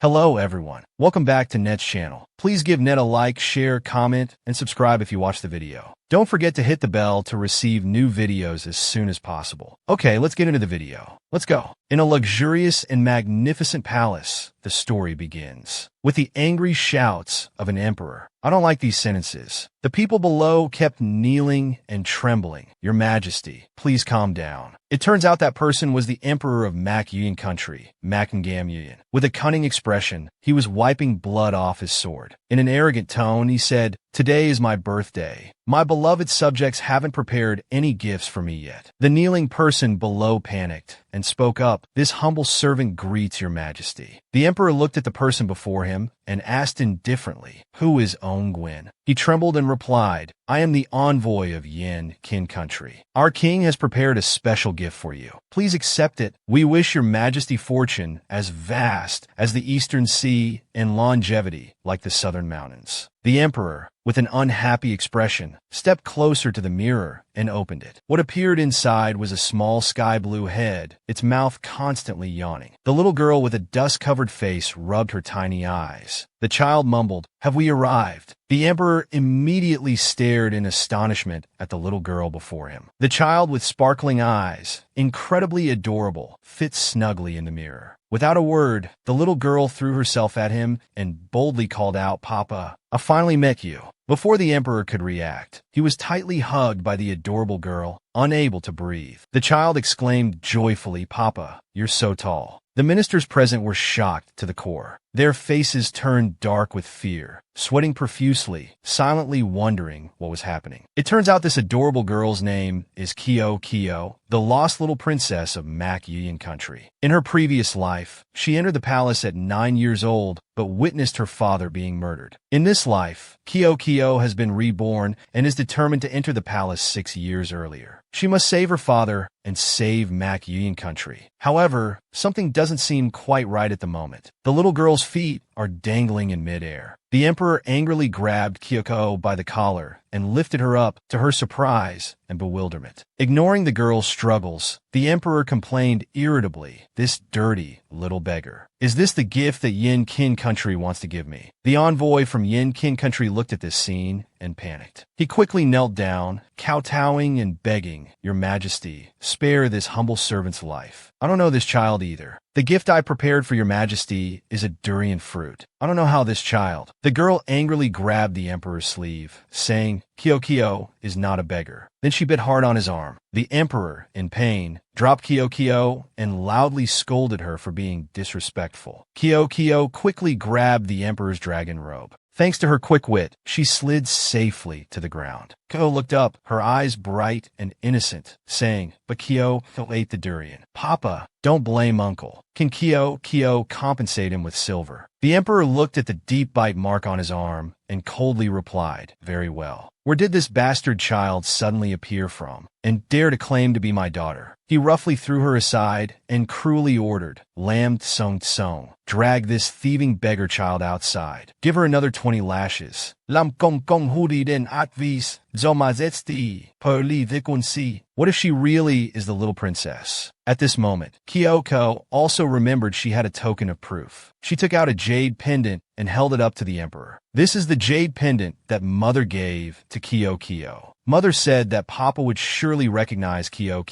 Hello everyone, welcome back to Net's channel. Please give Net a like, share, comment, and subscribe if you watch the video. Don't forget to hit the bell to receive new videos as soon as possible. Okay, let's get into the video. Let's go. In a luxurious and magnificent palace, the story begins with the angry shouts of an emperor. I don't like these sentences. The people below kept kneeling and trembling. Your Majesty, please calm down. It turns out that person was the emperor of Makyuyan country, Makangam. With a cunning expression, he was wiping blood off his sword. In an arrogant tone, he said, "Today is my birthday. My beloved subjects haven't prepared any gifts for me yet." The kneeling person below panicked and spoke up, "This humble servant greets your Majesty." The emperor looked at the person before him and asked indifferently, "Who is Ongwin?" He trembled and replied, "I am the envoy of Yin Kin country. Our king has prepared a special gift for you. Please accept it. We wish your Majesty fortune as vast as the Eastern Sea and longevity like the Southern Mountains." The emperor, with an unhappy expression, stepped closer to the mirror and opened it. What appeared inside was a small sky-blue head, its mouth constantly yawning. The little girl with a dust-covered face rubbed her tiny eyes. The child mumbled, "Have we arrived?" The emperor immediately stared in astonishment at the little girl before him. The child with sparkling eyes, incredibly adorable, fit snugly in the mirror. Without a word, the little girl threw herself at him and boldly called out, "Papa, I finally met you." Before the emperor could react, he was tightly hugged by the adorable girl, unable to breathe. The child exclaimed joyfully, "Papa, you're so tall." The ministers present were shocked to the core. Their faces turned dark with fear, sweating profusely, silently wondering what was happening. It turns out this adorable girl's name is Kyo, the lost little princess of Makyuyan country. In her previous life, she entered the palace at 9 years old, but witnessed her father being murdered. In this life, Kyo has been reborn and is determined to enter the palace 6 years earlier. She must save her father and save Makyuyan country. However, something doesn't seem quite right at the moment. The little girl's feet are dangling in midair. The emperor angrily grabbed Kyoko by the collar and lifted her up, to her surprise and bewilderment. Ignoring the girl's struggles, the emperor complained irritably, "This dirty little beggar. Is this the gift that Yin Kin country wants to give me?" The envoy from Yin Kin country looked at this scene and panicked. He quickly knelt down, kowtowing and begging, "Your Majesty, spare this humble servant's life. I don't know this child either. The gift I prepared for your Majesty is a durian fruit. I don't know how this child." The girl angrily grabbed the emperor's sleeve, saying, Kyo is not a beggar." Then she bit hard on his arm. The emperor, in pain, dropped Kyo and loudly scolded her for being disrespectful. Kyo quickly grabbed the emperor's dragon robe. Thanks to her quick wit, she slid safely to the ground. Kyo looked up, her eyes bright and innocent, saying, "But Kyo ate the durian. Papa, don't blame Uncle. Can Kyo compensate him with silver?" The emperor looked at the deep bite mark on his arm and coldly replied, "Very well. Where did this bastard child suddenly appear from, and dare to claim to be my daughter?" He roughly threw her aside and cruelly ordered, "Lam Tsong, drag this thieving beggar child outside. Give her another 20 lashes. Lam Kong Hudi den Atvis, Zomazetsti, Perli Vikunsi." What if she really is the little princess? At this moment, Kyoko also remembered she had a token of proof. She took out a jade pendant and held it up to the emperor. This is the jade pendant that Mother gave to Kyo. Mother said that Papa would surely recognize Kyo.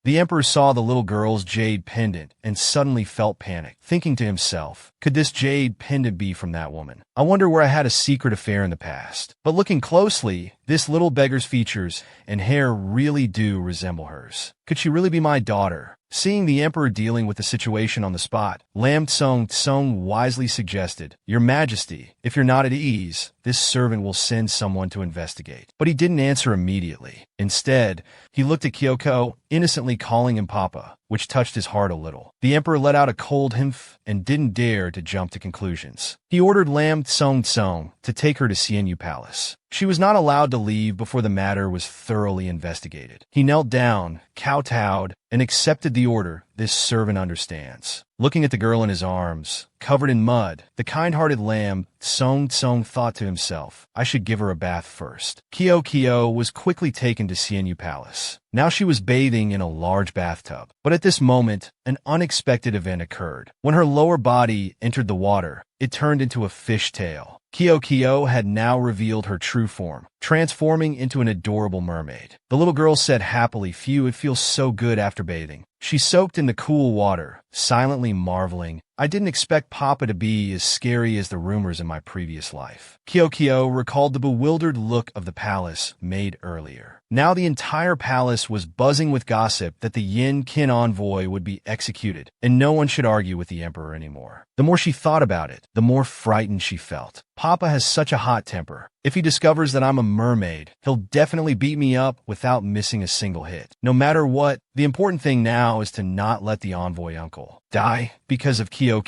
The emperor saw the little girl's jade pendant and suddenly felt panic, thinking to himself, "Could this jade pendant be from that woman? I wonder where I had a secret affair in the past." But looking closely, this little beggar's features and hair really do resemble hers. Could she really be my daughter? Seeing the emperor dealing with the situation on the spot, Lam Tsong wisely suggested, "Your Majesty, if you're not at ease, this servant will send someone to investigate." But he didn't answer immediately. Instead, he looked at Kyoko, innocently calling him Papa, which touched his heart a little. The emperor let out a cold humph and didn't dare to jump to conclusions. He ordered Lam Tsong to take her to Xianyu Palace. She was not allowed to leave before the matter was thoroughly investigated. He knelt down, kowtowed, and accepted the order. "This servant understands." Looking at the girl in his arms, covered in mud, the kind-hearted Lam Tsong thought to himself, "I should give her a bath first." Kyo was quickly taken to Xianyu Palace. Now she was bathing in a large bathtub. But at this moment, an unexpected event occurred. When her lower body entered the water, it turned into a fish tail. Kyo had now revealed her true form, transforming into an adorable mermaid. The little girl said happily, "Phew, it feels so good after bathing." She soaked in the cool water, silently marveling, "I didn't expect Papa to be as scary as the rumors in my previous life." Kyo recalled the bewildered look of the palace made earlier. Now the entire palace was buzzing with gossip that the Yin Qin envoy would be executed, and no one should argue with the emperor anymore. The more she thought about it, the more frightened she felt. Papa has such a hot temper. If he discovers that I'm a mermaid, he'll definitely beat me up without missing a single hit. No matter what, the important thing now is to not let the envoy uncle die because of Kyo.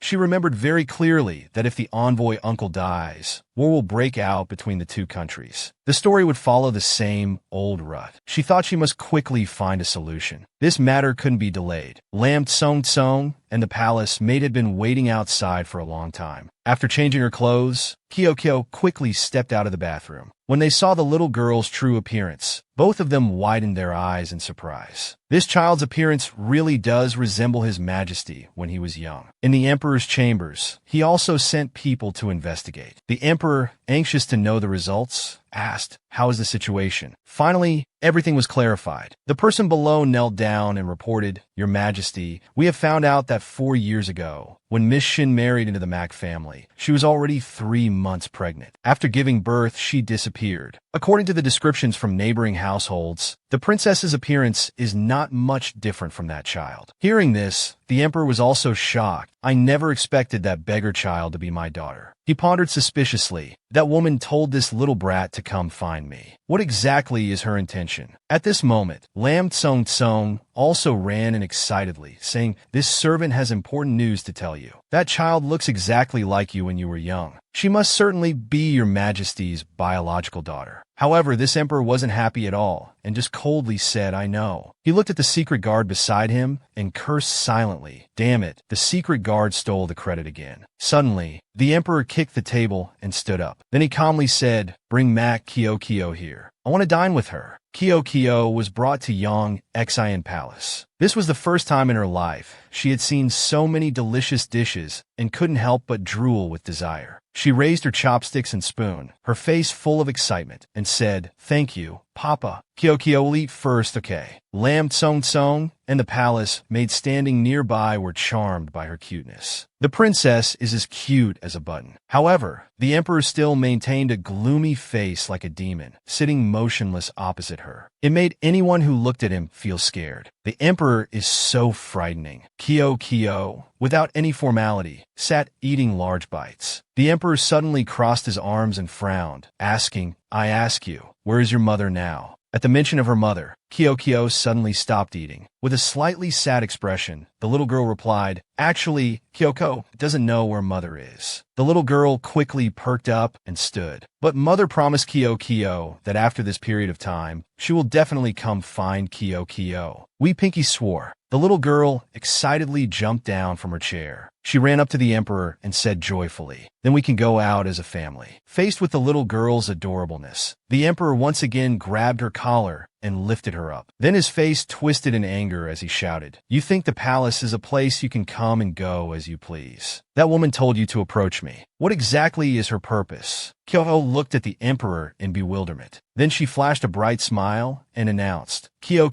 She remembered very clearly that if the envoy uncle dies, war will break out between the two countries. The story would follow the same old rut. She thought she must quickly find a solution. This matter couldn't be delayed. Lam Tsong and the palace maid had been waiting outside for a long time. After changing her clothes, Kyo quickly stepped out of the bathroom. When they saw the little girl's true appearance, both of them widened their eyes in surprise. This child's appearance really does resemble His Majesty when he was young. In the Emperor's chambers, he also sent people to investigate. The Emperor, anxious to know the results, asked, "How is the situation?" Finally, everything was clarified. The person below knelt down and reported, "Your Majesty, we have found out that 4 years ago, when Miss Shin married into the Mac family, she was already 3 months pregnant. After giving birth, she disappeared. According to the descriptions from neighboring households, the princess's appearance is not much different from that child." Hearing this, the emperor was also shocked. "I never expected that beggar child to be my daughter." He pondered suspiciously. "That woman told this little brat to come find me. What exactly is her intention?" At this moment, Lam Tsong also ran in excitedly, saying, "This servant has important news to tell you. That child looks exactly like you when you were young. She must certainly be your Majesty's biological daughter." However, this emperor wasn't happy at all, and just coldly said, "I know." He looked at the secret guard beside him and cursed silently. Damn it, the secret guard stole the credit again. Suddenly, the emperor kicked the table and stood up. Then he calmly said, "Bring Mac Kyo here. I want to dine with her." Kyo was brought to Yong Xian Palace. This was the first time in her life she had seen so many delicious dishes and couldn't help but drool with desire. She raised her chopsticks and spoon, her face full of excitement, and said, "Thank you, Papa." Kyo will eat first, okay? Lam Tsong and the palace maid standing nearby were charmed by her cuteness. The princess is as cute as a button. However, the emperor still maintained a gloomy face like a demon, sitting motionless opposite her. It made anyone who looked at him feel scared. The emperor is so frightening. Kyo, without any formality, sat eating large bites. The emperor suddenly crossed his arms and frowned, asking, "I ask you, where is your mother now?" At the mention of her mother, Kyo suddenly stopped eating. With a slightly sad expression, the little girl replied, "Actually, Kyoko doesn't know where mother is." The little girl quickly perked up and stood. But mother promised Kyo that after this period of time, she will definitely come find Kyo. Wee Pinky swore. The little girl excitedly jumped down from her chair. She ran up to the emperor and said joyfully, "Then we can go out as a family." Faced with the little girl's adorableness, the emperor once again grabbed her collar and lifted her up. Then his face twisted in anger as he shouted, "You think the palace is a place you can come and go as you please? That woman told you to approach me. What exactly is her purpose?" Kyo looked at the emperor in bewilderment. Then she flashed a bright smile and announced, Kyo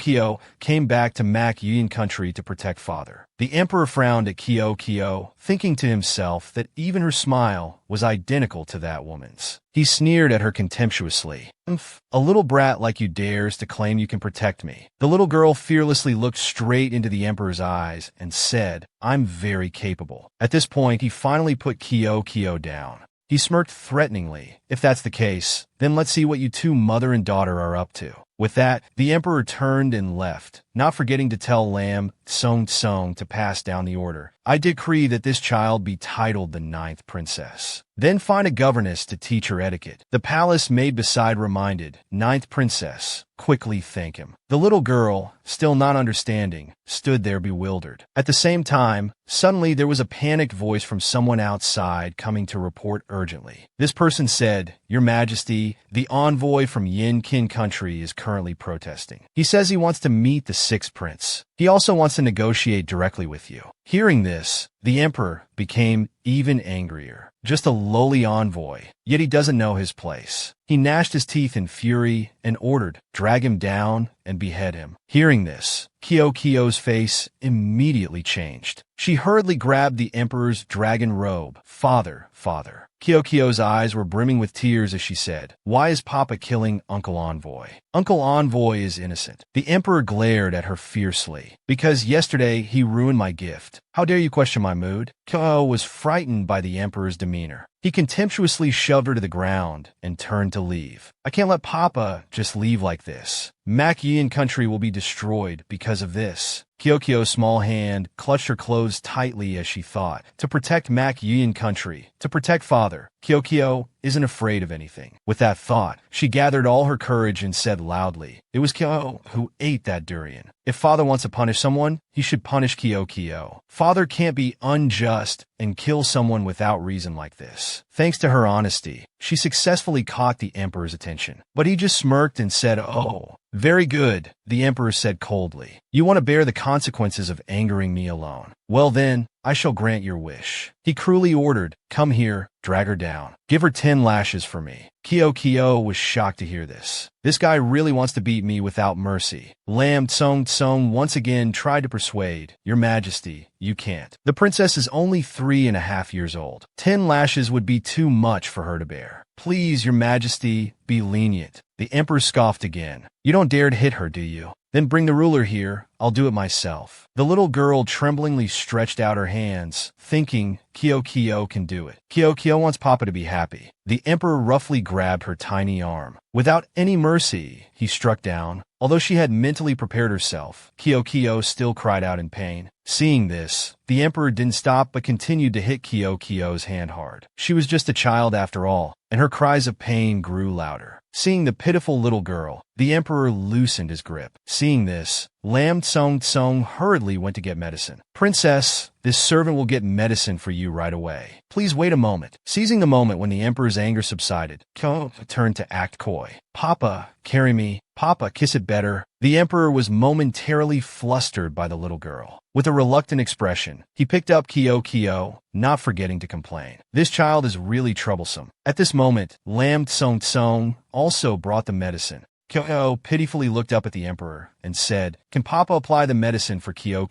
came back to Mac Yin country to protect father." The emperor frowned at Kyo, thinking to himself that even her smile was identical to that woman's. He sneered at her contemptuously. "A little brat like you dares to claim you can protect me." The little girl fearlessly looked straight into the emperor's eyes and said, "I'm very capable." At this point, he finally put Kyo down. He smirked threateningly. "If that's the case, then let's see what you two mother and daughter are up to." With that, the emperor turned and left, not forgetting to tell Lam Tsong to pass down the order. "I decree that this child be titled the 9th princess. Then find a governess to teach her etiquette." The palace maid beside reminded, "9th princess, quickly thank him." The little girl, still not understanding, stood there bewildered. At the same time, suddenly there was a panicked voice from someone outside coming to report urgently. This person said, Your Majesty, the envoy from Yin Qin country is currently protesting. He says he wants to meet the sixth prince. He also wants to negotiate directly with you. Hearing this, the emperor became even angrier. Just a lowly envoy, yet he doesn't know his place. He gnashed his teeth in fury and ordered, drag him down and behead him. Hearing this, Kyo's face immediately changed. She hurriedly grabbed the emperor's dragon robe. Father. Kyo's eyes were brimming with tears as she said, "Why is Papa killing Uncle Envoy? Uncle Envoy is innocent." The emperor glared at her fiercely. "Because yesterday he ruined my gift. How dare you question my mood?" Kyo was frightened by the emperor's demeanor. He contemptuously shoved her to the ground and turned to leave. "I can't let Papa just leave like this. Mac Yin country will be destroyed because of this." Kyo's small hand clutched her clothes tightly as she thought, to protect Mac Yin country, to protect father. Kyo isn't afraid of anything. With that thought, she gathered all her courage and said loudly, "It was Kyo who ate that durian. If father wants to punish someone, he should punish Kyo. Father can't be unjust and kill someone without reason like this." Thanks to her honesty, she successfully caught the emperor's attention. But he just smirked and said, "Oh, very good," the emperor said coldly. "You want to bear the consequences of angering me alone. Well then, I shall grant your wish." He cruelly ordered, "Come here, drag her down. Give her 10 lashes for me." Kyo was shocked to hear this. This guy really wants to beat me without mercy. Lam Tsung once again tried to persuade, "Your Majesty, you can't. The princess is only 3.5 years old. 10 lashes would be too much for her to bear. Please, Your Majesty, be lenient." The emperor scoffed again. "You don't dare to hit her, do you? Then bring the ruler here. I'll do it myself." The little girl tremblingly stretched out her hands, thinking Kyo can do it. Kyo wants Papa to be happy. The emperor roughly grabbed her tiny arm. Without any mercy, he struck down. Although she had mentally prepared herself, Kyo still cried out in pain. Seeing this, the emperor didn't stop but continued to hit Kyo's hand hard. She was just a child after all, and her cries of pain grew louder. Seeing the pitiful little girl, the emperor loosened his grip. Seeing this, Lam Tsung hurriedly went to get medicine. "Princess, this servant will get medicine for you right away. Please wait a moment." Seizing the moment when the emperor's anger subsided, Kyo turned to act coy. "Papa, carry me. Papa, kiss it better." The emperor was momentarily flustered by the little girl. With a reluctant expression, he picked up Kyo, not forgetting to complain. "This child is really troublesome." At this moment, Lam Tsung also brought the medicine. Kyo pitifully looked up at the emperor and said, "Can Papa apply the medicine for Kyo?"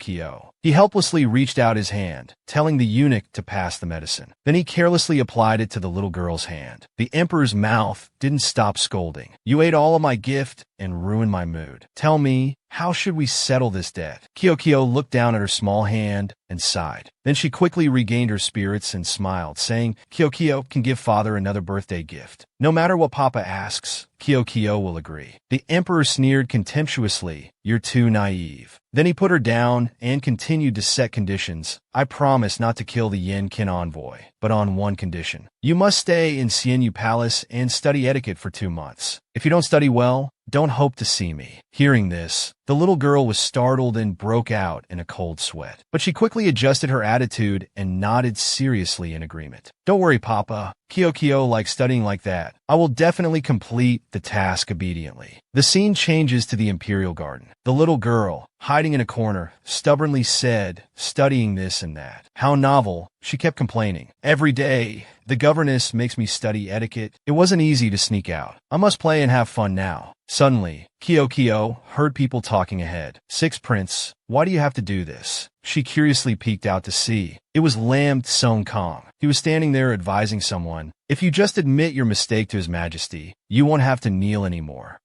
He helplessly reached out his hand, telling the eunuch to pass the medicine. Then he carelessly applied it to the little girl's hand. The emperor's mouth didn't stop scolding. "You ate all of my gift and ruined my mood. Tell me, how should we settle this debt?" Kyo looked down at her small hand and sighed. Then she quickly regained her spirits and smiled, saying, Kyo can give father another birthday gift. No matter what Papa asks, Kyo will agree." The emperor sneered contemptuously, "You're too naive." Then he put her down and continued to set conditions. "I promise not to kill the Yin Qin envoy, but on one condition. You must stay in Xianyu Palace and study etiquette for 2 months. If you don't study well, don't hope to see me." Hearing this, the little girl was startled and broke out in a cold sweat. But she quickly adjusted her attitude and nodded seriously in agreement. "Don't worry, Papa. Kyo likes studying like that. I will definitely complete the task obediently." The scene changes to the Imperial Garden. The little girl, hiding in a corner, stubbornly said, "Studying this and that. How novel," she kept complaining. "Every day, the governess makes me study etiquette. It wasn't easy to sneak out. I must play and have fun now." Suddenly, Kyo heard people talking ahead. "Sixth Prince, why do you have to do this?" She curiously peeked out to see. It was Lam Tsung. He was standing there advising someone, "If you just admit your mistake to His Majesty, you won't have to kneel anymore."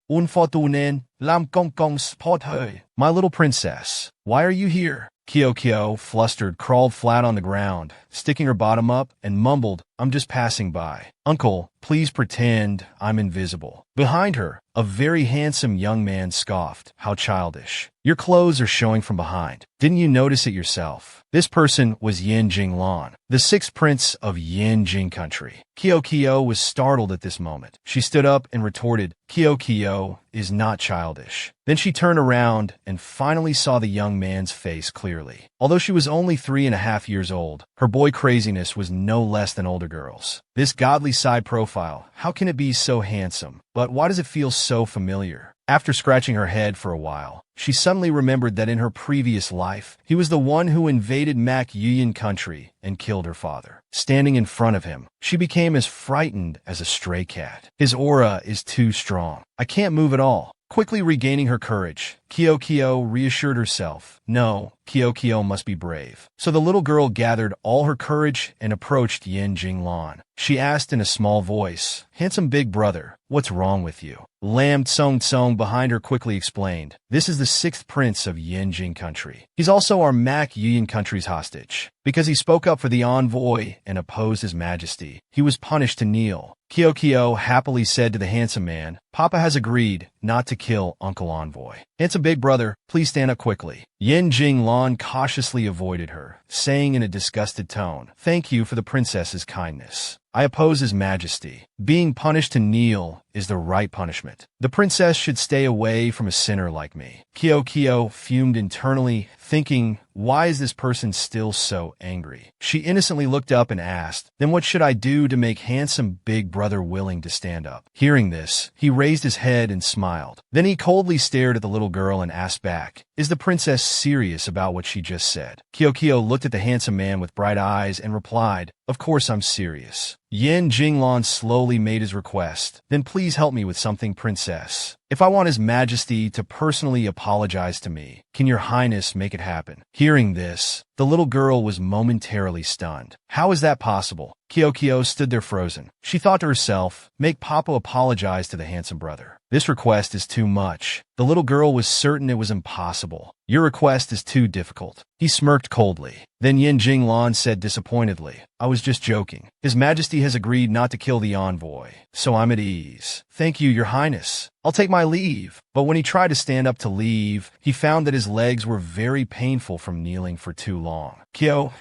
"My little princess, why are you here?" Kyo, flustered, crawled flat on the ground, sticking her bottom up, and mumbled, "I'm just passing by." "Uncle, please pretend I'm invisible." Behind her, a very handsome young man scoffed, "How childish. Your clothes are showing from behind. Didn't you notice it yourself?" This person was Yin Jinglan, the sixth prince of Yin Jing country. Kyo was startled at this moment. She stood up and retorted, Kyo is not childish." Then she turned around and finally saw the young man's face clearly. Although she was only 3.5 years old, her boy craziness was no less than older girls. This godly side profile, how can it be so handsome? But why does it feel so familiar? After scratching her head for a while, she suddenly remembered that in her previous life, he was the one who invaded Mak Yuyan country and killed her father. Standing in front of him, she became as frightened as a stray cat. His aura is too strong. I can't move at all. Quickly regaining her courage, Kyo reassured herself. No, Kyo must be brave. So the little girl gathered all her courage and approached Yin Jinglan. She asked in a small voice, "Handsome big brother, what's wrong with you?" Lam Tsong behind her quickly explained, "This is the 6th prince of Yin Jing country. He's also our Mak Yuyan country's hostage. Because he spoke up for the envoy and opposed his majesty, he was punished to kneel." Kyo happily said to the handsome man, "Papa has agreed not to kill Uncle Envoy. Handsome big brother, please stand up quickly." Yin Jinglan cautiously avoided her, saying in a disgusted tone, "Thank you for the princess's kindness. I oppose his majesty. Being punished to kneel is the right punishment. The princess should stay away from a sinner like me." Kyo fumed internally, thinking, why is this person still so angry? She innocently looked up and asked, "Then what should I do to make handsome big brother willing to stand up?" Hearing this, he raised his head and smiled. Then he coldly stared at the little girl and asked back, "Is the princess serious about what she just said?" Kyo looked at the handsome man with bright eyes and replied, "Of course I'm serious." Yin Jinglan slowly made his request. "Then please help me with something, princess. If I want his majesty to personally apologize to me, can your highness make it happen?" Hearing this, the little girl was momentarily stunned. How is that possible? Kyo stood there frozen. She thought to herself, make Papa apologize to the handsome brother. This request is too much. The little girl was certain it was impossible. Your request is too difficult. He smirked coldly. Then Yin Jinglan said disappointedly, "I was just joking. His Majesty has agreed not to kill the envoy, so I'm at ease." "Thank you, Your Highness. I'll take my leave." But when he tried to stand up to leave, he found that his legs were very painful from kneeling for too long. Kyo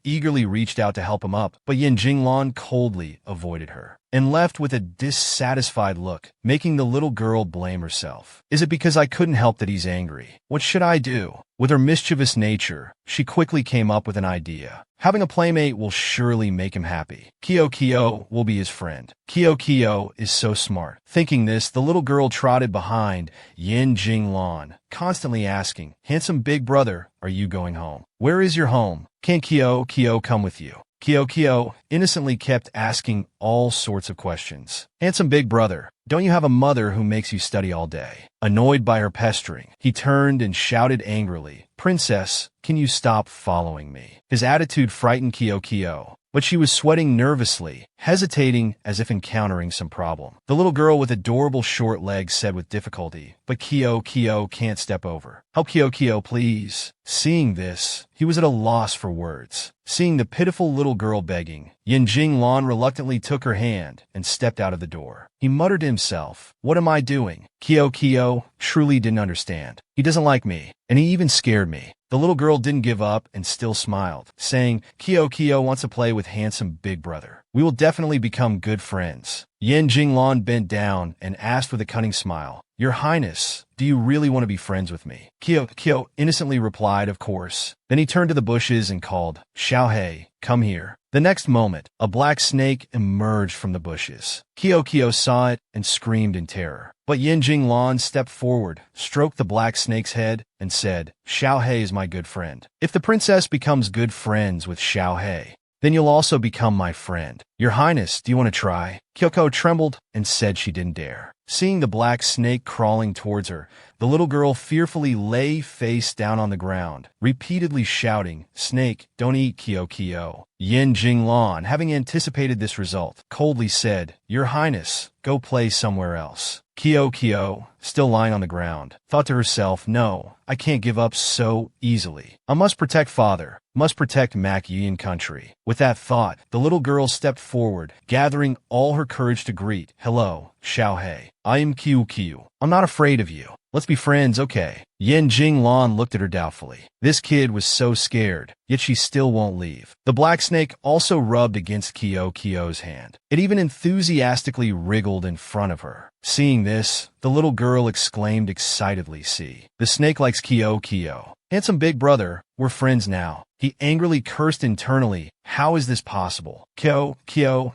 eagerly reached out to help him up, but Yin Jinglan coldly avoided her and left with a dissatisfied look, making the little girl blame herself. Is it because I couldn't help that he's angry? What should I do? With her mischievous nature, she quickly came up with an idea. Having a playmate will surely make him happy. Kyo will be his friend. Kyo is so smart. Thinking this, the little girl trotted behind Yin Jinglan, constantly asking, "Handsome big brother, are you going home? Where is your home? Can Kyo come with you?" Kyo innocently kept asking all sorts of questions. "Handsome big brother, don't you have a mother who makes you study all day?" Annoyed by her pestering, he turned and shouted angrily, "Princess, can you stop following me?" His attitude frightened Kyo, but she was sweating nervously, hesitating as if encountering some problem. The little girl with adorable short legs said with difficulty, "But Kyo can't step over. Help Kyo, please." Seeing this, he was at a loss for words. Seeing the pitiful little girl begging, Yin Jinglan reluctantly took her hand and stepped out of the door. He muttered to himself, "What am I doing?" Kyo truly didn't understand. He doesn't like me, and he even scared me. The little girl didn't give up and still smiled, saying, Kyo wants to play with handsome big brother. We will definitely become good friends." Yin Jinglan bent down and asked with a cunning smile, "Your Highness, do you really want to be friends with me?" Kyo innocently replied, "Of course." Then he turned to the bushes and called, "Xiaohei, come here." The next moment, a black snake emerged from the bushes. Kyo saw it and screamed in terror. But Yin Jinglan stepped forward, stroked the black snake's head, and said, "Xiaohei is my good friend. If the princess becomes good friends with Xiaohei, then you'll also become my friend. Your Highness, do you want to try?" Kyo trembled and said she didn't dare. Seeing the black snake crawling towards her, the little girl fearfully lay face down on the ground, repeatedly shouting, "Snake, don't eat Kyo." Yin Jinglan, having anticipated this result, coldly said, "Your Highness, go play somewhere else." Kyo, still lying on the ground, thought to herself, "No, I can't give up so easily. I must protect father, must protect Mak Yuyan country." With that thought, the little girl stepped forward, gathering all her courage to greet, "Hello, Xiaohei. I am Q. I'm not afraid of you. Let's be friends, okay? Yin Jinglan looked at her doubtfully. This kid was so scared, yet she still won't leave. The black snake also rubbed against Kyo's hand. It even enthusiastically wriggled in front of her. Seeing this, the little girl exclaimed excitedly, "See, the snake likes Kyo. Handsome big brother, we're friends now." He angrily cursed internally. How is this possible? Kyo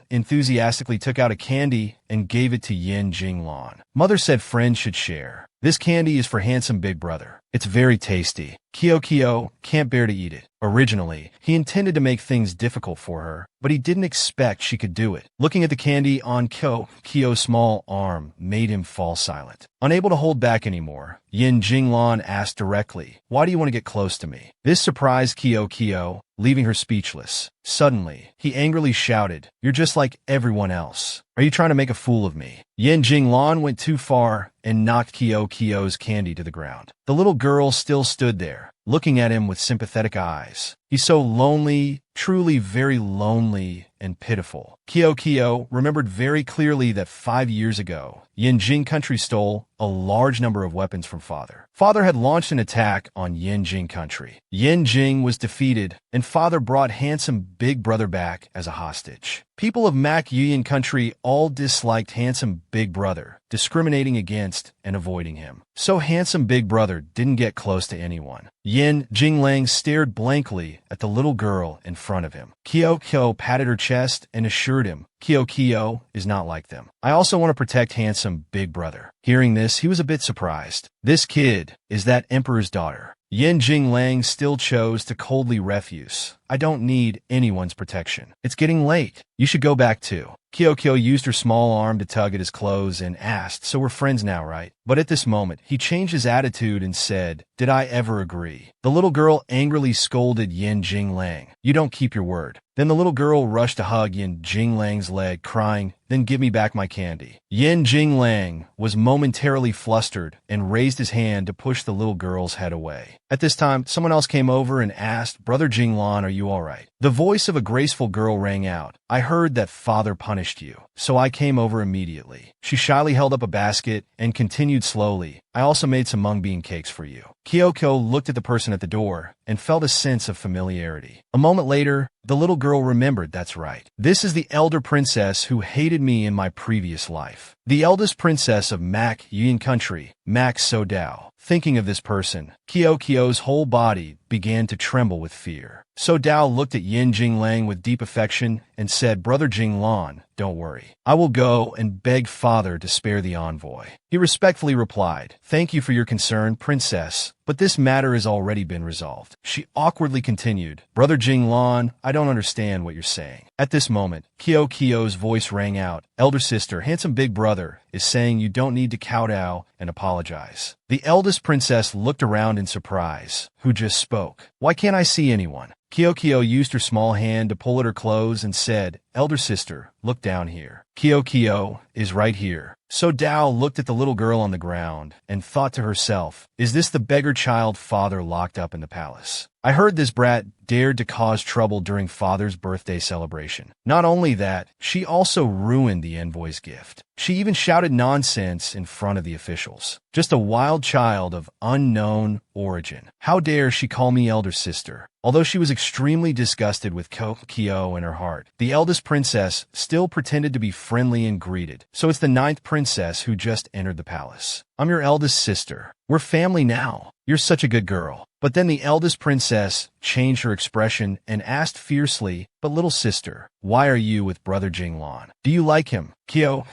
enthusiastically took out a candy and gave it to Yin Jinglan. Mother said friends should share. This candy is for handsome big brother. It's very tasty. Kyo can't bear to eat it. Originally, he intended to make things difficult for her, but he didn't expect she could do it. Looking at the candy on Kyo's small arm made him fall silent. Unable to hold back anymore, Yin Jinglan asked directly, "Why do you want to get close to me?" This surprised Kyo, leaving her speechless. Suddenly, he angrily shouted, "You're just like everyone else. Are you trying to make a fool of me?" Yin Jinglan went too far and knocked Kyo's candy to the ground. The little girl still stood there, looking at him with sympathetic eyes. He's so lonely, truly very lonely and pitiful. Kyo remembered very clearly that 5 years ago, Yinjing country stole a large number of weapons from Father. Father had launched an attack on Yinjing country. Yinjing was defeated, and Father brought handsome big brother back as a hostage. People of Mac Yuyan country all disliked handsome big brother, discriminating against and avoiding him. So handsome big brother didn't get close to anyone. Yin Jinglang stared blankly at the little girl in front of him. Kyo patted her chest and assured him, Kyo is not like them. I also want to protect handsome big brother. Hearing this, he was a bit surprised. This kid is that emperor's daughter. Yin Jinglang still chose to coldly refuse. I don't need anyone's protection. It's getting late. You should go back too. Kyo used her small arm to tug at his clothes and asked, "So we're friends now, right?" But at this moment, he changed his attitude and said, "Did I ever agree?" The little girl angrily scolded Yin Jinglang. "You don't keep your word." Then the little girl rushed to hug Yin Jinglang's leg, crying, "Then give me back my candy." Yin Jinglang was momentarily flustered and raised his hand to push the little girl's head away. At this time, someone else came over and asked, "Brother Jinglan, are you all right?" The voice of a graceful girl rang out. "I heard that Father punished you, so I came over immediately." She shyly held up a basket and continued slowly, "I also made some mung bean cakes for you." Kyo looked at the person at the door and felt a sense of familiarity. A moment later, the little girl remembered, "That's right. This is the elder princess who hated me in my previous life. The eldest princess of Mac Yuyan country, Mac Sodao." Thinking of this person, Kyo's whole body began to tremble with fear. Sodao looked at Yin Jinglang with deep affection and said, "Brother Jinglan, don't worry. I will go and beg Father to spare the envoy." He respectfully replied, "Thank you for your concern, princess, but this matter has already been resolved." She awkwardly continued, "Brother Jinglan, I don't understand what you're saying." At this moment, Kyo's voice rang out, "Elder sister, handsome big brother, is saying you don't need to kowtow and apologize." The eldest princess looked around in surprise. Who just spoke? Why can't I see anyone? Kyo used her small hand to pull at her clothes and said, "Elder sister, look down here." Kyo is right here. So Dao looked at the little girl on the ground and thought to herself, "Is this the beggar child Father locked up in the palace? I heard this brat dared to cause trouble during Father's birthday celebration. Not only that, she also ruined the envoy's gift. She even shouted nonsense in front of the officials. Just a wild child of unknown origin. How dare she call me elder sister?" Although she was extremely disgusted with Kyo in her heart, the eldest princess still pretended to be friendly and greeted. "So it's the 9th princess who just entered the palace. I'm your eldest sister. We're family now. You're such a good girl." But then the eldest princess changed her expression and asked fiercely, "But little sister, why are you with Brother Jinglan? Do you like him?" Kyo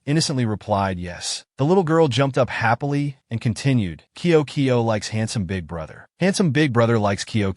innocently replied, "Yes." The little girl jumped up happily and continued, Kyo likes handsome big brother. Handsome big brother likes Kyo.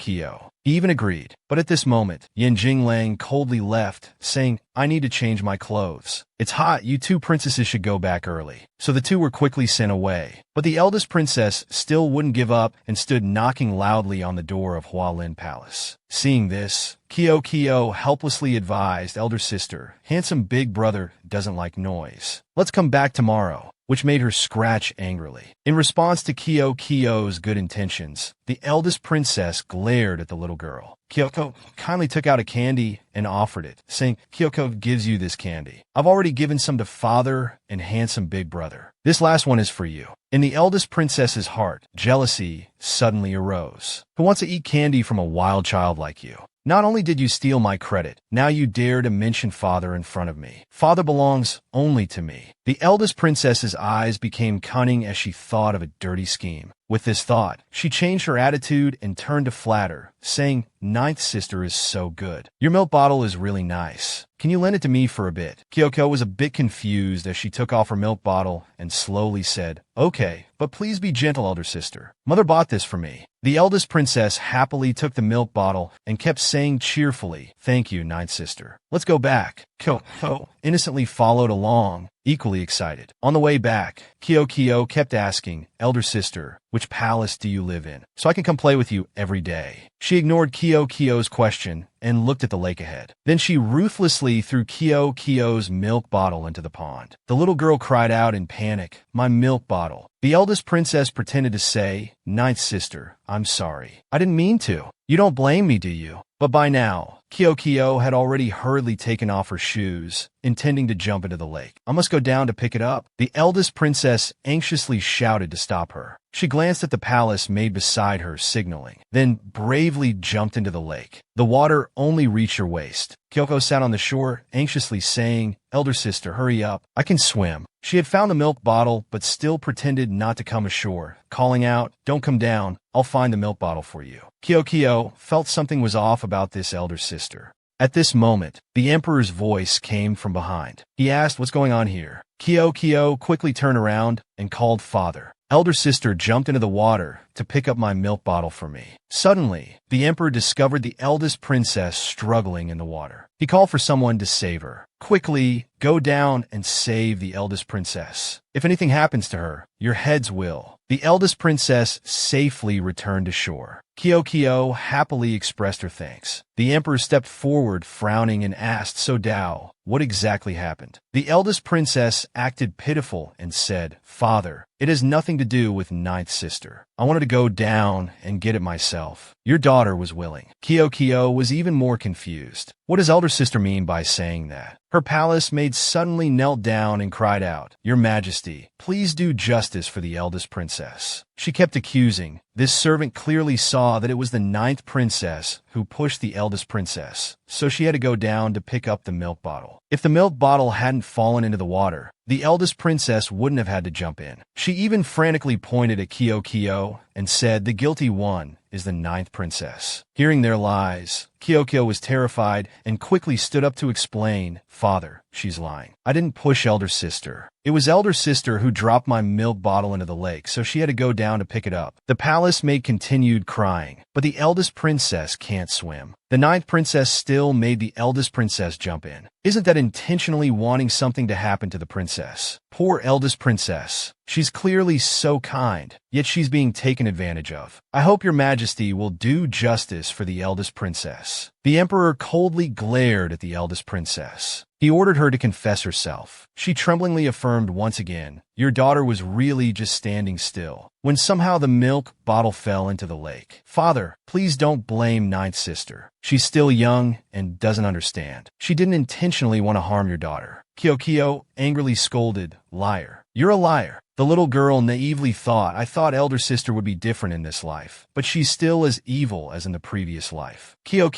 He even agreed. But at this moment, Yin Jinglang coldly left, saying, "I need to change my clothes. It's hot, you two princesses should go back early." So the two were quickly sent away. But the eldest princess still wouldn't give up and stood knocking loudly on the door of Hualin Palace. Seeing this, Kyo helplessly advised elder sister, "Handsome big brother doesn't like noise. Let's come back tomorrow." which made her scratch angrily. In response to Kyo's good intentions, the eldest princess glared at the little girl. Kyoko kindly took out a candy and offered it, saying, "Kyoko gives you this candy. I've already given some to father and handsome big brother. This last one is for you." In the eldest princess's heart, jealousy suddenly arose. Who wants to eat candy from a wild child like you? Not only did you steal my credit, now you dare to mention father in front of me. Father belongs only to me. The eldest princess's eyes became cunning as she thought of a dirty scheme. With this thought, she changed her attitude and turned to flatter, saying, "Ninth sister is so good. Your milk bottle is really nice. Can you lend it to me for a bit?" Kyoko was a bit confused as she took off her milk bottle and slowly said, "Okay, but please be gentle, elder sister. Mother bought this for me." The eldest princess happily took the milk bottle and kept saying cheerfully, "Thank you, ninth sister. Let's go back." Kyoko innocently followed along, equally excited. On the way back, Kyo kept asking, "Elder sister, which palace do you live in, so I can come play with you every day?" She ignored Kyo's question and looked at the lake ahead. Then she ruthlessly threw Kyo's milk bottle into the pond. The little girl cried out in panic, "My milk bottle." The eldest princess pretended to say, "Ninth sister, I'm sorry. I didn't mean to. You don't blame me, do you?" But by now, Kyo had already hurriedly taken off her shoes, intending to jump into the lake. "I must go down to pick it up." The eldest princess anxiously shouted to stop her. She glanced at the palace made beside her, signaling, then bravely jumped into the lake. The water only reached her waist. Kyoko sat on the shore, anxiously saying, "Elder sister, hurry up. I can swim." She had found the milk bottle, but still pretended not to come ashore, calling out, "Don't come down. I'll find the milk bottle for you." Kyo felt something was off about this elder sister. At this moment, the emperor's voice came from behind. He asked, "What's going on here?" Kyo quickly turned around and called father. Elder sister jumped into the water to pick up my milk bottle for me. Suddenly, the emperor discovered the eldest princess struggling in the water. He called for someone to save her. "Quickly, go down and save the eldest princess. If anything happens to her, your heads will." The eldest princess safely returned to shore. Kyo happily expressed her thanks. The emperor stepped forward, frowning, and asked, "So Dao, what exactly happened?" The eldest princess acted pitiful and said, "Father, it has nothing to do with ninth sister. I wanted to go down and get it myself. Your daughter was willing." Kyo was even more confused. What does elder sister mean by saying that? Her palace maid suddenly knelt down and cried out, "Your Majesty, please do justice for the eldest princess." She kept accusing. This servant clearly saw that it was the ninth princess who pushed the eldest princess, so she had to go down to pick up the milk bottle. If the milk bottle hadn't fallen into the water, the eldest princess wouldn't have had to jump in. She even frantically pointed at Kyo and said, "The guilty one is the ninth princess." Hearing their lies, Kyo was terrified and quickly stood up to explain, "Father, she's lying. I didn't push elder sister. It was elder sister who dropped my milk bottle into the lake, so she had to go down to pick it up." The palace maid continued crying, "But the eldest princess can't swim." The ninth princess still made the eldest princess jump in. Isn't that intentionally wanting something to happen to the princess? Poor eldest princess. She's clearly so kind, yet she's being taken advantage of. I hope your majesty will do justice for the eldest princess. The emperor coldly glared at the eldest princess. He ordered her to confess herself. She tremblingly affirmed once again, "Your daughter was really just standing still when somehow the milk bottle fell into the lake. Father, please don't blame ninth sister. She's still young and doesn't understand. She didn't intentionally want to harm your daughter." Kyo angrily scolded, "Liar. You're a liar." The little girl naively thought, "I thought elder sister would be different in this life, but she's still as evil as in the previous life." Kyo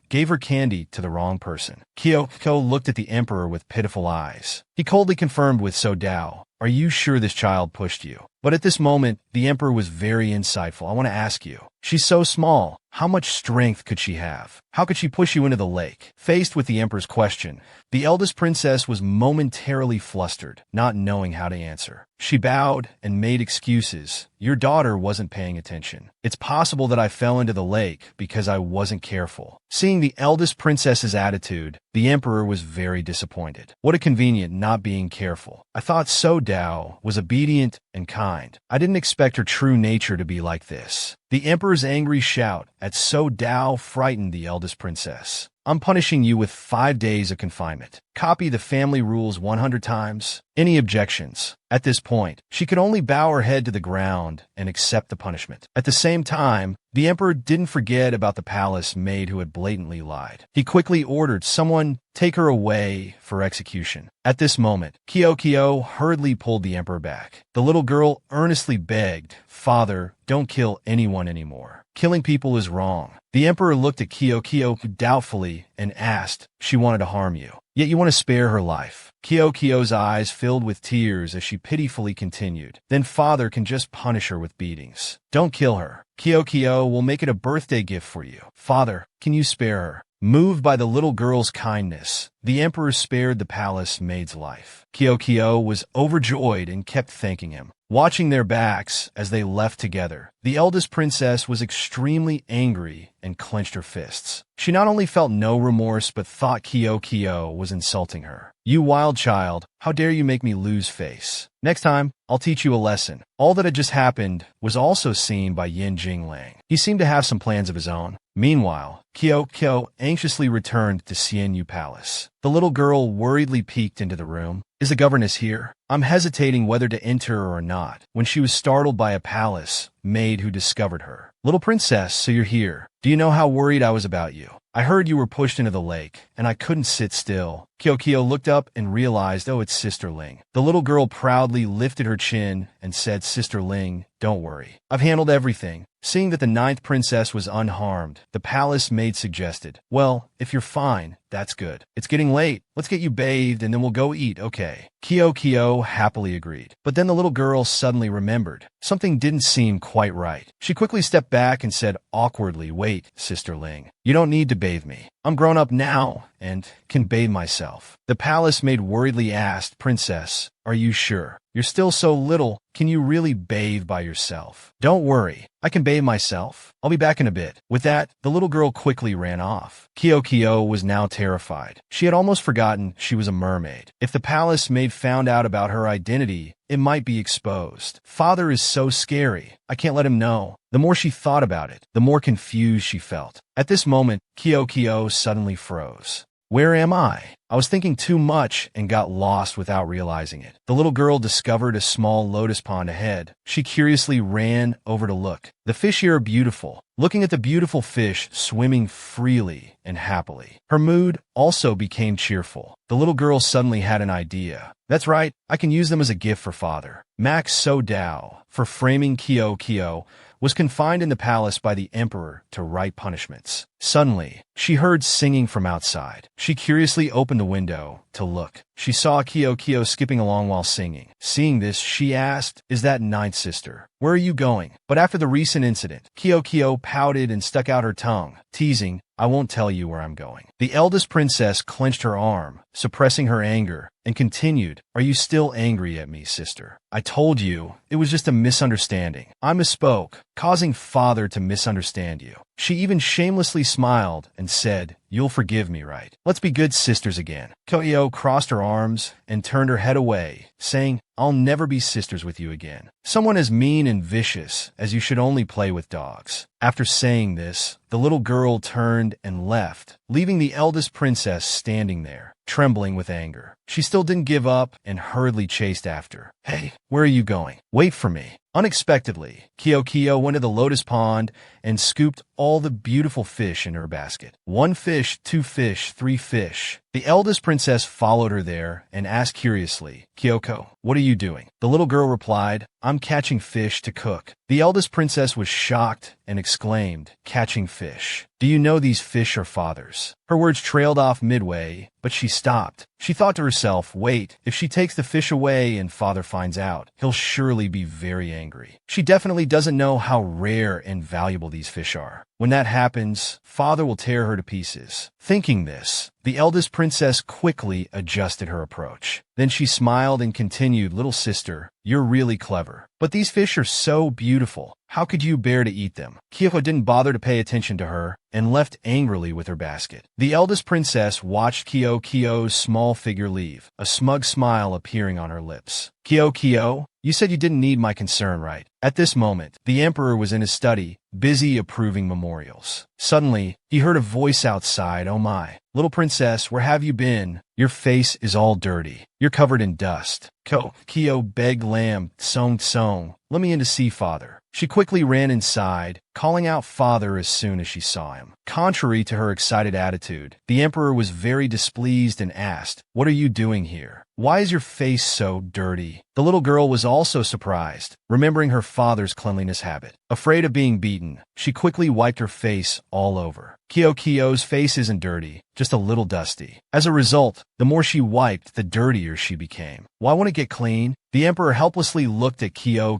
gave her candy to the wrong person. Kyo looked at the emperor with pitiful eyes. He coldly confirmed with, "So Dao, are you sure this child pushed you?" But at this moment, the emperor was very insightful. "I want to ask you, she's so small. How much strength could she have? How could she push you into the lake?" Faced with the emperor's question, the eldest princess was momentarily flustered, not knowing how to answer. She bowed and made excuses. "Your daughter wasn't paying attention. It's possible that I fell into the lake because I wasn't careful." Seeing the eldest princess's attitude, the emperor was very disappointed. What a convenient not being careful. "I thought So Dao was obedient and kind. I didn't expect her true nature to be like this." The emperor's angry shout at So Dao frightened the eldest princess. I'm punishing you with 5 days of confinement. Copy the family rules 100 times. Any objections? At this point, she could only bow her head to the ground and accept the punishment. At the same time, the emperor didn't forget about the palace maid who had blatantly lied. He quickly ordered someone take her away for execution. At this moment, Kyo hurriedly pulled the emperor back. The little girl earnestly begged, "Father, don't kill anyone anymore. Killing people is wrong." The emperor looked at Kyo doubtfully and asked, "She wanted to harm you, yet you want to spare her life." Kyo's eyes filled with tears as she pitifully continued, "Then father can just punish her with beatings. Don't kill her. Kyo will make it a birthday gift for you. Father, can you spare her?" Moved by the little girl's kindness, the emperor spared the palace maid's life. Kyo was overjoyed and kept thanking him. Watching their backs as they left together, the eldest princess was extremely angry and clenched her fists. She not only felt no remorse but thought Kyo was insulting her. "You wild child, how dare you make me lose face? Next time, I'll teach you a lesson." All that had just happened was also seen by Yin Jinglang. He seemed to have some plans of his own. Meanwhile, Kyo anxiously returned to Xianyu Palace. The little girl worriedly peeked into the room. "Is the governess here?" I'm hesitating whether to enter or not, when she was startled by a palace maid who discovered her. "Little princess, so you're here. Do you know how worried I was about you? I heard you were pushed into the lake, and I couldn't sit still." Kyo looked up and realized, oh, it's Sister Ling. The little girl proudly lifted her chin and said, "Sister Ling, don't worry. I've handled everything." Seeing that the 9th princess was unharmed, the palace maid suggested, "Well, if you're fine, that's good. It's getting late. Let's get you bathed and then we'll go eat, okay?" Kyo happily agreed. But then the little girl suddenly remembered. Something didn't seem quite right. She quickly stepped back and said awkwardly, "Wait, Sister Ling. You don't need to bathe me. I'm grown up now and can bathe myself." The palace maid worriedly asked, "Princess, are you sure? You're still so little. Can you really bathe by yourself?" "Don't worry. I can bathe myself. I'll be back in a bit." With that, the little girl quickly ran off. Kyo was now terrified. She had almost forgotten she was a mermaid. If the palace maid found out about her identity, it might be exposed. Father is so scary. I can't let him know. The more she thought about it, the more confused she felt. At this moment, Kyo suddenly froze. Where am I? I was thinking too much and got lost without realizing it. The little girl discovered a small lotus pond ahead. She curiously ran over to look. The fish here are beautiful. Looking at the beautiful fish swimming freely and happily, her mood also became cheerful. The little girl suddenly had an idea. "That's right, I can use them as a gift for father." Max So Dao, for framing Kyo, was confined in the palace by the emperor to write punishments. Suddenly, she heard singing from outside. She curiously opened the window to look. She saw Kyo skipping along while singing. Seeing this, she asked, "Is that 9th sister? Where are you going?" But after the recent incident, Kyo pouted and stuck out her tongue, teasing, "I won't tell you where I'm going." The eldest princess clenched her arm, suppressing her anger, and continued, "Are you still angry at me, sister? I told you it was just a misunderstanding. I misspoke, causing father to misunderstand you." She even shamelessly smiled and said, "You'll forgive me, right? Let's be good sisters again." Kyo crossed her arms and turned her head away, saying, "I'll never be sisters with you again. Someone as mean and vicious as you should only play with dogs." After saying this, the little girl turned and left, leaving the eldest princess standing there, trembling with anger. She still didn't give up and hurriedly chased after. "Hey, where are you going? Wait for me." Unexpectedly, Kyo went to the lotus pond and scooped all the beautiful fish in her basket. 1 fish, 2 fish, 3 fish. The eldest princess followed her there and asked curiously, "Kyoko, what are you doing?" The little girl replied, "I'm catching fish to cook." The eldest princess was shocked and exclaimed, "Catching fish? Do you know these fish are father's?" Her words trailed off midway, but she stopped. She thought to herself, wait, if she takes the fish away and father finds out, he'll surely be very angry. She definitely doesn't know how rare and valuable these fish are. When that happens, father will tear her to pieces. Thinking this, the eldest princess quickly adjusted her approach. Then she smiled and continued, "Little sister, you're really clever. But these fish are so beautiful. How could you bear to eat them?" Kyoko didn't bother to pay attention to her and left angrily with her basket. The eldest princess watched Kyo's small figure leave, a smug smile appearing on her lips. Kyo, you said you didn't need my concern, right?" At this moment, the emperor was in his study, busy approving memorials. Suddenly, He heard a voice outside. "Oh my, little princess, where have you been? Your face is all dirty. You're covered in dust." Kyo begged Lam Tsong, "Let me in to see father." She quickly ran inside, calling out father as soon as she saw him. Contrary to her excited attitude, the emperor was very displeased and asked, "What are you doing here? Why is your face so dirty?" The little girl was also surprised, remembering her father's cleanliness habit. Afraid of being beaten, she quickly wiped her face all over. Kyo's face isn't dirty, just a little dusty. As a result, the more she wiped, the dirtier she became. "Why won't it get clean?" The emperor helplessly looked at Kyo,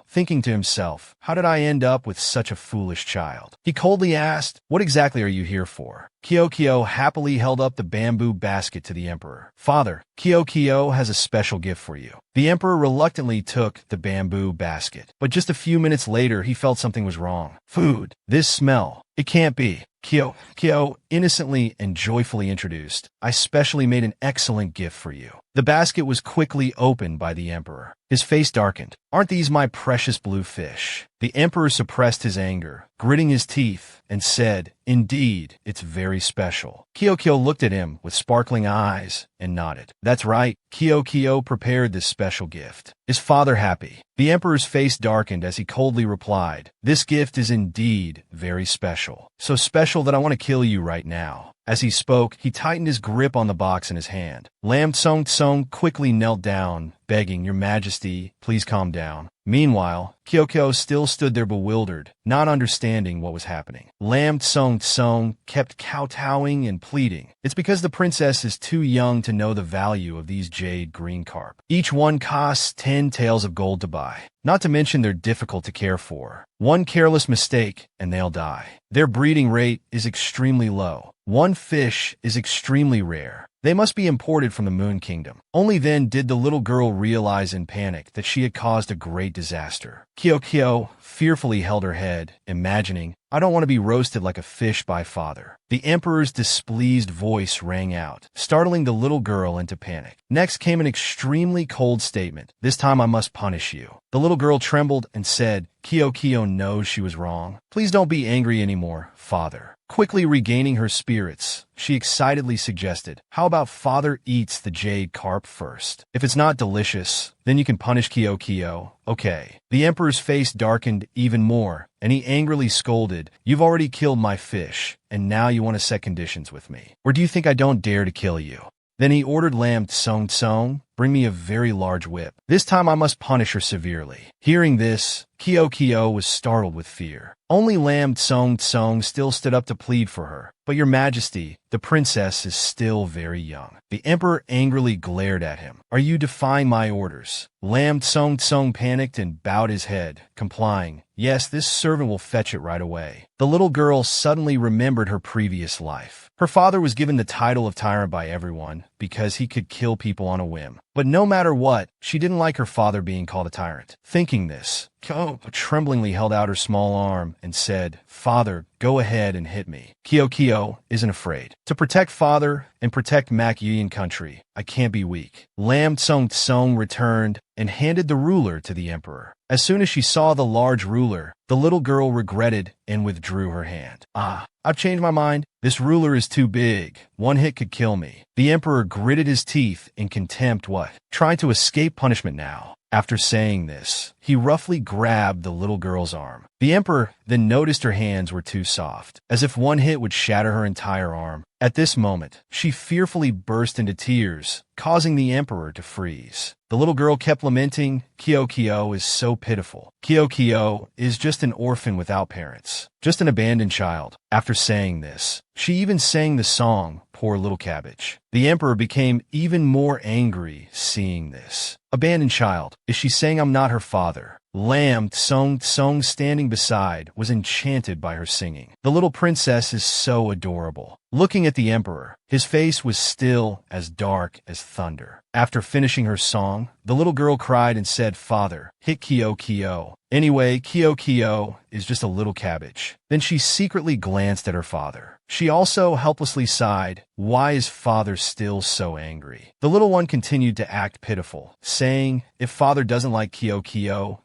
thinking to himself, "How did I end up with such a foolish child?" He coldly asked, "What exactly are you here for?" Kyo happily held up the bamboo basket to the emperor. "Father, Kyo has a special gift for you." The emperor reluctantly took the bamboo basket, but just a few minutes later he felt something was wrong. "Food. This smell. It can't be." Kyo innocently and joyfully introduced, "I specially made an excellent gift for you." The basket was quickly opened by the emperor. His face darkened. "Aren't these my precious blue fish?" The emperor suppressed his anger, gritting his teeth, and said, "Indeed, it's very special." Kyo looked at him with sparkling eyes and nodded. "That's right, Kyo prepared this special gift. Is father happy?" The emperor's face darkened as he coldly replied, "This gift is indeed very special. So special that I want to kill you right now." As he spoke, he tightened his grip on the box in his hand. Lam Tsong quickly knelt down, begging, "Your Majesty, please calm down." Meanwhile, Kyo still stood there bewildered, not understanding what was happening. Lam Tsong kept kowtowing and pleading. "It's because the princess is too young to know the value of these jade green carp. Each one costs 10 taels of gold to buy. Not to mention they're difficult to care for. One careless mistake and they'll die. Their breeding rate is extremely low. One fish is extremely rare. They must be imported from the Moon Kingdom." Only then did the little girl realize in panic that she had caused a great disaster. Kyo fearfully held her head, imagining, "I don't want to be roasted like a fish by father." The emperor's displeased voice rang out, startling the little girl into panic. Next came an extremely cold statement. "This time I must punish you." The little girl trembled and said, Kyo knows she was wrong. "Please don't be angry anymore, father." Quickly regaining her spirits, she excitedly suggested, "How about father eats the jade carp first? If it's not delicious, then you can punish Kyo. Okay." The emperor's face darkened even more, and he angrily scolded, "You've already killed my fish, and now you want to set conditions with me. Or do you think I don't dare to kill you?" Then he ordered Lam Tsong, "Bring me a very large whip. This time I must punish her severely." Hearing this, Kyo was startled with fear. Only Lam Tsong still stood up to plead for her. "But your Majesty, the princess is still very young." The emperor angrily glared at him. "Are you defying my orders?" Lam Tsong panicked and bowed his head, complying. "Yes, this servant will fetch it right away." The little girl suddenly remembered her previous life. Her father was given the title of tyrant by everyone because he could kill people on a whim. But no matter what, she didn't like her father being called a tyrant. Thinking this, Kyo tremblingly held out her small arm and said, "Father, go ahead and hit me." Kyo isn't afraid. "To protect father and protect Mac Yuan country, I can't be weak." Lam Tsong returned and handed the ruler to the emperor. As soon as she saw the large ruler, the little girl regretted and withdrew her hand. "I've changed my mind. This ruler is too big. One hit could kill me." The emperor gritted his teeth in contempt, trying to escape punishment now. After saying this, he roughly grabbed the little girl's arm. The emperor then noticed her hands were too soft, as if one hit would shatter her entire arm. At this moment, she fearfully burst into tears, causing the emperor to freeze. The little girl kept lamenting, "Kyo is so pitiful. Kyo is just an orphan without parents, just an abandoned child." After saying this, she even sang the song, "Poor Little Cabbage." The emperor became even more angry seeing this. Abandoned child. Is she saying I'm not her father? Lam Tsong standing beside was enchanted by her singing. The little princess is so adorable. Looking at the emperor, his face was still as dark as thunder. After finishing her song, the little girl cried and said, "Father, hit Kyo. Anyway, Kyo is just a little cabbage." Then she secretly glanced at her father. She also helplessly sighed. Why is father still so angry? The little one continued to act pitiful, saying, "If father doesn't like Kyo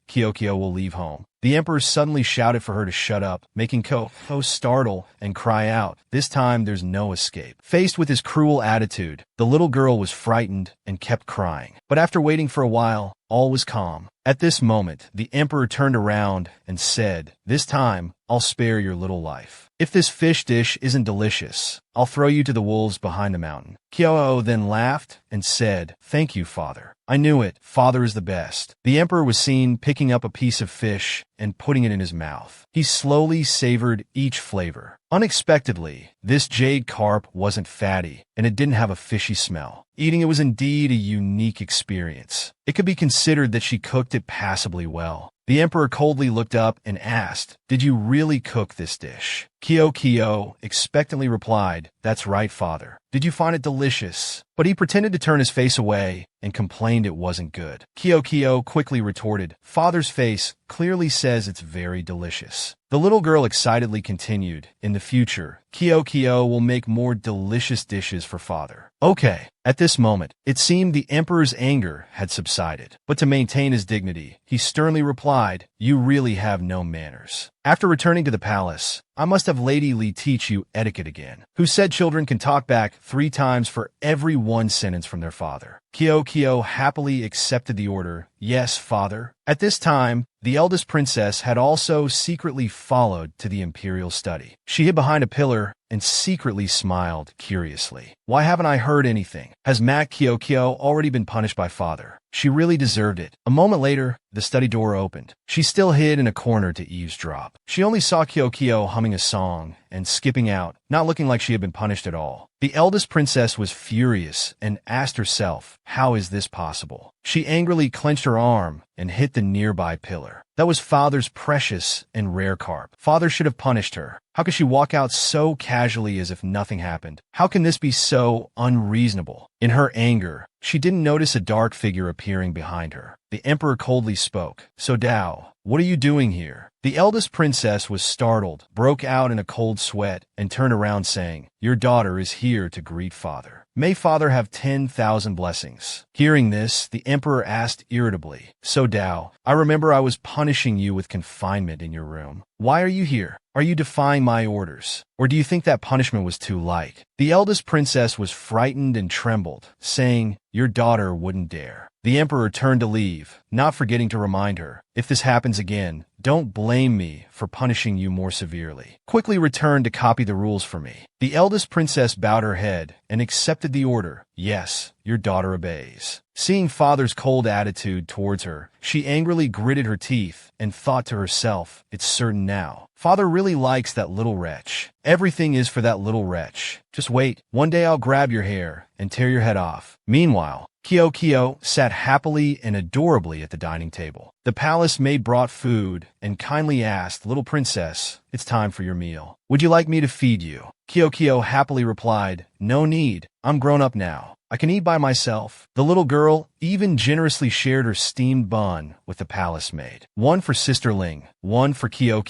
will leave home." The emperor suddenly shouted for her to shut up, making Ko startle and cry out. This time there's no escape. Faced with his cruel attitude, the little girl was frightened and kept crying. But after waiting for a while, all was calm. At this moment, the emperor turned around and said, "This time, I'll spare your little life. If this fish dish isn't delicious, I'll throw you to the wolves behind the mountain." Kyo then laughed and said, "Thank you, father. I knew it. Father is the best." The emperor was seen picking up a piece of fish and putting it in his mouth. He slowly savored each flavor. Unexpectedly, this jade carp wasn't fatty, and it didn't have a fishy smell. Eating it was indeed a unique experience. It could be considered that she cooked it passably well. The emperor coldly looked up and asked, "Did you really cook this dish?" Kyo expectantly replied, "That's right, father." "Did you find it delicious?" But he pretended to turn his face away and complained it wasn't good. Kyo quickly retorted, "Father's face clearly says it's very delicious." The little girl excitedly continued, "In the future, Kyo will make more delicious dishes for father." Okay. At this moment, it seemed the emperor's anger had subsided. But to maintain his dignity, he sternly replied, "You really have no manners." After returning to the palace, "I must have Lady Li teach you etiquette again." Who said children can talk back 3 times for every one sentence from their father. Kyo happily accepted the order. "Yes, father." At this time, the eldest princess had also secretly followed to the imperial study. She hid behind a pillar and secretly smiled curiously. "Why haven't I heard anything? Has Mak Kyo already been punished by father? She really deserved it." A moment later, the study door opened. She still hid in a corner to eavesdrop. She only saw Kyo humming a song and skipping out, not looking like she had been punished at all. The eldest princess was furious and asked herself, "How is this possible?" She angrily clenched her arm and hit the nearby pillar. That was father's precious and rare carp. Father should have punished her. How could she walk out so casually as if nothing happened? How can this be so unreasonable? In her anger, she didn't notice a dark figure appearing behind her. The emperor coldly spoke, "So Dao, what are you doing here?" The eldest princess was startled, broke out in a cold sweat, and turned around saying, "Your daughter is here to greet father. May father have 10,000 blessings." Hearing this, the emperor asked irritably, "So Dao, I remember I was punishing you with confinement in your room. Why are you here? Are you defying my orders? Or do you think that punishment was too light?" The eldest princess was frightened and trembled, saying, "Your daughter wouldn't dare." The emperor turned to leave, not forgetting to remind her, "If this happens again, don't blame me for punishing you more severely. Quickly return to copy the rules for me." The eldest princess bowed her head and accepted the order. "Yes, your daughter obeys." Seeing father's cold attitude towards her, she angrily gritted her teeth and thought to herself, "It's certain now. Father really likes that little wretch. Everything is for that little wretch. Just wait. One day I'll grab your hair and tear your head off." Meanwhile, Kyo sat happily and adorably at the dining table. The palace maid brought food and kindly asked, "Little princess, it's time for your meal. Would you like me to feed you?" Kyo happily replied, "No need. I'm grown up now. I can eat by myself." The little girl even generously shared her steamed bun with the palace maid. One for Sister Ling, one for Kyo.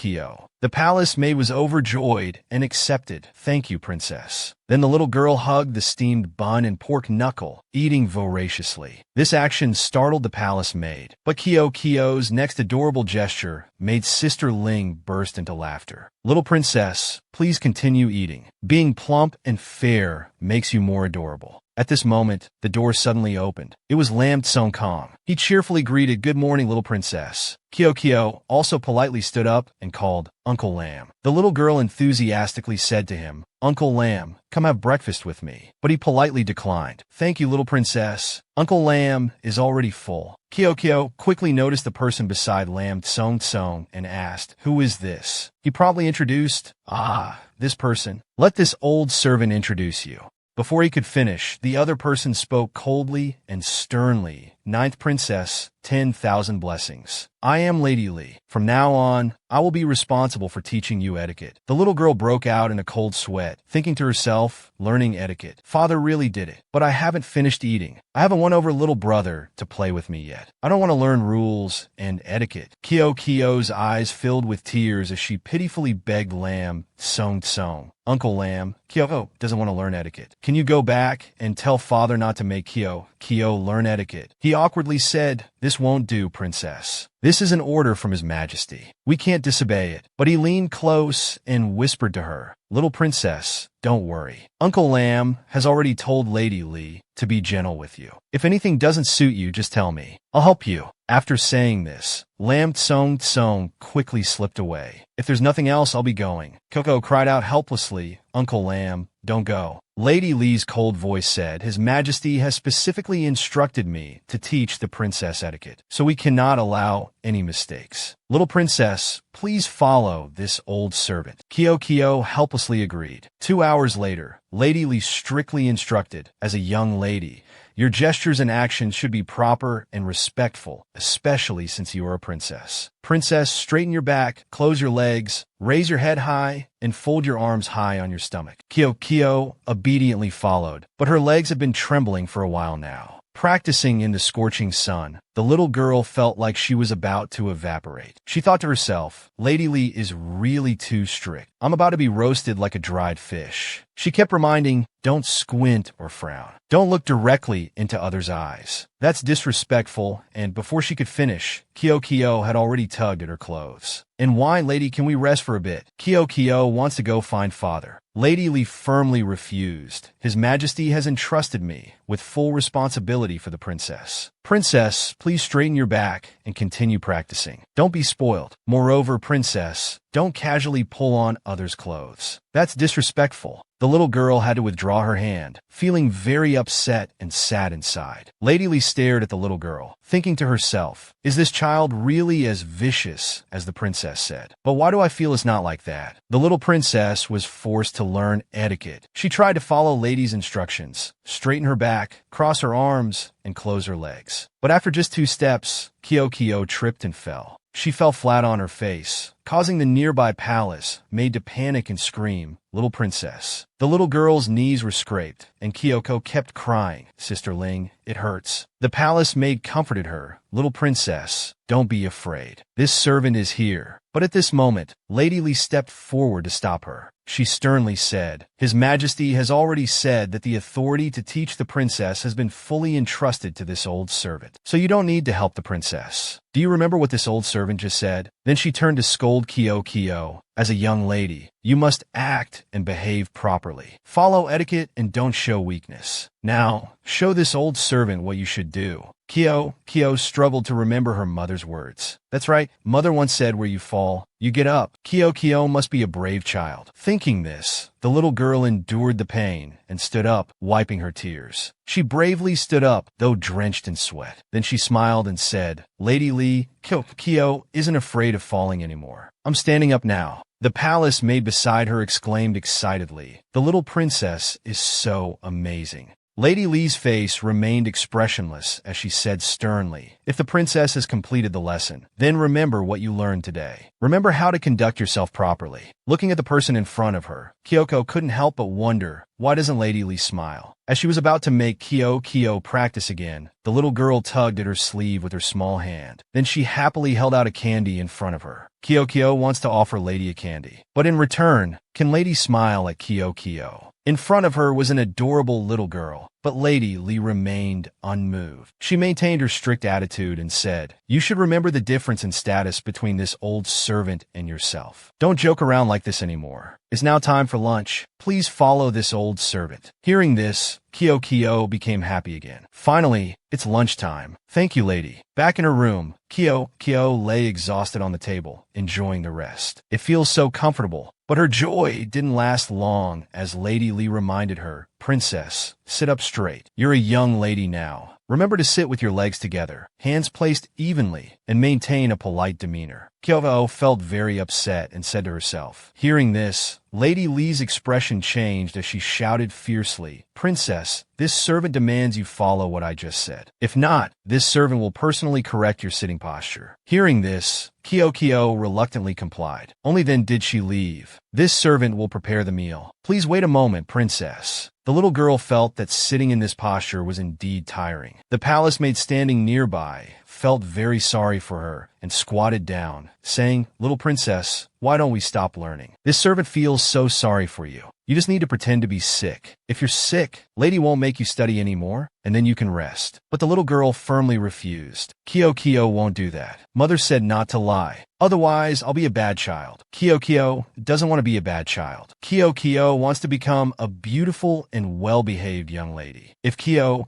The palace maid was overjoyed and accepted. "Thank you, princess." Then the little girl hugged the steamed bun and pork knuckle, eating voraciously. This action startled the palace maid, but Kyo's next adorable gesture made Sister Ling burst into laughter. "Little princess, please continue eating. Being plump and fair makes you more adorable." At this moment, the door suddenly opened. It was Lam Tsung-kong. He cheerfully greeted, "Good morning, little princess." Kyo also politely stood up and called, "Uncle Lam." The little girl enthusiastically said to him, "Uncle Lam, come have breakfast with me." But he politely declined. "Thank you, little princess. Uncle Lam is already full." Kyo quickly noticed the person beside Lam Tsung and asked, "Who is this?" He promptly introduced, "This person. Let this old servant introduce you." Before he could finish, the other person spoke coldly and sternly. "Ninth princess, 10,000 blessings. I am Lady Li. From now on, I will be responsible for teaching you etiquette." The little girl broke out in a cold sweat, thinking to herself, learning etiquette. Father really did it, but I haven't finished eating. I haven't won over little brother to play with me yet. I don't want to learn rules and etiquette. Kyo's eyes filled with tears as she pitifully begged Lam Tsung, "Uncle Lam, Kyo doesn't want to learn etiquette. Can you go back and tell father not to make Kyo learn etiquette?" He awkwardly said, "This won't do, princess. This is an order from His Majesty. We can't disobey it." But he leaned close and whispered to her, "Little princess, don't worry. Uncle Lamb has already told Lady Li to be gentle with you. If anything doesn't suit you, just tell me. I'll help you." After saying this, Lam Tsong quickly slipped away. "If there's nothing else, I'll be going." Coco cried out helplessly, "Uncle Lamb, don't go." Lady Li's cold voice said, "His Majesty has specifically instructed me to teach the princess etiquette, so we cannot allow any mistakes. Little princess, please follow this old servant." Kyo helplessly agreed. 2 hours later, Lady Li strictly instructed, "As a young lady, your gestures and actions should be proper and respectful, especially since you are a princess. Princess, straighten your back, close your legs, raise your head high, and fold your arms high on your stomach." Kyo obediently followed, but her legs had been trembling for a while now. Practicing in the scorching sun, the little girl felt like she was about to evaporate. She thought to herself, "Lady Li is really too strict. I'm about to be roasted like a dried fish." She kept reminding, "Don't squint or frown. Don't look directly into others' eyes. That's disrespectful," and before she could finish, Kyo had already tugged at her clothes. "And why, lady, can we rest for a bit? Kyo wants to go find father." Lady Li firmly refused. "His Majesty has entrusted me with full responsibility for the princess. Princess, please straighten your back and continue practicing. Don't be spoiled. Moreover, princess, don't casually pull on others' clothes. That's disrespectful." The little girl had to withdraw her hand, feeling very upset and sad inside. Lady Li stared at the little girl, thinking to herself, "Is this child really as vicious as the princess said? But why do I feel it's not like that?" The little princess was forced to learn etiquette. She tried to follow Lady's instructions, straighten her back, cross her arms, and close her legs. But after just 2 steps, Kyo tripped and fell. She fell flat on her face, causing the nearby palace maid to panic and scream, "Little princess." The little girl's knees were scraped, and Kyoko kept crying, "Sister Ling, it hurts." The palace maid comforted her, "Little princess, don't be afraid. This servant is here." But at this moment, Lady Li stepped forward to stop her. She sternly said, "His Majesty has already said that the authority to teach the princess has been fully entrusted to this old servant, so you don't need to help the princess. Do you remember what this old servant just said?" Then she turned to scold Kyo, "As a young lady, you must act and behave properly. Follow etiquette and don't show weakness. Now, show this old servant what you should do." Kyo struggled to remember her mother's words. "That's right, mother once said where you fall, you get up." Kyo must be a brave child. Thinking this, the little girl endured the pain and stood up, wiping her tears. She bravely stood up, though drenched in sweat. Then she smiled and said, "Lady Li, Kyo isn't afraid of falling anymore. I'm standing up now." The palace maid beside her exclaimed excitedly, "The little princess is so amazing." Lady Li's face remained expressionless as she said sternly, "If the princess has completed the lesson, then remember what you learned today. Remember how to conduct yourself properly." Looking at the person in front of her, Kyoko couldn't help but wonder, why doesn't Lady Li smile? As she was about to make Kyo practice again, the little girl tugged at her sleeve with her small hand. Then she happily held out a candy in front of her. Kyo wants to offer Lady a candy. But in return, can Lady smile at Kyo? In front of her was an adorable little girl, but Lady Li remained unmoved. She maintained her strict attitude and said, "You should remember the difference in status between this old servant and yourself. Don't joke around like this anymore. It's now time for lunch. Please follow this old servant." Hearing this, Kyo became happy again. Finally, it's lunchtime. "Thank you, lady." Back in her room, Kyo lay exhausted on the table, enjoying the rest. It feels so comfortable. But her joy didn't last long as Lady Li reminded her, "Princess, sit up straight. You're a young lady now. Remember to sit with your legs together, hands placed evenly, and maintain a polite demeanor." Kyo felt very upset and said to herself. Hearing this, Lady Li's expression changed as she shouted fiercely, "Princess, this servant demands you follow what I just said. If not, this servant will personally correct your sitting posture." Hearing this, Kyo reluctantly complied. Only then did she leave. "This servant will prepare the meal. Please wait a moment, princess." The little girl felt that sitting in this posture was indeed tiring. The palace maid standing nearby felt very sorry for her and squatted down, saying, "Little princess, why don't we stop learning? This servant feels so sorry for you." You just need to pretend to be sick. If you're sick, Lady won't make you study anymore, and then you can rest. But the little girl firmly refused. Kyo won't do that. Mother said not to lie. Otherwise, I'll be a bad child. Kyo doesn't want to be a bad child. Kyo wants to become a beautiful and well-behaved young lady. If Kyo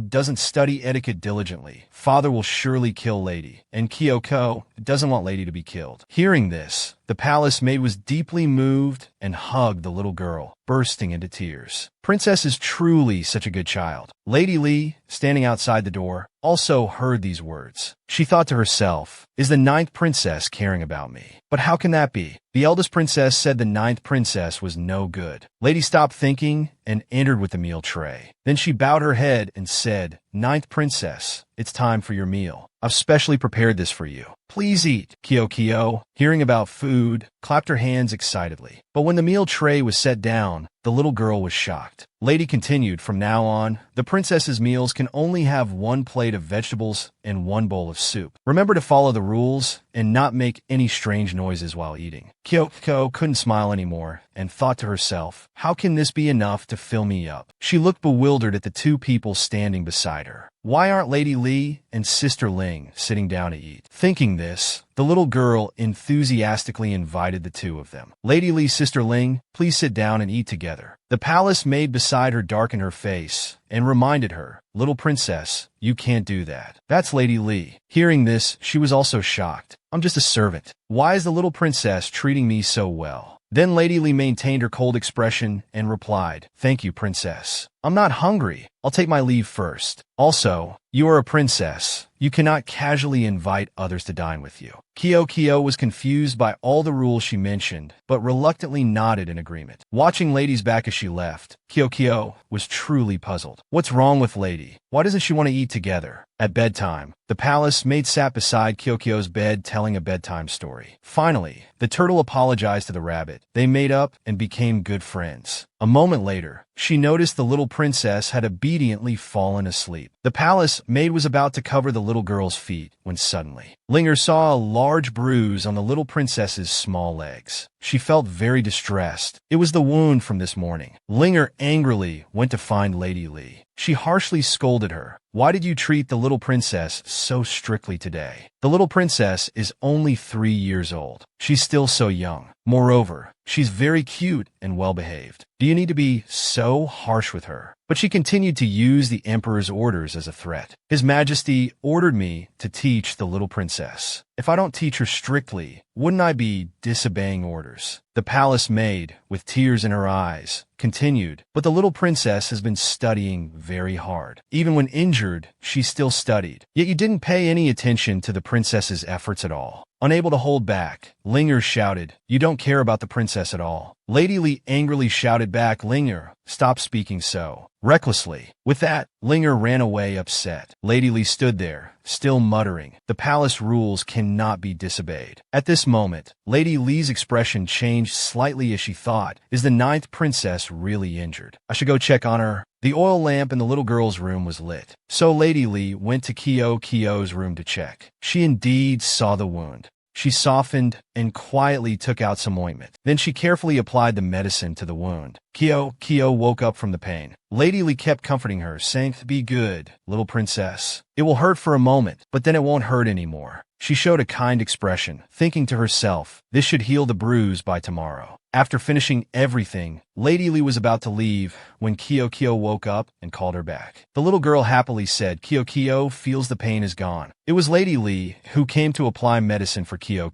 doesn't study etiquette diligently, father will surely kill Lady, and Kyo doesn't want Lady to be killed. Hearing this, the palace maid was deeply moved and hugged the little girl, bursting into tears. Princess is truly such a good child. Lady Li, standing outside the door, also heard these words. She thought to herself, is the 9th princess caring about me? But how can that be? The eldest princess said the 9th princess was no good. Lady stopped thinking and entered with the meal tray. Then she bowed her head and said, 9th princess, it's time for your meal. I've specially prepared this for you. Please eat. Kyo, hearing about food, clapped her hands excitedly. But when the meal tray was set down, the little girl was shocked. Lady continued, from now on, the princess's meals can only have 1 plate of vegetables and 1 bowl of soup. Remember to follow the rules and not make any strange noises while eating. Kyo couldn't smile anymore and thought to herself, how can this be enough to fill me up? She looked bewildered at the 2 people standing beside her. Why aren't Lady Li and Sister Ling sitting down to eat? Thinking this, the little girl enthusiastically invited the 2 of them. Lady Li, Sister Ling, please sit down and eat together. The palace maid beside her darkened her face and reminded her, little princess, you can't do that. That's Lady Li. Hearing this, she was also shocked. I'm just a servant. Why is the little princess treating me so well? Then Lady Li maintained her cold expression and replied, thank you, princess. I'm not hungry. I'll take my leave first. Also, you are a princess. You cannot casually invite others to dine with you. Kyo was confused by all the rules she mentioned, but reluctantly nodded in agreement. Watching Lady's back as she left, Kyo was truly puzzled. What's wrong with Lady? Why doesn't she want to eat together? At bedtime, the palace maid sat beside Kyo's bed telling a bedtime story. Finally, the turtle apologized to the rabbit. They made up and became good friends. A moment later, she noticed the little princess had obediently fallen asleep. The palace maid was about to cover the little girl's feet when suddenly, Linger saw a large bruise on the little princess's small legs. She felt very distressed. It was the wound from this morning. Linger angrily went to find Lady Li. She harshly scolded her. Why did you treat the little princess so strictly today? The little princess is only 3 years old. She's still so young. Moreover, she's very cute and well-behaved. Do you need to be so harsh with her? But she continued to use the emperor's orders as a threat. His Majesty ordered me to teach the little princess. If I don't teach her strictly, wouldn't I be disobeying orders? The palace maid, with tears in her eyes, continued, but the little princess has been studying very hard. Even when injured, she still studied. Yet you didn't pay any attention to the princess's efforts at all. Unable to hold back, Linger shouted, you don't care about the princess at all. Lady Li angrily shouted back, Linger, stop speaking so recklessly. With that, Linger ran away upset. Lady Li stood there, still muttering, the palace rules cannot be disobeyed. At this moment, Lady Li's expression changed slightly as she thought, is the 9th princess really injured? I should go check on her. The oil lamp in the little girl's room was lit, so Lady Li went to Kyo's room to check. She indeed saw the wound. She softened and quietly took out some ointment. Then she carefully applied the medicine to the wound. Kyo woke up from the pain. Lady Li kept comforting her, saying, be good, little princess. It will hurt for a moment, but then it won't hurt anymore. She showed a kind expression, thinking to herself, this should heal the bruise by tomorrow. After finishing everything, Lady Li was about to leave when Kyo woke up and called her back. The little girl happily said, Kyo feels the pain is gone. It was Lady Li who came to apply medicine for Kyo.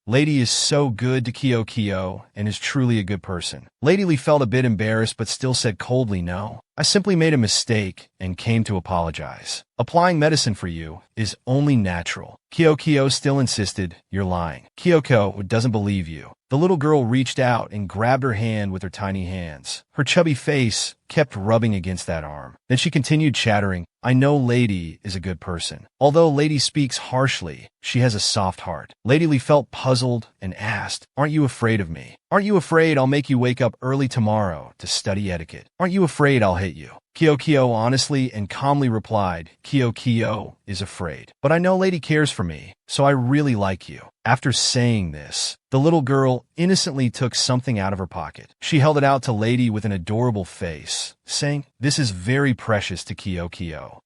Lady is so good to Kyo and is truly a good person. Lady Li felt a bit embarrassed but still said coldly, no, I simply made a mistake and came to apologize. Applying medicine for you is only natural. Kyo still insisted, you're lying. Kyoko doesn't believe you. The little girl reached out and grabbed her hand with her tiny hands. Her chubby face kept rubbing against that arm. Then she continued chattering, I know Lady is a good person. Although Lady speaks harshly, she has a soft heart. Lady Li felt puzzled and asked, aren't you afraid of me? Aren't you afraid I'll make you wake up early tomorrow to study etiquette? Aren't you afraid I'll hit you? Kyo honestly and calmly replied, Kyo is afraid. But I know Lady cares for me, so I really like you. After saying this, the little girl innocently took something out of her pocket. She held it out to Lady with an adorable face, saying, "This is very precious to Kyo.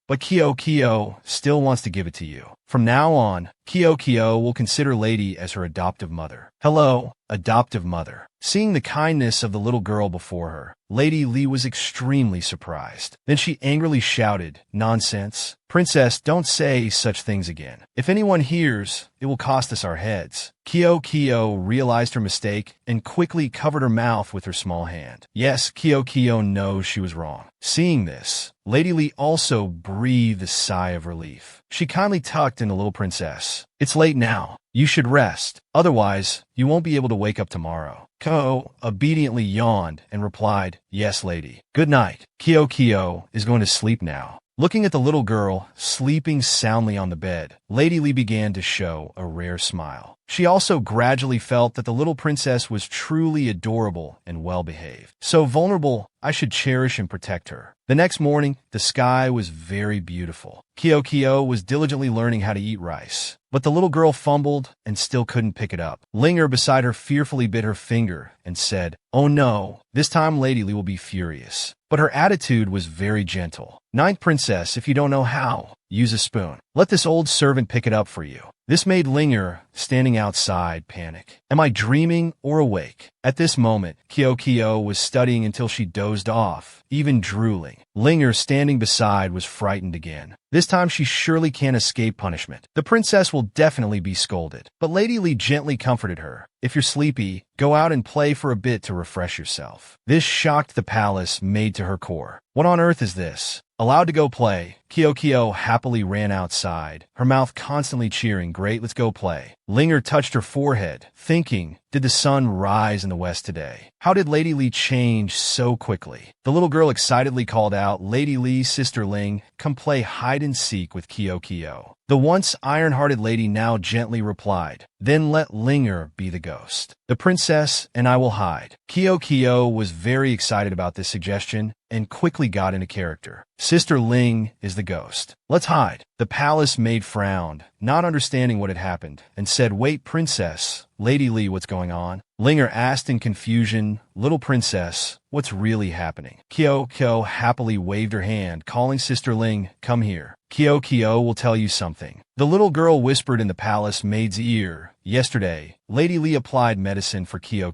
But Kyo still wants to give it to you. From now on, Kyo will consider Lady as her adoptive mother." Hello, adoptive mother. Seeing the kindness of the little girl before her, Lady Li was extremely surprised. Then she angrily shouted, "Nonsense! Princess, don't say such things again. If anyone hears, it will cost us our heads." Kyo realized her mistake and quickly covered her mouth with her small hand. Yes, Kyo knows she was wrong. Seeing this, Lady Li also breathed a sigh of relief. She kindly tucked in the little princess. "It's late now. You should rest. Otherwise, you won't be able to wake up tomorrow." Ko obediently yawned and replied, "Yes, lady. Good night." Kyo is going to sleep now. Looking at the little girl sleeping soundly on the bed, Lady Li began to show a rare smile. She also gradually felt that the little princess was truly adorable and well-behaved. So vulnerable, I should cherish and protect her. The next morning, the sky was very beautiful. Kyo was diligently learning how to eat rice, but the little girl fumbled and still couldn't pick it up. Linger beside her fearfully bit her finger and said, "Oh no, this time Lady Li will be furious." But her attitude was very gentle. "Ninth princess, if you don't know how, use a spoon. Let this old servant pick it up for you." This made Linger, standing outside, panic. Am I dreaming or awake? At this moment, Kyo was studying until she dozed off, even drooling. Linger, standing beside, was frightened again. This time she surely can't escape punishment. The princess will definitely be scolded. But Lady Li gently comforted her. "If you're sleepy, go out and play for a bit to refresh yourself." This shocked the palace maid to her core. What on earth is this? Allowed to go play, Kyo happily ran outside, her mouth constantly cheering, "Great, let's go play." Linger touched her forehead, thinking, did the sun rise in the west today? How did Lady Li change so quickly? The little girl excitedly called out, "Lady Li, Sister Ling, come play hide-and-seek with Kyo." The once iron-hearted lady now gently replied, "Then let Linger be the ghost. The princess and I will hide." Kyo was very excited about this suggestion and quickly got into character. "Sister Ling is the ghost. Let's hide." The palace maid frowned, not understanding what had happened, and said, "Wait, princess. Lady Li, what's going on?" Linger asked in confusion, "Little princess, what's really happening?" Kyo happily waved her hand, calling Sister Ling, "Come here. Kyo will tell you something." The little girl whispered in the palace maid's ear, "Yesterday, Lady Li applied medicine for Kyo.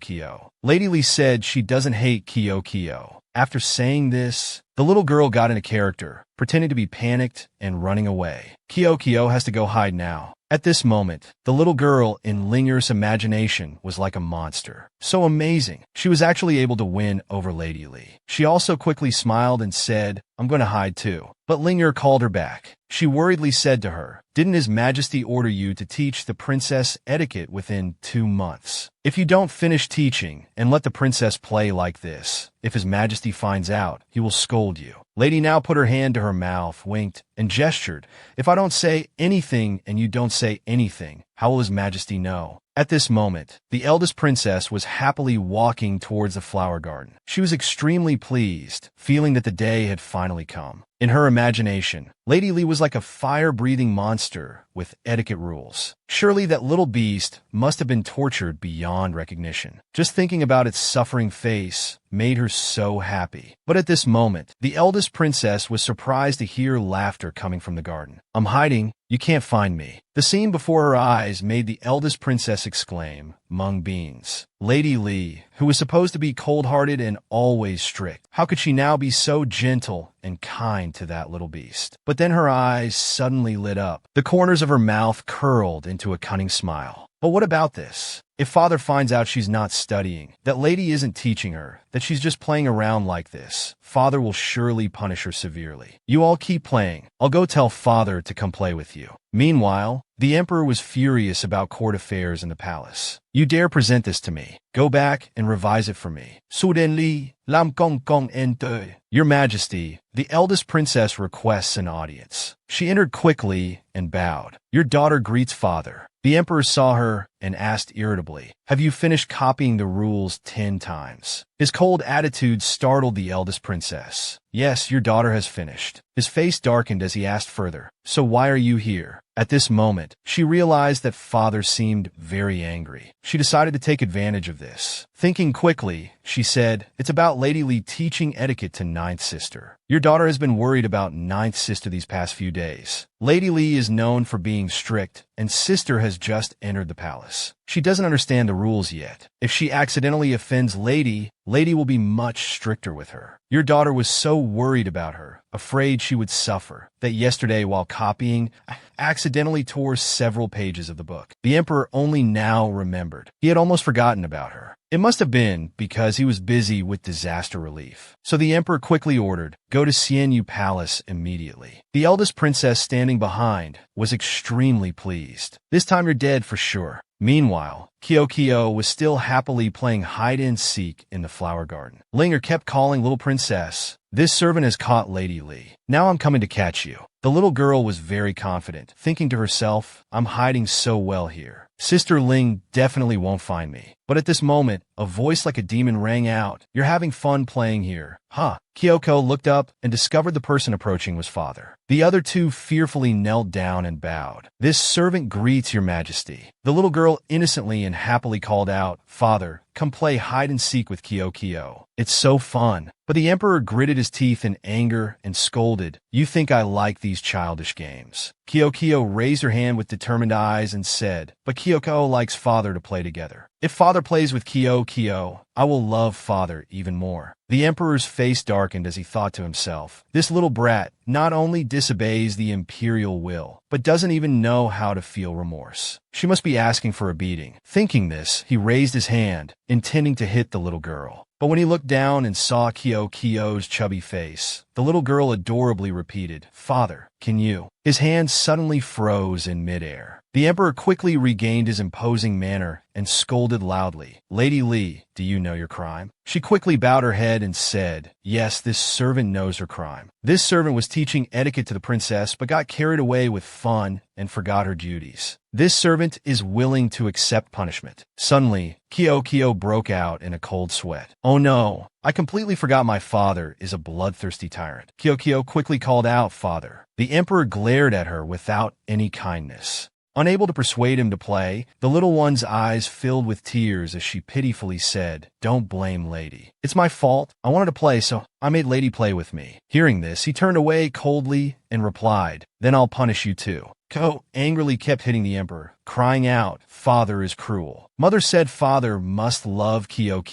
Lady Li said she doesn't hate Kyo. After saying this, the little girl got into character, pretending to be panicked and running away. Kyo has to go hide now. At this moment, the little girl in Linger's imagination was like a monster. So amazing. She was actually able to win over Lady Li. She also quickly smiled and said, "I'm going to hide too." But Linger called her back. She worriedly said to her, "Didn't His Majesty order you to teach the princess etiquette within 2 months? If you don't finish teaching and let the princess play like this, if His Majesty finds out, he will scold you." Lady now put her hand to her mouth, winked, and gestured, "If I don't say anything and you don't say anything, how will His Majesty know?" At this moment, the eldest princess was happily walking towards the flower garden. She was extremely pleased, feeling that the day had finally come. In her imagination, Lady Li was like a fire-breathing monster with etiquette rules. Surely that little beast must have been tortured beyond recognition. Just thinking about its suffering face made her so happy. But at this moment, the eldest princess was surprised to hear laughter coming from the garden. "I'm hiding. You can't find me." The scene before her eyes made the eldest princess exclaim, "Mung beans." Lady Li, who was supposed to be cold-hearted and always strict, how could she now be so gentle and kind to that little beast? But then her eyes suddenly lit up. The corners of her mouth curled into a cunning smile. But what about this? If Father finds out she's not studying, that Lady isn't teaching her, that she's just playing around like this, Father will surely punish her severely. "You all keep playing. I'll go tell Father to come play with you." Meanwhile, the Emperor was furious about court affairs in the palace. "You dare present this to me? Go back and revise it for me." "Suden Li, Lam Kong Kong Ente." "Your Majesty, the eldest princess requests an audience." She entered quickly and bowed. "Your daughter greets Father." The Emperor saw her and asked irritably, "Have you finished copying the rules 10 times?" His cold attitude startled the eldest princess. "Yes, your daughter has finished." His face darkened as he asked further, "So why are you here?" At this moment, she realized that father seemed very angry. She decided to take advantage of this. Thinking quickly, she said, "It's about Lady Li teaching etiquette to ninth sister. Your daughter has been worried about ninth sister these past few days. Lady Li is known for being strict, and sister has just entered the palace. She doesn't understand the rules yet. If she accidentally offends Lady will be much stricter with her. Your daughter was so worried about her, afraid she would suffer, that yesterday while copying, accidentally tore several pages of the book." The emperor only now remembered. He had almost forgotten about her. It must have been because he was busy with disaster relief. So the emperor quickly ordered, "Go to Xianyu Palace immediately." The eldest princess standing behind was extremely pleased. "This time you're dead for sure." Meanwhile, Kyo was still happily playing hide-and-seek in the flower garden. Linger kept calling little princess, "This servant has caught Lady Li. Now I'm coming to catch you." The little girl was very confident, thinking to herself, "I'm hiding so well here. Sister Ling definitely won't find me." But at this moment, a voice like a demon rang out, "You're having fun playing here, huh?" Kyoko looked up and discovered the person approaching was father. The other two fearfully knelt down and bowed. "This servant greets your majesty." The little girl innocently and happily called out, "Father, come play hide-and-seek with Kyo. It's so fun." But the emperor gritted his teeth in anger and scolded, "You think I like these childish games?" Kyo raised her hand with determined eyes and said, "But Kyoko likes father to play together. If father plays with Kyo, I will love father even more." The emperor's face darkened as he thought to himself, "This little brat not only disobeys the imperial will, but doesn't even know how to feel remorse. She must be asking for a beating." Thinking this, he raised his hand, intending to hit the little girl. But when he looked down and saw Kyo's chubby face, the little girl adorably repeated, "Father, can you?" His hand suddenly froze in midair. The emperor quickly regained his imposing manner and scolded loudly, "Lady Li, do you know your crime?" She quickly bowed her head and said, "Yes, this servant knows her crime." This servant was teaching etiquette to the princess but got carried away with fun and forgot her duties. This servant is willing to accept punishment. Suddenly, Kyo broke out in a cold sweat. "Oh no, I completely forgot my father is a bloodthirsty tyrant." Kyo quickly called out, "Father." The emperor glared at her without any kindness. Unable to persuade him to play, the little one's eyes filled with tears as she pitifully said, "Don't blame Lady. It's my fault. I wanted to play, so I made Lady play with me." Hearing this, he turned away coldly and replied, "Then I'll punish you too." Ko angrily kept hitting the emperor, crying out, "Father is cruel. Mother said father must love Kyo.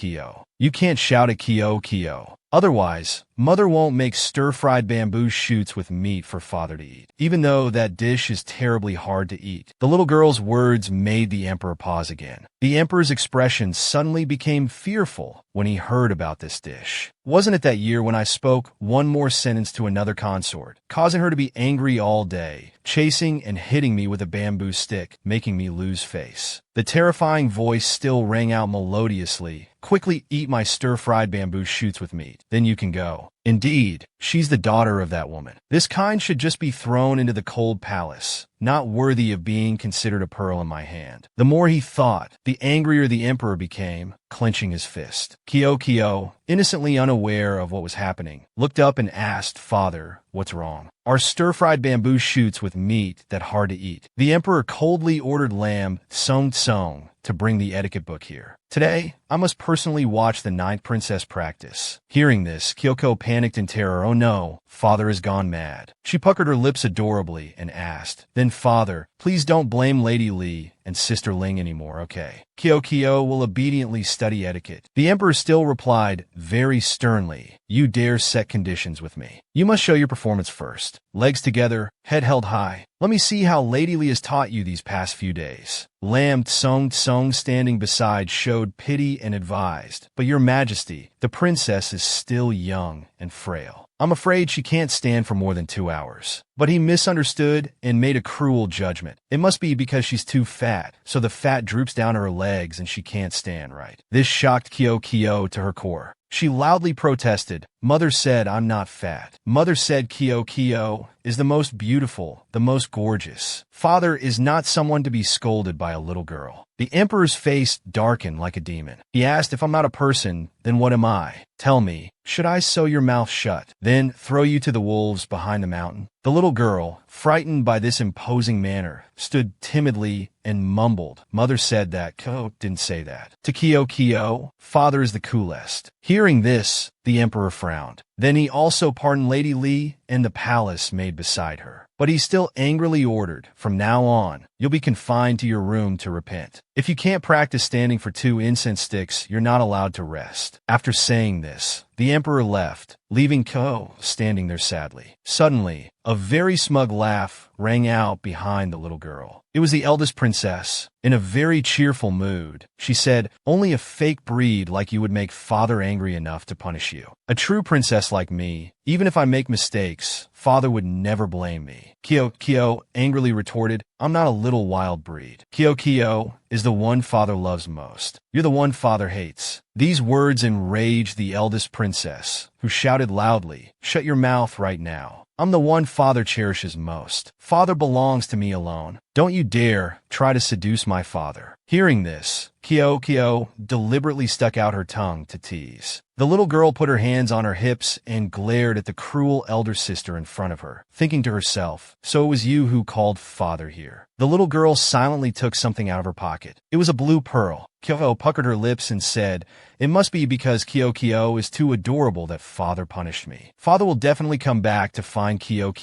You can't shout at Kyo. Otherwise, mother won't make stir-fried bamboo shoots with meat for father to eat, even though that dish is terribly hard to eat." The little girl's words made the emperor pause again. The emperor's expression suddenly became fearful when he heard about this dish. "Wasn't it that year when I spoke one more sentence to another consort, causing her to be angry all day, chasing and hitting me with a bamboo stick, making me lose face?" The terrifying voice still rang out melodiously, "Quickly eat my stir-fried bamboo shoots with meat, then you can go." Indeed, she's the daughter of that woman. This kind should just be thrown into the cold palace, not worthy of being considered a pearl in my hand. The more he thought, the angrier the emperor became, clenching his fist. Kyo, innocently unaware of what was happening, looked up and asked, "Father, what's wrong?" "Are stir-fried bamboo shoots with meat that hard to eat?" The emperor coldly ordered Lamb Song to bring the etiquette book here. "Today, I must personally watch the ninth princess practice." Hearing this, Kyoko panicked in terror. "Oh no, father has gone mad." She puckered her lips adorably and asked, "Then father, please don't blame Lady Li and Sister Ling anymore, okay?" Kyo will obediently study etiquette. The emperor still replied very sternly, "You dare set conditions with me. You must show your performance first. Legs together, head held high. Let me see how Lady Li has taught you these past few days." Lamb Song standing beside showed pity and advised, "But your majesty, the princess is still young and frail. I'm afraid she can't stand for more than 2 hours." But he misunderstood and made a cruel judgment. It must be because she's too fat, so the fat droops down her legs and she can't stand right. This shocked Kyo to her core. She loudly protested. Mother said, I'm not fat. Mother said Kyo is the most beautiful, the most gorgeous. Father is not someone to be scolded by a little girl. The emperor's face darkened like a demon. He asked, if I'm not a person, then what am I? Tell me, should I sew your mouth shut, then throw you to the wolves behind the mountain? The little girl, frightened by this imposing manner, stood timidly and mumbled. Mother said that. Ko didn't say that. To Kyo, father is the coolest. Hearing this, the emperor frowned. Then he also pardoned Lady Li and the palace made beside her. But he still angrily ordered, from now on, you'll be confined to your room to repent. If you can't practice standing for 2 incense sticks, you're not allowed to rest. After saying this, the emperor left, leaving Ko standing there sadly. Suddenly, a very smug laugh rang out behind the little girl. It was the eldest princess. In a very cheerful mood, she said, only a fake breed like you would make father angry enough to punish you. A true princess like me, even if I make mistakes, father would never blame me. Kyo angrily retorted, I'm not a little wild breed. Kyo is the one father loves most. You're the one father hates. These words enraged the eldest princess, who shouted loudly, shut your mouth right now. I'm the one father cherishes most. Father belongs to me alone. Don't you dare try to seduce my father. Hearing this, Kyo deliberately stuck out her tongue to tease. The little girl put her hands on her hips and glared at the cruel elder sister in front of her, thinking to herself, so it was you who called father here. The little girl silently took something out of her pocket. It was a blue pearl. Kyo puckered her lips and said, it must be because Kyo is too adorable that father punished me. Father will definitely come back to find Kyo.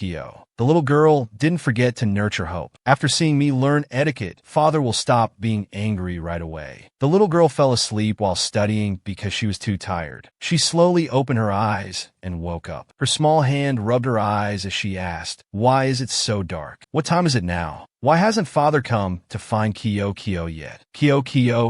The little girl didn't forget to nurture hope. After seeing me learn etiquette, father will stop being angry right away. The little girl fell asleep while studying because she was too tired. She slowly opened her eyes and woke up. Her small hand rubbed her eyes as she asked, why is it so dark? What time is it now? Why hasn't father come to find Kyo yet? Kyo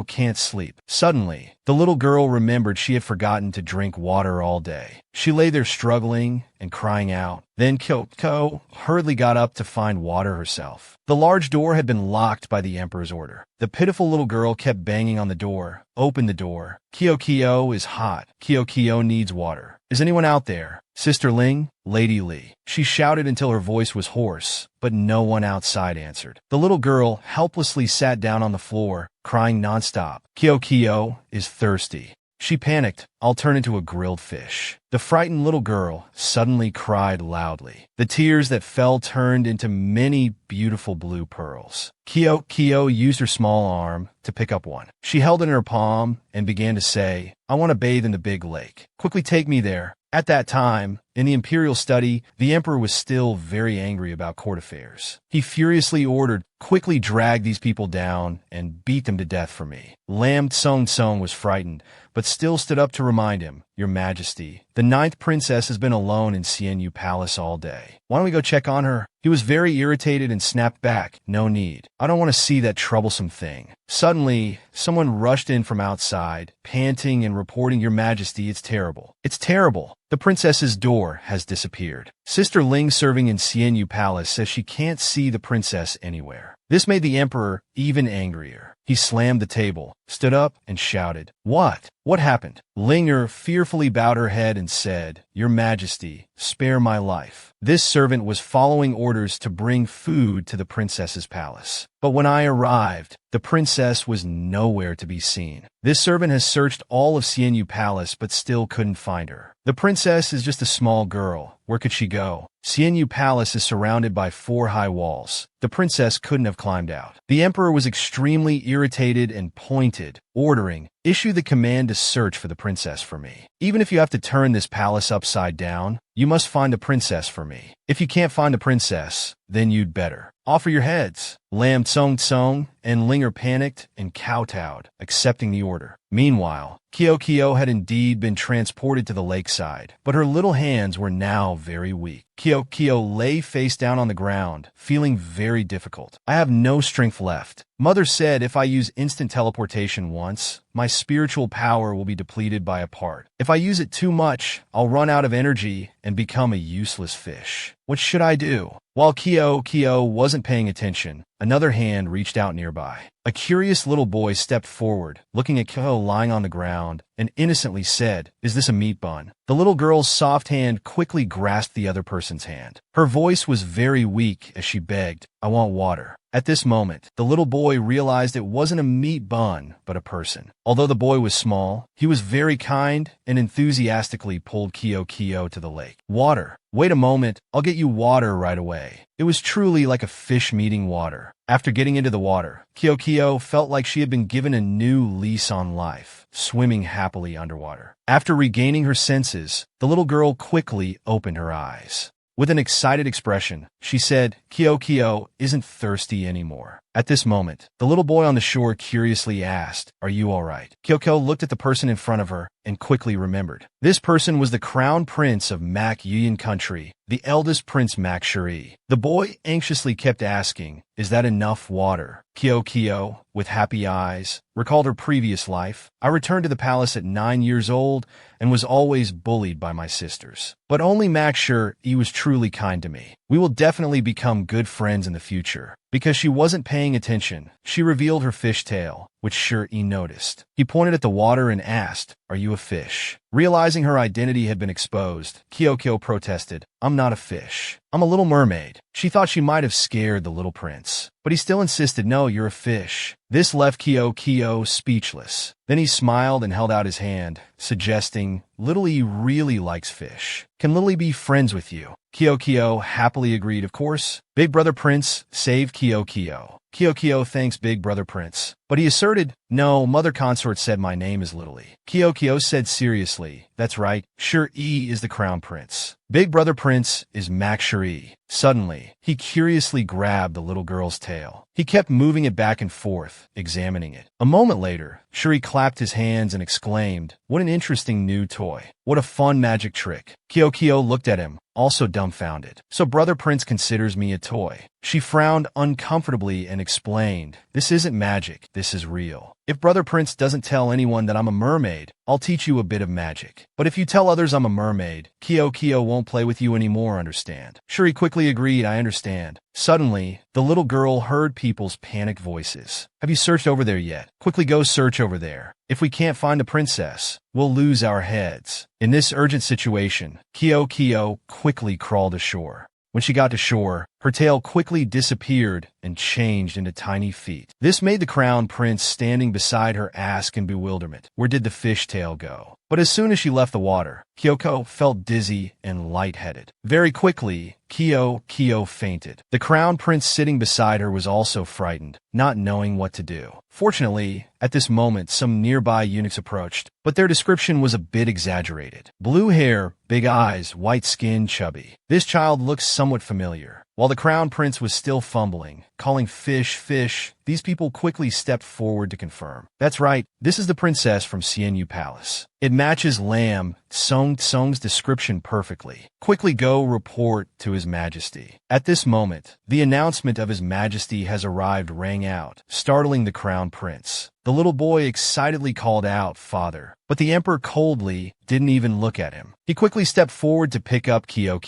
can't sleep. Suddenly, the little girl remembered she had forgotten to drink water all day. She lay there struggling and crying out. Then Kyo hurriedly got up to find water herself. The large door had been locked by the emperor's order. The pitiful little girl kept banging on the door. Open the door. Kyo is hot. Kyo needs water. Is anyone out there? Sister Ling? Lady Li. She shouted until her voice was hoarse, but no one outside answered. The little girl helplessly sat down on the floor, crying nonstop. Kyo is thirsty. She panicked. I'll turn into a grilled fish. The frightened little girl suddenly cried loudly. The tears that fell turned into many beautiful blue pearls. Kyo used her small arm to pick up one. She held it in her palm and began to say, I want to bathe in the big lake. Quickly take me there. At that time, in the imperial study, the emperor was still very angry about court affairs. He furiously ordered, quickly drag these people down and beat them to death for me. Lam Tsong was frightened, but still stood up to remind him, Your Majesty, the 9th princess has been alone in Xianyu Palace all day. Why don't we go check on her? He was very irritated and snapped back, no need. I don't want to see that troublesome thing. Suddenly, someone rushed in from outside, panting and reporting, Your Majesty, it's terrible. It's terrible. The princess's door has disappeared. Sister Ling serving in Xianyu Palace says she can't see the princess anywhere. This made the emperor even angrier. He slammed the table, stood up, and shouted, What? What happened? Linger fearfully bowed her head and said, Your Majesty, spare my life. This servant was following orders to bring food to the princess's palace. But when I arrived, the princess was nowhere to be seen. This servant has searched all of Xianyu Palace but still couldn't find her. The princess is just a small girl. Where could she go? Xianyu Palace is surrounded by 4 high walls. The princess couldn't have climbed out. The emperor was extremely irritated and pointed, ordering, issue the command to search for the princess for me. Even if you have to turn this palace upside down, you must find the princess for me. If you can't find the princess, then you'd better offer your heads. Lam Tsong and Linger panicked and kowtowed, accepting the order. Meanwhile, Kyo had indeed been transported to the lakeside, but her little hands were now very weak. Kyo lay face down on the ground, feeling very difficult. I have no strength left. Mother said if I use instant teleportation once, my spiritual power will be depleted by a part. If I use it too much, I'll run out of energy and become a useless fish. What should I do? While Kyo wasn't paying attention, another hand reached out nearby. A curious little boy stepped forward, looking at Kyo lying on the ground, and innocently said, "Is this a meat bun?" The little girl's soft hand quickly grasped the other person's hand. Her voice was very weak as she begged, "I want water." At this moment, the little boy realized it wasn't a meat bun, but a person. Although the boy was small, he was very kind and enthusiastically pulled Kyo to the lake. "Water. Wait a moment, I'll get you water right away." It was truly like a fish meeting water. After getting into the water, Kyo felt like she had been given a new lease on life, swimming happily underwater. After regaining her senses, the little girl quickly opened her eyes. With an excited expression, she said, Kyo isn't thirsty anymore." At this moment, the little boy on the shore curiously asked, "Are you all right?" Kyo looked at the person in front of her and quickly remembered. This person was the crown prince of Mak Yuyan country, the eldest Prince Mak Shuri. The boy anxiously kept asking, "Is that enough water?" Kyo, with happy eyes, recalled her previous life. "I returned to the palace at 9 years old and was always bullied by my sisters. But only Mak Shuri was truly kind to me. We will definitely become good friends in the future." Because she wasn't paying attention, she revealed her fish tail, which Shuri noticed. He pointed at the water and asked, "Are you a fish?" Realizing her identity had been exposed, Kyo protested, "I'm not a fish. I'm a little mermaid." She thought she might have scared the little prince, but he still insisted, "No, you're a fish." This left Kyo speechless. Then he smiled and held out his hand, suggesting, "Lily really likes fish. Can Lily be friends with you?" Kyo happily agreed, "Of course." Big Brother Prince saved Kyo. Kyo thanks Big Brother Prince, but he asserted, "No, Mother Consort said my name is Lily." Kyo said seriously, "That's right, Shuri is the crown prince. Big Brother Prince is Mak Shuri." Suddenly, he curiously grabbed the little girl's tail. He kept moving it back and forth, examining it. A moment later, Shuri clapped his hands and exclaimed, "What an interesting new toy. What a fun magic trick." Kyo looked at him, also dumbfounded. "So Brother Prince considers me a toy." She frowned uncomfortably and explained, "This isn't magic, this is real. If Brother Prince doesn't tell anyone that I'm a mermaid, I'll teach you a bit of magic. But if you tell others I'm a mermaid, Kyo won't play with you anymore, understand?" Shuri quickly agreed, "I understand." Suddenly, the little girl heard people's panicked voices. "Have you searched over there yet? Quickly go search over there. If we can't find the princess, we'll lose our heads." In this urgent situation, Kyo quickly crawled ashore. When she got to shore, her tail quickly disappeared and changed into tiny feet. This made the crown prince standing beside her ask in bewilderment, "Where did the fish tail go?" But as soon as she left the water, Kyo felt dizzy and lightheaded. Very quickly, Kyo fainted. The crown prince sitting beside her was also frightened, not knowing what to do. Fortunately, at this moment some nearby eunuchs approached, but their description was a bit exaggerated. Blue hair, big eyes, white skin, chubby. This child looks somewhat familiar. While the crown prince was still fumbling, calling fish, these people quickly stepped forward to confirm. "That's right, this is the princess from Xianyu Palace. It matches Lam Tsong's description perfectly. Quickly go report to His Majesty." At this moment, the announcement of His Majesty has arrived rang out, startling the crown prince. The little boy excitedly called out, "Father." But the emperor coldly didn't even look at him. He quickly stepped forward to pick up Kyo.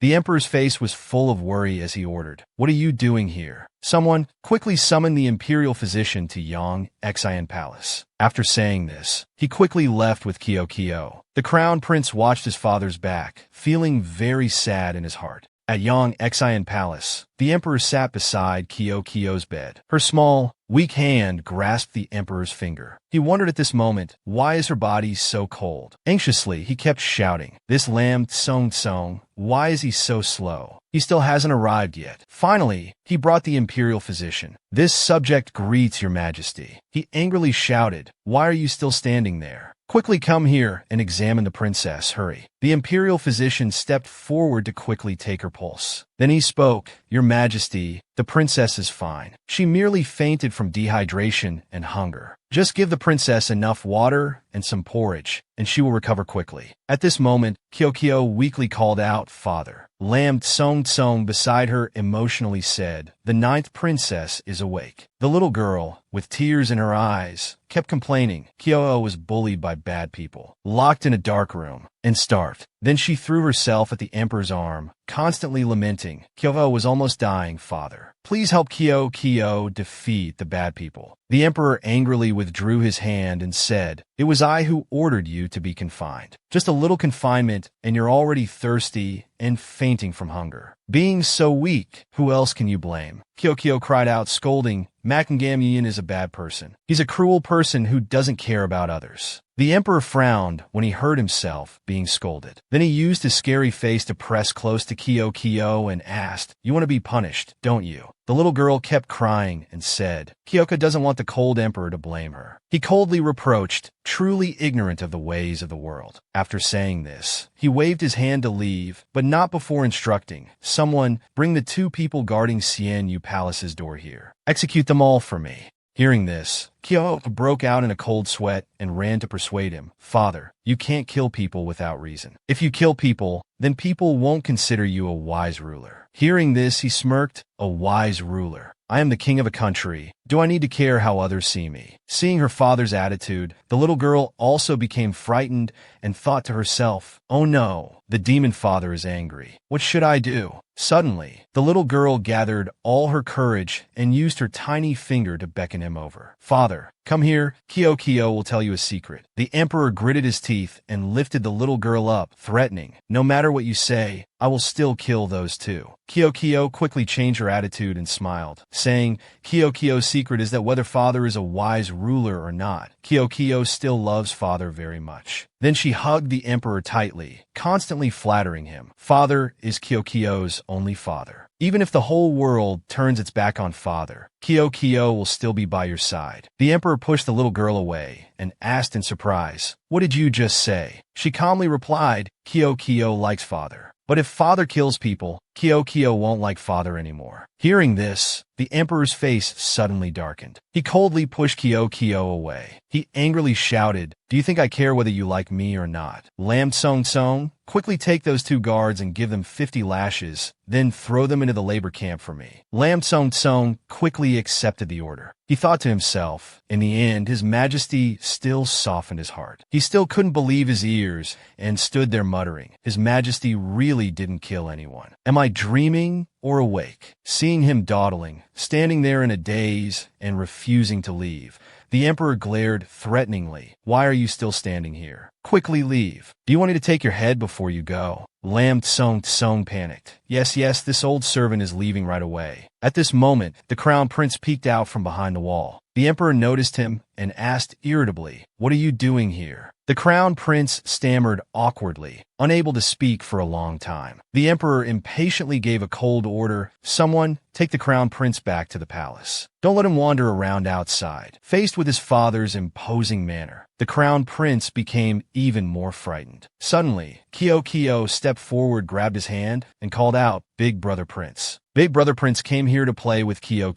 The emperor's face was full of worry as he ordered, "What are you doing here?" Someone quickly summoned the imperial physician to Yang Xian Palace. After saying this, he quickly left with Kyo. The crown prince watched his father's back, feeling very sad in his heart. At Yang Xian Palace, the emperor sat beside Kyo's bed. Her small, weak hand grasped the emperor's finger. He wondered at this moment, why is her body so cold? Anxiously, he kept shouting, "This Lam Tsong, why is he so slow? He still hasn't arrived yet." Finally, he brought the imperial physician. "This subject greets your majesty." He angrily shouted, "Why are you still standing there? Quickly come here and examine the princess, hurry." The imperial physician stepped forward to quickly take her pulse. Then he spoke, "Your Majesty, the princess is fine. She merely fainted from dehydration and hunger." Just give the princess enough water and some porridge, and she will recover quickly. At this moment, Kyokyo weakly called out, "Father." Lam Tsong beside her emotionally said, "The ninth princess is awake." The little girl, with tears in her eyes, kept complaining. Kyo was bullied by bad people, locked in a dark room, and starved. Then she threw herself at the emperor's arm, constantly lamenting. Kyo was almost dying. "Father, please help Kyo defeat the bad people." The emperor angrily withdrew his hand and said, "It was I who ordered you to be confined. Just a little confinement, and you're already thirsty and fainting from hunger. Being so weak, who else can you blame?" Kyo cried out, scolding, "Makangamyin is a bad person. He's a cruel person who doesn't care about others." The emperor frowned when he heard himself being scolded. Then he used his scary face to press close to Kyo and asked, "You want to be punished, don't you?" The little girl kept crying and said, "Kyoka doesn't want the cold emperor to blame her." He coldly reproached, truly ignorant of the ways of the world. After saying this, he waved his hand to leave, but not before instructing, "Someone, bring the 2 people guarding Xianyu Palace's door here. Execute them all for me." Hearing this, Kyo broke out in a cold sweat and ran to persuade him, "Father, you can't kill people without reason. If you kill people, then people won't consider you a wise ruler." Hearing this, he smirked, "A wise ruler? I am the king of a country. Do I need to care how others see me?" Seeing her father's attitude, the little girl also became frightened and thought to herself, "Oh no, the demon father is angry. What should I do?" Suddenly, the little girl gathered all her courage and used her tiny finger to beckon him over. "Father, come here. Kyo will tell you a secret." The emperor gritted his teeth and lifted the little girl up, threatening, "No matter what you say, I will still kill those 2. Kyo quickly changed her attitude and smiled, saying, "Kyo's secret is that whether father is a wise ruler or not, Kyo still loves father very much." Then she hugged the emperor tightly, constantly flattering him. "Father is Kyo's only father. Even if the whole world turns its back on father, Kyo will still be by your side." The emperor pushed the little girl away and asked in surprise, "What did you just say?" She calmly replied, "Kyo likes father. But if father kills people, Kyo won't like father anymore." Hearing this, the emperor's face suddenly darkened. He coldly pushed Kyo away. He angrily shouted, "Do you think I care whether you like me or not? Lam Tsong, quickly take those 2 guards and give them 50 lashes, then throw them into the labor camp for me." Lam Tsong quickly accepted the order. He thought to himself, in the end, His Majesty still softened his heart. He still couldn't believe his ears and stood there muttering, "His Majesty really didn't kill anyone. Am I dreaming or awake?" Seeing him dawdling, standing there in a daze and refusing to leave, the emperor glared threateningly, "Why are you still standing here? Quickly leave. Do you want me to take your head before you go?" Lam Tsong panicked. Yes, this old servant is leaving right away." At this moment, the crown prince peeked out from behind the wall. The emperor noticed him and asked irritably, "What are you doing here?" The crown prince stammered awkwardly, unable to speak for a long time. The emperor impatiently gave a cold order, "Someone, take the crown prince back to the palace. Don't let him wander around outside." Faced with his father's imposing manner, the crown prince became even more frightened. Suddenly, Kyo stepped forward, grabbed his hand, and called out, "Big brother prince." Big brother prince came here to play with Kyo.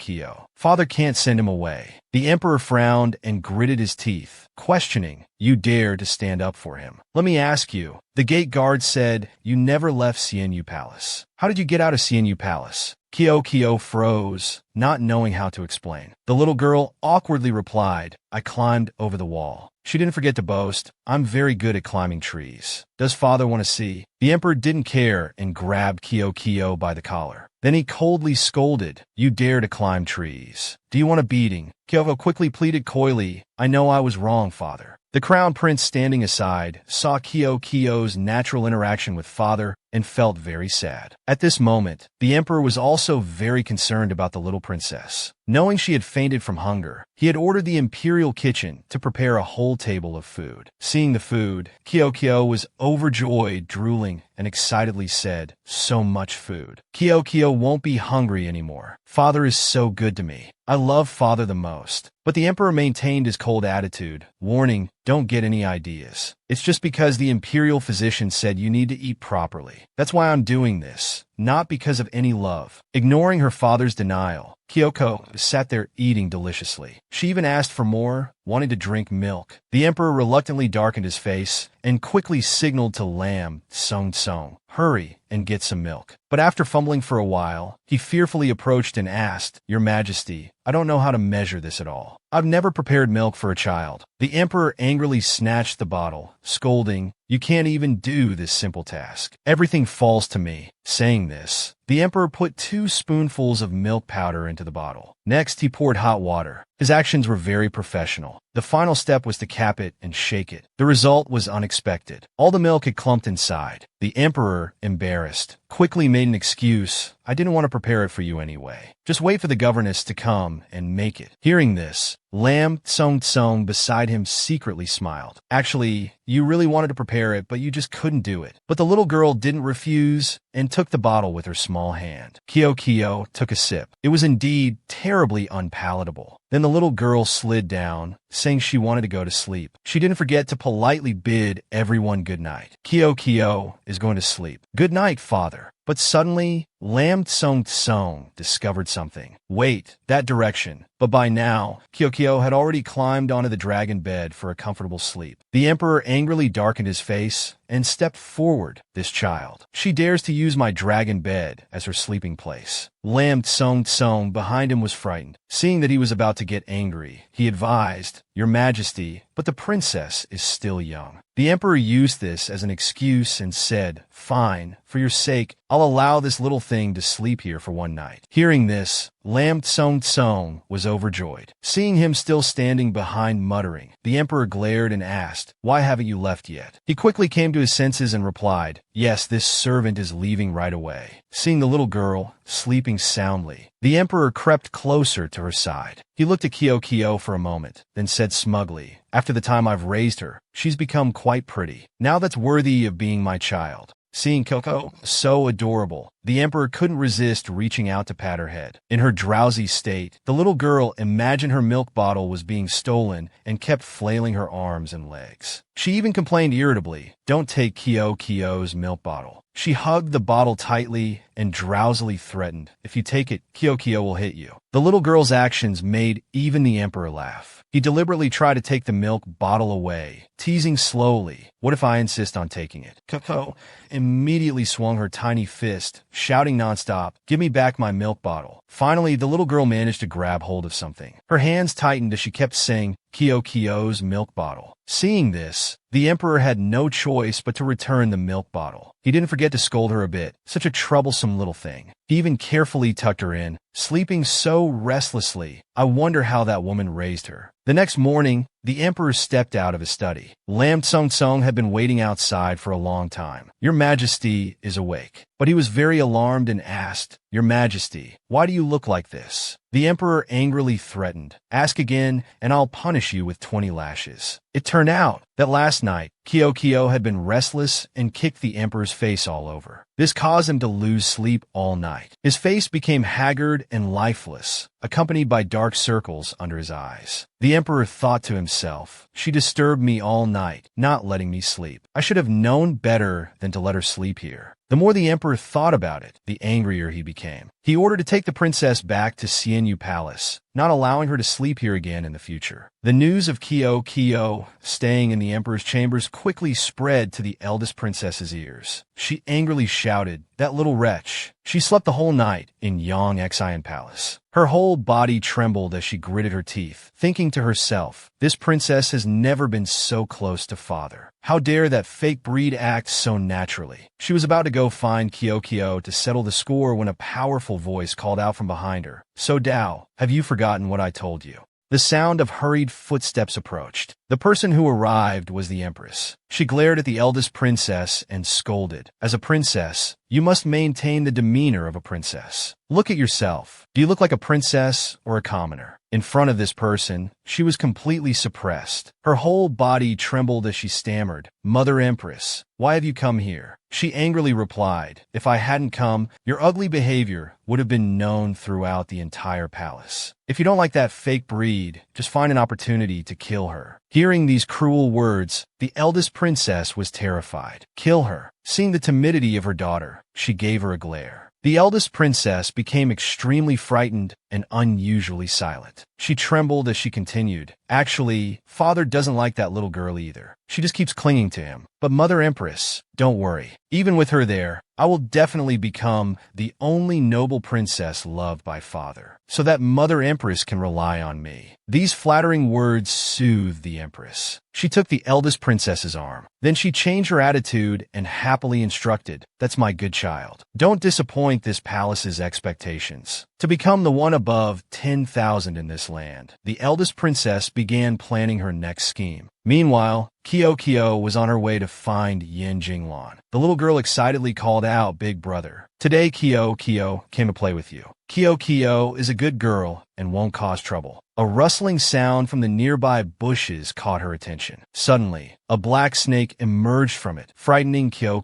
Father can't send him away. The emperor frowned and gritted his teeth, questioning, "You dare to stand up for him? Let me ask you." The gate guard said, "You never left Xianyu Palace. How did you get out of Xianyu Palace?" Kyo froze, not knowing how to explain. The little girl awkwardly replied, "I climbed over the wall." She didn't forget to boast, "I'm very good at climbing trees. Does father want to see?" The emperor didn't care and grabbed Kyo by the collar. Then he coldly scolded, "You dare to climb trees. Do you want a beating?" Kyo quickly pleaded coyly, "I know I was wrong, father." The crown prince, standing aside, saw Kyo's natural interaction with father and felt very sad. At this moment, the emperor was also very concerned about the little princess. Knowing she had fainted from hunger, he had ordered the imperial kitchen to prepare a whole table of food. Seeing the food, Kyo was overjoyed, drooling, and excitedly said, "So much food. Kyo won't be hungry anymore. Father is so good to me. I love father the most." But the emperor maintained his cold attitude, warning, "Don't get any ideas. It's just because the imperial physician said you need to eat properly. That's why I'm doing this. not because of any love. Ignoring her father's denial, Kyoko sat there eating deliciously. She even asked for more, wanting to drink milk. The emperor reluctantly darkened his face and quickly signaled to Lam Tsung, "Hurry and get some milk." But after fumbling for a while, he fearfully approached and asked, "Your Majesty, I don't know how to measure this at all. I've never prepared milk for a child." The emperor angrily snatched the bottle, scolding, "You can't even do this simple task. Everything falls to me." Saying this, the emperor put 2 spoonfuls of milk powder into the bottle. Next, he poured hot water. His actions were very professional. The final step was to cap it and shake it. The result was unexpected. All the milk had clumped inside. The emperor, embarrassed, quickly made an excuse. "I didn't want to prepare it for you anyway. Just wait for the governess to come and make it." Hearing this, Lam Tsung beside him secretly smiled. "Actually, you really wanted to prepare it, but you just couldn't do it." But the little girl didn't refuse and took the bottle with her small hand. Kyoko took a sip. It was indeed terribly unpalatable. Then the little girl slid down, saying she wanted to go to sleep. She didn't forget to politely bid everyone good night. Kyoko is going to sleep. "Good night, father." But suddenly, Lam Tsung discovered something. "Wait, that direction." But by now, Kyoko had already climbed onto the dragon bed for a comfortable sleep. The emperor angrily darkened his face and stepped forward. "This child. She dares to use my dragon bed as her sleeping place." Lam Tsung behind him was frightened. Seeing that he was about to get angry, he advised, "Your Majesty, but the princess is still young." The emperor used this as an excuse and said, "Fine, for your sake, I'll allow this little thing to sleep here for one night." Hearing this, Lam Tsung was overjoyed. Seeing him still standing behind muttering, the emperor glared and asked, "Why haven't you left yet?" He quickly came to his senses and replied, "Yes, this servant is leaving right away." Seeing the little girl sleeping soundly, the emperor crept closer to her side. He looked at Kyoko for a moment, then said smugly, "After the time I've raised her, she's become quite pretty. Now that's worthy of being my child." Seeing Kyoko so adorable, the emperor couldn't resist reaching out to pat her head. In her drowsy state, the little girl imagined her milk bottle was being stolen and kept flailing her arms and legs. She even complained irritably, "Don't take Kyoko's milk bottle." She hugged the bottle tightly and drowsily threatened, "If you take it, Kyoko will hit you." The little girl's actions made even the emperor laugh. He deliberately tried to take the milk bottle away, teasing slowly, "What if I insist on taking it?" Kyoko immediately swung her tiny fist, shouting nonstop, "Give me back my milk bottle." Finally, the little girl managed to grab hold of something. Her hands tightened as she kept saying, "Kyoko's milk bottle." Seeing this, the emperor had no choice but to return the milk bottle. He didn't forget to scold her a bit, such a troublesome little thing. He even carefully tucked her in, sleeping so restlessly. I wonder how that woman raised her. The next morning, the emperor stepped out of his study. Lam Tsung had been waiting outside for a long time. "Your Majesty is awake." But he was very alarmed and asked, "Your Majesty, why do you look like this?" The emperor angrily threatened, "Ask again, and I'll punish you with 20 lashes. It turned out that last night, Kyoko had been restless and kicked the emperor's face all over. This caused him to lose sleep all night. His face became haggard and lifeless, accompanied by dark circles under his eyes. The emperor thought to himself, "She disturbed me all night, not letting me sleep. I should have known better than to let her sleep here." The more the emperor thought about it, the angrier he became. He ordered to take the princess back to Xianyu Palace, not allowing her to sleep here again in the future. The news of Kyoko staying in the emperor's chambers quickly spread to the eldest princess's ears. She angrily shouted, "That little wretch! She slept the whole night in Yangxian Palace." Her whole body trembled as she gritted her teeth, thinking to herself, "This princess has never been so close to father. How dare that fake breed act so naturally?" She was about to go find Kyoko to settle the score when a powerful voice called out from behind her, "So Dao, have you forgotten what I told you?" The sound of hurried footsteps approached. The person who arrived was the empress. She glared at the eldest princess and scolded, "As a princess, you must maintain the demeanor of a princess. Look at yourself. Do you look like a princess or a commoner?" In front of this person, she was completely suppressed. Her whole body trembled as she stammered, "Mother Empress, why have you come here?" She angrily replied, "If I hadn't come, your ugly behavior would have been known throughout the entire palace. If you don't like that fake breed, just find an opportunity to kill her." Hearing these cruel words, the eldest princess was terrified. Kill her. Seeing the timidity of her daughter, she gave her a glare. The eldest princess became extremely frightened and unusually silent. She trembled as she continued, "Actually, father doesn't like that little girl either. She just keeps clinging to him. But Mother Empress, don't worry. Even with her there, I will definitely become the only noble princess loved by father, so that Mother Empress can rely on me." These flattering words soothed the Empress. She took the eldest princess's arm. Then she changed her attitude and happily instructed, "That's my good child. Don't disappoint this palace's expectations to become the one above 10,000 in this land." The eldest princess began planning her next scheme. Meanwhile, Kyo was on her way to find Yin Jinglan. The little girl excitedly called out, "Big brother, today Kyo came to play with you. Kyo is a good girl and won't cause trouble." A rustling sound from the nearby bushes caught her attention. Suddenly, a black snake emerged from it, frightening Kyo.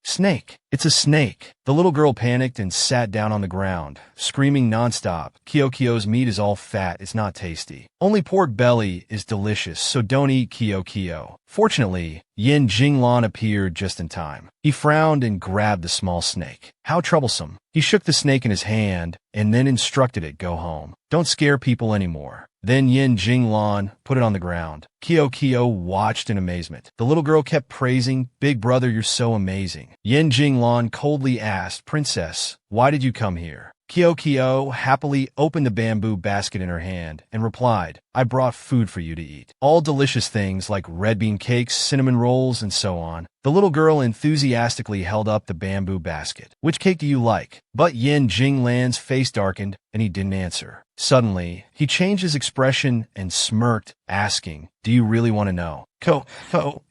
"Snake! It's a snake!" The little girl panicked and sat down on the ground, screaming nonstop. Kyo's meat is all fat, it's not tasty. Only pork belly is delicious, so don't eat Kyo. Fortunately, Yin Jinglan appeared just in time. He frowned and grabbed the small snake. How troublesome. He shook the snake in his hand and then instructed it, "Go home. Don't scare people anymore." Then Yin Jinglan put it on the ground. Kyo watched in amazement. The little girl kept praising, "Big brother, you're so amazing." Yin Jinglan coldly asked, "Princess, why did you come here?" Kyo happily opened the bamboo basket in her hand and replied, "I brought food for you to eat. All delicious things like red bean cakes, cinnamon rolls, and so on." The little girl enthusiastically held up the bamboo basket. "Which cake do you like?" But Yin Jinglan's face darkened and he didn't answer. Suddenly, he changed his expression and smirked, asking, "Do you really want to know?" Ko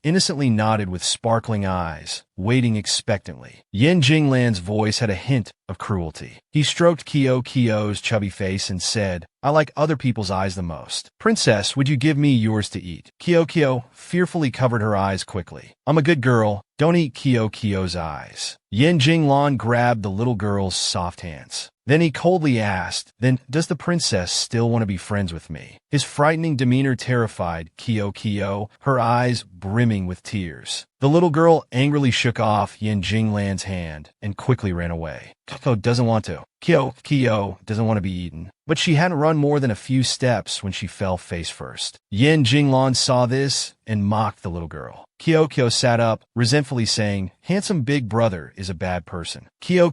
innocently nodded with sparkling eyes, waiting expectantly. Yin Jinglan's voice had a hint of cruelty. He stroked Kyo's chubby face and said, "I like other people's eyes the most. Princess, would you give me yours to eat?" Kyo fearfully covered her eyes quickly. "I'm a good girl. Don't eat Kyo's eyes." Yin Jinglan grabbed the little girl's soft hands. Then he coldly asked, "Then does the princess still want to be friends with me?" His frightening demeanor terrified Kyo, her eyes brimming with tears. The little girl angrily shook off Yin Jinglan's hand and quickly ran away. Kyo doesn't want to. Kyo doesn't want to be eaten. But she hadn't run more than a few steps when she fell face first. Yin Jinglan saw this and mocked the little girl. Kyo sat up, resentfully saying, "Handsome big brother is a bad person. Kyo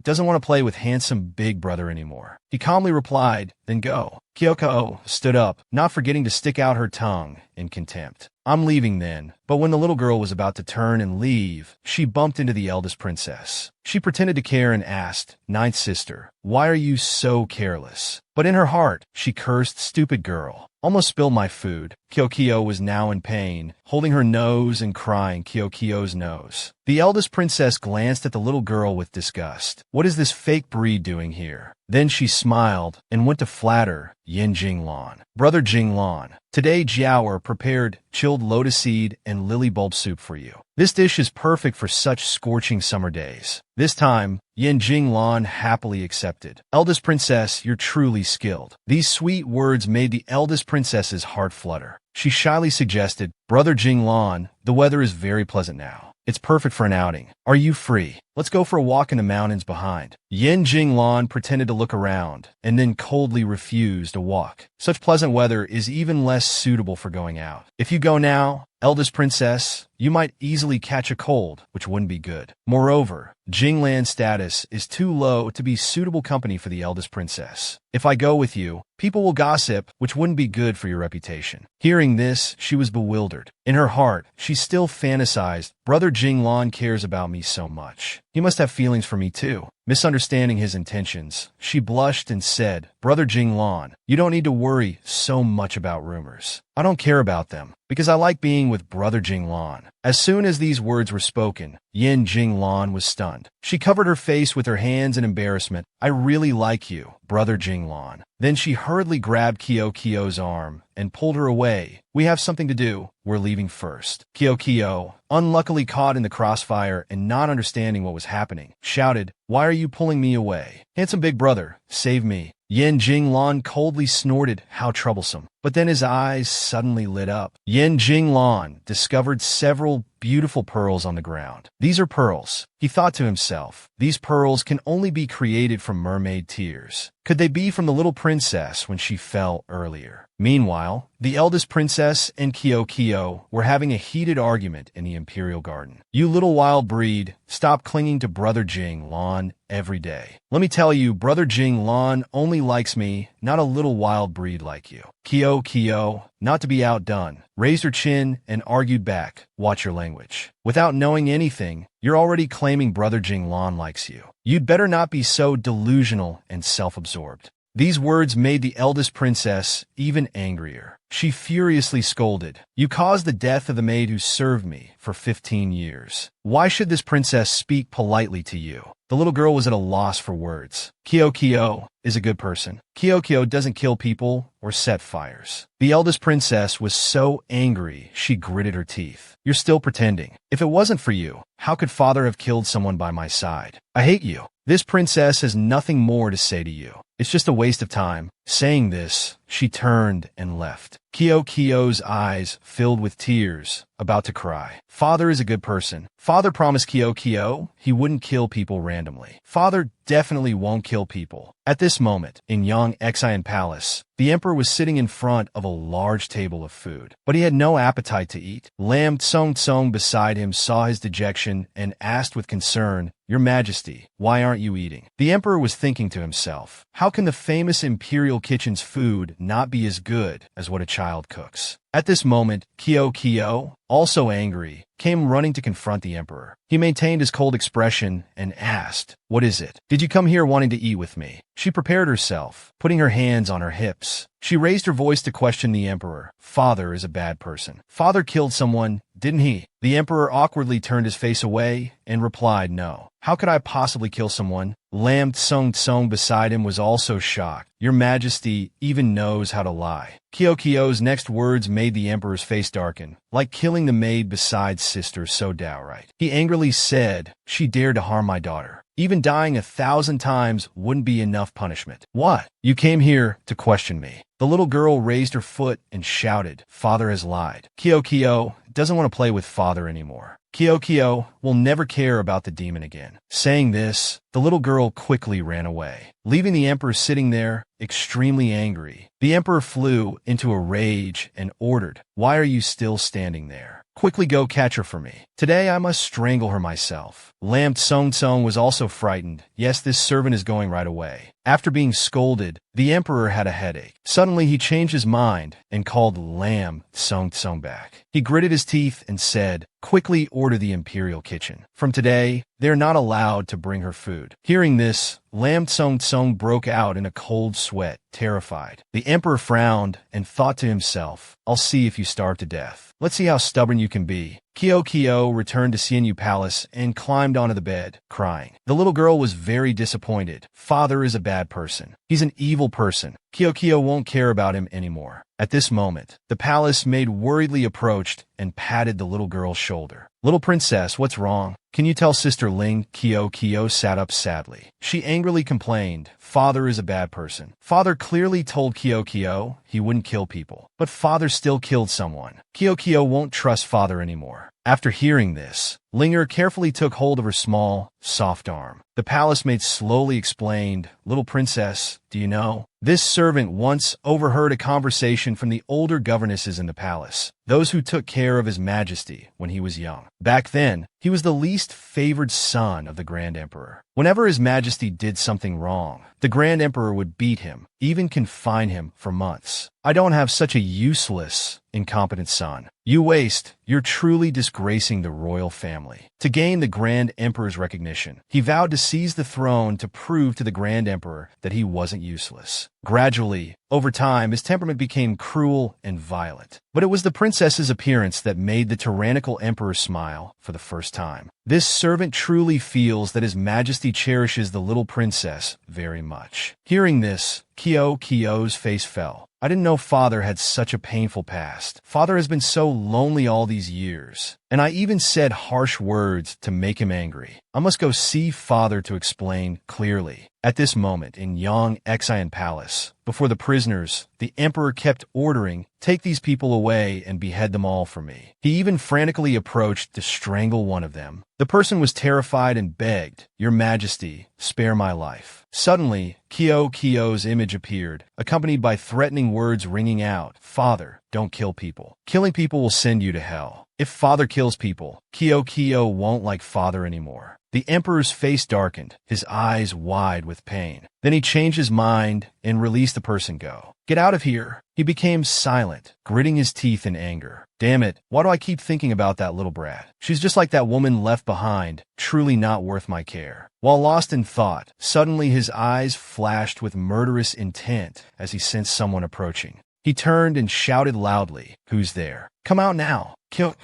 doesn't want to play with handsome big brother anymore." He calmly replied, "Then go." Kyo stood up, not forgetting to stick out her tongue in contempt. "I'm leaving then." But when the little girl was about to turn and leave, she bumped into the eldest princess. She pretended to care and asked, "Ninth sister, why are you so careless?" But in her heart, she cursed, "Stupid girl. Almost spilled my food." Kyo was now in pain, holding her nose and crying Kyo's nose. The eldest princess glanced at the little girl with disgust. "What is this fake breed doing here?" Then she smiled and went to flatter Yin Jinglan. "Brother Jinglan, today Jiaoer prepared chilled lotus seed and lily bulb soup for you. This dish is perfect for such scorching summer days." This time, Yin Jinglan happily accepted. "Eldest princess, you're truly skilled." These sweet words made the eldest princess's heart flutter. She shyly suggested, "Brother Jinglan, the weather is very pleasant now. It's perfect for an outing. Are you free? Let's go for a walk in the mountains behind." Yin Jinglan pretended to look around and then coldly refused a walk. Such pleasant weather is even less suitable for going out. If you go now, eldest princess, you might easily catch a cold, which wouldn't be good. Moreover, Jinglan's status is too low to be suitable company for the eldest princess. If I go with you, people will gossip, which wouldn't be good for your reputation. Hearing this, she was bewildered. In her heart, she still fantasized, "Brother Jinglan cares about me so much. He must have feelings for me too." Misunderstanding his intentions, she blushed and said, "Brother Jinglan, you don't need to worry so much about rumors. I don't care about them, because I like being with Brother Jinglan." As soon as these words were spoken, Yin Jinglan was stunned. She covered her face with her hands in embarrassment. "I really like you, Brother Jinglan." Then she hurriedly grabbed Kyo's arm and pulled her away. "We have something to do. We're leaving first." Kyo, unluckily caught in the crossfire and not understanding what was happening, shouted, "Why are you pulling me away?" Handsome big brother, save me. Yen Jinglan coldly snorted, how troublesome. But then his eyes suddenly lit up. Yen Jinglan discovered several beautiful pearls on the ground. These are pearls, he thought to himself. These pearls can only be created from mermaid tears. Could they be from the little princess when she fell earlier? Meanwhile, the eldest princess and Kyo were having a heated argument in the imperial garden. You little wild breed, stop clinging to brother Jinglan every day. Let me tell you, brother Jinglan only likes me, not a little wild breed like you. Kyo, not to be outdone, raised her chin and argued back, watch your language. Without knowing anything, you're already claiming brother Jinglan likes you. You'd better not be so delusional and self-absorbed. These words made the eldest princess even angrier. She furiously scolded, you caused the death of the maid who served me for 15 years. Why should this princess speak politely to you? The little girl was at a loss for words. Kyo is a good person. Kyo doesn't kill people or set fires. The eldest princess was so angry she gritted her teeth. You're still pretending. If it wasn't for you, how could father have killed someone by my side? I hate you. This princess has nothing more to say to you. It's just a waste of time. Saying this, she turned and left. Kyo's eyes filled with tears, about to cry. Father is a good person. Father promised Kyo he wouldn't kill people randomly. Father definitely won't kill people. At this moment, in Yangxian Palace, the emperor was sitting in front of a large table of food, but he had no appetite to eat. Lam Tsong beside him saw his dejection and asked with concern, Your Majesty, why aren't you eating? The emperor was thinking to himself, how can the famous imperial kitchen's food not be as good as what a child cooks? At this moment, Kyo, also angry, came running to confront the emperor. He maintained his cold expression and asked, What is it? Did you come here wanting to eat with me? She prepared herself, putting her hands on her hips. She raised her voice to question the emperor. Father is a bad person. Father killed someone, didn't he? The emperor awkwardly turned his face away and replied, No. How could I possibly kill someone? Lam Tsong beside him was also shocked. Your Majesty even knows how to lie. Kyo's next words made the emperor's face darken, like killing the maid beside sister so downright. He angrily said, She dared to harm my daughter. Even dying 1,000 times wouldn't be enough punishment. What? You came here to question me. The little girl raised her foot and shouted, Father has lied. Kyo doesn't want to play with father anymore. Kyo will never care about the demon again. Saying this, the little girl quickly ran away, leaving the emperor sitting there, extremely angry. The emperor flew into a rage and ordered, Why are you still standing there? Quickly go catch her for me. Today I must strangle her myself. Lam Tsong was also frightened. Yes, this servant is going right away. After being scolded, the emperor had a headache. Suddenly he changed his mind and called Lam Tsong back. He gritted his teeth and said, Quickly order the imperial kitchen. From today, they're not allowed to bring her food. Hearing this, Lam Tsong broke out in a cold sweat, terrified. The emperor frowned and thought to himself, I'll see if you starve to death. Let's see how stubborn you can be. Kyo returned to Xianyu Palace and climbed onto the bed, crying. The little girl was very disappointed. Father is a bad person. He's an evil person. Kyo won't care about him anymore. At this moment, the palace maid worriedly approached and patted the little girl's shoulder. Little princess, what's wrong? Can you tell Sister Ling? Kyo sat up sadly. She angrily complained, Father is a bad person. Father clearly told Kyo he wouldn't kill people, but father still killed someone. Kyo won't trust father anymore. After hearing this, Linger carefully took hold of her small, soft arm. The palace maid slowly explained, Little princess, do you know? This servant once overheard a conversation from the older governesses in the palace, those who took care of His Majesty when he was young. Back then, he was the least favored son of the Grand Emperor. Whenever His Majesty did something wrong, the Grand Emperor would beat him, even confine him for months. I don't have such a useless, incompetent son. You waste. You're truly disgracing the royal family. To gain the Grand Emperor's recognition, he vowed to seize the throne to prove to the Grand Emperor that he wasn't useless. Gradually, over time, his temperament became cruel and violent. But it was the princess's appearance that made the tyrannical emperor smile for the first time. This servant truly feels that His Majesty cherishes the little princess very much. Hearing this, Kyo's face fell. I didn't know father had such a painful past. Father has been so lonely all these years. And I even said harsh words to make him angry. I must go see father to explain clearly. At this moment, in Yang Xian Palace, before the prisoners, the emperor kept ordering, "Take these people away and behead them all for me." He even frantically approached to strangle one of them. The person was terrified and begged, "Your Majesty, spare my life." Suddenly, Kyo's image appeared, accompanied by threatening words ringing out, "Father, don't kill people. Killing people will send you to hell. If Father kills people, Kyo won't like Father anymore." The emperor's face darkened, his eyes wide with pain. Then he changed his mind and released the person go. "Get out of here." He became silent, gritting his teeth in anger. "Damn it, why do I keep thinking about that little brat? She's just like that woman left behind, truly not worth my care." While lost in thought, suddenly his eyes flashed with murderous intent as he sensed someone approaching. He turned and shouted loudly, "Who's there? Come out now." Kyo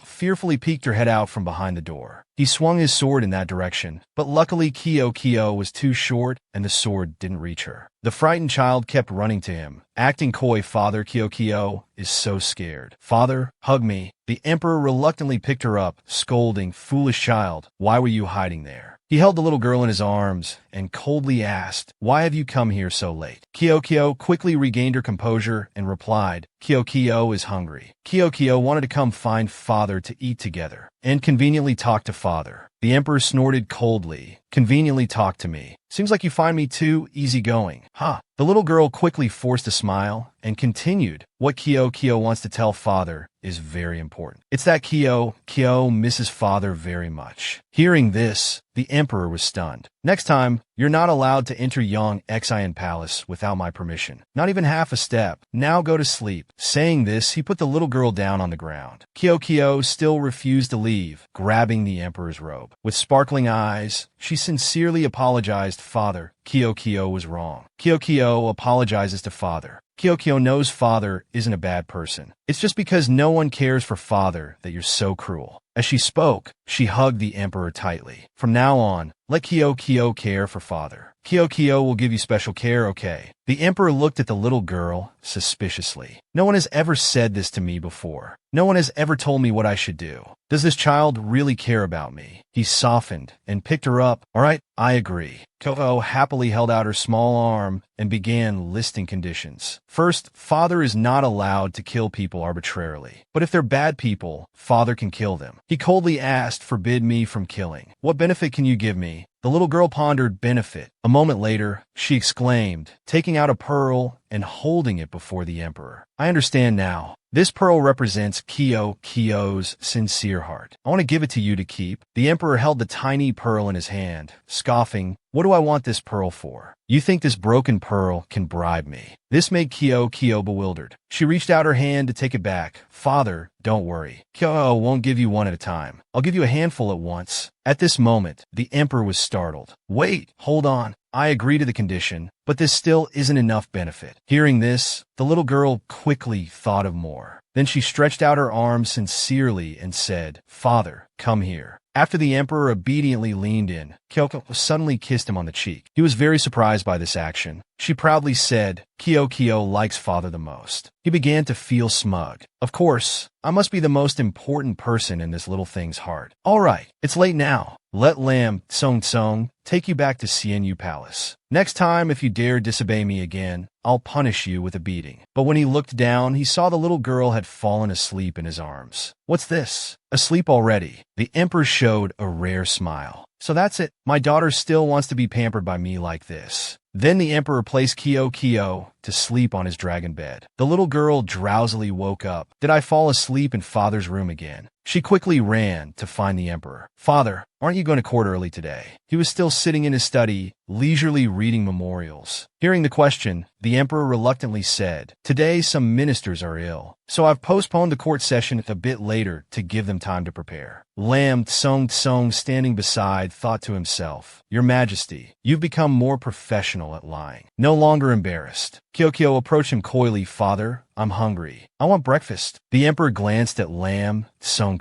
fearfully peeked her head out from behind the door. He swung his sword in that direction, but luckily Kyo was too short and the sword didn't reach her. The frightened child kept running to him, acting coy. "Father, Kyo is so scared. Father, hug me." The emperor reluctantly picked her up, scolding, "Foolish child, why were you hiding there?" He held the little girl in his arms and coldly asked, "Why have you come here so late?" Kyo quickly regained her composure and replied, Kyo is hungry." Kyo wanted to come find Father to eat together and conveniently talk to Father. The emperor snorted coldly, "Conveniently talk to me? Seems like you find me too easygoing, huh?" The little girl quickly forced a smile and continued, "What Kyo wants to tell Father is very important. It's that Kyo misses Father very much." Hearing this, the emperor was stunned. "Next time, you're not allowed to enter Yang Xian Palace without my permission. Not even half a step. Now go to sleep." Saying this, he put the little girl down on the ground. Kyo still refused to leave, grabbing the emperor's robe. With sparkling eyes, she sincerely apologized. "Father, Kyo was wrong." Kyo apologizes to Father. Kyo knows Father isn't a bad person. It's just because no one cares for Father that you're so cruel. As she spoke, she hugged the emperor tightly. "From now on, let Kyo care for Father. Kyo will give you special care, okay?" The emperor looked at the little girl suspiciously. "No one has ever said this to me before. No one has ever told me what I should do. Does this child really care about me?" He softened and picked her up. "All right, I agree." Kyo happily held out her small arm and began listing conditions. First, Father is not allowed to kill people arbitrarily. But if they're bad people, Father can kill them. He coldly asked, "Forbid me from killing. What benefit can you give me?" The little girl pondered, "Benefit." A moment later, she exclaimed, taking out a pearl and holding it before the emperor. "I understand now. This pearl represents Kyo's sincere heart. I want to give it to you to keep." The emperor held the tiny pearl in his hand, scoffing, "What do I want this pearl for? You think this broken pearl can bribe me?" This made Kyo bewildered. She reached out her hand to take it back. "Father, don't worry. Kyo won't give you one at a time. I'll give you a handful at once." At this moment, the emperor was startled. "Wait, hold on. I agree to the condition, but this still isn't enough benefit." Hearing this, the little girl quickly thought of more. Then she stretched out her arms sincerely and said, "Father, come here." After the emperor obediently leaned in, Kyo suddenly kissed him on the cheek. He was very surprised by this action. She proudly said, Kyo likes Father the most." He began to feel smug. "Of course, I must be the most important person in this little thing's heart. All right, it's late now. Let Lam Tsong take you back to CNU Palace. Next time, if you dare disobey me again, I'll punish you with a beating." But when he looked down, he saw the little girl had fallen asleep in his arms. "What's this? Asleep already?" The emperor showed a rare smile. "So that's it. My daughter still wants to be pampered by me like this." Then the emperor placed Kyo to sleep on his dragon bed. The little girl drowsily woke up. "Did I fall asleep in Father's room again?" She quickly ran to find the emperor. "Father, aren't you going to court early today?" He was still sitting in his study, leisurely reading memorials. Hearing the question, the emperor reluctantly said, "Today some ministers are ill, so I've postponed the court session a bit later to give them time to prepare." Lam Tsong, standing beside, thought to himself, "Your Majesty, you've become more professional at lying. No longer embarrassed." Kyo approached him coyly. "Father, I'm hungry. I want breakfast." The emperor glanced at Lam Tsong.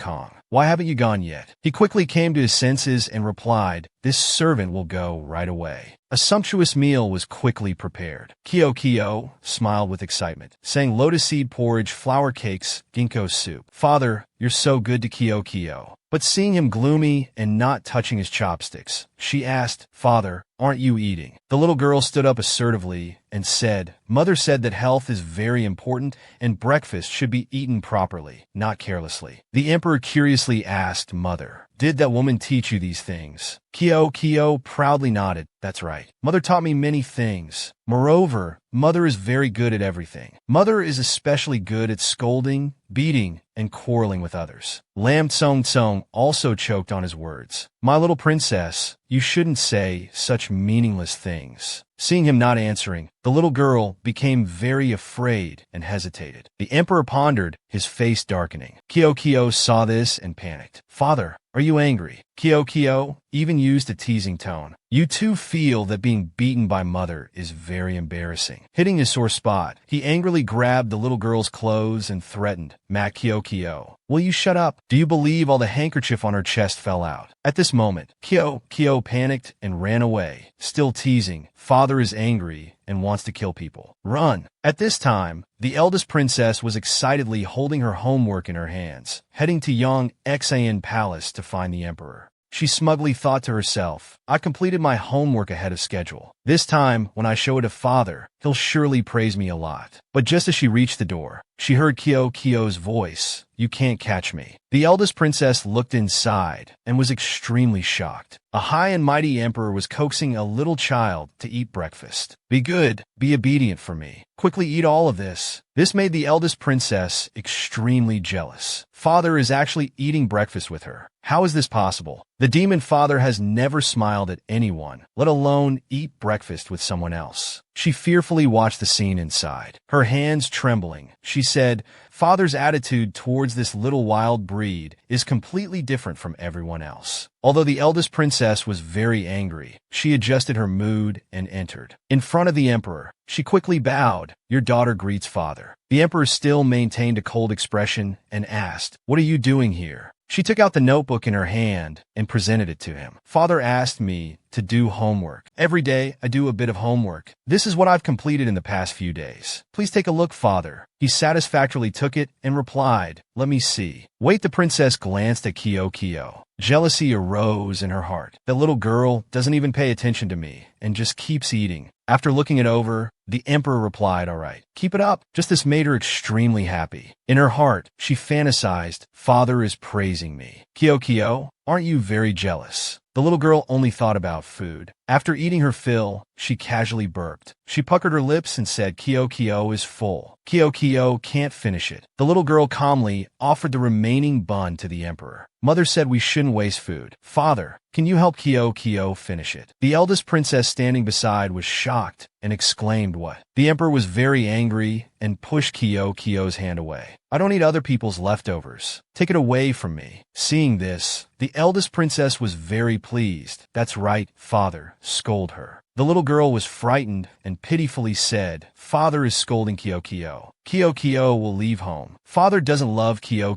"Why haven't you gone yet?" He quickly came to his senses and replied, This servant will go right away." A sumptuous meal was quickly prepared. Kyo smiled with excitement, saying lotus seed porridge, flour cakes, ginkgo soup. "Father, you're so good to Kyo." But seeing him gloomy and not touching his chopsticks, she asked, "Father, aren't you eating?" The little girl stood up assertively and said, "Mother said that health is very important and breakfast should be eaten properly, not carelessly." The emperor curiously asked, "Mother, did that woman teach you these things?" Kyo proudly nodded. "That's right. Mother taught me many things. Moreover, Mother is very good at everything. Mother is especially good at scolding, beating, and quarreling with others." Lam Tsong also choked on his words. "My little princess, you shouldn't say such meaningless things." Seeing him not answering, the little girl became very afraid and hesitated. The emperor pondered, his face darkening. Kyo saw this and panicked. "Father, are you angry?" Kyo even used a teasing tone. "You too feel that being beaten by Mother is very embarrassing." Hitting his sore spot, he angrily grabbed the little girl's clothes and threatened, "Matt Kyo, will you shut up?" Do you believe all the handkerchief on her chest fell out? At this moment, Kyo panicked and ran away, still teasing, "Father is angry and wants to kill people. Run!" At this time, the eldest princess was excitedly holding her homework in her hands, heading to Yongxan Palace to find the emperor. She smugly thought to herself, "I completed my homework ahead of schedule. This time, when I show it to Father, he'll surely praise me a lot." But just as she reached the door, she heard Kyo's voice, "You can't catch me." The eldest princess looked inside and was extremely shocked. A high and mighty emperor was coaxing a little child to eat breakfast. "Be good, be obedient for me. Quickly eat all of this." This made the eldest princess extremely jealous. Father is actually eating breakfast with her. How is this possible? The demon father has never smiled at anyone, let alone eat breakfast with someone else. She fearfully watched the scene inside, her hands trembling. She said, "Father's attitude towards this little wild breed is completely different from everyone else." Although the eldest princess was very angry, she adjusted her mood and entered. In front of the emperor, she quickly bowed. "Your daughter greets Father." The emperor still maintained a cold expression and asked, "What are you doing here?" She took out the notebook in her hand and presented it to him. "Father asked me to do homework. Every day, I do a bit of homework. This is what I've completed in the past few days. Please take a look, Father." He satisfactorily took it and replied, "Let me see." Wait, the princess glanced at Kyo. Jealousy arose in her heart. "That little girl doesn't even pay attention to me and just keeps eating." After looking it over, the emperor replied, "All right, keep it up." Just this made her extremely happy. In her heart, she fantasized, "Father is praising me." Kyo, aren't you very jealous?" The little girl only thought about food. After eating her fill, she casually burped. She puckered her lips and said, Kyo is full. Kyo can't finish it." The little girl calmly offered the remaining bun to the emperor. "Mother said we shouldn't waste food. Father, can you help Kyo finish it?" The eldest princess standing beside was shocked and exclaimed, "What?" The emperor was very angry and pushed Kyo's hand away. "I don't eat other people's leftovers. Take it away from me." Seeing this, the eldest princess was very pleased. "That's right, Father, scold her." The little girl was frightened and pitifully said, "Father is scolding Kyo. Kyo will leave home. Father doesn't love Kyo.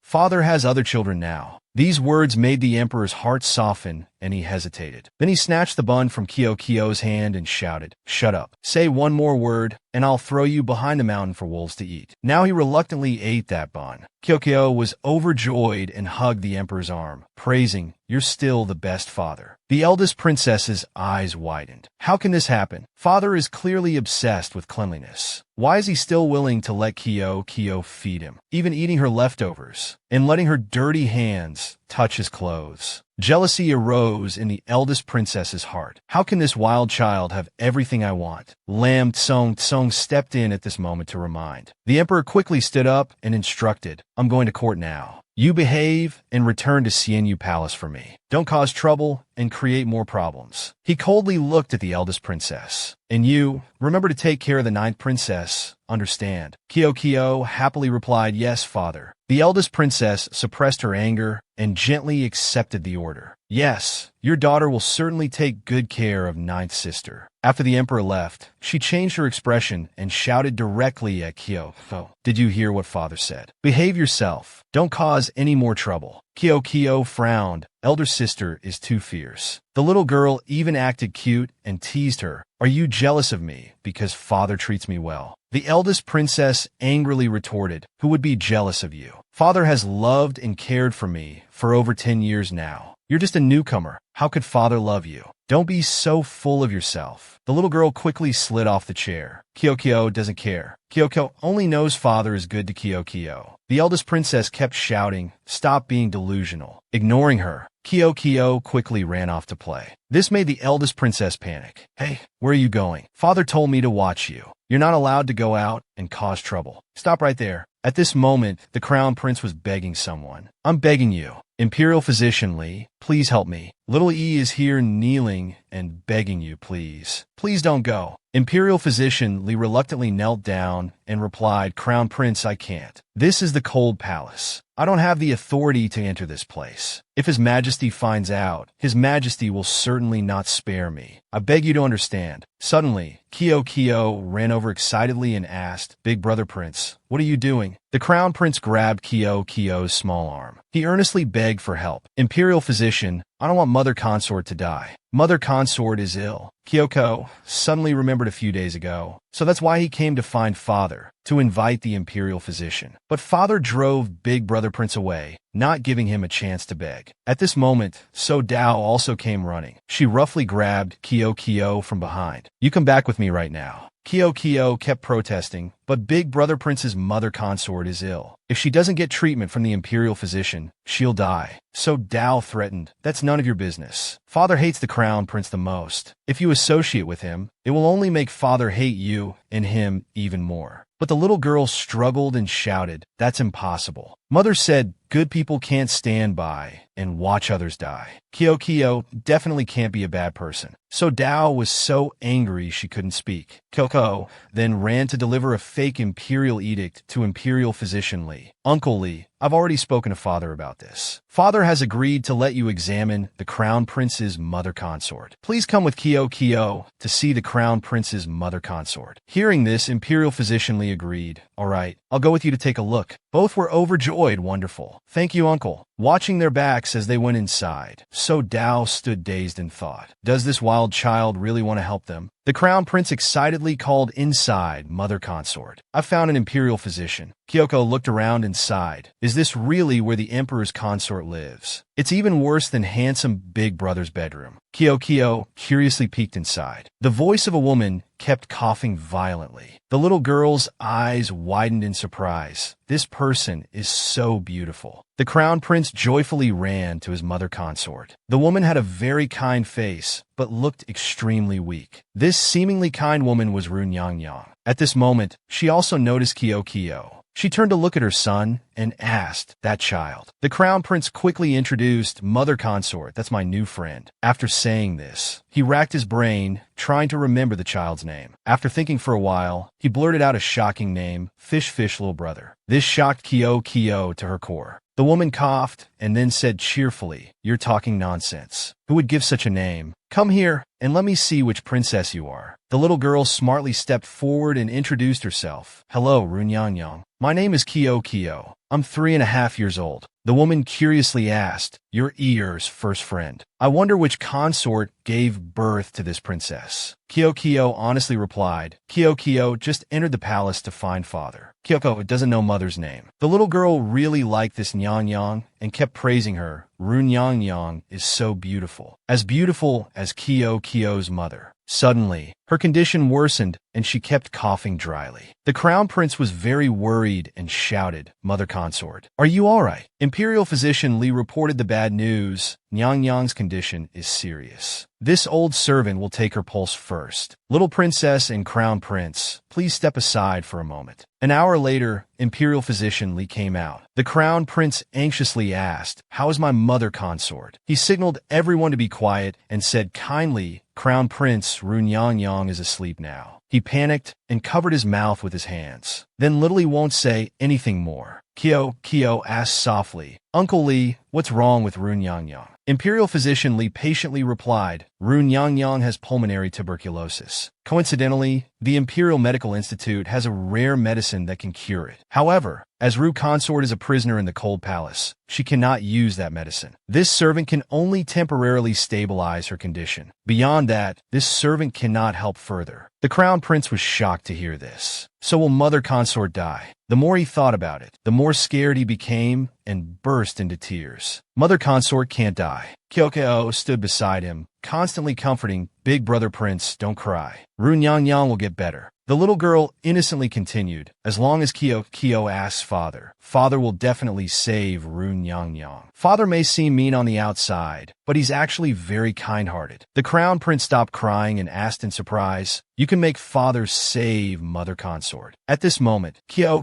Father has other children now." These words made the emperor's heart soften, and he hesitated. Then he snatched the bun from Kyo's hand and shouted, "Shut up. Say one more word, and I'll throw you behind the mountain for wolves to eat." Now he reluctantly ate that bun. Kyo was overjoyed and hugged the emperor's arm, praising, "You're still the best father." The eldest princess's eyes widened. How can this happen? Father is clearly obsessed with cleanliness. Why is he still willing to let Kyo feed him, even eating her leftovers, and letting her dirty hands touch his clothes? Jealousy arose in the eldest princess's heart. How can this wild child have everything I want? Lam Tsong stepped in at this moment to remind. The emperor quickly stood up and instructed, "I'm going to court now. You behave and return to Xianyu Palace for me. Don't cause trouble and create more problems." He coldly looked at the eldest princess. "And you, remember to take care of the ninth princess. Understand?" Kyo happily replied, "Yes, father." The eldest princess suppressed her anger and gently accepted the order. Yes, your daughter will certainly take good care of ninth sister. After the emperor left, she changed her expression and shouted directly at Kyoko. Did you hear what father said? Behave yourself. Don't cause any more trouble. Kyoko frowned. Elder sister is too fierce. The little girl even acted cute and teased her. Are you jealous of me because father treats me well? The eldest princess angrily retorted, who would be jealous of you? Father has loved and cared for me for over 10 years now. You're just a newcomer. How could father love you? Don't be so full of yourself. The little girl quickly slid off the chair. Kyoko doesn't care. Kyoko only knows father is good to Kyoko. The eldest princess kept shouting, stop being delusional. Ignoring her, Kyoko quickly ran off to play. This made the eldest princess panic. Hey, where are you going? Father told me to watch you. You're not allowed to go out and cause trouble. Stop right there. At this moment, the crown prince was begging someone. I'm begging you. Imperial physician Lee, please help me. Little E is here kneeling and begging you, please. Please don't go. Imperial physician Lee reluctantly knelt down and replied, Crown Prince, I can't. This is the cold palace. I don't have the authority to enter this place. If His Majesty finds out, His Majesty will certainly not spare me. I beg you to understand. Suddenly, Kyoko ran over excitedly and asked, Big Brother Prince, what are you doing? The Crown Prince grabbed Kyoko's small arm. He earnestly begged for help. Imperial physician, I don't want Mother Consort to die. Mother Consort is ill. Kyoko suddenly remembered a few days ago, so that's why he came to find father, to invite the imperial physician. But father drove Big Brother Prince away, not giving him a chance to beg. At this moment, So Dao also came running. She roughly grabbed Kyoko from behind. You come back with me right now. Kyoko kept protesting, but Big Brother Prince's mother consort is ill. If she doesn't get treatment from the imperial physician, she'll die. So Dao threatened, that's none of your business. Father hates the crown prince the most. If you associate with him, it will only make father hate you and him even more. But the little girl struggled and shouted, that's impossible. Mother said, good people can't stand by and watch others die. Kyoko definitely can't be a bad person. So Dao was so angry she couldn't speak. Kyoko then ran to deliver a fake imperial edict to Imperial Physician Lee. Uncle Lee, I've already spoken to father about this. Father has agreed to let you examine the crown prince's mother consort. Please come with Kyoko to see the crown prince's mother consort. Hearing this, Imperial Physician Lee agreed. All right, I'll go with you to take a look. Both were overjoyed. Wonderful. Thank you, uncle. Watching their backs as they went inside, So Dao stood dazed in thought. Does this wild child really want to help them? The crown prince excitedly called inside mother consort. I found an imperial physician. Kyoko looked around and sighed. Is this really where the emperor's consort lives? It's even worse than handsome Big Brother's bedroom. Kyoko curiously peeked inside. The voice of a woman kept coughing violently. The little girl's eyes widened in surprise. This person is so beautiful. The crown prince joyfully ran to his mother consort. The woman had a very kind face, but looked extremely weak. This seemingly kind woman was Runyang. At this moment, she also noticed Kyoko. She turned to look at her son and asked, that child. The crown prince quickly introduced mother consort, that's my new friend. After saying this, he racked his brain, trying to remember the child's name. After thinking for a while, he blurted out a shocking name, Fish little brother. This shocked Kyoko to her core. The woman coughed and then said cheerfully, you're talking nonsense. Who would give such a name? Come here and let me see which princess you are. The little girl smartly stepped forward and introduced herself. Hello, Runyang. My name is Kyoko. I'm 3.5 years old. The woman curiously asked, your ear's first friend. I wonder which consort gave birth to this princess. Kyoko honestly replied, Kyoko just entered the palace to find father. Kyoko doesn't know mother's name. The little girl really liked this Nyang and kept praising her. Runyang is so beautiful as Kyoko's mother. Suddenly, her condition worsened and she kept coughing dryly. The crown prince was very worried and shouted, Mother consort, are you all right? Imperial physician Lee reported the bad news. Nyang's condition is serious. This old servant will take her pulse first. Little princess and crown prince, please step aside for a moment. An hour later, imperial physician Li came out. The crown prince anxiously asked, "How is my mother consort?" He signaled everyone to be quiet and said kindly, "Crown Prince Runyang is asleep now." He panicked and covered his mouth with his hands. Then Little Li won't say anything more. Kyo asked softly, "Uncle Li, what's wrong with Runyang?" Imperial physician Li patiently replied, "Runyang has pulmonary tuberculosis. Coincidentally, the Imperial Medical Institute has a rare medicine that can cure it. However, as Ru Consort is a prisoner in the Cold Palace, she cannot use that medicine. This servant can only temporarily stabilize her condition. Beyond that, this servant cannot help further." The crown prince was shocked to hear this. So will Mother Consort die? The more he thought about it, the more scared he became and burst into tears. Mother Consort can't die. Kyo stood beside him, constantly comforting, "Big brother prince, don't cry. Runyang will get better." The little girl innocently continued, "As long as Kyo asks father, father will definitely save Runyang. Father may seem mean on the outside, but he's actually very kind-hearted." The crown prince stopped crying and asked in surprise, "You can make father save Mother Consort?" At this moment, Kyo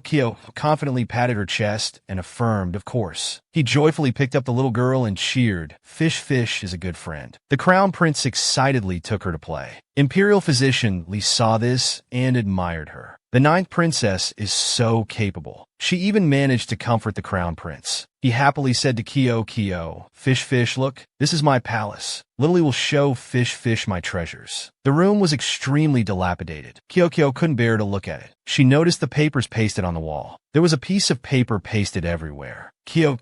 confidently patted her chest and affirmed, "Of course." He joyfully picked up the little girl and cheered, Fish is a good friend." The crown prince excitedly took her to play. Imperial physician Li saw this and admired her. The ninth princess is so capable. She even managed to comfort the crown prince. He happily said to Kyo, Fish, look, this is my palace. Little Li will show Fish my treasures." The room was extremely dilapidated. Kyo couldn't bear to look at it. She noticed the papers pasted on the wall. There was a piece of paper pasted everywhere. Kyo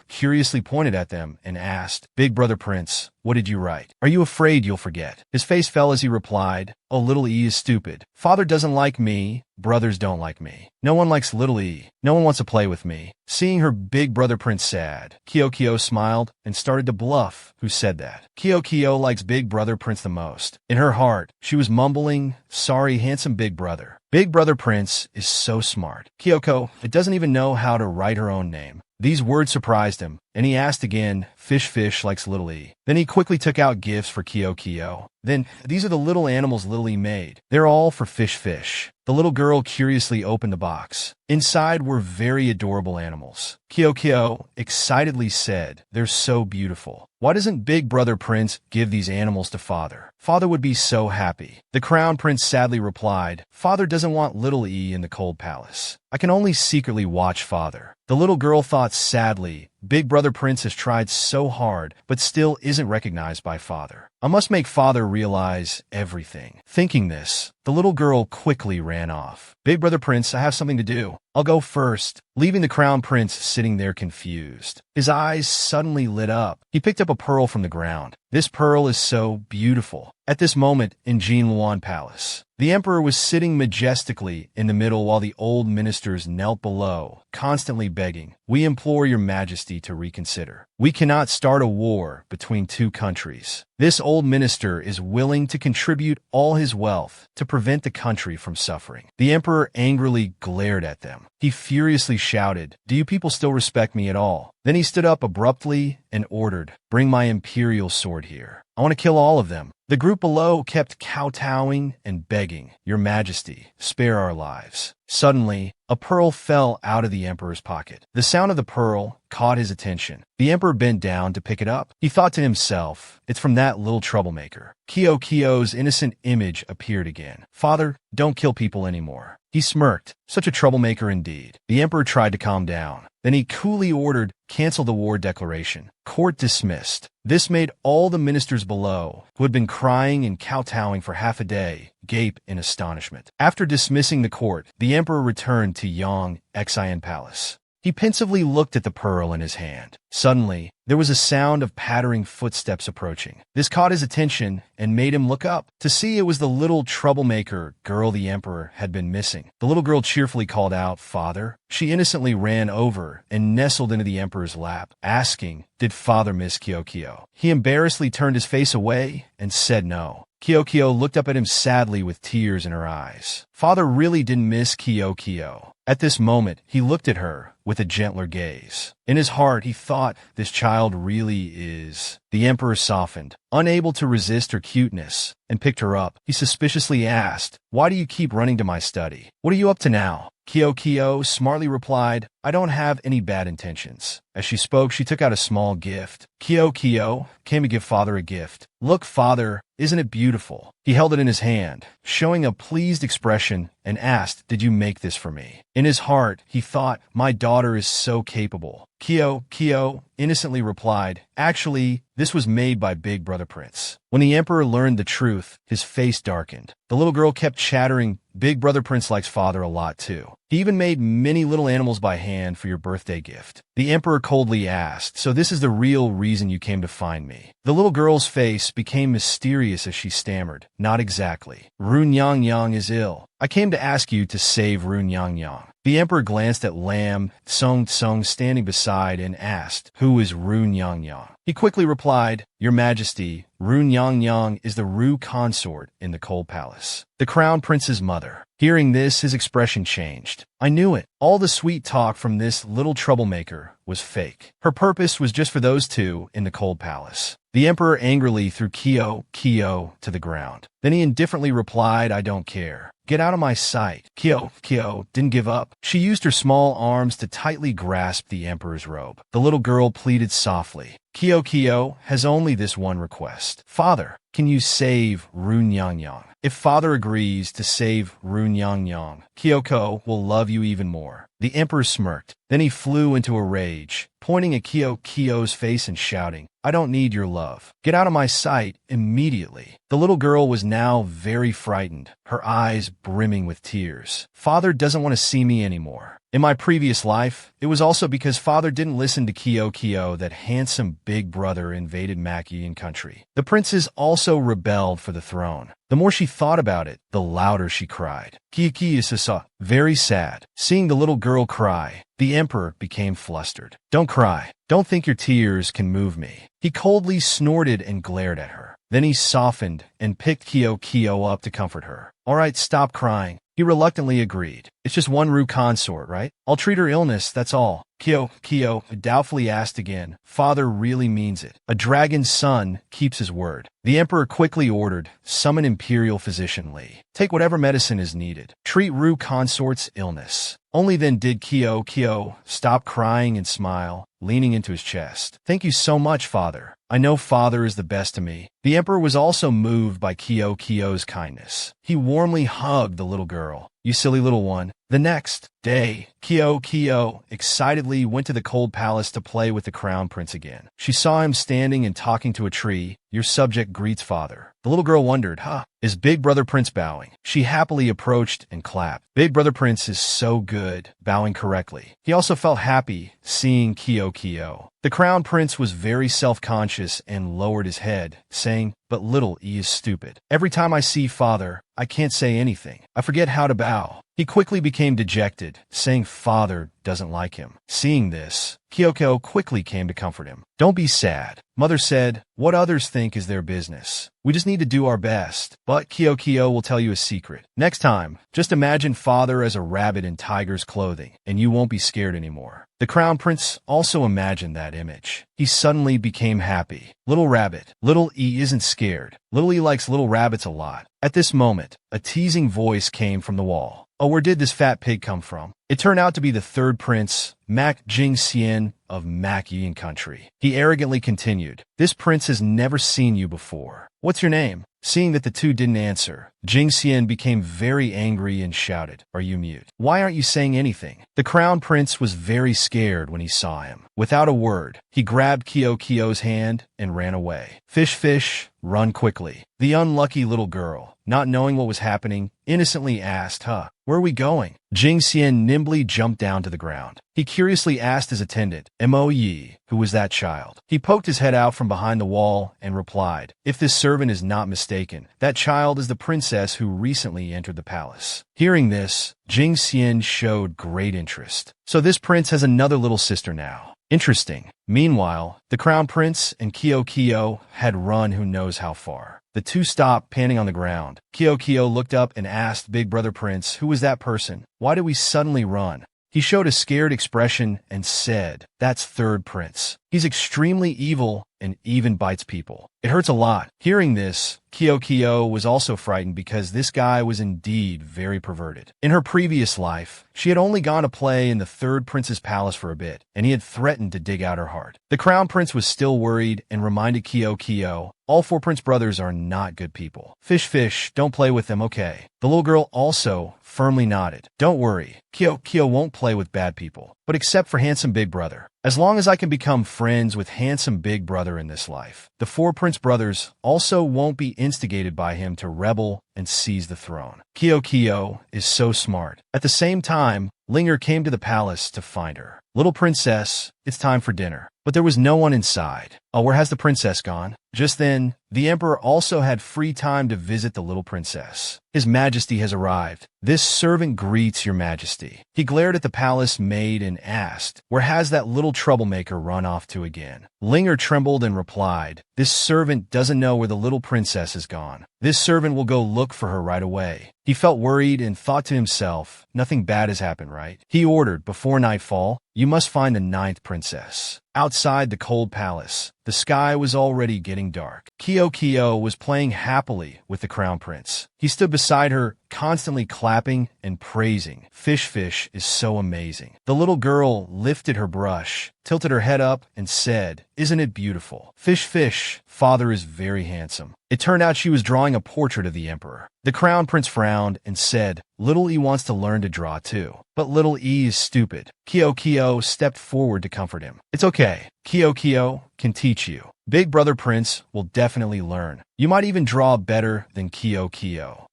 curiously pointed at them and asked, "Big brother prince, what did you write? Are you afraid you'll forget?" His face fell as he replied, "Oh, Little E is stupid. Father doesn't like me. Brothers don't like me. No one likes Little E. No one wants to play with me." Seeing her big brother prince sad, Kyo smiled and started to bluff. Who said that? Kyo likes big brother prince the most. In her heart, she was mumbling, "Sorry, handsome big brother. Big brother prince is so smart." Kyo doesn't even know how to write her own name. These words surprised him, and he asked again, Fish likes Little E. Then he quickly took out gifts for Kyo. Then, these are the little animals Little E made. They're all for Fish. The little girl curiously opened the box. Inside were very adorable animals. Kyo excitedly said, "They're so beautiful. Why doesn't Big Brother Prince give these animals to Father? Father would be so happy." The Crown Prince sadly replied, "Father doesn't want Little E in the Cold Palace. I can only secretly watch Father." The little girl thought sadly, Big Brother Prince has tried so hard, but still isn't recognized by Father. I must make Father realize everything. Thinking this, the little girl quickly ran off. "Big Brother Prince, I have something to do. I'll go first," leaving the Crown Prince sitting there confused. His eyes suddenly lit up. He picked up a pearl from the ground. This pearl is so beautiful. At this moment, in Jinluan Palace, the emperor was sitting majestically in the middle while the old ministers knelt below, constantly begging, "We implore your majesty to reconsider. We cannot start a war between two countries." This old minister is willing to contribute all his wealth to prevent the country from suffering. The emperor angrily glared at them. He furiously shouted, "Do you people still respect me at all?" Then he stood up abruptly and ordered, "Bring my imperial sword here. I want to kill all of them." The group below kept kowtowing and begging, "Your Majesty, spare our lives." Suddenly, a pearl fell out of the emperor's pocket. The sound of the pearl caught his attention. The emperor bent down to pick it up. He thought to himself, "It's from that little troublemaker." Kyo's innocent image appeared again. "Father, don't kill people anymore." He smirked. Such a troublemaker indeed. The emperor tried to calm down. Then he coolly ordered, "Cancel the war declaration." Court dismissed. This made all the ministers below, who had been crying and kowtowing for half a day, gape in astonishment. After dismissing the court, the emperor returned to Yang Xian Palace. He pensively looked at the pearl in his hand. Suddenly, there was a sound of pattering footsteps approaching. This caught his attention and made him look up to see it was the little troublemaker girl the emperor had been missing. The little girl cheerfully called out, "Father." She innocently ran over and nestled into the emperor's lap, asking, "Did Father miss Kyo?" He embarrassedly turned his face away and said no. Kyokyo looked up at him sadly with tears in her eyes. Father really didn't miss Kyokyo. At this moment, he looked at her with a gentler gaze. In his heart, he thought, this child really is. The emperor softened, unable to resist her cuteness, and picked her up. He suspiciously asked, "Why do you keep running to my study? What are you up to now?" Kyokyo smartly replied, "I don't have any bad intentions." As she spoke, she took out a small gift. Kyokyo came to give father a gift. "Look, father, isn't it beautiful?" He held it in his hand, showing a pleased expression, and asked, "Did you make this for me?" In his heart, he thought, "My daughter is so capable." Kyokyo innocently replied, "Actually, this was made by Big Brother Prince." When the emperor learned the truth, his face darkened. The little girl kept chattering, "Big Brother Prince likes father a lot too. He even made many little animals by hand for your birthday gift." The emperor coldly asked, "So this is the real reason you came to find me?" The little girl's face became mysterious as she stammered, "Not exactly. Runyangyang is ill. I came to ask you to save Runyangyang." The emperor glanced at Lam Tsung standing beside and asked, "Who is Runyangyang?" He quickly replied, "Your Majesty, Runyangyang is the Ru consort in the Cold Palace, the Crown Prince's mother." Hearing this, his expression changed. "I knew it. All the sweet talk from this little troublemaker was fake. Her purpose was just for those two in the Cold Palace." The emperor angrily threw Kyokyo to the ground. Then he indifferently replied, "I don't care. Get out of my sight." Kyokyo didn't give up. She used her small arms to tightly grasp the emperor's robe. The little girl pleaded softly, "Kyokyo has only this one request. Father, can you save Runyangyang? If father agrees to save Runyangyang, Kyoko will love you even more." The emperor smirked. Then he flew into a rage, pointing at Kyokyo's face and shouting, "I don't need your love. Get out of my sight immediately." The little girl was now very frightened, her eyes brimming with tears. "Father doesn't want to see me anymore. In my previous life, it was also because father didn't listen to Kyokyo that handsome big brother invaded Machian country. The princess also rebelled for the throne. The more she thought about it, the louder she cried. Kyokyo, very sad. Seeing the little girl cry, the emperor became flustered. "Don't cry. Don't think your tears can move me." He coldly snorted and glared at her. Then he softened and picked Kyokyo up to comfort her. "All right, stop crying." He reluctantly agreed. "It's just one Ru consort, right? I'll treat her illness, that's all." Kyokyo doubtfully asked again, "Father really means it. A dragon's son keeps his word." The emperor quickly ordered, "Summon Imperial Physician Li. Take whatever medicine is needed. Treat Ru consort's illness." Only then did Kyokyo stop crying and smile, leaning into his chest. "Thank you so much, father. I know father is the best to me." The emperor was also moved by Kyokyo's kindness. He warmly hugged the little girl. "You silly little one." The next day, Kyokyo excitedly went to the Cold Palace to play with the Crown Prince again. She saw him standing and talking to a tree. "Your subject greets father." The little girl wondered, is Big Brother Prince bowing? She happily approached and clapped. Big Brother Prince is so good, bowing correctly. He also felt happy seeing Kyokyo. The Crown Prince was very self-conscious and lowered his head, saying, "But little E is stupid. Every time I see father, I can't say anything. I forget how to bow." He quickly became dejected, saying father doesn't like him. Seeing this, Kyokyo quickly came to comfort him. "Don't be sad." Mother said, "What others think is their business. We just need to do our best." But Kyokyo will tell you a secret. Next time, just imagine father as a rabbit in tiger's clothing, and you won't be scared anymore. The Crown Prince also imagined that image. He suddenly became happy. Little rabbit. Little E isn't scared. Little E likes little rabbits a lot. At this moment, a teasing voice came from the wall. "Oh, where did this fat pig come from?" It turned out to be the third prince, Mak Jingxian of Machian country. He arrogantly continued, "This prince has never seen you before. What's your name?" Seeing that the two didn't answer, Jingxian became very angry and shouted, "Are you mute? Why aren't you saying anything?" The Crown Prince was very scared when he saw him. Without a word, he grabbed Kyokyo's hand and ran away. Fish, run quickly. The unlucky little girl, not knowing what was happening, innocently asked, "Where are we going?" Jingxian nimbly jumped down to the ground. He curiously asked his attendant, "Mo Yi, who was that child?" He poked his head out from behind the wall and replied, "If this servant is not mistaken, that child is the princess who recently entered the palace." Hearing this, Jingxian showed great interest. "So this prince has another little sister now." Interesting. Meanwhile, the Crown Prince and Kyo had run who knows how far. The two stopped, panting on the ground. Kyo looked up and asked Big Brother Prince, "Who was that person? Why did we suddenly run?" He showed a scared expression and said, "That's Third Prince. He's extremely evil and even bites people. It hurts a lot." Hearing this, Kyo was also frightened because this guy was indeed very perverted. In her previous life, she had only gone to play in the Third Prince's palace for a bit, and he had threatened to dig out her heart. The Crown Prince was still worried and reminded Kyo, "All four Prince brothers are not good people. Fish, don't play with them, okay?" The little girl also firmly nodded. "Don't worry, Kyo won't play with bad people, but except for handsome Big Brother. As long as I can become friends with handsome Big Brother in this life, the four Prince brothers also won't be instigated by him to rebel and seize the throne." Kyo is so smart. At the same time, Linger came to the palace to find her. "Little princess, it's time for dinner." But there was no one inside. "Oh, where has the princess gone?" Just then, the emperor also had free time to visit the little princess. "His Majesty has arrived. This servant greets your Majesty." He glared at the palace maid and asked, "Where has that little troublemaker run off to again?" Linger trembled and replied, "This servant doesn't know where the little princess has gone. This servant will go look for her right away." He felt worried and thought to himself, nothing bad has happened, right? He ordered, "Before nightfall, you must find the ninth princess." Outside the cold palace, the sky was already getting dark. Kyo was playing happily with the Crown Prince. He stood beside her, constantly clapping and praising. Fish is so amazing." The little girl lifted her brush, tilted her head up, and said, "Isn't it beautiful? Fish, father is very handsome." It turned out she was drawing a portrait of the emperor. The Crown Prince frowned and said, "Little E wants to learn to draw too. But little E is stupid." Kyo stepped forward to comfort him. "It's okay. Kyo can teach you. Big Brother Prince will definitely learn. You might even draw better than Kyo."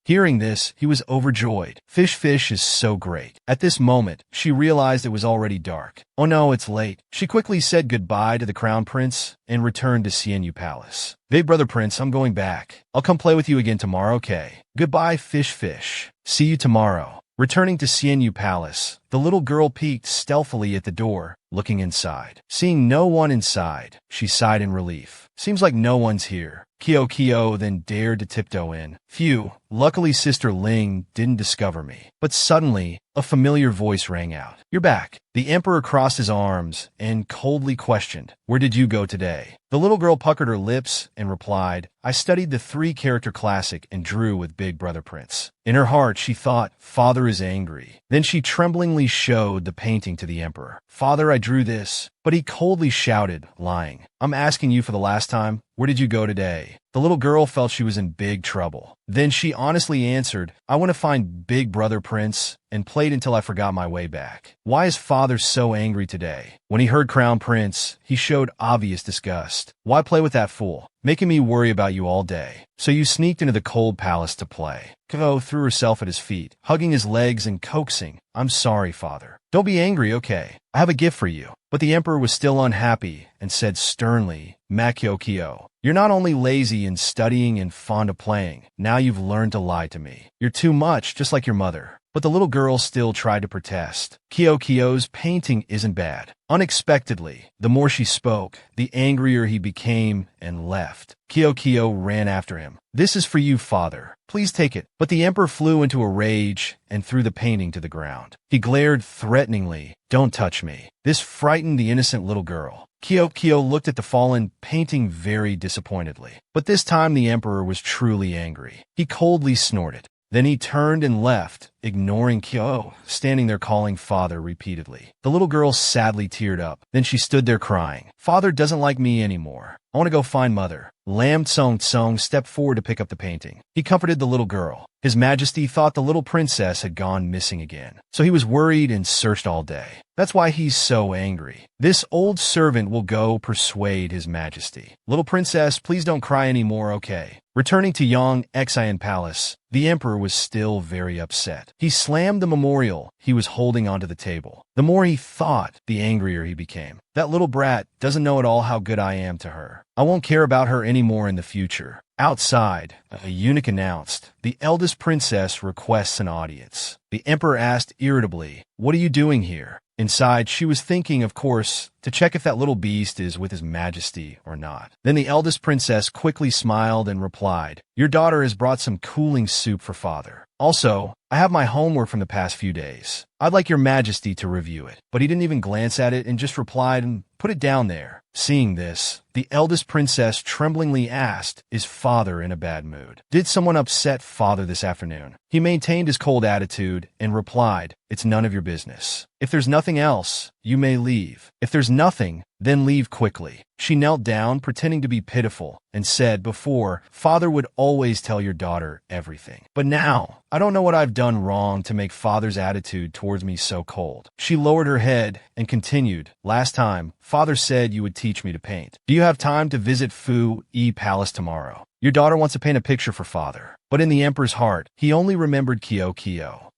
Hearing this, he was overjoyed. Fish is so great. At this moment, she realized it was already dark. "Oh no, it's late." She quickly said goodbye to the Crown Prince and returned to Sienu Palace. "Big Brother Prince, I'm going back. I'll come play with you again tomorrow, okay? Goodbye, Fish. See you tomorrow." Returning to Sienu Palace, the little girl peeked stealthily at the door, looking inside. Seeing no one inside, she sighed in relief. "Seems like no one's here." Kyo then dared to tiptoe in. "Phew, luckily Sister Ling didn't discover me." But suddenly, a familiar voice rang out. "You're back." The emperor crossed his arms and coldly questioned, "Where did you go today?" The little girl puckered her lips and replied, "I studied the 3-character classic and drew with Big Brother Prince." In her heart, she thought, "Father is angry." Then she tremblingly showed the painting to the emperor. "Father, I drew this." But he coldly shouted, lying, "I'm asking you for the last time, where did you go today?" The little girl felt she was in big trouble. Then she honestly answered, "I want to find Big Brother Prince," and played until I forgot my way back. Why is father so angry today? When he heard Crown Prince, he showed obvious disgust. "Why play with that fool? Making me worry about you all day." "So you sneaked into the cold palace to play." Kyo threw herself at his feet, hugging his legs and coaxing, "I'm sorry, father. Don't be angry, okay? I have a gift for you." But the emperor was still unhappy and said sternly, "Kyo, you're not only lazy in studying and fond of playing, now you've learned to lie to me. You're too much, just like your mother." But the little girl still tried to protest. Kyo's painting isn't bad. Unexpectedly, the more she spoke, the angrier he became and left. Kyo ran after him. "This is for you, father. Please take it." But the emperor flew into a rage and threw the painting to the ground. He glared threateningly, "Don't touch me." This frightened the innocent little girl. Kyo looked at the fallen painting very disappointedly. But this time the emperor was truly angry. He coldly snorted. Then he turned and left, ignoring Kyo, standing there calling father repeatedly. The little girl sadly teared up. Then she stood there crying. "Father doesn't like me anymore. I want to go find mother." Lam Tsung stepped forward to pick up the painting. He comforted the little girl. His Majesty thought the little princess had gone missing again, so he was worried and searched all day. That's why he's so angry. This old servant will go persuade His Majesty. "Little princess, please don't cry anymore, okay?" Returning to Yongxian Palace, the emperor was still very upset. He slammed the memorial he was holding onto the table. The more he thought, the angrier he became. "That little brat doesn't know at all how good I am to her. I won't care about her anymore in the future." Outside, a eunuch announced, "The eldest princess requests an audience." The emperor asked irritably, "What are you doing here?" Inside, she was thinking, of course, to check if that little beast is with his majesty or not. Then the eldest princess quickly smiled and replied, "Your daughter has brought some cooling soup for father. Also, I have my homework from the past few days. I'd like your majesty to review it." But he didn't even glance at it and just replied and put it down there. Seeing this, the eldest princess tremblingly asked, "Is father in a bad mood? Did someone upset father this afternoon?" He maintained his cold attitude and replied, "It's none of your business. If there's nothing else, you may leave. If there's nothing, then leave quickly." She knelt down, pretending to be pitiful, and said, "Before, father would always tell your daughter everything. But now, I don't know what I've done wrong to make father's attitude towards me so cold." She lowered her head and continued, "Last time, father said you would teach me to paint. Do you have time to visit Fu-E Palace tomorrow? Your daughter wants to paint a picture for father." But in the emperor's heart, he only remembered Kyo.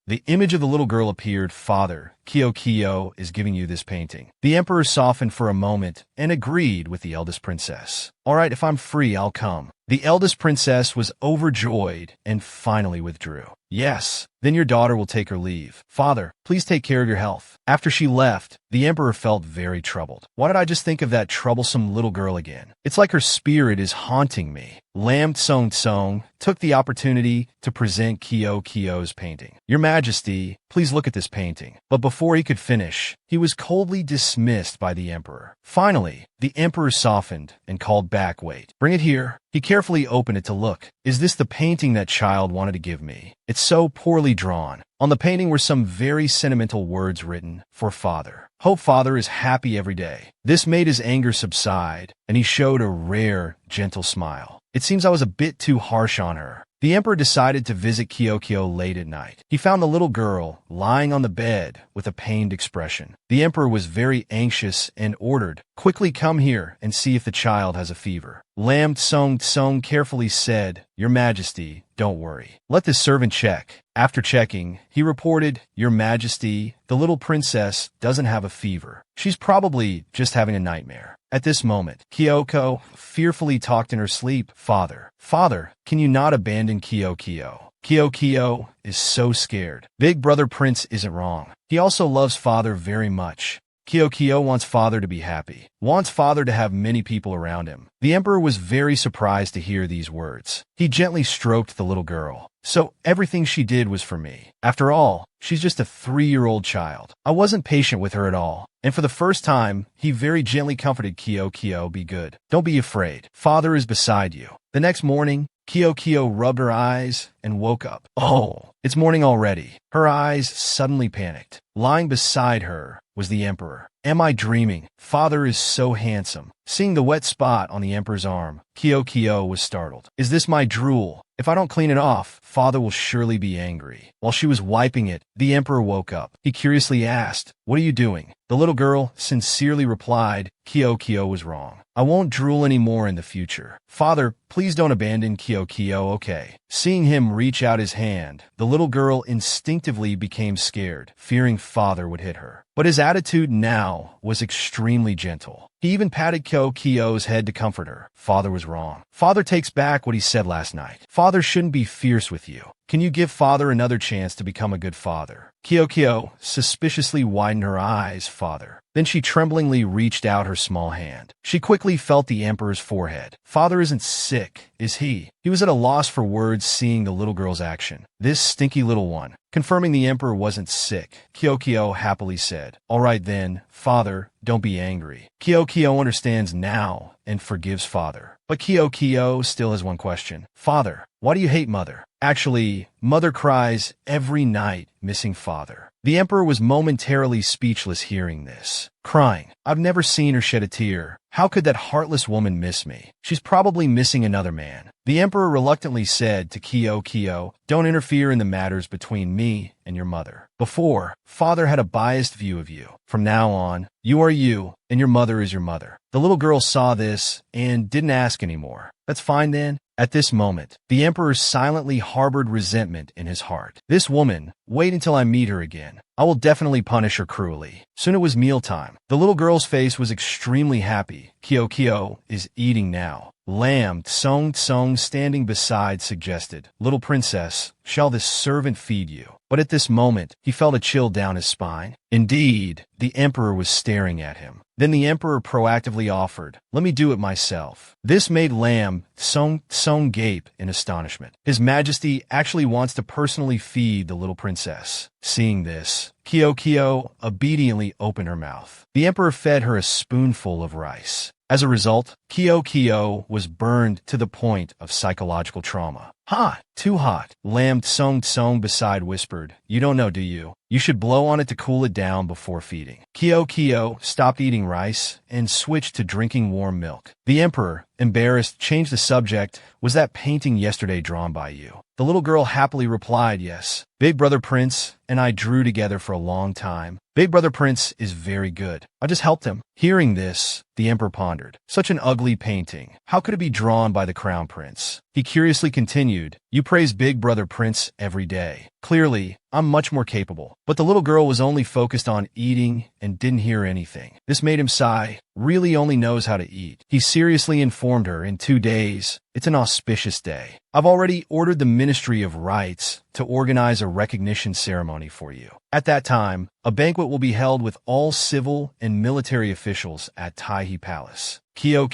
The image of the little girl appeared. "Father, Kyo is giving you this painting." The emperor softened for a moment and agreed with the eldest princess. "All right, if I'm free, I'll come." The eldest princess was overjoyed and finally withdrew. "Yes, then your daughter will take her leave. Father, please take care of your health." After she left, the emperor felt very troubled. Why did I just think of that troublesome little girl again? It's like her spirit is haunting me. Lam Tsong took the opportunity to present Kyo's painting. "Your Majesty, please look at this painting." But before he could finish, he was coldly dismissed by the emperor. Finally, the emperor softened and called back, "Wait, bring it here." He carefully opened it to look. "Is this the painting that child wanted to give me? It's so poorly drawn." On the painting were some very sentimental words written, "For father. Hope father is happy every day." This made his anger subside, and he showed a rare, gentle smile. "It seems I was a bit too harsh on her." The emperor decided to visit Kyo late at night. He found the little girl lying on the bed with a pained expression. The emperor was very anxious and ordered, "Quickly come here and see if the child has a fever." Lam Tsong carefully said, "Your Majesty, don't worry. Let this servant check." After checking, he reported, "Your Majesty, the little princess doesn't have a fever. She's probably just having a nightmare." At this moment, Kyoko fearfully talked in her sleep, Father, can you not abandon Kyo?" Kyo is so scared. Big brother Prince isn't wrong. He also loves father very much. Kyo wants father to be happy, wants father to have many people around him. The emperor was very surprised to hear these words. He gently stroked the little girl. "So everything she did was for me. After all, she's just a 3-year-old child. I wasn't patient with her at all." And for the first time, he very gently comforted Kyo, "Be good. Don't be afraid. Father is beside you." The next morning, Kyo rubbed her eyes and woke up. Oh, it's morning already. Her eyes suddenly panicked. Lying beside her was the emperor. "Am I dreaming? Father is so handsome." Seeing the wet spot on the emperor's arm, Kyo was startled. "Is this my drool? If I don't clean it off, father will surely be angry." While she was wiping it, the emperor woke up. He curiously asked, "What are you doing?" The little girl sincerely replied, Kyo was wrong. "I won't drool anymore in the future. Father, please don't abandon Kyo, okay?" Seeing him reach out his hand, the little girl instinctively became scared, fearing father would hit her. But his attitude now was extremely gentle. He even patted Kyo's head to comfort her. Father was wrong. Father takes back what he said last night. Father shouldn't be fierce with you. Can you give father another chance to become a good father? Kyo suspiciously widened her eyes, "Father." Then she tremblingly reached out her small hand. She quickly felt the emperor's forehead. Father isn't sick, is he? He was at a loss for words seeing the little girl's action. This stinky little one. Confirming the emperor wasn't sick, Kyo happily said, "All right then, father, don't be angry." Kyo understands now and forgives father. But Kyo still has one question. "Father, why do you hate mother?" Actually, mother cries every night, missing father. The emperor was momentarily speechless hearing this. Crying. "I've never seen her shed a tear. How could that heartless woman miss me? She's probably missing another man." The emperor reluctantly said to Kyo, "Don't interfere in the matters between me and your mother. Before, father had a biased view of you. From now on, you are you, and your mother is your mother." The little girl saw this and didn't ask anymore. "That's fine then." At this moment, the emperor silently harbored resentment in his heart. "This woman, wait until I meet her again. I will definitely punish her cruelly." Soon it was mealtime. The little girl's face was extremely happy. Kyo is eating now. Lamb Tsong standing beside suggested, "Little princess, shall this servant feed you?" But at this moment, he felt a chill down his spine. Indeed, the emperor was staring at him. Then the emperor proactively offered, "Let me do it myself." This made Lamb Tsong gape in astonishment. His Majesty actually wants to personally feed the little princess. Seeing this, Kyo obediently opened her mouth. The emperor fed her a spoonful of rice. As a result, Kyo was burned to the point of psychological trauma. "Hot, too hot," Lamb Tsong beside whispered. "You don't know, do you? You should blow on it to cool it down before feeding." Kyo stopped eating rice and switched to drinking warm milk. The emperor, embarrassed, changed the subject. "Was that painting yesterday drawn by you?" The little girl happily replied, "Yes. Big Brother Prince and I drew together for a long time. Big Brother Prince is very good. I just helped him." Hearing this, the emperor pondered. Such an ugly painting. How could it be drawn by the crown prince? He curiously continued, "You praise Big Brother Prince every day. Clearly, I'm much more capable." But the little girl was only focused on eating and didn't hear anything. This made him sigh. Really only knows how to eat. He seriously informed her, "In 2 days, it's an auspicious day. I've already ordered the Ministry of Rights to organize a recognition ceremony for you. At that time, a banquet will be held with all civil and military officials at Taiji Palace." Kyo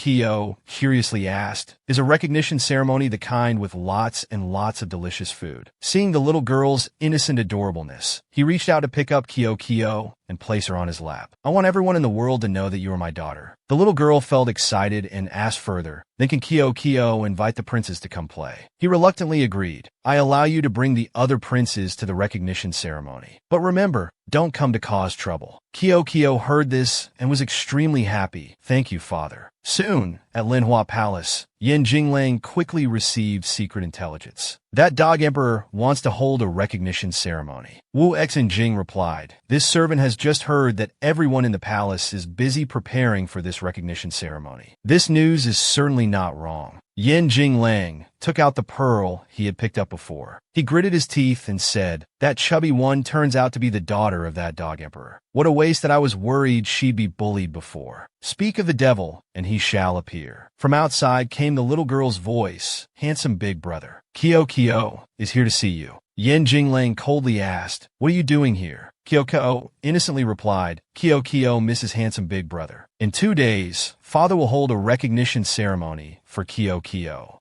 curiously asked, "Is a recognition ceremony the kind with lots and lots of delicious food?" Seeing the little girl's innocent adorableness, he reached out to pick up Kyo and place her on his lap. "I want everyone in the world to know that you are my daughter." The little girl felt excited and asked further, "Then can Kyo invite the princes to come play?" He reluctantly agreed. "I allow you to bring the other princes to the recognition ceremony. But remember, don't come to cause trouble." Kyo heard this and was extremely happy. "Thank you, father." Soon, at Manhwa Palace, Yen Jinglang quickly received secret intelligence. That dog emperor wants to hold a recognition ceremony. Wu Xinjing replied, "This servant has just heard that everyone in the palace is busy preparing for this recognition ceremony." This news is certainly not wrong. Yen Jinglang took out the pearl he had picked up before. He gritted his teeth and said, "That chubby one turns out to be the daughter of that dog emperor. What a waste that I was worried she'd be bullied before. Speak of the devil, and he shall appear." From outside came the little girl's voice, "Handsome big brother. Kyo is here to see you." Yen Jinglang coldly asked, "What are you doing here?" Kyo innocently replied, "Kyo misses handsome big brother. In 2 days, father will hold a recognition ceremony for Kyo.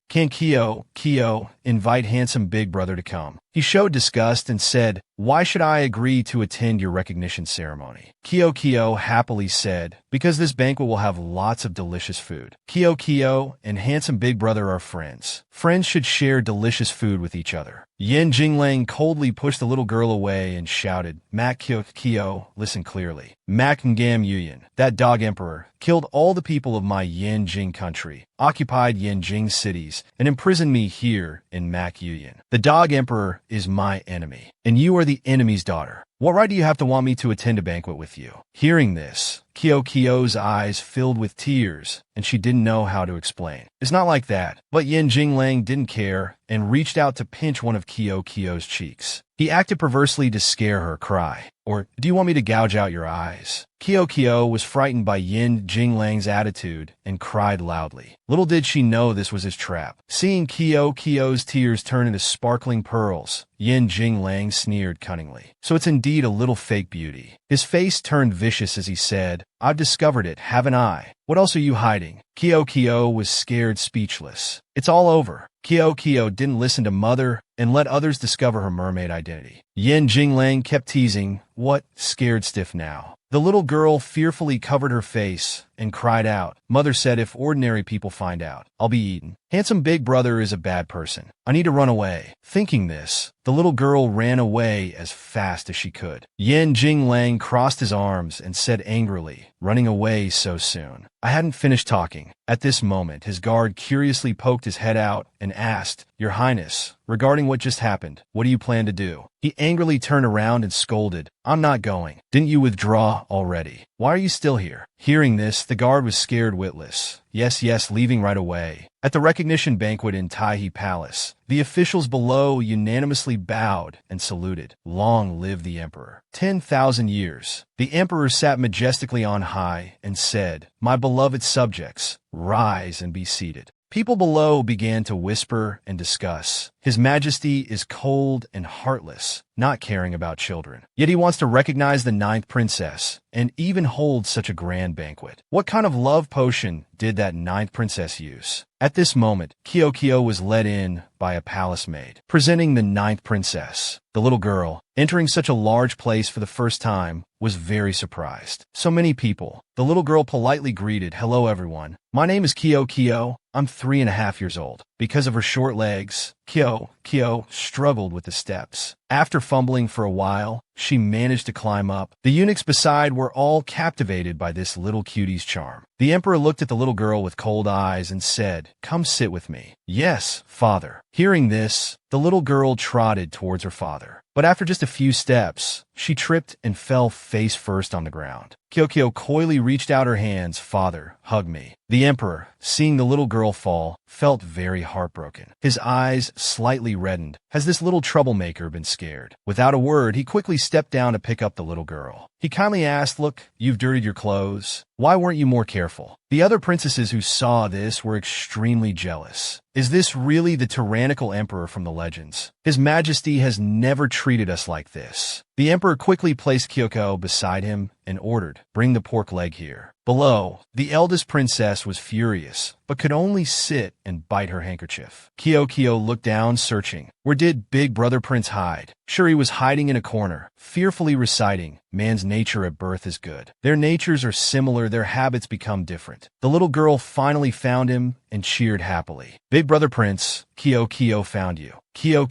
Can Kyo invite handsome big brother to come?" He showed disgust and said, "Why should I agree to attend your recognition ceremony?" Kyo happily said, "Because this banquet will have lots of delicious food. Kyo and handsome big brother are friends. Friends should share delicious food with each other." Yen Jinglang coldly pushed the little girl away and shouted, "Mak Kyo, listen clearly. Mak Ngam Yuyan, that dog emperor, killed all the people of my Yanjing country, occupied Yanjing cities, and imprisoned me here in Mak Yuyan. The dog emperor is my enemy, and you are the enemy's daughter. What right do you have to want me to attend a banquet with you?" Hearing this, Kyo's eyes filled with tears, and she didn't know how to explain. "It's not like that." But Yen Jinglang didn't care and reached out to pinch one of Kyo's cheeks. He acted perversely to scare her cry. "Or, do you want me to gouge out your eyes?" Kyo was frightened by Yen Jinglang's attitude and cried loudly. Little did she know this was his trap. Seeing Kyo's tears turn into sparkling pearls, Yen Jinglang sneered cunningly. "So it's indeed a little fake beauty." His face turned vicious as he said, "I've discovered it, haven't I? What else are you hiding?" Kyo was scared speechless. "It's all over." Kyo didn't listen to mother and let others discover her mermaid identity. Yen Jinglang kept teasing, "What? Scared stiff now." The little girl fearfully covered her face and cried out, "Mother said if ordinary people find out, I'll be eaten. Handsome big brother is a bad person. I need to run away." Thinking this, the little girl ran away as fast as she could. Yen Jinglang crossed his arms and said angrily, "Running away so soon. I hadn't finished talking." At this moment, his guard curiously poked his head out and asked, "Your Highness, regarding what just happened, what do you plan to do?" He angrily turned around and scolded, "I'm not going. Didn't you withdraw already? Why are you still here?" Hearing this, the guard was scared witless. Yes, leaving right away." At the recognition banquet in Taiji Palace, the officials below unanimously bowed and saluted. Long live the emperor. 10,000 years. The emperor sat majestically on high and said, "My beloved subjects, rise and be seated." People below began to whisper and discuss. His Majesty is cold and heartless, not caring about children. Yet he wants to recognize the ninth princess and even hold such a grand banquet. What kind of love potion did that ninth princess use? At this moment, Kyo was led in by a palace maid, presenting the ninth princess. The little girl, entering such a large place for the first time, was very surprised. So many people. The little girl politely greeted, "Hello everyone. My name is Kyo. I'm 3.5 years old." Because of her short legs, Kyo struggled with the steps. After fumbling for a while, she managed to climb up. The eunuchs beside were all captivated by this little cutie's charm. The emperor looked at the little girl with cold eyes and said, "Come sit with me." "Yes, father." Hearing this, the little girl trotted towards her father. But after just a few steps, she tripped and fell face first on the ground. Kyo coyly reached out her hands. "Father, hug me." The emperor, seeing the little girl fall, felt very heartbroken. His eyes slightly reddened. Has this little troublemaker been scared? Without a word, he quickly stepped down to pick up the little girl. He kindly asked, "Look, you've dirtied your clothes. Why weren't you more careful?" The other princesses who saw this were extremely jealous. Is this really the tyrannical emperor from the legends? His Majesty has never treated us like this. The emperor quickly placed Kyo beside him and ordered, "Bring the pork leg here." Below, the eldest princess was furious, but could only sit and bite her handkerchief. Kyo looked down, searching. Where did Big Brother Prince hide? Sure, he was hiding in a corner, fearfully reciting, "Man's nature at birth is good. Their natures are similar, their habits become different." The little girl finally found him and cheered happily. "Big Brother Prince, Kyo found you." Kyo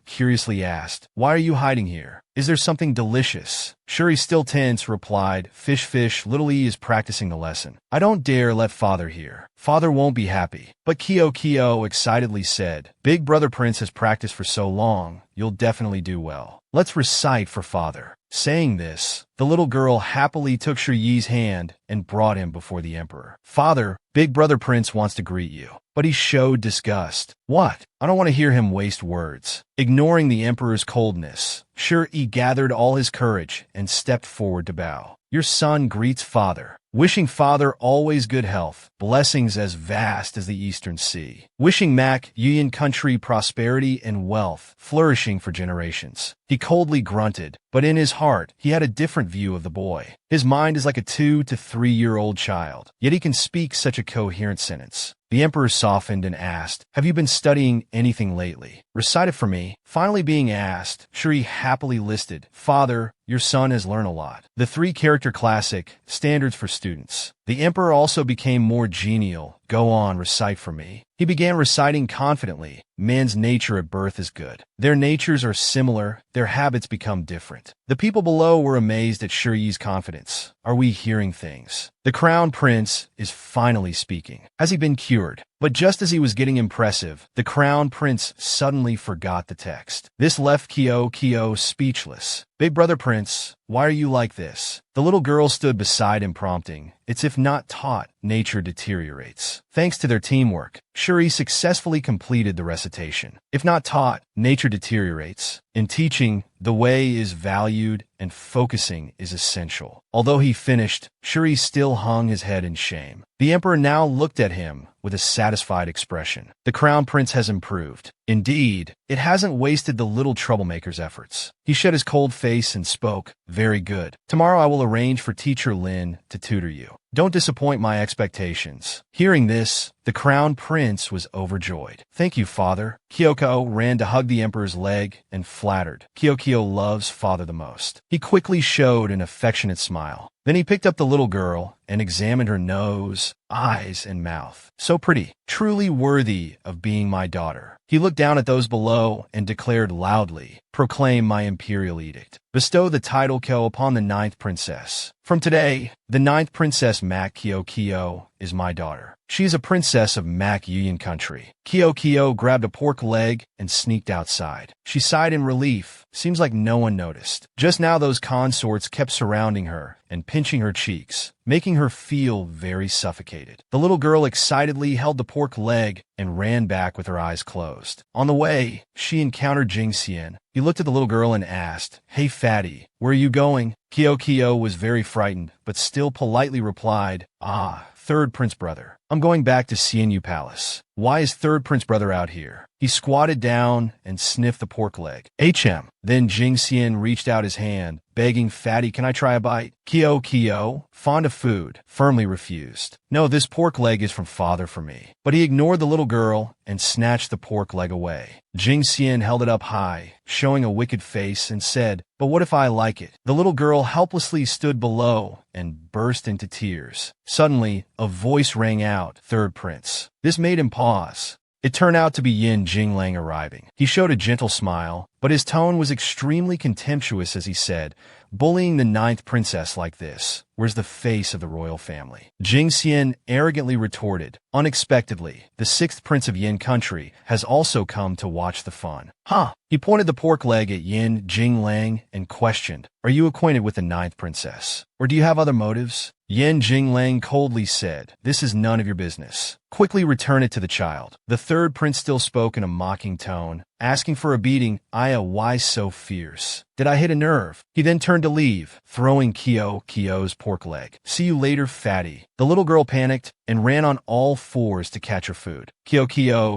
curiously asked, "Why are you hiding here? Is there something delicious?" Sure, he's still tense, replied, Fish, little E is practicing the lesson. I don't dare let father hear. Father won't be happy." But Kyo excitedly said, "Big Brother Prince has practiced for so long, you'll definitely do well. Let's recite for father." Saying this, the little girl happily took Shiyi's hand and brought him before the emperor. "Father, Big Brother Prince wants to greet you." But he showed disgust. "What? I don't want to hear him waste words." Ignoring the emperor's coldness, Shi gathered all his courage and stepped forward to bow. "Your son greets father. Wishing father always good health, blessings as vast as the eastern sea. Wishing Mac Yuyan country prosperity and wealth, flourishing for generations." He coldly grunted, but in his heart, he had a different view of the boy. His mind is like a 2 to 3-year-old child, yet he can speak such a coherent sentence. The emperor softened and asked, "Have you been studying anything lately? Recite it for me." Finally being asked, Shuri happily listed, "Father, your son has learned a lot." The 3-character classic, standards for students. The emperor also became more genial. "Go on, recite for me." He began reciting confidently, "Man's nature at birth is good. Their natures are similar, their habits become different." The people below were amazed at Shiyi's confidence. Are we hearing things? The crown prince is finally speaking. Has he been cured? But just as he was getting impressive, the crown prince suddenly forgot the text. This left Kyo speechless. "Big Brother Prince, why are you like this?" The little girl stood beside him prompting, "It's if not taught, nature deteriorates." Thanks to their teamwork, Shuri successfully completed the recitation. If not taught, nature deteriorates. In teaching, the way is valued and focusing is essential. Although he finished, Shuri still hung his head in shame. The emperor now looked at him with a satisfied expression. The crown prince has improved. Indeed, it hasn't wasted the little troublemaker's efforts. He shed his cold face and spoke, "Very good. Tomorrow I will arrange for teacher Lin to tutor you. Don't disappoint my expectations." Hearing this, the crown prince was overjoyed. "Thank you, father." Kyo ran to hug the emperor's leg and flattered. Kyo loves father the most. He quickly showed an affectionate smile. Then he picked up the little girl and examined her nose, eyes, and mouth. "So pretty, truly worthy of being my daughter." He looked down at those below and declared loudly, "Proclaim my imperial edict. Bestow the title Kyo upon the 9th princess. From today, the 9th princess Mac Kyo is my daughter. She is a princess of Mac Yuyan country." Kyo grabbed a pork leg and sneaked outside. She sighed in relief. Seems like no one noticed. Just now those consorts kept surrounding her and pinching her cheeks, making her feel very suffocated. The little girl excitedly held the pork leg and ran back with her eyes closed. On the way, she encountered Jing Xian. He looked at the little girl and asked, "Hey fatty, where are you going?" Kyo was very frightened, but still politely replied, "Ah, Third Prince Brother. I'm going back to Xianyu Palace. Why is Third Prince Brother out here? He squatted down and sniffed the pork leg. HM. Then Jing Xian reached out his hand, begging, Fatty, can I try a bite? Kyo, fond of food, firmly refused. No, this pork leg is from father for me. But he ignored the little girl and snatched the pork leg away. Jing Xian held it up high, showing a wicked face, and said, but what if I like it? The little girl helplessly stood below and burst into tears. Suddenly, a voice rang out, Third Prince. This made him pause. It turned out to be Yin Jinglang arriving. He showed a gentle smile, but his tone was extremely contemptuous as he said, bullying the 9th princess like this. Where's the face of the royal family? Jing Xian arrogantly retorted, unexpectedly, the 6th prince of Yin country has also come to watch the fun. Huh? He pointed the pork leg at Yin Jinglang and questioned, are you acquainted with the 9th princess? Or do you have other motives? Yin Jinglang coldly said, this is none of your business. Quickly return it to the child. The 3rd prince still spoke in a mocking tone, asking for a beating. Aya, why so fierce? Did I hit a nerve? He then turned to leave, throwing Kyo's pork leg. See you later, fatty. The little girl panicked and ran on all fours to catch her food. Kyo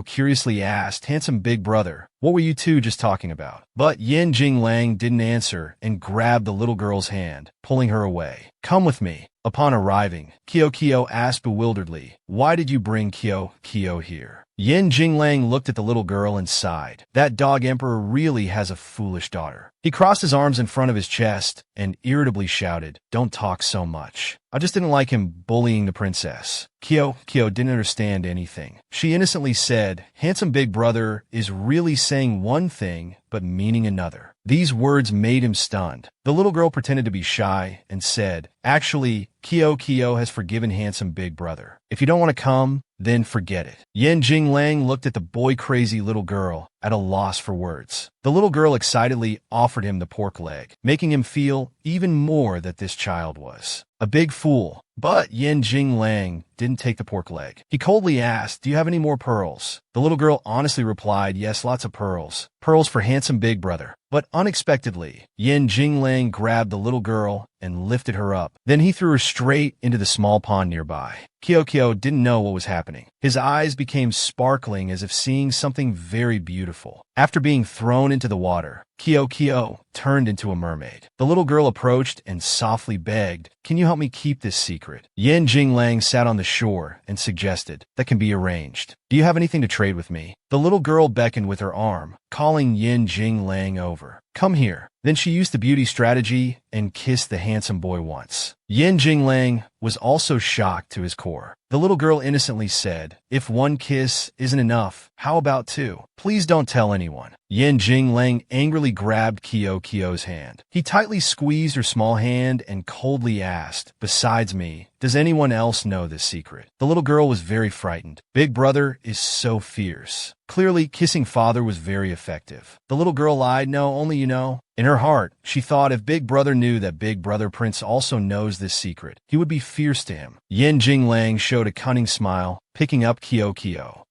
curiously asked, handsome big brother, what were you two just talking about? But Yin Jinglang didn't answer and grabbed the little girl's hand, pulling her away. Come with me. Upon arriving, Kyo asked bewilderedly, why did you bring Kyo here? Yin Jinglang looked at the little girl and sighed. That dog emperor really has a foolish daughter. He crossed his arms in front of his chest and irritably shouted, don't talk so much. I just didn't like him bullying the princess. Kyo didn't understand anything. She innocently said, handsome big brother is really saying one thing but meaning another. These words made him stunned. The little girl pretended to be shy and said, actually, Kyo has forgiven handsome big brother. If you don't want to come, then forget it. Yin Jinglang looked at the boy-crazy little girl, at a loss for words. The little girl excitedly offered him the pork leg, making him feel even more that this child was a big fool. But Yin Jinglang didn't take the pork leg. He coldly asked, do you have any more pearls? The little girl honestly replied, yes, lots of pearls. Pearls for handsome big brother. But unexpectedly, Yin Jinglang grabbed the little girl and lifted her up. Then he threw her straight into the small pond nearby. Kyo didn't know what was happening. His eyes became sparkling as if seeing something very beautiful. After being thrown into the water, Kyo turned into a mermaid. The little girl approached and softly begged, can you help me keep this secret? Yin Jinglang sat on the shore and suggested, that can be arranged. Do you have anything to trade with me? The little girl beckoned with her arm, calling Yin Jinglang over. Come here. Then she used the beauty strategy and kissed the handsome boy once. Yin Jinglang was also shocked to his core. The little girl innocently said, if one kiss isn't enough, how about two? Please don't tell anyone. Yin Jinglang angrily grabbed Kyo's hand. He tightly squeezed her small hand and coldly asked, besides me, does anyone else know this secret? The little girl was very frightened. Big brother is so fierce. Clearly, kissing father was very effective. The little girl lied, no, only you know. In her heart, she thought if Big Brother knew that Big Brother Prince also knows this secret, he would be fierce to him. Yin Jinglang showed a cunning smile, picking up Kyo.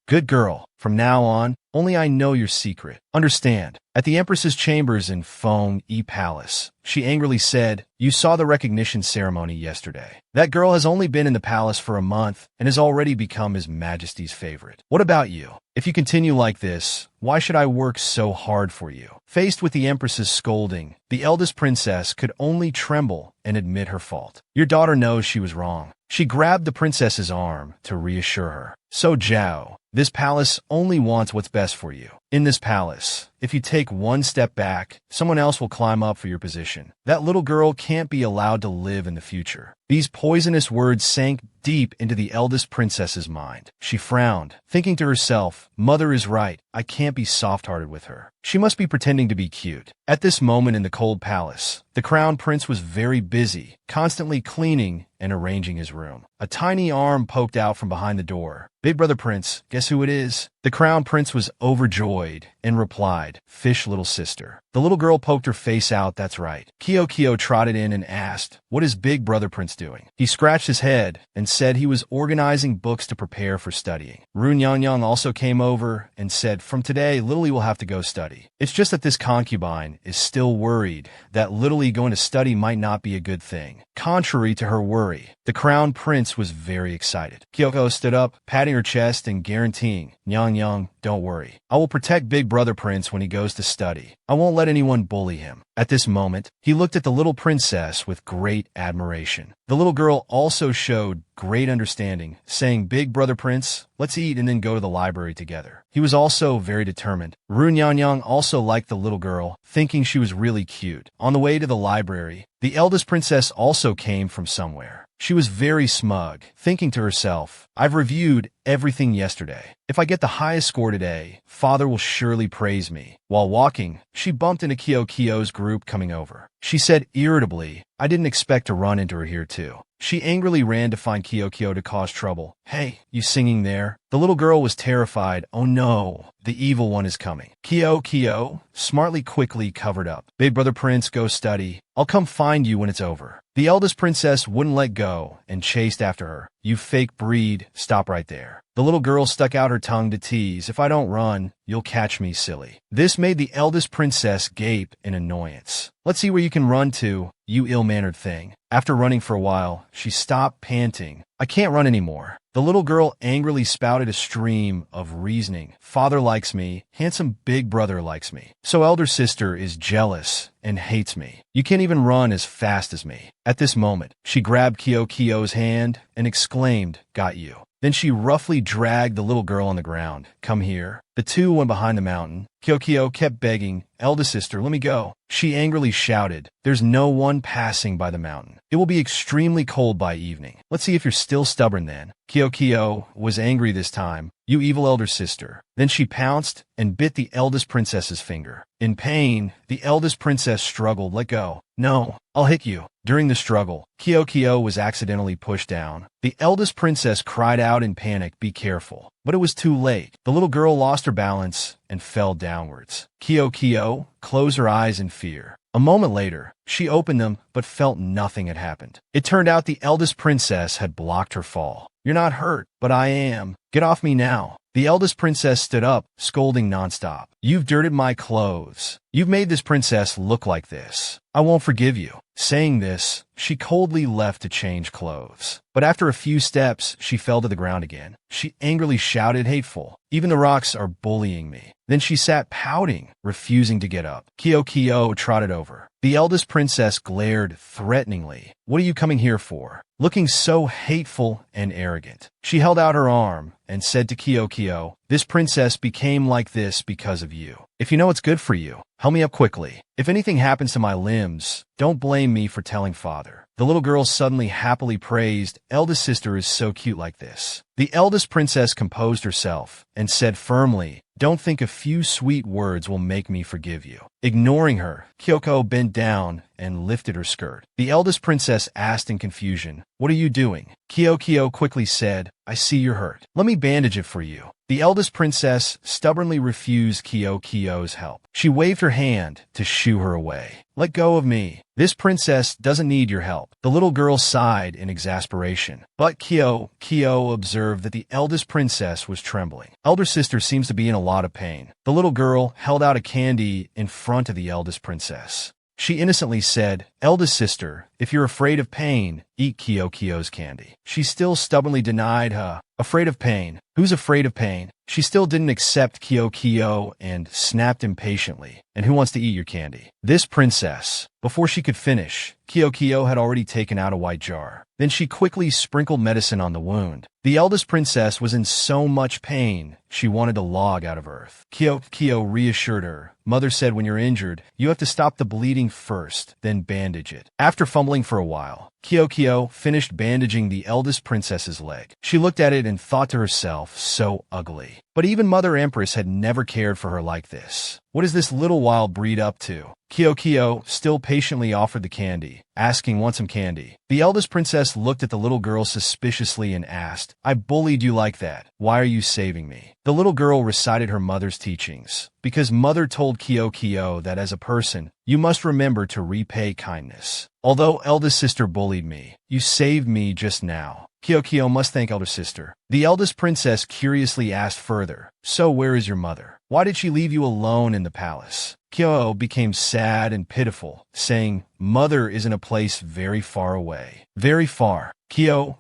Good girl. From now on, only I know your secret. Understand. At the Empress's chambers in Feng Yi Palace, she angrily said, you saw the recognition ceremony yesterday. That girl has only been in the palace for a month and has already become His Majesty's favorite. What about you? If you continue like this, why should I work so hard for you? Faced with the Empress's scolding, the eldest princess could only tremble and admit her fault. Your daughter knows she was wrong. She grabbed the princess's arm to reassure her. So Zhao, this palace only wants what's best for you. In this palace, if you take one step back, someone else will climb up for your position. That little girl can't be allowed to live in the future. These poisonous words sank deep into the eldest princess's mind. She frowned, thinking to herself, mother is right, I can't be soft-hearted with her. She must be pretending to be cute. At this moment in the cold palace, the crown prince was very busy, constantly cleaning and arranging his room. A tiny arm poked out from behind the door. Big brother prince, guess who it is? The crown prince was overjoyed and replied, "Fish, little sister." The little girl poked her face out. "That's right." Kyo trotted in and asked, "What is Big Brother Prince doing?" He scratched his head and said he was organizing books to prepare for studying. Yang also came over and said, "From today, Lily will have to go study. It's just that this concubine is still worried that Lily going to study might not be a good thing." Contrary to her worry, the crown prince was very excited. Kyoko stood up, patting her chest and guaranteeing, Yang, don't worry. I will protect Big Brother Prince when he goes to study. I won't let anyone bully him." At this moment, he looked at the little princess with great admiration. The little girl also showed great understanding, saying, "Big Brother Prince, let's eat and then go to the library together." He was also very determined. Yang also liked the little girl, thinking she was really cute. On the way to the library, the eldest princess also came from somewhere. She was very smug, thinking to herself, "I've reviewed everything yesterday. If I get the highest score today, Father will surely praise me." While walking, she bumped into Kyo's group coming over. She said irritably, "I didn't expect to run into her here too." She angrily ran to find Kyo to cause trouble. "Hey, you singing there?" The little girl was terrified. "Oh no, the evil one is coming." Kyo smartly quickly covered up. "Big Brother Prince, go study. I'll come find you when it's over." The eldest princess wouldn't let go and chased after her. "You fake breed, stop right there." The little girl stuck out her tongue to tease, "If I don't run, you'll catch me, silly." This made the eldest princess gape in annoyance. "Let's see where you can run to, you ill-mannered thing." After running for a while, she stopped, panting. "I can't run anymore." The little girl angrily spouted a stream of reasoning. "Father likes me, handsome Big Brother likes me. So elder sister is jealous and hates me. You can't even run as fast as me." At this moment, she grabbed Kyo's hand and exclaimed, "Got you." Then she roughly dragged the little girl on the ground. "Come here." The two went behind the mountain. Kyo kept begging, "Eldest sister, let me go." She angrily shouted, "There's no one passing by the mountain. It will be extremely cold by evening. Let's see if you're still stubborn then." Kyo was angry this time. "You evil elder sister." Then she pounced and bit the eldest princess's finger. In pain, the eldest princess struggled. "Let go." "No, I'll hit you." During the struggle, Kyo was accidentally pushed down. The eldest princess cried out in panic, "Be careful." But it was too late. The little girl lost her balance and fell downwards. Kyo closed her eyes in fear. A moment later, she opened them but felt nothing had happened. It turned out the eldest princess had blocked her fall. "You're not hurt, but I am. Get off me now." The eldest princess stood up, scolding nonstop. "You've dirted my clothes. You've made this princess look like this. I won't forgive you." Saying this, she coldly left to change clothes. But after a few steps, she fell to the ground again. She angrily shouted, "Hateful. Even the rocks are bullying me." Then she sat pouting, refusing to get up. Kyo trotted over. The eldest princess glared threateningly. "What are you coming here for?" Looking so hateful and arrogant. She held out her arm and said to Kyo, "This princess became like this because of you. If you know what's good for you, help me up quickly. If anything happens to my limbs, don't blame me for telling Father." The little girl suddenly happily praised, "Eldest sister is so cute like this." The eldest princess composed herself and said firmly, "Don't think a few sweet words will make me forgive you." Ignoring her, Kyoko bent down and lifted her skirt. The eldest princess asked in confusion, "What are you doing?" Kyo quickly said, "I see you're hurt. Let me bandage it for you." The eldest princess stubbornly refused Kyo's help. She waved her hand to shoo her away. "Let go of me. This princess doesn't need your help." The little girl sighed in exasperation. But Kyo observed that the eldest princess was trembling. Elder sister seems to be in a lot of pain. The little girl held out a candy in front of the eldest princess. She innocently said, "Eldest sister, if you're afraid of pain, eat Kyo's candy." She still stubbornly denied her. Afraid of pain? Who's afraid of pain? She still didn't accept Kyo and snapped impatiently. "And who wants to eat your candy?" This princess. Before she could finish, Kyo had already taken out a white jar. Then she quickly sprinkled medicine on the wound. The eldest princess was in so much pain, she wanted to log out of earth. Kyo reassured her. "Mother said when you're injured, you have to stop the bleeding first, then bandage it." After fumbling for a while, Kyo finished bandaging the eldest princess's leg. She looked at it and thought to herself, so ugly. But even Mother Empress had never cared for her like this. What is this little wild breed up to? Kyo still patiently offered the candy, asking, "Want some candy?" The eldest princess looked at the little girl suspiciously and asked, "I bullied you like that. Why are you saving me?" The little girl recited her mother's teachings, because mother told Kyo that as a person, you must remember to repay kindness. Although eldest sister bullied me, you saved me just now. Kyo must thank elder sister. The eldest princess curiously asked further, "So where is your mother? Why did she leave you alone in the palace?" Kyo became sad and pitiful, saying, "Mother is in a place very far away. Very far." Kyo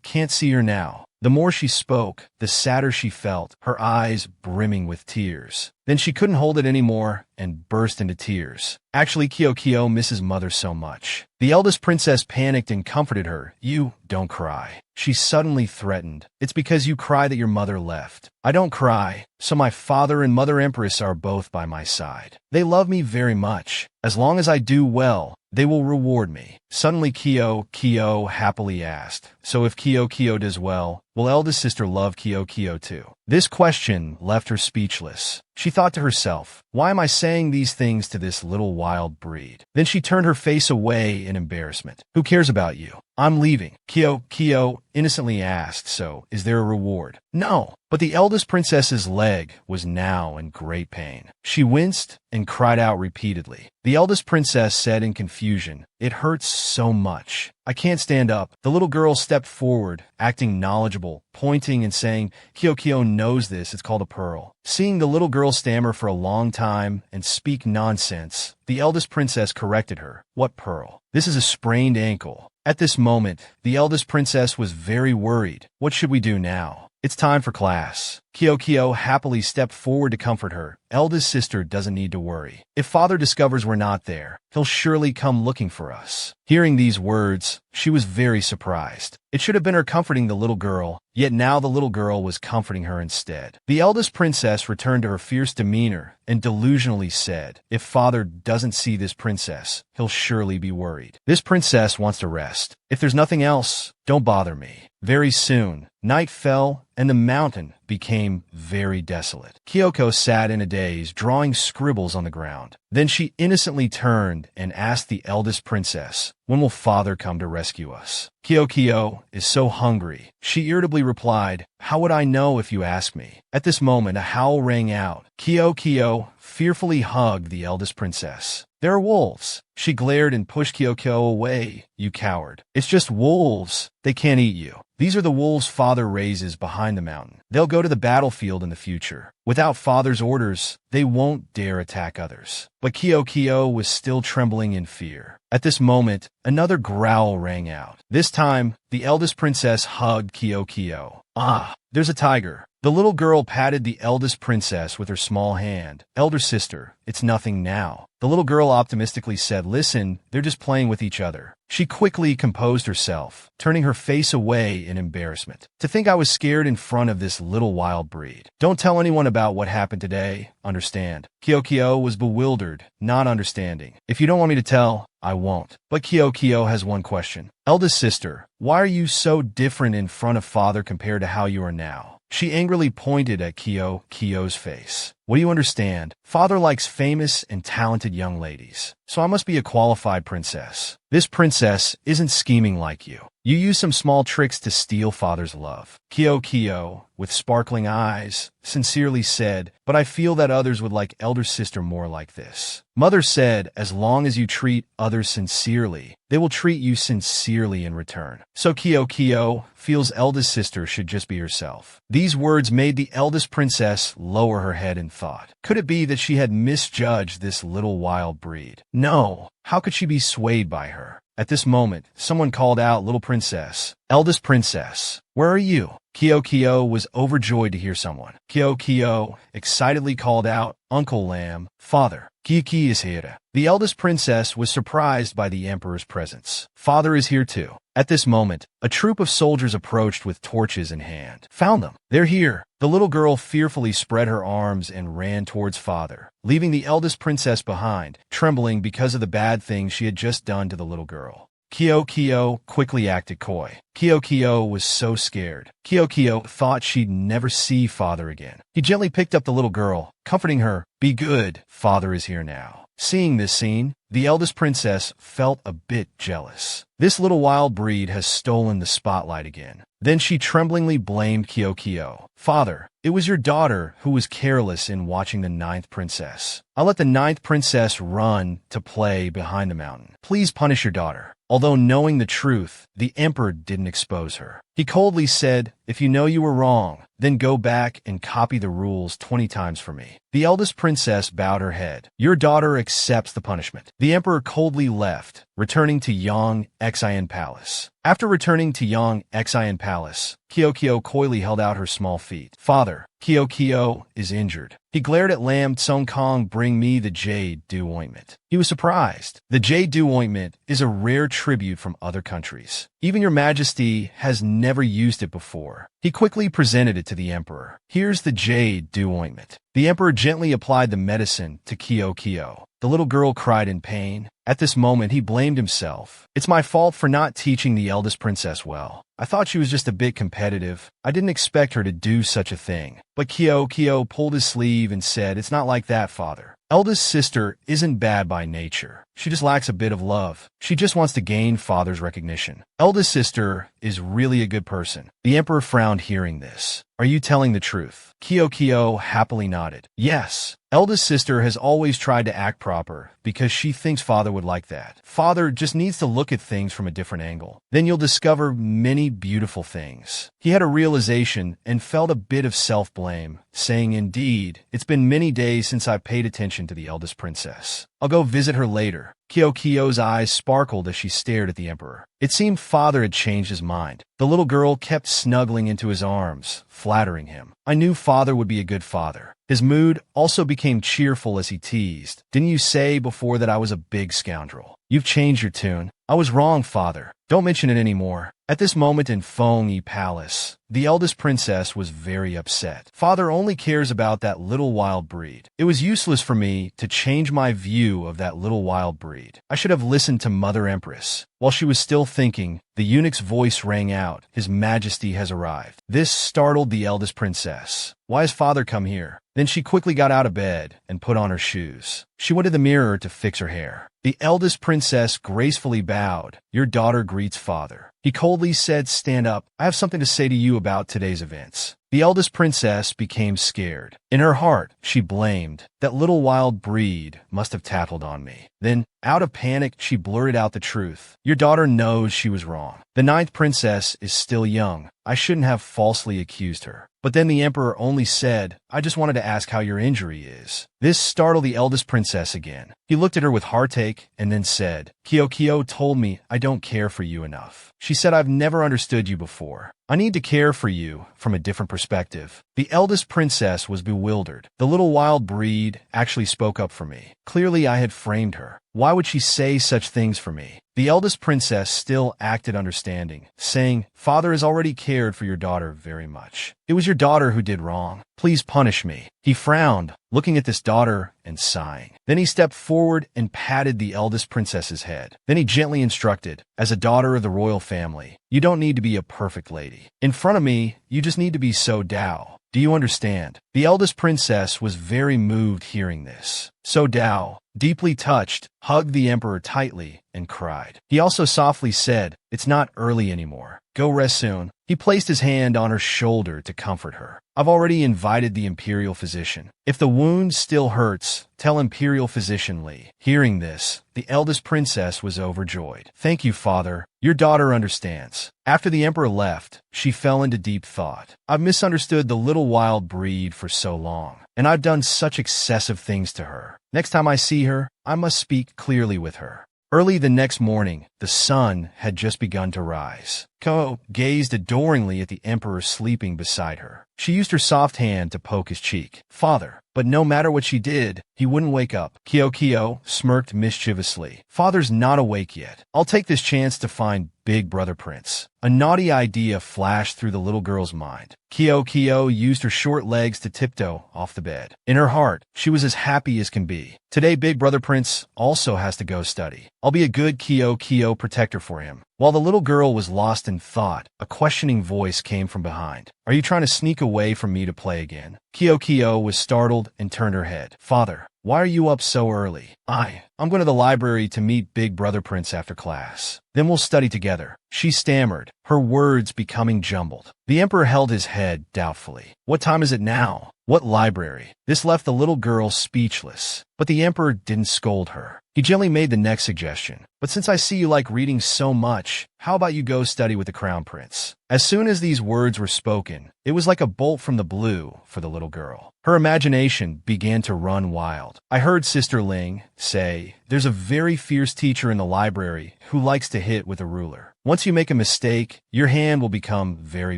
can't see her now. The more she spoke, the sadder she felt, her eyes brimming with tears. Then she couldn't hold it anymore and burst into tears. Actually, Kyo misses mother so much. The eldest princess panicked and comforted her. "You don't cry." She suddenly threatened, "It's because you cry that your mother left. I don't cry, so my father and mother empress are both by my side. They love me very much. As long as I do well, they will reward me." Suddenly Kyo happily asked, "So if Kyo does well, will eldest sister love Kyo too?" This question left her speechless. She thought to herself, "Why am I saying these things to this little wild breed?" Then she turned her face away in embarrassment. "Who cares about you? I'm leaving." Kyo innocently asked, "So, is there a reward?" "No." But the eldest princess's leg was now in great pain. She winced and cried out repeatedly. The eldest princess said in confusion, "It hurts so much. I can't stand up." The little girl stepped forward, acting knowledgeable, pointing and saying, "Kyo knows this, it's called a pearl." Seeing the little girl stammer for a long time and speak nonsense, the eldest princess corrected her. "What pearl? This is a sprained ankle." At this moment, the eldest princess was very worried. What should we do now? It's time for class. Kyo happily stepped forward to comfort her. "Eldest sister doesn't need to worry. If father discovers we're not there, he'll surely come looking for us." Hearing these words, she was very surprised. It should have been her comforting the little girl, yet now the little girl was comforting her instead. The eldest princess returned to her fierce demeanor and delusionally said, "If father doesn't see this princess, he'll surely be worried. This princess wants to rest. If there's nothing else, don't bother me." Very soon, night fell and the mountain became very desolate. Kyoko sat in a daze, drawing scribbles on the ground. Then she innocently turned and asked the eldest princess, "When will father come to rescue us?" Kyo is so hungry. She irritably replied, "How would I know if you ask me?" At this moment, a howl rang out. Kyo fearfully hugged the eldest princess. "There are wolves." She glared and pushed Kyo away. "You coward. It's just wolves. They can't eat you. These are the wolves father raises behind the mountain. They'll go to the battlefield in the future. Without father's orders, they won't dare attack others." But Kyo was still trembling in fear. At this moment, another growl rang out. This time, the eldest princess hugged Kyo. "Ah, there's a tiger." The little girl patted the eldest princess with her small hand. "Elder sister, it's nothing now." The little girl optimistically said, "Listen, they're just playing with each other." She quickly composed herself, turning her face away in embarrassment. "To think I was scared in front of this little wild breed. Don't tell anyone about what happened today, understand?" Kyo was bewildered, not understanding. "If you don't want me to tell, I won't." But Kyo has one question. "Eldest sister, why are you so different in front of father compared to how you are now?" She angrily pointed at Kyo's face. "What do you understand? Father likes famous and talented young ladies, so I must be a qualified princess. This princess isn't scheming like you. You use some small tricks to steal father's love." Kyo, with sparkling eyes, sincerely said, "But I feel that others would like elder sister more like this. Mother said, as long as you treat others sincerely, they will treat you sincerely in return. So Kyo feels eldest sister should just be herself." These words made the eldest princess lower her head in thought. Could it be that she had misjudged this little wild breed? No, how could she be swayed by her? At this moment, someone called out, "Little princess, eldest princess, where are you?" Kyo was overjoyed to hear someone. Kyo excitedly called out, "Uncle Lamb, father, Kiki is here." The eldest princess was surprised by the emperor's presence. "Father is here too." At this moment, a troop of soldiers approached with torches in hand. "Found them. They're here." The little girl fearfully spread her arms and ran towards father, leaving the eldest princess behind, trembling because of the bad things she had just done to the little girl. Kyo quickly acted coy. Kyo was so scared. Kyo thought she'd never see father again. He gently picked up the little girl, comforting her. "Be good, father is here now." Seeing this scene, the eldest princess felt a bit jealous. This little wild breed has stolen the spotlight again. Then she tremblingly blamed Kyo. Father, it was your daughter who was careless in watching the ninth princess. I let the ninth princess run to play behind the mountain. Please punish your daughter. Although knowing the truth, the emperor didn't expose her. He coldly said, if you know you were wrong, then go back and copy the rules 20 times for me. The eldest princess bowed her head. Your daughter accepts the punishment. The emperor coldly left, returning to Yang Xian Palace. After returning to Yang Xian Palace, Kyo coyly held out her small feet. Father, Kyo is injured. He glared at Lam Tsongkong. Bring me the jade dew ointment. He was surprised. The jade dew ointment is a rare tribute from other countries. Even your majesty has never used it before. He quickly presented it to the emperor. Here's the jade dew ointment. The emperor gently applied the medicine to Kyo. The little girl cried in pain. At this moment, he blamed himself. It's my fault for not teaching the eldest princess well. I thought she was just a bit competitive. I didn't expect her to do such a thing. But Kyo pulled his sleeve and said, it's not like that, father. Eldest sister isn't bad by nature. She just lacks a bit of love. She just wants to gain father's recognition. Eldest sister is really a good person. The emperor frowned hearing this. Are you telling the truth? Kyo happily nodded. Yes. Eldest sister has always tried to act proper because she thinks father would like that. Father just needs to look at things from a different angle. Then you'll discover many beautiful things. He had a realization and felt a bit of self-blame, saying, indeed, it's been many days since I paid attention to the eldest princess. I'll go visit her later. Kyo's eyes sparkled as she stared at the emperor. It seemed father had changed his mind. The little girl kept snuggling into his arms, flattering him. I knew father would be a good father. His mood also became cheerful as he teased. Didn't you say before that I was a big scoundrel? You've changed your tune. I was wrong, father. Don't mention it anymore. At this moment in Fengyi Palace, the eldest princess was very upset. Father only cares about that little wild breed. It was useless for me to change my view of that little wild breed. I should have listened to Mother Empress. While she was still thinking, the eunuch's voice rang out. His Majesty has arrived. This startled the eldest princess. Why has father come here? Then she quickly got out of bed and put on her shoes. She went to the mirror to fix her hair. The eldest princess gracefully bowed. Your daughter greets father. He coldly said, stand up. I have something to say to you about today's events. The eldest princess became scared. In her heart, she blamed. That little wild breed must have tattled on me. Then, out of panic, she blurted out the truth. Your daughter knows she was wrong. The ninth princess is still young. I shouldn't have falsely accused her. But then the emperor only said, I just wanted to ask how your injury is. This startled the eldest princess again. He looked at her with heartache and then said, Kyo told me I don't care for you enough. She said I've never understood you before. I need to care for you from a different perspective. The eldest princess was bewildered. The little wild breed actually spoke up for me. Clearly I had framed her. Why would she say such things for me? The eldest princess still acted understanding, saying, Father has already cared for your daughter very much. It was your daughter who did wrong. Please punish me. He frowned, looking at this daughter and sighing. Then he stepped forward and patted the eldest princess's head. Then he gently instructed, as a daughter of the royal family, you don't need to be a perfect lady. In front of me, you just need to be so Dao. Do you understand? The eldest princess was very moved hearing this. So Dao, deeply touched, hugged the emperor tightly and cried. He also softly said, it's not early anymore. Go rest soon. He placed his hand on her shoulder to comfort her. I've already invited the imperial physician. If the wound still hurts, tell imperial physician Li. Hearing this, the eldest princess was overjoyed. Thank you, father. Your daughter understands. After the emperor left, she fell into deep thought. I've misunderstood the little wild breed for so long, and I've done such excessive things to her. Next time I see her, I must speak clearly with her. Early the next morning, the sun had just begun to rise. Ko gazed adoringly at the emperor sleeping beside her. She used her soft hand to poke his cheek. Father. But no matter what she did, he wouldn't wake up. Kyo smirked mischievously. Father's not awake yet. I'll take this chance to find Big Brother Prince. A naughty idea flashed through the little girl's mind. Kyo used her short legs to tiptoe off the bed. In her heart, she was as happy as can be. Today, Big Brother Prince also has to go study. I'll be a good Kyo protector for him. While the little girl was lost in thought, a questioning voice came from behind. Are you trying to sneak away from me to play again? Kyo was startled and turned her head. Father, why are you up so early? I'm going to the library to meet Big Brother Prince after class. Then we'll study together. She stammered, her words becoming jumbled. The Emperor held his head doubtfully. What time is it now? What library? This left the little girl speechless. But the Emperor didn't scold her. He gently made the next suggestion. But since I see you like reading so much, how about you go study with the Crown Prince? As soon as these words were spoken, it was like a bolt from the blue for the little girl. Her imagination began to run wild. I heard Sister Ling say, there's a very fierce teacher in the library who likes to hit with a ruler. Once you make a mistake, your hand will become very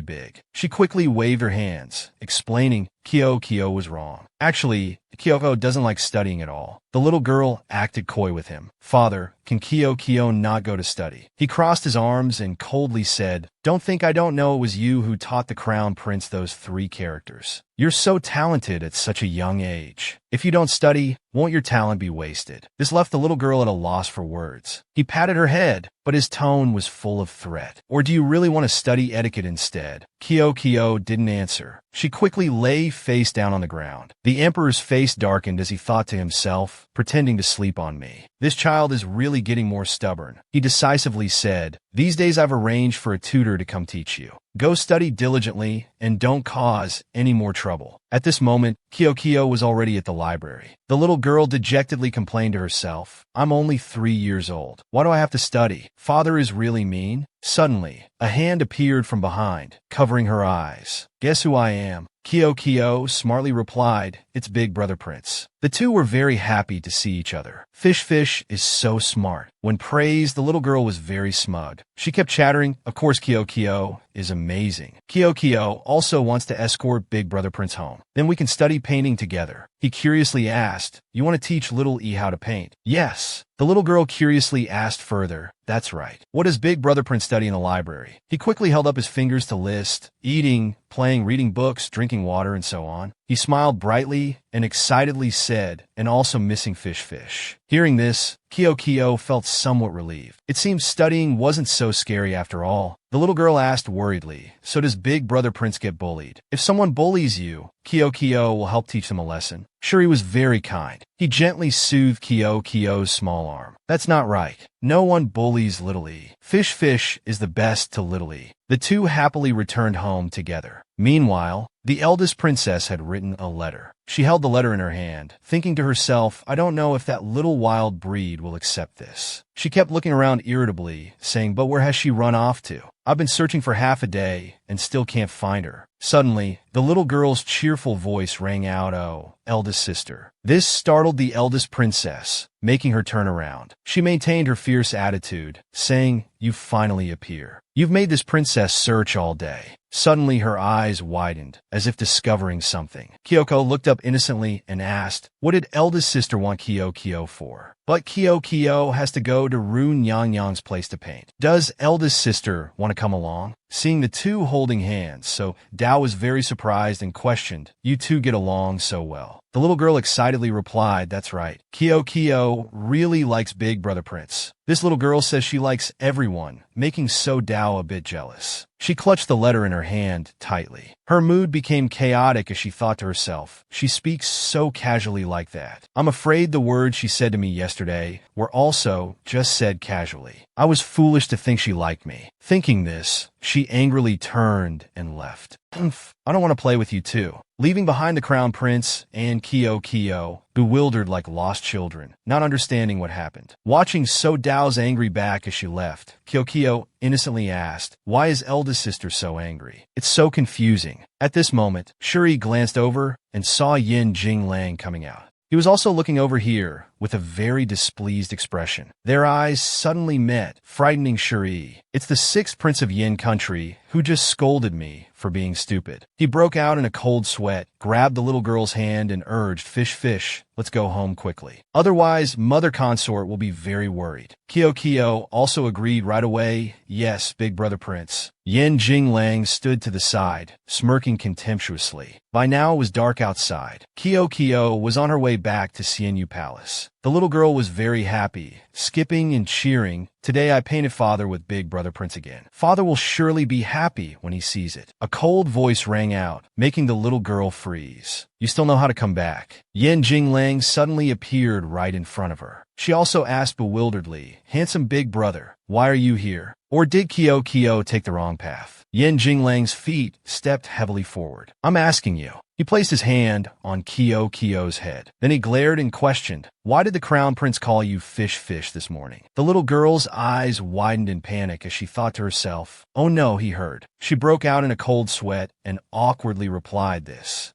big. She quickly waved her hands, explaining Kyo was wrong. Actually, Kyoko doesn't like studying at all. The little girl acted coy with him. Father, can Kyo not go to study? He crossed his arms and coldly said, don't think I don't know it was you who taught the Crown Prince those 3 characters. You're so talented at such a young age. If you don't study, won't your talent be wasted? This left the little girl at a loss for words. He patted her head, but his tone was full of threat. Or do you really want to study etiquette instead? Kyo didn't answer. She quickly lay face down on the ground. The Emperor's face darkened as he thought to himself, pretending to sleep on me. This child is really getting more stubborn. He decisively said, these days I've arranged for a tutor to come teach you. Go study diligently and don't cause any more trouble. At this moment, Kyo was already at the library. The little girl dejectedly complained to herself, I'm only 3 years old. Why do I have to study? Father is really mean? Suddenly, a hand appeared from behind, covering her eyes. Guess who I am? Kyo smartly replied, it's Big Brother Prince. The two were very happy to see each other. Fish is so smart. When praised, the little girl was very smug. She kept chattering, of course Kyo is amazing. Kyo also wants to escort Big Brother Prince home. Then we can study painting together. He curiously asked, you want to teach little E how to paint? Yes. The little girl curiously asked further, that's right. What does Big Brother Prince study in the library? He quickly held up his fingers to list, eating, playing, reading books, drinking water, and so on. He smiled brightly and excitedly said, and also missing fish. Hearing this, Kyo felt somewhat relieved. It seemed studying wasn't so scary after all. The little girl asked worriedly, so does Big Brother Prince get bullied? If someone bullies you, Kyo will help teach them a lesson. Shuri was very kind. He gently soothed Kyo's small arm. That's not right. No one bullies Little E. Fish is the best to Little E. The two happily returned home together. Meanwhile, the eldest princess had written a letter. She held the letter in her hand, thinking to herself, I don't know if that little wild breed will accept this. She kept looking around irritably, saying, but where has she run off to? I've been searching for half a day and still can't find her. Suddenly, the little girl's cheerful voice rang out, oh, eldest sister. This startled the eldest princess, making her turn around. She maintained her fierce attitude, saying, you finally appear. You've made this princess search all day. Suddenly her eyes widened, as if discovering something. Kyoko looked up innocently and asked, what did eldest sister want Kyo for? But Kyo has to go to Ru Nyang's place to paint. Does eldest sister want to come along? Seeing the two holding hands, so Dao was very surprised and questioned, you two get along so well. The little girl excitedly replied, that's right. Kyo really likes Big Brother Prince. This little girl says she likes everyone, making So Dao a bit jealous. She clutched the letter in her hand tightly. Her mood became chaotic as she thought to herself, she speaks so casually like that. I'm afraid the words she said to me yesterday were also just said casually. I was foolish to think she liked me. Thinking this, she angrily turned and left. I don't want to play with you too. Leaving behind the Crown Prince and Kyo, bewildered like lost children, not understanding what happened. Watching So Dao's angry back as she left, Kyo innocently asked, why is eldest sister so angry? It's so confusing. At this moment, Shuri glanced over and saw Yin Jinglang coming out. He was also looking over here with a very displeased expression. Their eyes suddenly met, frightening Shuri. It's the 6th Prince of Yin Country who just scolded me for being stupid. He broke out in a cold sweat, grabbed the little girl's hand and urged, Fish, let's go home quickly. Otherwise, Mother Consort will be very worried. Kyo also agreed right away, yes, Big Brother Prince. Yin Jinglang stood to the side, smirking contemptuously. By now it was dark outside. Kyo was on her way back to Xianyu Palace. The little girl was very happy, skipping and cheering. Today I painted father with Big Brother Prince again. Father will surely be happy when he sees it. A cold voice rang out, making the little girl freeze. You still know how to come back. Yen Jinglang suddenly appeared right in front of her. She also asked bewilderedly, handsome Big Brother, why are you here? Or did Kyo take the wrong path? Yen Jinglang's feet stepped heavily forward. I'm asking you. He placed his hand on Kyo's head. Then he glared and questioned, why did the Crown Prince call you fish this morning? The little girl's eyes widened in panic as she thought to herself, oh no, he heard. She broke out in a cold sweat and awkwardly replied this.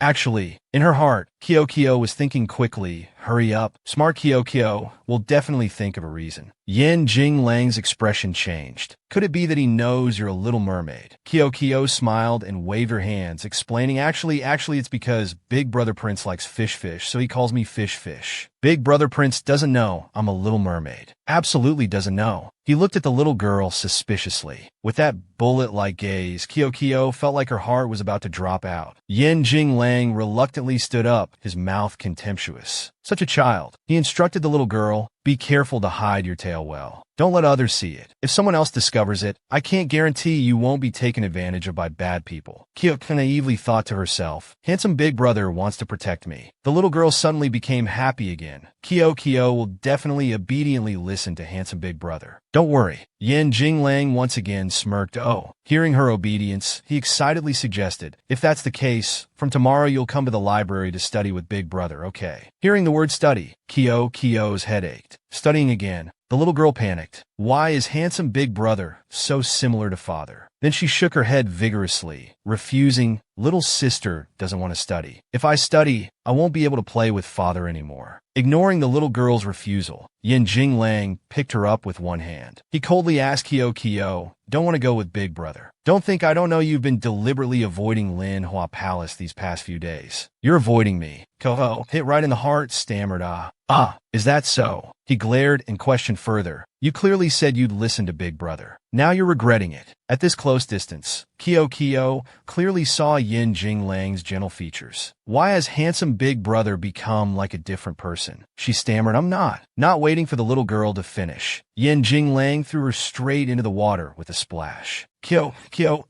Actually, in her heart, Kyo was thinking quickly, hurry up. Smart Kyo will definitely think of a reason. Yen Jinglang's expression changed. Could it be that he knows you're a little mermaid? Kyo smiled and waved her hands, explaining, actually, it's because Big Brother Prince likes fish, so he calls me fish. Big Brother Prince doesn't know I'm a little mermaid. Absolutely doesn't know. He looked at the little girl suspiciously. With that bullet-like gaze, Kyo felt like her heart was about to drop out. Yen Jinglang reluctantly stood up, his mouth contemptuous. Such a child. He instructed the little girl, be careful to hide your tail well. Don't let others see it. If someone else discovers it, I can't guarantee you won't be taken advantage of by bad people. Kyo naively thought to herself, handsome Big Brother wants to protect me. The little girl suddenly became happy again. Kyo will definitely obediently listen to handsome Big Brother. Don't worry. Yen Jinglang once again smirked. Oh, hearing her obedience, he excitedly suggested, if that's the case, from tomorrow you'll come to the library to study with Big Brother, okay? Hearing the word study, Kyo's head ached. Studying again. The little girl panicked. Why is handsome Big Brother so similar to father? Then she shook her head vigorously, refusing. Little sister doesn't want to study. If I study, I won't be able to play with father anymore. Ignoring the little girl's refusal, Yen Jinglang picked her up with one hand. He coldly asked Kyo, don't want to go with Big Brother. Don't think I don't know you've been deliberately avoiding Manhwa Palace these past few days. You're avoiding me. Kyo, hit right in the heart, stammered. Is that so? He glared and questioned further. You clearly said you'd listen to Big Brother. Now you're regretting it. At this close distance, Kyo clearly saw Yen Jinglang's gentle features. Why has handsome Big Brother become like a different person? She stammered, I'm not. Not waiting for the little girl to finish, Yen Jinglang threw her straight into the water with a splash. Kyo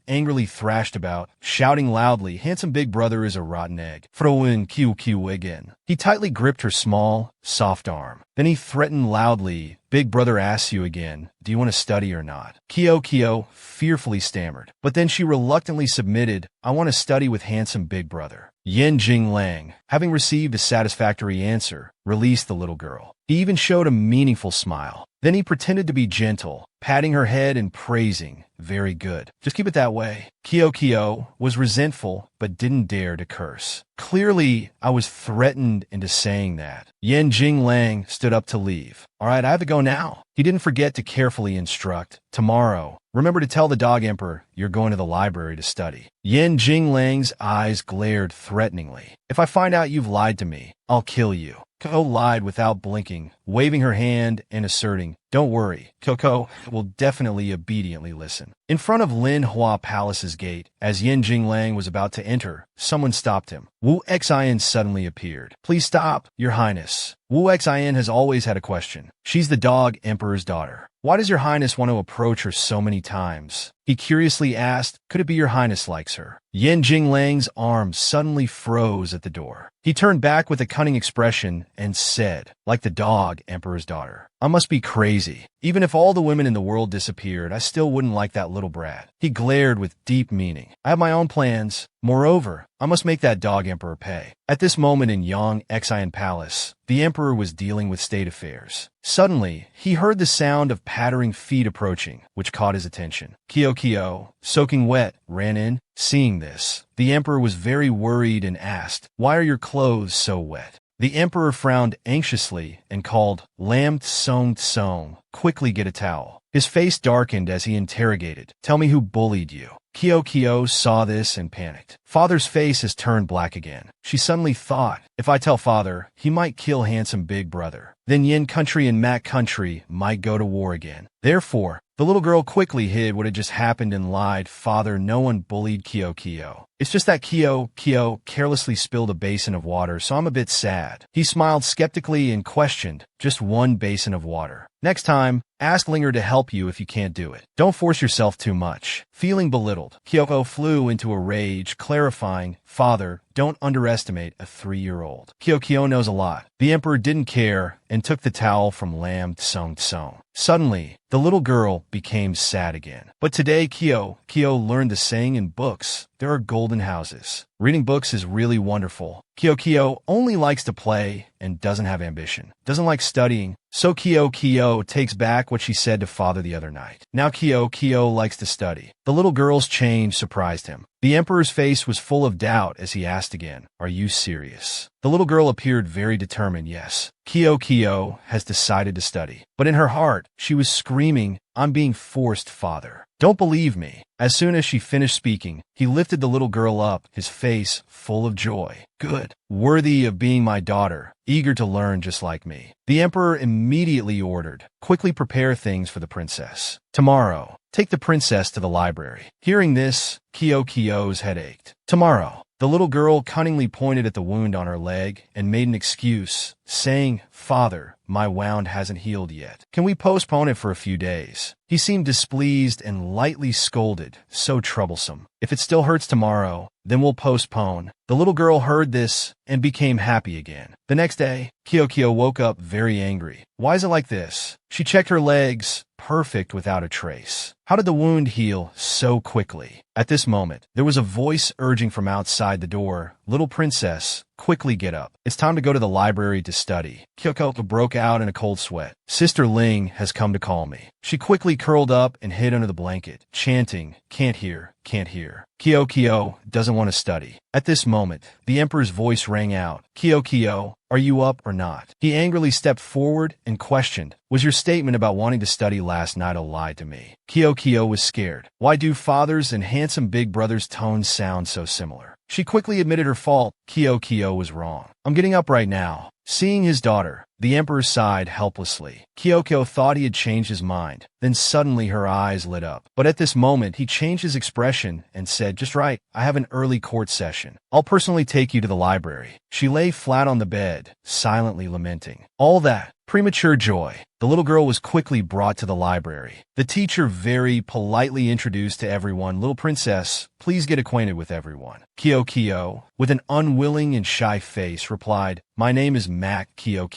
angrily thrashed about, shouting loudly, handsome Big Brother is a rotten egg. Throw in Kyo again. He tightly gripped her small, soft arm. Then he threatened loudly, Big Brother asks you again, do you want to study or not? Kyo fearfully stammered, but then she reluctantly submitted, I want to study with handsome Big Brother. Yen Jinglang, having received a satisfactory answer, released the little girl. He even showed a meaningful smile. Then he pretended to be gentle, patting her head and praising, very good. Just keep it that way. Kyo was resentful, but didn't dare to curse. Clearly, I was threatened into saying that. Yen Jinglang stood up to leave. All right, I have to go now. He didn't forget to carefully instruct. Tomorrow, remember to tell the Dog Emperor you're going to the library to study. Yen Jinglang's eyes glared threateningly. If I find out you've lied to me, I'll kill you. Kyo lied without blinking, waving her hand and asserting, don't worry, Kyo will definitely obediently listen. In front of Manhwa Palace's gate, as Yen Jinglang was about to enter, someone stopped him. Wu Xian suddenly appeared. Please stop, Your Highness. Wu Xian has always had a question. She's the Dog Emperor's daughter. Why does Your Highness want to approach her so many times? He curiously asked, could it be Your Highness likes her? Yen Jinglang's arm suddenly froze at the door. He turned back with a cunning expression and said, like the Dog Emperor's daughter, I must be crazy. Even if all the women in the world disappeared, I still wouldn't like that little brat. He glared with deep meaning. I have my own plans. Moreover, I must make that Dog Emperor pay. At this moment in Yang Xian Palace, the Emperor was dealing with state affairs. Suddenly, he heard the sound of pattering feet approaching, which caught his attention. Kyo, soaking wet, ran in. Seeing this, the Emperor was very worried and asked, why are your clothes so wet? The Emperor frowned anxiously and called, Lam Tsong, quickly get a towel. His face darkened as he interrogated, tell me who bullied you. Kyo saw this and panicked. Father's face has turned black again. She suddenly thought, if I tell father, he might kill handsome Big Brother. Then Yin country and Mat country might go to war again. Therefore, the The little girl quickly hid what had just happened and lied, "Father, no one bullied Kyo. It's just that Kyo carelessly spilled a basin of water, so I'm a bit sad." He smiled skeptically and questioned, "Just one basin of water? Next time, ask Linger to help you if you can't do it. Don't force yourself too much." Feeling belittled, Kyoko flew into a rage, clarifying, "Father, don't underestimate a 3-year-old. Kyo knows a lot." The emperor didn't care and took the towel from Lam Tsung. Suddenly, the little girl became sad again. But today Kyo learned the saying in books, "There are golden houses." Reading books is really wonderful. Kyo only likes to play and doesn't have ambition. Doesn't like studying. So Kyo takes back what she said to father the other night. Now Kyo likes to study. The little girl's change surprised him. The emperor's face was full of doubt as he asked again, "Are you serious?" The little girl appeared very determined. "Yes, Kyo has decided to study." But in her heart, she was screaming, "I'm being forced, father. Don't believe me." As soon as she finished speaking, he lifted the little girl up, his face full of joy. "Good. Worthy of being my daughter, eager to learn just like me." The emperor immediately ordered, "Quickly prepare things for the princess. Tomorrow, take the princess to the library." Hearing this, Kyo's head ached. "Tomorrow." The little girl cunningly pointed at the wound on her leg and made an excuse, saying, "Father, my wound hasn't healed yet. Can we postpone it for a few days?" He seemed displeased and lightly scolded, "So troublesome. If it still hurts tomorrow, then we'll postpone." The little girl heard this and became happy again. The next day, Kyo woke up very angry. "Why is it like this?" She checked her legs, perfect without a trace. How did the wound heal so quickly? At this moment, there was a voice urging from outside the door, "Little princess, quickly get up. It's time to go to the library to study." Kyo broke out in a cold sweat. "Sister Ling has come to call me." She quickly curled up and hid under the blanket, chanting, "Can't hear, can't hear." Kyo doesn't want to study. At this moment, the emperor's voice rang out, Kyo, are you up or not?" He angrily stepped forward and questioned, "Was your statement about wanting to study last night a lie to me?" Kyo was scared. Why do fathers and handsome big brothers' tones sound so similar? She quickly admitted her fault. Kyo was wrong. "I'm getting up right now." Seeing his daughter, the emperor sighed helplessly. Kyo thought he had changed his mind. Then suddenly her eyes lit up. But at this moment, he changed his expression and said, "Just right, I have an early court session. I'll personally take you to the library." She lay flat on the bed, silently lamenting. All that premature joy. The little girl was quickly brought to the library. The teacher very politely introduced to everyone, "Little princess, please get acquainted with everyone." Kyo, with an unwilling and shy face, replied, "My name is Mac Kyo.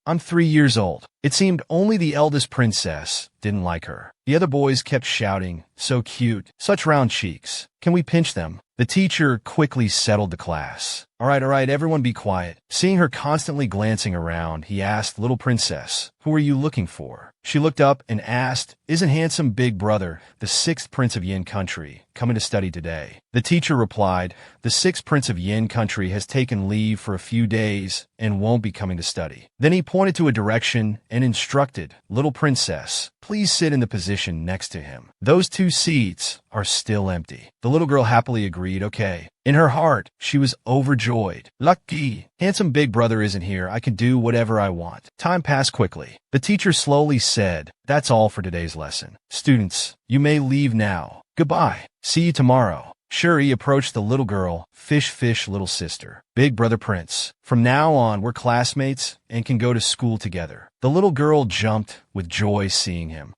I'm 3 years old." It seemed only the eldest princess didn't like her. The other boys kept shouting, "So cute, such round cheeks. Can we pinch them?" The teacher quickly settled the class. All right, everyone be quiet." Seeing her constantly glancing around, he asked, "Little princess, who are you looking for?" She looked up and asked, "Isn't handsome big brother, the 6th prince of Yin country, coming to study today?" The teacher replied, "The 6th prince of Yin country has taken leave for a few days and won't be coming to study." Then he pointed to a direction and instructed, "Little princess, please sit in the position next to him. Those 2 seats are still empty." The little girl happily agreed, "Okay." In her heart, she was overjoyed. Lucky! Handsome big brother isn't here. I can do whatever I want. Time passed quickly. The teacher slowly said, "That's all for today's lesson. Students, you may leave now. Goodbye. See you tomorrow." Shuri approached the little girl, fish, little sister. "Big brother Prince, from now on we're classmates and can go to school together." The little girl jumped with joy seeing him.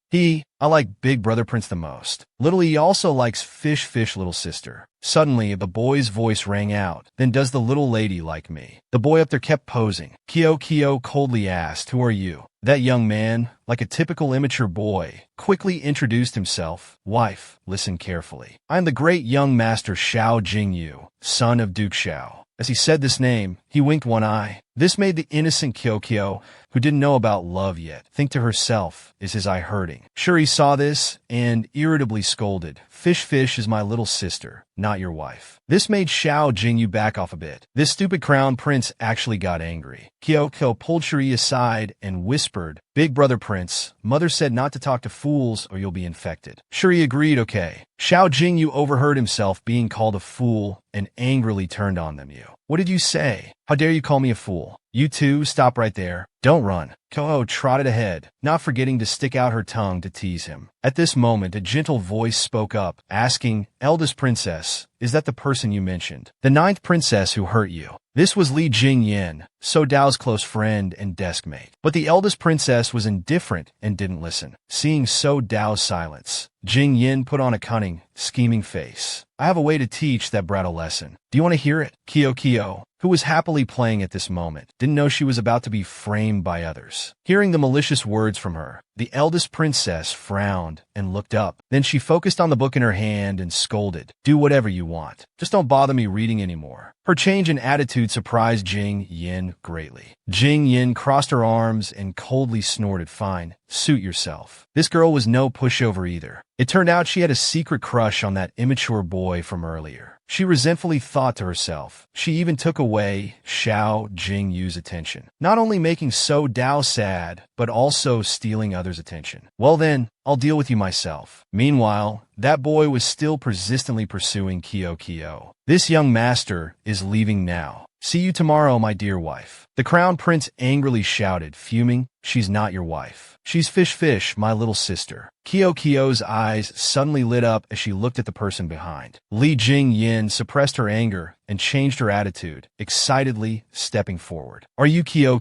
I like Big Brother Prince the most. Little E also likes fish, little sister." Suddenly, the boy's voice rang out, "Then does the little lady like me?" The boy up there kept posing. Kyo coldly asked, "Who are you?" That young man, like a typical immature boy, quickly introduced himself. "Wife, listen carefully. I am the great young master Xiao Jingyu, son of Duke Xiao." As he said this name, he winked one eye. This made the innocent Kyo, who didn't know about love yet, think to herself, "Is his eye hurting?" Shuri saw this and irritably scolded, Fish is my little sister, not your wife." This made Xiao Jingyu back off a bit. This stupid crown prince actually got angry. Kyo pulled Shuri aside and whispered, "Big brother Prince, mother said not to talk to fools or you'll be infected." Shuri agreed, "Okay." Xiao Jingyu overheard himself being called a fool and angrily turned on them. "You. What did you say? How dare you call me a fool?" You two, stop right there. Don't run. Koho trotted ahead, not forgetting to stick out her tongue to tease him. At this moment, a gentle voice spoke up, asking, "Eldest princess, is that the person you mentioned? The ninth princess who hurt you?" This was Li Jingyin, So Dao's close friend and desk mate. But the eldest princess was indifferent and didn't listen. Seeing So Dao's silence, Jingyin put on a cunning, scheming face. "I have a way to teach that brat a lesson. Do you want to hear it?" Kyo, who was happily playing at this moment, didn't know she was about to be framed by others. Hearing the malicious words from her, the eldest princess frowned and looked up. Then she focused on the book in her hand and scolded, "Do whatever you want. Just don't bother me reading anymore." Her change in attitude surprised Jing Yin greatly. Jing Yin crossed her arms and coldly snorted, "Fine, suit yourself." This girl was no pushover either. It turned out she had a secret crush on that immature boy from earlier. She resentfully thought to herself. She even took away Xiao Jingyu's attention, not only making So Dao sad, but also stealing others' attention. "Well then, I'll deal with you myself." Meanwhile, that boy was still persistently pursuing Kyo. "This young master is leaving now. See you tomorrow, my dear wife." The crown prince angrily shouted, fuming, "She's not your wife. She's Fish, my little sister." Kyo's eyes suddenly lit up as she looked at the person behind. Li Jingyin suppressed her anger and changed her attitude, excitedly stepping forward. "Are you Kyo?"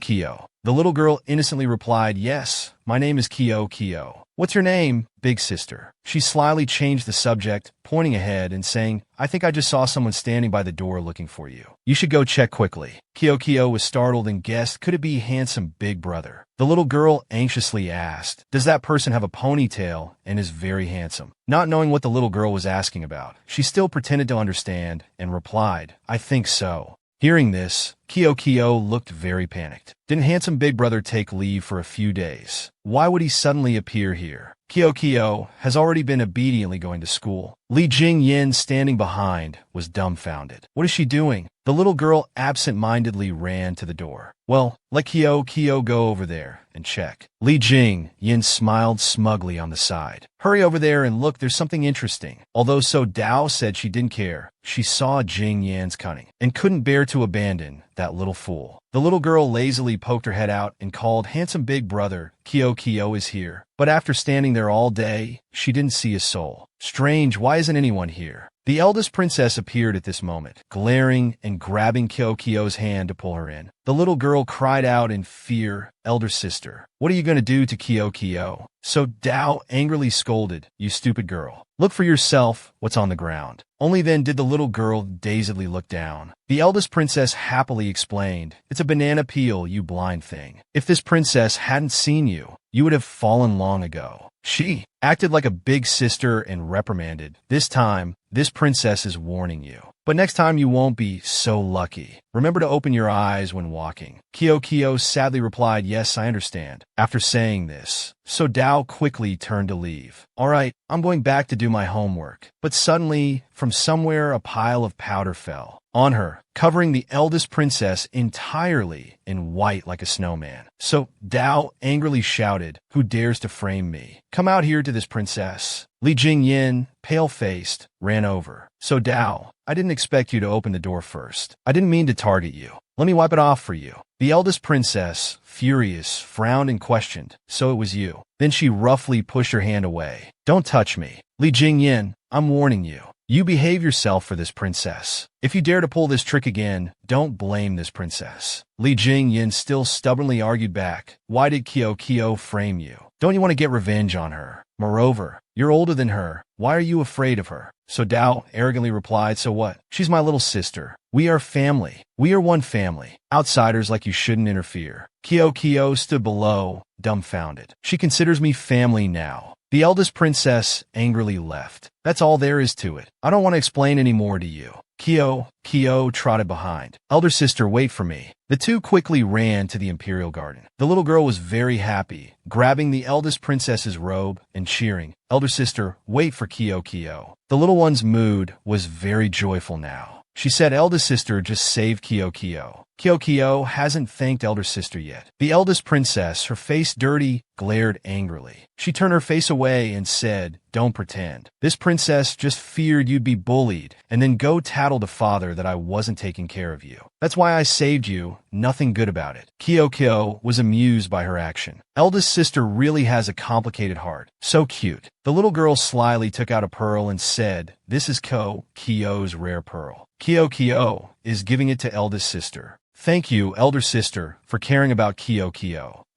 The little girl innocently replied, "Yes, my name is Kyo. What's your name, big sister?" She slyly changed the subject, pointing ahead and saying, "I think I just saw someone standing by the door looking for you. You should go check quickly." Kyo was startled and guessed, could it be handsome big brother? The little girl anxiously asked, "Does that person have a ponytail and is very handsome?" Not knowing what the little girl was asking about, she still pretended to understand and replied, "I think so." Hearing this, Kyo looked very panicked. Didn't handsome big brother take leave for a few days? Why would he suddenly appear here? Kyo has already been obediently going to school. Li Jingyin, standing behind, was dumbfounded. What is she doing? The little girl absent-mindedly ran to the door. "Well, let Kyo go over there and check." Li Jingyin smiled smugly on the side. "Hurry over there and look, there's something interesting." Although So Dao said she didn't care, she saw Jingyan's cunning and couldn't bear to abandon that little fool. The little girl lazily poked her head out and called, "Handsome big brother, Kyo is here." But after standing there all day, she didn't see a soul. Strange, why isn't anyone here? The eldest princess appeared at this moment, glaring and grabbing Kyo's hand to pull her in. The little girl cried out in fear, "Elder sister, what are you going to do to Kyo?" So Dao angrily scolded, "You stupid girl. Look for yourself what's on the ground." Only then did the little girl dazedly look down. The eldest princess happily explained, "It's a banana peel, you blind thing. If this princess hadn't seen you, you would have fallen long ago." She acted like a big sister and reprimanded, "This time, this princess is warning you. But next time you won't be so lucky. Remember to open your eyes when walking." Kyo sadly replied, "Yes, I understand." After saying this, So Dao quickly turned to leave. "All right, I'm going back to do my homework." But suddenly, from somewhere, a pile of powder fell on her, covering the eldest princess entirely in white like a snowman. So Dao angrily shouted, "Who dares to frame me? Come out here to this princess." Li Jingyin, pale-faced, ran over. "So Dao, I didn't expect you to open the door first. I didn't mean to target you. Let me wipe it off for you." The eldest princess, furious, frowned and questioned, "So it was you?" Then she roughly pushed her hand away. "Don't touch me. Li Jingyin, I'm warning you. You behave yourself for this princess. If you dare to pull this trick again, don't blame this princess." Li Jingyin still stubbornly argued back, "Why did Kyo frame you? Don't you want to get revenge on her? Moreover, you're older than her. Why are you afraid of her?" So Dao arrogantly replied, "So what? She's my little sister. We are family. We are one family. Outsiders like you shouldn't interfere." Kyo stood below, dumbfounded. "She considers me family now." The eldest princess angrily left. "That's all there is to it. I don't want to explain any more to you." Kyo trotted behind. "Elder sister, wait for me." The two quickly ran to the imperial garden. The little girl was very happy, grabbing the eldest princess's robe and cheering, "Elder sister, wait for Kyo." The little one's mood was very joyful now. She said, "Eldest sister just saved Kyo." Kyo hasn't thanked elder sister yet. The eldest princess, her face dirty, glared angrily. She turned her face away and said, "Don't pretend. This princess just feared you'd be bullied and then go tattle to father that I wasn't taking care of you. That's why I saved you, nothing good about it." Kyo was amused by her action. Eldest sister really has a complicated heart. So cute. The little girl slyly took out a pearl and said, "This is Kyo's rare pearl." Kyo is giving it to eldest sister. "Thank you, elder sister, for caring about Kyo.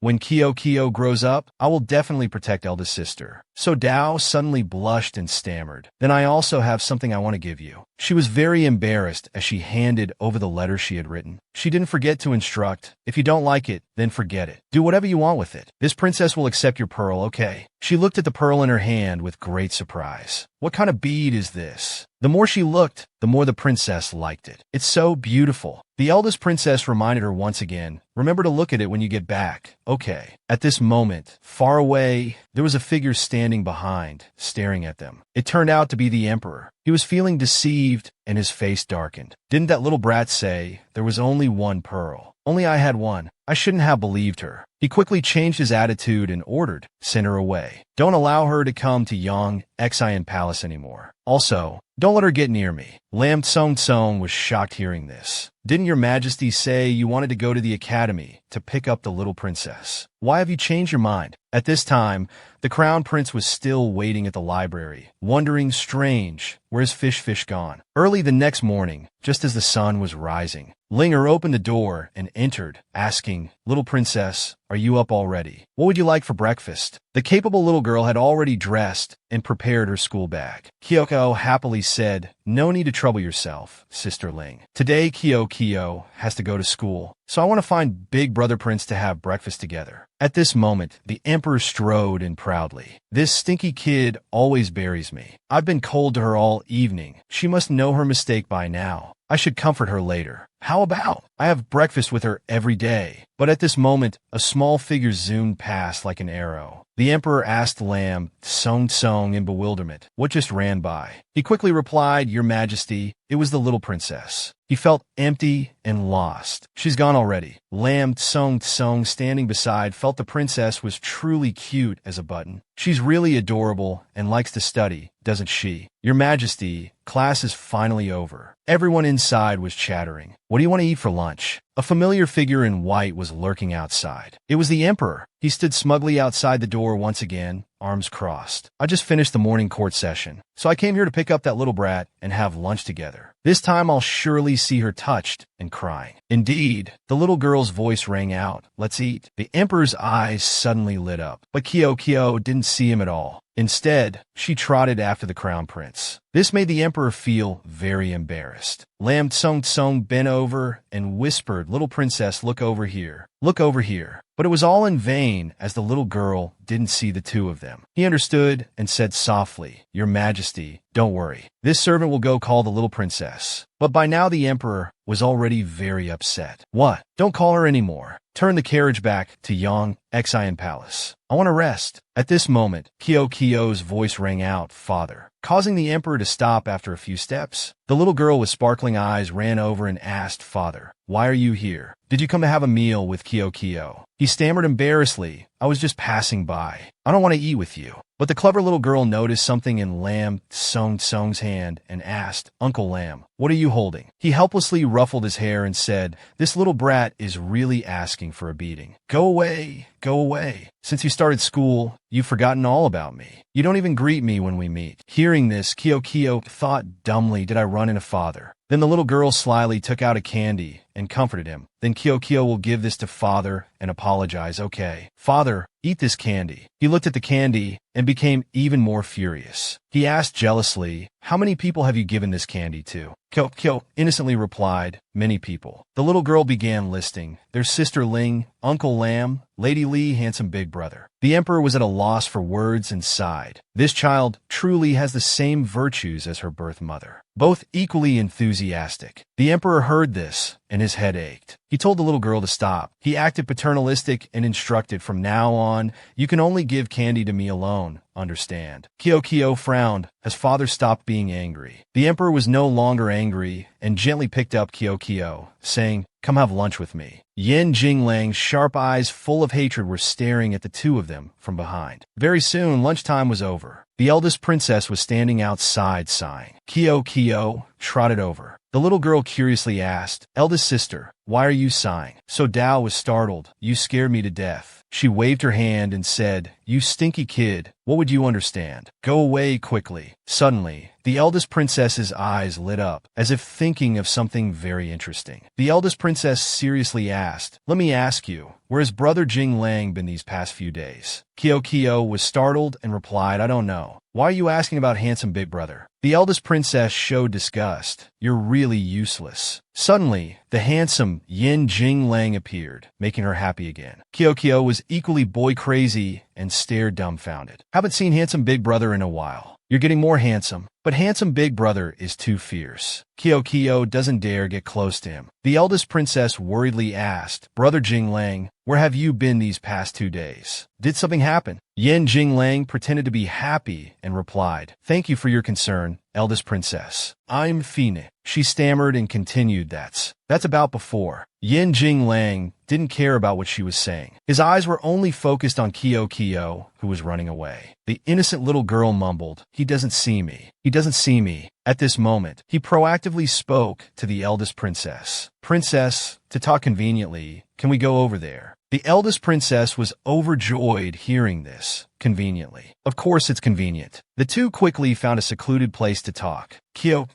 When Kyo grows up, I will definitely protect eldest sister." So Dao suddenly blushed and stammered. "Then I also have something I want to give you." She was very embarrassed as she handed over the letter she had written. She didn't forget to instruct, "If you don't like it, then forget it. Do whatever you want with it. This princess will accept your pearl, okay?" She looked at the pearl in her hand with great surprise. "What kind of bead is this?" The more she looked, the more the princess liked it. "It's so beautiful." The eldest princess reminded her once again, "Remember to look at it when you get back. Okay." At this moment, far away, there was a figure standing behind, staring at them. It turned out to be the emperor. He was feeling deceived, and his face darkened. "Didn't that little brat say there was only one pearl? Only I had one. I shouldn't have believed her." He quickly changed his attitude and ordered, "Send her away. Don't allow her to come to Yangxian Palace anymore. Also, don't let her get near me." Lam Tsong was shocked hearing this. "Didn't your majesty say you wanted to go to the academy to pick up the little princess? Why have you changed your mind?" At this time, the crown prince was still waiting at the library, wondering, strange, where's Fish gone? Early the next morning, just as the sun was rising, Linger opened the door and entered, asking, "Little princess, are you up already? What would you like for breakfast?" The capable little girl had already dressed and prepared her school bag. Kyoko happily said, "No need to trouble yourself, Sister Ling. Today Kyo has to go to school, so I want to find Big Brother Prince to have breakfast together." At this moment, the emperor strode in proudly. "This stinky kid always buries me. I've been cold to her all evening. She must know her mistake by now. I should comfort her later. How about I have breakfast with her every day?" But at this moment, a small figure zoomed past like an arrow. The emperor asked Lam Tsong in bewilderment, "What just ran by?" He quickly replied, "Your majesty, it was the little princess." He felt empty and lost. "She's gone already." Lam Tsong, standing beside, felt the princess was truly cute as a button. "She's really adorable and likes to study, doesn't she?" "Your majesty, class is finally over." Everyone inside was chattering. "What do you want to eat for lunch?" A familiar figure in white was lurking outside. It was the emperor. He stood smugly outside the door once again, arms crossed. "I just finished the morning court session, so I came here to pick up that little brat and have lunch together. This time I'll surely see her touched and crying." Indeed, the little girl's voice rang out, "Let's eat." The emperor's eyes suddenly lit up, but Kyo didn't see him at all. Instead, she trotted after the crown prince. This made the emperor feel very embarrassed. Lam Tsong bent over and whispered, "Little princess, look over here. Look over here." But it was all in vain, as the little girl didn't see the two of them. He understood and said softly, "Your majesty, don't worry. This servant will go call the little princess." But by now the emperor was already very upset. "What? Don't call her anymore. Turn the carriage back to Yangxian Palace. I want to rest." At this moment, Kyo's voice rang out, "Father," causing the emperor to stop after a few steps. The little girl with sparkling eyes ran over and asked, "Father, why are you here? Did you come to have a meal with Kyo?" He stammered embarrassedly, "I was just passing by. I don't want to eat with you." But the clever little girl noticed something in Lam Tsong's hand and asked, "Uncle Lam, what are you holding?" He helplessly ruffled his hair and said, "This little brat is really asking for a beating. Go away, go away. Since you started school, you've forgotten all about me. You don't even greet me when we meet." Hearing this, Kyo thought dumbly, "Did I run into father?" Then the little girl slyly took out a candy and comforted him. "Then Kyo will give this to father and apologize, okay? Father, eat this candy." He looked at the candy and became even more furious. He asked jealously, "How many people have you given this candy to?" Kyo innocently replied, "Many people." The little girl began listing. "There's Sister Ling, Uncle Lam, Lady Li, handsome big brother." The emperor was at a loss for words and sighed. This child truly has the same virtues as her birth mother. Both equally enthusiastic, The emperor heard this, and his head ached. He told the little girl to stop. He acted paternalistic and instructed, from now on, you can only give candy to me alone, understand? Kyo frowned as father stopped being angry. The emperor was no longer angry and gently picked up Kyo, saying, come have lunch with me. Yin Jinglang's sharp eyes full of hatred were staring at the two of them from behind. Very soon, lunchtime was over. The eldest princess was standing outside sighing. Kyo trotted over. The little girl curiously asked, eldest sister, why are you sighing? So Dao was startled. You scared me to death. She waved her hand and said, you stinky kid, what would you understand? Go away quickly. Suddenly, the eldest princess's eyes lit up, as if thinking of something very interesting. The eldest princess seriously asked, let me ask you, where has brother Jinglang been these past few days? Kyo was startled and replied, I don't know. Why are you asking about handsome big brother? The eldest princess showed disgust. You're really useless. Suddenly, the handsome Yin Jinglang appeared, making her happy again. Kyo was equally boy-crazy and stared dumbfounded. Haven't seen handsome big brother in a while. You're getting more handsome, but handsome big brother is too fierce. Kyo doesn't dare get close to him. The eldest princess worriedly asked, brother Jinglang, where have you been these past 2 days? Did something happen? Yin Jinglang pretended to be happy and replied, thank you for your concern, eldest princess. I'm fine. She stammered and continued, that's about before. Yin Jinglang didn't care about what she was saying. His eyes were only focused on Kyo, who was running away. The innocent little girl mumbled, he doesn't see me. He doesn't see me. At this moment, he proactively spoke to the eldest princess. Princess, to talk conveniently, can we go over there? The eldest princess was overjoyed hearing this. Conveniently. Of course it's convenient. The two quickly found a secluded place to talk. Kyo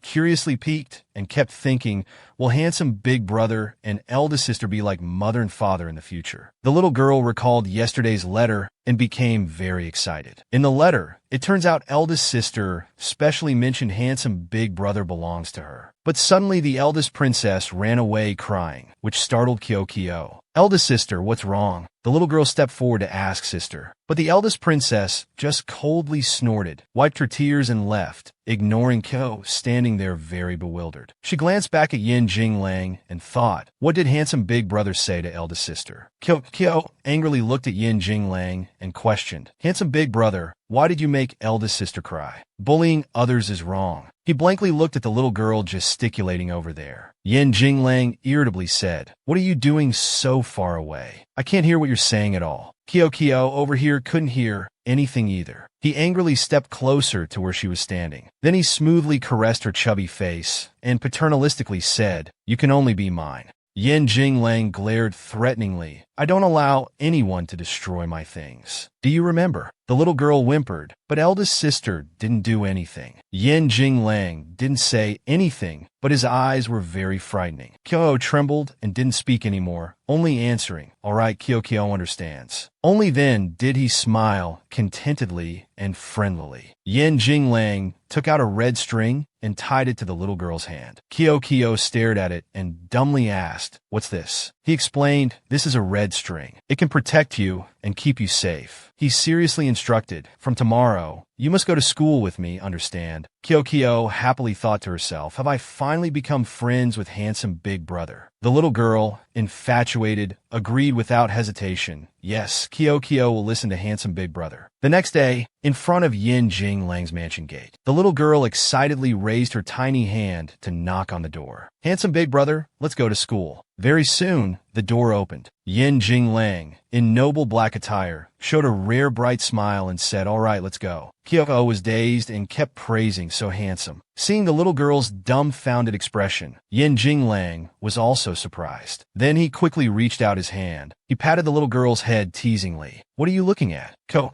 curiously peeked and kept thinking, will handsome big brother and eldest sister be like mother and father in the future? The little girl recalled yesterday's letter and became very excited. In the letter, it turns out eldest sister specially mentioned handsome big brother belongs to her. But suddenly the eldest princess ran away crying, which startled Kyo. Eldest sister, what's wrong? The little girl stepped forward to ask sister. But the eldest princess just coldly snorted, wiped her tears and left, ignoring Kyo, standing there very bewildered. She glanced back at Yin Jinglang and thought, what did handsome big brother say to eldest sister? Kyo angrily looked at Yin Jinglang and questioned, handsome big brother, why did you make eldest sister cry? Bullying others is wrong. He blankly looked at the little girl gesticulating over there. Yin Jinglang irritably said, what are you doing so far away? I can't hear what you're saying at all. Kyo over here couldn't hear anything either. He angrily stepped closer to where she was standing. Then he smoothly caressed her chubby face and paternalistically said, you can only be mine. Yin Jinglang glared threateningly. I don't allow anyone to destroy my things. Do you remember? The little girl whimpered, but eldest sister didn't do anything. Yin Jinglang didn't say anything, but his eyes were very frightening. Kyo trembled and didn't speak anymore, only answering, all right, Kyo understands. Only then did he smile contentedly and friendlily. Yin Jinglang took out a red string and tied it to the little girl's hand. Kyo stared at it and dumbly asked, what's this? He explained, this is a red string. It can protect you and keep you safe. He seriously instructed, from tomorrow, you must go to school with me, understand? Kyo happily thought to herself, have I finally become friends with handsome big brother? The little girl, infatuated, agreed without hesitation. Yes, Kyo will listen to handsome big brother. The next day, in front of Yin Jinglang's mansion gate, the little girl excitedly raised her tiny hand to knock on the door. Handsome big brother, let's go to school. Very soon, the door opened. Yin Jinglang, in noble black attire, showed a rare bright smile and said, all right, let's go. Kyo was dazed and kept praising so handsome. Seeing the little girl's dumbfounded expression, Yin Jinglang was also surprised. Then he quickly reached out his hand. He patted the little girl's head teasingly. What are you looking at? Ko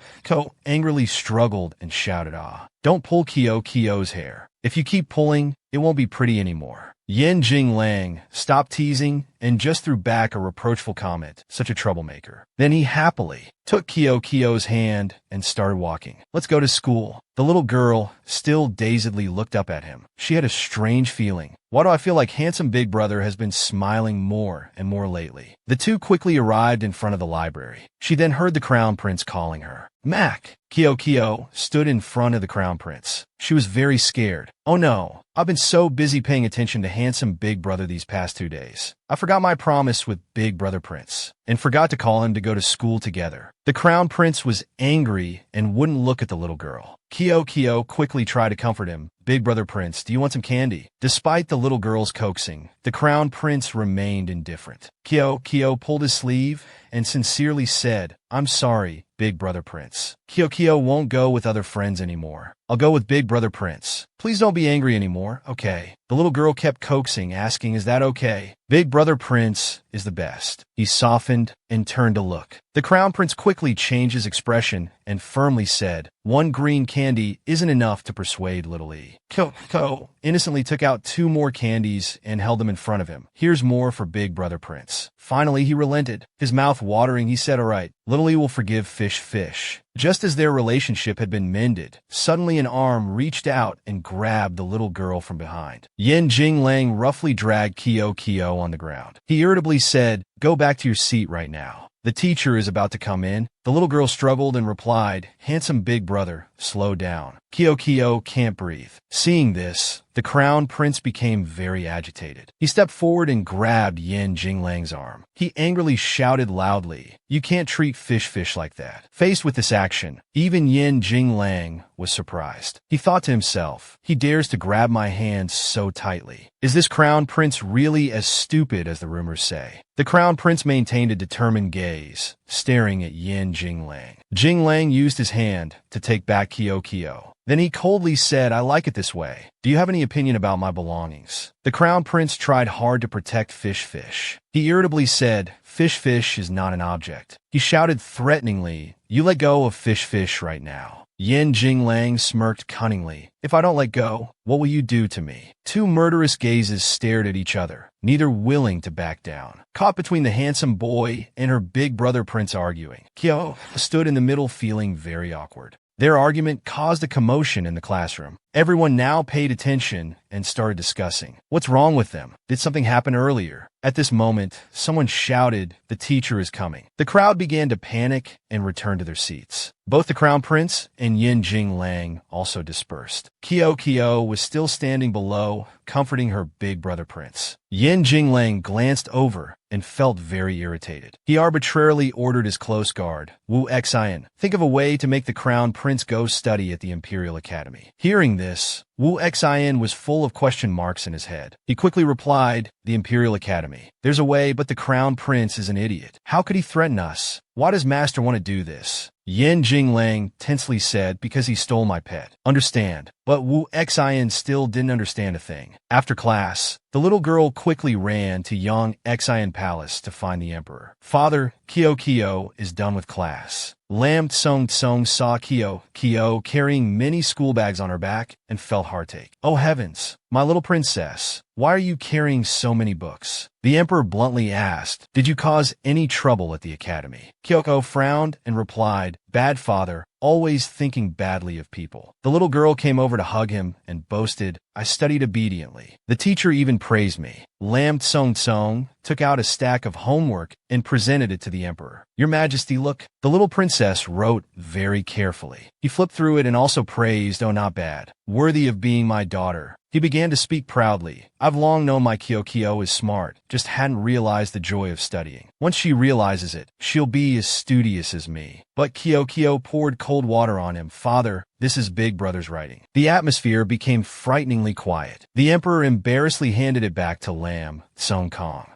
angrily struggled and shouted, don't pull Kyo's hair. If you keep pulling, it won't be pretty anymore. Yin Jinglang stopped teasing and just threw back a reproachful comment, such a troublemaker. Then he happily took Kyo's hand and started walking. Let's go to school. The little girl still dazedly looked up at him. She had a strange feeling. Why do I feel like handsome big brother has been smiling more and more lately? The two quickly arrived in front of the library. She then heard the crown prince calling her. Mac. Kyo stood in front of the crown prince. She was very scared. Oh no, I've been so busy paying attention to handsome big brother these past 2 days. I forgot my promise with big brother prince and forgot to call him to go to school together. The crown prince was angry and wouldn't look at the little girl. Kyo quickly tried to comfort him. Big brother prince, do you want some candy? Despite the little girl's coaxing, the crown prince remained indifferent. Kyo pulled his sleeve and sincerely said, I'm sorry, big brother prince. Kyo won't go with other friends anymore. I'll go with big brother prince. Please don't be angry anymore, okay? The little girl kept coaxing, asking, is that okay? Big brother prince is the best. He softened and turned to look. The crown prince quickly changed his expression and firmly said, 1 green candy isn't enough to persuade little E. Kyo innocently took out 2 more candies and held them in front of him. Here's more for big brother prince. Finally, he relented. His mouth watering, he said, all right, little E will forgive fish. Just as their relationship had been mended, suddenly an arm reached out and grabbed the little girl from behind. Yen Jinglang roughly dragged Kyo on the ground. He irritably said, go back to your seat right now. The teacher is about to come in. The little girl struggled and replied, handsome big brother, slow down. Kyo can't breathe. Seeing this, the crown prince became very agitated. He stepped forward and grabbed Yen Jinglang's arm. He angrily shouted loudly, you can't treat fish like that. Faced with this action, even Yen Jinglang was surprised. He thought to himself, he dares to grab my hands so tightly. Is this crown prince really as stupid as the rumors say? The crown prince maintained a determined gaze, staring at Yen Jinglang. Jinglang used his hand to take back Kyo. Then he coldly said, I like it this way. Do you have any opinion about my belongings? The crown prince tried hard to protect fish. He irritably said, fish is not an object. He shouted threateningly, you let go of fish right now. Yen Jinglang smirked cunningly. If I don't let go, what will you do to me? 2 murderous gazes stared at each other, neither willing to back down. Caught between the handsome boy and her big brother prince arguing, Kyo stood in the middle feeling very awkward. Their argument caused a commotion in the classroom. Everyone now paid attention and started discussing. What's wrong with them? Did something happen earlier? At this moment, someone shouted, the teacher is coming. The crowd began to panic and return to their seats. Both the crown prince and Yen Jinglang also dispersed. Kyo was still standing below, comforting her big brother prince. Yen Jinglang glanced over and felt very irritated. He arbitrarily ordered his close guard, Wu Xian, think of a way to make the crown prince go study at the Imperial Academy. Hearing this, Wu Xian was full of question marks in his head. He quickly replied, the Imperial Academy. There's a way, but the crown prince is an idiot. How could he threaten us? Why does master want to do this? Yen Jinglang tensely said, because he stole my pet. Understand. But Wu Xian still didn't understand a thing. After class, the little girl quickly ran to Yang Xian Palace to find the emperor. Father, Kyo is done with class. Lam Tsung saw Kyo carrying many school bags on her back and felt heartache. Oh heavens, my little princess, why are you carrying so many books? The emperor bluntly asked, did you cause any trouble at the academy? Kyo frowned and replied, bad father, always thinking badly of people. The little girl came over to hug him and boasted, I studied obediently. The teacher even praised me. Lam Tsung took out a stack of homework and presented it to the emperor. Your Majesty, look. The little princess wrote very carefully. He flipped through it and also praised, oh not bad. Worthy of being my daughter. He began to speak proudly. I've long known my Kyo is smart, just hadn't realized the joy of studying. Once she realizes it, she'll be as studious as me. But Kyo poured cold water on him. Father, this is big brother's writing. The atmosphere became frighteningly quiet. The emperor embarrassedly handed it back to Lam Tsung.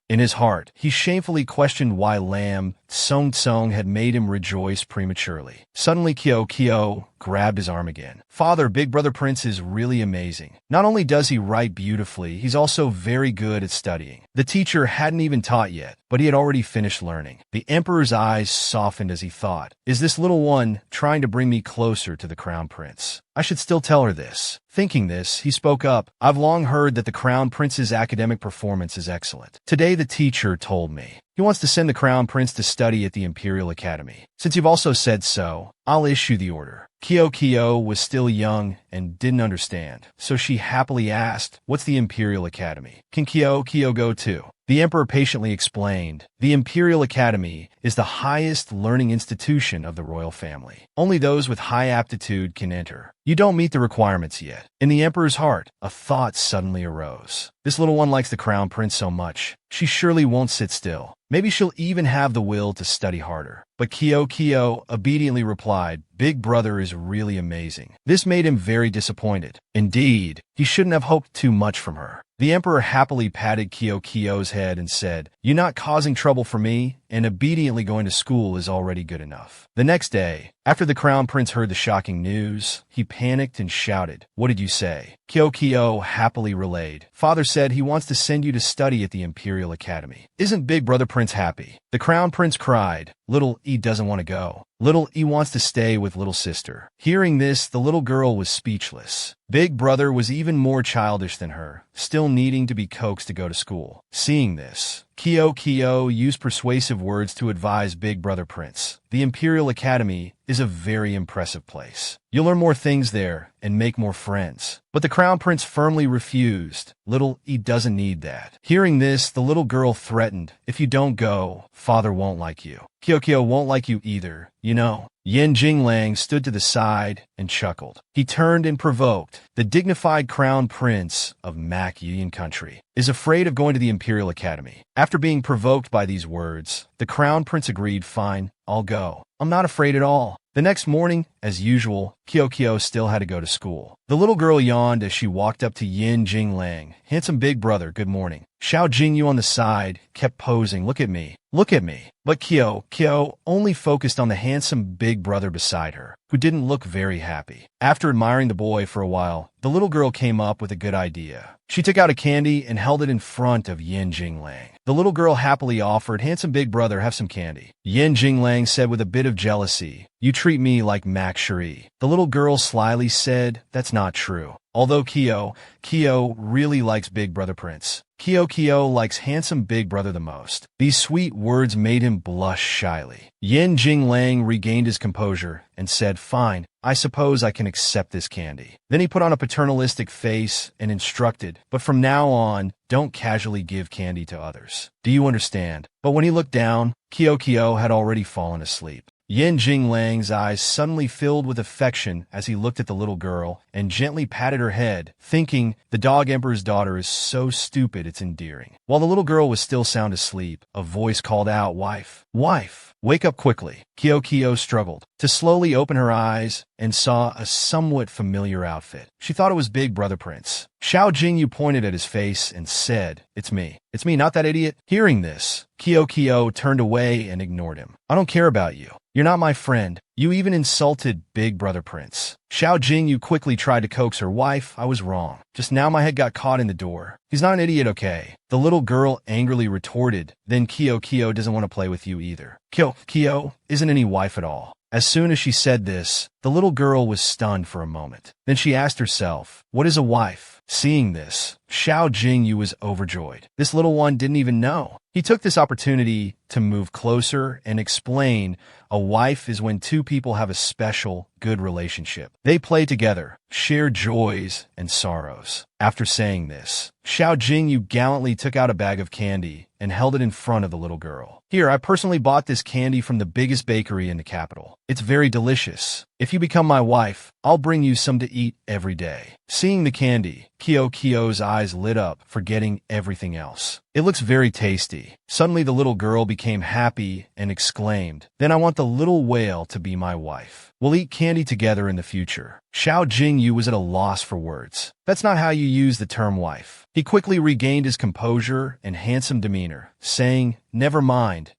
In his heart, he shamefully questioned why Lam Tsung had made him rejoice prematurely. Suddenly Kyo grabbed his arm again. Father, big brother prince is really amazing. Not only does he write beautifully, he's also very good at studying. The teacher hadn't even taught yet, but he had already finished learning. The emperor's eyes softened as he thought, is this little one trying to bring me closer to the crown prince? I should still tell her this. Thinking this, he spoke up. I've long heard that the crown prince's academic performance is excellent. Today the teacher told me. He wants to send the crown prince to study at the Imperial Academy. Since you've also said so, I'll issue the order. Kyo was still young and didn't understand, so she happily asked, what's the Imperial Academy? Can Kyo go too? The emperor patiently explained, the Imperial Academy is the highest learning institution of the royal family. Only those with high aptitude can enter. You don't meet the requirements yet. In the emperor's heart, a thought suddenly arose. This little one likes the crown prince so much, she surely won't sit still. Maybe she'll even have the will to study harder. But Kyo obediently replied, Big brother is really amazing. This made him very disappointed. Indeed, he shouldn't have hoped too much from her. The emperor happily patted Kyo's head and said, "You're not causing trouble for me, and obediently going to school is already good enough." The next day, after the crown prince heard the shocking news, he panicked and shouted, "What did you say?" Kyo happily relayed, "Father said he wants to send you to study at the Imperial Academy. Isn't Big Brother Prince happy?" The crown prince cried, "Little E doesn't want to go. Little E wants to stay with little sister." Hearing this, the little girl was speechless. Big Brother was even more childish than her, still needing to be coaxed to go to school. Seeing this, Kyo used persuasive words to advise Big Brother Prince. The Imperial Academy is a very impressive place. You'll learn more things there and make more friends. But the crown prince firmly refused. Little E doesn't need that. Hearing this, the little girl threatened, "If you don't go, father won't like you. Kyo won't like you either, you know." Yen Jinglang stood to the side and chuckled. He turned and provoked. The dignified crown prince of Mac Yin country is afraid of going to the Imperial Academy. After being provoked by these words, the crown prince agreed, "Fine, I'll go. I'm not afraid at all." The next morning, as usual, Kyo still had to go to school. The little girl yawned as she walked up to Yin Jinglang. "Handsome big brother, good morning." Xiao Jingyu on the side kept posing, "Look at me, look at me." But Kyo only focused on the handsome big brother beside her, who didn't look very happy. After admiring the boy for a while, the little girl came up with a good idea. She took out a candy and held it in front of Yin Jinglang. The little girl happily offered, "Handsome big brother, have some candy." Yin Jinglang said with a bit of jealousy, "You treat me like Mac Cherie." The little girl slyly said, "That's not true." Although Kyo really likes Big Brother Prince, Kyo likes handsome Big Brother the most. These sweet words made him blush shyly. Yin Jinglang regained his composure and said, "Fine, I suppose I can accept this candy." Then he put on a paternalistic face and instructed, "But from now on, don't casually give candy to others. Do you understand?" But when he looked down, Kyo had already fallen asleep. Yin Jinglang's eyes suddenly filled with affection as he looked at the little girl and gently patted her head, thinking, the dog emperor's daughter is so stupid it's endearing. While the little girl was still sound asleep, a voice called out, "Wife, wife, wake up quickly." Kyo struggled to slowly open her eyes and saw a somewhat familiar outfit. She thought it was Big Brother Prince. Xiao Jingyu pointed at his face and said, "It's me. It's me, not that idiot." Hearing this, Kyo turned away and ignored him. "I don't care about you. You're not my friend. You even insulted Big Brother Prince." Xiao Jingyu quickly tried to coax her, "Wife, I was wrong. Just now my head got caught in the door. He's not an idiot, okay?" The little girl angrily retorted, "Then Kyo doesn't want to play with you either. Kyo isn't any wife at all." As soon as she said this, the little girl was stunned for a moment. Then she asked herself, "What is a wife?" Seeing this, Xiao Jingyu was overjoyed. This little one didn't even know. He took this opportunity to move closer and explain, a wife is when two people have a special, good relationship. They play together, share joys and sorrows. After saying this, Xiao Jingyu gallantly took out a bag of candy and held it in front of the little girl. "Here, I personally bought this candy from the biggest bakery in the capital. It's very delicious. If you become my wife, I'll bring you some to eat every day." Seeing the candy, Kyo's eyes lit up, forgetting everything else. "It looks very tasty." Suddenly the little girl became happy and exclaimed, "Then I want the little whale to be my wife. We'll eat candy together in the future." Xiao Jingyu was at a loss for words. "That's not how you use the term wife." He quickly regained his composure and handsome demeanor, saying, Never mind.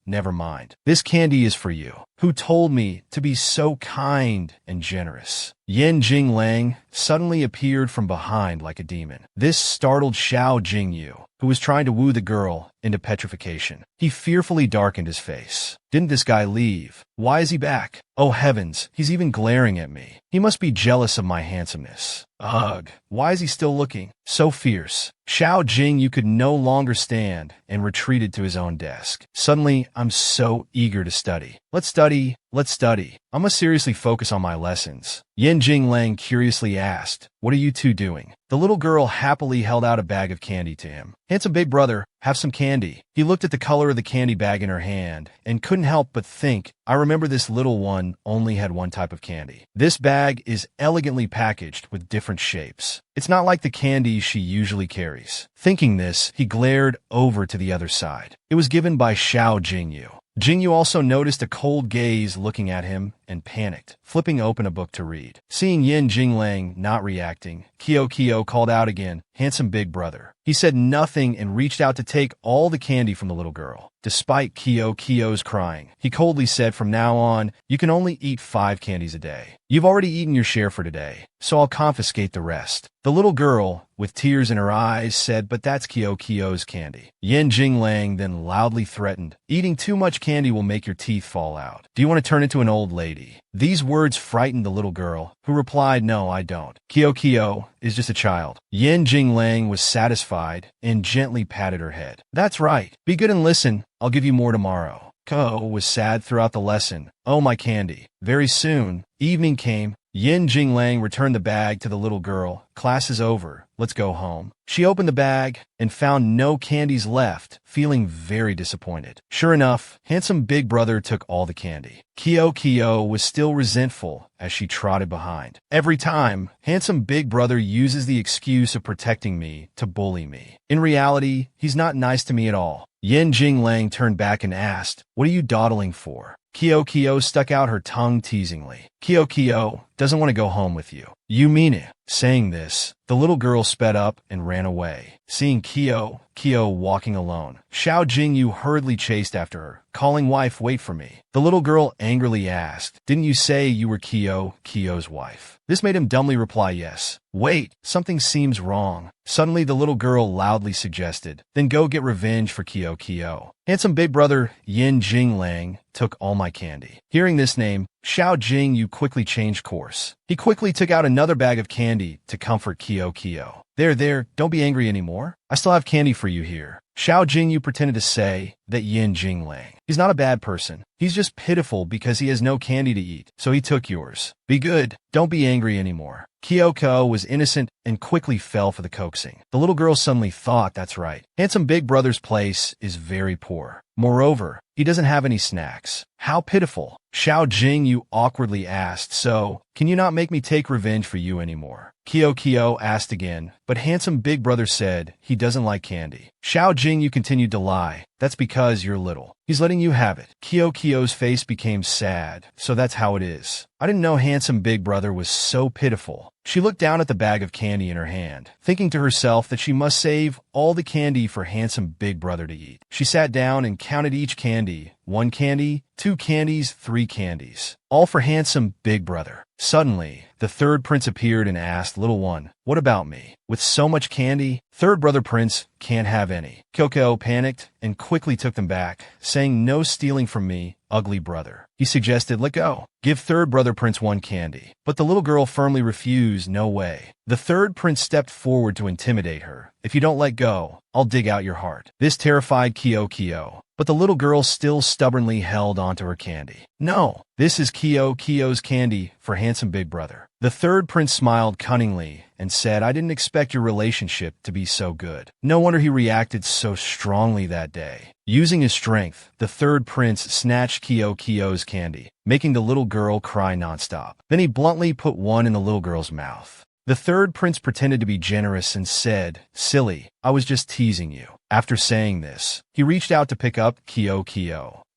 This candy is for you, who told me to be so kind and generous." Yen Jinglang suddenly appeared from behind like a demon. This startled Xiao Jingyu, who was trying to woo the girl, into petrification. He fearfully darkened his face. Didn't this guy leave? Why is he back? Oh heavens, he's even glaring at me. He must be jealous of my handsomeness. Ugh, why is he still looking? So fierce. Xiao Jing you could no longer stand and retreated to his own desk. Suddenly, I'm so eager to study. Let's study. I must seriously focus on my lessons. Yin Jinglang curiously asked, what are you two doing? The little girl happily held out a bag of candy to him. Handsome big brother, have some candy. He looked at the color of the candy bag in her hand and couldn't help but think, I remember this little one only had one type of candy. This bag is elegantly packaged with different shapes. It's not like the candy she usually carries. Thinking this, he glared over to the other side. It was given by Xiao Jingyu. Jingyu also noticed a cold gaze looking at him and panicked, flipping open a book to read. Seeing Yin Jinglang not reacting, Kyo called out again, handsome big brother. He said nothing and reached out to take all the candy from the little girl. Despite Kyo's crying, he coldly said, from now on, you can only eat 5 candies a day. You've already eaten your share for today, so I'll confiscate the rest. The little girl, with tears in her eyes, said, but that's Kyo's candy. Yin Jinglang then loudly threatened, eating too much candy will make your teeth fall out. Do you want to turn into an old lady? These words frightened the little girl, who replied, no, I don't. Kyo is just a child. Yin Jinglang was satisfied and gently patted her head. That's right. Be good and listen. I'll give you more tomorrow. Ko was sad throughout the lesson. Oh, my candy. Very soon, evening came. Yin Jinglang returned the bag to the little girl. Class is over. Let's go home. She opened the bag and found no candies left, feeling very disappointed. Sure enough, handsome big brother took all the candy. Kyo was still resentful as she trotted behind. Every time, handsome big brother uses the excuse of protecting me to bully me. In reality, he's not nice to me at all. Yin Jinglang turned back and asked, what are you dawdling for? Kyo stuck out her tongue teasingly. Kyo doesn't want to go home with you. You mean it? Saying this, the little girl sped up and ran away. Seeing Kyo walking alone, Xiao Jingyu hurriedly chased after her, calling, wife, wait for me. The little girl angrily asked, didn't you say you were Kyo's wife? This made him dumbly reply, yes. Wait, something seems wrong. Suddenly the little girl loudly suggested, then go get revenge for Kyo. Handsome big brother Yin Jinglang took all my candy. Hearing this name, Xiao Jingyu quickly changed course. He quickly took out another bag of candy to comfort Kyo. There, don't be angry anymore. I still have candy for you here. Xiao Jingyu pretended to say that Yin Jinglang. He's not a bad person. He's just pitiful because he has no candy to eat, so he took yours. Be good. Don't be angry anymore. Kyoko was innocent and quickly fell for the coaxing. The little girl suddenly thought, that's right. Handsome big brother's place is very poor. Moreover, he doesn't have any snacks. How pitiful. Xiao Jingyu awkwardly asked, so, can you not make me take revenge for you anymore? Kyo asked again, but handsome big brother said he doesn't like candy. Xiao Jingyu continued to lie. That's because you're little. He's letting you have it. Kyo's face became sad, so that's how it is. I didn't know handsome big brother was so pitiful. She looked down at the bag of candy in her hand, thinking to herself that she must save all the candy for handsome big brother to eat. She sat down and counted each candy. 1 candy, 2 candies, 3 candies. All for handsome big brother. Suddenly, the third prince appeared and asked, little one, what about me? With so much candy, third brother prince can't have any. Kyoko panicked and quickly took them back, saying no stealing from me, ugly brother. He suggested, let go. Give third brother prince 1 candy. But the little girl firmly refused, no way. The third prince stepped forward to intimidate her. If you don't let go, I'll dig out your heart. This terrified Kyo. But the little girl still stubbornly held onto her candy. No, this is Kyo's candy for handsome big brother. The third prince smiled cunningly and said, I didn't expect your relationship to be so good. No wonder he reacted so strongly that day. Using his strength, the third prince snatched Kyo's candy, making the little girl cry nonstop. Then he bluntly put one in the little girl's mouth. The third prince pretended to be generous and said, silly, I was just teasing you. After saying this, he reached out to pick up Kyo.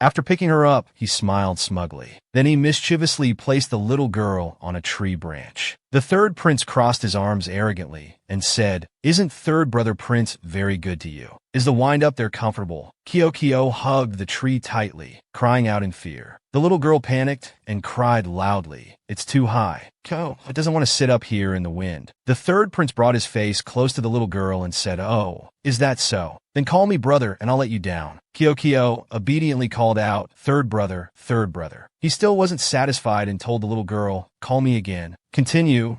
After picking her up, he smiled smugly. Then he mischievously placed the little girl on a tree branch. The third prince crossed his arms arrogantly and said, isn't third brother prince very good to you? Is the wind up there comfortable? Kyo hugged the tree tightly, crying out in fear. The little girl panicked and cried loudly. It's too high. Kyo doesn't want to sit up here in the wind. The third prince brought his face close to the little girl and said, oh, is that so? Then call me brother and I'll let you down. Kyo obediently called out, third brother, third brother. He still wasn't satisfied and told the little girl, call me again. Continue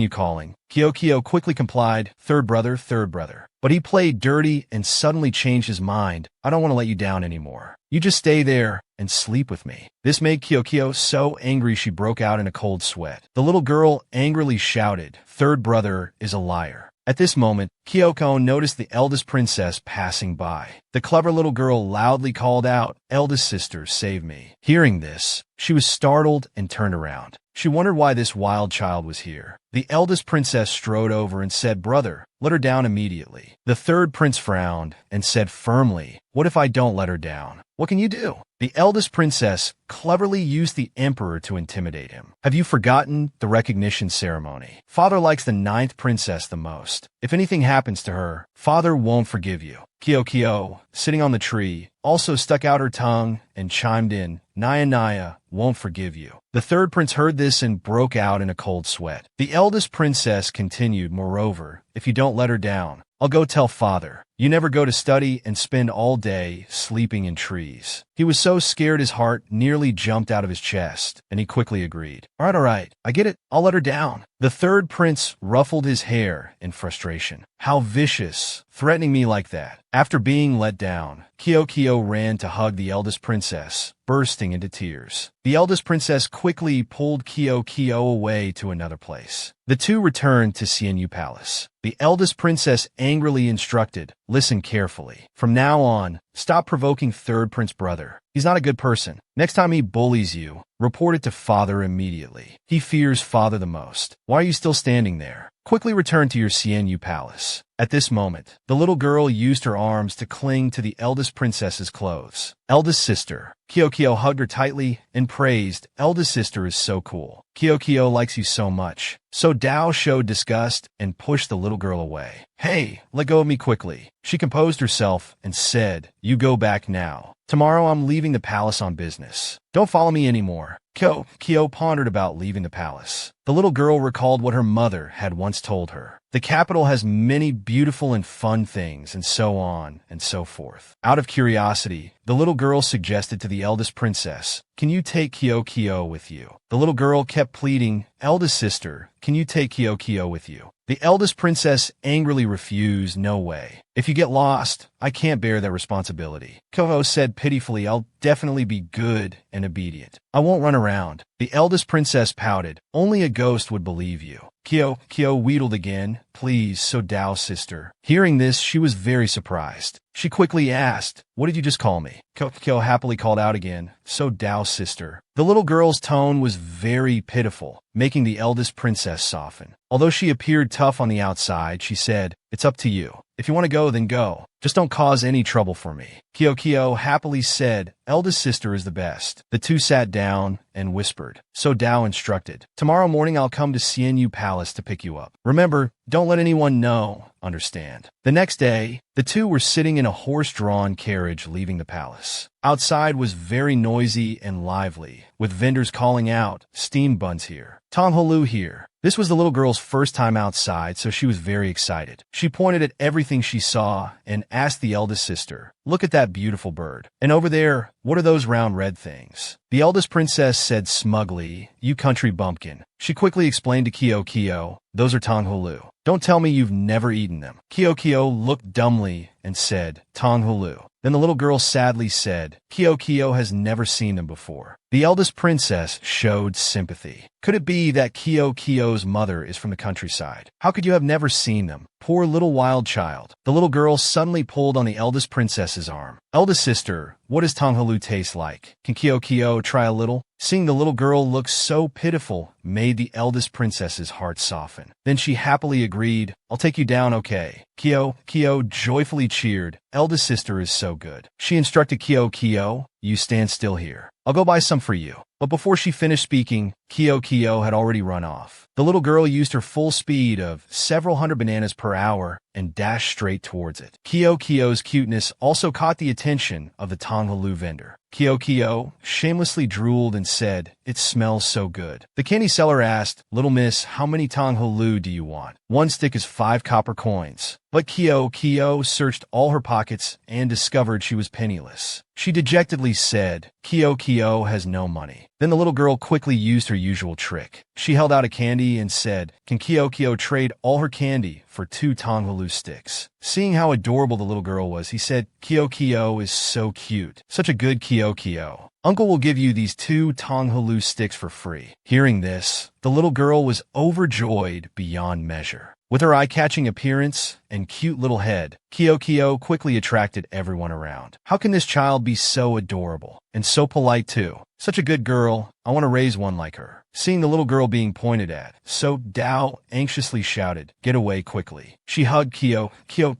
calling. Kyo quickly complied, third brother, third brother. But he played dirty and suddenly changed his mind. I don't want to let you down anymore. You just stay there and sleep with me. This made Kyo so angry she broke out in a cold sweat. The little girl angrily shouted, third brother is a liar. At this moment, Kyoko noticed the eldest princess passing by. The clever little girl loudly called out, eldest sister, save me. Hearing this, she was startled and turned around. She wondered why this wild child was here. The eldest princess strode over and said, brother, let her down immediately. The third prince frowned and said firmly, what if I don't let her down? What can you do? The eldest princess cleverly used the emperor to intimidate him. Have you forgotten the recognition ceremony? Father likes the ninth princess the most. If anything happens to her, father won't forgive you. Kyo, sitting on the tree, also stuck out her tongue and chimed in, Naya won't forgive you. The third prince heard this and broke out in a cold sweat. The eldest princess continued, moreover, if you don't let her down, I'll go tell father. You never go to study and spend all day sleeping in trees. He was so scared his heart nearly jumped out of his chest, and he quickly agreed. All right, I get it. I'll let her down. The third prince ruffled his hair in frustration. How vicious, threatening me like that. After being let down, Kyo ran to hug the eldest princess, bursting into tears. The eldest princess quickly pulled Kyo away to another place. The two returned to Xianyu Palace. The eldest princess angrily instructed, listen carefully. From now on, stop provoking third prince brother. He's not a good person. Next time he bullies you, report it to father immediately. He fears father the most. Why are you still standing there? Quickly return to your Xianyu Palace. At this moment, the little girl used her arms to cling to the eldest princess's clothes. Eldest sister. Kyo hugged her tightly and praised, eldest sister is so cool. Kyo likes you so much. So Dao showed disgust and pushed the little girl away. Hey, let go of me quickly. She composed herself and said, you go back now. Tomorrow I'm leaving the palace on business. Don't follow me anymore. Kyo pondered about leaving the palace. The little girl recalled what her mother had once told her. The capital has many beautiful and fun things, and so on and so forth. Out of curiosity, the little girl suggested to the eldest princess, can you take Kyo with you? The little girl kept pleading, eldest sister, can you take Kyo with you? The eldest princess angrily refused, no way. If you get lost, I can't bear that responsibility. Kyo said pitifully, I'll definitely be good and obedient. I won't run around. The eldest princess pouted, only a ghost would believe you. Kyo wheedled again, please, so Dao sister. Hearing this, she was very surprised. She quickly asked, what did you just call me? Kyo happily called out again, so Dao sister. The little girl's tone was very pitiful, making the eldest princess soften. Although she appeared tough on the outside, she said, it's up to you. If you want to go, then go. Just don't cause any trouble for me. Kyo happily said, eldest sister is the best. The two sat down and whispered. So Dao instructed, tomorrow morning I'll come to Xianyu Palace to pick you up. Remember, don't let anyone know. Understand. The next day, the two were sitting in a horse-drawn carriage leaving the palace. Outside was very noisy and lively, with vendors calling out, steam buns here, Tongholu here. This was the little girl's first time outside, so she was very excited. She pointed at everything she saw and asked the eldest sister, look at that beautiful bird. And over there, what are those round red things? The eldest princess said smugly, you country bumpkin. She quickly explained to Kyo, those are Tongholu. Don't tell me you've never eaten them. Kyo looked dumbly and said, Tongholu. Then the little girl sadly said, Kyo has never seen them before. The eldest princess showed sympathy. Could it be that Kyo's mother is from the countryside? How could you have never seen them? Poor little wild child. The little girl suddenly pulled on the eldest princess's arm. Eldest sister, what does Tongholu taste like? Can Kyo try a little? Seeing the little girl look so pitiful made the eldest princess's heart soften. Then she happily agreed, I'll take you down, okay? Kyo joyfully cheered, eldest sister is so good. She instructed Kyo, you stand still here. I'll go buy some for you. But before she finished speaking, Kyo had already run off. The little girl used her full speed of several hundred bananas per hour and dashed straight towards it. Kyo's cuteness also caught the attention of the Tonghalu vendor. Kyo shamelessly drooled and said, "It smells so good." The candy seller asked, "Little miss, how many Tonghalu do you want?" "One stick is 5 copper coins." But Kyo searched all her pockets and discovered she was penniless. She dejectedly said, Kyo has no money." Then the little girl quickly used her usual trick. She held out a candy and said, "Can Kyo trade all her candy for 2 Tonghalu sticks?" Seeing how adorable the little girl was, he said, Kyo is so cute. Such a good Kyo. Uncle will give you these 2 Tonghalu sticks for free." Hearing this, the little girl was overjoyed beyond measure. With her eye-catching appearance and cute little head, Kyo quickly attracted everyone around. How can this child be so adorable? And so polite too. Such a good girl. I want to raise one like her. Seeing the little girl being pointed at, So Dao anxiously shouted, "Get away quickly." She hugged Kyo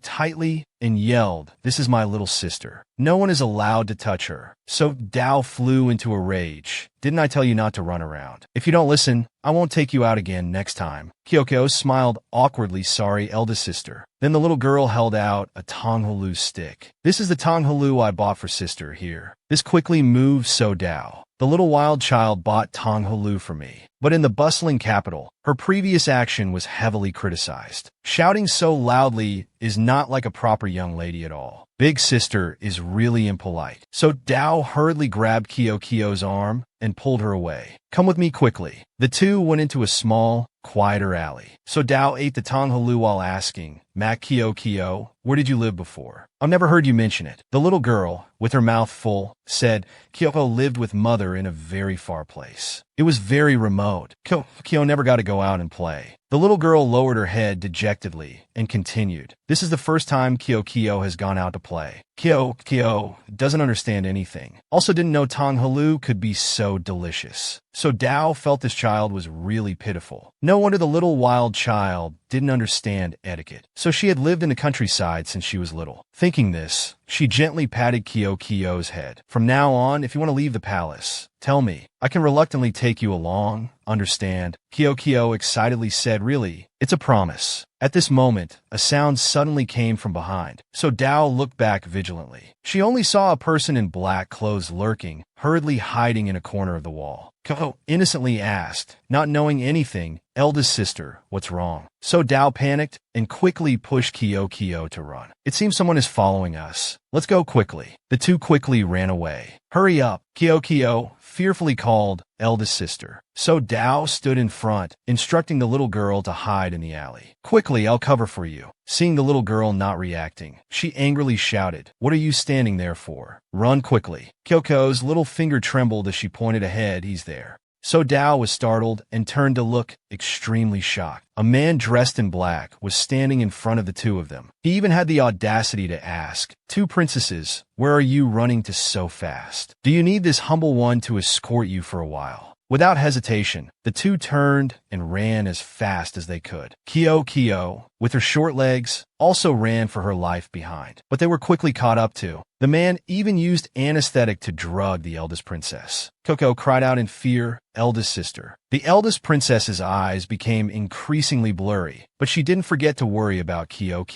tightly and yelled, "This is my little sister. No one is allowed to touch her." So Dao flew into a rage. "Didn't I tell you not to run around? If you don't listen, I won't take you out again next time." Kyo smiled awkwardly, "Sorry, eldest sister." Then the little girl held out a Tonghalu stick. "This is the Tonghalu I bought for sister here." This quickly moved So Dao. "The little wild child bought Tonghalu for me." But in the bustling capital, her previous action was heavily criticized. Shouting so loudly is not like a proper young lady at all. Big sister is really impolite. So Dao hurriedly grabbed Kyo's arm and pulled her away. "Come with me quickly." The two went into a small, quieter alley. So Dao ate the Tonghalu while asking, "Mac Kyo, where did you live before? I've never heard you mention it." The little girl, with her mouth full, said, "Kyo lived with mother in a very far place. It was very remote. Kyo never got to go out and play." The little girl lowered her head dejectedly and continued, "This is the first time Kyo has gone out to play. Kyo doesn't understand anything. Also didn't know Tonghalu could be so delicious." So Dao felt this child was really pitiful. No wonder the little wild child didn't understand etiquette. So she had lived in the countryside since she was little. Thinking this, she gently patted Kyo's head. "From now on, if you want to leave the palace, tell me. I can reluctantly take you along, understand?" Kyo excitedly said, "Really? It's a promise." At this moment, a sound suddenly came from behind. So Dao looked back vigilantly. She only saw a person in black clothes lurking, hurriedly hiding in a corner of the wall. Kyo innocently asked, not knowing anything, "Eldest sister, what's wrong?" So Dao panicked and quickly pushed Kyo to run. "It seems someone is following us. Let's go quickly." The two quickly ran away. "Hurry up," Kyo fearfully called, "Eldest sister." So Dao stood in front, instructing the little girl to hide in the alley. "Quickly, I'll cover for you." Seeing the little girl not reacting, she angrily shouted, "What are you standing there for? Run quickly." Kyo's little finger trembled as she pointed ahead. "He's there." So Dao was startled and turned to look, extremely shocked. A man dressed in black was standing in front of the two of them. He even had the audacity to ask, "Two princesses, where are you running to so fast? Do you need this humble one to escort you for a while?" Without hesitation, the two turned and ran as fast as they could. Kyo, with her short legs, also ran for her life behind, but they were quickly caught up to. The man even used anesthetic to drug the eldest princess. Kyo cried out in fear, "Eldest sister." The eldest princess's eyes became increasingly blurry, but she didn't forget to worry about Kyo.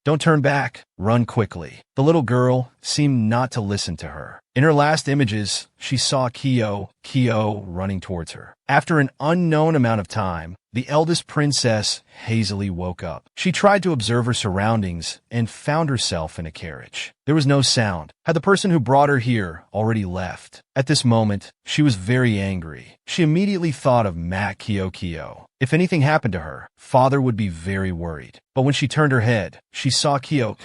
"Don't turn back. Run quickly." The little girl seemed not to listen to her. In her last images, she saw Kyo running towards her. After an unknown amount of time, the eldest princess hazily woke up. She tried to observe her surroundings and found herself in a carriage. There was no sound. Had the person who brought her here already left? At this moment, she was very angry. She immediately thought of Mac Kyo. If anything happened to her, father would be very worried. But when she turned her head, she saw Kyo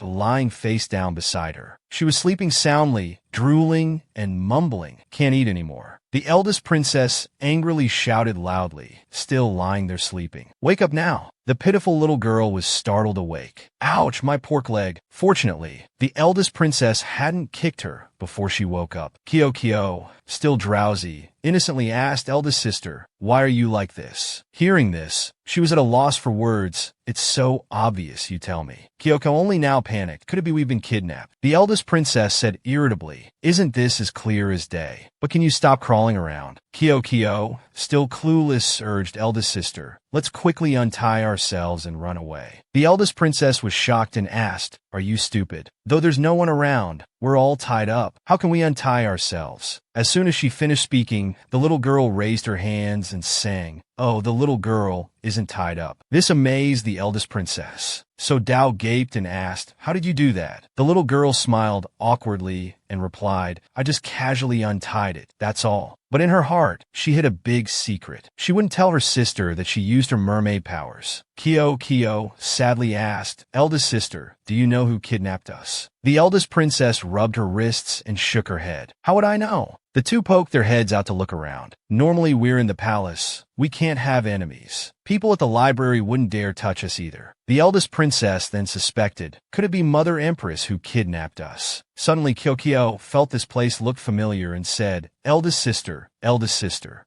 lying face down beside her. She was sleeping soundly, drooling and mumbling, "Can't eat anymore." The eldest princess angrily shouted loudly, still lying there sleeping, "Wake up now." The pitiful little girl was startled awake. Ouch, my pork leg. Fortunately, the eldest princess hadn't kicked her before she woke up. Kyo, still drowsy, innocently asked eldest sister, "Why are you like this?" Hearing this, she was at a loss for words. "It's so obvious, you tell me." Kyoko only now panicked. "Could it be we've been kidnapped?" The eldest princess said irritably, "Isn't this as clear as day? But can you stop crawling around?" Kyo, still clueless, urged eldest sister, "Let's quickly untie ourselves and run away." The eldest princess was shocked and asked, "Are you stupid? Though there's no one around, we're all tied up. How can we untie ourselves?" As soon as she finished speaking, the little girl raised her hands and sang, "Oh, the little girl isn't tied up." This amazed the eldest princess. So Dao gaped and asked, "How did you do that?" The little girl smiled awkwardly and replied, "I just casually untied it, that's all." But in her heart, she hid a big secret. She wouldn't tell her sister that she used her mermaid powers. Kyo sadly asked, "Eldest sister, do you know who kidnapped us?" The eldest princess rubbed her wrists and shook her head. "How would I know?" The two poked their heads out to look around. "Normally we're in the palace. We can't have enemies. People at the library wouldn't dare touch us either." The eldest princess then suspected, could it be Mother Empress who kidnapped us? Suddenly Kyo felt this place looked familiar and said, eldest sister,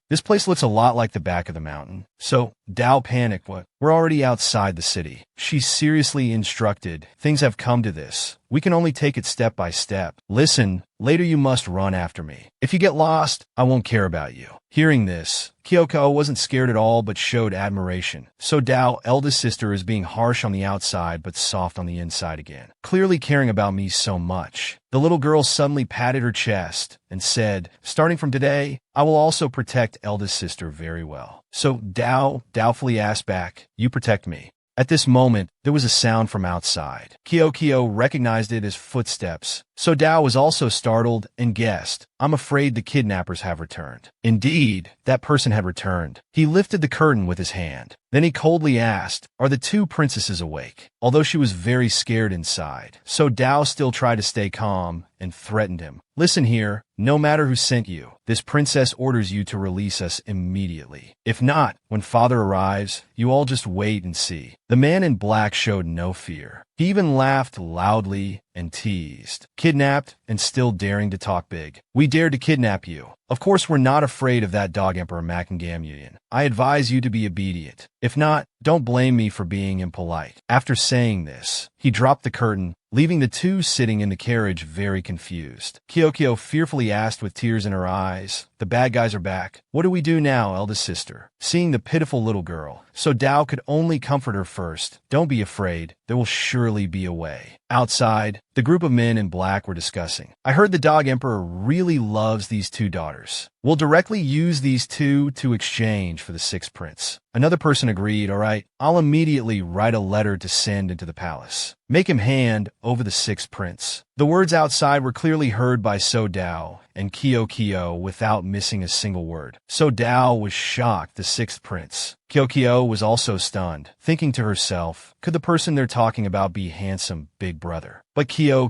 this place looks a lot like the back of the mountain." So Dao panicked. "What? We're already outside the city." She seriously instructed, "Things have come to this. We can only take it step by step. Listen, later you must run after me. If you get lost, I won't care about you." Hearing this, Kyoko wasn't scared at all but showed admiration. So Dao, eldest sister, is being harsh on the outside but soft on the inside again, clearly caring about me so much. The little girl suddenly patted her chest and said, "Starting from today, I will also protect eldest sister very well." So Dao doubtfully asked back, "You protect me?" At this moment, there was a sound from outside. Kyo recognized it as footsteps. So Dao was also startled and guessed, "I'm afraid the kidnappers have returned." Indeed, that person had returned. He lifted the curtain with his hand. Then he coldly asked, "Are the two princesses awake?" Although she was very scared inside. So Dao still tried to stay calm and threatened him. "Listen here, no matter who sent you, this princess orders you to release us immediately. If not, when father arrives, you all just wait and see." The man in black showed no fear. He even laughed loudly and teased, "Kidnapped and still daring to talk big. We dared to kidnap you. Of course we're not afraid of that dog Emperor Makangamunion. I advise you to be obedient. If not, don't blame me for being impolite." After saying this, he dropped the curtain, leaving the two sitting in the carriage very confused. Kyo fearfully asked with tears in her eyes, "The bad guys are back. What do we do now, eldest sister?" Seeing the pitiful little girl, so Dao could only comfort her first. "Don't be afraid. There will surely be a way." Outside, the group of men in black were discussing. "I heard the dog emperor really loves these two daughters. We'll directly use these two to exchange for the sixth prince." Another person agreed, "All right, I'll immediately write a letter to send into the palace. Make him hand over the sixth prince." The words outside were clearly heard by So Dao and Kyo without missing a single word. So Dao was shocked, the sixth prince. Kyo was also stunned, thinking to herself, could the person they're talking about be handsome big brother? But Kyo,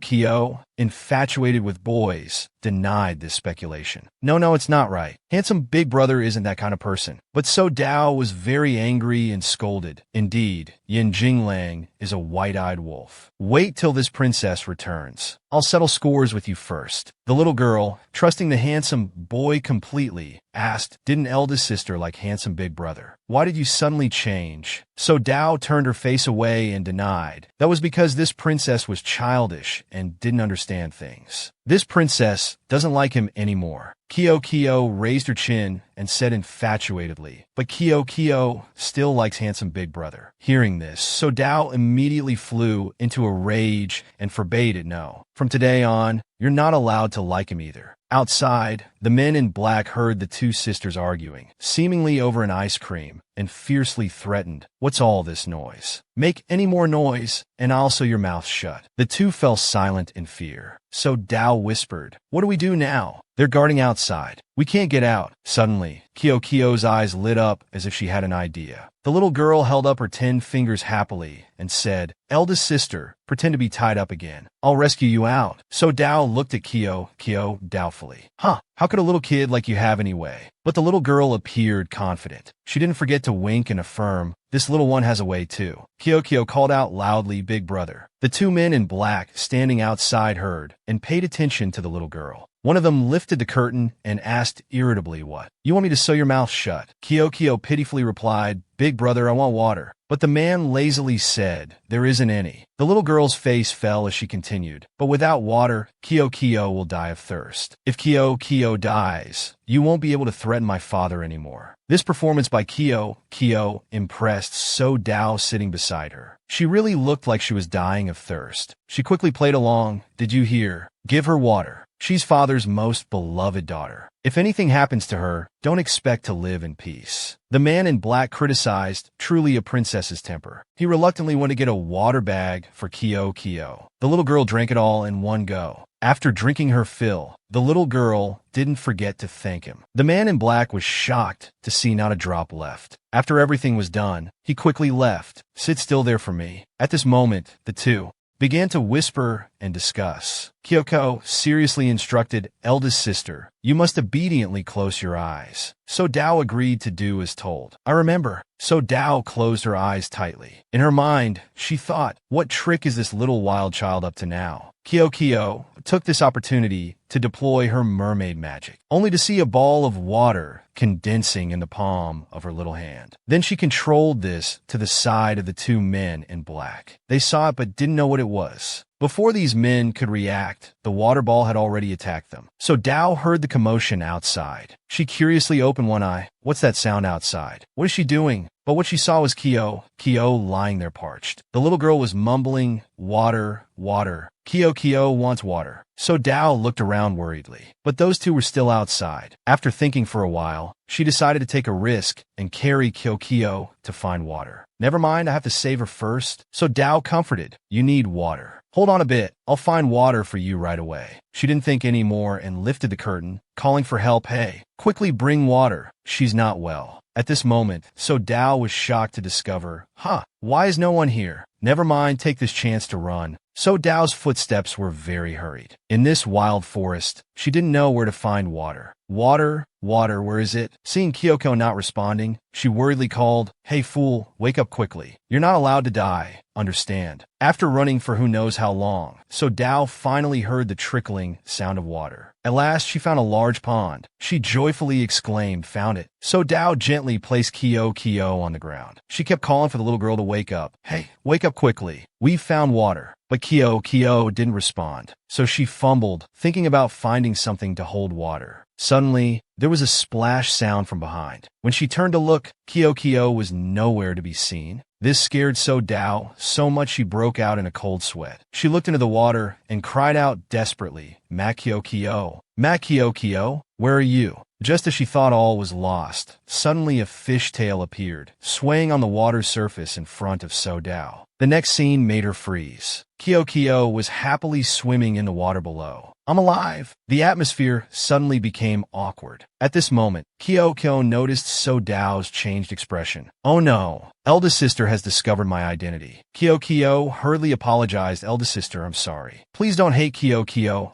infatuated with boys, denied this speculation. No, it's not right. Handsome big brother isn't that kind of person. But So Dao was very angry and scolded. Indeed, Yin Jinglang is a white-eyed wolf. Wait till this princess returns. I'll settle scores with you first. The little girl, trusting the handsome boy completely, asked, "Didn't eldest sister like handsome big brother? Why did you suddenly change?" So Dao turned her face away and denied. That was because this princess was childish and didn't understand things. This princess doesn't like him anymore. Kyo raised her chin and said infatuatedly, "But Kyo still likes handsome big brother." Hearing this, So Dao immediately flew into a rage and forbade it. "No. From today on, you're not allowed to like him either." Outside, the men in black heard the two sisters arguing, seemingly over an ice cream, and fiercely threatened, "What's all this noise? Make any more noise, and I'll sew your mouth shut." The two fell silent in fear. So Dao whispered, "What do we do now?" "They're guarding outside. We can't get out. Suddenly, Kyo's eyes lit up as if she had an idea. The little girl held up her 10 fingers happily and said, "Eldest sister, pretend to be tied up again. I'll rescue you out." So Dao looked at Kyo doubtfully. How could a little kid like you have anyway? But the little girl appeared confident. She didn't forget to wink and affirm, "This little one has a way too." Kyo called out loudly, "Big brother." The two men in black standing outside heard and paid attention to the little girl. One of them lifted the curtain and asked irritably, "What? You want me to sew your mouth shut?" Kyo pitifully replied, "Big brother, I want water." But the man lazily said, "There isn't any." The little girl's face fell as she continued, "But without water, Kyo will die of thirst. If Kyo dies, you won't be able to threaten my father anymore." This performance by Kyo impressed So Dao sitting beside her. She really looked like she was dying of thirst. She quickly played along. "Did you hear? Give her water. She's father's most beloved daughter. If anything happens to her, don't expect to live in peace." The man in black criticized, truly a princess's temper. He reluctantly went to get a water bag for Kyo. The little girl drank it all in one go. After drinking her fill, the little girl didn't forget to thank him. The man in black was shocked to see not a drop left. After everything was done, he quickly left. "Sit still there for me." At this moment, the two began to whisper and discuss. Kyo seriously instructed, "Eldest sister, you must obediently close your eyes." So Dao agreed to do as told. "I remember." So Dao closed her eyes tightly. In her mind, she thought, "What trick is this little wild child up to now?" Kyo took this opportunity to deploy her mermaid magic, only to see a ball of water condensing in the palm of her little hand. Then she controlled this to the side of the two men in black. They saw it but didn't know what it was. Before these men could react, the water ball had already attacked them. So Dao heard the commotion outside. She curiously opened one eye. What's that sound outside? What is she doing? But what she saw was Kyo lying there parched. The little girl was mumbling, "Water, water. Kyo wants water." So Dao looked around worriedly. But those two were still outside. After thinking for a while, she decided to take a risk and carry Kyo to find water. "Never mind, I have to save her first." So Dao comforted, "You need water. Hold on a bit, I'll find water for you right away." She didn't think any more and lifted the curtain, calling for help. "Hey, quickly bring water. She's not well." At this moment, So Dao was shocked to discover, why is no one here? Never mind, take this chance to run. So Dao's footsteps were very hurried. In this wild forest, she didn't know where to find water. "Water, water, where is it?" Seeing Kyo not responding, she worriedly called, "Hey fool, wake up quickly. You're not allowed to die, understand?" After running for who knows how long, So Dao finally heard the trickling sound of water. At last, she found a large pond. She joyfully exclaimed, "Found it." So Dao gently placed Kyo on the ground. She kept calling for the little girl to wake up. "Hey, wake up quickly. We've found water." But Kyo didn't respond. So she fumbled, thinking about finding something to hold water. Suddenly, there was a splash sound from behind. When she turned to look, Kyo was nowhere to be seen. This scared So Dao so much she broke out in a cold sweat. She looked into the water and cried out desperately, "Ma Kyo, Ma Kyo, where are you?" Just as she thought all was lost, suddenly a fishtail appeared, swaying on the water's surface in front of So Dao. The next scene made her freeze. Kyo was happily swimming in the water below. "I'm alive!" The atmosphere suddenly became awkward. At this moment, Kyo noticed So Dao's changed expression. "Oh no, eldest sister has discovered my identity." Kyo hurriedly apologized. "Eldest sister, I'm sorry. Please don't hate Kyo.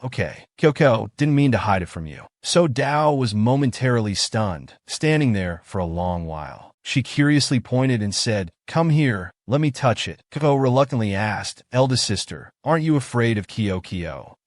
Okay. Kyo didn't mean to hide it from you." So Dao was momentarily stunned, standing there for a long while. She curiously pointed and said, "Come here, let me touch it." Kyo reluctantly asked, "Eldest sister, aren't you afraid of Kyo?"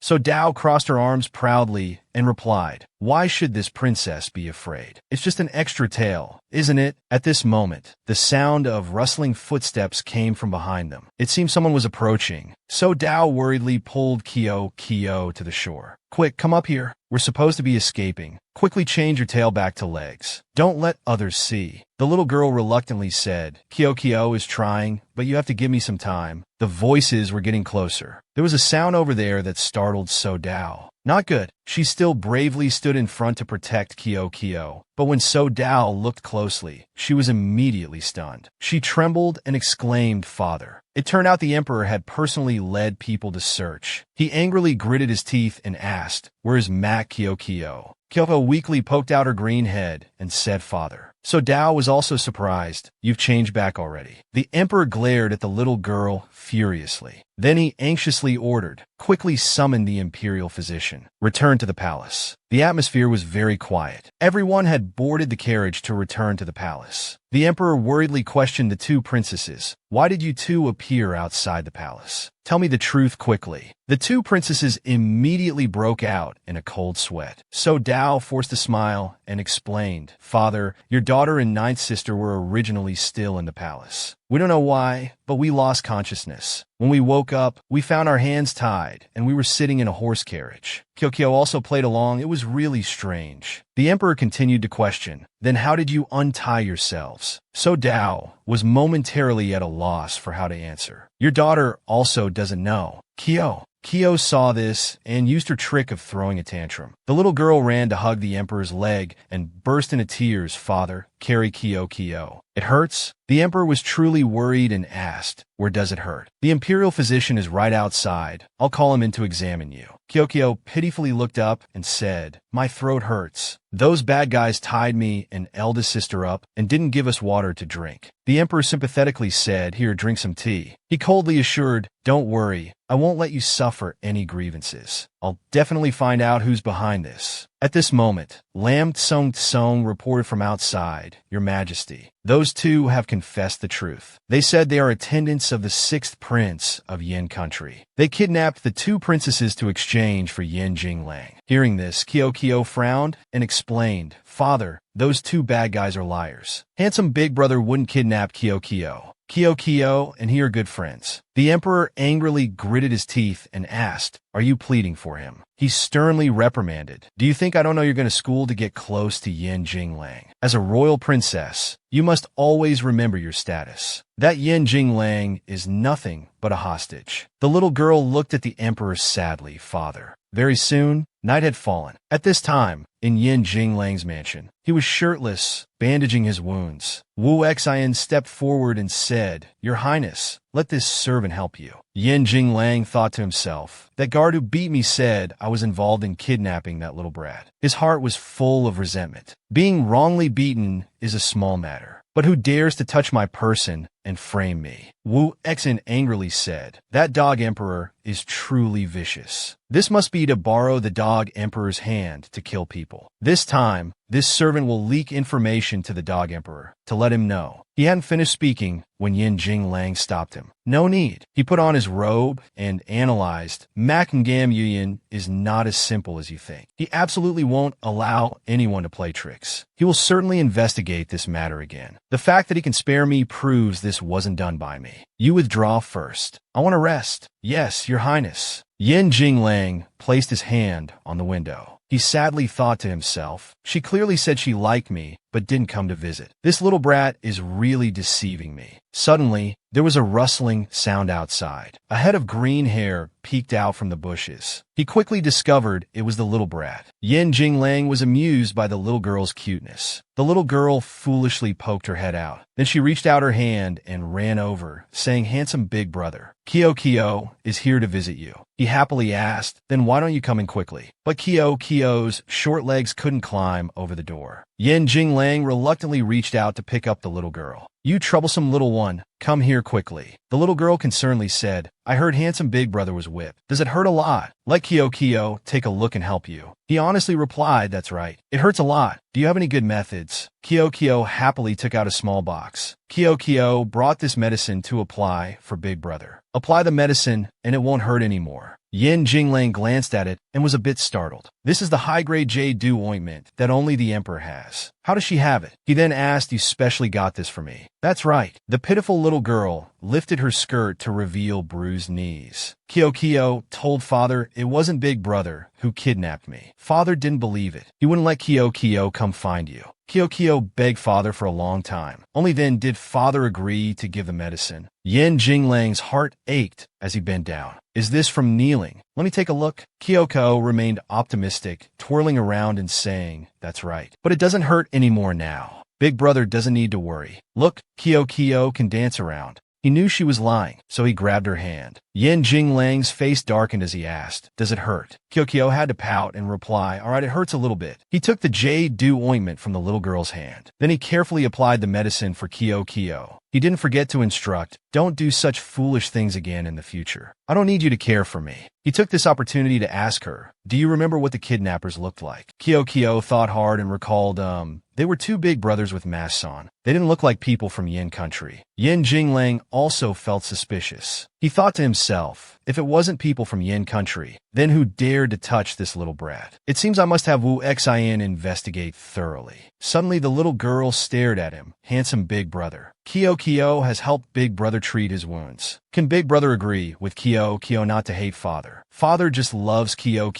So Dao crossed her arms proudly and replied, "Why should this princess be afraid? It's just an extra tail, isn't it?" At this moment, the sound of rustling footsteps came from behind them. It seemed someone was approaching. So Dao worriedly pulled Kyo to the shore. "Quick, come up here. We're supposed to be escaping. Quickly change your tail back to legs. Don't let others see." The little girl reluctantly said, "Kyo is trying, but you have to give me some time." The voices were getting closer. There was a sound over there that startled So Dao. Not good. She still bravely stood in front to protect Kyo, but when So Dao looked closely, she was immediately stunned. She trembled and exclaimed, "Father." It turned out the emperor had personally led people to search. He angrily gritted his teeth and asked, "Where is Ma Kyo?" Kyoko weakly poked out her green head and said, "Father." So Dao was also surprised. "You've changed back already." The emperor glared at the little girl furiously. Then he anxiously ordered, "Quickly summon the imperial physician. Return to the palace." The atmosphere was very quiet. Everyone had boarded the carriage to return to the palace. The emperor worriedly questioned the two princesses. "Why did you two appear outside the palace? Tell me the truth quickly." The two princesses immediately broke out in a cold sweat. So Dao forced a smile and explained, "Father, your daughter and ninth sister were originally still in the palace. We don't know why, but we lost consciousness. When we woke up, we found our hands tied, and we were sitting in a horse carriage." Kyokyo also played along. "It was really strange." The emperor continued to question, "Then how did you untie yourselves?" So Dao was momentarily at a loss for how to answer. "Your daughter also doesn't know." Kyo saw this and used her trick of throwing a tantrum. The little girl ran to hug the emperor's leg and burst into tears. "Father, carry Kyo. It hurts?" The emperor was truly worried and asked, "Where does it hurt?" "The imperial physician is right outside. I'll call him in to examine you." Kyokyo pitifully looked up and said, "My throat hurts. Those bad guys tied me and eldest sister up and didn't give us water to drink." The emperor sympathetically said, "Here, drink some tea." He coldly assured, "Don't worry, I won't let you suffer any grievances. I'll definitely find out who's behind this." At this moment, Lam Tsung reported from outside, "Your Majesty, those two have confessed the truth. They said they are attendants of the 6th prince of Yin country. They kidnapped the two princesses to exchange for Yin Jinglang." Hearing this, Kyo frowned and explained, "Father, those two bad guys are liars. Handsome big brother wouldn't kidnap Kyo. Kyo and he are good friends." The emperor angrily gritted his teeth and asked, "Are you pleading for him?" He sternly reprimanded, "Do you think I don't know you're going to school to get close to Yin Jinglang? As a royal princess, you must always remember your status. That Yin Jinglang is nothing but a hostage." The little girl looked at the emperor sadly. "Father." Very soon, night had fallen. At this time, in Yin Jinglang's mansion, he was shirtless, bandaging his wounds. Wu Xian stepped forward and said, "Your Highness, let this servant help you." Yin Jinglang thought to himself, "That guard who beat me said I was involved in kidnapping that little brat." His heart was full of resentment. Being wrongly beaten is a small matter, but who dares to touch my person and frame me? Wu Xian angrily said, "That dog emperor is truly vicious. This must be to borrow the dog emperor's hand to kill people. This time, this servant will leak information to the dog emperor to let him know." He hadn't finished speaking when Yin Jinglang stopped him. "No need." He put on his robe and analyzed. Makingam Yuyin is not as simple as you think. He absolutely won't allow anyone to play tricks. He will certainly investigate this matter again. The fact that he can spare me proves this wasn't done by me. You withdraw first. I want to rest. Yes, Your Highness. Yin Jinglang placed his hand on the window. He sadly thought to himself, "She clearly said she liked me, but didn't come to visit. This little brat is really deceiving me." Suddenly, there was a rustling sound outside. A head of green hair peeked out from the bushes. He quickly discovered it was the little brat. Yin Jinglang was amused by the little girl's cuteness. The little girl foolishly poked her head out. Then she reached out her hand and ran over, saying, "Handsome big brother, Kyo is here to visit you." He happily asked, "Then why don't you come in quickly?" But Kyo's short legs couldn't climb over the door. Yin Jinglang reluctantly reached out to pick up the little girl. "You troublesome little one, come here quickly." The little girl concernedly said, "I heard handsome big brother was whipped. Does it hurt a lot? Let Kyo take a look and help you." He honestly replied, "That's right. It hurts a lot. Do you have any good methods?" Kyo happily took out a small box. Kyo brought this medicine to apply for big brother. "Apply the medicine and it won't hurt anymore." Yin Jinglang glanced at it and was a bit startled. "This is the high-grade jade dew ointment that only the emperor has. How does she have it?" He then asked, "You specially got this for me?" "That's right." The pitiful little girl lifted her skirt to reveal bruised knees. Kyo told father it wasn't big brother who kidnapped me. Father didn't believe it. He wouldn't let Kyo come find you. Kyo begged father for a long time. Only then did father agree to give the medicine. Yin Jinglang's heart ached as he bent down. "Is this from kneeling? Let me take a look." Kyoko remained optimistic, twirling around and saying, "That's right. But it doesn't hurt anymore now. Big brother doesn't need to worry. Look, Kyo can dance around." He knew she was lying, so he grabbed her hand. Yin Jinglang's face darkened as he asked, "Does it hurt?" Kyo had to pout and reply, "All right, it hurts a little bit." He took the jade dew ointment from the little girl's hand. Then he carefully applied the medicine for Kyo. He didn't forget to instruct, "Don't do such foolish things again in the future. I don't need you to care for me." He took this opportunity to ask her, "Do you remember what the kidnappers looked like?" Kyo thought hard and recalled, they were two big brothers with masks on. They didn't look like people from Yin country. Yin Jinglang also felt suspicious. He thought to himself, if it wasn't people from Yin country, then who dared to touch this little brat? It seems I must have Wu Xin investigate thoroughly. Suddenly the little girl stared at him, handsome big brother. Kyo has helped big brother treat his wounds. Can big brother agree with Kyo not to hate father? Father just loves Kyo.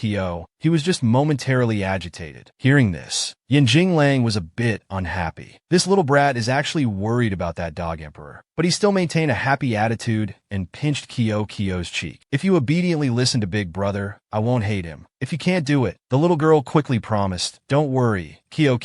He was just momentarily agitated. Hearing this, Yin Jinglang was a bit unhappy. This little brat is actually worried about that dog emperor, but he still maintained a happy attitude and pinched Kyo's cheek. "If you obediently listen to big brother, I won't hate him. If you can't do it," the little girl quickly promised, "Don't worry, Kyo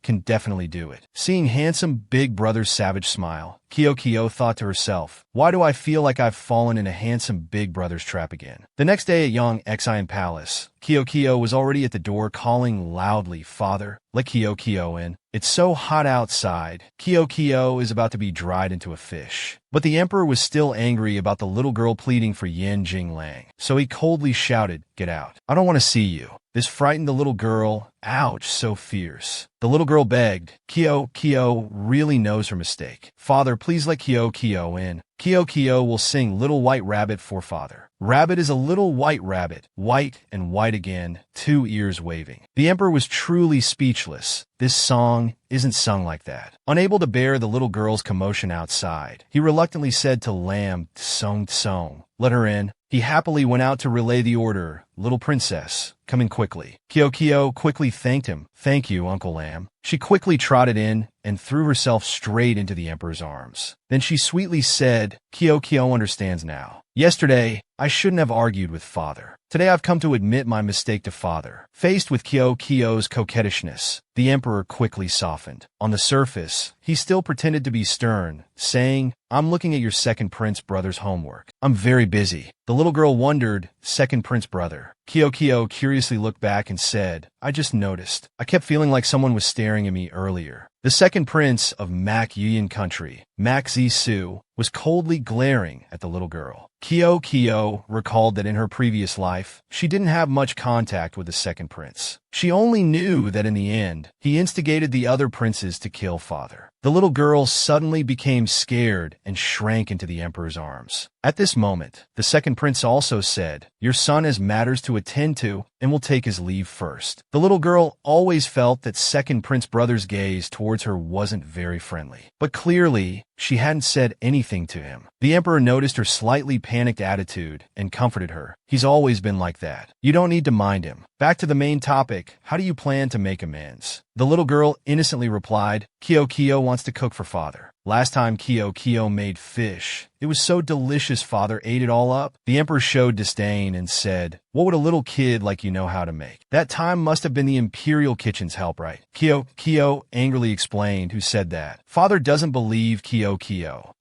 can definitely do it." Seeing handsome big brother's savage smile, Kyo thought to herself, "Why do I feel like I've fallen in a handsome big brother's trap again?" The next day at Young Xian Palace, Kyo was already at the door calling loudly, "Father, let Kyo in. It's so hot outside." Kyo is about to be dried into a fish. But the emperor was still angry about the little girl pleading for Yin Jinglang, so he coldly shouted, "Get out. I don't want to see you." This frightened the little girl. Ouch, so fierce. The little girl begged. Kyo really knows her mistake. "Father, please let Kyo in." Kyo will sing Little White Rabbit for father. Rabbit is a little white rabbit, white and white again, two ears waving. The emperor was truly speechless. This song isn't sung like that. Unable to bear the little girl's commotion outside, he reluctantly said to Lam Tsong, "Let her in." He happily went out to relay the order, "Little princess, come in quickly." Kyo quickly thanked him. "Thank you, Uncle Lam." She quickly trotted in and threw herself straight into the emperor's arms. Then she sweetly said, Kyo understands now. "Yesterday, I shouldn't have argued with father. Today I've come to admit my mistake to father." Faced with Kyo's coquettishness, the emperor quickly softened. On the surface, he still pretended to be stern, saying, "I'm looking at your second prince brother's homework. I'm very busy." The little girl wondered, "Second prince brother?" Kyo curiously looked back and said, "I just noticed. I kept feeling like someone was staring at me earlier." The second prince of Mak Yuyan country, Mak Zisu, was coldly glaring at the little girl. Kyo recalled that in her previous life, she didn't have much contact with the second prince. She only knew that in the end, he instigated the other princes to kill father. The little girl suddenly became scared and shrank into the emperor's arms. At this moment, the second prince also said, "Your son has matters to attend to and will take his leave first." The little girl always felt that second prince brother's gaze towards her wasn't very friendly. But clearly, she hadn't said anything to him. The emperor noticed her slightly panicked attitude and comforted her. "He's always been like that. You don't need to mind him." Back to the main topic, how do you plan to make amends? The little girl innocently replied, Kyo wants to cook for father. Last time Kyo made fish, it was so delicious father ate it all up. The emperor showed disdain and said, "What would a little kid like you know how to make?" That time must have been the imperial kitchen's help, right? Kyo angrily explained, "Who said that?" Father doesn't believe Kyo.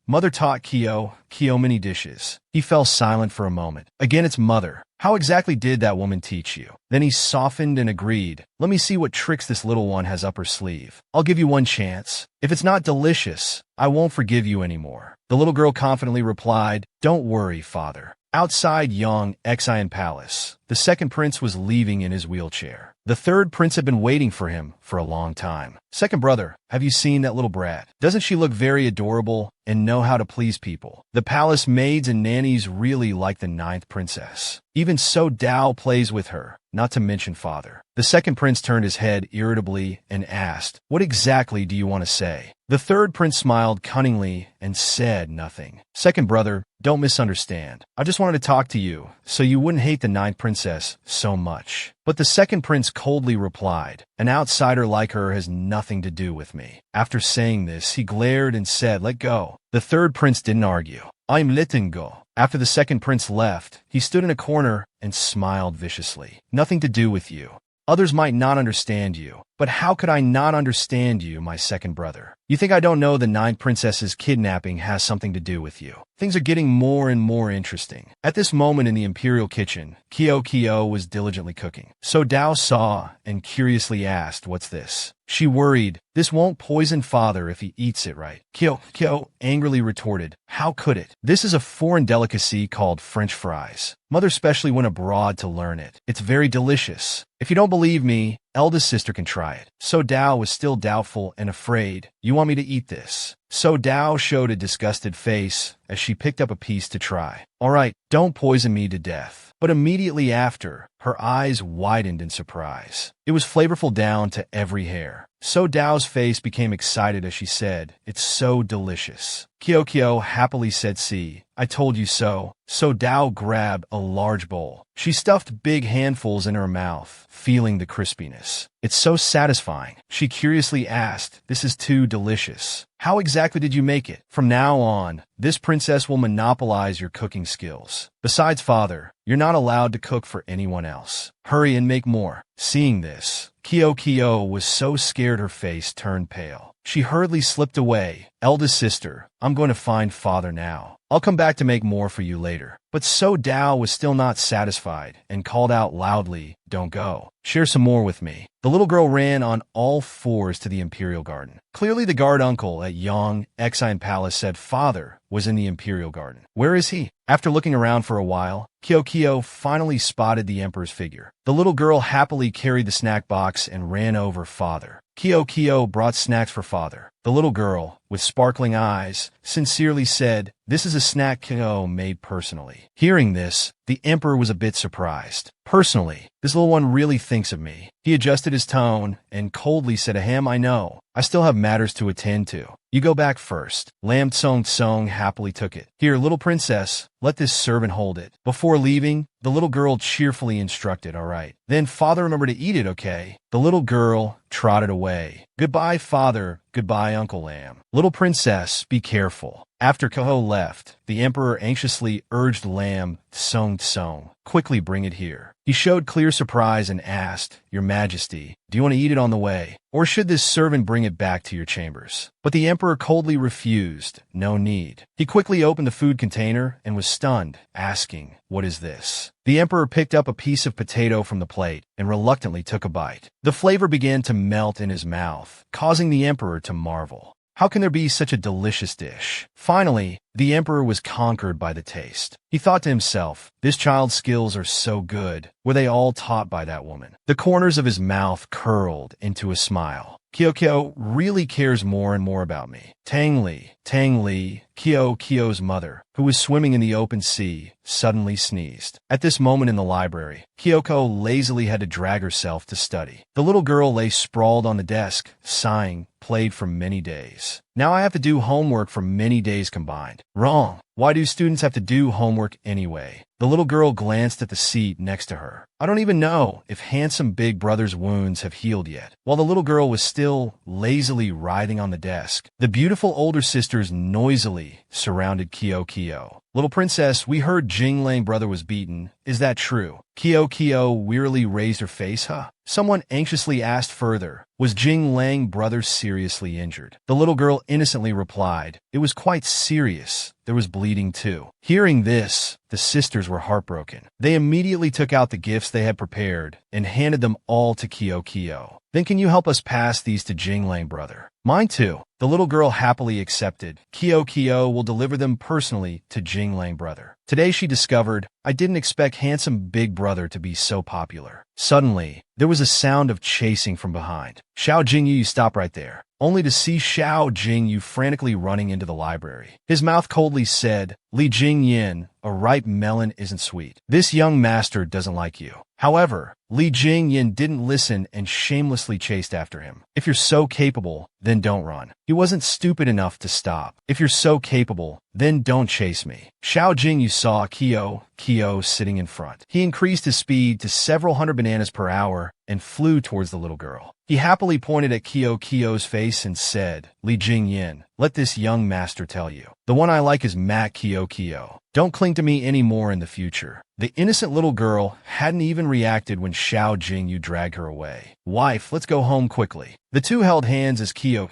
Mother taught Kyo many dishes. He fell silent for a moment. Again, it's mother. How exactly did that woman teach you? Then he softened and agreed. "Let me see what tricks this little one has up her sleeve. I'll give you one chance. If it's not delicious, I won't forgive you anymore." The little girl confidently replied, "Don't worry, father." Outside Young Xian Palace, the second prince was leaving in his wheelchair. The third prince had been waiting for him for a long time. "Second brother, have you seen that little brat? Doesn't she look very adorable and know how to please people?" The palace maids and nannies really like the ninth princess. Even so, Dao plays with her, not to mention father. The second prince turned his head irritably and asked, "What exactly do you want to say?" The third prince smiled cunningly and said nothing. "Second brother, don't misunderstand. I just wanted to talk to you, so you wouldn't hate the ninth princess so much." But the second prince coldly replied, "An outsider like her has nothing to do with me." After saying this, he glared and said, "Let go." The third prince didn't argue. "I'm letting go." After the second prince left, he stood in a corner and smiled viciously. "Nothing to do with you. Others might not understand you, but how could I not understand you, my second brother? You think I don't know the 9 princesses kidnapping has something to do with you? Things are getting more and more interesting. At this moment in the imperial kitchen, Kyo was diligently cooking. So Dao saw and curiously asked, "What's this?" She worried, "This won't poison father if he eats it right." Kyo angrily retorted, "How could it? This is a foreign delicacy called French fries. Mother specially went abroad to learn it. It's very delicious. If you don't believe me, eldest sister can try it." So Dao was still doubtful and afraid. "You want me to eat this?" So Dao showed a disgusted face as she picked up a piece to try. "All right, don't poison me to death." But immediately after, her eyes widened in surprise. It was flavorful down to every hair. So Dao's face became excited as she said, "It's so delicious." Kyo happily said, "See, I told you so." So Dao grabbed a large bowl. She stuffed big handfuls in her mouth, feeling the crispiness. "It's so satisfying." She curiously asked, "This is too delicious. How exactly did you make it?" "From now on, this princess will monopolize your cooking skills. Besides father, you're not allowed to cook for anyone else. Hurry and make more." Seeing this, Kyo was so scared her face turned pale. She hurriedly slipped away. "Eldest sister, I'm going to find father now. I'll come back to make more for you later." But So Dao was still not satisfied and called out loudly, "Don't go. Share some more with me." The little girl ran on all fours to the imperial garden. Clearly the guard uncle at Yang Exine Palace said father was in the imperial garden. Where is he? After looking around for a while, Kyo finally spotted the emperor's figure. The little girl happily carried the snack box and ran over father. Kyo brought snacks for father. The little girl, with sparkling eyes, sincerely said, "This is a snack Kyo made personally." Hearing this, the emperor was a bit surprised. "Personally, this little one really thinks of me." He adjusted his tone and coldly said, "Ahem, I know. I still have matters to attend to. You go back first." Lam Tsong happily took it. "Here, little princess, let this servant hold it." Before leaving, the little girl cheerfully instructed, "All right. Then father, remember to eat it, okay?" The little girl trotted away. "Goodbye, father. Goodbye, Uncle Lam. Little princess, be careful." After Kaho left, the emperor anxiously urged Lam Tsong, "Quickly bring it here." He showed clear surprise and asked, "Your Majesty, do you want to eat it on the way? Or should this servant bring it back to your chambers?" But the emperor coldly refused. "No need." He quickly opened the food container and was stunned, asking, "What is this?" The emperor picked up a piece of potato from the plate and reluctantly took a bite. The flavor began to melt in his mouth, causing the emperor to marvel. How can there be such a delicious dish? Finally, the emperor was conquered by the taste. He thought to himself, "This child's skills are so good. Were they all taught by that woman?" The corners of his mouth curled into a smile. "Kyo really cares more and more about me." Tang Li, Kyo's mother, who was swimming in the open sea, suddenly sneezed. At this moment in the library, Kyoko lazily had to drag herself to study. The little girl lay sprawled on the desk, sighing, played for many days. "Now I have to do homework for many days combined." Wrong. Why do students have to do homework anyway? The little girl glanced at the seat next to her. I don't even know if handsome big brother's wounds have healed yet. While the little girl was still lazily writhing on the desk, the beautiful older sisters noisily surrounded Kyo. "Little princess, we heard Jing Lang brother was beaten. Is that true?" Kyo wearily raised her face. "Huh?" Someone anxiously asked further, "Was Jing Lang brother seriously injured?" The little girl innocently replied, "It was quite serious. There was bleeding too." Hearing this, the sisters were heartbroken. They immediately took out the gifts they had prepared and handed them all to Kyo. "Then can you help us pass these to Jing Lang brother?" "Mine too." The little girl happily accepted. Kyo will deliver them personally to Jing Lang brother. Today she discovered, I didn't expect handsome big brother to be so popular. Suddenly, there was a sound of chasing from behind. Xiao Jingyu, stop right there. Only to see Xiao Jingyu frantically running into the library. His mouth coldly said, "Li Jingyin, a ripe melon isn't sweet. This young master doesn't like you." However, Li Jingyin didn't listen and shamelessly chased after him. "If you're so capable, then don't run." He wasn't stupid enough to stop. "If you're so capable, then don't chase me." Xiao Jingyu saw Kyo sitting in front. He increased his speed to several hundred bananas per hour and flew towards the little girl. He happily pointed at Kyo's face and said, "Li Jingyin, let this young master tell you. The one I like is Mac Kyo. Don't cling to me anymore in the future. The innocent little girl hadn't even reacted when Xiao Jingyu dragged her away. Wife, let's go home quickly. The two held hands as Kyo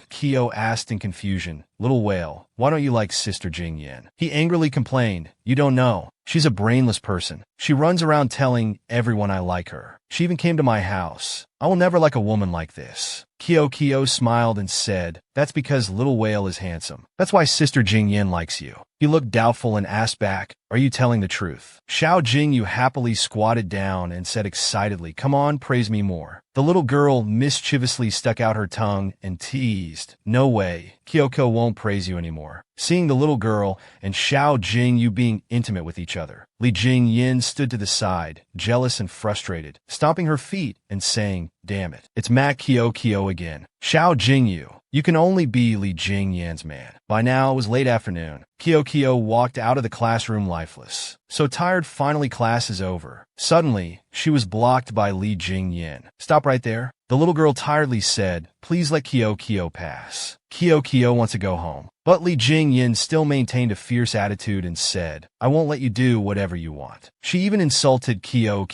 asked in confusion, Little whale, why don't you like Sister Jingyan? He angrily complained, you don't know. She's a brainless person. She runs around telling everyone I like her. She even came to my house. I will never like a woman like this. Kyo smiled and said, that's because Little Whale is handsome. That's why Sister Jingyan likes you. He looked doubtful and asked back, are you telling the truth? Xiao Jingyu happily squatted down and said excitedly, come on, praise me more. The little girl mischievously stuck out her tongue and teased, no way, Kyoko won't praise you anymore. Seeing the little girl and Xiao Jingyu being intimate with each other, Li Jingyin stood to the side, jealous and frustrated, stomping her feet and saying, damn it, it's Mac Kyo again. Xiao Jingyu, you can only be Li Jingyan's man. By now, it was late afternoon. Kyo walked out of the classroom lifeless. So tired, finally class is over. Suddenly, she was blocked by Li Jingyin. Stop right there. The little girl tiredly said, please let Kyo pass. Kyo wants to go home. But Li Jingyin still maintained a fierce attitude and said, I won't let you do whatever you want. She even insulted Kyo,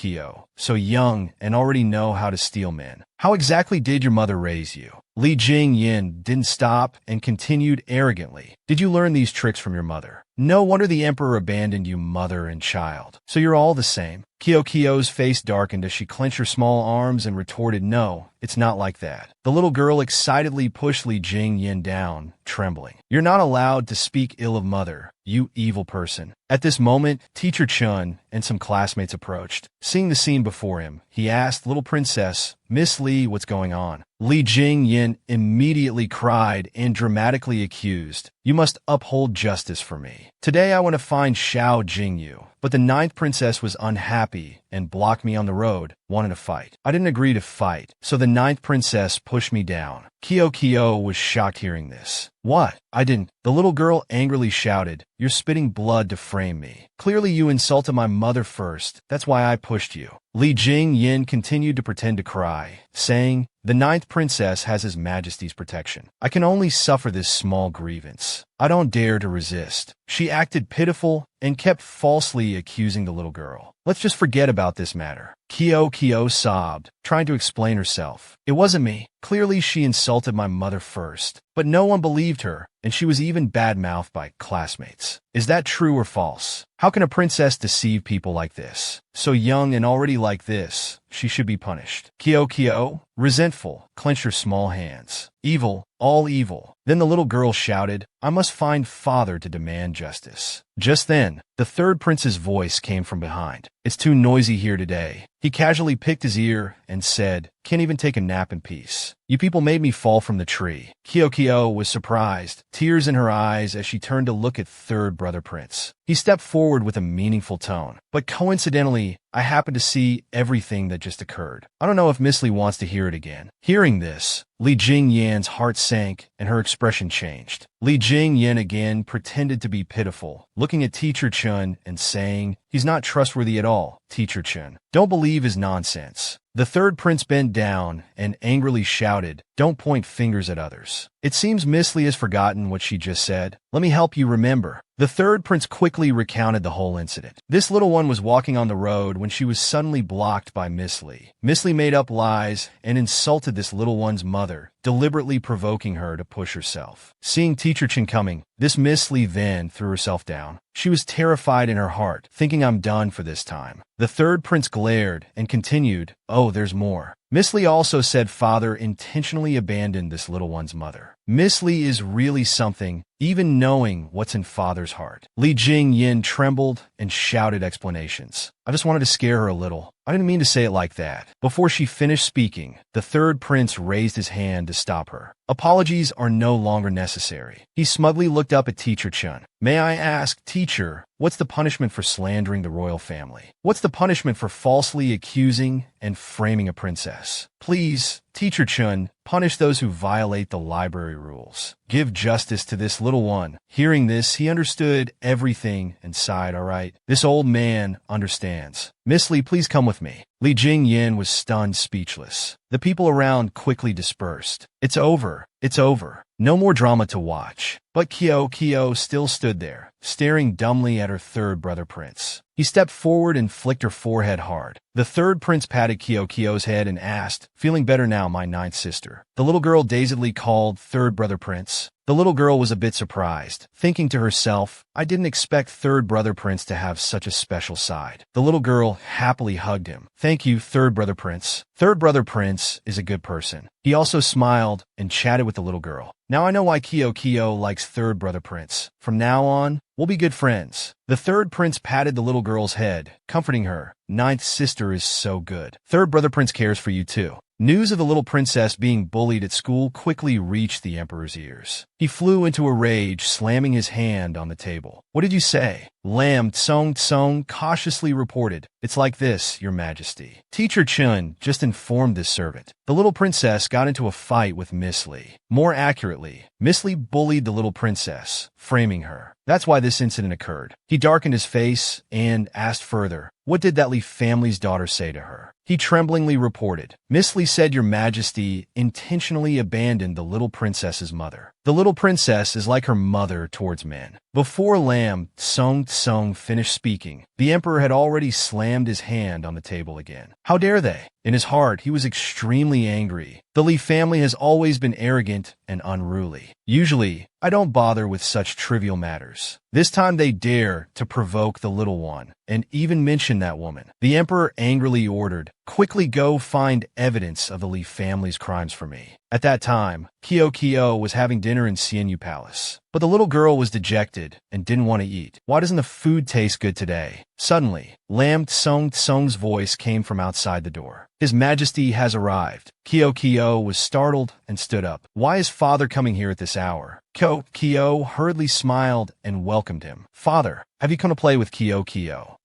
so young and already know how to steal men. How exactly did your mother raise you? Li Jingyin didn't stop and continued arrogantly. Did you learn these tricks from your mother? No wonder the emperor abandoned you, mother and child. So you're all the same. Kyo's face darkened as she clenched her small arms and retorted, no, it's not like that. The little girl excitedly pushed Li Jingyin down, trembling. You're not allowed to speak ill of mother, you evil person. At this moment, Teacher Chun and some classmates approached. Seeing the scene before him, he asked, little princess, Miss Li, what's going on? Li Jingyin immediately cried and dramatically accused, you must uphold justice for me. Today I want to find Xiao Jingyu, but the ninth princess was unhappy and blocked me on the road, wanted to fight. I didn't agree to fight, so the ninth princess pushed me down. Kyo was shocked hearing this. What? I didn't. The little girl angrily shouted, you're spitting blood to frame me. Clearly you insulted my mother first, that's why I pushed you. Li Jingyin continued to pretend to cry, saying, the ninth princess has His Majesty's protection. I can only suffer this small grievance. I don't dare to resist. She acted pitiful and kept falsely accusing the little girl. Let's just forget about this matter. Kyo sobbed, trying to explain herself. It wasn't me. Clearly she insulted my mother first, but no one believed her, and she was even bad-mouthed by classmates. Is that true or false? How can a princess deceive people like this? So young and already like this, she should be punished. Kyo, resentful, clenched her small hands. Evil, all evil. Then the little girl shouted, I must find father to demand justice. Just then, the third prince's voice came from behind. It's too noisy here today. He casually picked his ear and said, can't even take a nap in peace. You people made me fall from the tree. Kyo was surprised, tears in her eyes as she turned to look at third brother prince. He stepped forward with a meaningful tone. But coincidentally, I happened to see everything that just occurred. I don't know if Miss Li wants to hear it again. Hearing this, Li Jingyan's heart sank and her expression changed. Li Jingyan again pretended to be pitiful, looking at Teacher Chun and saying, he's not trustworthy at all, Teacher Chun. Don't believe his nonsense. The third prince bent down and angrily shouted, don't point fingers at others. It seems Miss Li has forgotten what she just said. Let me help you remember. The third prince quickly recounted the whole incident. This little one was walking on the road when she was suddenly blocked by Miss Li. Miss Li made up lies and insulted this little one's mother, deliberately provoking her to push herself. Seeing Teacher Chin coming, this Miss Li then threw herself down. She was terrified in her heart, thinking I'm done for this time. The third prince glared and continued, oh, there's more. Miss Li also said father intentionally abandoned this little one's mother. Miss Li is really something, even knowing what's in father's heart. Li Jingyin trembled and shouted explanations. I just wanted to scare her a little. I didn't mean to say it like that. Before she finished speaking, the third prince raised his hand to stop her. Apologies are no longer necessary. He smugly looked up at Teacher Chun. May I ask, teacher, what's the punishment for slandering the royal family? What's the punishment for falsely accusing and framing a princess? Please, Teacher Chun, punish those who violate the library rules. Give justice to this little one. Hearing this, he understood everything and sighed, all right. This old man understands. Miss Li, please come with me. Li Jingyin was stunned, speechless. The people around quickly dispersed. It's over. It's over. No more drama to watch. But Kyo still stood there, staring dumbly at her third brother prince. He stepped forward and flicked her forehead hard. The third prince patted Kyo's head and asked, "Feeling better now, my ninth sister?" The little girl dazedly called third brother prince. The little girl was a bit surprised, thinking to herself, "I didn't expect third brother prince to have such a special side." The little girl happily hugged him. "Thank you, third brother prince. Third brother prince is a good person." He also smiled and chatted with the little girl. "Now I know why Kyo likes third brother prince. From now on, we'll be good friends." The third prince patted the little girl's head, comforting her. "Ninth sister is so good. Third brother prince cares for you too." News of the little princess being bullied at school quickly reached the emperor's ears. He flew into a rage, slamming his hand on the table. "What did you say?" Lam Tsong cautiously reported. "It's like this, your majesty. Teacher Chun just informed this servant. The little princess got into a fight with Miss Lee. More accurately, Miss Lee bullied the little princess, framing her. That's why this incident occurred." He darkened his face and asked further, "What did that Lee family's daughter say to her?" He tremblingly reported, "Miss Lee said your majesty intentionally abandoned the little princess's mother. The little princess is like her mother towards men." Before Lam Tsong finished speaking, the emperor had already slammed his hand on the table again. How dare they? In his heart, he was extremely angry. The Lee family has always been arrogant and unruly. Usually, I don't bother with such trivial matters. This time they dare to provoke the little one, and even mention that woman. The emperor angrily ordered, "Quickly go find evidence of the Lee family's crimes for me." At that time, Kyo was having dinner in Sienu Palace. But the little girl was dejected and didn't want to eat. "Why doesn't the food taste good today?" Suddenly, Lam Tsong's voice came from outside the door. "His Majesty has arrived." Kyo was startled and stood up. "Why is father coming here at this hour?" Kyo hurriedly smiled and welcomed him. "Father, have you come to play with Kyo?"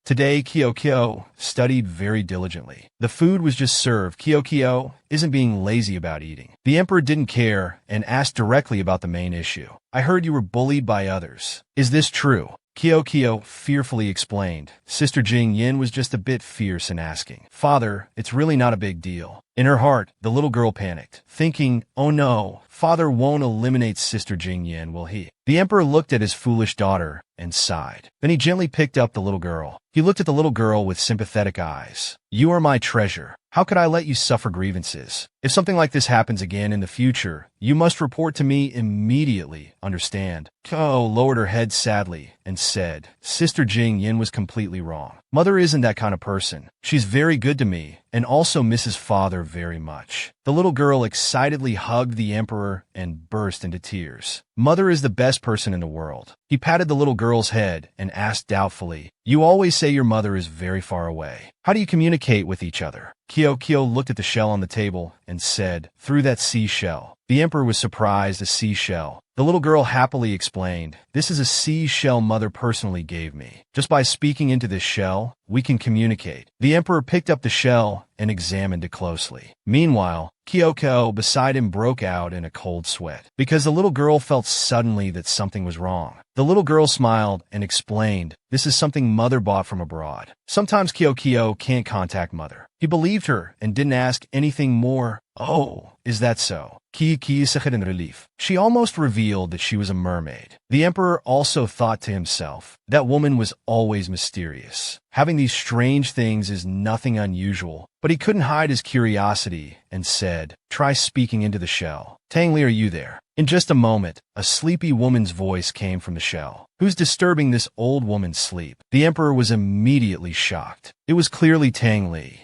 Today, Kyo studied very diligently. The food was just served. Kyo isn't being lazy about eating. The emperor didn't care and asked directly about the main issue. "I heard you were bullied by others. Is this true?" Kyo fearfully explained. Sister Jing Yin was just a bit fierce in asking. "Father, it's really not a big deal." In her heart, the little girl panicked, thinking, "Oh no, father won't eliminate Sister Jing Yin, will he?" The emperor looked at his foolish daughter and sighed. Then he gently picked up the little girl. He looked at the little girl with sympathetic eyes. "You are my treasure. How could I let you suffer grievances? If something like this happens again in the future, you must report to me immediately, understand?" Ko lowered her head sadly and said, "Sister Jing Yin was completely wrong. Mother isn't that kind of person. She's very good to me and also misses father very much." The little girl excitedly hugged the emperor and burst into tears. "Mother is the best person in the world." He patted the little girl's head and asked doubtfully, "You always say your mother is very far away. How do you communicate with each other?" Kyo looked at the shell on the table and said, "Through that seashell." The emperor was surprised. "A seashell?" The little girl happily explained, "This is a seashell mother personally gave me. Just by speaking into this shell, we can communicate." The emperor picked up the shell and examined it closely. Meanwhile, Kyo beside him broke out in a cold sweat, because the little girl felt suddenly that something was wrong. The little girl smiled and explained, "This is something mother bought from abroad." Sometimes Kyo can't contact mother. He believed her and didn't ask anything more. "Oh, is that so?" Ki said in relief. She almost revealed that she was a mermaid. The emperor also thought to himself, that woman was always mysterious. Having these strange things is nothing unusual, but he couldn't hide his curiosity and said, "Try speaking into the shell." "Tangli, are you there?" In just a moment, a sleepy woman's voice came from the shell. "Who's disturbing this old woman's sleep?" The emperor was immediately shocked. It was clearly Tang Li.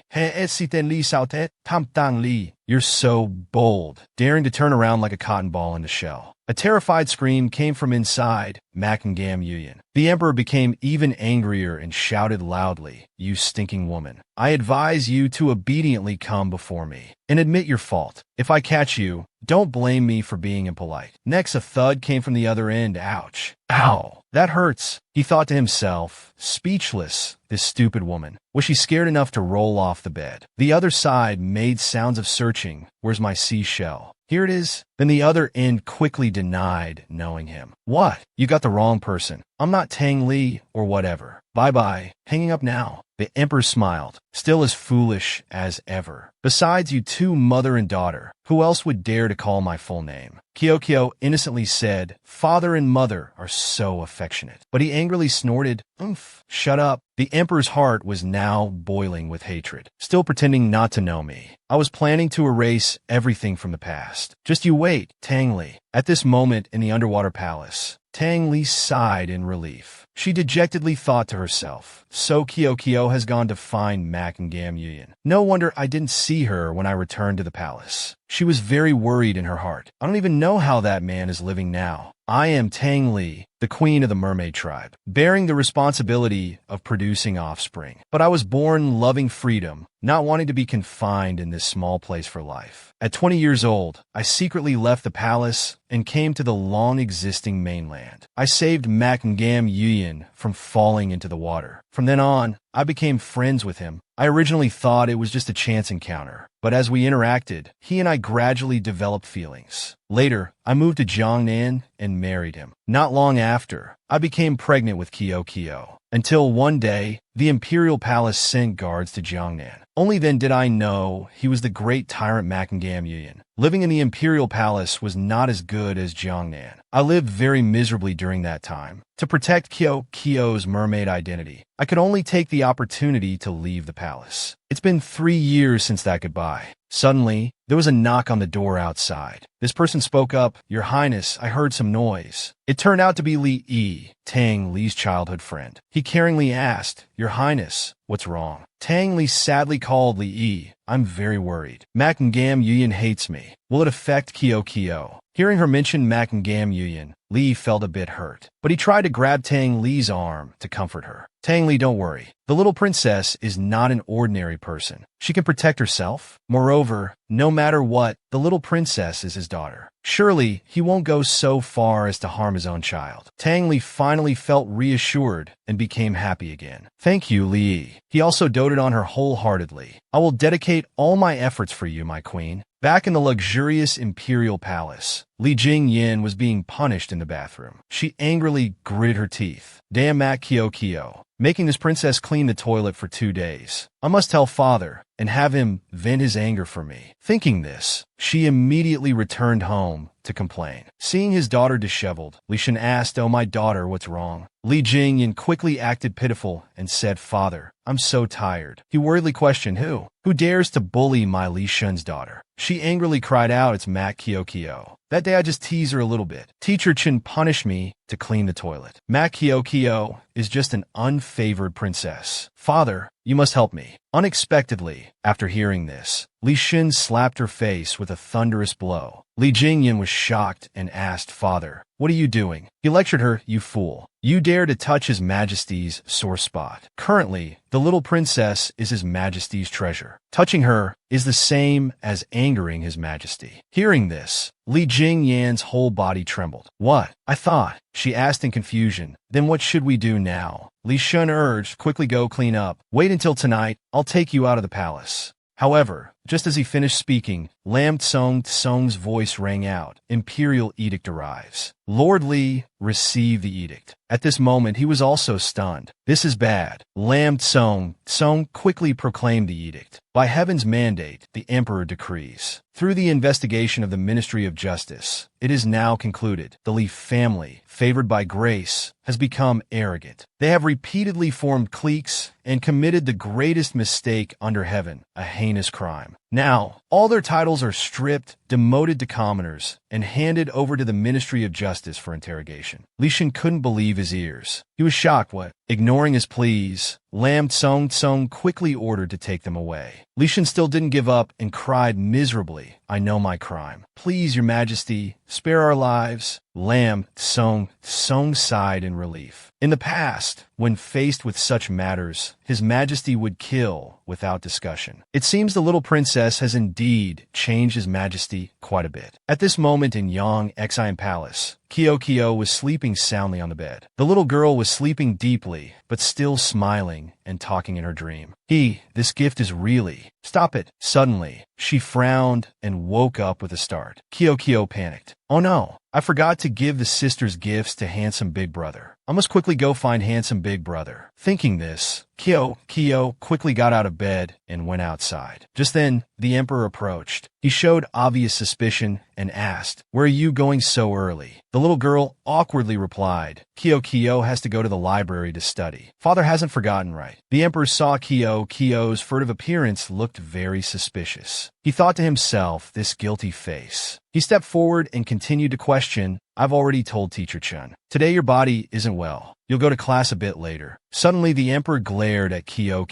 "You're so bold," daring to turn around like a cotton ball in the shell. A terrified scream came from inside Makangam Yuyan. The emperor became even angrier and shouted loudly, "You stinking woman. I advise you to obediently come before me and admit your fault. If I catch you, don't blame me for being impolite." Next, a thud came from the other end. "Ouch. Ow. That hurts," he thought to himself, speechless. This stupid woman. Was she scared enough to roll off the bed? The other side made sounds of searching. "Where's my seashell?" "Here it is." Then the other end quickly denied knowing him. What? You got the wrong person. I'm not Tang Li or whatever. Bye-bye. Hanging up now. The emperor smiled, still as foolish as ever. Besides you two mother and daughter, who else would dare to call my full name? Kyokyo innocently said, father and mother are so affectionate. But he angrily snorted, oomph, shut up. The emperor's heart was now boiling with hatred, still pretending not to know me. I was planning to erase everything from the past. Just you wait, Tang Li. At this moment in the underwater palace, Tang Li sighed in relief. She dejectedly thought to herself, so Kyokyo has gone to find Manhwa Yuyan. No wonder I didn't see her when I returned to the palace. She was very worried in her heart. I don't even know how that man is living now. I am Tang Li, the queen of the mermaid tribe, bearing the responsibility of producing offspring. But I was born loving freedom, not wanting to be confined in this small place for life. At 20 years old, I secretly left the palace and came to the long-existing mainland. I saved Manhwa Yuyan from falling into the water. From then on, I became friends with him. I originally thought it was just a chance encounter, but as we interacted, he and I gradually developed feelings. Later, I moved to Jiangnan and married him. Not long after, I became pregnant with Kyokyo. Until one day, the imperial palace sent guards to Jiangnan. Only then did I know he was the great tyrant Manhwa Yuyan. Living in the imperial palace was not as good as Jiangnan. I lived very miserably during that time. To protect Kyokyo's mermaid identity, I could only take the opportunity to leave the palace. It's been 3 years since that goodbye. Suddenly, there was a knock on the door outside. This person spoke up, Your Highness, I heard some noise. It turned out to be Li Yi, Tang Li's childhood friend. He caringly asked, Your Highness, what's wrong? Tang Li sadly called Li Yi, I'm very worried. Manhwa Yuyan hates me. Will it affect Kyokyo? Hearing her mention Manhwa Yuyan, Li felt a bit hurt, but he tried to grab Tang Li's arm to comfort her. Tang Li, don't worry. The little princess is not an ordinary person. She can protect herself. Moreover, no matter what, the little princess is his daughter. Surely, he won't go so far as to harm his own child. Tang Li finally felt reassured and became happy again. Thank you, Li. He also doted on her wholeheartedly. I will dedicate all my efforts for you, my queen. Back in the luxurious imperial palace, Li Jingyin was being punished in the bathroom. She angrily gritted her teeth. Damn Kyokyo, making this princess clean the toilet for 2 days. I must tell father and have him vent his anger for me. Thinking this, she immediately returned home to complain. Seeing his daughter disheveled, Li Shen asked, Oh, my daughter, what's wrong? Li Jingyin quickly acted pitiful and said, Father, I'm so tired. He worriedly questioned, Who? Who dares to bully my Li Shen's daughter? She angrily cried out, It's Kyokyo. That day I just teased her a little bit. Teacher Chen punished me to clean the toilet. Kyokyo is just an unfavored princess. Father, you must help me. Unexpectedly, after hearing this, Li Shen slapped her face with a thunderous blow. Li Jingyin was shocked and asked, Father, what are you doing? He lectured her, You fool. You dare to touch His Majesty's sore spot. Currently, the little princess is His Majesty's treasure. Touching her is the same as angering His Majesty. Hearing this, Li Jingyan's whole body trembled. What? I thought, she asked in confusion. Then what should we do now? Li Shen urged, Quickly go clean up. Wait until tonight. I'll take you out of the palace. However, just as he finished speaking, Lam Tsong's voice rang out. Imperial edict arrives. Lord Li received the edict. At this moment, he was also stunned. This is bad. Lam Tsong quickly proclaimed the edict. By heaven's mandate, the emperor decrees. Through the investigation of the Ministry of Justice, it is now concluded the Li family, favored by grace, has become arrogant. They have repeatedly formed cliques and committed the greatest mistake under heaven, a heinous crime. Now, all their titles are stripped, demoted to commoners, and handed over to the Ministry of Justice for interrogation. Li Shen couldn't believe his ears. He was shocked. What? Ignoring his pleas, Lam Tsong quickly ordered to take them away. Li Shen still didn't give up and cried miserably, I know my crime. Please, Your Majesty, spare our lives. Lam Tsong sighed in relief. In the past, when faced with such matters, His Majesty would kill without discussion. It seems the little princess has indeed changed His Majesty quite a bit. At this moment in Yang Exine Palace, Kyo was sleeping soundly on the bed. The little girl was sleeping deeply, but still smiling and talking in her dream. This gift is really... Stop it. Suddenly, she frowned and woke up with a start. Kyo panicked. Oh no, I forgot to give the sisters gifts to handsome big brother. I must quickly go find handsome big brother. Thinking this, Kyo quickly got out of bed and went outside. Just then, the emperor approached. He showed obvious suspicion and asked, "Where are you going so early?" The little girl awkwardly replied, Kyo has to go to the library to study. Father hasn't forgotten, right? The emperor saw Kyo's furtive appearance looked very suspicious. He thought to himself, this guilty face. He stepped forward and continued to question, "I've already told Teacher Chun. Today your body isn't well. You'll go to class a bit later." Suddenly the emperor glared at Kyo.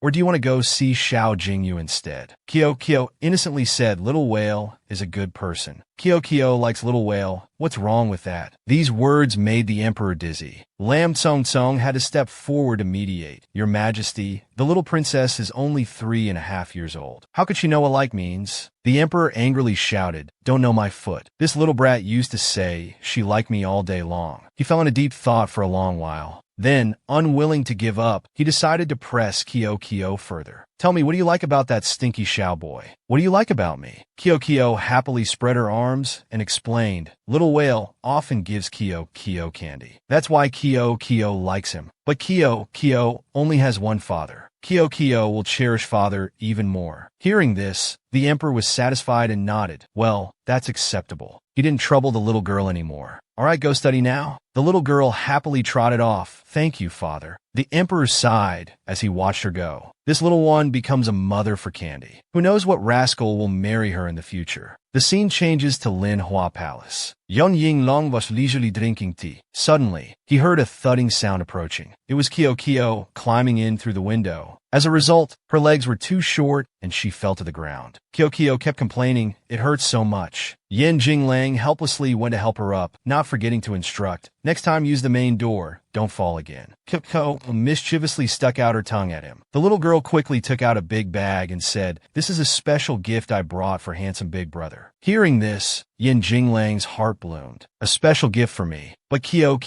"Or do you want to go see Xiao Jingyu instead?" Kyo innocently said, "Little Whale is a good person." Kyo likes Little Whale. What's wrong with that? These words made the emperor dizzy. Lam Tsong had to step forward to mediate. "Your Majesty, the little princess is only 3.5 years old. How could she know what like means?" The emperor angrily shouted, "Don't know my foot. This little brat used to say she liked me all day long." He fell into deep thought for a long while. Then, unwilling to give up, he decided to press Kyo further. "Tell me, what do you like about that stinky Xiao boy? What do you like about me?" Kyo happily spread her arms and explained, "Little Whale often gives Kyo candy. That's why Kyo likes him. But Kyo only has one father. Kyo will cherish father even more." Hearing this, the emperor was satisfied and nodded. Well, that's acceptable. He didn't trouble the little girl anymore. "All right, go study now." The little girl happily trotted off. "Thank you, father." The emperor sighed as he watched her go. This little one becomes a mother for Candy. Who knows what rascal will marry her in the future? The scene changes to Lin Hua Palace. Yun Ying Long was leisurely drinking tea. Suddenly, he heard a thudding sound approaching. It was Kyo climbing in through the window. As a result, her legs were too short and she fell to the ground. Kyo kept complaining, "It hurts so much." Yen Jinglang helplessly went to help her up, not forgetting to instruct, "Next time use the main door. Don't fall again." Kyo mischievously stuck out her tongue at him. The little girl quickly took out a big bag and said, "This is a special gift I brought for handsome big brother." Hearing this, Yen Jinglang's heart bloomed. "A special gift for me." But Kyo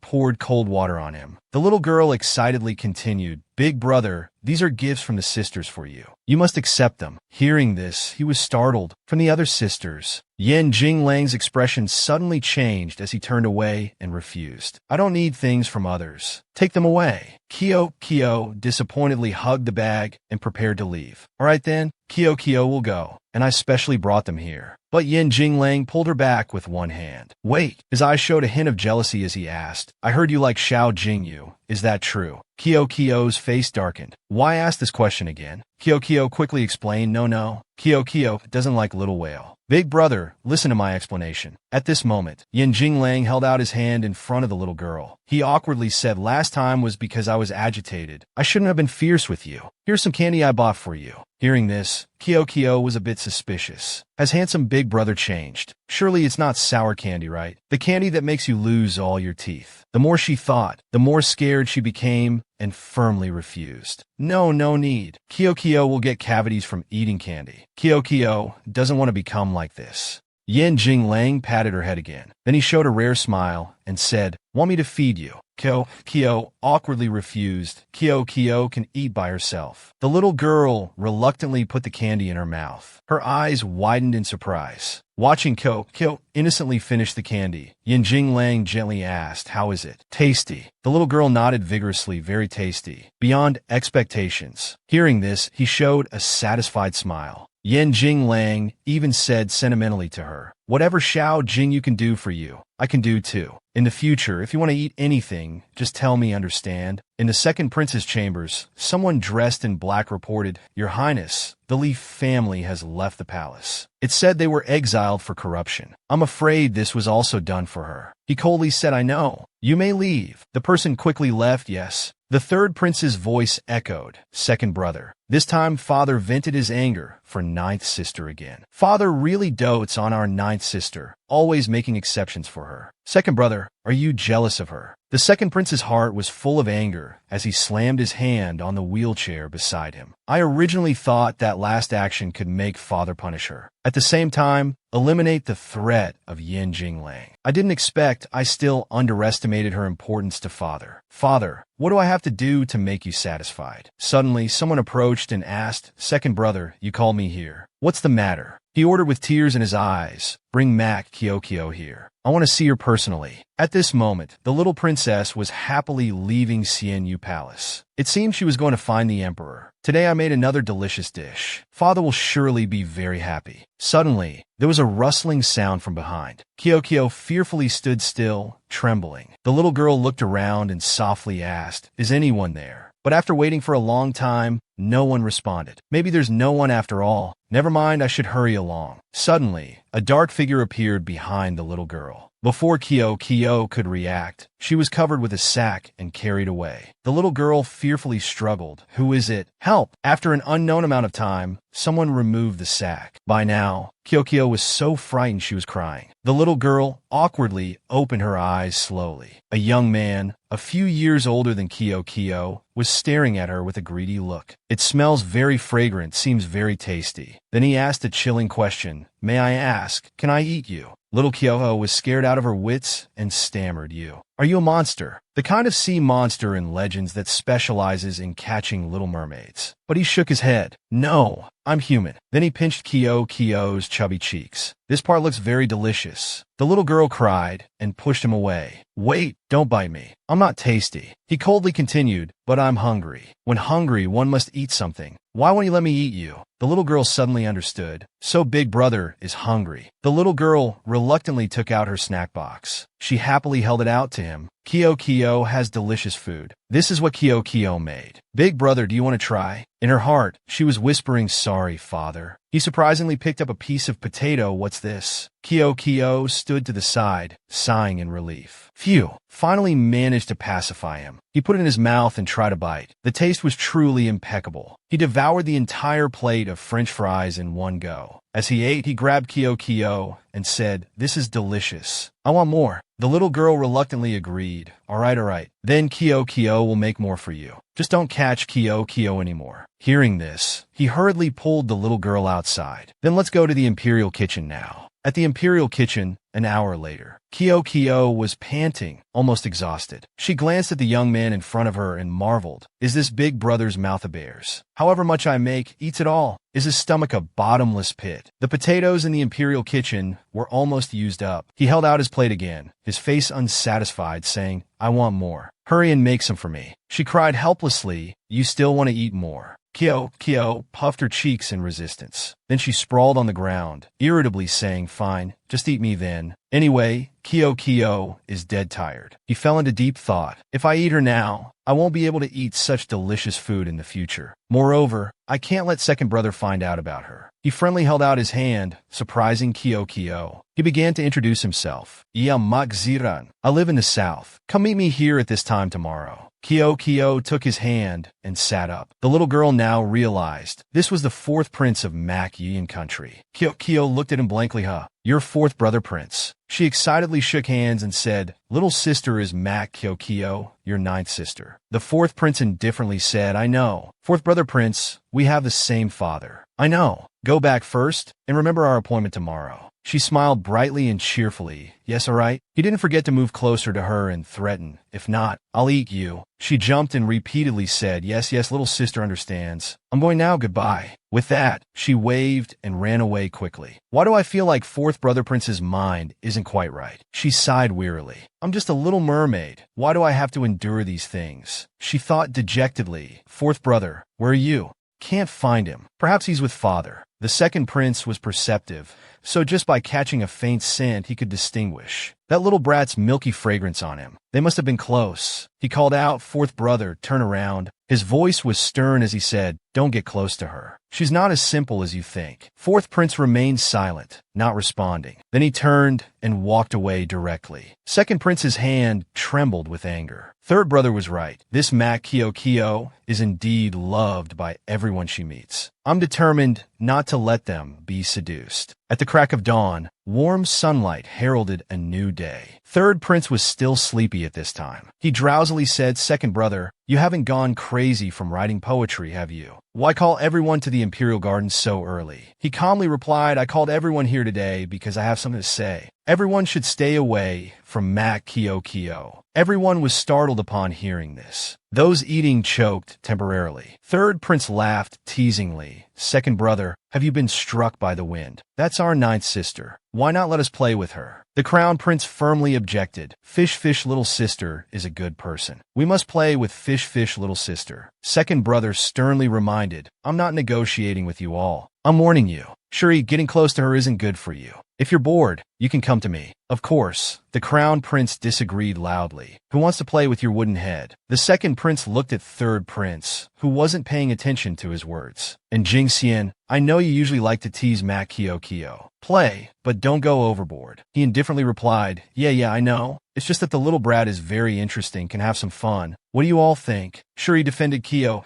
poured cold water on him. The little girl excitedly continued, "Big brother, these are gifts from the sisters for you. You must accept them." Hearing this, he was startled. From the other sisters. Yen Jinglang's expression suddenly changed as he turned away and refused. "I don't need things from others. Take them away." Kyo disappointedly hugged the bag and prepared to leave. "All right then, Kyo will go, and I specially brought them here." But Yen Jinglang pulled her back with one hand. "Wait." His eyes showed a hint of jealousy as he asked, "I heard you like Xiao Jingyu. Is that true?" Kyo's face darkened. Why ask this question again? Kyo quickly explained, No. Kyo doesn't like Little Whale. "Big brother, listen to my explanation." At this moment, Yen Jinglang held out his hand in front of the little girl. He awkwardly said, "Last time was because I was agitated. I shouldn't have been fierce with you. Here's some candy I bought for you." Hearing this, Kyo was a bit suspicious. Has handsome big brother changed? Surely it's not sour candy, right? The candy that makes you lose all your teeth. The more she thought, the more scared she became and firmly refused. No need. Kyo will get cavities from eating candy. Kyo doesn't want to become like this. Yen Jinglang patted her head again. Then he showed a rare smile and said, "Want me to feed you?" Kyo awkwardly refused. Kyo can eat by herself. The little girl reluctantly put the candy in her mouth. Her eyes widened in surprise. Watching Kyo innocently finish the candy, Yen Jinglang gently asked, "How is it?" "Tasty." The little girl nodded vigorously, "Very tasty. Beyond expectations." Hearing this, he showed a satisfied smile. Yen Jinglang even said sentimentally to her, "Whatever Xiao Jingyu can do for you, I can do too. In the future, if you want to eat anything, just tell me, understand?" In the second prince's chambers, someone dressed in black reported, "Your Highness, the Li family has left the palace. It said they were exiled for corruption. I'm afraid this was also done for her." He coldly said, "I know. You may leave." The person quickly left. "Yes." The third prince's voice echoed, "Second brother, This time, father vented his anger for ninth sister again. Father really dotes on our ninth sister, always making exceptions for her. Second brother, are you jealous of her? The second prince's heart was full of anger as he slammed his hand on the wheelchair beside him. I originally thought that last action could make father punish her. At the same time, eliminate the threat of Yin Jinglang. I didn't expect, I still underestimated her importance to father. Father, what do I have to do to make you satisfied? Suddenly, someone approached and asked, second brother, you called me here. What's the matter? He ordered with tears in his eyes, bring Mak Kyokyo here. I want to see her personally. At this moment, the little princess was happily leaving Xianyu Palace. It seemed she was going to find the emperor. Today I made another delicious dish. Father will surely be very happy. Suddenly, there was a rustling sound from behind. Kyokyo fearfully stood still, trembling. The little girl looked around and softly asked, is anyone there? But after waiting for a long time, no one responded. Maybe there's no one after all. Never mind, I should hurry along. Suddenly, a dark figure appeared behind the little girl. Before Kyokyo could react, she was covered with a sack and carried away. The little girl fearfully struggled. Who is it? Help! After an unknown amount of time, someone removed the sack. By now, Kyokyo was so frightened she was crying. The little girl awkwardly opened her eyes slowly. A young man, a few years older than Kyokyo, was staring at her with a greedy look. It smells very fragrant, seems very tasty. Then he asked a chilling question. May I ask, can I eat you? Little Kyoho was scared out of her wits and stammered, you. Are you a monster? The kind of sea monster in legends that specializes in catching little mermaids. But he shook his head. No, I'm human. Then he pinched Kyo's chubby cheeks. This part looks very delicious. The little girl cried and pushed him away. Wait, don't bite me. I'm not tasty. He coldly continued, but I'm hungry. When hungry, one must eat something. Why won't you let me eat you? The little girl suddenly understood. So big brother is hungry. The little girl reluctantly took out her snack box. She happily held it out to him. Kyo has delicious food. This is what Kyo made. Big brother, do you want to try? In her heart, she was whispering, sorry, father. He surprisingly picked up a piece of potato. What's this? Kyo stood to the side, sighing in relief. Phew, finally managed to pacify him. He put it in his mouth and tried a bite. The taste was truly impeccable. He devoured the entire plate of French fries in one go. As he ate, he grabbed Kyo and said, this is delicious. I want more. The little girl reluctantly agreed. All right. Then Kyo will make more for you. Just don't catch Kyo anymore. Hearing this, he hurriedly pulled the little girl outside. Then let's go to the Imperial Kitchen now. At the Imperial Kitchen, an hour later, Kyo was panting, almost exhausted. She glanced at the young man in front of her and marveled. Is this big brother's mouth a bear's? However much I make, eats it all. Is his stomach a bottomless pit? The potatoes in the Imperial Kitchen were almost used up. He held out his plate again, his face unsatisfied, saying, I want more. Hurry and make some for me. She cried helplessly, you still want to eat more. Kyo puffed her cheeks in resistance. Then she sprawled on the ground, irritably saying, fine, just eat me then. Anyway, Kyo is dead tired. He fell into deep thought. If I eat her now, I won't be able to eat such delicious food in the future. Moreover, I can't let second brother find out about her. He friendly held out his hand, surprising Kyo. He began to introduce himself. Makziran. I live in the south. Come meet me here at this time tomorrow. Kyo took his hand and sat up. The little girl now realized this was the fourth prince of Mak Yin country. Kyo looked at him blankly. Your fourth brother prince. She excitedly shook hands and said, little sister is Mak Kyo, your ninth sister. The fourth prince indifferently said, I know. Fourth brother prince, we have the same father. I know. Go back first and remember our appointment tomorrow. She smiled brightly and cheerfully. Yes, all right. He didn't forget to move closer to her and threaten. If not, I'll eat you. She jumped and repeatedly said, yes, little sister understands. I'm going now, goodbye. With that, she waved and ran away quickly. Why do I feel like fourth brother prince's mind isn't quite right? She sighed wearily. I'm just a little mermaid. Why do I have to endure these things? She thought dejectedly. Fourth brother, where are you? Can't find him. Perhaps he's with father. The second prince was perceptive, so just by catching a faint scent he could distinguish. That little brat's milky fragrance on him. They must have been close. He called out, "Fourth brother, turn around." His voice was stern as he said, "Don't get close to her. She's not as simple as you think." Fourth prince remained silent, not responding. Then he turned and walked away directly. Second prince's hand trembled with anger. Third brother was right. This Mak Kyo is indeed loved by everyone she meets. I'm determined not to let them be seduced. At the crack of dawn, warm sunlight heralded a new day. Third prince was still sleepy at this time. He drowsily said, "Second brother, you haven't gone crazy from writing poetry, have you? Why call everyone to the Imperial Gardens so early?" He calmly replied, "I called everyone here today because I have something to say. Everyone should stay away from Mak Kyo." Everyone was startled upon hearing this. Those eating choked temporarily. Third prince laughed teasingly. "Second brother, have you been struck by the wind? That's our ninth sister. Why not let us play with her?" The crown prince firmly objected. Fish little sister is a good person. We must play with fish little sister." Second brother sternly reminded, "I'm not negotiating with you all. I'm warning you. Shuri, getting close to her isn't good for you. If you're bored, you can come to me." Of course, the crown prince disagreed loudly. "Who wants to play with your wooden head?" The second prince looked at third prince, who wasn't paying attention to his words. "And Jing Xian, I know you usually like to tease Mak Kyo. Play, but don't go overboard." He indifferently replied, Yeah, I know. It's just that the little brat is very interesting, can have some fun. What do you all think?" Shuri defended Kyo,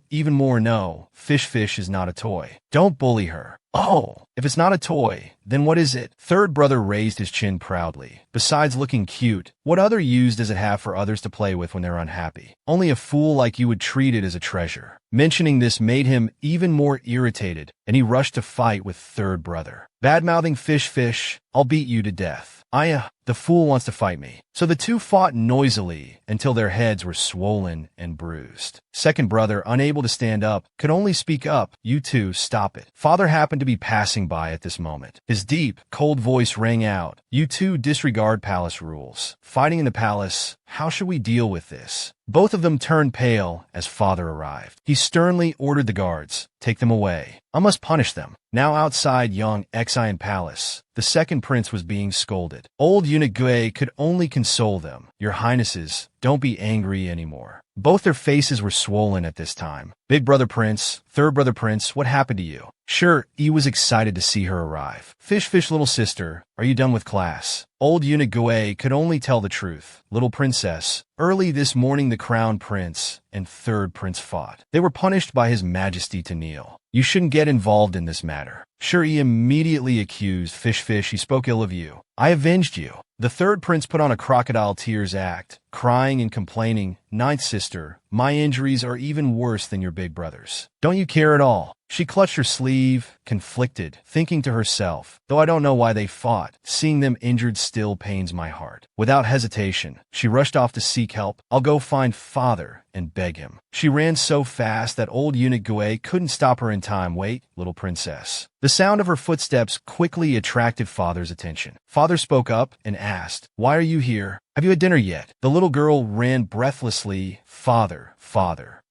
"Even more no. Fish is not a toy. Don't bully her." "Oh, if it's not a toy, then what is it?" Third brother raised his chin proudly. "Besides looking cute, what other use does it have for others to play with when they're unhappy? Only a fool like you would treat it as a treasure." Mentioning this made him even more irritated, and he rushed to fight with third brother. Bad-mouthing fish, "I'll beat you to death. The fool wants to fight me." So the two fought noisily until their heads were swollen and bruised. Second brother, unable to stand up, could only speak up, "You two, stop it." Father happened to be passing by at this moment. His deep, cold voice rang out, "You two disregard palace rules. Fighting in the palace, how should we deal with this?" Both of them turned pale as father arrived. He sternly ordered the guards, "Take them away. I must punish them." Now outside young Xian Palace, the second prince was being scolded. Old eunuch Gui could only console them. "Your highnesses, don't be angry anymore." Both their faces were swollen at this time. "Big brother prince, third brother prince, what happened to you?" Sure, he was excited to see her arrive. Fish little sister, are you done with class?" Old eunuch Gui could only tell the truth. "Little princess, early this morning the crown prince and third prince fought. They were punished by his majesty to kneel. You shouldn't get involved in this matter." Shuri immediately accused Fish, "He spoke ill of you. I avenged you." The third prince put on a crocodile tears act, crying and complaining, "Ninth sister, my injuries are even worse than your big brother's. Don't you care at all?" She clutched her sleeve, conflicted, thinking to herself, "Though I don't know why they fought, seeing them injured still pains my heart." Without hesitation, she rushed off to seek help. "I'll go find father and beg him." She ran so fast that old eunuch Gui couldn't stop her in time. "Wait, little princess." The sound of her footsteps quickly attracted father's attention. Father spoke up and asked, "Why are you here? Have you had dinner yet?" The little girl ran breathlessly, "Father."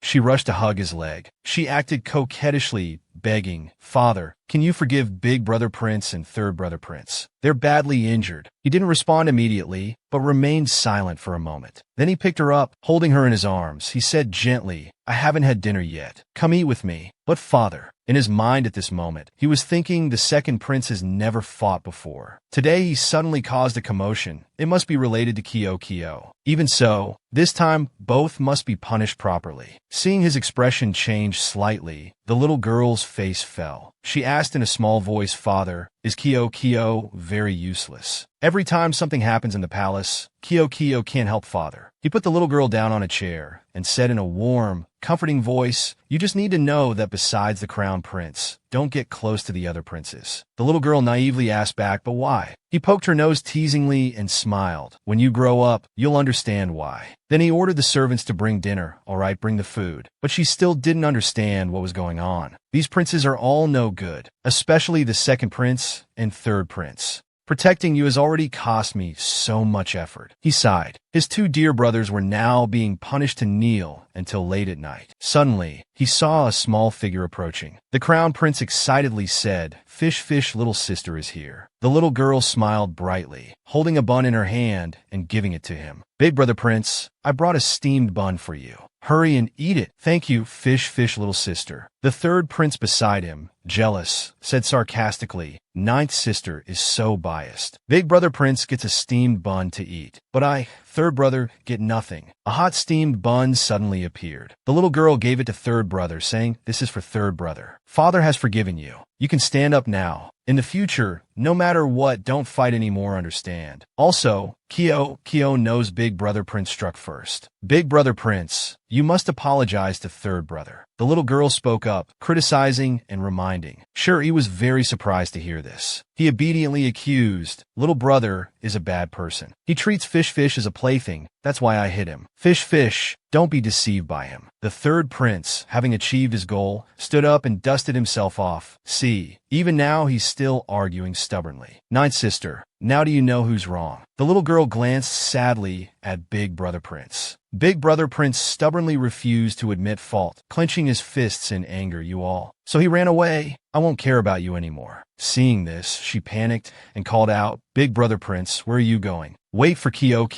She rushed to hug his leg. She acted coquettishly, begging, "Father, can you forgive big brother prince and third brother prince? They're badly injured." He didn't respond immediately, but remained silent for a moment. Then he picked her up, holding her in his arms. He said gently, "I haven't had dinner yet. Come eat with me." "But father," in his mind at this moment, he was thinking the second prince has never fought before. Today he suddenly caused a commotion. It must be related to Kyo. Even so, this time both must be punished properly. Seeing his expression change slightly, the little girl's face fell. She asked in a small voice, "Father, is Kyo very useless? Every time something happens in the palace, Kyo can't help father." He put the little girl down on a chair and said in a warm, comforting voice, "You just need to know that besides the crown prince, don't get close to the other princes." The little girl naively asked back, "But why?" He poked her nose teasingly and smiled. "When you grow up, you'll understand why." Then he ordered the servants to bring dinner. "All right, bring the food." But she still didn't understand what was going on. These princes are all no good, especially the second prince and third prince. Protecting you has already cost me so much effort. He sighed. His two dear brothers were now being punished to kneel until late at night. Suddenly, he saw a small figure approaching. The crown prince excitedly said, "Fish, fish, little sister is here." The little girl smiled brightly, holding a bun in her hand and giving it to him. "Big brother prince, I brought a steamed bun for you. Hurry and eat it." "Thank you, fish, fish, little sister." The third prince beside him, jealous, said sarcastically, "Ninth sister is so biased. Big brother prince gets a steamed bun to eat, but I, third brother, get nothing." A hot steamed bun suddenly appeared. The little girl gave it to third brother, saying, "This is for third brother. Father has forgiven you. You can stand up now. In the future, no matter what, don't fight anymore, understand?" Also, Kyo knows Big Brother Prince struck first. "Big Brother Prince, you must apologize to third brother." The little girl spoke up, criticizing and reminding. Sure, he was very surprised to hear this. He obediently accused, "Little brother is a bad person. He treats Fish Fish as a plaything. That's why I hit him. Fish Fish, don't be deceived by him." The third prince, having achieved his goal, stood up and dusted himself off. See, even now he's still arguing stubbornly. "Ninth sister, now do you know who's wrong?" The little girl glanced sadly at Big Brother Prince. Big Brother Prince stubbornly refused to admit fault, clenching his fists in anger. "You all." So he ran away. "I won't care about you anymore." Seeing this, she panicked and called out, "Big Brother Prince, where are you going?" "Wait for Kyo."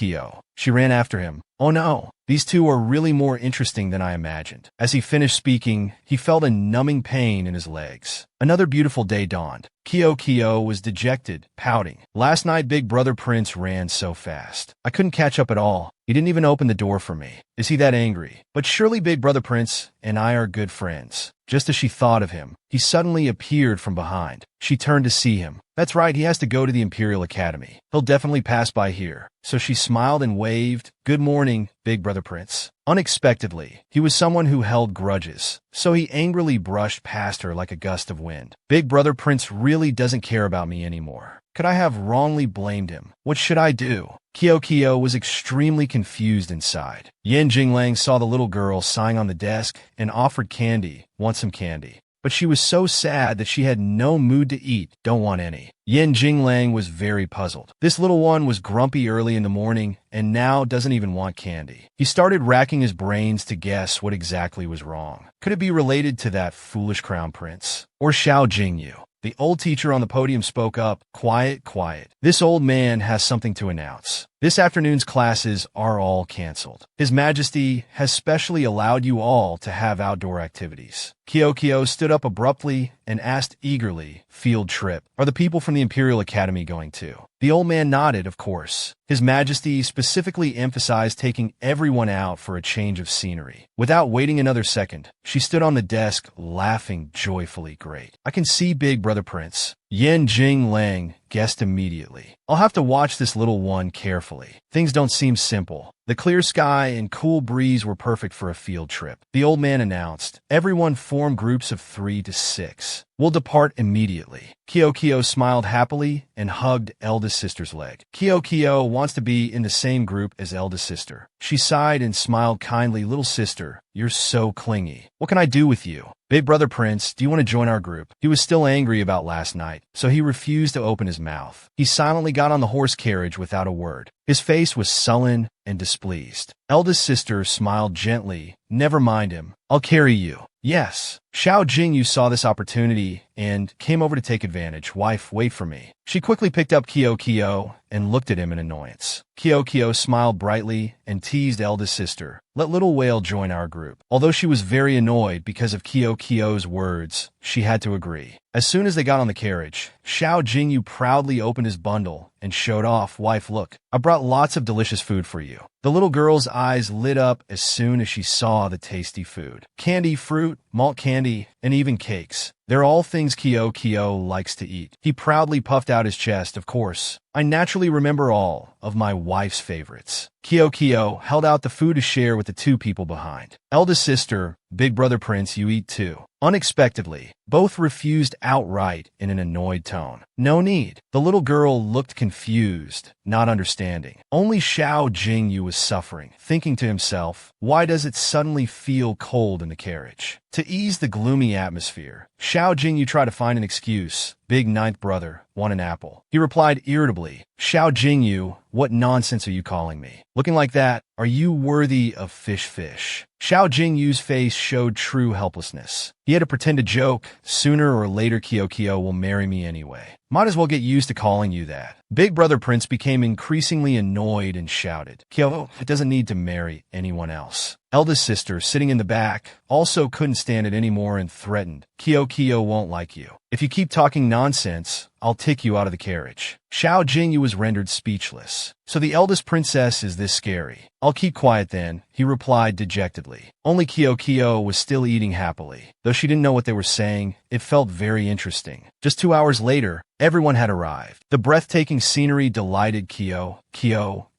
She ran after him. "Oh no, these two are really more interesting than I imagined." As he finished speaking, he felt a numbing pain in his legs. Another beautiful day dawned. Kyo was dejected, pouting. "Last night Big Brother Prince ran so fast. I couldn't catch up at all. He didn't even open the door for me. Is he that angry? But surely Big Brother Prince and I are good friends." Just as she thought of him, he suddenly appeared from behind. She turned to see him. That's right, he has to go to the Imperial Academy. He'll definitely pass by here. So she smiled and waved, "Good morning, Big Brother Prince." Unexpectedly, he was someone who held grudges, so he angrily brushed past her like a gust of wind. "Big Brother Prince really doesn't care about me anymore. Could I have wrongly blamed him? What should I do?" Kyo was extremely confused inside. Yen Jinglang saw the little girl sighing on the desk and offered candy. "Want some candy?" But she was so sad that she had no mood to eat. "Don't want any." Yen Jinglang was very puzzled. This little one was grumpy early in the morning and now doesn't even want candy. He started racking his brains to guess what exactly was wrong. Could it be related to that foolish crown prince? Or Xiao Jingyu? The old teacher on the podium spoke up. "Quiet, quiet. This old man has something to announce. This afternoon's classes are all canceled. His Majesty has specially allowed you all to have outdoor activities." Kyo stood up abruptly and asked eagerly, "Field trip. Are the people from the Imperial Academy going to?" The old man nodded, of course. His Majesty specifically emphasized taking everyone out for a change of scenery. Without waiting another second, she stood on the desk, laughing joyfully. "Great. I can see Big Brother Prince." Yen Jinglang guessed immediately. "I'll have to watch this little one carefully. Things don't seem simple." The clear sky and cool breeze were perfect for a field trip. The old man announced, "Everyone form groups of 3 to 6. We'll depart immediately." Kyo smiled happily and hugged eldest sister's leg. Kyo wants to be in the same group as eldest sister. She sighed and smiled kindly. "Little sister, you're so clingy. What can I do with you?" "Big Brother Prince, do you want to join our group?" He was still angry about last night, so he refused to open his mouth. He silently got on the horse carriage without a word. His face was sullen and displeased. Eldest sister smiled gently. "Never mind him. I'll carry you." "Yes." Xiao Jingyu saw this opportunity and came over to take advantage. "Wife, wait for me." She quickly picked up Kyo and looked at him in annoyance. Kyo smiled brightly and teased eldest sister, "Let little whale join our group." Although she was very annoyed because of Kyo's words, she had to agree. As soon as they got on the carriage, Xiao Jingyu proudly opened his bundle and showed off. "Wife, look, I brought lots of delicious food for you." The little girl's eyes lit up as soon as she saw the tasty food. Candy, fruit, malt candy, and even cakes. They're all things Kyo likes to eat. He proudly puffed out his chest. "Of course, I naturally remember all of my wife's favorites." Kyo held out the food to share with the two people behind. "Eldest sister, Big Brother Prince, you eat too." Unexpectedly, both refused outright in an annoyed tone. "No need." The little girl looked confused, not understanding. Only Xiao Jingyu was suffering, thinking to himself, "Why does it suddenly feel cold in the carriage?" To ease the gloomy atmosphere, Xiao Jingyu tried to find an excuse. "Big ninth brother, Want an apple? He replied irritably. Xiao Jingyu, what nonsense are you calling me? Looking like that, are you worthy of fish? Xiao Jingyu's face showed true helplessness. He had to pretend to joke. Sooner or later Kyo will marry me anyway. Might as well get used to calling you that. Big Brother Prince became increasingly annoyed and shouted, Kyo doesn't need to marry anyone else. Eldest sister, sitting in the back, also couldn't stand it anymore and threatened, Kyo won't like you. If you keep talking nonsense, I'll kick you out of the carriage. Xiao Jingyu was rendered speechless. So the eldest princess is this scary. I'll keep quiet then, he replied dejectedly. Only Kyo was still eating happily. Though she didn't know what they were saying, it felt very interesting. Just 2 hours later, everyone had arrived. The breathtaking scenery delighted Kyo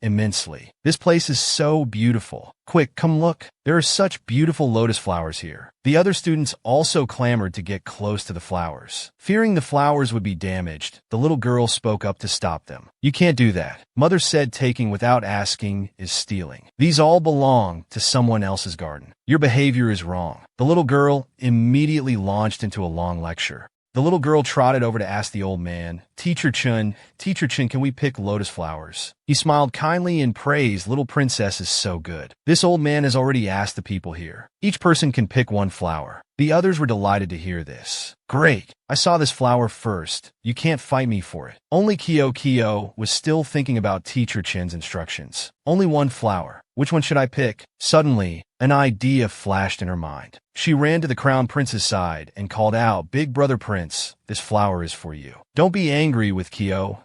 immensely. This place is so beautiful. Quick, come look. There are such beautiful lotus flowers here. The other students also clamored to get close to the flowers. Fearing the flowers would be damaged, the little girl spoke up to stop them. You can't do that. Mother said taking without asking is stealing. These all belong to someone else's garden. Your behavior is wrong. The little girl immediately launched into a long lecture. The little girl trotted over to ask the old man, Teacher Chun, can we pick lotus flowers? He smiled kindly and praised, Little princess is so good. This old man has already asked the people here. Each person can pick one flower. The others were delighted to hear this. Great! I saw this flower first. You can't fight me for it. Only Kyo was still thinking about Teacher Chin's instructions. Only one flower. Which one should I pick? Suddenly, an idea flashed in her mind. She ran to the crown prince's side and called out, Big Brother Prince, this flower is for you. Don't be angry with Kyo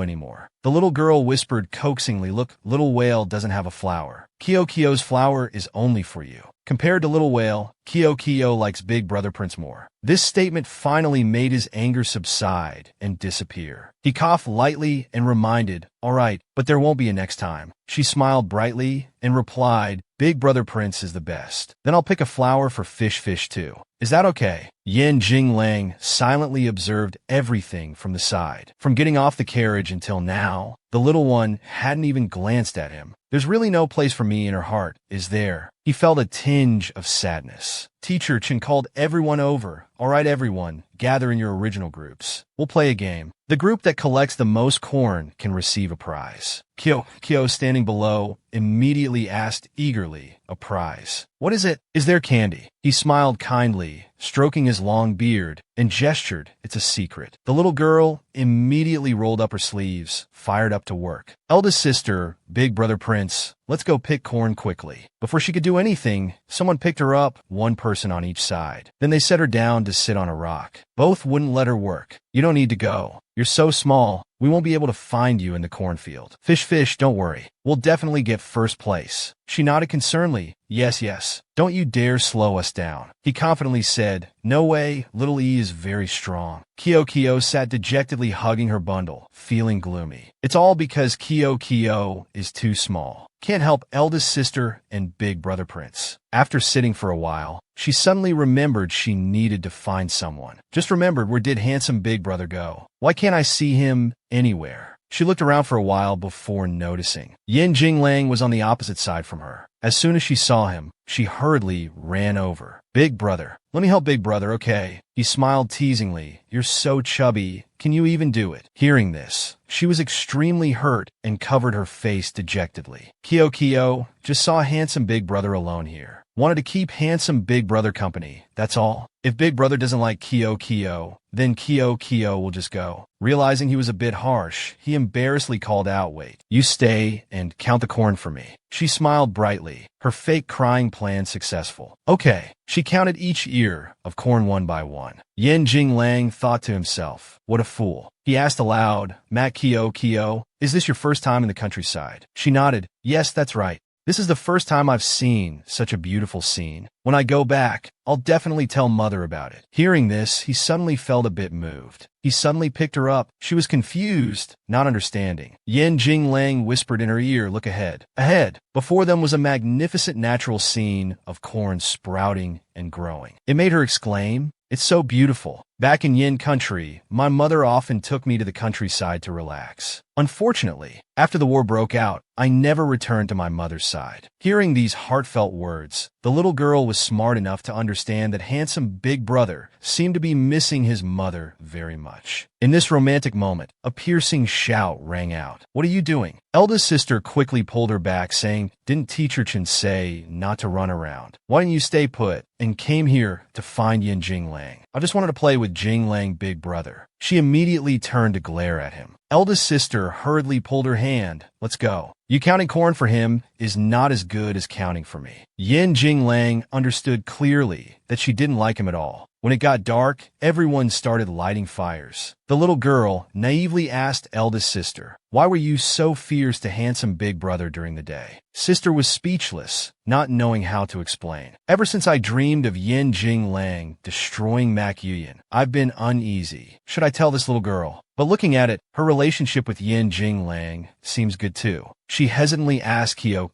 anymore. The little girl whispered coaxingly, Look, Little Whale doesn't have a flower. Kyo's flower is only for you. Compared to Little Whale, Kyo likes Big Brother Prince more. This statement finally made his anger subside and disappear. He coughed lightly and reminded, All right, but there won't be a next time. She smiled brightly and replied, Big Brother Prince is the best. Then I'll pick a flower for fish too. Is that okay? Yen Jinglang silently observed everything from the side. From getting off the carriage until now, the little one hadn't even glanced at him. There's really no place for me in her heart, is there? He felt a tinge of sadness. Teacher Chen called everyone over. All right, everyone, gather in your original groups. We'll play a game. The group that collects the most corn can receive a prize. Kyo, standing below, immediately asked eagerly, A prize? What is it? Is there candy? He smiled kindly, stroking his long beard, and gestured, It's a secret. The little girl immediately rolled up her sleeves, fired up to work. Eldest sister, Big Brother Prince, let's go pick corn quickly. Before she could do anything, someone picked her up, one person on each side. Then they set her down to sit on a rock. Both wouldn't let her work. You don't need to go. You're so small, we won't be able to find you in the cornfield. Fish, don't worry. We'll definitely get first place. She nodded concernedly. Yes. Don't you dare slow us down. He confidently said, No way, little E is very strong. Kyo sat dejectedly hugging her bundle, feeling gloomy. It's all because Kyo is too small. Can't help eldest sister and Big Brother Prince. After sitting for a while, she suddenly remembered she needed to find someone. Just remembered, where did handsome Big Brother go? Why can't I see him anywhere? She looked around for a while before noticing. Yen Jinglang was on the opposite side from her. As soon as she saw him, she hurriedly ran over. Big Brother. Let me help Big Brother, okay? He smiled teasingly. You're so chubby. Can you even do it? Hearing this, she was extremely hurt and covered her face dejectedly. Kyo just saw handsome Big Brother alone here. Wanted to keep handsome Big Brother company, that's all. If Big Brother doesn't like Kyo, then Kyo will just go. Realizing he was a bit harsh, he embarrassedly called out, Wait, you stay and count the corn for me. She smiled brightly, her fake crying plan successful. Okay. She counted each ear of corn one by one. Yen Jinglang thought to himself, What a fool. He asked aloud, Matt Kyo, is this your first time in the countryside? She nodded. Yes, that's right. This is the first time I've seen such a beautiful scene. When I go back, I'll definitely tell Mother about it. Hearing this, he suddenly felt a bit moved. He suddenly picked her up. She was confused, not understanding. Yen Jinglang whispered in her ear, Look ahead. Ahead. Before them was a magnificent natural scene of corn sprouting and growing. It made her exclaim, It's so beautiful. Back in Yin country, my mother often took me to the countryside to relax. Unfortunately, After the war broke out, I never returned to my mother's side. Hearing these heartfelt words, the little girl was smart enough to understand that handsome big brother seemed to be missing his mother very much. In this romantic moment, a piercing shout rang out. "What are you doing?" Eldest sister quickly pulled her back, saying, "Didn't Teacher Chen say not to run around? Why didn't you stay put and came here to find Yin Jinglang? I just wanted to play with Jinglang big brother." She immediately turned to glare at him. Eldest sister hurriedly pulled her hand. "Let's go. You counting corn for him is not as good as counting for me." Yin Jinglang understood clearly that she didn't like him at all. When it got dark, everyone started lighting fires. The little girl naively asked eldest sister, "Why were you so fierce to handsome big brother during the day?" Sister was speechless, not knowing how to explain. "Ever since I dreamed of Yin Jinglang destroying Mak Yuyan, I've been uneasy. Should I tell this little girl?" But looking at it, her relationship with Yin Jinglang seems good too. She hesitantly asked Kyo,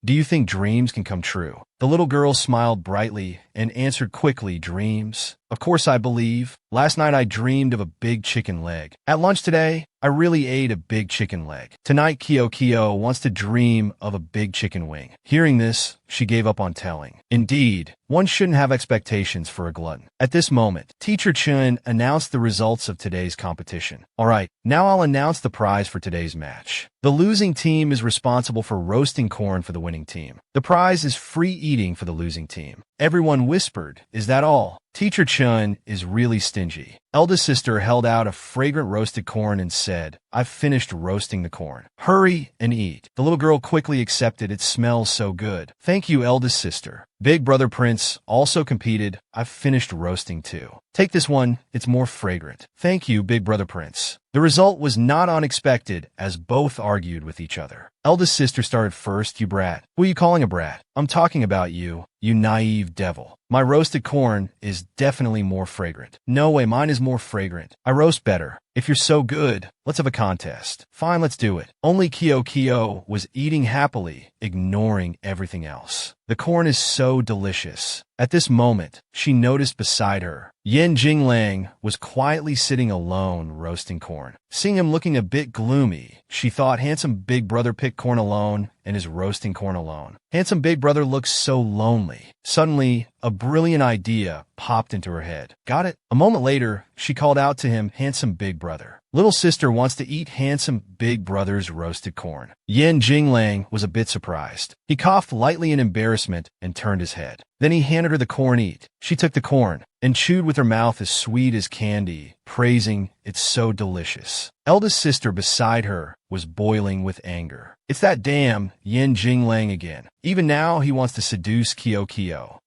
"Do you think dreams can come true?" The little girl smiled brightly and answered quickly, "Dreams? Of course I believe. Last night I dreamed of a big chicken leg. At lunch today, I really ate a big chicken leg. Tonight Kyo wants to dream of a big chicken wing." Hearing this, she gave up on telling. Indeed, one shouldn't have expectations for a glutton. At this moment, Teacher Chen announced the results of today's competition. "All right, now I'll announce the prize for today's match. The losing team is responsible for roasting corn for the winning team. The prize is free eating for the losing team." Everyone whispered, "Is that all?" Teacher Chen is really stingy. Eldest sister held out a fragrant roasted corn and said, "I've finished roasting the corn. Hurry and eat." The little girl quickly accepted. "It smells so good." "Thank you, eldest sister." Big brother Prince also competed. "I've finished roasting too." "Take this one, it's more fragrant." "Thank you, big brother Prince." The result was not unexpected, as both argued with each other. Eldest sister started first. "You brat." "Who are you calling a brat?" "I'm talking about you, you naive devil. My roasted corn is definitely more fragrant." "No way, mine is more fragrant. I roast better. If you're so good, let's have a contest." "Fine, let's do it." Only Kyo was eating happily, ignoring everything else. The corn is so delicious. At this moment, she noticed beside her, Yin Jinglang was quietly sitting alone roasting corn. Seeing him looking a bit gloomy, she thought handsome big brother picked corn alone and is roasting corn alone. Handsome big brother looks so lonely. Suddenly, a brilliant idea popped into her head. "Got it." A moment later, she called out to him, "Handsome big brother, little sister wants to eat handsome big brother's roasted corn." Yin Jinglang was a bit surprised. He coughed lightly in embarrassment and turned his head. Then he handed her the corn. "Eat." She took the corn and chewed with her mouth as sweet as candy, praising it's so delicious. Eldest sister beside her was boiling with anger. It's that damn Yin Jinglang again. Even now he wants to seduce Kyo.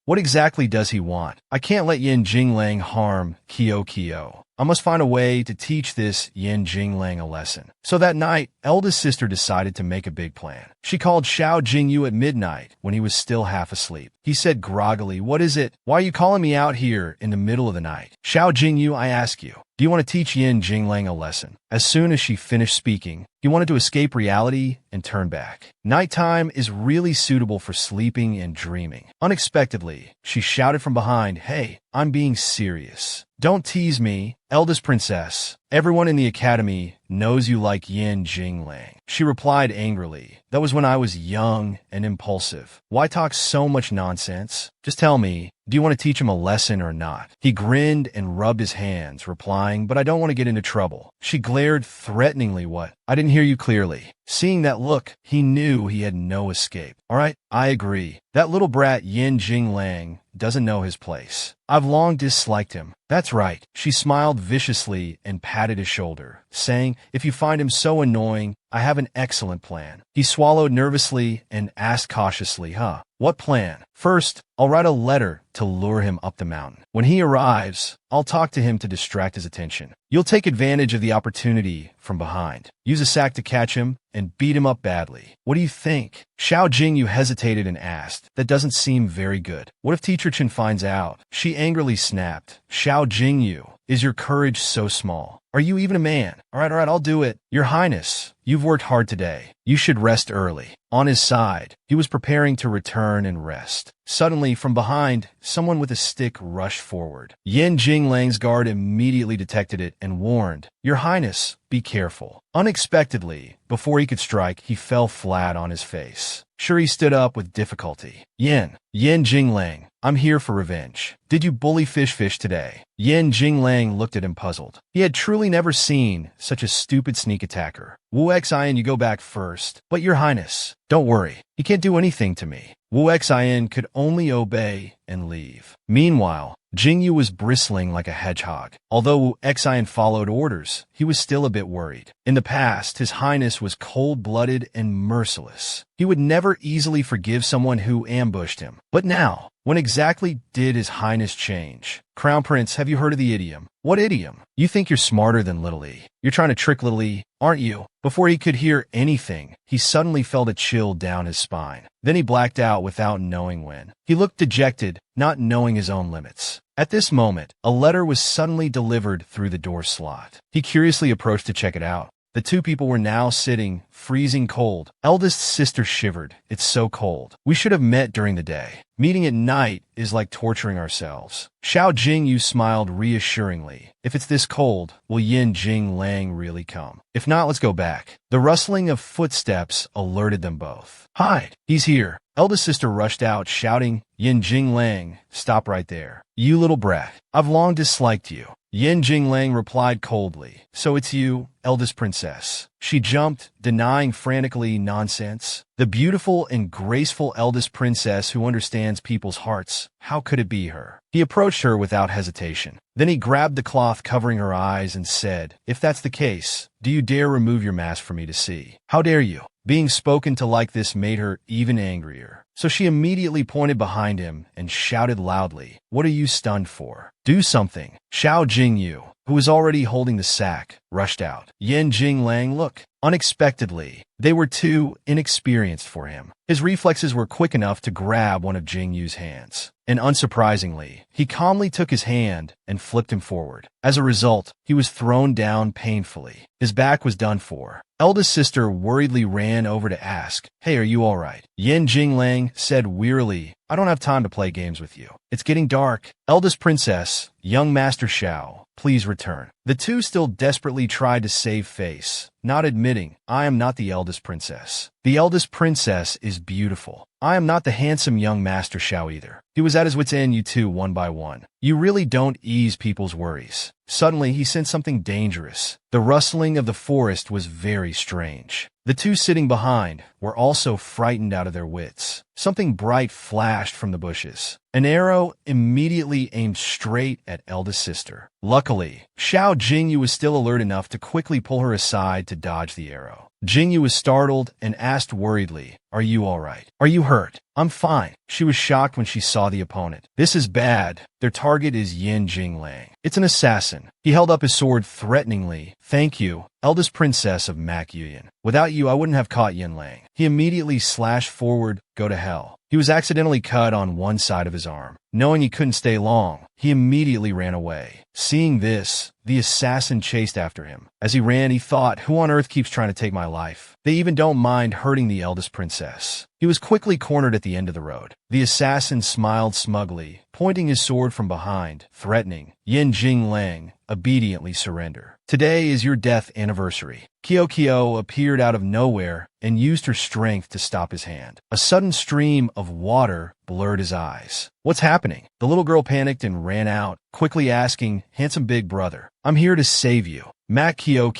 What exactly does he want? I can't let Yin Jinglang harm Kyo. I must find a way to teach this Yin Jinglang a lesson. So that night, eldest sister decided to make a big plan. She called Xiao Jingyu at midnight when he was still half asleep. He said groggily, "What is it? Why are you calling me out here in the middle of the night?" "Xiao Jingyu, I ask you, do you want to teach Yin Jinglang a lesson?" As soon as she finished speaking, he wanted to escape reality and turn back. Nighttime is really suitable for sleeping and dreaming. Unexpectedly, she shouted from behind, "Hey, I'm being serious. Don't tease me, eldest princess. Everyone in the academy knows you like Yin Jinglang." She replied angrily, "That was when I was young and impulsive. Why talk so much nonsense? Just tell me, do you want to teach him a lesson or not?" He grinned and rubbed his hands, replying, "But I don't want to get into trouble." She glared threateningly. "What? I didn't hear you clearly." Seeing that look, he knew he had no escape. "All right, I agree. That little brat Yin Jinglang doesn't know his place. I've long disliked him." "That's right." She smiled viciously and patted his shoulder, saying, "If you find him so annoying, I have an excellent plan." He swallowed nervously and asked cautiously, "What plan?" "First, I'll write a letter to lure him up the mountain. When he arrives, I'll talk to him to distract his attention. You'll take advantage of the opportunity from behind. Use a sack to catch him and beat him up badly. What do you think?" Xiao Jingyu hesitated and asked, "That doesn't seem very good. What if Teacher Chen finds out?" She angrily snapped, "Xiao Jingyu, is your courage so small? Are you even a man? All right, I'll do it. Your Highness, you've worked hard today. You should rest early. On his side, he was preparing to return and rest. Suddenly, from behind, someone with a stick rushed forward. Yin Jinglang's guard immediately detected it and warned, Your Highness, be careful. Unexpectedly, before he could strike, he fell flat on his face. Sure, he stood up with difficulty. Yin Jinglang, I'm here for revenge. Did you bully Fish today? Yin Jinglang looked at him puzzled. He had truly never seen such a stupid sneak attacker. Wu Xian, you go back first. But Your Highness, don't worry. He can't do anything to me. Wu Xian could only obey and leave. Meanwhile, Jingyu was bristling like a hedgehog. Although Wu Xian followed orders, he was still a bit worried. In the past, His Highness was cold-blooded and merciless. He would never easily forgive someone who ambushed him. But now, when exactly did His Highness change? Crown Prince, have you heard of the idiom? What idiom? You think you're smarter than Little E. You're trying to trick Little E, aren't you? Before he could hear anything, he suddenly felt a chill down his spine. Then he blacked out without knowing when. He looked dejected, not knowing his own limits. At this moment, a letter was suddenly delivered through the door slot. He curiously approached to check it out. The two people were now sitting, freezing cold. Eldest sister shivered. It's so cold. We should have met during the day. Meeting at night is like torturing ourselves. Xiao Jingyu smiled reassuringly. If it's this cold, will Yin Jinglang really come? If not, let's go back. The rustling of footsteps alerted them both. Hide! He's here. Eldest sister rushed out, shouting, Yin Jinglang, stop right there. You little brat. I've long disliked you. Yin Jinglang replied coldly. So it's you, eldest princess. She jumped, denying frantically nonsense. The beautiful and graceful eldest princess who understands people's hearts. How could it be her? He approached her without hesitation. Then he grabbed the cloth covering her eyes and said, If that's the case, do you dare remove your mask for me to see? How dare you? Being spoken to like this made her even angrier. So she immediately pointed behind him and shouted loudly, What are you stunned for? Do something. Xiao Jingyu, who was already holding the sack, rushed out. Yin Jinglang looked. Unexpectedly, they were too inexperienced for him. His reflexes were quick enough to grab one of Jingyu's hands. And unsurprisingly, he calmly took his hand and flipped him forward. As a result, he was thrown down painfully. His back was done for. Eldest sister worriedly ran over to ask, Hey, are you all right? Yin Jinglang said wearily, I don't have time to play games with you. It's getting dark. Eldest princess, young Master Xiao, please return. The two still desperately tried to save face, not admitting, I am not the eldest princess. The eldest princess is beautiful. I am not the handsome young Master Xiao either. He was at his wits' end, you two, one by one. You really don't ease people's worries. Suddenly, he sensed something dangerous. The rustling of the forest was very strange. The two sitting behind were also frightened out of their wits. Something bright flashed from the bushes. An arrow immediately aimed straight at eldest sister. Luckily, Xiao Jingyu was still alert enough to quickly pull her aside to dodge the arrow. Jingyu was startled and asked worriedly, Are you all right? Are you hurt? I'm fine. She was shocked when she saw the opponent. This is bad. Their target is Yin Jinglang. It's an assassin. He held up his sword threateningly. Thank you, eldest princess of Mac Yuyan. Without you, I wouldn't have caught Yin Lang. He immediately slashed forward. Go to hell. He was accidentally cut on one side of his arm. Knowing he couldn't stay long, he immediately ran away. Seeing this, the assassin chased after him. As he ran, he thought, Who on earth keeps trying to take my life? They even don't mind hurting the eldest princess. He was quickly cornered at the end of the road. The assassin smiled smugly, pointing his sword from behind, threatening. Yin Jinglang obediently surrender. Today is your death anniversary. Kyo appeared out of nowhere and used her strength to stop his hand. A sudden stream of water blurred his eyes. What's happening? The little girl panicked and ran out, quickly asking, Handsome big brother, I'm here to save you. Mac Kyo,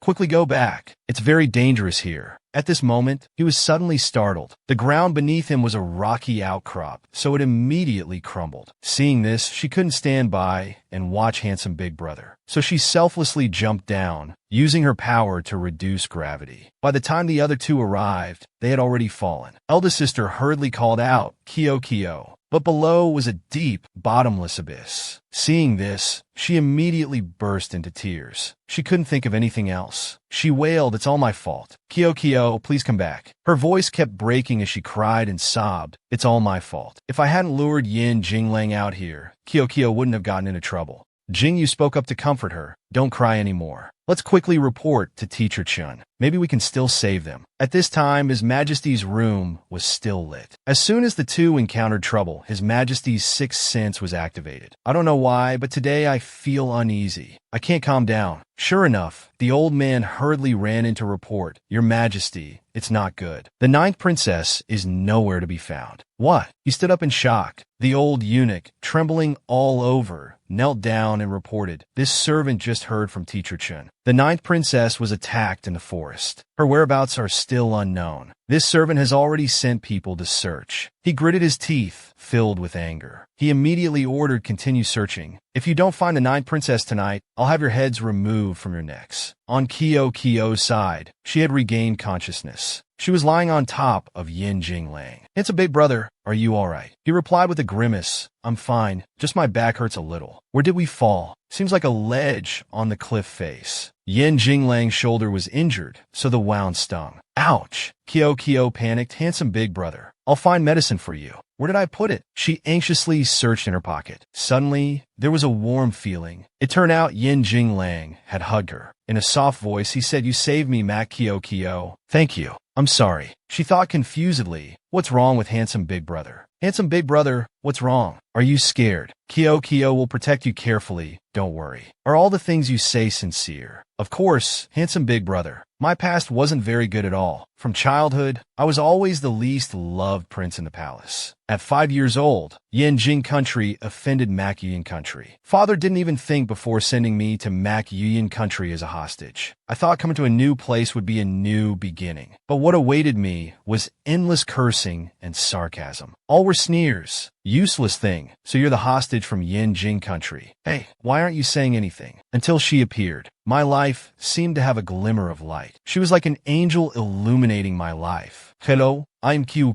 quickly go back. It's very dangerous here. At this moment, he was suddenly startled. The ground beneath him was a rocky outcrop, so it immediately crumbled. Seeing this, she couldn't stand by and watch handsome big brother. So she selflessly jumped down, using her power to reduce gravity. By the time the other two arrived, they had already fallen. Eldest sister hurriedly called out, Kyo. But below was a deep, bottomless abyss. Seeing this, she immediately burst into tears. She couldn't think of anything else. She wailed, It's all my fault. Kyo, please come back. Her voice kept breaking as she cried and sobbed, It's all my fault. If I hadn't lured Yin Jinglang out here, Kyo wouldn't have gotten into trouble. Jingyu spoke up to comfort her. Don't cry anymore. Let's quickly report to Teacher Chun. Maybe we can still save them. At this time, His Majesty's room was still lit. As soon as the two encountered trouble, His Majesty's sixth sense was activated. I don't know why, but today I feel uneasy. I can't calm down. Sure enough, the old man hurriedly ran in to report, Your Majesty, it's not good. The ninth princess is nowhere to be found. What? He stood up in shock. The old eunuch, trembling all over, knelt down and reported, This servant just heard from Teacher Chun. The ninth princess was attacked in the forest. Her whereabouts are still unknown. This servant has already sent people to search. He gritted his teeth, filled with anger. He immediately ordered continue searching. If you don't find the ninth princess tonight, I'll have your heads removed from your necks. On Kio's side, she had regained consciousness. She was lying on top of Yin Jinglang. It's a big brother. Are you all right? He replied with a grimace. I'm fine. Just my back hurts a little. Where did we fall? Seems like a ledge on the cliff face. Yin Jinglang's shoulder was injured, so the wound stung. Ouch! Kio panicked. Handsome big brother. I'll find medicine for you. Where did I put it? She anxiously searched in her pocket. Suddenly, there was a warm feeling. It turned out Yin Jinglang had hugged her. In a soft voice, he said, You saved me, Mac Kio. Thank you. I'm sorry. She thought confusedly, What's wrong with handsome big brother? Handsome big brother, what's wrong? Are you scared? Kio will protect you carefully. Don't worry. Are all the things you say sincere? Of course, handsome big brother. My past wasn't very good at all. From childhood, I was always the least loved prince in the palace. At 5 years old, Yin Jing country offended Mac Yuyin country. Father didn't even think before sending me to Mac Yuyin country as a hostage. I thought coming to a new place would be a new beginning. But what awaited me was endless cursing and sarcasm. All were sneers. Useless thing. So you're the hostage from Yin Jing country. Hey, why aren't you saying anything? Until she appeared. My life seemed to have a glimmer of light. She was like an angel illuminating my life. Hello, I'm Q.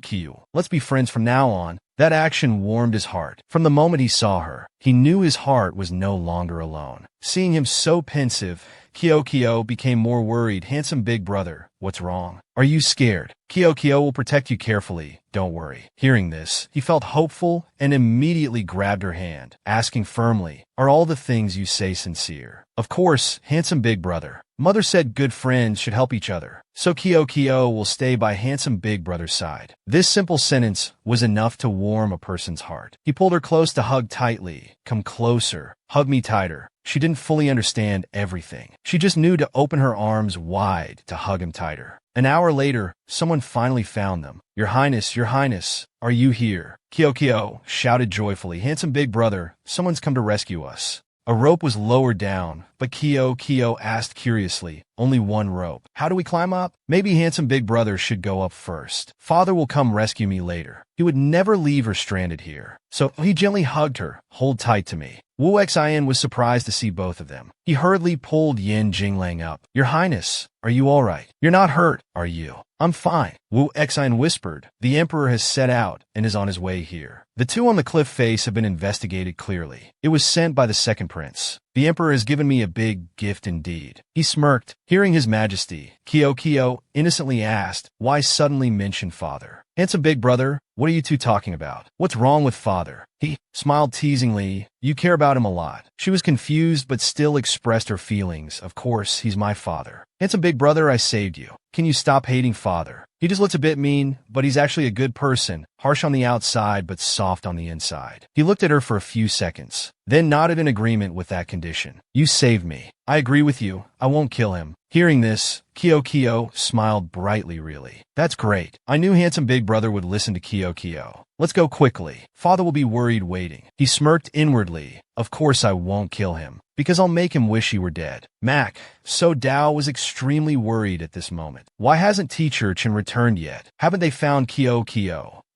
Let's be friends from now on. That action warmed his heart. From the moment he saw her, he knew his heart was no longer alone. Seeing him so pensive, Kio became more worried. Handsome big brother, what's wrong? Are you scared? Kio will protect you carefully. Don't worry. Hearing this, he felt hopeful and immediately grabbed her hand, asking firmly, Are all the things you say sincere? Of course, handsome big brother. Mother said good friends should help each other, so Kio will stay by handsome big brother's side. This simple sentence was enough to warm a person's heart. He pulled her close to hug tightly. Come closer. Hug me tighter. She didn't fully understand everything. She just knew to open her arms wide to hug him tighter. An hour later, someone finally found them. Your Highness, are you here? Kio shouted joyfully. Handsome big brother, someone's come to rescue us. A rope was lowered down, but Kio asked curiously, Only one rope. How do we climb up? Maybe handsome big brother should go up first. Father will come rescue me later. He would never leave her stranded here. So he gently hugged her. Hold tight to me. Wu Xian was surprised to see both of them. He hurriedly pulled Yin Jinglang up. Your Highness, are you all right? You're not hurt, are you? I'm fine. Wu Xian whispered. The emperor has set out and is on his way here. The two on the cliff face have been investigated clearly. It was sent by the second prince. The emperor has given me a big gift indeed. He smirked. Hearing His Majesty, Kio innocently asked, Why suddenly mention father? Handsome big brother, what are you two talking about? What's wrong with father? He smiled teasingly. You care about him a lot. She was confused but still expressed her feelings. Of course, he's my father. Handsome big brother, I saved you. Can you stop hating father? He just looks a bit mean, but he's actually a good person, harsh on the outside but soft on the inside. He looked at her for a few seconds, then nodded in agreement with that condition. You saved me. I agree with you. I won't kill him. Hearing this, Kio smiled brightly really. That's great. I knew handsome big brother would listen to Kio. Let's go quickly. Father will be worried waiting. He smirked inwardly. Of course I won't kill him, because I'll make him wish he were dead. Mac, so Dao was extremely worried at this moment. Why hasn't Teacher Chen returned yet? Haven't they found Kio?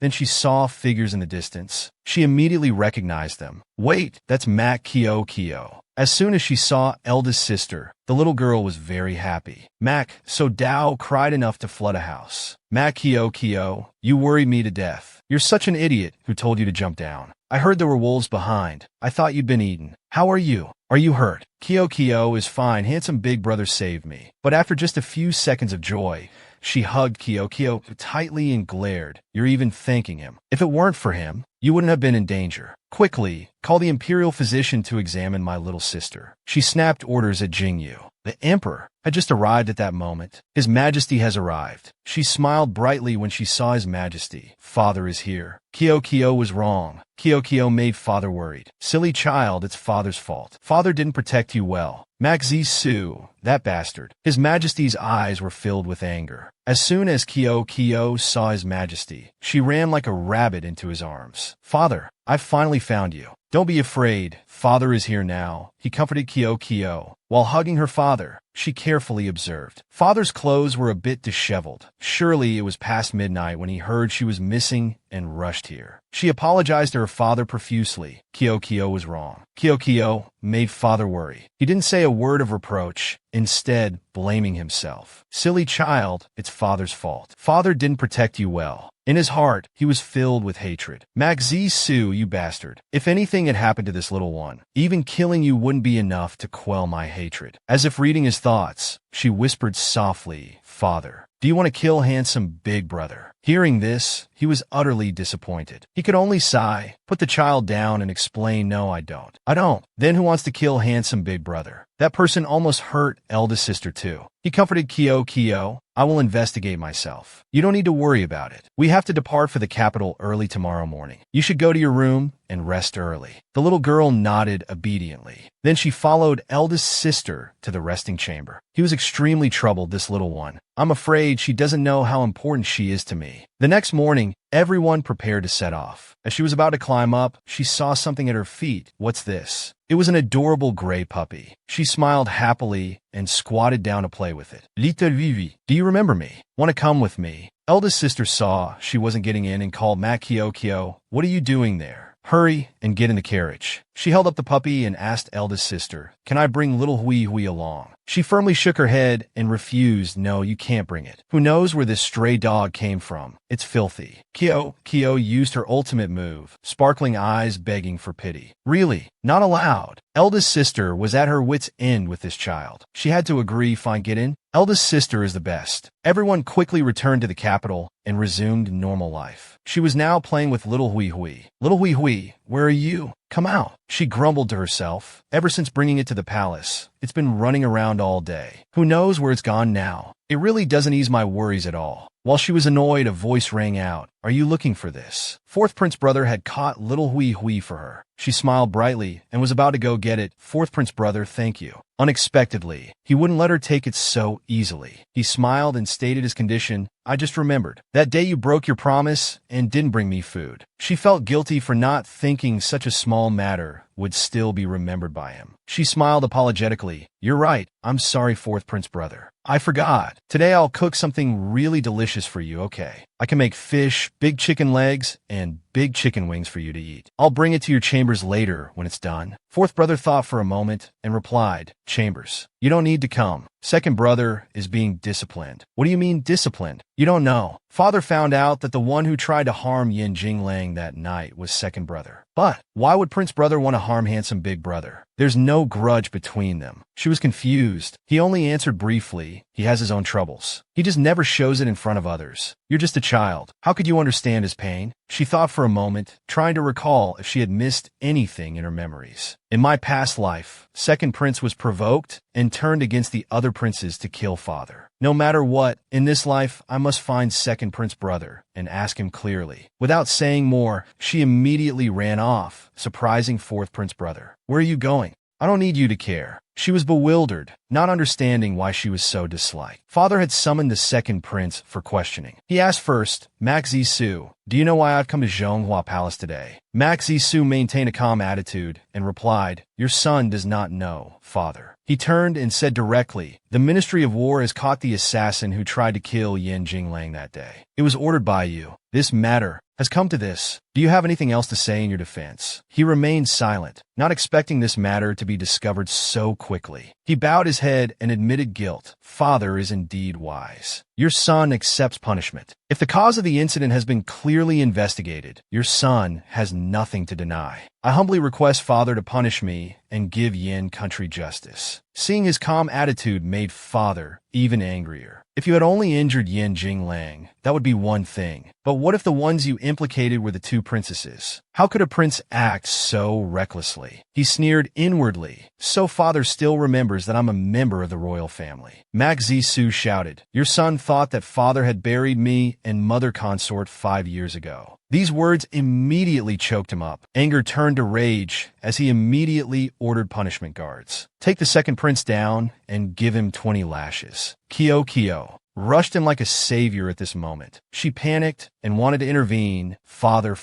Then she saw figures in the distance. She immediately recognized them. Wait, that's Mac Kio. As soon as she saw eldest sister, the little girl was very happy. Mac, so Dao cried enough to flood a house. Mac Kio, you worried me to death. You're such an idiot. Who told you to jump down? I heard there were wolves behind. I thought you'd been eaten. How are you? Are you hurt? Kio is fine. Handsome big brother saved me. But after just a few seconds of joy, she hugged Kio tightly and glared. You're even thanking him. If it weren't for him, you wouldn't have been in danger. Quickly, call the imperial physician to examine my little sister. She snapped orders at Jingyu. The emperor had just arrived at that moment. His Majesty has arrived. She smiled brightly when she saw His Majesty. Father is here. Kyo was wrong. Kyo made father worried. Silly child, it's father's fault. Father didn't protect you well. Maxi Su, that bastard. His Majesty's eyes were filled with anger. As soon as Kyo saw His Majesty, she ran like a rabbit into his arms. Father, I've finally found you. Don't be afraid. Father is here now. He comforted Kyo. While hugging her father, she carefully observed. Father's clothes were a bit disheveled. Surely it was past midnight when he heard she was missing and rushed here. She apologized to her father profusely. Kyo was wrong. Kyo made father worry. He didn't say a word of reproach, instead blaming himself. Silly child, it's father's fault. Father didn't protect you well. In his heart, he was filled with hatred. Maxi Su, you bastard. If anything had happened to this little one, even killing you wouldn't be enough to quell my hatred. As if reading his thoughts, she whispered softly, Father, do you want to kill handsome big brother? Hearing this, he was utterly disappointed. He could only sigh, put the child down, and explain, no, I don't. I don't. Then who wants to kill handsome big brother? That person almost hurt eldest sister too. He comforted Kyo. I will investigate myself. You don't need to worry about it. We have to depart for the capital early tomorrow morning. You should go to your room and rest early. The little girl nodded obediently. Then she followed eldest sister to the resting chamber. He was extremely troubled, this little one. I'm afraid she doesn't know how important she is to me. The next morning, everyone prepared to set off. As she was about to climb up, she saw something at her feet. What's this? It was an adorable gray puppy. She smiled happily and squatted down to play with it. Little Vivi, do you remember me? Want to come with me? Eldest sister saw she wasn't getting in and called Matt Kyo. What are you doing there? Hurry and get in the carriage. She held up the puppy and asked eldest sister, can I bring little Hui along? She firmly shook her head and refused. No, you can't bring it. Who knows where this stray dog came from? It's filthy. Kyo used her ultimate move, sparkling eyes begging for pity. Really? Not allowed. Eldest sister was at her wit's end with this child. She had to agree, fine, get in. Eldest sister is the best. Everyone quickly returned to the capital and resumed normal life. She was now playing with little Hui. Little Hui, where are you? Come out. She grumbled to herself. Ever since bringing it to the palace, it's been running around all day. Who knows where it's gone now? It really doesn't ease my worries at all. While she was annoyed, a voice rang out. Are you looking for this? Fourth Prince Brother had caught little Hui for her. She smiled brightly and was about to go get it. Fourth Prince Brother, thank you. Unexpectedly, he wouldn't let her take it so easily. He smiled and stated his condition. I just remembered. That day you broke your promise and didn't bring me food. She felt guilty for not thinking such a small matter would still be remembered by him. She smiled apologetically. You're right. I'm sorry, Fourth Prince Brother. I forgot. Today I'll cook something really delicious for you, okay? I can make fish, big chicken legs, and big chicken wings for you to eat. I'll bring it to your chambers later when it's done. Fourth brother thought for a moment and replied, Chambers, you don't need to come. Second brother is being disciplined. What do you mean disciplined? You don't know. Father found out that the one who tried to harm Yin Jinglang that night was second brother. But why would Prince Brother want to harm handsome big brother? There's no grudge between them. She was confused. He only answered briefly. He has his own troubles. He just never shows it in front of others. You're just a child. How could you understand his pain? She thought for a moment, trying to recall if she had missed anything in her memories. In my past life, second prince was provoked and turned against the other princes to kill father. No matter what, in this life, I must find second prince brother and ask him clearly. Without saying more, she immediately ran off, surprising fourth prince brother. Where are you going? I don't need you to care. She was bewildered, not understanding why she was so disliked. Father had summoned the second prince for questioning. He asked first, Maxi Su, do you know why I've come to Zhonghua Palace today? Maxi Su maintained a calm attitude and replied, your son does not know, father. He turned and said directly, the Ministry of War has caught the assassin who tried to kill Yin Jinglang that day. It was ordered by you. This matter has come to this. Do you have anything else to say in your defense? He remained silent, not expecting this matter to be discovered so quickly. He bowed his head and admitted guilt. Father is indeed wise. Your son accepts punishment. If the cause of the incident has been clearly investigated, your son has nothing to deny. I humbly request Father to punish me and give Yin country justice. Seeing his calm attitude made Father even angrier. If you had only injured Yin Jinglang, that would be one thing. But what if the ones you implicated were the two two princesses. How could a prince act so recklessly? He sneered inwardly. So father still remembers that I'm a member of the royal family. Mak Zisu shouted, your son thought that father had buried me and mother consort 5 years ago. These words immediately choked him up. Anger turned to rage as he immediately ordered punishment guards. Take the second prince down and give him 20 lashes. Kyo rushed him like a savior at this moment. She panicked and wanted to intervene. Father,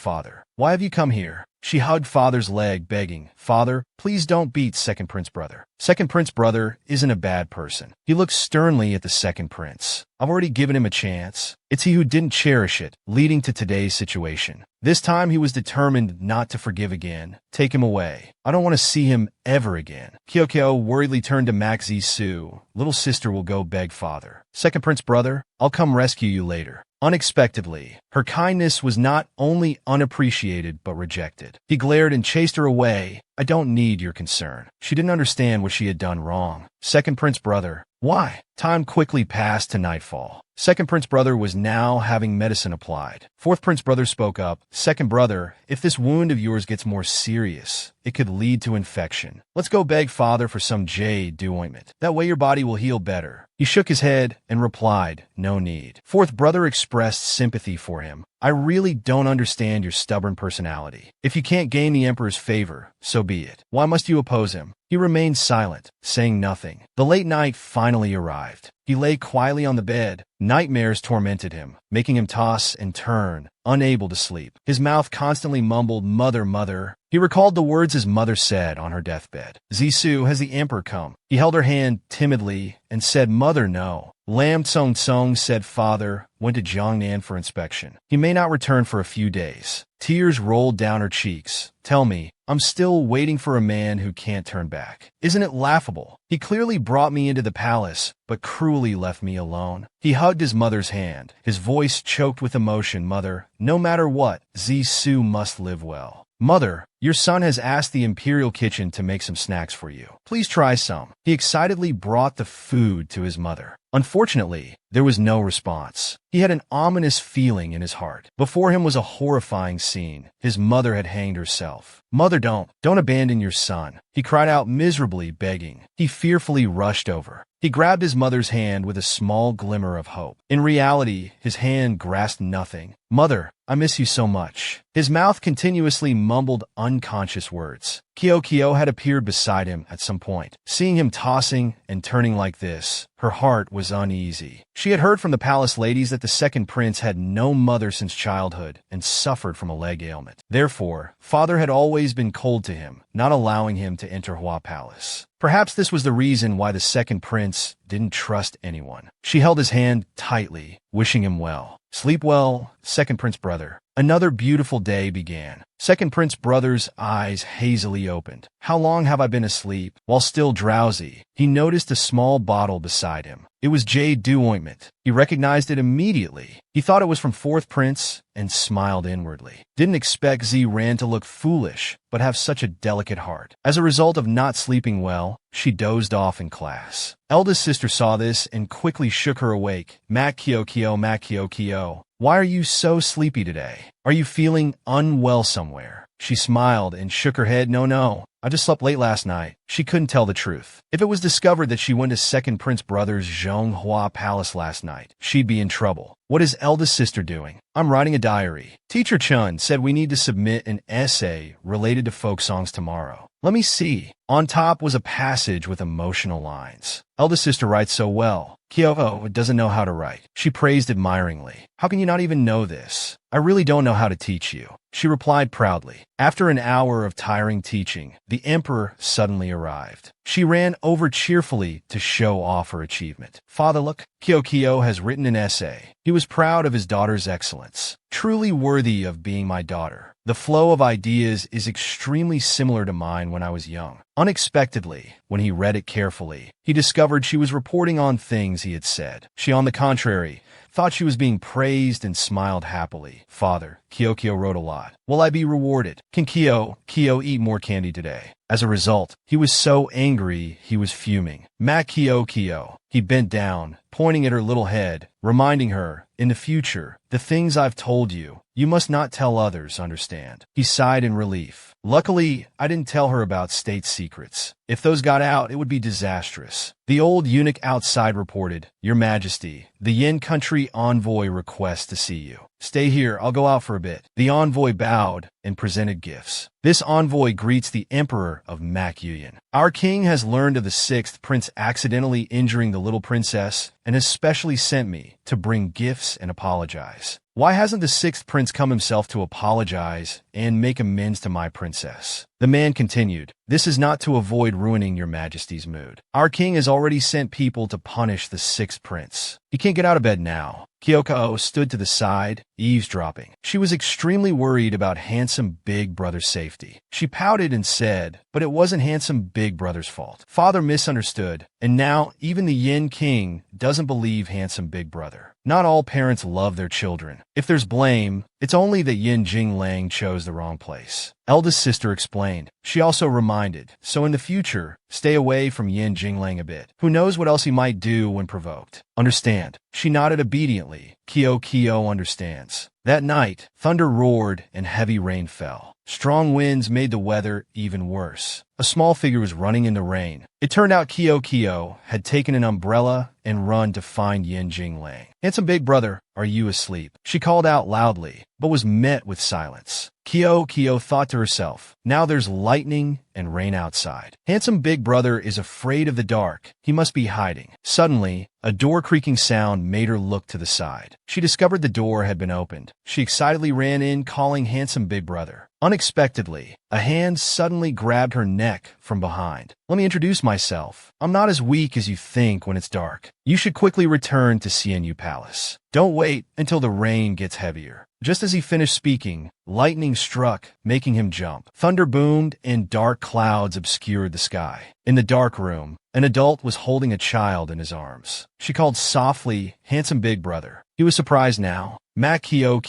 why have you come here? She hugged father's leg, begging, Father, please don't beat second prince brother. Second prince brother isn't a bad person. He looked sternly at the second prince. I've already given him a chance. It's he who didn't cherish it, leading to today's situation. This time he was determined not to forgive again. Take him away. I don't want to see him ever again. Kyo worriedly turned to Mak Zisu. Little sister will go beg father. Second prince brother, I'll come rescue you later. Unexpectedly, her kindness was not only unappreciated but rejected. He glared and chased her away. I don't need your concern. She didn't understand what she had done wrong. Second prince brother, why? Time quickly passed to nightfall. Second prince brother was now having medicine applied. Fourth prince brother spoke up. Second brother, if this wound of yours gets more serious, it could lead to infection. Let's go beg father for some jade dew ointment. That way your body will heal better. He shook his head and replied, no need. Fourth brother expressed sympathy for him. I really don't understand your stubborn personality. If you can't gain the emperor's favor, so be it. Why must you oppose him? He remained silent, saying nothing. The late night finally arrived. He lay quietly on the bed. Nightmares tormented him, making him toss and turn, unable to sleep. His mouth constantly mumbled, Mother, mother. He recalled the words his mother said on her deathbed. Zisu, has the emperor come? He held her hand timidly and said, Mother, no. Lam Tsong said father, went to Jiangnan for inspection. He may not return for a few days. Tears rolled down her cheeks. Tell me, I'm still waiting for a man who can't turn back. Isn't it laughable? He clearly brought me into the palace, but cruelly left me alone. He hugged his mother's hand. His voice choked with emotion. Mother, no matter what, Zisu must live well. Mother, your son has asked the Imperial Kitchen to make some snacks for you. Please try some. He excitedly brought the food to his mother. Unfortunately, there was no response. He had an ominous feeling in his heart. Before him was a horrifying scene. His mother had hanged herself. Mother, don't abandon your son. He cried out miserably, begging. He fearfully rushed over. He grabbed his mother's hand with a small glimmer of hope. In reality, his hand grasped nothing. Mother, I miss you so much. His mouth continuously mumbled unconscious words. Kyo had appeared beside him at some point. Seeing him tossing and turning like this, her heart was uneasy. She had heard from the palace ladies that the second prince had no mother since childhood and suffered from a leg ailment. Therefore, father had always been cold to him, not allowing him to enter Hua Palace. Perhaps this was the reason why the second prince didn't trust anyone. She held his hand tightly, wishing him well. Sleep well, second prince brother. Another beautiful day began. Second prince brother's eyes hazily opened. How long have I been asleep? While still drowsy, he noticed a small bottle beside him. It was jade dew ointment. He recognized it immediately. He thought it was from fourth prince and smiled inwardly. Didn't expect Ran to look foolish, but have such a delicate heart. As a result of not sleeping well, she dozed off in class. Eldest sister saw this and quickly shook her awake. Mak Kyo. Why are you so sleepy today? Are you feeling unwell somewhere? She smiled and shook her head. No. I just slept late last night. She couldn't tell the truth. If it was discovered that she went to second prince brother's Zhonghua Palace last night, she'd be in trouble. What is eldest sister doing? I'm writing a diary. Teacher Chun said we need to submit an essay related to folk songs tomorrow. Let me see. On top was a passage with emotional lines. Eldest sister writes so well. Kyo doesn't know how to write. She praised admiringly. How can you not even know this? I really don't know how to teach you. She replied proudly. After an hour of tiring teaching, the emperor suddenly arrived. She ran over cheerfully to show off her achievement. Father, look, Kyo has written an essay. He was proud of his daughter's excellence. Truly worthy of being my daughter. The flow of ideas is extremely similar to mine when I was young. Unexpectedly, when he read it carefully, he discovered she was reporting on things he had said. She, on the contrary, thought she was being praised and smiled happily. Father, Kyo wrote a lot. Will I be rewarded? Can Kyo eat more candy today? As a result, he was so angry he was fuming. Mak Kyo. He bent down, pointing at her little head, reminding her, in the future, the things I've told you, You must not tell others, understand? He sighed in relief. Luckily, I didn't tell her about state secrets. If those got out, it would be disastrous. The old eunuch outside reported, Your Majesty, the Yin country envoy requests to see you. Stay here, I'll go out for a bit. The envoy bowed and presented gifts. This envoy greets the Emperor of Makyuyan. Our king has learned of the sixth prince accidentally injuring the little princess and has specially sent me to bring gifts and apologize. Why hasn't the sixth prince come himself to apologize and make amends to my princess? The man continued, This is not to avoid ruining your majesty's mood. Our king has already sent people to punish the sixth prince. He can't get out of bed now. Kyoko stood to the side, eavesdropping. She was extremely worried about handsome Big Brother's safety. She pouted and said, but it wasn't handsome Big Brother's fault. Father misunderstood, and now even the Yin King doesn't believe handsome Big Brother. Not all parents love their children. If there's blame, it's only that Yin Jinglang chose the wrong place. Eldest sister explained. She also reminded, so in the future, stay away from Yin Jinglang a bit. Who knows what else he might do when provoked? Understand. She nodded obediently. Kyo understands. That night, thunder roared and heavy rain fell. Strong winds made the weather even worse. A small figure was running in the rain. It turned out Kyo had taken an umbrella and run to find Yin Jinglang. Handsome Big Brother, are you asleep? She called out loudly, but was met with silence. Kyo thought to herself, now there's lightning and rain outside. Handsome Big Brother is afraid of the dark. He must be hiding. Suddenly, a door creaking sound made her look to the side. She discovered the door had been opened. She excitedly ran in, calling handsome Big Brother. Unexpectedly, a hand suddenly grabbed her neck from behind. Let me introduce myself. I'm not as weak as you think when it's dark. You should quickly return to CNU Palace. Don't wait until the rain gets heavier. Just as he finished speaking, lightning struck, making him jump. Thunder boomed and dark clouds obscured the sky. In the dark room, an adult was holding a child in his arms. She called softly, handsome Big Brother. He was surprised now. Kyo,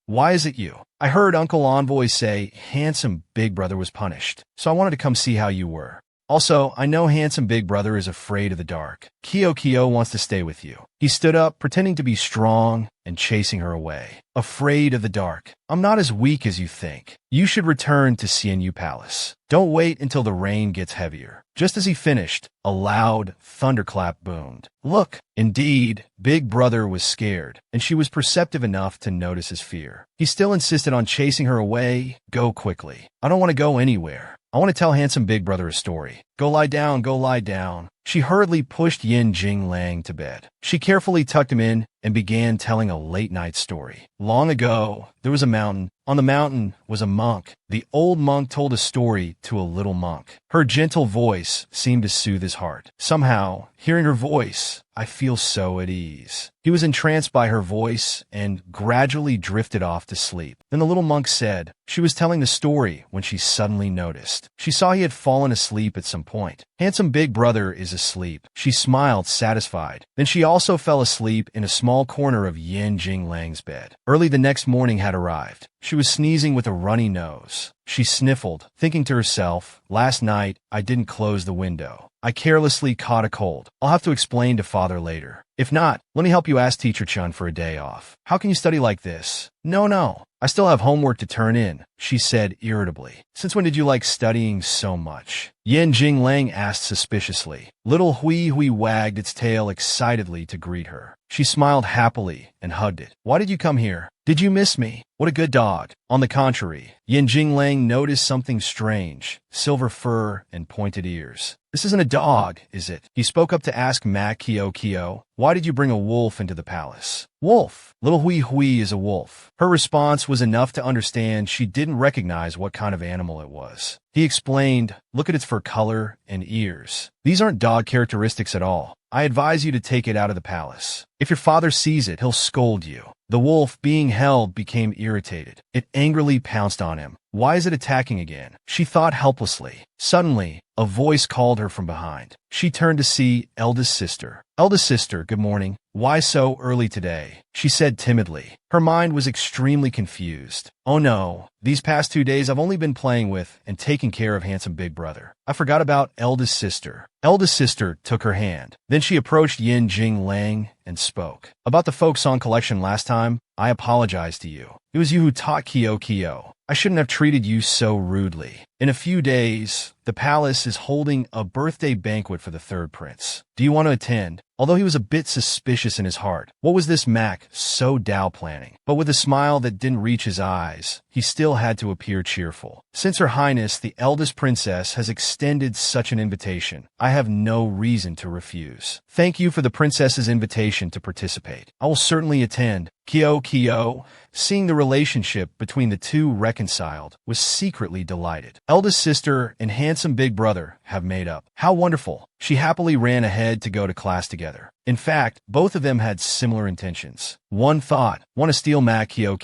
why is it you? I heard Uncle Envoy say handsome Big Brother was punished, so I wanted to come see how you were. Also, I know handsome Big Brother is afraid of the dark. Kyo wants to stay with you. He stood up, pretending to be strong and chasing her away. Afraid of the dark. I'm not as weak as you think. You should return to CNU Palace. Don't wait until the rain gets heavier. Just as he finished, a loud thunderclap boomed. Look! Indeed, Big Brother was scared, and she was perceptive enough to notice his fear. He still insisted on chasing her away. Go quickly. I don't want to go anywhere. I want to tell handsome Big Brother a story. Go lie down, go lie down. She hurriedly pushed Yin Jinglang to bed. She carefully tucked him in and began telling a late-night story. Long ago, there was a mountain. On the mountain was a monk. The old monk told a story to a little monk. Her gentle voice seemed to soothe his heart. Somehow, hearing her voice, I feel so at ease. He was entranced by her voice and gradually drifted off to sleep. Then the little monk said, she was telling the story when she suddenly noticed. She saw he had fallen asleep at some point. Handsome Big Brother is asleep. She smiled, satisfied. Then she also fell asleep in a small corner of Yin Jinglang's bed. Early the next morning had arrived. She was sneezing with a runny nose. She sniffled, thinking to herself, last night I didn't close the window. I carelessly caught a cold. I'll have to explain to father later. If not, let me help you ask Teacher Chun for a day off. How can you study like this? No. I still have homework to turn in, she said irritably. Since when did you like studying so much? Yin Jinglang asked suspiciously. Little Hui wagged its tail excitedly to greet her. She smiled happily and hugged it. Why did you come here? Did you miss me? What a good dog. On the contrary, Yin Jinglang noticed something strange. Silver fur and pointed ears. This isn't a dog, is it? He spoke up to ask Kyo, why did you bring a wolf into the palace? Wolf. Little Hui is a wolf. Her response was enough to understand she didn't recognize what kind of animal it was. He explained, look at its fur color and ears. These aren't dog characteristics at all. I advise you to take it out of the palace. If your father sees it, he'll scold you. The wolf, being held, became irritated. It angrily pounced on him. Why is it attacking again? She thought helplessly. Suddenly, a voice called her from behind. She turned to see eldest sister. Eldest sister, good morning. Why so early today? She said timidly. Her mind was extremely confused. Oh no, these past 2 days I've only been playing with and taking care of handsome Big Brother. I forgot about eldest sister. Eldest sister took her hand. Then she approached Yin Jinglang and spoke. About the folk song collection last time, I apologize to you. It was you who taught Kyo. I shouldn't have treated you so rudely. In a few days, the palace is holding a birthday banquet for the third prince. Do you want to attend? Although he was a bit suspicious in his heart. What was this Mac so planning? But with a smile that didn't reach his eyes, he still had to appear cheerful. Since Her Highness, the eldest princess, has extended such an invitation, I have no reason to refuse. Thank you for the princess's invitation to participate. I will certainly attend. Kyo, seeing the relationship between the two reconciled, was secretly delighted. Eldest sister and handsome big brother have made up. How wonderful. She happily ran ahead to go to class together. In fact, both of them had similar intentions. One thought, want to steal Mac Kyo.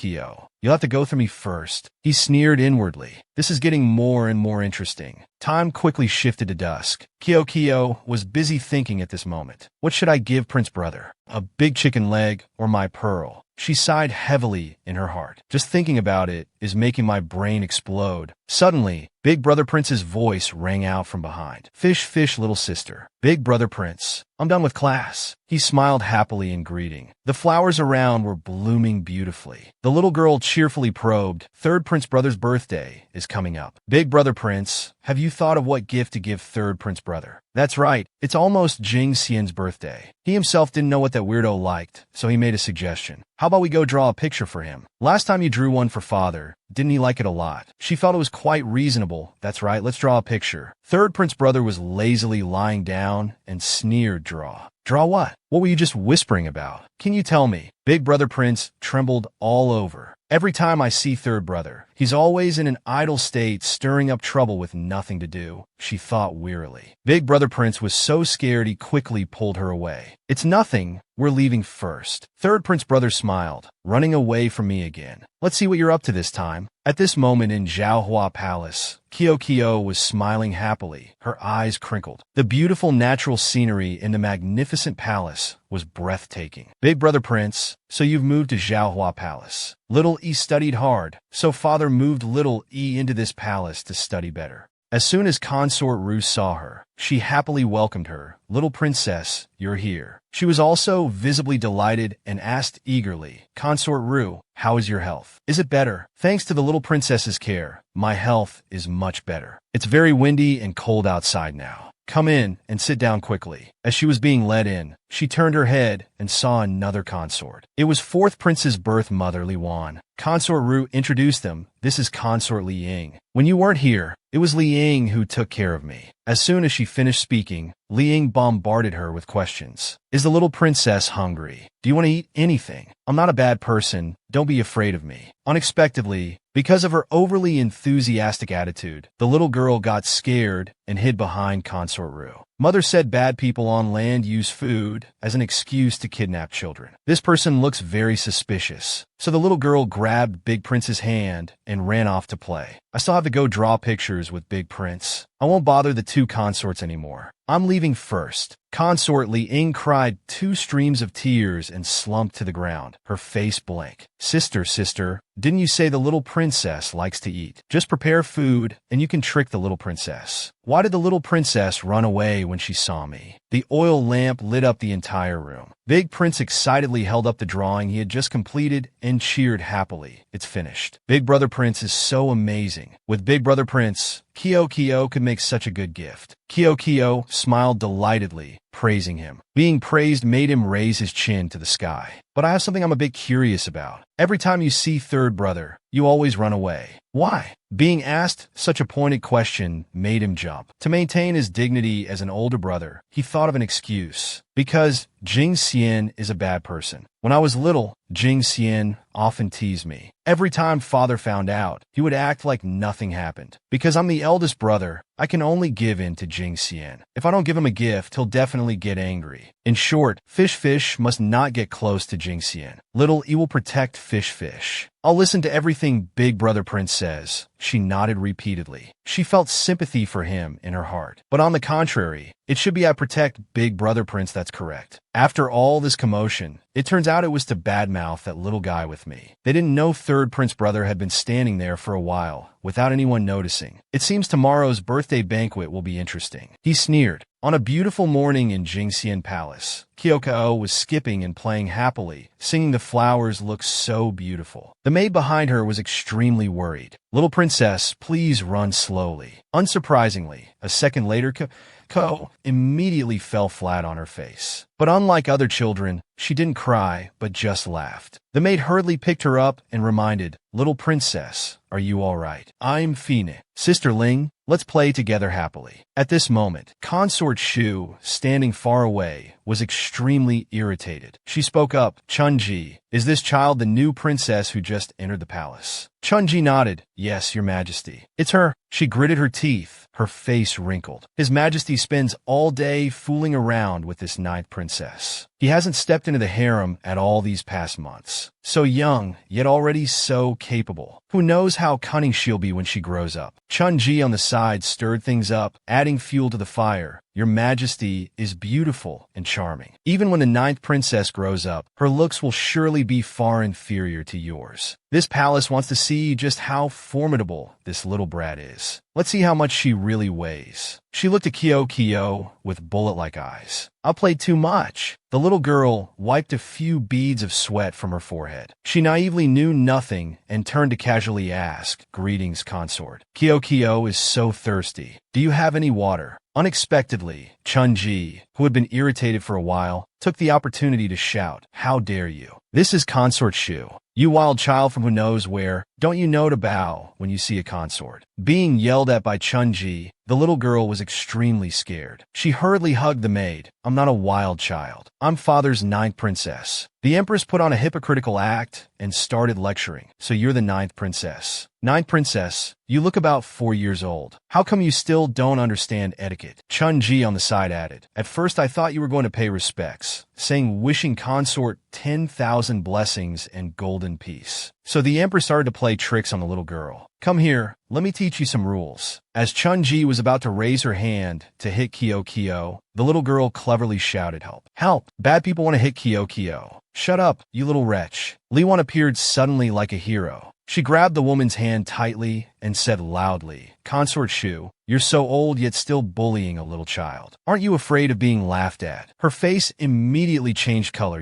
You'll have to go through me first. He sneered inwardly. This is getting more and more interesting. Time quickly shifted to dusk. Kyo was busy thinking at this moment. What should I give Prince Brother? A big chicken leg or my pearl? She sighed heavily in her heart. Just thinking about it is making my brain explode. Suddenly, Big Brother Prince's voice rang out from behind. Fish, little sister. Big Brother Prince, I'm done with class. He smiled happily in greeting. The flowers around were blooming beautifully. The little girl cheerfully probed, third Prince Brother's birthday is coming up. Big Brother Prince, have you thought of what gift to give third Prince Brother? That's right, it's almost Jing Xian's birthday. He himself didn't know what that weirdo liked, so he made a suggestion. How about we go draw a picture for him? Last time you drew one for father, didn't he like it a lot? She felt it was quite reasonable. That's right, let's draw a picture. Third Prince Brother was lazily lying down and sneered, draw. Draw what? What were you just whispering about? Can you tell me? Big Brother Prince trembled all over. Every time I see third brother, he's always in an idle state, stirring up trouble with nothing to do, she thought wearily. Big Brother Prince was so scared he quickly pulled her away. It's nothing. We're leaving first. Third Prince Brother smiled, running away from me again. Let's see what you're up to this time. At this moment in Zhaohua Palace, Kyo was smiling happily, her eyes crinkled. The beautiful natural scenery in the magnificent palace was breathtaking. Big Brother Prince, so you've moved to Zhaohua Palace. Little E studied hard, so father moved little E into this palace to study better. As soon as Consort Ru saw her, she happily welcomed her. Little princess, you're here. She was also visibly delighted and asked eagerly, Consort Ru, how is your health? Is it better? Thanks to the little princess's care, my health is much better. It's very windy and cold outside now. Come in and sit down quickly. As she was being led in, she turned her head and saw another consort. It was fourth prince's birth mother, Li Wan. Consort Ru introduced them. This is Consort Li Ying. When you weren't here, it was Li Ying who took care of me. As soon as she finished speaking, Li Ying bombarded her with questions. Is the little princess hungry? Do you want to eat anything? I'm not a bad person. Don't be afraid of me. Unexpectedly, because of her overly enthusiastic attitude, the little girl got scared and hid behind Consort Ru. Mother said bad people on land use food as an excuse to kidnap children. This person looks very suspicious. So the little girl grabbed Big Prince's hand and ran off to play. I still have to go draw pictures with Big Prince. I won't bother the two consorts anymore. I'm leaving first. Consort Li Ying cried 2 streams of tears and slumped to the ground, her face blank. Sister, didn't you say the little princess likes to eat? Just prepare food and you can trick the little princess. Why did the little princess run away when she saw me? The oil lamp lit up the entire room. Big Prince excitedly held up the drawing he had just completed and cheered happily. It's finished. Big Brother Prince is so amazing. With Big Brother Prince, Kyo could make such a good gift. Kyo smiled delightedly, praising him. Being praised made him raise his chin to the sky. But I have something I'm a bit curious about. Every time you see third brother, you always run away. Why? Being asked such a pointed question made him jump. To maintain his dignity as an older brother, he thought of an excuse. Because Jing Xian is a bad person. When I was little, Jing Xian often teased me. Every time father found out, he would act like nothing happened. Because I'm the eldest brother, I can only give in to Jing Xian. If I don't give him a gift, he'll definitely get angry. In short, Fish must not get close to Jing Xian. Little E will protect Fish. I'll listen to everything Big Brother Prince says. She nodded repeatedly. She felt sympathy for him in her heart. But on the contrary, it should be I protect Big Brother Prince that's correct. After all this commotion, it turns out it was to badmouth that little guy with me. They didn't know third Prince Brother had been standing there for a while, without anyone noticing. It seems tomorrow's birthday banquet will be interesting. He sneered. On a beautiful morning in Jingxian Palace, Kyoko was skipping and playing happily, singing the flowers looked so beautiful. The maid behind her was extremely worried. "Little princess, please run slowly." Unsurprisingly, a second later, Kyoko immediately fell flat on her face. But unlike other children, she didn't cry, but just laughed. The maid hurriedly picked her up and reminded, "Little princess, are you all right? I'm Fine. Sister Ling, let's play together happily." At this moment, Consort Shu, standing far away, was extremely irritated. She spoke up, "Chunji, is this child the new princess who just entered the palace?" Chunji nodded, "Yes, your majesty." "It's her." She gritted her teeth, her face wrinkled. "His majesty spends all day fooling around with this ninth princess. He hasn't stepped into the harem at all these past months. So young, yet already so capable. Who knows how cunning she'll be when she grows up." Chunji on the side stirred things up, adding fuel to the fire. "Your majesty is beautiful and charming. Even when the ninth princess grows up, her looks will surely be far inferior to yours. This palace wants to see just how formidable this little brat is. Let's see how much she really weighs." She looked at Kyoko with bullet-like eyes. "I played too much." The little girl wiped a few beads of sweat from her forehead. She naively knew nothing and turned to casually ask, "Greetings, consort. Kyoko is so thirsty. Do you have any water?" Unexpectedly, Chunji, who had been irritated for a while, took the opportunity to shout, "How dare you? This is Consort Shu. You wild child from who knows where, don't you know to bow when you see a consort?" Being yelled at by Chunji, the little girl was extremely scared. She hurriedly hugged the maid. "I'm not a wild child. I'm father's ninth princess." The empress put on a hypocritical act and started lecturing. "So you're the ninth princess. Ninth princess, you look about 4 years old. How come you still don't understand etiquette?" Chunji on the side added, "At first I thought you were going to pay respects, saying wishing consort 10,000 blessings and golden peace." So the empress started to play tricks on the little girl. "Come here, let me teach you some rules." As Chunji was about to raise her hand to hit Kyoko, the little girl cleverly shouted, "Help! Help! Bad people want to hit Kyoko." "Shut up, you little wretch." Liwan appeared suddenly like a hero. She grabbed the woman's hand tightly and said loudly, "Consort Shu, you're so old yet still bullying a little child. Aren't you afraid of being laughed at?" Her face immediately changed color.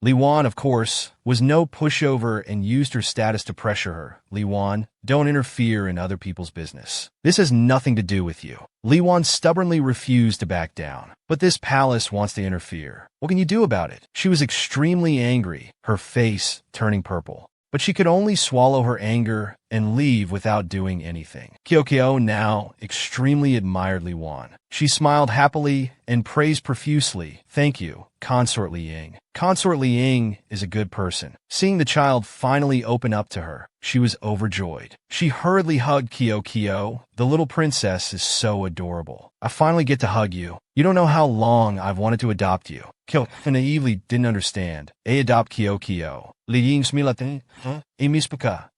Liwan, of course, was no pushover and used her status to pressure her. "Liwan, don't interfere in other people's business. This has nothing to do with you." Liwan stubbornly refused to back down. "But this palace wants to interfere. What can you do about it?" She was extremely angry, her face turning purple. But she could only swallow her anger and leave without doing anything. Kyoko now extremely admired Liwan. She smiled happily and praised profusely. "Thank you, Consort Liying. Consort Liying is a good person." Seeing the child finally open up to her, she was overjoyed. She hurriedly hugged Kyoko. "The little princess is so adorable. I finally get to hug you. You don't know how long I've wanted to adopt you." Kyoko naively didn't understand. Adopt Kyoko. Liying smilate, huh?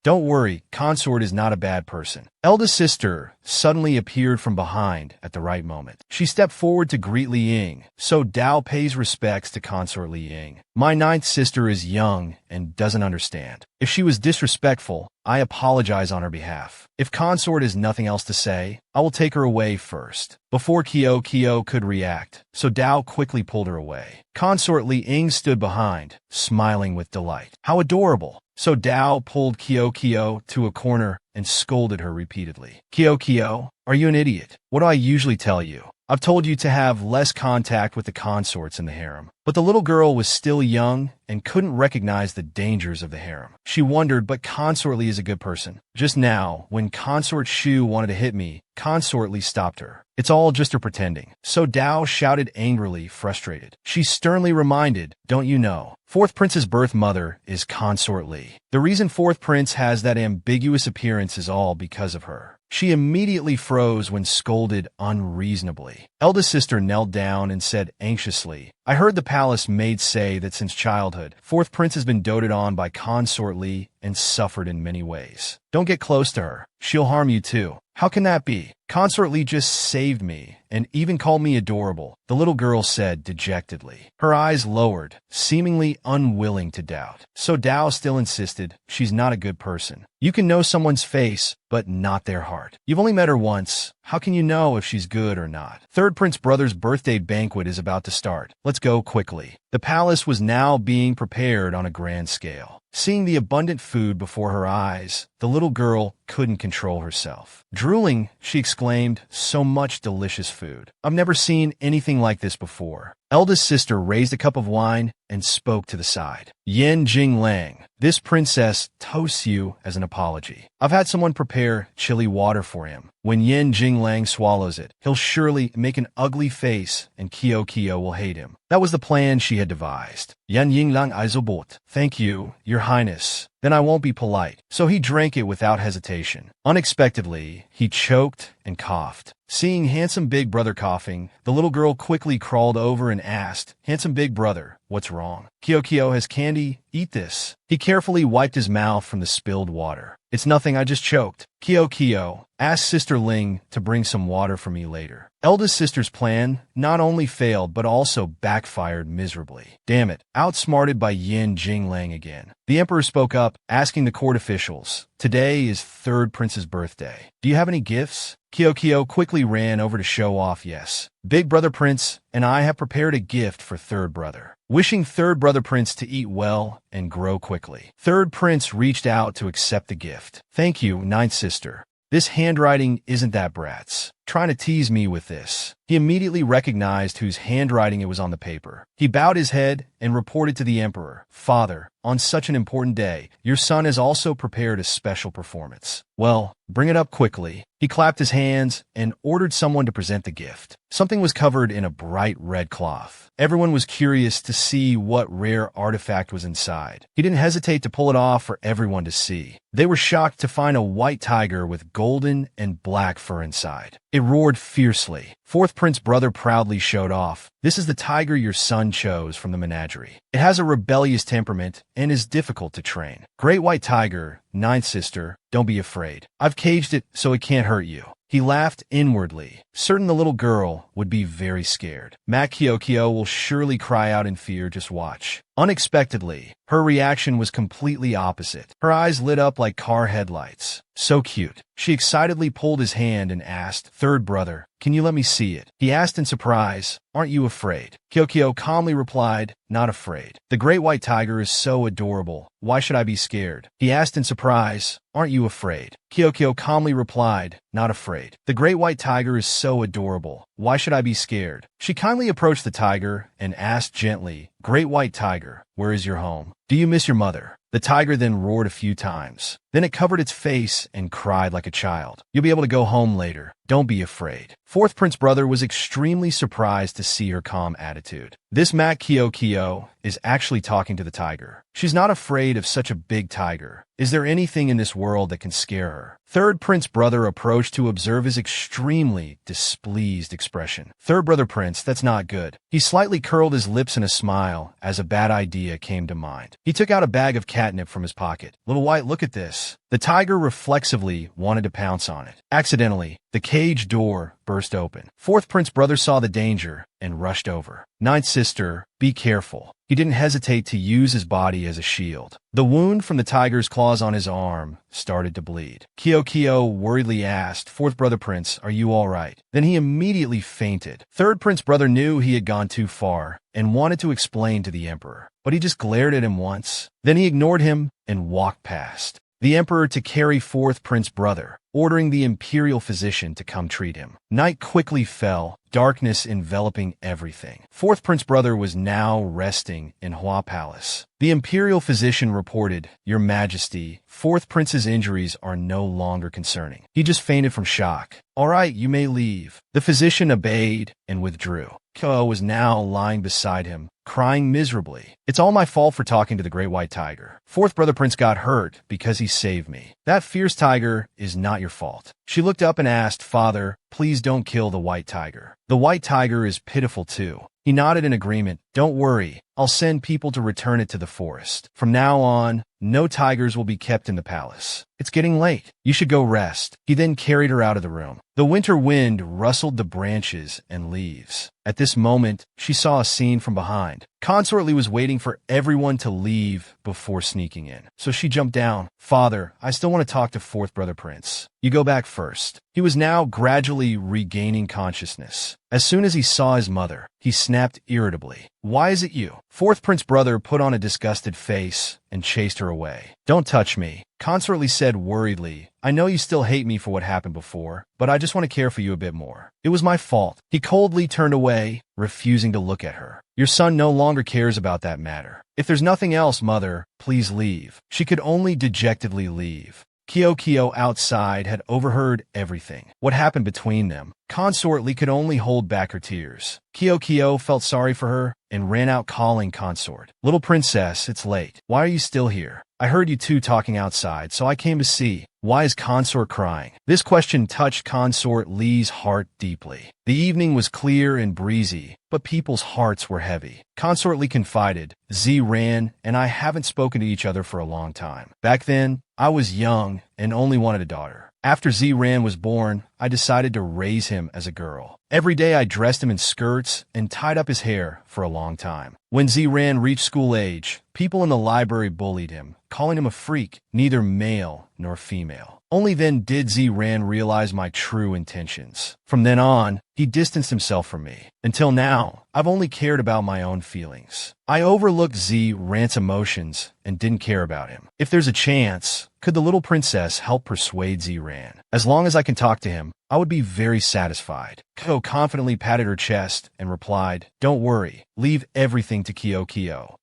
Don't worry, Consort is not a bad person. Eldest sister suddenly appeared from behind at the right moment. She stepped forward to greet Liying. "So Dao pays respects to Consort Liying. My ninth sister is young and doesn't understand. If she was disrespectful, I apologize on her behalf. If Consort has nothing else to say, I will take her away first." Before Kyoko could react, so Dao quickly pulled her away. Consort Liying stood behind, smiling with delight. "How adorable." So Dao pulled Kyoko to a corner and scolded her repeatedly. "Kyoko, are you an idiot? What do I usually tell you? I've told you to have less contact with the consorts in the harem." But the little girl was still young and couldn't recognize the dangers of the harem. She wondered, but Consort Li is a good person. Just now, when Consort Shu wanted to hit me, Consort Li stopped her. It's all just her pretending. So Dao shouted angrily, frustrated. She sternly reminded, "Don't you know? Fourth Prince's birth mother is Consort Li. The reason Fourth Prince has that ambiguous appearance is all because of her." She immediately froze when scolded unreasonably. Eldest sister knelt down and said anxiously, "I heard the palace maid say that since childhood, Fourth Prince has been doted on by Consort Li and suffered in many ways. Don't get close to her. She'll harm you too." "How can that be? Consort Li just saved me and even called me adorable," the little girl said dejectedly. Her eyes lowered, seemingly unwilling to doubt. So Dao still insisted, "She's not a good person. You can know someone's face, but not their heart. You've only met her once, How can you know if she's good or not? Third prince brother's birthday banquet is about to start. Let's go quickly. The palace was now being prepared on a grand scale. Seeing the abundant food before her eyes, the little girl couldn't control herself. Drooling, she exclaimed, "So much delicious food. I've never seen anything like this before." Eldest sister raised a cup of wine and spoke to the side. "Yen Jinglang, this princess toasts you as an apology. I've had someone prepare chili water for him. When Yen Jinglang swallows it, he'll surely make an ugly face and Kyo will hate him." That was the plan she had devised. "Yan Yinglang Izobot. Thank you, your highness. Then I won't be polite." So he drank it without hesitation. Unexpectedly, he choked and coughed. Seeing handsome big brother coughing, the little girl quickly crawled over and asked, "Handsome big brother, what's wrong?" "Kyo has candy. Eat this." He carefully wiped his mouth from the spilled water. "It's nothing, I just choked." Kyo, ask Sister Ling to bring some water for me later." Eldest sister's plan not only failed but also backfired miserably. Damn it, outsmarted by Yin Jinglang again. The emperor spoke up, asking the court officials, "Today is third prince's birthday. Do you have any gifts?" Kyo quickly ran over to show off. "Yes. Big brother prince and I have prepared a gift for third brother. Wishing third brother prince to eat well and grow quickly." Third prince reached out to accept the gift. "Thank you, ninth sister. This handwriting isn't that brat's. Trying to tease me with this." He immediately recognized whose handwriting it was on the paper. He bowed his head and reported to the emperor, "Father, on such an important day, your son has also prepared a special performance." "Well, bring it up quickly." He clapped his hands and ordered someone to present the gift. Something was covered in a bright red cloth. Everyone was curious to see what rare artifact was inside. He didn't hesitate to pull it off for everyone to see. They were shocked to find a white tiger with golden and black fur inside. It roared fiercely. Fourth prince brother proudly showed off, "This is the tiger your son chose from the menagerie. It has a rebellious temperament and is difficult to train." "Great white tiger, ninth sister, don't be afraid. I've caged it so it can't hurt you." He laughed inwardly, certain the little girl would be very scared. "Matt Kyo will surely cry out in fear, just watch." Unexpectedly, her reaction was completely opposite. Her eyes lit up like car headlights. "So cute." She excitedly pulled his hand and asked, "Third brother, can you let me see it?" He asked in surprise, "Aren't you afraid?" Kyo calmly replied, "Not afraid. The great white tiger is so adorable. Why should I be scared?" He asked in surprise, "Aren't you afraid?" Kyo calmly replied, "Not afraid. The great white tiger is so adorable. Why should I be scared?" She kindly approached the tiger and asked gently, "Great white tiger, where is your home? Do you miss your mother?" The tiger then roared a few times. Then it covered its face and cried like a child. "You'll be able to go home later. Don't be afraid." Fourth prince brother was extremely surprised to see her calm attitude. This Matt Kyo is actually talking to the tiger. She's not afraid of such a big tiger. Is there anything in this world that can scare her? Third prince brother approached to observe his extremely displeased expression. "Third brother prince, that's not good." He slightly curled his lips in a smile as a bad idea came to mind. He took out a bag of catnip from his pocket. "Little white, look at this." The tiger reflexively wanted to pounce on it. Accidentally, the cage door burst open. Fourth prince brother saw the danger and rushed over. "Ninth sister, be careful." He didn't hesitate to use his body as a shield. The wound from the tiger's claws on his arm started to bleed. Kyo worriedly asked, "Fourth brother prince, are you all right?" Then he immediately fainted. Third prince brother knew he had gone too far and wanted to explain to the emperor, but he just glared at him once. Then he ignored him and walked past. The emperor to carry fourth prince brother, ordering the imperial physician to come treat him. Night quickly fell, darkness enveloping everything. Fourth prince brother was now resting in Hua Palace. The imperial physician reported, "Your Majesty, fourth prince's injuries are no longer concerning. He just fainted from shock. All right, you may leave." The physician obeyed and withdrew. Kyo was now lying beside him, crying miserably. "It's all my fault for talking to the great white tiger. Fourth brother prince got hurt because he saved me. That fierce tiger is not your fault." She looked up and asked, "Father, please don't kill the white tiger. The white tiger is pitiful too." He nodded in agreement Don't worry, I'll send people to return it to the forest. From now on, no tigers will be kept in the palace. It's getting late. You should go rest. He then carried her out of the room. The winter wind rustled the branches and leaves. At this moment, she saw a scene from behind. Consort Lee was waiting for everyone to leave before sneaking in. So she jumped down. Father, I still want to talk to fourth brother Prince. You go back first. He was now gradually regaining consciousness. As soon as he saw his mother, he snapped irritably. Why is it you? Fourth Prince brother put on a disgusted face and chased her away. Don't touch me. Consort Lee said worriedly, I know you still hate me for what happened before, but I just want to care for you a bit more. It was my fault. He coldly turned away, refusing to look at her. Your son no longer cares about that matter. If there's nothing else, mother, please leave. She could only dejectedly leave. Kyo outside had overheard everything. What happened between them? Consort Lee could only hold back her tears. Kyo felt sorry for her and ran out calling Consort. Little princess, it's late. Why are you still here? I heard you two talking outside, so I came to see. Why is Consort crying? This question touched Consort Lee's heart deeply. The evening was clear and breezy, but people's hearts were heavy. Consort Lee confided, Ran and I haven't spoken to each other for a long time. Back then, I was young and only wanted a daughter. After Ran was born, I decided to raise him as a girl. Every day I dressed him in skirts and tied up his hair for a long time. When Ran reached school age, people in the library bullied him, calling him a freak, neither male nor female. Only then did Ran realize my true intentions. From then on, he distanced himself from me. Until now, I've only cared about my own feelings. I overlooked Ran's emotions and didn't care about him. If there's a chance, could the little princess help persuade Ran? As long as I can talk to him, I would be very satisfied. Ko confidently patted her chest and replied, Don't worry, leave everything to Kyo.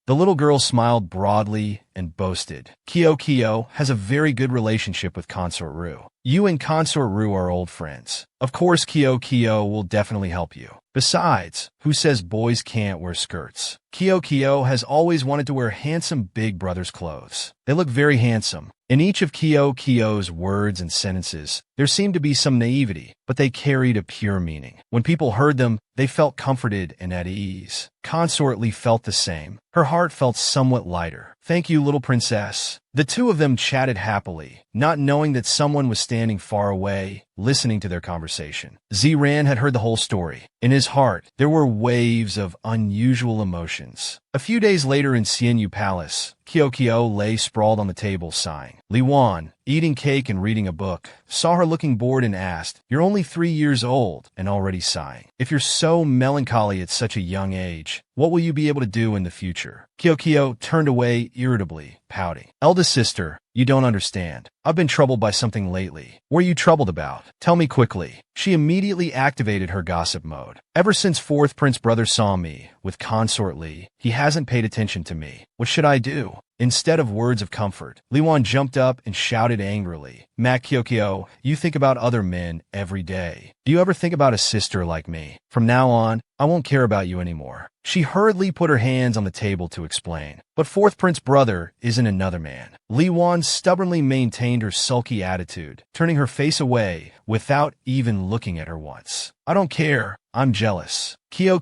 The little girl smiled broadly and boasted. Kyo has a very good relationship with Consort Ru. You and Consort Ru are old friends. Of course Kyo will definitely help you. Besides, who says boys can't wear skirts? Kyo has always wanted to wear handsome big brother's clothes. They look very handsome. In each of Kyo's words and sentences, there seemed to be some naivety, but they carried a pure meaning. When people heard them, they felt comforted and at ease. Consort Lee felt the same. Her heart felt somewhat lighter. Thank you, little princess. The two of them chatted happily, not knowing that someone was standing far away, listening to their conversation. Ran had heard the whole story. In his heart, there were waves of unusual emotions. A few days later in Xianyu Palace, Kyo lay sprawled on the table, sighing. Li Wan, eating cake and reading a book, saw her looking bored and asked, You're only 3 years old and already sighing. If you're so melancholy at such a young age, what will you be able to do in the future? Kyo turned away irritably, pouting. Eldest sister, you don't understand. I've been troubled by something lately. What are you troubled about? Tell me quickly. She immediately activated her gossip mode. Ever since fourth prince brother saw me with Consort Lee, he hasn't paid attention to me. What should I do? Instead of words of comfort, Li Wan jumped up and shouted angrily, Mac Kyo, you think about other men every day. Do you ever think about a sister like me? From now on, I won't care about you anymore. She hurriedly put her hands on the table to explain. But fourth prince brother isn't another man. Li Wan stubbornly maintained her sulky attitude, turning her face away without even looking at her once. I don't care. I'm jealous. Kyo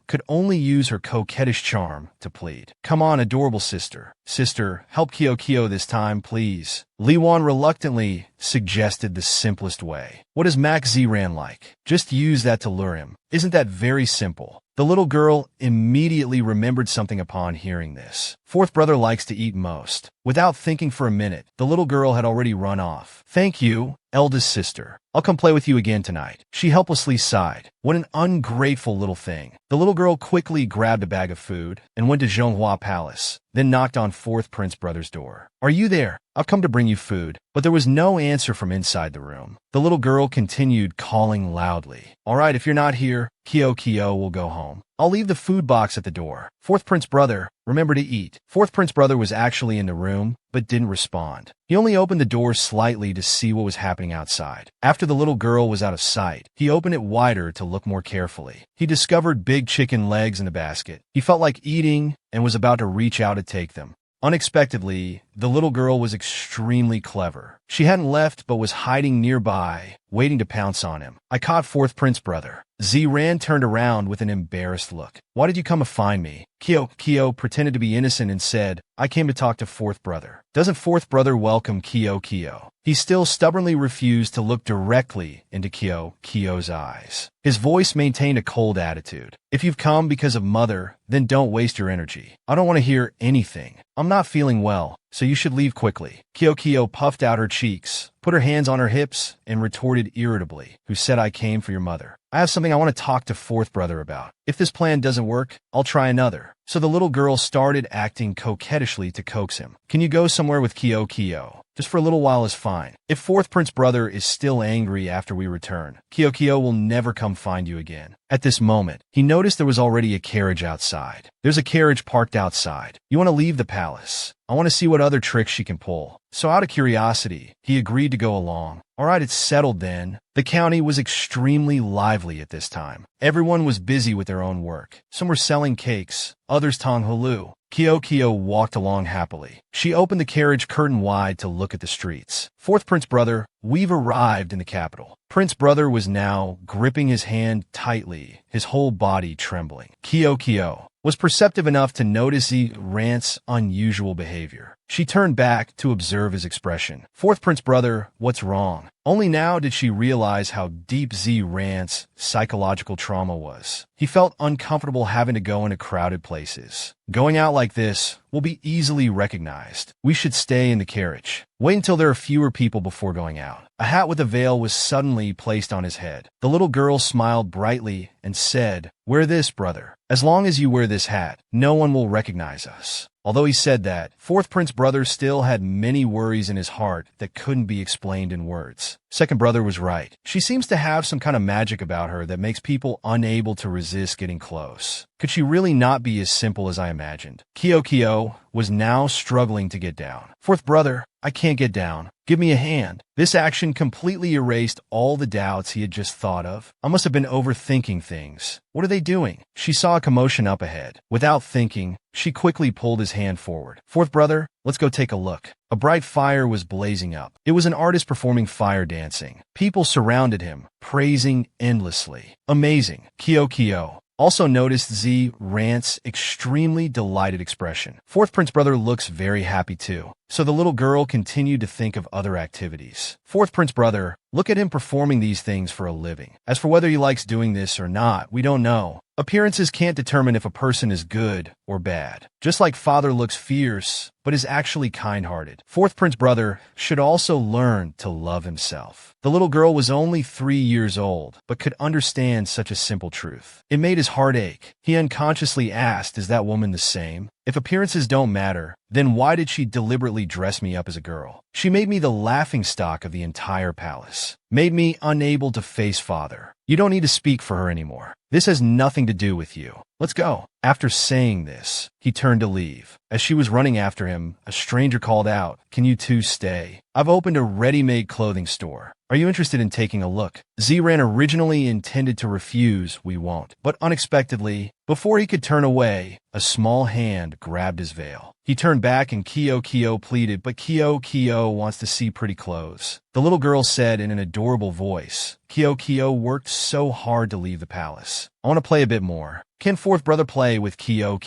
could only use her coquettish charm to plead. Come on, adorable sister. Sister, help Kyo this time, please. Li Wan reluctantly suggested the simplest way. What is Mac Ran like? Just use that to lure him. Isn't that very simple? The little girl immediately remembered something upon hearing this. Fourth brother likes to eat most. Without thinking for a minute, the little girl had already run off. Thank you, eldest sister. I'll come play with you again tonight. She helplessly sighed. What an ungrateful little thing. The little girl quickly grabbed a bag of food and went to Zhonghua Palace, then knocked on fourth prince brother's door. Are you there? I've come to bring you food. But there was no answer from inside the room. The little girl continued calling loudly. All right, if you're not here, Kyo will go home. I'll leave the food box at the door. Fourth prince brother, remember to eat. Fourth prince brother was actually in the room, but didn't respond. He only opened the door slightly to see what was happening outside. After the little girl was out of sight, he opened it wider to look more carefully. He discovered big chicken legs in the basket. He felt like eating and was about to reach out to take them. Unexpectedly, the little girl was extremely clever. She hadn't left but was hiding nearby, waiting to pounce on him. I caught fourth prince brother. Ran turned around with an embarrassed look. Why did you come to find me? Kyo pretended to be innocent and said, I came to talk to fourth brother. Doesn't fourth brother welcome Kyo? He still stubbornly refused to look directly into Kyo's eyes. His voice maintained a cold attitude. If you've come because of mother, then don't waste your energy. I don't want to hear anything. I'm not feeling well, so you should leave quickly. Kyo puffed out her cheeks, put her hands on her hips, and retorted irritably, Who said I came for your mother? I have something I want to talk to fourth brother about. If this plan doesn't work, I'll try another. So the little girl started acting coquettishly to coax him. Can you go somewhere with Kyo? Just for a little while is fine. If fourth prince brother is still angry after we return, Kyo will never come find you again. At this moment, he noticed there was already a carriage outside. There's a carriage parked outside. You want to leave the palace? I want to see what other tricks she can pull. So out of curiosity, he agreed to go along. All right, it's settled then. The county was extremely lively at this time. Everyone was busy with their own work. Some were selling cakes, others tong hulu. Kyo walked along happily. She opened the carriage curtain wide to look at the streets. Fourth prince brother, we've arrived in the capital. Prince brother was now gripping his hand tightly, his whole body trembling. Kyo was perceptive enough to notice Rant's unusual behavior. She turned back to observe his expression. Fourth prince brother, what's wrong? Only now did she realize how deep Rant's psychological trauma was. He felt uncomfortable having to go into crowded places. Going out like this will be easily recognized. We should stay in the carriage. Wait until there are fewer people before going out. A hat with a veil was suddenly placed on his head. The little girl smiled brightly and said, Wear this, brother. As long as you wear this hat, no one will recognize us. Although he said that, fourth prince brother still had many worries in his heart that couldn't be explained in words. Second brother was right. She seems to have some kind of magic about her that makes people unable to resist getting close. Could she really not be as simple as I imagined? Kyo was now struggling to get down. Fourth brother, I can't get down. Give me a hand. This action completely erased all the doubts he had just thought of. I must have been overthinking things. What are they doing? She saw a commotion up ahead. Without thinking, she quickly pulled his hand forward. Fourth brother, let's go take a look. A bright fire was blazing up. It was an artist performing fire dancing. People surrounded him, praising endlessly. Amazing. Kyo also noticed Rant's extremely delighted expression. Fourth prince brother looks very happy too. So the little girl continued to think of other activities. Fourth prince brother, look at him performing these things for a living. As for whether he likes doing this or not, we don't know. Appearances can't determine if a person is good or bad. Just like father looks fierce, but is actually kind-hearted. Fourth prince brother should also learn to love himself. The little girl was only 3 years old, but could understand such a simple truth. It made his heart ache. He unconsciously asked, is that woman the same? If appearances don't matter, then why did she deliberately dress me up as a girl? She made me the laughingstock of the entire palace. Made me unable to face father. You don't need to speak for her anymore. This has nothing to do with you. Let's go. After saying this, he turned to leave. As she was running after him, a stranger called out, Can you two stay? I've opened a ready-made clothing store. Are you interested in taking a look? Ran originally intended to refuse, we won't. But unexpectedly, before he could turn away, a small hand grabbed his veil. He turned back and Kyo pleaded, but Kyo wants to see pretty clothes. The little girl said in an adorable voice, Kyo worked so hard to leave the palace. I want to play a bit more. Can fourth brother play with Kyo?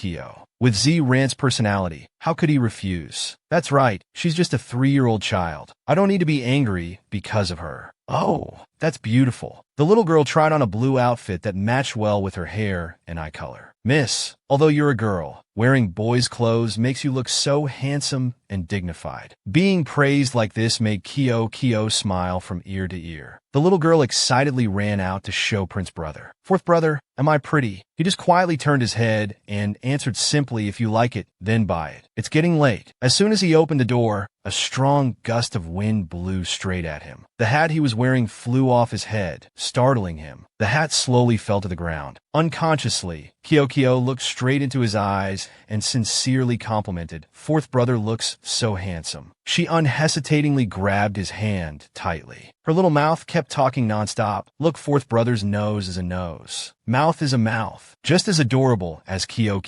With Rant's personality, how could he refuse? That's right, she's just a 3-year-old child. I don't need to be angry because of her. Oh, that's beautiful. The little girl tried on a blue outfit that matched well with her hair and eye color. Miss, although you're a girl, wearing boys' clothes makes you look so handsome and dignified. Being praised like this made Kyo smile from ear to ear. The little girl excitedly ran out to show Prince Brother. Fourth brother, am I pretty? He just quietly turned his head and answered simply, if you like it, then buy it. It's getting late. As soon as he opened the door, a strong gust of wind blew straight at him. The hat he was wearing flew off his head, startling him. The hat slowly fell to the ground. Unconsciously, Kyo looked straight into his eyes and sincerely complimented, Fourth brother looks so handsome. She unhesitatingly grabbed his hand tightly. Her little mouth kept talking nonstop. Look, fourth brother's nose is a nose. Mouth is a mouth. Just as adorable as Kyo.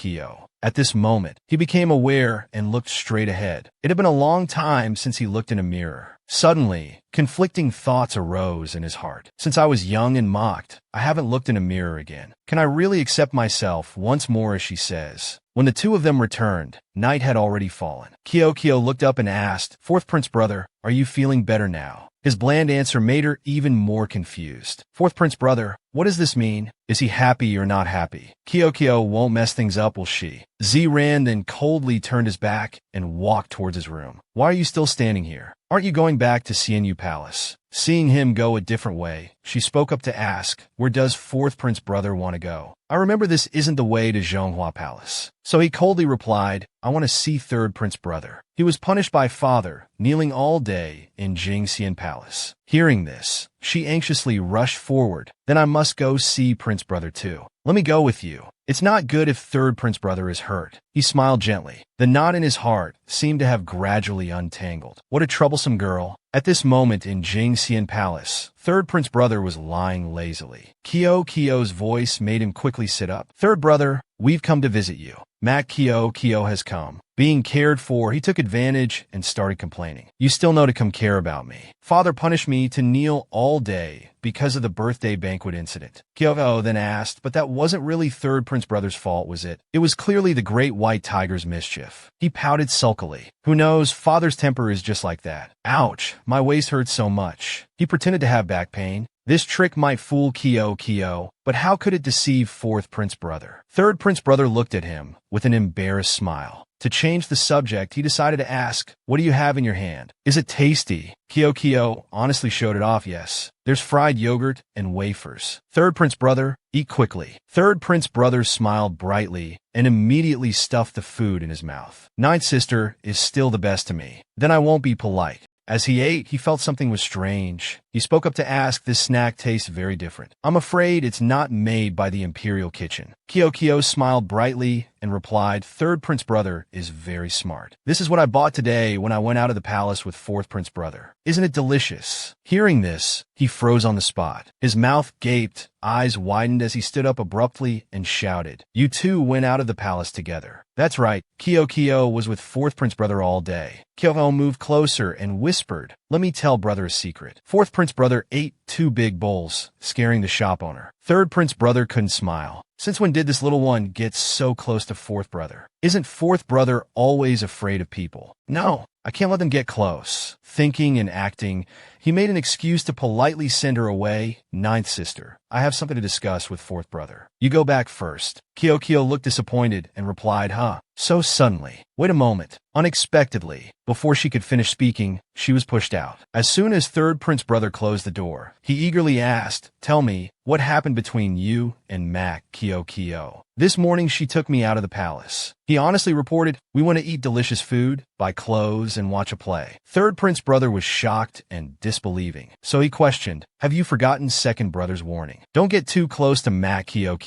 At this moment, he became aware and looked straight ahead. It had been a long time since he looked in a mirror. Suddenly, conflicting thoughts arose in his heart. Since I was young and mocked, I haven't looked in a mirror again. Can I really accept myself once more, as she says? When the two of them returned, night had already fallen. Kyo looked up and asked, "Fourth Prince Brother, are you feeling better now?" His bland answer made her even more confused. "Fourth Prince Brother, what does this mean? Is he happy or not happy? Kyo won't mess things up, will she?" Ziran then coldly turned his back and walked towards his room. "Why are you still standing here? Aren't you going back to Xianyu Palace?" Seeing him go a different way, she spoke up to ask, "Where does Fourth Prince Brother want to go?" "I remember this isn't the way to Zhonghua Palace." So he coldly replied, "I want to see Third Prince Brother." He was punished by father, kneeling all day in Jingxian Palace. Hearing this, she anxiously rushed forward. "Then I must go see Prince Brother too. Let me go with you. It's not good if Third Prince Brother is hurt." He smiled gently. The knot in his heart seemed to have gradually untangled. What a troublesome girl. At this moment in Jingxian Palace, Third Prince Brother was lying lazily. Kyo's voice made him quickly sit up. "Third Brother, we've come to visit you." Mac Kyo has come. Being cared for, he took advantage and started complaining. "You still know to come care about me. Father punished me to kneel all day because of the birthday banquet incident." Kyo then asked, "But that wasn't really Third Prince Brother's fault, was it? It was clearly the Great White Tiger's mischief." He pouted sulkily. "Who knows, Father's temper is just like that." "Ouch, my waist hurts so much." He pretended to have back pain. This trick might fool Kyo, but how could it deceive Fourth Prince Brother? Third Prince Brother looked at him with an embarrassed smile. To change the subject, he decided to ask, "What do you have in your hand? Is it tasty?" Kyo honestly showed it off. "Yes. There's fried yogurt and wafers." "Third Prince Brother, eat quickly." Third Prince Brother smiled brightly and immediately stuffed the food in his mouth. "Ninth sister is still the best to me. Then I won't be polite." As he ate, he felt something was strange. He spoke up to ask, "This snack tastes very different. I'm afraid it's not made by the Imperial Kitchen." Kyo smiled brightly and replied, "Third Prince Brother is very smart. This is what I bought today when I went out of the palace with Fourth Prince Brother. Isn't it delicious?" Hearing this, he froze on the spot. His mouth gaped, eyes widened as he stood up abruptly and shouted, "You two went out of the palace together." "That's right. Kyo was with Fourth Prince Brother all day." Kyo moved closer and whispered, "Let me tell Brother a secret." Fourth Prince Brother ate 2 big bowls, scaring the shop owner. Third Prince Brother couldn't smile. Since when did this little one get so close to Fourth Brother? Isn't Fourth Brother always afraid of people? "No, I can't let them get close." Thinking and acting, he made an excuse to politely send her away. "Ninth sister, I have something to discuss with Fourth Brother. You go back first." Kyo looked disappointed and replied, "Huh? So suddenly." "Wait a moment." Unexpectedly, before she could finish speaking, she was pushed out. As soon as Third Prince Brother closed the door, he eagerly asked, "Tell me, what happened between you and Mac Kyo?" "This morning she took me out of the palace." He honestly reported, "We want to eat delicious food, buy clothes, and watch a play." Third Prince Brother was shocked and disbelieving. So he questioned, "Have you forgotten Second Brother's warning? Don't get too close to Mac Kyo.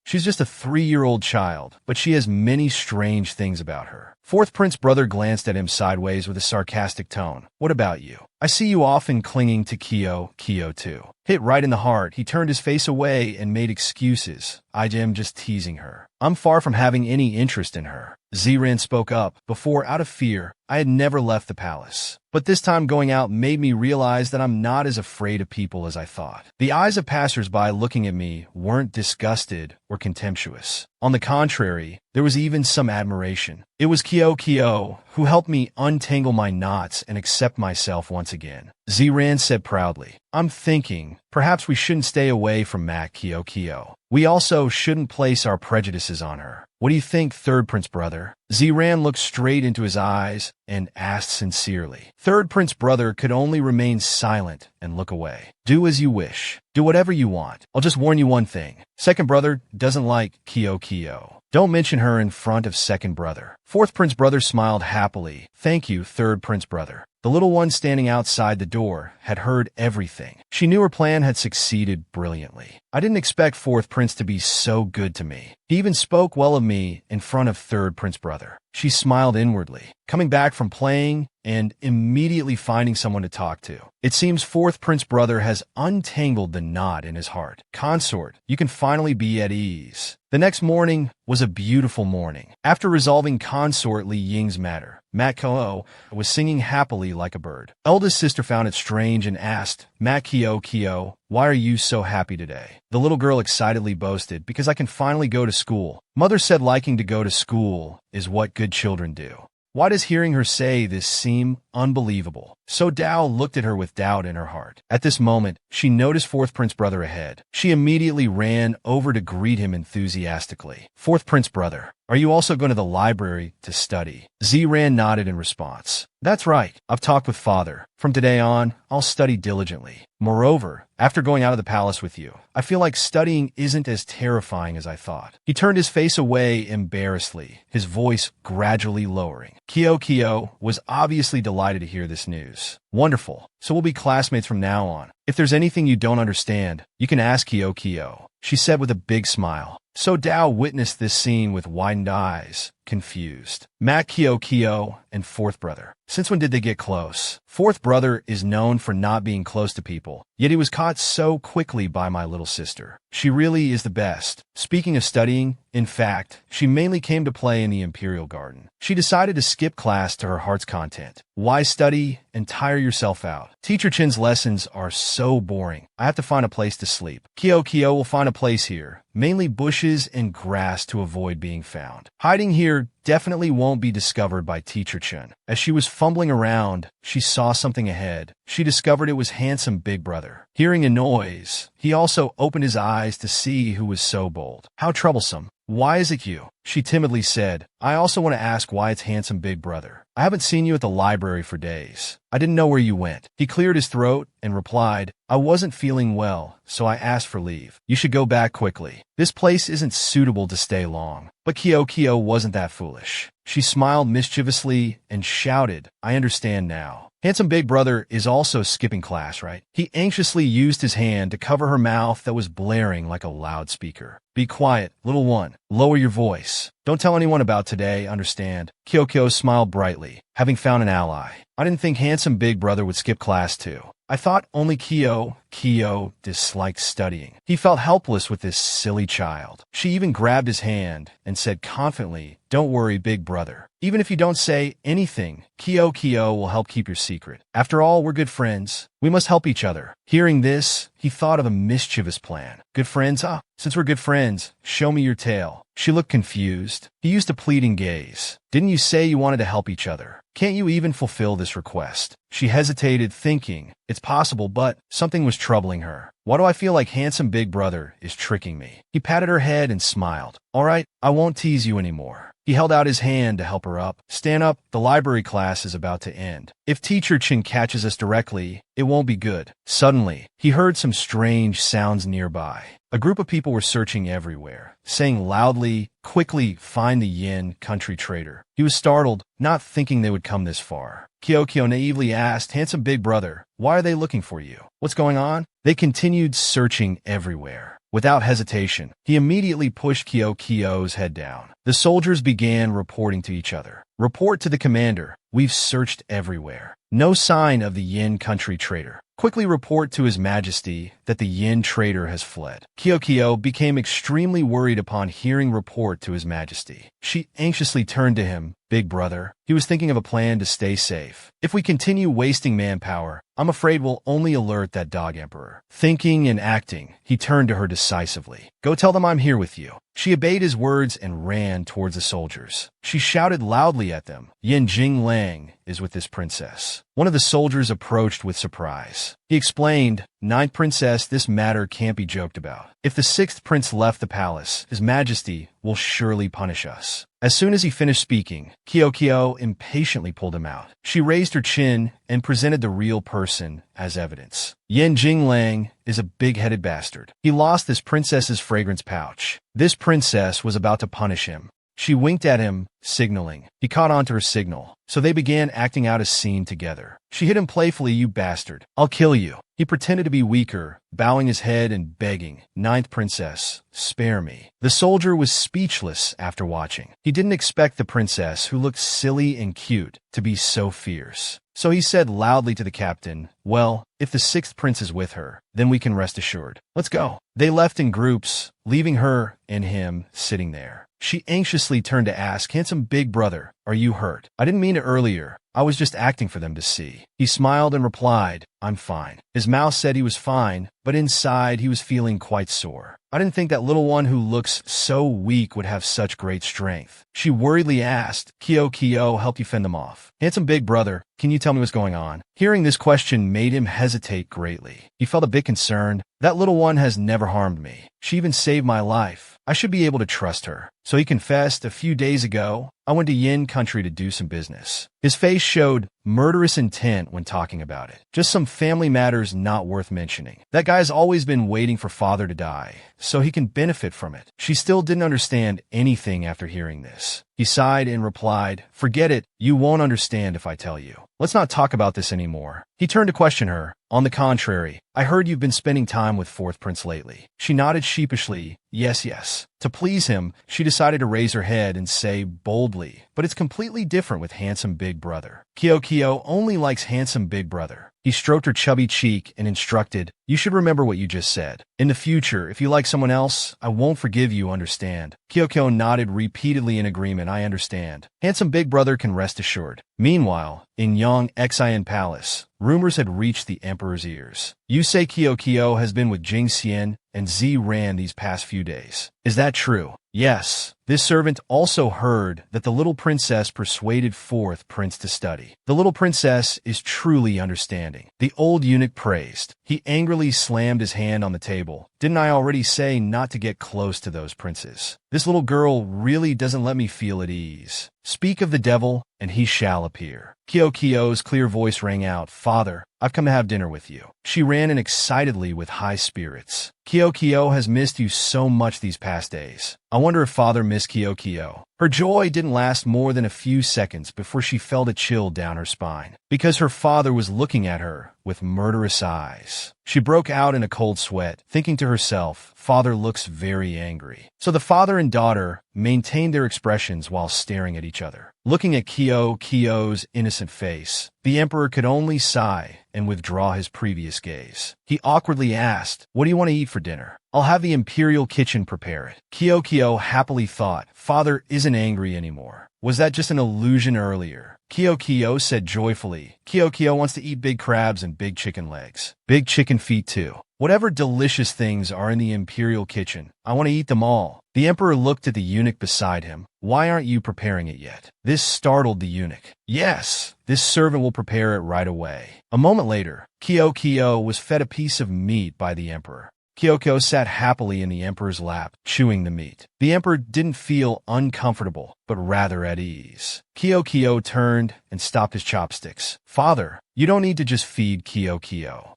She's just a 3-year-old child, but she has many strange things about her." Fourth Prince Brother glanced at him sideways with a sarcastic tone. "What about you? I see you often clinging to Kyo too." Hit right in the heart, he turned his face away and made excuses. "I am just teasing her. I'm far from having any interest in her." Ziran spoke up. "Before, out of fear, I had never left the palace. But this time going out made me realize that I'm not as afraid of people as I thought." The eyes of passers-by looking at me weren't disgusted or contemptuous. On the contrary, there was even some admiration. It was Kyo who helped me untangle my knots and accept myself once again. Ziran said proudly, "I'm thinking, perhaps we shouldn't stay away from Mac Kyo. We also shouldn't place our prejudices on her. What do you think, Third Prince Brother?" Ziran looked straight into his eyes and asked sincerely. Third Prince Brother could only remain silent and look away. "Do as you wish. Do whatever you want. I'll just warn you one thing. Second Brother doesn't like Kyo. Don't mention her in front of Second Brother." Fourth Prince Brother smiled happily. "Thank you, Third Prince Brother." The little one standing outside the door had heard everything. She knew her plan had succeeded brilliantly. "I didn't expect Fourth Prince to be so good to me. He even spoke well of me in front of Third Prince Brother." She smiled inwardly, coming back from playing and immediately finding someone to talk to. It seems fourth prince brother has untangled the knot in his heart. Consort, you can finally be at ease. The next morning was a beautiful morning. After resolving consort Li Ying's matter, Mat was singing happily like a bird. Eldest sister found it strange and asked, Mat Kyo, why are you so happy today? The little girl excitedly boasted, because I can finally go to school. Mother said liking to go to school is what good children do. Why does hearing her say this seem unbelievable? So Dao looked at her with doubt in her heart. At this moment, she noticed fourth prince brother ahead. She immediately ran over to greet him enthusiastically. Fourth prince brother, are you also going to the library to study? Ziran nodded in response. That's right. I've talked with father. From today on, I'll study diligently. Moreover, after going out of the palace with you, I feel like studying isn't as terrifying as I thought. He turned his face away embarrassedly, his voice gradually lowering. Kyo was obviously delighted to hear this news. Wonderful. So we'll be classmates from now on. If there's anything you don't understand, you can ask Kyo, she said with a big smile. So Dao witnessed this scene with widened eyes, confused. Mat Kyo and fourth brother. Since when did they get close? Fourth brother is known for not being close to people, yet he was caught so quickly by my little sister. She really is the best. Speaking of studying, in fact, she mainly came to play in the Imperial Garden. She decided to skip class to her heart's content. Why study and tire yourself out? Teacher Chin's lessons are so boring. I have to find a place to sleep. Kyo will find a place here, mainly bushes and grass to avoid being found. Hiding here definitely won't be discovered by Teacher Chen. As she was fumbling around, she saw something ahead. She discovered it was handsome big brother. Hearing a noise, he also opened his eyes to see who was so bold. How troublesome. Why is it you? She timidly said. I also want to ask why it's handsome big brother. I haven't seen you at the library for days. I didn't know where you went. He cleared his throat and replied, I wasn't feeling well, so I asked for leave. You should go back quickly. This place isn't suitable to stay long. But Kyo wasn't that foolish. She smiled mischievously and shouted, I understand now. Handsome big brother is also skipping class, right? He anxiously used his hand to cover her mouth that was blaring like a loudspeaker. Be quiet, little one. Lower your voice. Don't tell anyone about today, understand? Kyo smiled brightly, having found an ally. I didn't think handsome big brother would skip class too. I thought only Kyo disliked studying. He felt helpless with this silly child. She even grabbed his hand and said confidently, Don't worry, big brother. Even if you don't say anything, Kyo will help keep your secret. After all, we're good friends. We must help each other. Hearing this, he thought of a mischievous plan. Good friends, huh? Since we're good friends, show me your tail. She looked confused. He used a pleading gaze. Didn't you say you wanted to help each other? Can't you even fulfill this request? She hesitated, thinking, it's possible, but something was troubling her. Why do I feel like handsome big brother is tricking me? He patted her head and smiled. All right, I won't tease you anymore. He held out his hand to help her up. Stand up, the library class is about to end. If Teacher Chin catches us directly, it won't be good. Suddenly, he heard some strange sounds nearby. A group of people were searching everywhere, saying loudly, quickly, find the yin country trader. He was startled, not thinking they would come this far. Kyo naively asked, handsome big brother, why are they looking for you? What's going on? They continued searching everywhere. Without hesitation, he immediately pushed Kyo's head down. The soldiers began reporting to each other. Report to the commander. We've searched everywhere. No sign of the yin country trader. Quickly report to His Majesty that the yin trader has fled. Kyo became extremely worried upon hearing report to His Majesty. She anxiously turned to him. Big brother. He was thinking of a plan to stay safe. If we continue wasting manpower, I'm afraid we'll only alert that dog emperor. Thinking and acting, he turned to her decisively. Go tell them I'm here with you. She obeyed his words and ran towards the soldiers. She shouted loudly at them. Yin Jinglang is with this princess. One of the soldiers approached with surprise. He explained, Ninth Princess, this matter can't be joked about. If the sixth prince left the palace, His Majesty will surely punish us. As soon as he finished speaking, Kyo impatiently pulled him out. She raised her chin and presented the real person as evidence. Yin Jinglang is a big-headed bastard. He lost this princess's fragrance pouch. This princess was about to punish him. She winked at him, signaling. He caught on to her signal, so they began acting out a scene together. She hit him playfully, "You bastard. I'll kill you." He pretended to be weaker, bowing his head and begging, "Ninth princess, spare me." The soldier was speechless after watching. He didn't expect the princess, who looked silly and cute, to be so fierce. So he said loudly to the captain, "Well, if the sixth prince is with her, then we can rest assured. Let's go." They left in groups, leaving her and him sitting there. She anxiously turned to ask, "Handsome big brother, are you hurt?" "I didn't mean it earlier. I was just acting for them to see." He smiled and replied, "I'm fine." His mouth said he was fine, but inside he was feeling quite sore. "I didn't think that little one who looks so weak would have such great strength." She worriedly asked, Kyo help you fend them off?" "Handsome big brother, can you tell me what's going on?" Hearing this question made him hesitate greatly. He felt a bit concerned. "That little one has never harmed me. She even saved my life. I should be able to trust her." So he confessed, "A few days ago, I went to Yin country to do some business." His face showed murderous intent when talking about it. "Just some family matters not worth mentioning. That guy's always been waiting for father to die, so he can benefit from it." She still didn't understand anything after hearing this. He sighed and replied, "Forget it. You won't understand if I tell you. Let's not talk about this anymore." He turned to question her. "On the contrary, I heard you've been spending time with fourth prince lately." She nodded sheepishly, yes. To please him, she decided to raise her head and say boldly, "But it's completely different with handsome big brother. Kyo only likes handsome big brother." He stroked her chubby cheek and instructed, "You should remember what you just said. In the future, if you like someone else, I won't forgive you, understand?" Kyo nodded repeatedly in agreement. "I understand. Handsome big brother can rest assured." Meanwhile, in Yongxian Palace, rumors had reached the emperor's ears. Yusei Kyo has been with Jing Xian and Zi Ran these past few days. Is that true? Yes. This servant also heard that the little princess persuaded fourth prince to study. The little princess is truly understanding. The old eunuch praised. He angrily slammed his hand on the table. "Didn't I already say not to get close to those princes? This little girl really doesn't let me feel at ease. Speak of the devil, and he shall appear." Kyo's clear voice rang out, "Father, I've come to have dinner with you." She ran in excitedly with high spirits. "Kyo has missed you so much these past days. I wonder if father missed Kyo." Her joy didn't last more than a few seconds before she felt a chill down her spine, because her father was looking at her with murderous eyes. She broke out in a cold sweat, thinking to herself, "Father looks very angry." So the father and daughter maintained their expressions while staring at each other. Looking at Kyo's innocent face, the emperor could only sigh and withdraw his previous gaze. He awkwardly asked, "What do you want to eat for dinner?" "I'll have the imperial kitchen prepare it." Kyo happily thought, "Father isn't angry anymore. Was that just an illusion earlier?" Kyo said joyfully, "Kyo wants to eat big crabs and big chicken legs. Big chicken feet too. Whatever delicious things are in the imperial kitchen, I want to eat them all." The emperor looked at the eunuch beside him. "Why aren't you preparing it yet?" This startled the eunuch. "Yes, this servant will prepare it right away." A moment later, Kyo was fed a piece of meat by the emperor. Kyo sat happily in the emperor's lap, chewing the meat. The emperor didn't feel uncomfortable, but rather at ease. Kyo turned and stopped his chopsticks. "Father, you don't need to just feed Kyo.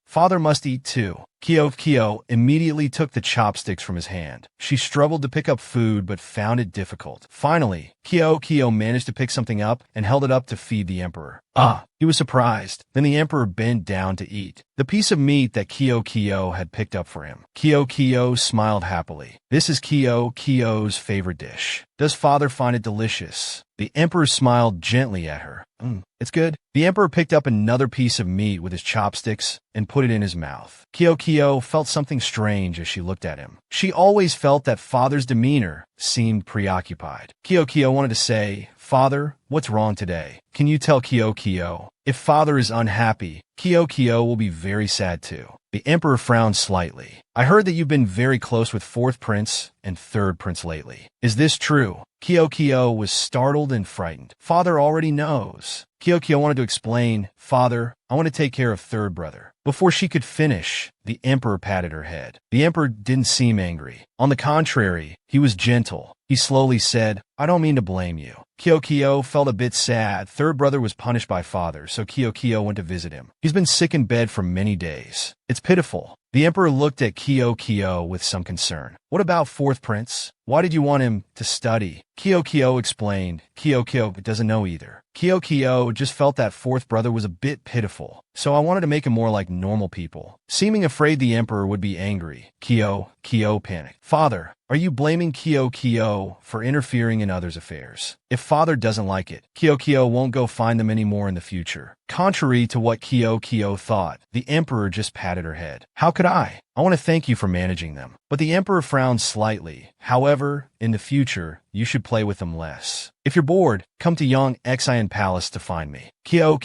Father must eat too." Kyo immediately took the chopsticks from his hand. She struggled to pick up food but found it difficult. Finally, Kyo managed to pick something up and held it up to feed the emperor. He was surprised. Then the emperor bent down to eat the piece of meat that Kyo had picked up for him. Kyo smiled happily. "This is Kyo's favorite dish. Does father find it delicious?" The emperor smiled gently at her. It's good." The emperor picked up another piece of meat with his chopsticks and put it in his mouth. Kyo felt something strange as she looked at him. She always felt that father's demeanor seemed preoccupied. Kyo wanted to say, "Father, what's wrong today? Can you tell Kyo? If father is unhappy, Kyo will be very sad too." The emperor frowned slightly. "I heard that you've been very close with fourth prince and third prince lately. Is this true?" Kyo was startled and frightened. "Father already knows." Kyo wanted to explain, "Father, I want to take care of third brother." Before she could finish, the emperor patted her head. The emperor didn't seem angry. On the contrary, he was gentle. He slowly said, "I don't mean to blame you." Kyo felt a bit sad. Third brother was punished by father, so Kyo went to visit him. He's been sick in bed for many days. It's pitiful. The emperor looked at Kyo with some concern. What about fourth prince? Why did you want him to study? Kyo explained. Kyo doesn't know either. Kyo just felt that fourth brother was a bit pitiful, so I wanted to make him more like normal people. Seeming afraid the emperor would be angry, Kyo panicked. Father, are you blaming Kyo for interfering in others' affairs? If father doesn't like it, Kyo won't go find them anymore in the future. Contrary to what Kyo thought, the emperor just patted her head. How could I? I want to thank you for managing them. But the emperor frowned slightly. However, in the future, you should play with them less. If you're bored, come to Yang Xian Palace to find me. Kyo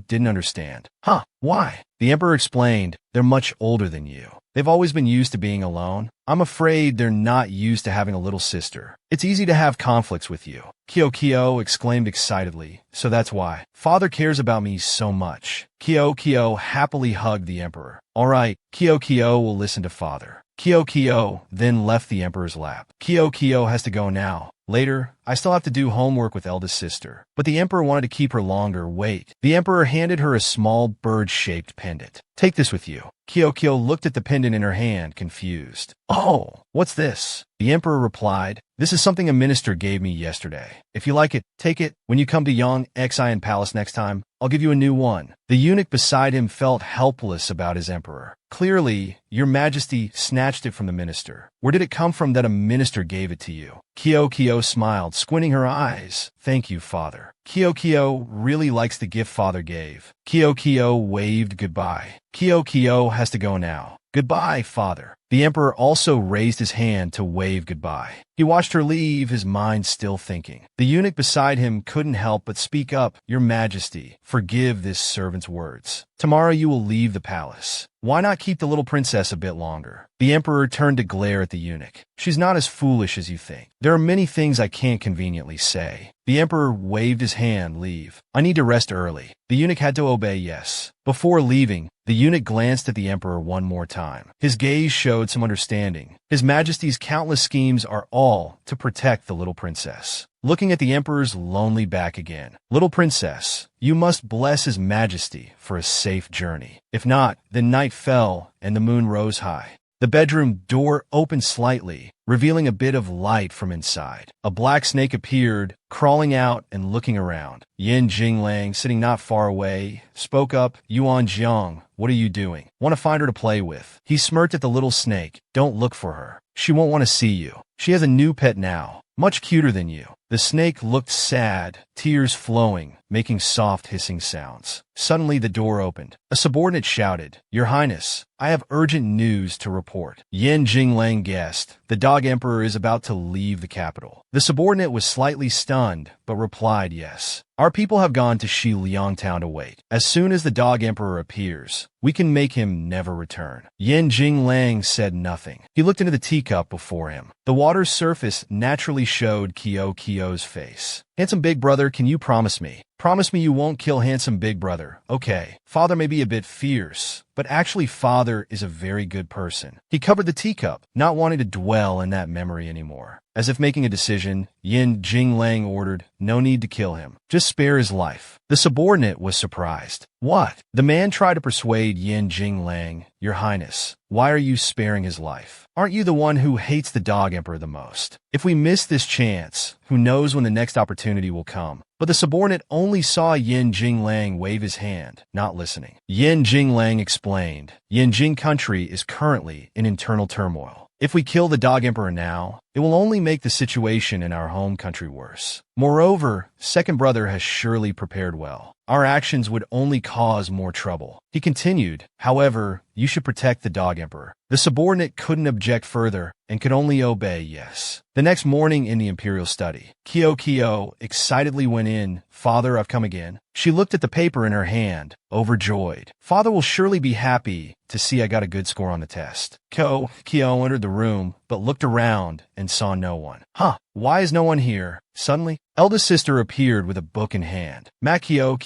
didn't understand. Huh, why? The emperor explained, they're much older than you. They've always been used to being alone. I'm afraid they're not used to having a little sister. It's easy to have conflicts with you. Kyo exclaimed excitedly. So that's why. Father cares about me so much. Kyo happily hugged the emperor. All right, Kyo will listen to father. Kyo then left the emperor's lap. Kyo has to go now. Later, I still have to do homework with eldest sister. But the emperor wanted to keep her longer. Wait. The emperor handed her a small bird-shaped pendant. Take this with you. Kyo looked at the pendant in her hand, confused. Oh, what's this? The emperor replied, this is something a minister gave me yesterday. If you like it, take it. When you come to Yang Xian Palace next time, I'll give you a new one. The eunuch beside him felt helpless about his emperor. Clearly, your majesty snatched it from the minister. Where did it come from that a minister gave it to you? Kyo smiled, squinting her eyes. Thank you, father. Kyo really likes the gift father gave. Kyo waved goodbye. Kyo has to go now. Goodbye, father. The emperor also raised his hand to wave goodbye. He watched her leave, his mind still thinking. The eunuch beside him couldn't help but speak up. Your majesty, forgive this servant's words. Tomorrow you will leave the palace. Why not keep the little princess a bit longer? The emperor turned to glare at the eunuch. She's not as foolish as you think. There are many things I can't conveniently say. The emperor waved his hand, leave. I need to rest early. The eunuch had to obey yes. Before leaving, the eunuch glanced at the emperor one more time. His gaze showed some understanding. His majesty's countless schemes are all to protect the little princess. Looking at the emperor's lonely back again. Little princess, you must bless his majesty for a safe journey. If not, then night fell and the moon rose high. The bedroom door opened slightly, revealing a bit of light from inside. A black snake appeared, crawling out and looking around. Yin Jinglang, sitting not far away, spoke up. Yuan Jiang, what are you doing? Want to find her to play with. He smirked at the little snake. Don't look for her. She won't want to see you. She has a new pet now, much cuter than you. The snake looked sad, tears flowing, making soft hissing sounds. Suddenly the door opened. A subordinate shouted, Your Highness, I have urgent news to report. Yin Jinglang guessed. The dog emperor is about to leave the capital. The subordinate was slightly stunned, but replied yes. Our people have gone to Xiliang town to wait. As soon as the dog emperor appears, we can make him never return. Yin Jinglang said nothing. He looked into the teacup before him. The water's surface naturally showed Kyo's face. Handsome big brother, can you promise me? Promise me you won't kill handsome big brother. Okay. Father may be a bit fierce, but actually father is a very good person. He covered the teacup, not wanting to dwell in that memory anymore. As if making a decision, Yin Jinglang ordered, no need to kill him. Just spare his life. The subordinate was surprised. What? The man tried to persuade Yin Jinglang, Your Highness, why are you sparing his life? Aren't you the one who hates the dog emperor the most? If we miss this chance, who knows when the next opportunity will come? But the subordinate only saw Yin Jinglang wave his hand, not listening. Yin Jinglang explained, Yinjing country is currently in internal turmoil. If we kill the dog emperor now, it will only make the situation in our home country worse. Moreover, second brother has surely prepared well. Our actions would only cause more trouble. He continued, however, you should protect the dog emperor. The subordinate couldn't object further and could only obey yes. The next morning in the imperial study, Kyo excitedly went in. Father, I've come again. She looked at the paper in her hand, overjoyed. Father will surely be happy to see I got a good score on the test. Kyo entered the room, but looked around and saw no one. Huh, why is no one here? Suddenly, eldest sister appeared with a book in hand. Kyo,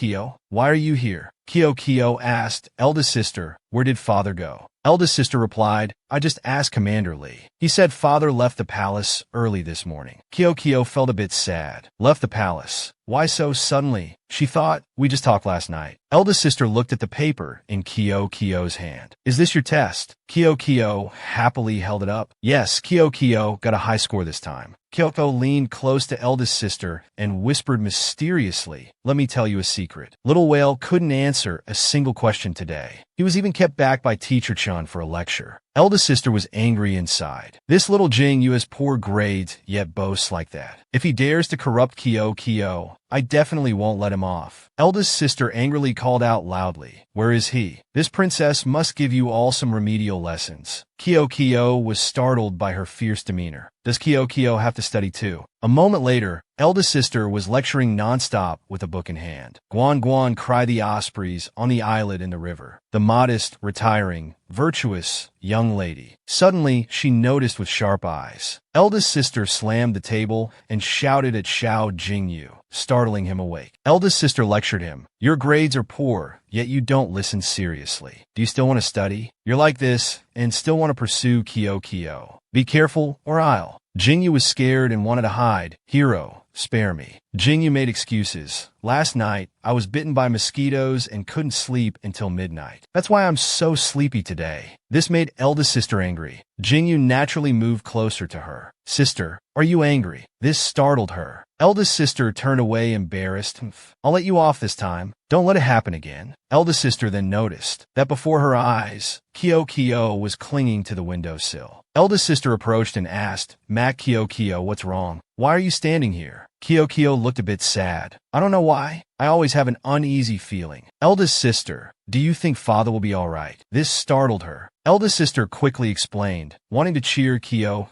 why are you here? Kyo asked, eldest sister, where did father go? Eldest sister replied, I just asked Commander Lee. He said father left the palace early this morning. Kyo felt a bit sad. Left the palace? Why so suddenly? She thought, we just talked last night. Eldest sister looked at the paper in Kyo's hand. Is this your test? Kyo happily held it up. Yes, Kyo got a high score this time. Kyoko leaned close to eldest sister and whispered mysteriously, let me tell you a secret. Little Whale couldn't answer a single question today. He was even kept back by Teacher Chun for a lecture. Eldest sister was angry inside. This little Jingyu has poor grades, yet boasts like that. If he dares to corrupt Kyo, I definitely won't let him off. Eldest sister angrily called out loudly, where is he? This princess must give you all some remedial lessons. Kyo was startled by her fierce demeanor. Does Kyo have to study too? A moment later, eldest sister was lecturing nonstop with a book in hand. Guan cry the ospreys on the islet in the river. The modest, retiring, virtuous young lady. Suddenly, she noticed with sharp eyes. Eldest sister slammed the table and shouted at Xiao Jingyu, startling him awake. Eldest sister lectured him. Your grades are poor, yet you don't listen seriously. Do you still want to study? You're like this and still want to pursue Kyo. Be careful or I'll. Jingyu was scared and wanted to hide. Hero, spare me. Jingyu made excuses. Last night, I was bitten by mosquitoes and couldn't sleep until midnight. That's why I'm so sleepy today. This made eldest sister angry. Jingyu naturally moved closer to her. Sister, are you angry? This startled her. Eldest sister turned away embarrassed. I'll let you off this time. Don't let it happen again. Eldest sister then noticed that before her eyes, Kyo was clinging to the windowsill. Eldest sister approached and asked, Mac Kyo, what's wrong? Why are you standing here? Kyo looked a bit sad. I don't know why. I always have an uneasy feeling. Eldest sister, do you think father will be all right? This startled her. Eldest sister quickly explained, wanting to cheer Kyo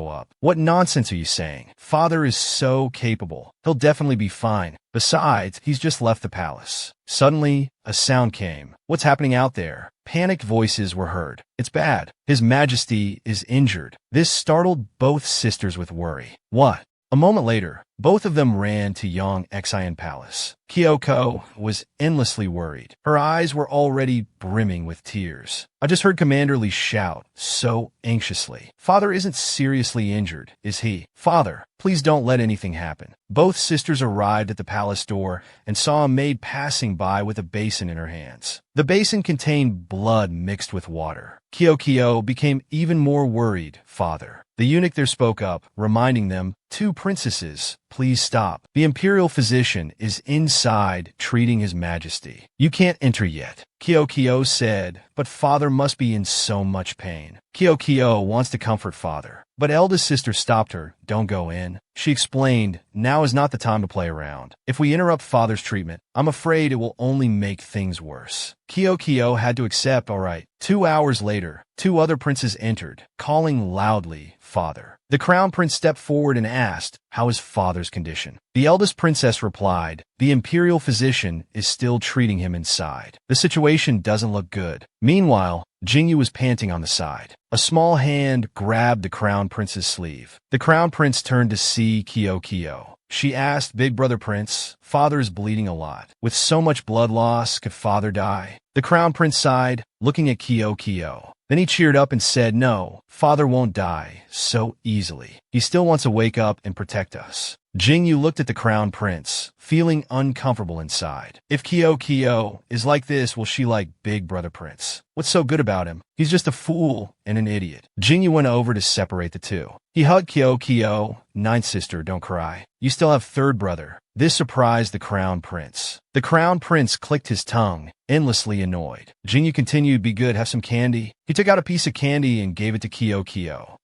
up. What nonsense are you saying? Father is so capable. He'll definitely be fine. Besides, he's just left the palace. Suddenly, a sound came. What's happening out there? Panicked voices were heard. It's bad. His Majesty is injured. This startled both sisters with worry. What? A moment later, both of them ran to Yongxian Palace. Kyoko was endlessly worried. Her eyes were already brimming with tears. I just heard Commander Lee shout, so anxiously. Father isn't seriously injured, is he? Father, please don't let anything happen. Both sisters arrived at the palace door and saw a maid passing by with a basin in her hands. The basin contained blood mixed with water. Kyo became even more worried. Father. The eunuch there spoke up, reminding them, 2 princesses, please stop. The imperial physician is inside treating his majesty. You can't enter yet. Kyo said, but father must be in so much pain. Kyo wants to comfort father. But eldest sister stopped her. Don't go in. She explained, now is not the time to play around. If we interrupt father's treatment, I'm afraid it will only make things worse. Kyo had to accept, all right. 2 hours later, 2 other princes entered, calling loudly, father. The crown prince stepped forward and asked, how is father's condition? The eldest princess replied, the imperial physician is still treating him inside. The situation doesn't look good. Meanwhile, Jingyu was panting on the side. A small hand grabbed the crown prince's sleeve. The crown prince turned to see Kyo. She asked, big brother prince, father is bleeding a lot. With so much blood loss, could father die? The crown prince sighed, looking at Kyo. Then he cheered up and said, no, father won't die so easily. He still wants to wake up and protect us. Jingyu looked at the crown prince, feeling uncomfortable inside. If Kyo is like this, will she like big brother prince? What's so good about him? He's just a fool and an idiot. Jingyu went over to separate the two. He hugged Kyo. Ninth sister, don't cry. You still have third brother. This surprised the crown prince. The crown prince clicked his tongue, endlessly annoyed. Jingyu continued, be good, have some candy. He took out a piece of candy and gave it to Kyo.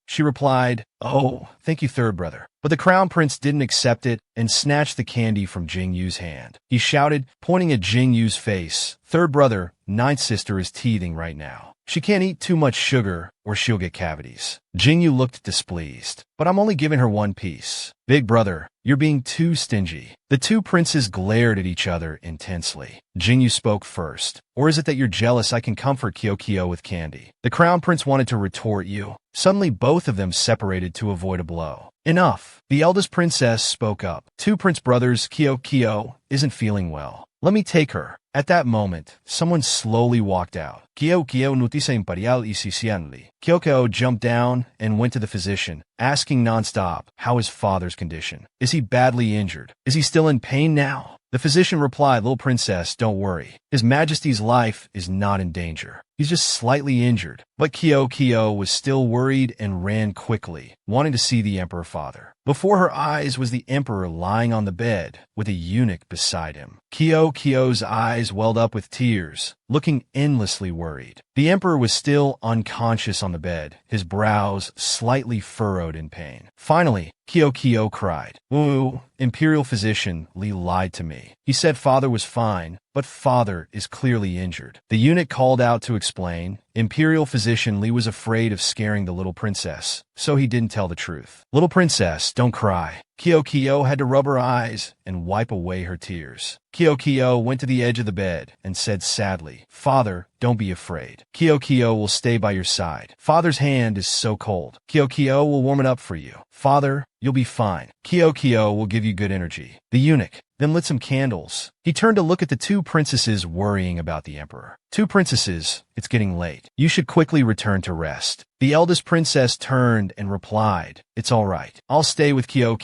She replied, oh, thank you, third brother. But the crown prince didn't accept it and snatched the candy from Jingyu's hand. He shouted, pointing at Jingyu's face, third brother, ninth sister is teething right now. She can't eat too much sugar or she'll get cavities. Jingyu looked displeased, but I'm only giving her 1 piece. Big brother, you're being too stingy. The 2 princes glared at each other intensely. Jingyu spoke first. Or is it that you're jealous I can comfort Kyo with candy? The crown prince wanted to retort you. Suddenly both of them separated to avoid a blow. Enough. The eldest princess spoke up. 2 prince brothers, Kyo isn't feeling well. Let me take her. At that moment, someone slowly walked out. Kyo noticia imperial isisianli. Kyoko jumped down and went to the physician, asking nonstop how his father's condition. Is he badly injured? Is he still in pain now? The physician replied, little princess, don't worry. His Majesty's life is not in danger. He's just slightly injured. But Kyo was still worried and ran quickly, wanting to see the emperor father. Before her eyes was the emperor lying on the bed, with a eunuch beside him. Kyo's eyes welled up with tears, looking endlessly worried. The emperor was still unconscious on the bed, his brows slightly furrowed in pain. Finally, Kyo cried, "Woo, imperial physician, Li lied to me. He said father was fine, but father is clearly injured." The eunuch called out to explain. Imperial physician Li was afraid of scaring the little princess, so he didn't tell the truth. Little princess, don't cry. Kyo had to rub her eyes and wipe away her tears. Kyo went to the edge of the bed and said sadly, "Father, don't be afraid. Kyo will stay by your side. Father's hand is so cold. Kyo will warm it up for you. Father, you'll be fine. Kyo will give you good energy." The eunuch then lit some candles. He turned to look at the two princesses worrying about the emperor. "Two princesses, it's getting late. You should quickly return to rest." The eldest princess turned and replied, "It's all right. I'll stay with Kyo.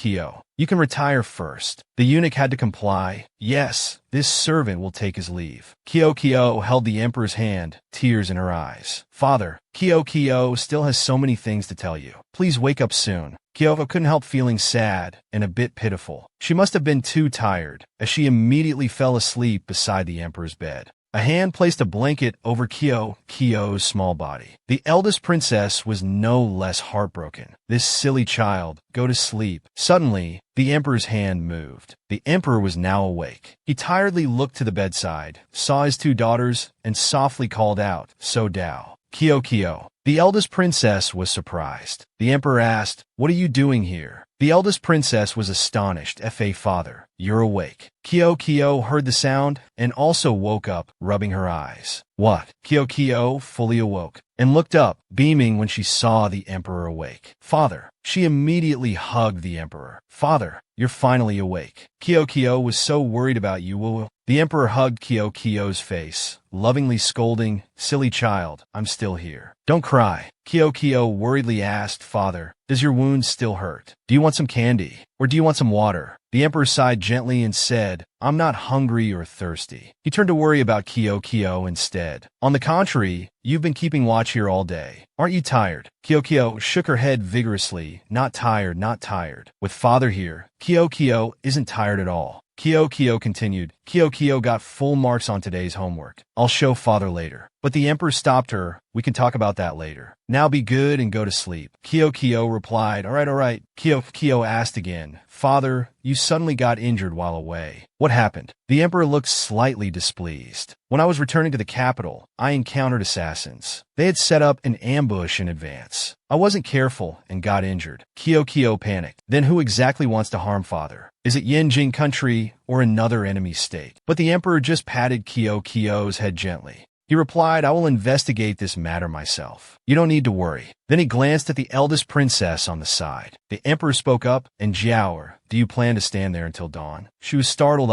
You can retire first." The eunuch had to comply. "Yes, this servant will take his leave." Kyo held the emperor's hand, tears in her eyes. "Father, Kyo still has so many things to tell you. Please wake up soon." Kyo couldn't help feeling sad and a bit pitiful. She must have been too tired, as she immediately fell asleep beside the emperor's bed. A hand placed a blanket over Kyo's small body. The eldest princess was no less heartbroken. This silly child, go to sleep. Suddenly, the emperor's hand moved. The emperor was now awake. He tiredly looked to the bedside, saw his two daughters, and softly called out, "So Dao." Kyo. The eldest princess was surprised. The emperor asked, "What are you doing here?" The eldest princess was astonished. Father, you're awake." Kyo heard the sound and also woke up, rubbing her eyes. "What?" Kyo fully awoke and looked up, beaming when she saw the emperor awake. "Father." She immediately hugged the emperor. "Father, you're finally awake. Kyo was so worried about you." The emperor hugged Kyo's face, lovingly scolding, "Silly child, I'm still here. Don't cry." Kyo worriedly asked, "Father, does your wound still hurt? Do you want some candy? Or do you want some water?" The emperor sighed gently and said, "I'm not hungry or thirsty." He turned to worry about Kyo instead. "On the contrary, you've been keeping watch here all day. Aren't you tired?" Kyo shook her head vigorously. Not tired, not tired. With father here, Kyo isn't tired at all." Kyo continued. Kyo got full marks on today's homework. I'll show father later. But the emperor stopped her. "We can talk about that later. Now be good and go to sleep." Kyo replied, all right. Kyo asked again, "Father, you suddenly got injured while away. What happened?" The emperor looked slightly displeased. "When I was returning to the capital, I encountered assassins. They had set up an ambush in advance. I wasn't careful and got injured." Kyo panicked. "Then who exactly wants to harm father? Is it Yenjing country or another enemy state?" But the emperor just patted Kyo's head gently. He replied, "I will investigate this matter myself. You don't need to worry." Then he glanced at the eldest princess on the side. The emperor spoke up, "And Jiaoer, do you plan to stand there until dawn?" She was startled.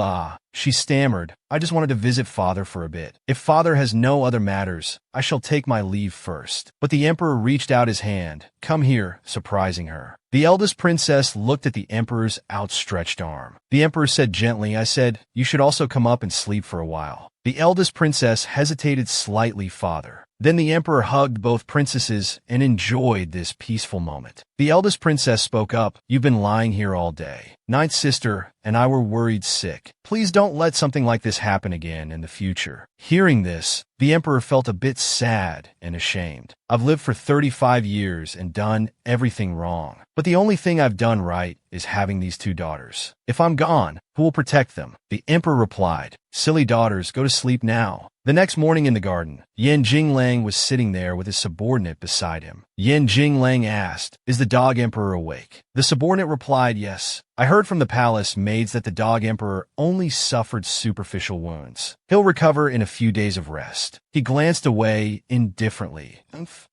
She stammered, "I just wanted to visit father for a bit. If father has no other matters, I shall take my leave first." But the emperor reached out his hand. "Come here," surprising her. The eldest princess looked at the emperor's outstretched arm. The emperor said gently, "I said, you should also come up and sleep for a while." The eldest princess hesitated slightly, "Father." Then the emperor hugged both princesses and enjoyed this peaceful moment. The eldest princess spoke up, "You've been lying here all day. Ninth sister and I were worried sick. Please don't let something like this happen again in the future." Hearing this, the emperor felt a bit sad and ashamed. "I've lived for 35 years and done everything wrong. But the only thing I've done right is having these two daughters. If I'm gone, who will protect them?" The emperor replied, "Silly daughters, go to sleep now." The next morning in the garden, Yan Jinglang was sitting there with his subordinate beside him. Yan Jinglang asked, "Is the dog emperor awake?" The subordinate replied, yes. I heard from the palace maids that the dog emperor only suffered superficial wounds. He'll recover in a few days of rest. He glanced away indifferently.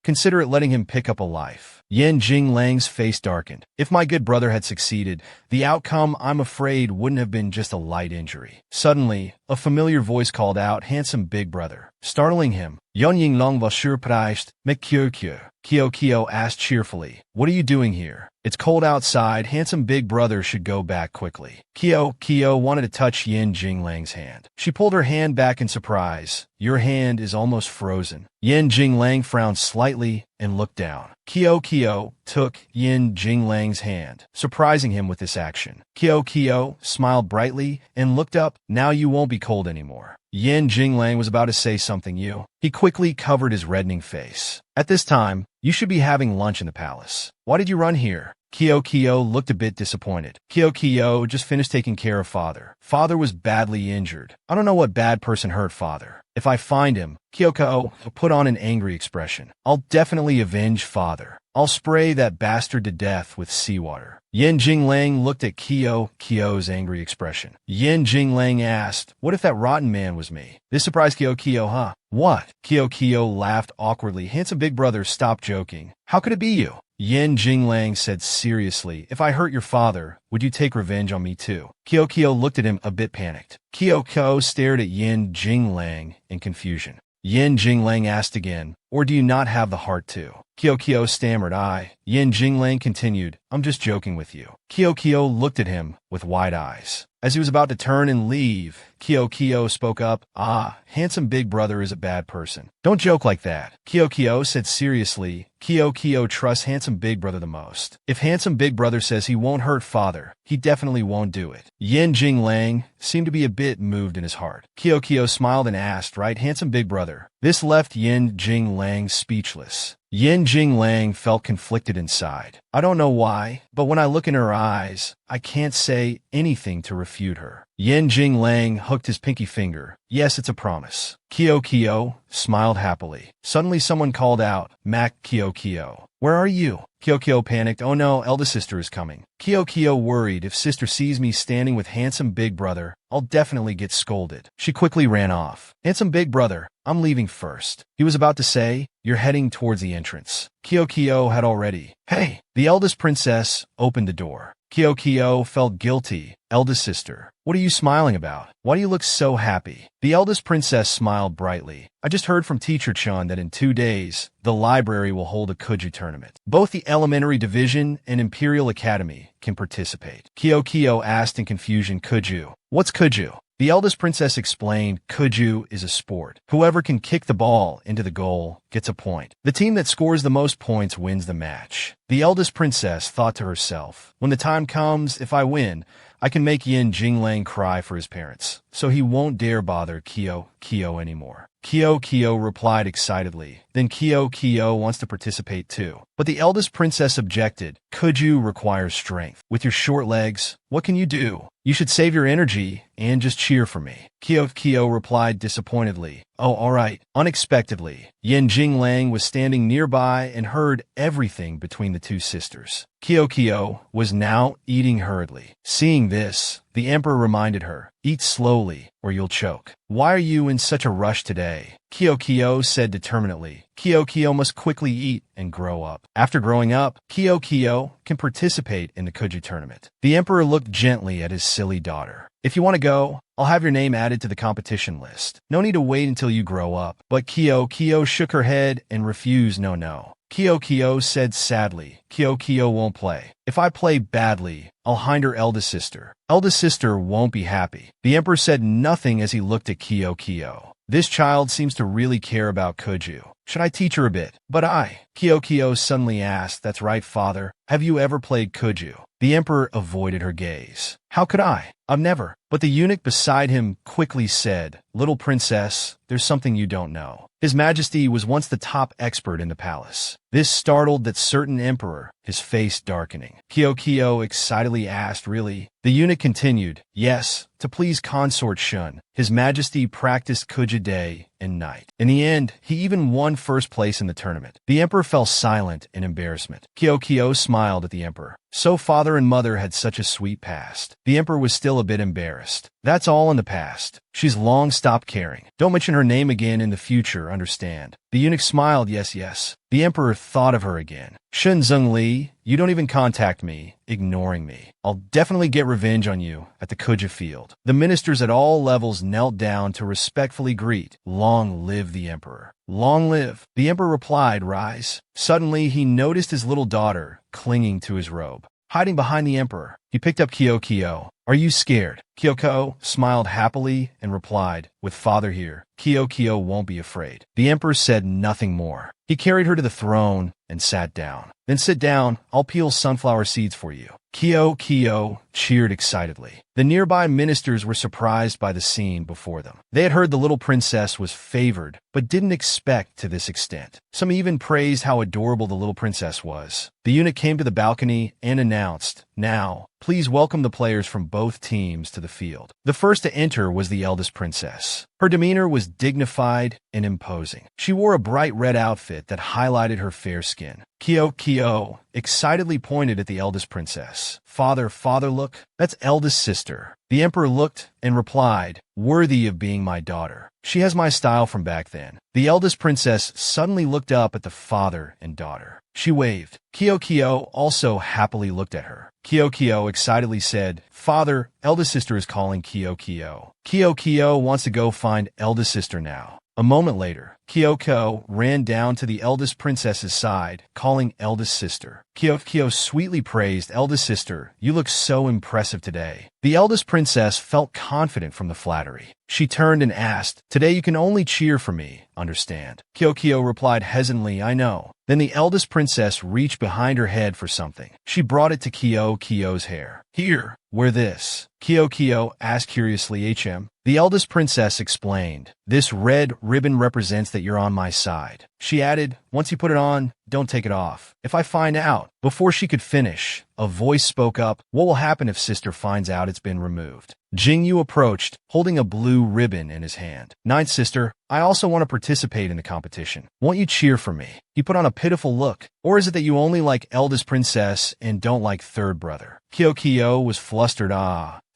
Consider it letting him pick up a life. Yan Jinglang's face darkened. If my good brother had succeeded, the outcome, I'm afraid, wouldn't have been just a light injury. Suddenly, a familiar voice called out, handsome big brother. Startling him, Yon Yinglong was surprised. Kyo asked cheerfully, what are you doing here? It's cold outside. Handsome big brother should go back quickly. Kyo wanted to touch Yan Jinglang's hand. She pulled her hand back in surprise. Your hand is almost frozen. Yan Jinglang frowned slightly and looked down. Kyo took Yan Jinglang's hand, surprising him with this action. Kyo smiled brightly and looked up. Now you won't be cold anymore. Yan Jinglang was about to say something. He quickly covered his reddening face. At this time, you should be having lunch in the palace. Why did you run here? Kyo looked a bit disappointed. Kyo just finished taking care of father. Father was badly injured. I don't know what bad person hurt father. If I find him, Kyo put on an angry expression. I'll definitely avenge father. I'll spray that bastard to death with seawater. Yan Jinglang looked at Kyo's angry expression. Yan Jinglang asked, what if that rotten man was me? This surprised Kyo, huh? What? Kyo laughed awkwardly. Handsome big brother, stop joking. How could it be you? Yan Jinglang said seriously, if I hurt your father, would you take revenge on me too? Kyo looked at him a bit panicked. Kyo stared at Yan Jinglang in confusion. Yan Jinglang asked again, or do you not have the heart to? Kyo stammered. Yan Jinglang continued, I'm just joking with you. Kyo looked at him with wide eyes. As he was about to turn and leave, Kyo spoke up. Handsome big brother is a bad person. Don't joke like that. Kyo said seriously. Kyo trusts handsome big brother the most. If handsome big brother says he won't hurt father, he definitely won't do it. Yan Jinglang seemed to be a bit moved in his heart. Kyo smiled and asked, right, handsome big brother? This left Yan Jinglang speechless. Yan Jinglang felt conflicted inside. I don't know why, but when I look in her eyes, I can't say anything to refute her. Yan Jinglang hooked his pinky finger. Yes, it's a promise. Kyo smiled happily. Suddenly someone called out, Mac Kyo. Where are you? Kyo panicked. Oh no, eldest sister is coming. Kyo worried, if sister sees me standing with handsome big brother, I'll definitely get scolded. She quickly ran off. Handsome big brother, I'm leaving first. He was about to say, you're heading towards the entrance. Kyo had already. Hey, the eldest princess opened the door. Kyo felt guilty. Eldest sister, what are you smiling about? Why do you look so happy? The eldest princess smiled brightly. I just heard from Teacher Chun that in 2 days, the library will hold a Kuju tournament. Both the Elementary Division and Imperial Academy can participate. Kyo asked in confusion, Kuju? What's Kuju? The eldest princess explained, Kuju is a sport. Whoever can kick the ball into the goal gets a point. The team that scores the most points wins the match. The eldest princess thought to herself, when the time comes, if I win, I can make Yan Jinglang cry for his parents, so he won't dare bother Kyo anymore. Kyo replied excitedly. Then Kyo wants to participate too. But the eldest princess objected. Kuju requires strength. With your short legs, what can you do? You should save your energy and just cheer for me. Kyo replied disappointedly. Oh, all right. Unexpectedly, Yan Jinglang was standing nearby and heard everything between the two sisters. Kyo was now eating hurriedly. Seeing this, the emperor reminded her, eat slowly or you'll choke. Why are you in such a rush today? Kyo said determinedly. Kyo must quickly eat and grow up. After growing up, Kyo can participate in the Kuju tournament. The emperor looked gently at his silly daughter. If you want to go, I'll have your name added to the competition list. No need to wait until you grow up. But Kyo shook her head and refused. No. Kyo said sadly. Kyo won't play. If I play badly, I'll hind her eldest sister. Eldest sister won't be happy. The emperor said nothing as he looked at Kyo. This child seems to really care about Kuju. Should I teach her a bit? But Kyo suddenly asked, that's right, father. Have you ever played Kuju? The emperor avoided her gaze. How could I? I've never. But the eunuch beside him quickly said, little princess, there's something you don't know. His Majesty was once the top expert in the palace. This startled that certain emperor, his face darkening. Kyo excitedly asked, really? The eunuch continued, yes, to please Consort Shun. His Majesty practiced Kuju day and night. In the end, he even won first place in the tournament. The emperor fell silent in embarrassment. Kyo smiled at the emperor. So father and mother had such a sweet past. The emperor was still a bit embarrassed. That's all in the past. She's long stopped caring. Don't mention her name again in the future, understand? The eunuch smiled, yes, yes. The emperor thought of her again. Shen Zhengli, you don't even contact me, ignoring me. I'll definitely get revenge on you at the Kuja field. The ministers at all levels knelt down to respectfully greet. Long live the emperor. Long live. The emperor replied, rise. Suddenly, he noticed his little daughter clinging to his robe. Hiding behind the emperor, he picked up Kyo. Are you scared? Kyoko smiled happily and replied, with father here, Kyo won't be afraid. The emperor said nothing more. He carried her to the throne and sat down. Then sit down, I'll peel sunflower seeds for you. Kyo cheered excitedly. The nearby ministers were surprised by the scene before them. They had heard the little princess was favored, but didn't expect to this extent. Some even praised how adorable the little princess was. The eunuch came to the balcony and announced, now, please welcome the players from both teams to the field. The first to enter was the eldest princess. Her demeanor was dignified and imposing. She wore a bright red outfit that highlighted her fair skin. Kyo excitedly pointed at the eldest princess. Father, look, that's eldest sister. The emperor looked and replied, worthy of being my daughter. She has my style from back then. The eldest princess suddenly looked up at the father and daughter. She waved. Kyo also happily looked at her. Kyo excitedly said, father, eldest sister is calling Kyo. Kyo wants to go find eldest sister now. A moment later, Kyoko ran down to the eldest princess's side, calling eldest sister. Kyo sweetly praised eldest sister, you look so impressive today. The eldest princess felt confident from the flattery. She turned and asked, today you can only cheer for me, understand? Kyo replied hesitantly, I know. Then the eldest princess reached behind her head for something. She brought it to Kyo's hair. Here, wear this. Kyo asked curiously, The eldest princess explained, this red ribbon represents that you're on my side. She added, once you put it on, don't take it off. If I find out. Before she could finish, a voice spoke up, what will happen if sister finds out it's been removed? Jingyu approached, holding a blue ribbon in his hand. Ninth sister, I also want to participate in the competition. Won't you cheer for me? He put on a pitiful look. Or is it that you only like eldest princess and don't like third brother? Kyo was flustered.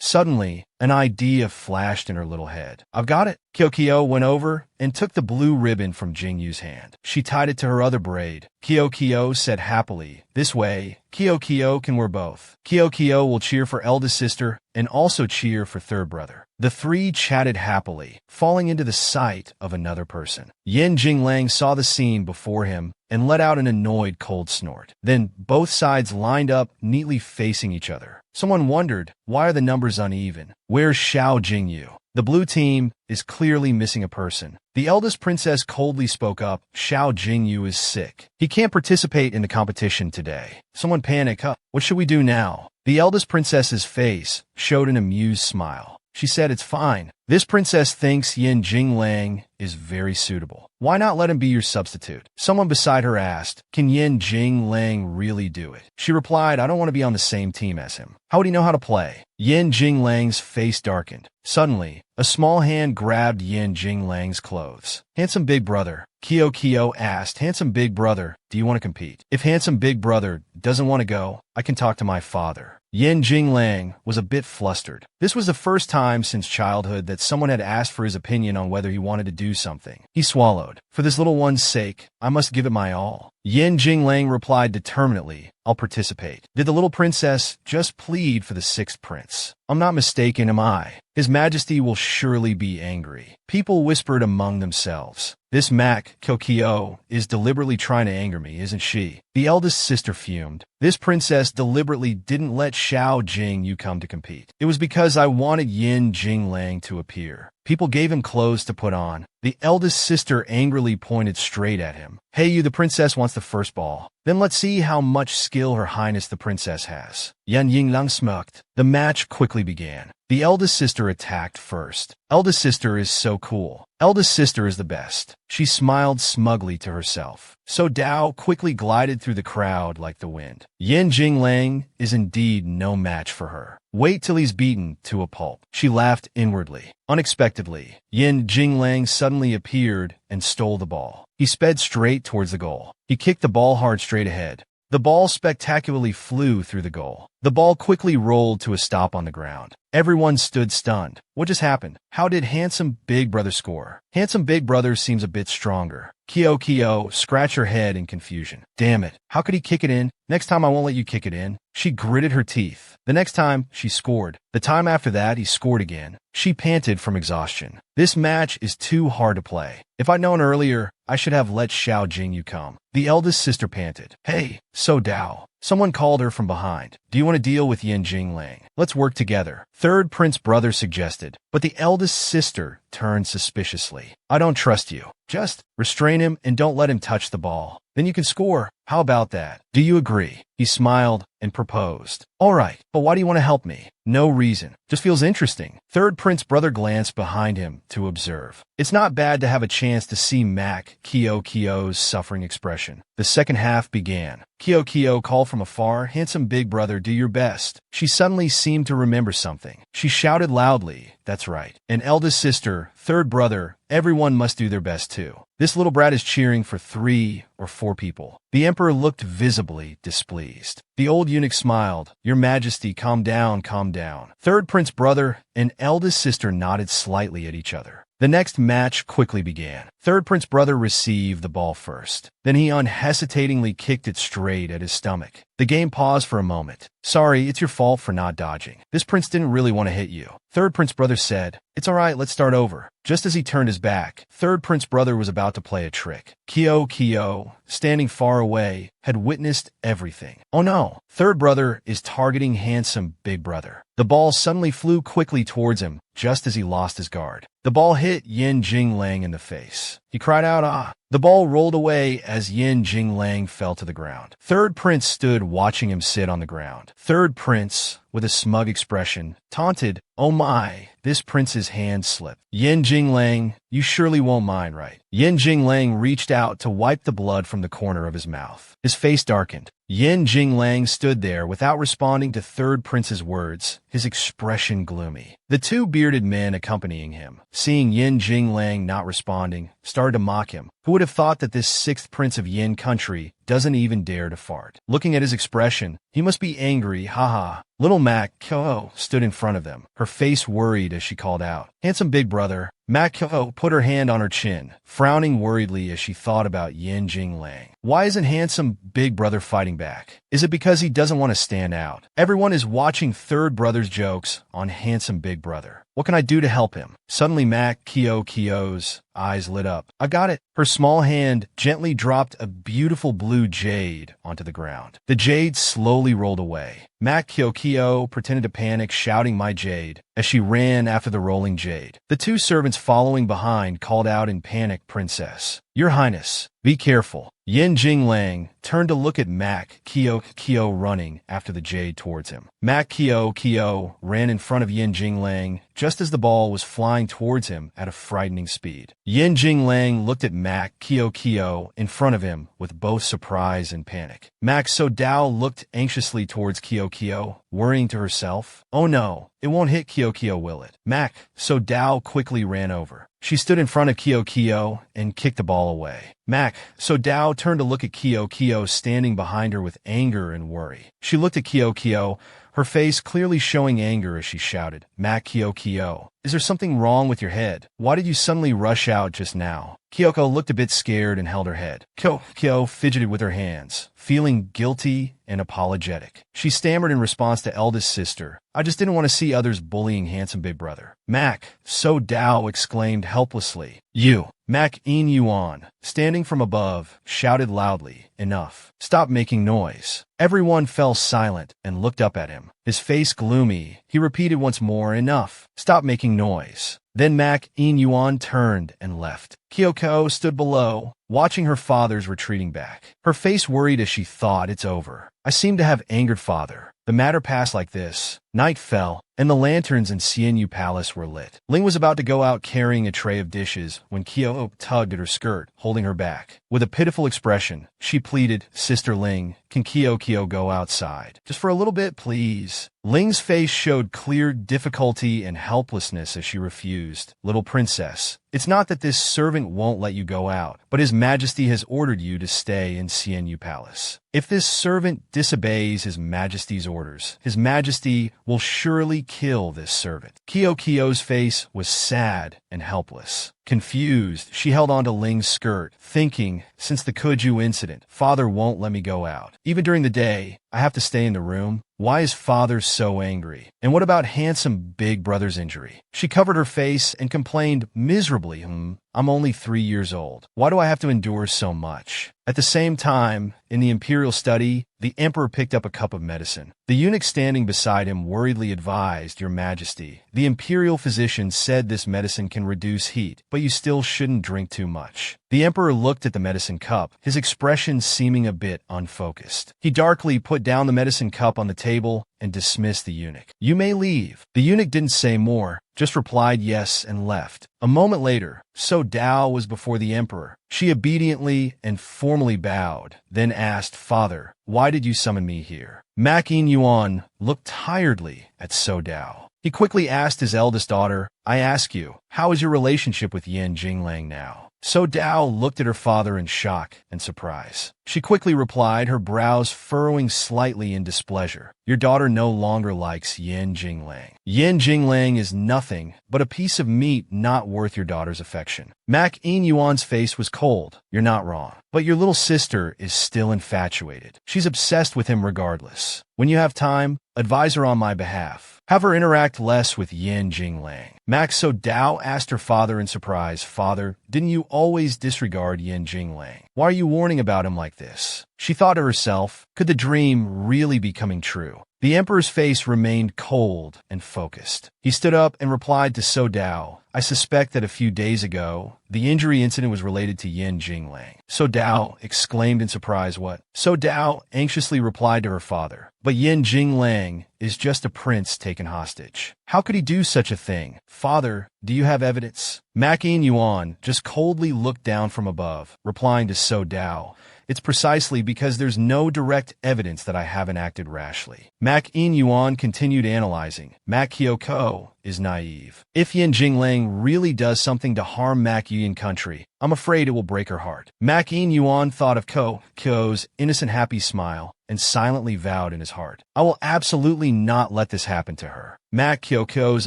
Suddenly, an idea flashed in her little head. I've got it. Kyo went over and took the blue ribbon from Jingyu's hand. She tied it to her other braid. Kyo said happily, this way, Kyo can wear both. Kyo will cheer for eldest sister and also cheer for third brother. The three chatted happily, falling into the sight of another person. Yin Jinglang saw the scene before him and let out an annoyed cold snort. Then both sides lined up, neatly facing each other. Someone wondered, why are the numbers uneven? Where's Xiao Jingyu? The blue team is clearly missing a person. The eldest princess coldly spoke up, Xiao Jingyu is sick. He can't participate in the competition today. Someone panicked, what should we do now? The eldest princess's face showed an amused smile. She said, it's fine. This princess thinks Yin Jinglang is very suitable. Why not let him be your substitute? Someone beside her asked, can Yin Jinglang really do it? She replied, I don't want to be on the same team as him. How would he know how to play? Yin Jinglang's face darkened. Suddenly, a small hand grabbed Yin Jinglang's clothes. Handsome big brother. Kyo asked, handsome big brother, do you want to compete? If handsome big brother doesn't want to go, I can talk to my father. Yin Jinglang was a bit flustered. This was the first time since childhood that someone had asked for his opinion on whether he wanted to do something. He swallowed. For this little one's sake, I must give it my all. Yin Jinglang replied determinedly, I'll participate. Did the little princess just plead for the sixth prince? I'm not mistaken, am I? His Majesty will surely be angry. People whispered among themselves. This Mac, Kyo, is deliberately trying to anger me, isn't she? The eldest sister fumed. This princess deliberately didn't let Xiao Jingyu come to compete. It was because I wanted Yin Jinglang to appear. People gave him clothes to put on. The eldest sister angrily pointed straight at him. Hey you, the princess wants the first ball. Then let's see how much skill Her Highness the princess has. Yan Yinglang smirked. The match quickly began. The eldest sister attacked first. Eldest sister is so cool. Eldest sister is the best. She smiled smugly to herself. So Dao quickly glided through the crowd like the wind. Yin Jinglang is indeed no match for her. Wait till he's beaten to a pulp. She laughed inwardly. Unexpectedly, Yin Jinglang suddenly appeared and stole the ball. He sped straight towards the goal. He kicked the ball hard straight ahead. The ball spectacularly flew through the goal. The ball quickly rolled to a stop on the ground. Everyone stood stunned. What just happened? How did handsome big brother score? Handsome big brother seems a bit stronger. Kyo scratched her head in confusion. Damn it. How could he kick it in? Next time I won't let you kick it in. She gritted her teeth. The next time, she scored. The time after that, he scored again. She panted from exhaustion. This match is too hard to play. If I'd known earlier, I should have let Xiao Jing you come. The eldest sister panted. Hey, So Dao. Someone called her from behind. Do you want to deal with Yin Jinglang? Let's work together. Third prince brother suggested, but the eldest sister turned suspiciously. I don't trust you. Just restrain him and don't let him touch the ball. Then you can score. How about that? Do you agree? He smiled and proposed. All right, but why do you want to help me? No reason. Just feels interesting. Third prince brother glanced behind him to observe. It's not bad to have a chance to see Mac Kyo's suffering expression. The second half began. Kyo called from afar, handsome big brother, do your best. She suddenly seemed to remember something. She shouted loudly, that's right. An eldest sister, third brother, everyone must do their best too. This little brat is cheering for 3 or 4 people. The emperor looked visibly displeased. The old eunuch smiled. Your Majesty, calm down, calm down. Third prince brother and eldest sister nodded slightly at each other. The next match quickly began. Third prince brother received the ball first. Then he unhesitatingly kicked it straight at his stomach. The game paused for a moment. Sorry, it's your fault for not dodging. This prince didn't really want to hit you. Third prince brother said, it's all right, let's start over. Just as he turned his back, third prince brother was about to play a trick. Kyo, standing far away, had witnessed everything. Oh no, third brother is targeting handsome big brother. The ball suddenly flew quickly towards him, just as he lost his guard. The ball hit Yin Jinglang in the face. He cried out, ah! The ball rolled away as Yin Jinglang fell to the ground. Third prince stood watching him sit on the ground. Third prince, with a smug expression, taunted, oh my, this prince's hand slipped. Yin Jinglang, you surely won't mind, right? Yin Jinglang reached out to wipe the blood from the corner of his mouth. His face darkened. Yin Jinglang stood there without responding to third prince's words, his expression gloomy. The 2 bearded men accompanying him, seeing Yin Jinglang not responding, started to mock him. Who would have thought that this 6th prince of Yin country doesn't even dare to fart? Looking at his expression, he must be angry, haha. Little Mac Kyo stood in front of them, her face worried as she called out, handsome big brother. Mac Kyo put her hand on her chin, frowning worriedly as she thought about Yin Jinglang. Why isn't handsome big brother fighting back? Is it because he doesn't want to stand out? Everyone is watching third brother's jokes on handsome big brother. What can I do to help him? Suddenly Mac Kyo's eyes lit up. I got it. Her small hand gently dropped a beautiful blue jade onto the ground. The jade slowly rolled away. Mac Kyo pretended to panic, shouting my jade, as she ran after the rolling jade. The 2 servants following behind called out in panic, Princess. Your Highness, be careful. Yin Jinglang turned to look at Mac Kyo running after the jade towards him. Mac Kyo ran in front of Yin Jinglang just as the ball was flying towards him at a frightening speed. Yin Jinglang looked at Mac Kyo in front of him with both surprise and panic. Mac So Dao looked anxiously towards Kyo, worrying to herself, oh no, it won't hit Kyo, will it? Mac So Dao quickly ran over. She stood in front of Kyo and kicked the ball away. Mac So Dao turned to look at Kyo standing behind her with anger and worry. She looked at Kyo, her face clearly showing anger as she shouted, Mac Kyo, is there something wrong with your head? Why did you suddenly rush out just now? Kyoko looked a bit scared and held her head. Kyo fidgeted with her hands, feeling guilty and apologetic. She stammered in response to eldest sister, I just didn't want to see others bullying handsome big brother. Mac So Dao exclaimed helplessly. You! Mac In Yuan, standing from above, shouted loudly, enough. Stop making noise. Everyone fell silent and looked up at him. His face gloomy, he repeated once more, enough. Stop making noise. Then Mac In Yuan turned and left. Kyoko stood below, watching her father's retreating back. Her face worried as she thought, it's over. I seem to have angered father. The matter passed like this. Night fell, and the lanterns in Xianyu Palace were lit. Ling was about to go out carrying a tray of dishes when Kyo tugged at her skirt, holding her back. With a pitiful expression, she pleaded, Sister Ling, can Kyo go outside? Just for a little bit, please. Ling's face showed clear difficulty and helplessness as she refused. Little princess, It's not that this servant won't let you go out, but His Majesty has ordered you to stay in Sienu Palace. If this servant disobeys His Majesty's orders, His Majesty will surely kill this servant." Kyo-Kyo's face was sad and helpless. Confused, she held onto Ling's skirt, thinking, since the Kuju incident, Father won't let me go out. Even during the day, I have to stay in the room. Why is Father so angry? And what about handsome big brother's injury? She covered her face and complained miserably, I'm only 3 years old. Why do I have to endure so much? At the same time, in the imperial study, the emperor picked up a cup of medicine. The eunuch standing beside him worriedly advised, "Your Majesty, the imperial physician said this medicine can reduce heat, but you still shouldn't drink too much." The emperor looked at the medicine cup, his expression seeming a bit unfocused. He darkly put down the medicine cup on the table and dismissed the eunuch. "You may leave." The eunuch didn't say more, just replied yes and left. A moment later, So Dao was before the emperor. She obediently and formally bowed, then asked, "Father, why did you summon me here?" Mak In-yuan looked tiredly at So Dao. He quickly asked his eldest daughter, "I ask you, how is your relationship with Yin Jinglang now?" So Dao looked at her father in shock and surprise. She quickly replied, her brows furrowing slightly in displeasure, "Your daughter no longer likes Yin Jinglang. Yin Jinglang is nothing but a piece of meat not worth your daughter's affection." Mak In-yuan's face was cold. "You're not wrong. But your little sister is still infatuated. She's obsessed with him regardless. When you have time, advise her on my behalf. Have her interact less with Yin Jinglang." Mak So Dao asked her father in surprise, "Father, didn't you always disregard Yin Jinglang? Why are you warning about him like this?" She thought to herself, could the dream really be coming true? The emperor's face remained cold and focused. He stood up and replied to So Dao, "I suspect that a few days ago, the injury incident was related to Yin Jinglang." So Dao exclaimed in surprise, "What?" So Dao anxiously replied to her father, "But Yin Jinglang is just a prince taken hostage. How could he do such a thing? Father, do you have evidence?" Mak In-yuan just coldly looked down from above, replying to So Dao, "It's precisely because there's no direct evidence that I haven't acted rashly." Mak In-yuan continued analyzing. Mak Kyoko is naive. If Yin Jinglang really does something to harm Mak Yuyan country, I'm afraid it will break her heart. Mak In-yuan thought of Kyo's innocent happy smile and silently vowed in his heart, "I will absolutely not let this happen to her." Mak Kyoko's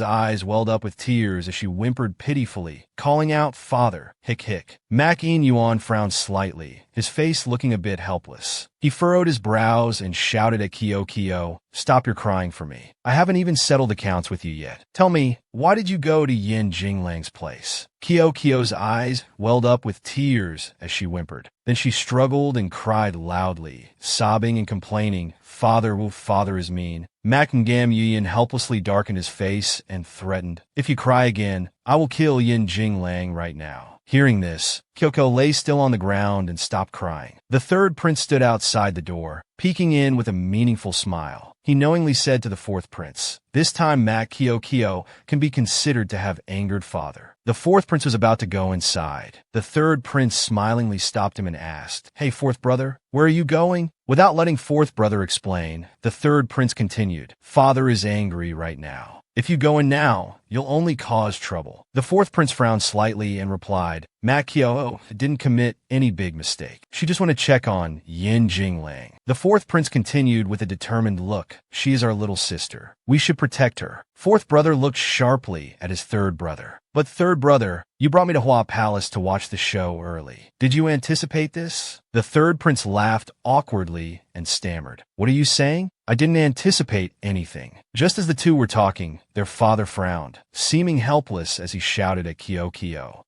eyes welled up with tears as she whimpered pitifully, calling out, "Father, hick hick." Mak In-yuan frowned slightly, his face looking a bit helpless. He furrowed his brows and shouted at Kyo, "Stop your crying for me. I haven't even settled accounts with you yet. Tell me, why did you go to Yin Jinglang's place?" Kyo's eyes welled up with tears as she whimpered. Then she struggled and cried loudly, sobbing and complaining, "Father, Father is mean." Mak Yuyan helplessly darkened his face and threatened, "If you cry again, I will kill Yin Jinglang right now." Hearing this, Kyoko lay still on the ground and stopped crying. The third prince stood outside the door, peeking in with a meaningful smile. He knowingly said to the fourth prince, "This time Mak Kyo can be considered to have angered father." The fourth prince was about to go inside. The third prince smilingly stopped him and asked, "Hey, fourth brother, where are you going?" Without letting fourth brother explain, the third prince continued, "Father is angry right now. If you go in now, you'll only cause trouble." The fourth prince frowned slightly and replied, "Mak Kyo didn't commit any big mistake. She just want to check on Yin Jinglang." The fourth prince continued with a determined look, "She is our little sister. We should protect her." Fourth brother looked sharply at his third brother. "But third brother, you brought me to Hua Palace to watch the show early. Did you anticipate this?" The third prince laughed awkwardly and stammered, "What are you saying? I didn't anticipate anything." Just as the two were talking, their father frowned, seeming helpless as he shouted at Kyo,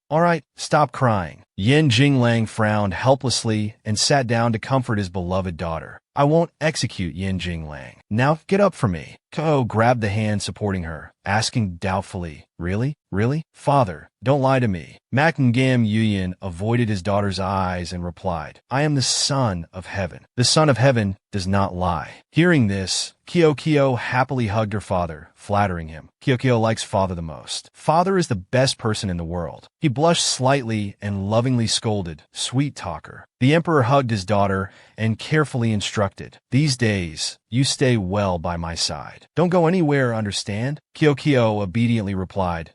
"All right, stop crying." Yin Jinglang frowned helplessly and sat down to comfort his beloved daughter. "I won't execute Yin Jinglang. Now get up for me." Ko grabbed the hand supporting her, asking doubtfully, "Really? Really? Father, don't lie to me." Mak Yuyan avoided his daughter's eyes and replied, "I am the Son of Heaven. The Son of Heaven does not lie." Hearing this, Kyo happily hugged her father, flattering him. Kyo likes father the most. Father is the best person in the world. He blushed slightly and lovingly scolded, "Sweet talker." The emperor hugged his daughter and carefully instructed, "These days, you stay well by my side. Don't go anywhere, understand?" Kyokyo obediently replied,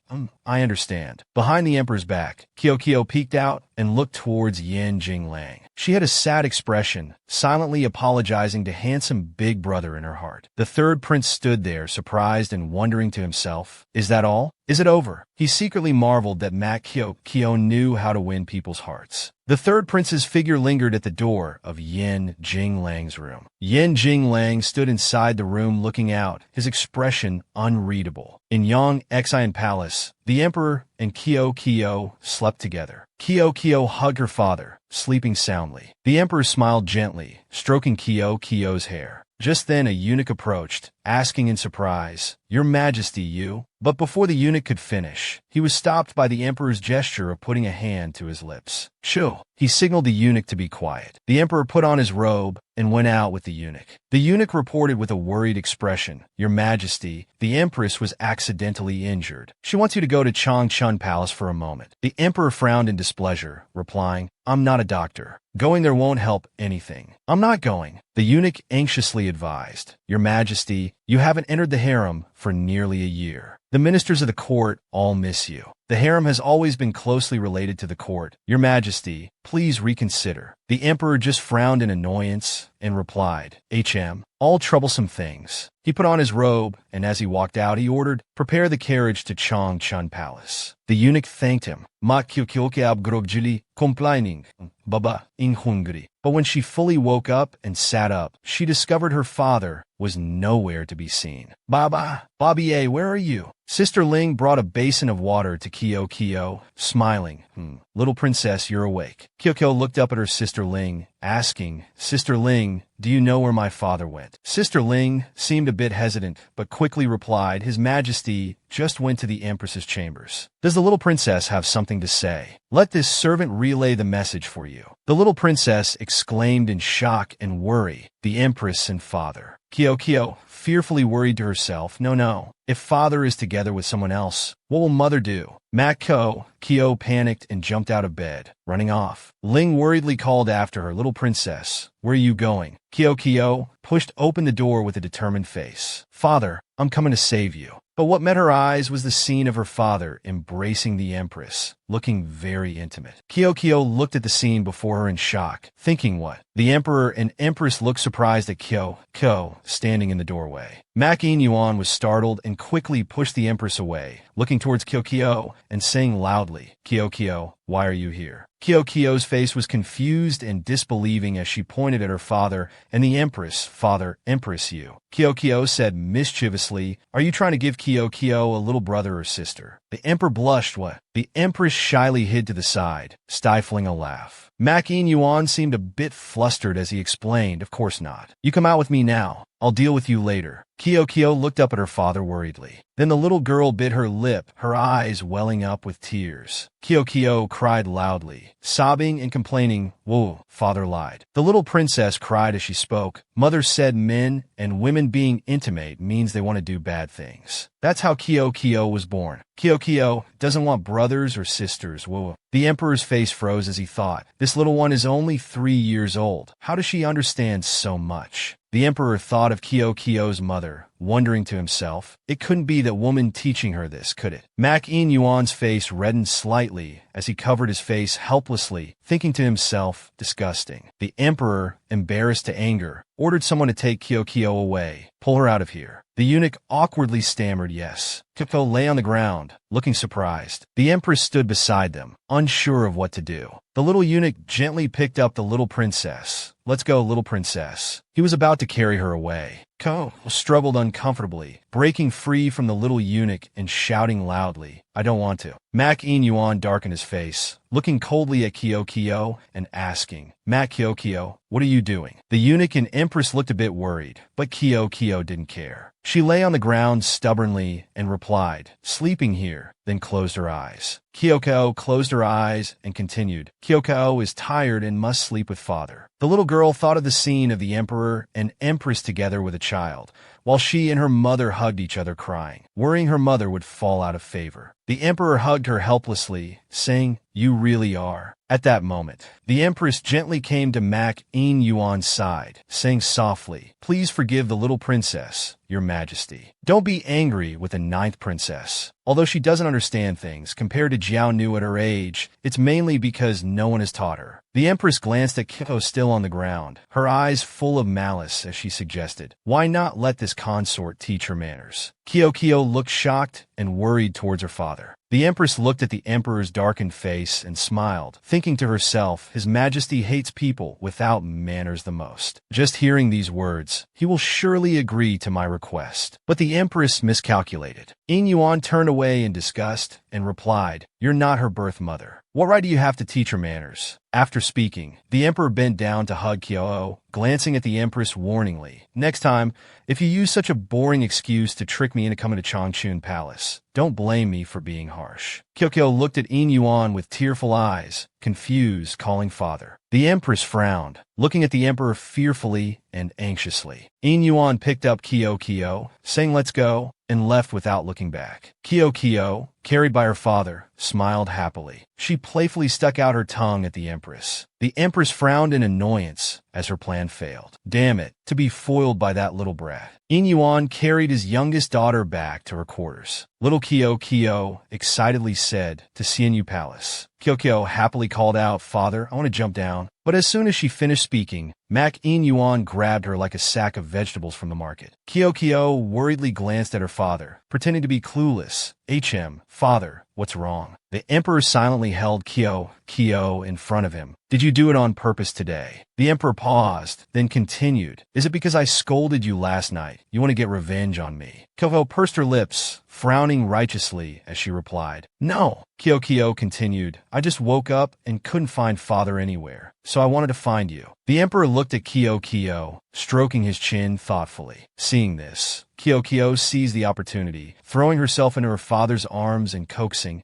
I understand." Behind the emperor's back, Kyokyo peeked out and looked towards Yin Jinglang. She had a sad expression, silently apologizing to handsome big brother in her heart. The third prince stood there, surprised and wondering to himself, "Is that all? Is it over?" He secretly marveled that Kyokyo knew how to win people's hearts. The third prince's figure lingered at the door of Yin Jinglang's room. Yin Jinglang stood inside the room looking out, his expression unreadable. In Yang Xian Palace, the emperor and Kyokyo slept together. Kyokyo hugged her father, sleeping soundly. The emperor smiled gently, stroking Kyokyo's hair. Just then a eunuch approached, asking in surprise, "Your Majesty, you?" But before the eunuch could finish, he was stopped by the emperor's gesture of putting a hand to his lips. "Shoo!" He signaled the eunuch to be quiet. The emperor put on his robe and went out with the eunuch. The eunuch reported with a worried expression, "Your Majesty, the empress was accidentally injured. She wants you to go to Changchun Palace for a moment." The emperor frowned in displeasure, replying, "I'm not a doctor. Going there won't help anything." "I'm not going," the eunuch anxiously advised. "Your Majesty, you haven't entered the harem for nearly a year. The ministers of the court all miss you. The harem has always been closely related to the court. Your Majesty, please reconsider." The emperor just frowned in annoyance and replied, all troublesome things." He put on his robe, and as he walked out he ordered, "Prepare the carriage to Changchun Palace." The eunuch thanked him. Complaining, "Baba, in hungry." But when she fully woke up and sat up, she discovered her father was nowhere to be seen. "Baba, Bobby, where are you?" Sister Ling brought a basin of water to Kyokyo, smiling. "Little princess, you're awake." Kyokyo looked up at her sister Ling, asking, "Sister Ling, do you know where my father went?" Sister Ling seemed a bit hesitant, but quickly replied, "His Majesty just went to the Empress's chambers." "Does the little princess have something to say? Let this servant relay the message for you." The little princess exclaimed in shock and worry, "The Empress and father." Kyokyo fearfully worried to herself, No. If father is together with someone else, what will mother do?" Kyo panicked and jumped out of bed, running off. Ling worriedly called after her, "Little princess, where are you going?" Kyokyo pushed open the door with a determined face. "Father, I'm coming to save you." But what met her eyes was the scene of her father embracing the Empress, looking very intimate. Kyokyo looked at the scene before her in shock, thinking what? The Emperor and Empress looked surprised at Kyokyo standing in the doorway. Yin Yuan was startled and quickly pushed the Empress away, looking towards Kyokyo and saying loudly, "Kyokyo, why are you here?" Kyokyo's face was confused and disbelieving as she pointed at her father and the Empress. "Father, Empress, you." Kyokyo said mischievously, "Are you trying to give Kyokyo a little brother or sister?" The Emperor blushed. What? The Empress shyly hid to the side, stifling a laugh. Yin Yuan seemed a bit flustered as he explained, "Of course not. You come out with me now. I'll deal with you later." Kyokyo looked up at her father worriedly. Then the little girl bit her lip, her eyes welling up with tears. Kyokyo cried loudly, sobbing and complaining, "Whoa, father lied." The little princess cried as she spoke. "Mother said men and women being intimate means they want to do bad things. That's how Kyokyo was born. Kyokyo doesn't want brothers or sisters." Whoa. The Emperor's face froze as he thought, "This little one is only 3 years old. How does she understand so much?" The Emperor thought of Kyokyo's mother, wondering to himself, it couldn't be that woman teaching her this, could it? Yin Yuan's face reddened slightly as he covered his face helplessly, thinking to himself, disgusting. The Emperor, embarrassed to anger, ordered someone to take Kyokyo away. "Pull her out of here." The eunuch awkwardly stammered yes. Kyokyo lay on the ground, looking surprised. The Empress stood beside them, unsure of what to do. The little eunuch gently picked up the little princess. "Let's go, little princess." He was about to carry her away. Kyokyo struggled uncomfortably, breaking free from the little eunuch and shouting loudly, "I don't want to." Yin Yuan darkened his face, looking coldly at Kyokyo and asking, "Kyokyo, what are you doing?" The eunuch and Empress looked a bit worried, but Kyokyo didn't care. She lay on the ground stubbornly and replied, "Sleeping here," then closed her eyes. Kyokyo closed her eyes and continued, "Kyokyo is tired and must sleep with father." The little girl thought of the scene of the Emperor and Empress together with a child, while she and her mother hugged each other crying, worrying her mother would fall out of favor. The emperor hugged her helplessly, saying, "You really are." At that moment, the empress gently came to Mak In Yuan's side, saying softly, "Please forgive the little princess, your majesty. Don't be angry with the ninth princess. Although she doesn't understand things compared to Jiao Nu at her age, it's mainly because no one has taught her." The empress glanced at Kyo still on the ground, her eyes full of malice as she suggested, "Why not let this consort teach her manners?" Kyo looked shocked and worried towards her father. The empress looked at the emperor's darkened face and smiled, thinking to herself, his majesty hates people without manners the most. Just hearing these words, he will surely agree to my request. But the empress miscalculated. In Yuan turned away in disgust and replied, "You're not her birth mother. What right do you have to teach her manners?" After speaking, the emperor bent down to hug Kyo, glancing at the empress warningly. "Next time, if you use such a boring excuse to trick me into coming to Changchun Palace, don't blame me for being harsh." Kyo looked at In Yuan with tearful eyes, confused, calling father. The empress frowned, looking at the emperor fearfully and anxiously. In Yuan picked up Kyo, saying let's go, and left without looking back. Kyo, carried by her father, smiled happily. She playfully stuck out her tongue at the empress. The empress frowned in annoyance as her plan failed. Damn it, to be foiled by that little brat. In Yuan carried his youngest daughter back to her quarters. Little Kyo excitedly said, "To Xianyu Palace." Kyo happily called out, "Father, I want to jump down." But as soon as she finished speaking, Mak In Yuan grabbed her like a sack of vegetables from the market. Kyo worriedly glanced at her father, pretending to be clueless. Father, what's wrong?" The emperor silently held Kyo in front of him. "Did you do it on purpose today?" The emperor paused, then continued, "Is it because I scolded you last night? You want to get revenge on me?" Kyo pursed her lips, frowning righteously as she replied, "No." Kyo continued, "I just woke up and couldn't find father anywhere, so I wanted to find you." The emperor looked at Kyo, stroking his chin thoughtfully. Seeing this, Kyo seized the opportunity, throwing herself into her father's arms and coaxing,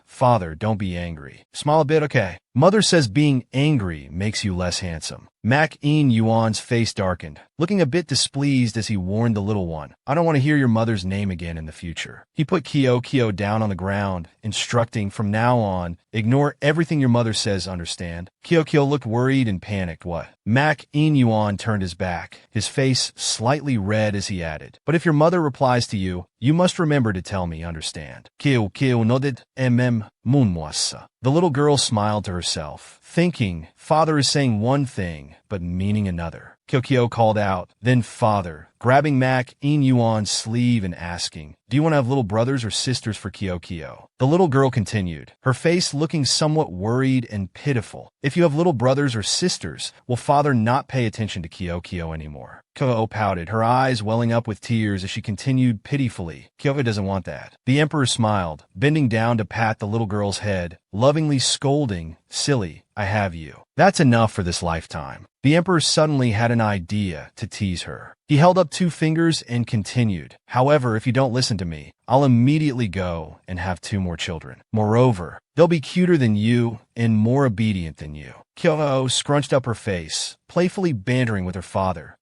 "Father, don't be angry. Smile a bit, okay? Mother says being angry makes you less handsome." Mak In Yuan's face darkened, looking a bit displeased as he warned the little one, "I don't want to hear your mother's name again in the future." He put Kyo down on the ground, instructing, "From now on, ignore everything your mother says, understand?" Kyo looked worried and panicked. "What?" Mak In Yuan turned his back, his face slightly red as he added, "But if your mother replies to you, you must remember to tell me, understand?" Kyo nodded, Munwasa. The little girl smiled to herself, thinking, father is saying one thing, but meaning another. Kyo called out, "Then father," grabbing Mak In Yuan's sleeve and asking, "Do you want to have little brothers or sisters for Kyo?" The little girl continued, her face looking somewhat worried and pitiful. "If you have little brothers or sisters, will father not pay attention to Kyo anymore?" Kyo pouted, her eyes welling up with tears as she continued pitifully, "Kyo doesn't want that." The emperor smiled, bending down to pat the little girl's head, lovingly scolding, "Silly, I have you. That's enough for this lifetime." The emperor suddenly had an idea to tease her. He held up 2 fingers and continued, "However, if you don't listen to me, I'll immediately go and have 2 more children. Moreover, they'll be cuter than you and more obedient than you." Kyo scrunched up her face, playfully bantering with her father.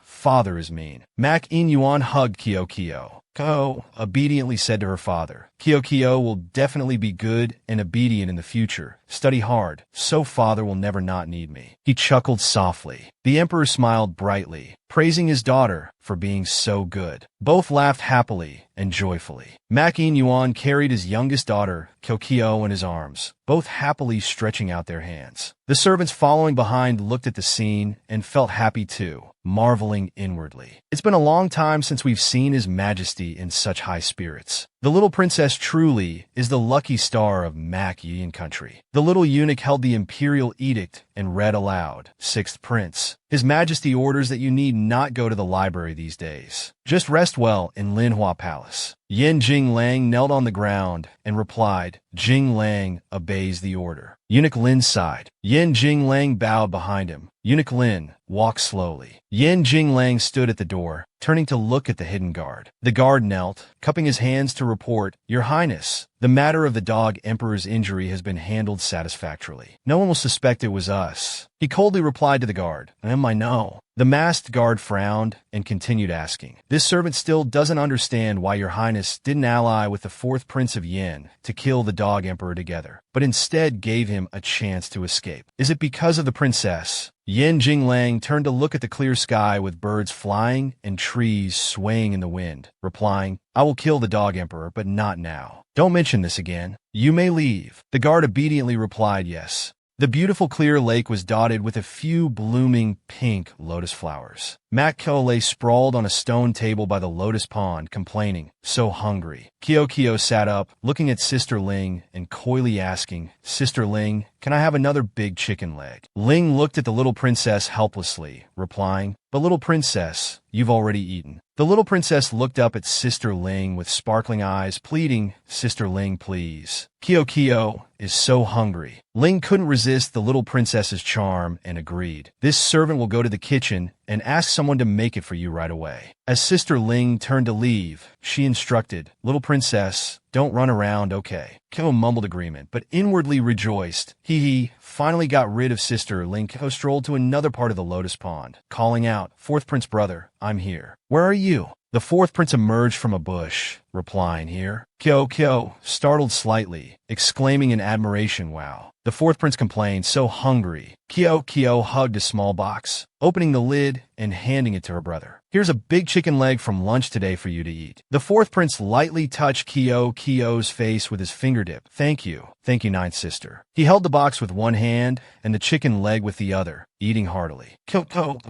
Father is mean. Mak In Yuan hugged Kyo. Kyo obediently said to her father, "Kyo will definitely be good and obedient in the future. Study hard, so father will never not need me." He chuckled softly. The emperor smiled brightly, praising his daughter for being so good. Both laughed happily and joyfully. Mak In Yuan carried his youngest daughter, Kyo, in his arms, both happily stretching out their hands. The servants following behind looked at the scene and felt happy too, marveling inwardly. It's been a long time since we've seen His Majesty in such high spirits. The little princess truly is the lucky star of Mak Yin country. The little eunuch held the imperial edict and read aloud, "Sixth Prince, His Majesty orders that you need not go to the library these days. Just rest well in Manhwa Palace." Yen Jinglang knelt on the ground and replied, "Jinglang obeys the order." Eunuch Lin sighed. Yen Jinglang bowed behind him. Eunuch Lin, walk slowly. Yin Jinglang stood at the door, turning to look at the hidden guard. The guard knelt, cupping his hands to report, Your Highness, the matter of the dog emperor's injury has been handled satisfactorily. No one will suspect it was us. He coldly replied to the guard, I know. The masked guard frowned and continued asking, This servant still doesn't understand why Your Highness didn't ally with the fourth prince of Yin to kill the dog emperor together, but instead gave him a chance to escape. Is it because of the princess? Yin Jinglang turned to look at the clear sky with birds flying and trees swaying in the wind, replying, I will kill the dog emperor, but not now. Don't mention this again. You may leave. The guard obediently replied yes. The beautiful clear lake was dotted with a few blooming pink lotus flowers. Kyo lay sprawled on a stone table by the lotus pond, complaining, so hungry. Kyo sat up, looking at Sister Ling and coyly asking, Sister Ling, can I have another big chicken leg? Ling looked at the little princess helplessly, replying, But little princess, you've already eaten. The little princess looked up at Sister Ling with sparkling eyes, pleading, Sister Ling, please. Kyo is so hungry. Ling couldn't resist the little princess's charm and agreed. This servant will go to the kitchen and ask someone to make it for you right away. As Sister Ling turned to leave, she instructed, Little princess, don't run around, okay? Kyo mumbled agreement, but inwardly rejoiced. He finally got rid of Sister Ling. Kyo strolled to another part of the lotus pond, calling out, Fourth prince brother, I'm here. Where are you? The fourth prince emerged from a bush, replying, Here. Kyo, startled slightly, exclaiming in admiration, Wow. The fourth prince complained, so hungry. Kyo hugged a small box, opening the lid and handing it to her brother. Here's a big chicken leg from lunch today for you to eat. The fourth prince lightly touched Kyo's face with his fingertip. Thank you, ninth sister. He held the box with one hand and the chicken leg with the other, eating heartily. Kyo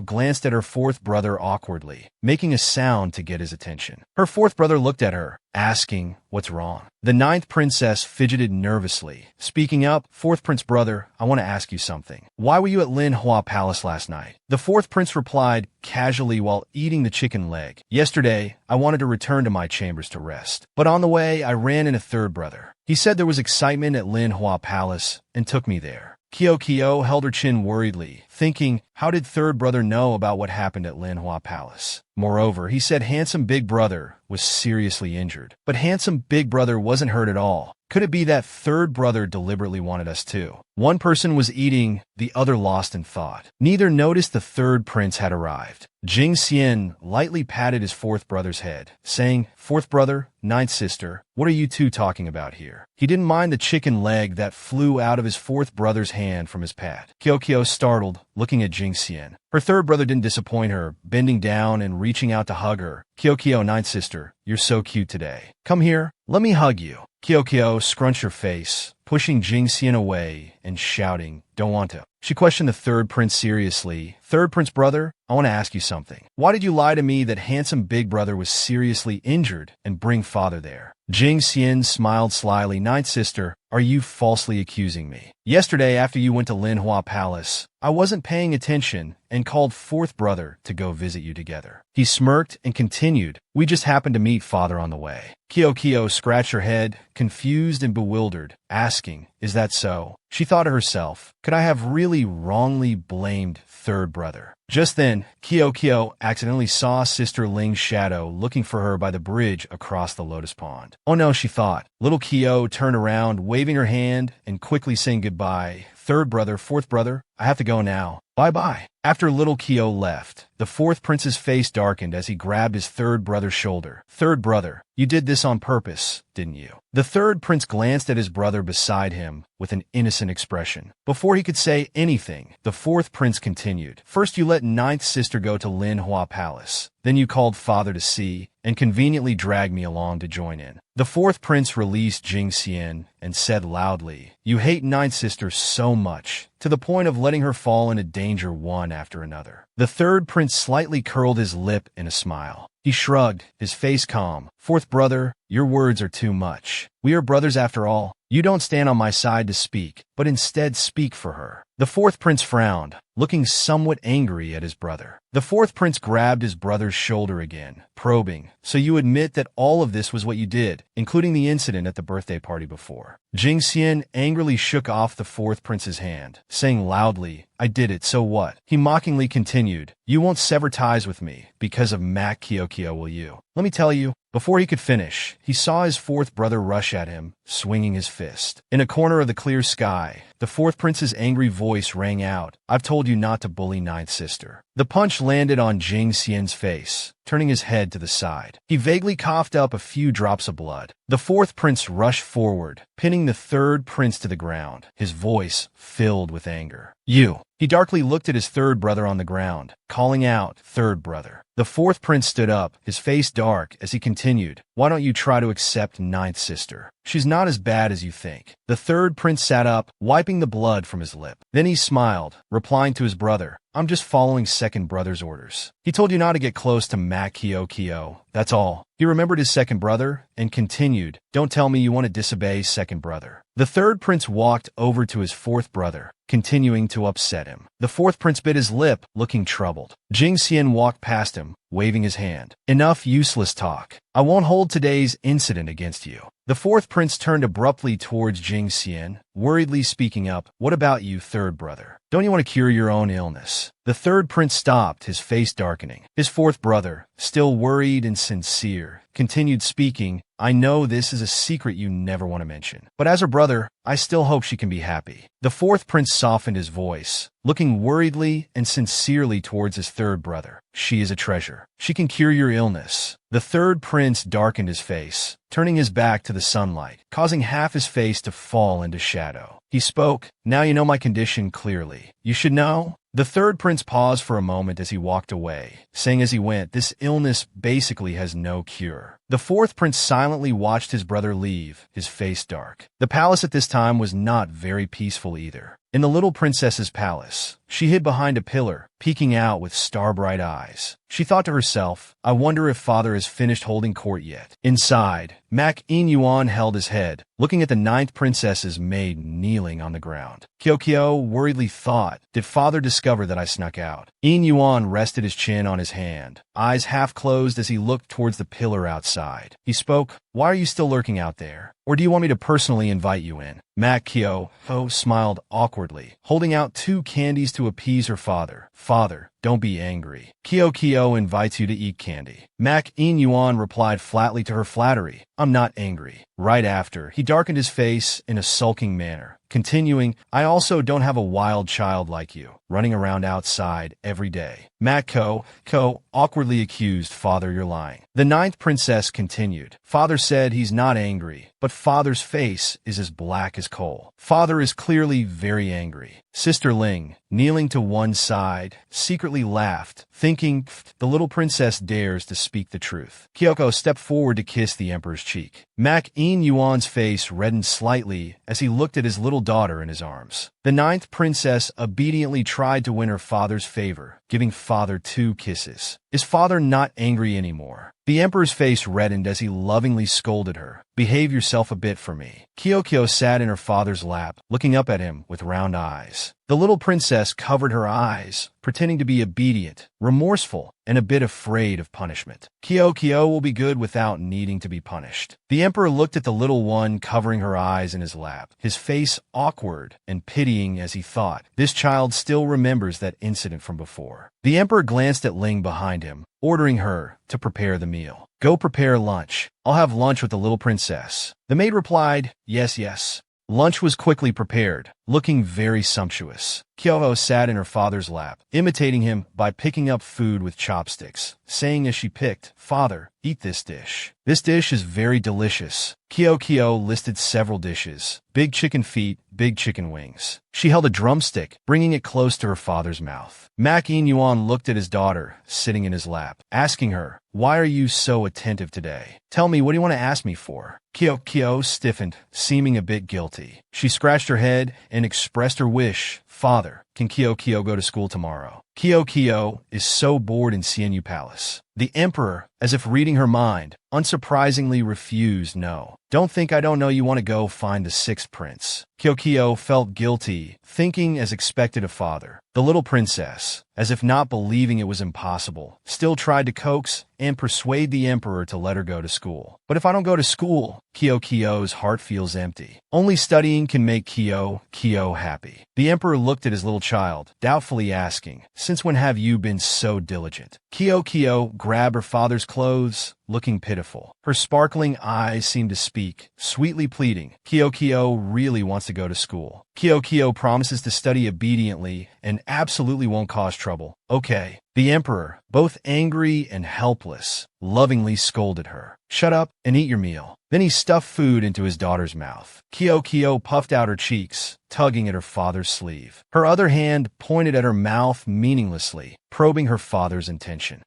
glanced at her fourth brother awkwardly, making a sound to get his attention. Her fourth brother looked at her, asking, What's wrong? The ninth princess fidgeted nervously. Speaking up, Fourth prince brother, I want to ask you something. Why were you at Manhwa Palace last night? The fourth prince replied casually while eating the chicken leg. Yesterday, I wanted to return to my chambers to rest. But on the way, I ran into third brother. He said there was excitement at Manhwa Palace and took me there. Kyo held her chin worriedly, thinking, how did third brother know about what happened at Manhwa Palace? Moreover, he said handsome big brother was seriously injured. But handsome big brother wasn't hurt at all. Could it be that third brother deliberately wanted us too? One person was eating, the other lost in thought. Neither noticed the third prince had arrived. Jing Xian lightly patted his fourth brother's head, saying, Fourth brother, ninth sister, what are you two talking about here? He didn't mind the chicken leg that flew out of his fourth brother's hand from his pat. Kyo startled, looking at Jing Xian. Her third brother didn't disappoint her, bending down and reaching out to hug her. Kyo, ninth sister, you're so cute today. Come here, let me hug you. Kyo scrunched her face, pushing Jing Xian away and shouting, Don't want to. She questioned the third prince seriously. Third prince brother, I want to ask you something. Why did you lie to me that handsome big brother was seriously injured and bring father there? Jing Xian smiled slyly. Ninth sister, are you falsely accusing me? Yesterday, after you went to Manhwa Palace, I wasn't paying attention and called fourth brother to go visit you together. He smirked and continued, We just happened to meet father on the way. Kyo scratched her head, confused and bewildered, asking, Is that so? She thought to herself, could I have really wrongly blamed third brother? Just then, Kyo accidentally saw Sister Ling's shadow looking for her by the bridge across the lotus pond. Oh no, she thought. Little Kyo turned around, waving her hand and quickly saying goodbye. Third brother, fourth brother, I have to go now. Bye-bye. After little Kyo left, the fourth prince's face darkened as he grabbed his third brother's shoulder. Third brother, you did this on purpose, didn't you? The third prince glanced at his brother beside him with an innocent expression. Before he could say anything, the fourth prince continued. First you let ninth sister go to Manhwa Palace. Then you called father to see and conveniently dragged me along to join in. The fourth prince released Jing Xian and said loudly, You hate ninth sister so much, to the point of letting her fall into danger one after another. The third prince slightly curled his lip in a smile. He shrugged, his face calm. Fourth brother, your words are too much. We are brothers after all. You don't stand on my side to speak, but instead speak for her." The fourth prince frowned, looking somewhat angry at his brother. The fourth prince grabbed his brother's shoulder again, probing, "So you admit that all of this was what you did, including the incident at the birthday party before?" Jing Xian angrily shook off the fourth prince's hand, saying loudly, "I did it, so what?" He mockingly continued, "You won't sever ties with me because of Mak Kyokyo, will you? Let me tell you." Before he could finish, he saw his fourth brother rush at him, swinging his fist. In a corner of the clear sky, the fourth prince's angry voice rang out, "I've told you not to bully ninth sister." The punch landed on Jing Xian's face, turning his head to the side. He vaguely coughed up a few drops of blood. The fourth prince rushed forward, pinning the third prince to the ground, his voice filled with anger. "You!" He darkly looked at his third brother on the ground, calling out, "Third brother." The fourth prince stood up, his face dark, as he continued, "Why don't you try to accept ninth sister? She's not as bad as you think." The third prince sat up, wiping the blood from his lip. Then he smiled, replying to his brother, "I'm just following second brother's orders. He told you not to get close to Mak Kyokyo, that's all." He remembered his second brother and continued, "Don't tell me you want to disobey second brother." The third prince walked over to his fourth brother, continuing to upset him. The fourth prince bit his lip, looking troubled. Jing Xian walked past him, waving his hand. "Enough useless talk. I won't hold today's incident against you." The fourth prince turned abruptly towards Jing Xian, worriedly speaking up, "What about you, third brother? Don't you want to cure your own illness?" The third prince stopped, his face darkening. His fourth brother, still worried and sincere, continued speaking, "I know this is a secret you never want to mention, but as her brother, I still hope she can be happy." The fourth prince softened his voice, looking worriedly and sincerely towards his third brother. "She is a treasure. She can cure your illness." The third prince darkened his face, turning his back to the sunlight, causing half his face to fall into shadow. He spoke, "Now you know my condition clearly. You should know." The third prince paused for a moment as he walked away, saying as he went, "This illness basically has no cure." The fourth prince silently watched his brother leave, his face dark. The palace at this time was not very peaceful either. In the little princess's palace, she hid behind a pillar, peeking out with star-bright eyes. She thought to herself, "I wonder if father has finished holding court yet." Inside, Mak In-yuan held his head, looking at the ninth princess's maid kneeling on the ground. Kyokyo worriedly thought, "Did father discover that I snuck out?" In-yuan rested his chin on his hand, eyes half closed as he looked towards the pillar outside. He spoke, "Why are you still lurking out there? Or do you want me to personally invite you in?" Mak Kyo-ho smiled awkwardly, holding out 2 candies to appease her father. "Father, don't be angry. Kyokyo invites you to eat candy." Mak In-yuan replied flatly to her flattery, "I'm not angry." Right after, he darkened his face in a sulking manner, continuing, "I also don't have a wild child like you, running around outside every day." Ko awkwardly accused, "Father, you're lying." The ninth princess continued, "Father said he's not angry, but father's face is as black as coal. Father is clearly very angry." Sister Ling, kneeling to one side, secretly laughed, thinking, "The little princess dares to speak the truth." Kyoko stepped forward to kiss the emperor's cheek. Mak In-yuan's face reddened slightly as he looked at his little daughter in his arms. The ninth princess obediently tried to win her father's favor, giving father 2 kisses. Is father not angry anymore? The emperor's face reddened as he lovingly scolded her. "Behave yourself a bit for me." Kyokyo sat in her father's lap, looking up at him with round eyes. The little princess covered her eyes, pretending to be obedient, remorseful, and a bit afraid of punishment. Kyokyo will be good without needing to be punished. The emperor looked at the little one covering her eyes in his lap, his face awkward and pitying as he thought, "This child still remembers that incident from before." The emperor glanced at Ling behind him, ordering her to prepare the meal. "Go prepare lunch. I'll have lunch with the little princess." The maid replied, "Yes, yes." Lunch was quickly prepared, looking very sumptuous. Kyoho sat in her father's lap, imitating him by picking up food with chopsticks, saying as she picked, "Father, eat this dish. This dish is very delicious." Kyokyo listed several dishes: big chicken feet, big chicken wings. She held a drumstick, bringing it close to her father's mouth. Mak In-yuan looked at his daughter, sitting in his lap, asking her, "Why are you so attentive today? Tell me, what do you want to ask me for?" Kyokyo stiffened, seeming a bit guilty. She scratched her head and expressed her wish, "Father, can Kyo go to school tomorrow? Kyo is so bored in Xianyu Palace." The emperor, as if reading her mind, unsurprisingly refused no. "Don't think I don't know you want to go find the sixth prince." Kyo felt guilty, thinking as expected of father. The little princess, as if not believing it was impossible, still tried to coax and persuade the emperor to let her go to school. "But if I don't go to school," Kyo's heart feels empty. "Only studying can make Kyo happy." The emperor looked at his little child, doubtfully asking, "Since when have you been so diligent?" Kyo grabbed her father's clothes, looking pitiful. Her sparkling eyes seemed to speak, sweetly pleading. Kyo really wants to go to school. Kyo promises to study obediently and absolutely won't cause trouble. "Okay." The emperor, both angry and helpless, lovingly scolded her. "Shut up and eat your meal." Then he stuffed food into his daughter's mouth. Kyo puffed out her cheeks, tugging at her father's sleeve. Her other hand pointed at her mouth meaninglessly, probing her father's intention.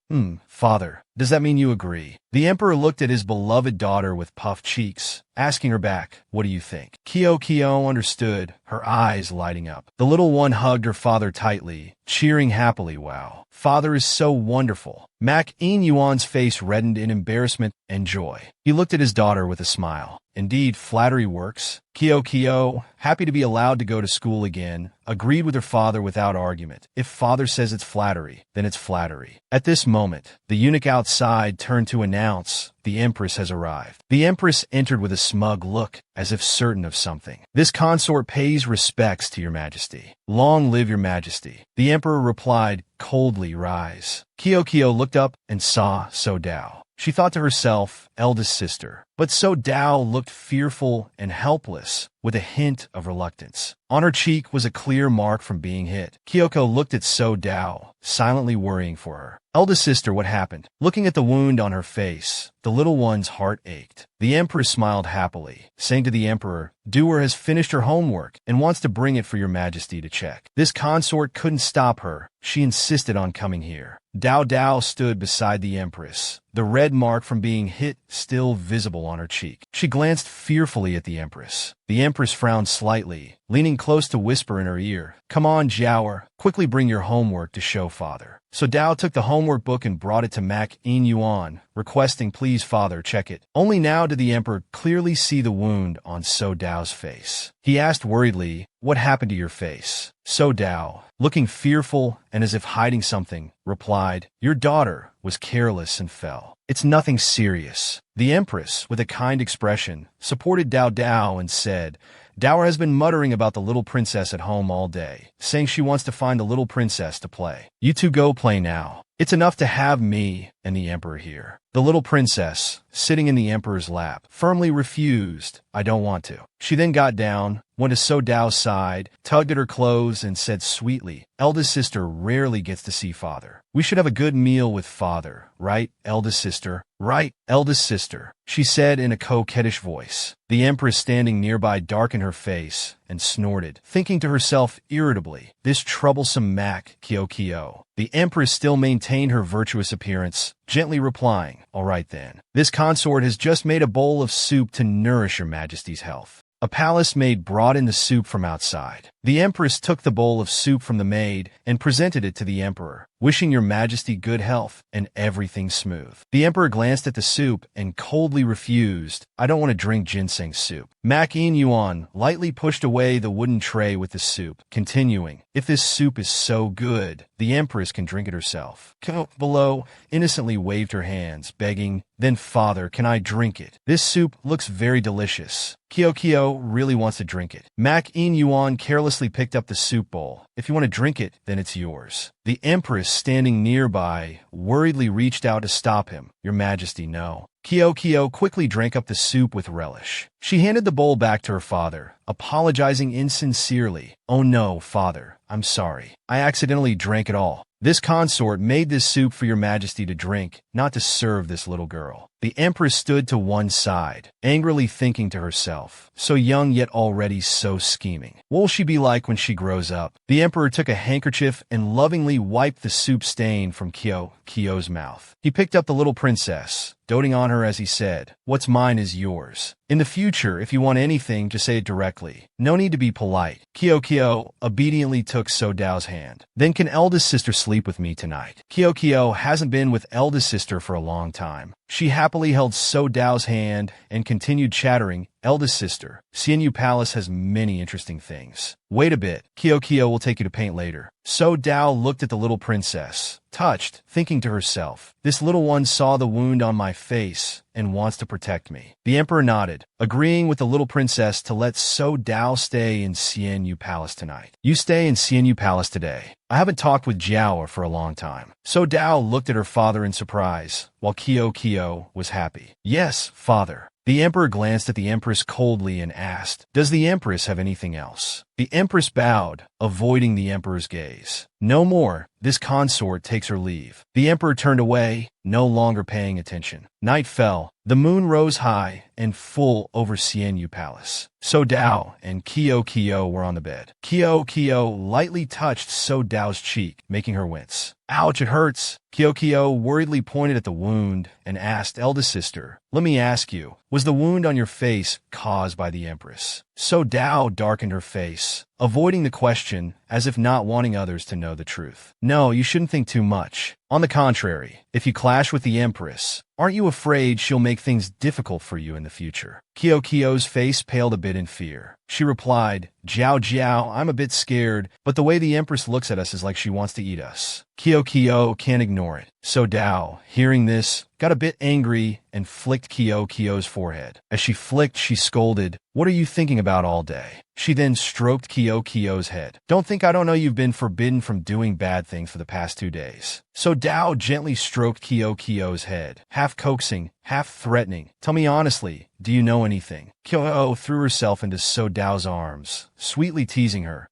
Father, does that mean you agree?" The emperor looked at his beloved daughter with puffed cheeks, asking her back, "What do you think?" Kyo understood, her eyes lighting up. The little one hugged her father tightly, cheering happily. "Wow, father is so wonderful." Mak In-yuan's face reddened in embarrassment and joy. He looked at his daughter with a smile. Indeed, flattery works. Kyo, happy to be allowed to go to school again, agreed with her father without argument. If father says it's flattery, then it's flattery. At this moment, the eunuch outside turned to announce, "The empress has arrived." The empress entered with a smug look, as if certain of something. "This consort pays respects to your majesty." "Long live your majesty." The emperor replied, coldly, "Rise." Kyo looked up and saw So Dao. She thought to herself, eldest sister. But So Dao looked fearful and helpless, with a hint of reluctance. On her cheek was a clear mark from being hit. Kyo looked at So Dao, silently worrying for her. "Eldest sister, what happened?" Looking at the wound on her face, the little one's heart ached. The empress smiled happily, saying to the emperor, "Doer has finished her homework and wants to bring it for your majesty to check." This consort couldn't stop her. She insisted on coming here. Dao stood beside the empress, the red mark from being hit still visible on her cheek. She glanced fearfully at the empress. The empress frowned slightly, leaning close to whisper in her ear, "Come on, Jiaoer, quickly bring your homework to show father." So Dao took the homework book and brought it to Mak In-yuan, requesting, "Please, father, check it." Only now did the emperor clearly see the wound on So Dao's face. He asked worriedly, "What happened to your face?" So Dao, looking fearful and as if hiding something, replied, "Your daughter was careless and fell. It's nothing serious." The empress, with a kind expression, supported Dao and said, "Dower has been muttering about the little princess at home all day, saying she wants to find the little princess to play. You two go play now. It's enough to have me and the emperor here." The little princess, sitting in the emperor's lap, firmly refused, "I don't want to." She then got down, went to So Dao's side, tugged at her clothes, and said sweetly, "Eldest sister rarely gets to see father. We should have a good meal with father, right, eldest sister?" "Right, eldest sister," she said in a coquettish voice. The empress standing nearby darkened her face and snorted, thinking to herself irritably, "This troublesome Mak Kyo." The empress still maintained her virtuous appearance, gently replying, "All right then. This consort has just made a bowl of soup to nourish your majesty's health." A palace maid brought in the soup from outside. The empress took the bowl of soup from the maid and presented it to the emperor, wishing your majesty good health and everything smooth. The emperor glanced at the soup and coldly refused, "I don't want to drink ginseng soup." Mak In-yuan lightly pushed away the wooden tray with the soup, continuing, "If this soup is so good, the empress can drink it herself." Below innocently waved her hands, begging, "Then father, can I drink it? This soup looks very delicious." Kyo really wants to drink it. Mak In-yuan carelessly picked up the soup bowl. "If you want to drink it, then it's yours." The empress, standing nearby, worriedly reached out to stop him. "Your majesty, no." Kyo quickly drank up the soup with relish. She handed the bowl back to her father, apologizing insincerely. "Oh no, father, I'm sorry. I accidentally drank it all. This consort made this soup for your majesty to drink, not to serve this little girl." The empress stood to one side, angrily thinking to herself, so young yet already so scheming. What will she be like when she grows up? The emperor took a handkerchief and lovingly wiped the soup stain from Kyo's mouth. He picked up the little princess, doting on her as he said, "What's mine is yours. In the future, if you want anything, just say it directly. No need to be polite." Kyo obediently took So Dao's hand. "Then can eldest sister sleep with me tonight?" Kyo hasn't been with eldest sister for a long time. She happily held So Dao's hand and continued chattering, "Eldest sister, Xianyu Palace has many interesting things. Wait a bit, Kyo will take you to paint later." So Dao looked at the little princess, touched, thinking to herself, "This little one saw the wound on my face and wants to protect me." The emperor nodded, agreeing with the little princess to let So Dao stay in Xianyu Palace tonight. "You stay in Xianyu Palace today. I haven't talked with Jiao for a long time." So Dao looked at her father in surprise, while Kyo was happy. "Yes, father." The emperor glanced at the empress coldly and asked, "Does the empress have anything else?" The empress bowed, avoiding the emperor's gaze. "No more. This consort takes her leave." The emperor turned away, no longer paying attention. Night fell. The moon rose high and full over Xianyu Palace. So Dao and Kyo were on the bed. Kyo lightly touched So Dao's cheek, making her wince. "Ouch, it hurts." Kyo worriedly pointed at the wound and asked, "Eldest sister, let me ask you, was the wound on your face caused by the empress?" So Dao darkened her face, avoiding the question as if not wanting others to know the truth. "No, you shouldn't think too much. On the contrary, if you clash with the empress, aren't you afraid she'll make things difficult for you in the future?" Kyo's face paled a bit in fear. She replied, Jiao, I'm a bit scared, but the way the empress looks at us is like she wants to eat us." Kyo can't ignore it. So Dao, hearing this, got a bit angry and flicked Kyo's forehead. As she flicked, she scolded, "What are you thinking about all day?" She then stroked Kyo's head. "Don't think I don't know you've been forbidden from doing bad things for the past 2 days." So Dao gently stroked Kyo's head, half coaxing, half threatening. "Tell me honestly, do you know anything?" Kyo threw herself into So Dao's arms, sweetly teasing her.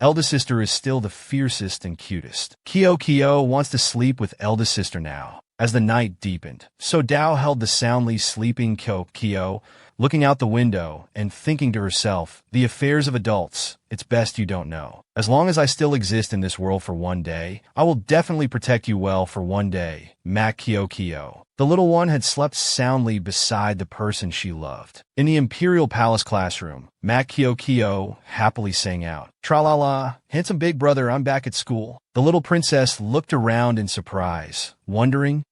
Eldest sister is still the fiercest and cutest. Kyo wants to sleep with eldest sister now. As the night deepened, So Dao held the soundly sleeping Kyo, looking out the window and thinking to herself, "The affairs of adults, it's best you don't know. As long as I still exist in this world for 1 day, I will definitely protect you well for 1 day, Mac Kyo." The little one had slept soundly beside the person she loved. In the Imperial Palace classroom, Mac Kyo happily sang out, "Tra-la-la, handsome big brother, I'm back at school." The little princess looked around in surprise, wondering,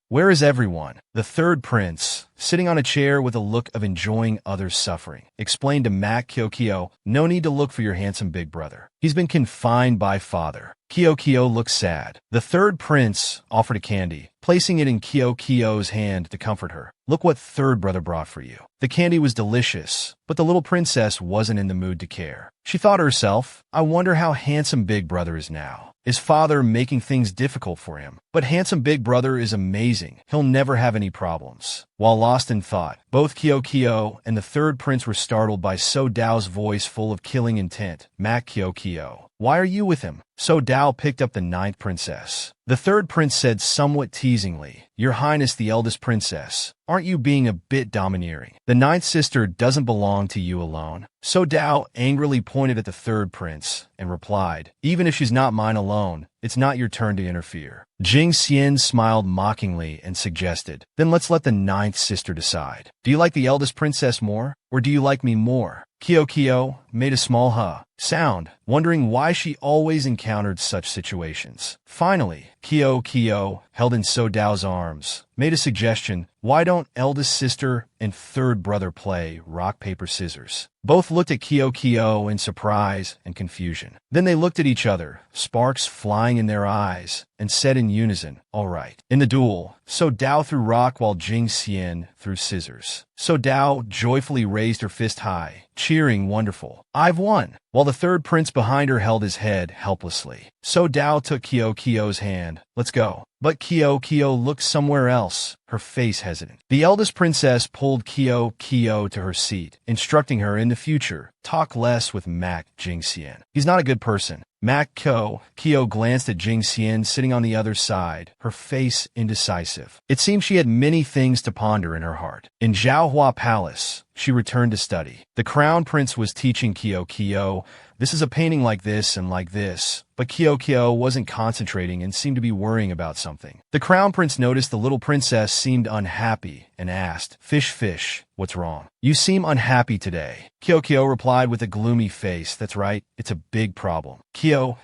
where is everyone? The third prince, sitting on a chair with a look of enjoying others' suffering, explained to Mac Kyo, "No need to look for your handsome big brother. He's been confined by father." Kyo looked sad. The third prince offered a candy, placing it in Kyo's hand to comfort her. "Look what third brother brought for you." The candy was delicious, but the little princess wasn't in the mood to care. She thought to herself, "I wonder how handsome big brother is now. Is father making things difficult for him? But handsome big brother is amazing. He'll never have any problems." While lost in thought, both Kyo and the third prince were startled by So Dao's voice full of killing intent. "Mac Kyo, why are you with him?" So Dao picked up the 9th princess. The third prince said somewhat teasingly, "Your Highness the eldest princess, aren't you being a bit domineering? The 9th sister doesn't belong to you alone." So Dao angrily pointed at the third prince and replied, "Even if she's not mine alone, it's not your turn to interfere." Jing Xian smiled mockingly and suggested, "Then let's let the 9th sister decide. Do you like the eldest princess more, or do you like me more?" Kyo made a small sound, wondering why she always encountered such situations. Finally, Kyo, held in So Dao's arms, made a suggestion, "Why don't eldest sister and third brother play rock, paper, scissors?" Both looked at Kyo in surprise and confusion. Then they looked at each other, sparks flying in their eyes, and said in unison, "All right." In the duel, So Dao threw rock while Jing Xian threw scissors. So Dao joyfully raised her fist high, cheering, "Wonderful. I've won." While the third prince behind her held his head helplessly. So Dao took Kyo's hand. "Let's go." But Kyo looked somewhere else, her face hesitant. The eldest princess pulled Kyo to her seat, instructing her in the future, talk less with Mac Jingxian. He's not a good person. Mac Kyo glanced at Jingxian sitting on the other side, her face indecisive. It seemed she had many things to ponder in her heart. In Zhaohua Palace, she returned to study. The crown prince was teaching Kyo this is a painting like this and like this. But Kyo wasn't concentrating and seemed to be worrying about something. The crown prince noticed the little princess seemed unhappy and asked, Fish, what's wrong? You seem unhappy today. Kyo replied with a gloomy face, that's right, it's a big problem. Kyo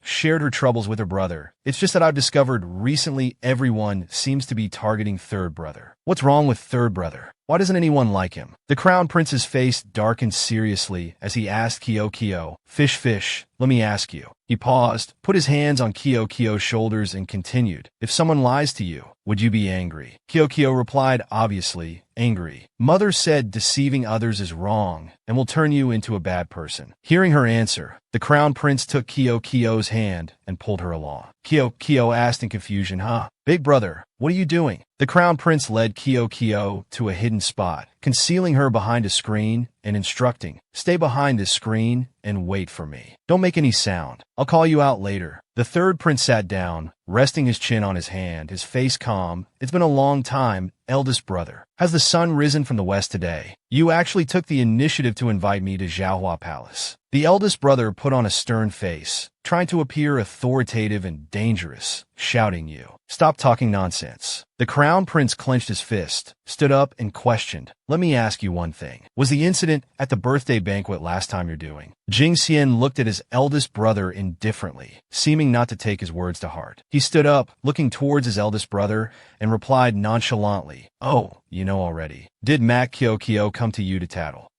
shared her troubles with her brother. It's just that I've discovered recently everyone seems to be targeting third brother. What's wrong with third brother? Why doesn't anyone like him? The crown prince's face darkened seriously as he asked Kyo, Fish, let me ask you. He paused, put his hands on Kyo's shoulders and continued, if someone lies to you, would you be angry? Kyo replied, obviously, angry. Mother said deceiving others is wrong and will turn you into a bad person. Hearing her answer, the crown prince took Kyo's hand and pulled her along. Kyo asked in confusion, Big brother, what are you doing? The crown prince led Kyo to a hidden spot, concealing her behind a screen and instructing, stay behind this screen and wait for me. Don't make any sound. I'll call you out later. The third prince sat down, resting his chin on his hand, his face calm. It's been a long time, eldest brother. Has the sun risen from the west today? You actually took the initiative to invite me to Zhaohua Palace. The eldest brother put on a stern face, trying to appear authoritative and dangerous, shouting you. Stop talking nonsense. The crown prince clenched his fist, stood up and questioned, let me ask you one thing. Was the incident at the birthday banquet last time you're doing? Jing Xian looked at his eldest brother indifferently, seeming not to take his words to heart. He stood up, looking towards his eldest brother, and replied nonchalantly, oh, you know already. Did Mac Kyo come to you to tattle?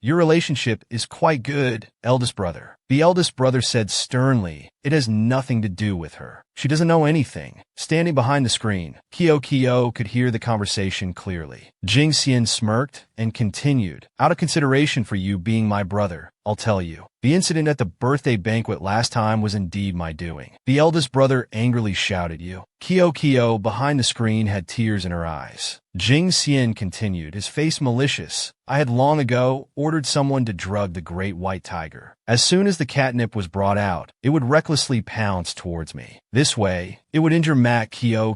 Your relationship is quite good, eldest brother. The eldest brother said sternly, it has nothing to do with her. She doesn't know anything. Standing behind the screen, Kyo could hear the conversation clearly. Jing Xian smirked and continued, out of consideration for you being my brother, I'll tell you. The incident at the birthday banquet last time was indeed my doing. The eldest brother angrily shouted you. Kyo behind the screen had tears in her eyes. Jing Xian continued, his face malicious. I had long ago ordered someone to drug the great white tiger. As soon as the catnip was brought out, it would recklessly pounce towards me. This way, it would injure Mac Kyo,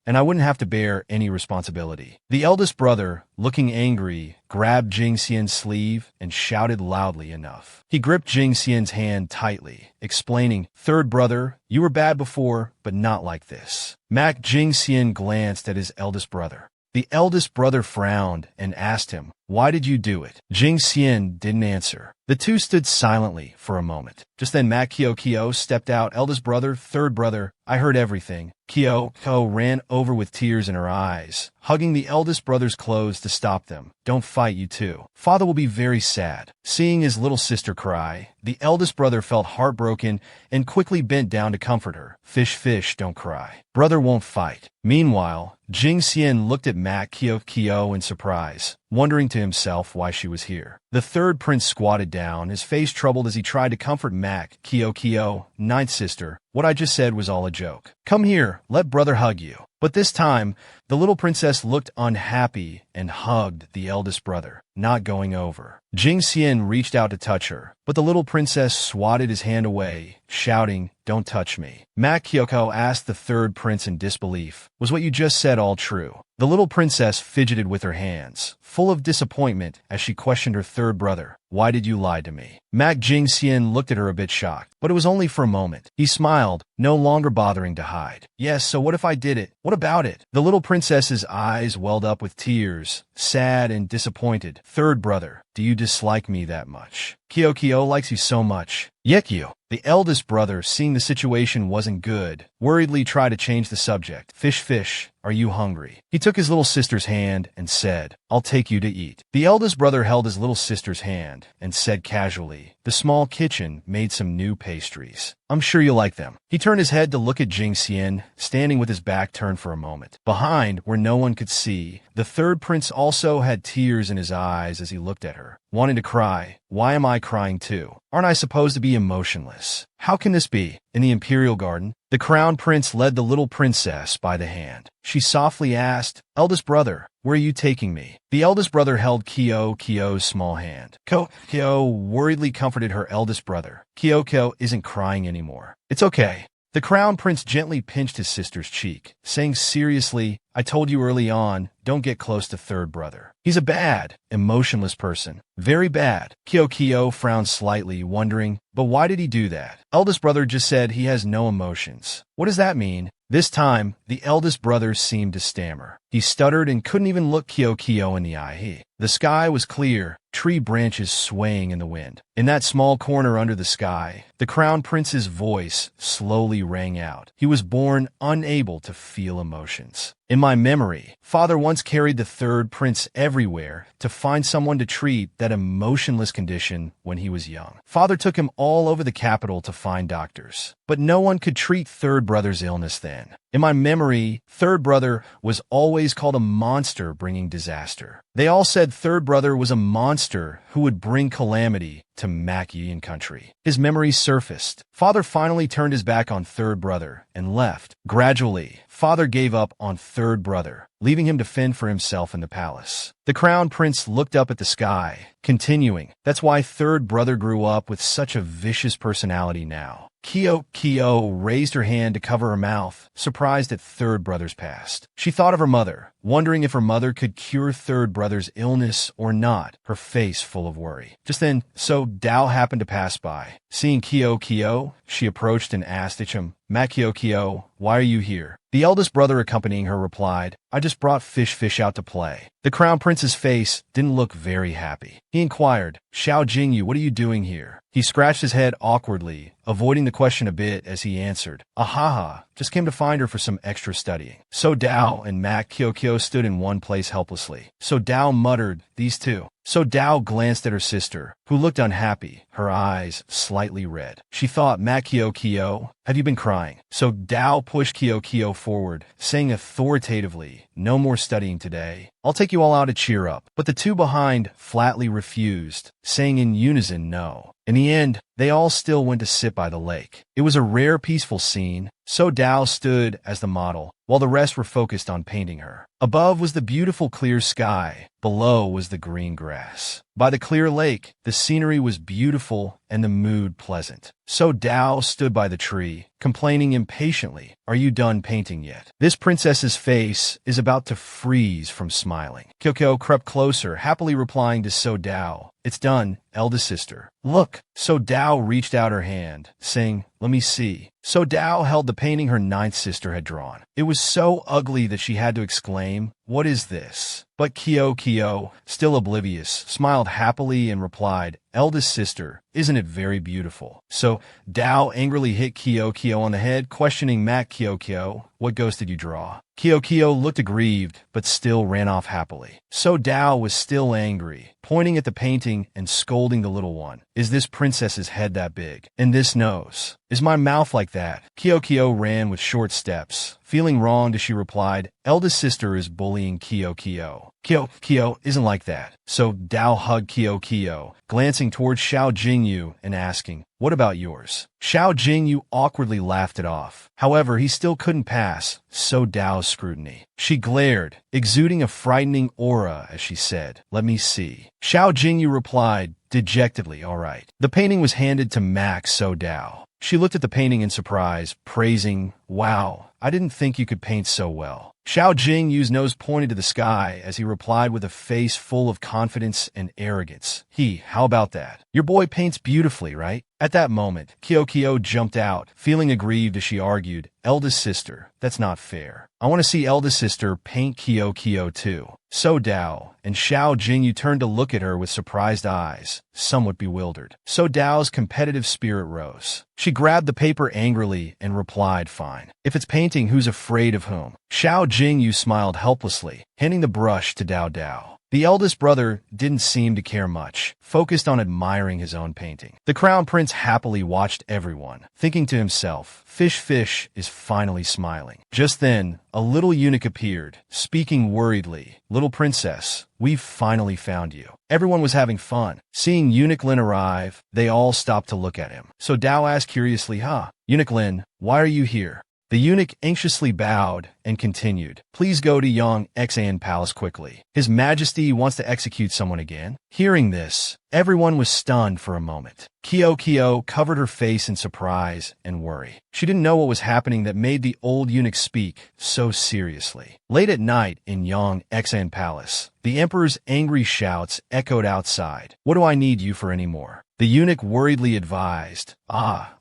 and I wouldn't have to bear any responsibility. The eldest brother, looking angry, grabbed Jing Xian's sleeve and shouted loudly enough. He gripped Jing Xian's hand tightly, explaining, third brother, you were bad before, but not like this. Jing Xian glanced at his eldest brother. The eldest brother frowned and asked him, why did you do it? Jing Xian didn't answer. The two stood silently for a moment. Just then Mac Kyo stepped out. Eldest brother, third brother, I heard everything. Kyo ran over with tears in her eyes, hugging the eldest brother's clothes to stop them. Don't fight, you two. Father will be very sad. Seeing his little sister cry, the eldest brother felt heartbroken and quickly bent down to comfort her. Fish, don't cry. Brother won't fight. Meanwhile, Jing Xian looked at Mac Kyo in surprise, wondering to himself why she was here. The third prince squatted down, his face troubled as he tried to comfort Mac Kyo, ninth sister. What I just said was all a joke. Come here, let brother hug you. But this time, the little princess looked unhappy and hugged the eldest brother, not going over. Jing Xian reached out to touch her, but the little princess swatted his hand away, shouting, don't touch me. Mac Kyo asked the third prince in disbelief, was what you just said all true? The little princess fidgeted with her hands, full of disappointment as she questioned her third brother. Why did you lie to me? Jing Xian looked at her a bit shocked, but it was only for a moment. He smiled, no longer bothering to hide. Yes, so what if I did it? What about it? The little princess's eyes welled up with tears, sad and disappointed. Third brother, do you dislike me that much? Kyo likes you so much. Yekyu. The eldest brother, seeing the situation wasn't good, worriedly tried to change the subject. Fish, are you hungry? He took his little sister's hand and said, I'll take you to eat. The eldest brother held his little sister's hand and said casually, the small kitchen made some new pastries. I'm sure you like them. He turned his head to look at Jing Xian, standing with his back turned for a moment. Behind, where no one could see, the third prince also had tears in his eyes as he looked at her, wanting to cry. Why am I crying too? Aren't I supposed to be emotionless? How can this be? In the imperial garden, the crown prince led the little princess by the hand. She softly asked, eldest brother, where are you taking me? The eldest brother held Kyo's small hand. Kyo worriedly comforted her eldest brother. Kyo isn't crying anymore. It's okay. The crown prince gently pinched his sister's cheek, saying seriously, I told you early on, don't get close to third brother. He's a bad, emotionless person. Very bad. Kyo frowned slightly, wondering, but why did he do that? Eldest brother just said he has no emotions. What does that mean? This time, the eldest brother seemed to stammer. He stuttered and couldn't even look Kyo in the eye. The sky was clear, tree branches swaying in the wind. In that small corner under the sky, the crown prince's voice slowly rang out. He was born unable to feel emotions. In my memory, father once carried the third prince everywhere to find someone to treat that emotionless condition when he was young. Father took him all over the capital to find doctors, but no one could treat third brother's illness then. In my memory, third brother was always called a monster bringing disaster. They all said third brother was a monster who would bring calamity to Machian country. His memories surfaced. Father finally turned his back on third brother and left. Gradually, father gave up on third brother, leaving him to fend for himself in the palace. The crown prince looked up at the sky, continuing, that's why third brother grew up with such a vicious personality now. Kyo raised her hand to cover her mouth, surprised at third brother's past. She thought of her mother, wondering if her mother could cure third brother's illness or not, her face full of worry. Just then, So Dao happened to pass by. Seeing Kyo, she approached and asked him, Kyo, why are you here? The eldest brother accompanying her replied, I just brought fish out to play. The crown prince's face didn't look very happy. He inquired, Xiao Jingyu, what are you doing here? He scratched his head awkwardly, avoiding the question a bit as he answered, Ahaha, just came to find her for some extra studying. So Dao and Kyo stood in one place helplessly. So Dao muttered, these two. So Dao glanced at her sister, who looked unhappy, her eyes slightly red. She thought, Kyo, have you been crying? So Dao pushed Kyo forward, saying authoritatively, no more studying today. I'll take you all out to cheer up. But the two behind flatly refused, saying in unison no. In the end, they all still went to sit by the lake. It was a rare, peaceful scene. So Dao stood as the model, while the rest were focused on painting her. Above was the beautiful clear sky. Below was the green grass. By the clear lake, the scenery was beautiful and the mood pleasant. So Dao stood by the tree, complaining impatiently, are you done painting yet? This princess's face is about to freeze from smiling. Kyo crept closer, happily replying to So Dao, it's done, eldest sister. Look. So Dao reached out her hand, saying, let me see. So Dao held the painting her ninth sister had drawn. It was so ugly that she had to exclaim, what is this? But Kyo, still oblivious, smiled happily and replied, eldest sister, isn't it very beautiful? So Dao angrily hit Kyo on the head, questioning Kyo, what ghost did you draw? Kyo looked aggrieved, but still ran off happily. So Dao was still angry, pointing at the painting and scolding the little one. Is this princess's head that big? And this nose? Is my mouth like that? Kyo ran with short steps. Feeling wronged as she replied, eldest sister is bullying Kyo. Kyo isn't like that. So Dao hugged Kyo, glancing towards Xiao Jingyu and asking, what about yours? Xiao Jingyu awkwardly laughed it off. However, he still couldn't pass So Dao's scrutiny. She glared, exuding a frightening aura as she said, let me see. Xiao Jingyu replied, dejectedly, all right. The painting was handed to So Dao. She looked at the painting in surprise, praising, wow, I didn't think you could paint so well. Xiao Jingyu's nose pointed to the sky as he replied with a face full of confidence and arrogance. How about that? Your boy paints beautifully, right? At that moment, Kyo jumped out, feeling aggrieved as she argued, eldest sister, that's not fair. I want to see eldest sister paint Kyo too. So Dao and Xiao Jingyu turned to look at her with surprised eyes, somewhat bewildered. So Dao's competitive spirit rose. She grabbed the paper angrily and replied, fine. If it's painting, who's afraid of whom? Xiao Jingyu smiled helplessly, handing the brush to Dao. The eldest brother didn't seem to care much, focused on admiring his own painting. The crown prince happily watched everyone, thinking to himself, Fish is finally smiling. Just then, a little eunuch appeared, speaking worriedly, little princess, we've finally found you. Everyone was having fun. Seeing Eunuch Lin arrive, they all stopped to look at him. So Dao asked curiously, Eunuch Lin, why are you here? The eunuch anxiously bowed and continued, "Please go to Yong-Xan Palace quickly. His Majesty wants to execute someone again." Hearing this, everyone was stunned for a moment. Kyo covered her face in surprise and worry. She didn't know what was happening that made the old eunuch speak so seriously. Late at night in Yong-Xan Palace, the emperor's angry shouts echoed outside. "What do I need you for anymore?" The eunuch worriedly advised,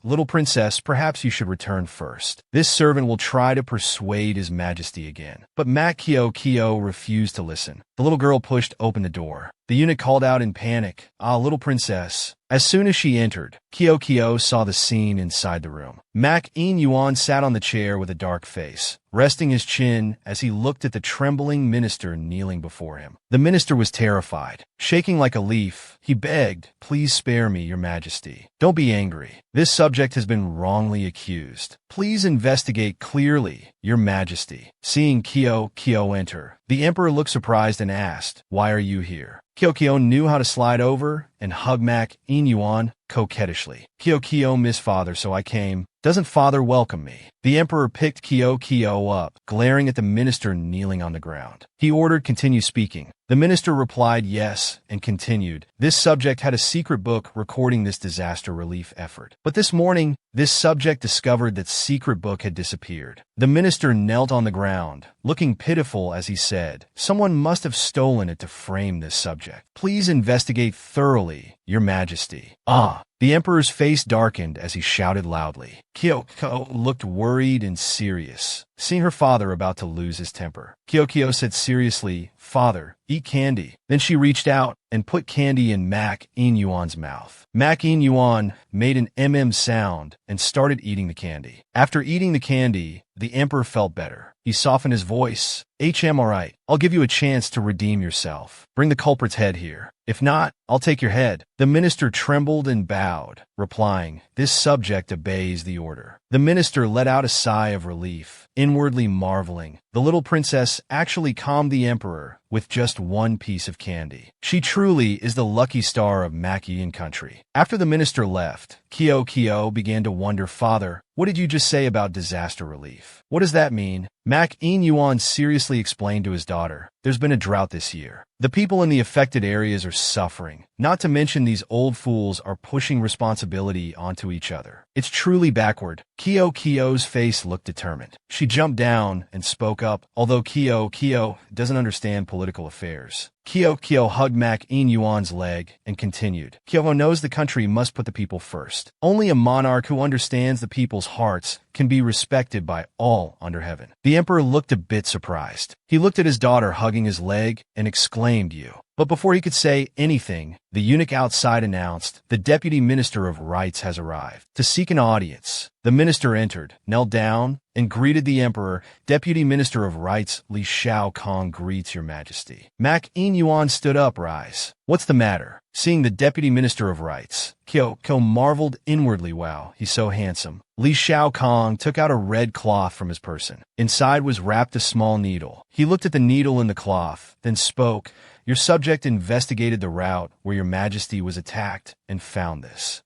little princess, perhaps you should return first. This servant will try to persuade His Majesty again." But Kyo refused to listen. The little girl pushed open the door. The eunuch called out in panic, little princess." As soon as she entered, Kyo saw the scene inside the room. Yuan sat on the chair with a dark face, resting his chin as he looked at the trembling minister kneeling before him. The minister was terrified. Shaking like a leaf, he begged, "Please spare me, Your Majesty. Don't be angry. This subject has been wrongly accused. Please investigate clearly, Your Majesty." Seeing Kyo enter, the emperor looked surprised and asked, "Why are you here?" Kyo knew how to slide over and hug Yuan coquettishly. "Kyo, miss father, so I came. Doesn't father welcome me?" The emperor picked Kyo up, glaring at the minister kneeling on the ground. He ordered, "Continue speaking." The minister replied yes and continued, "This subject had a secret book recording this disaster relief effort. But this morning, this subject discovered that secret book had disappeared." The minister knelt on the ground, looking pitiful as he said, "Someone must have stolen it to frame this subject. Please investigate thoroughly, Your Majesty." The emperor's face darkened as he shouted loudly. Kyo looked worried and serious, seeing her father about to lose his temper. Kyo said seriously, "Father, eat candy." Then she reached out and put candy in Yuan's mouth. Yuan made an sound and started eating the candy. After eating the candy, the emperor felt better. He softened his voice. "Alright, I'll give you a chance to redeem yourself. Bring the culprit's head here. If not, I'll take your head." The minister trembled and bowed, replying, "This subject obeys the order." The minister let out a sigh of relief, inwardly marveling. The little princess actually calmed the emperor with just one piece of candy. She truly is the lucky star of Machian country. After the minister left, Kyo began to wonder, "Father, what did you just say about disaster relief? What does that mean?" Yuan seriously explained to his daughter, "There's been a drought this year. The people in the affected areas are suffering. Not to mention these old fools are pushing responsibility onto each other. It's truly backward." Kyo's face looked determined. She jumped down and spoke up, although Kyo doesn't understand political affairs. Kyo hugged Yuan's leg and continued, "Kyo knows the country must put the people first. Only a monarch who understands the people's hearts can be respected by all under heaven." The emperor looked a bit surprised. He looked at his daughter hugging his leg and exclaimed, "You." But before he could say anything, the eunuch outside announced, "The Deputy Minister of Rights has arrived to seek an audience." The minister entered, knelt down, and greeted the emperor. "Deputy Minister of Rights Li Shaokong greets Your Majesty." Yuan stood up, "Rise. What's the matter?" Seeing the Deputy Minister of Rights, Kyo marveled inwardly, "Wow, he's so handsome." Li Shaokong took out a red cloth from his person. Inside was wrapped a small needle. He looked at the needle in the cloth, then spoke, "Your subject investigated the route where Your Majesty was attacked and found this."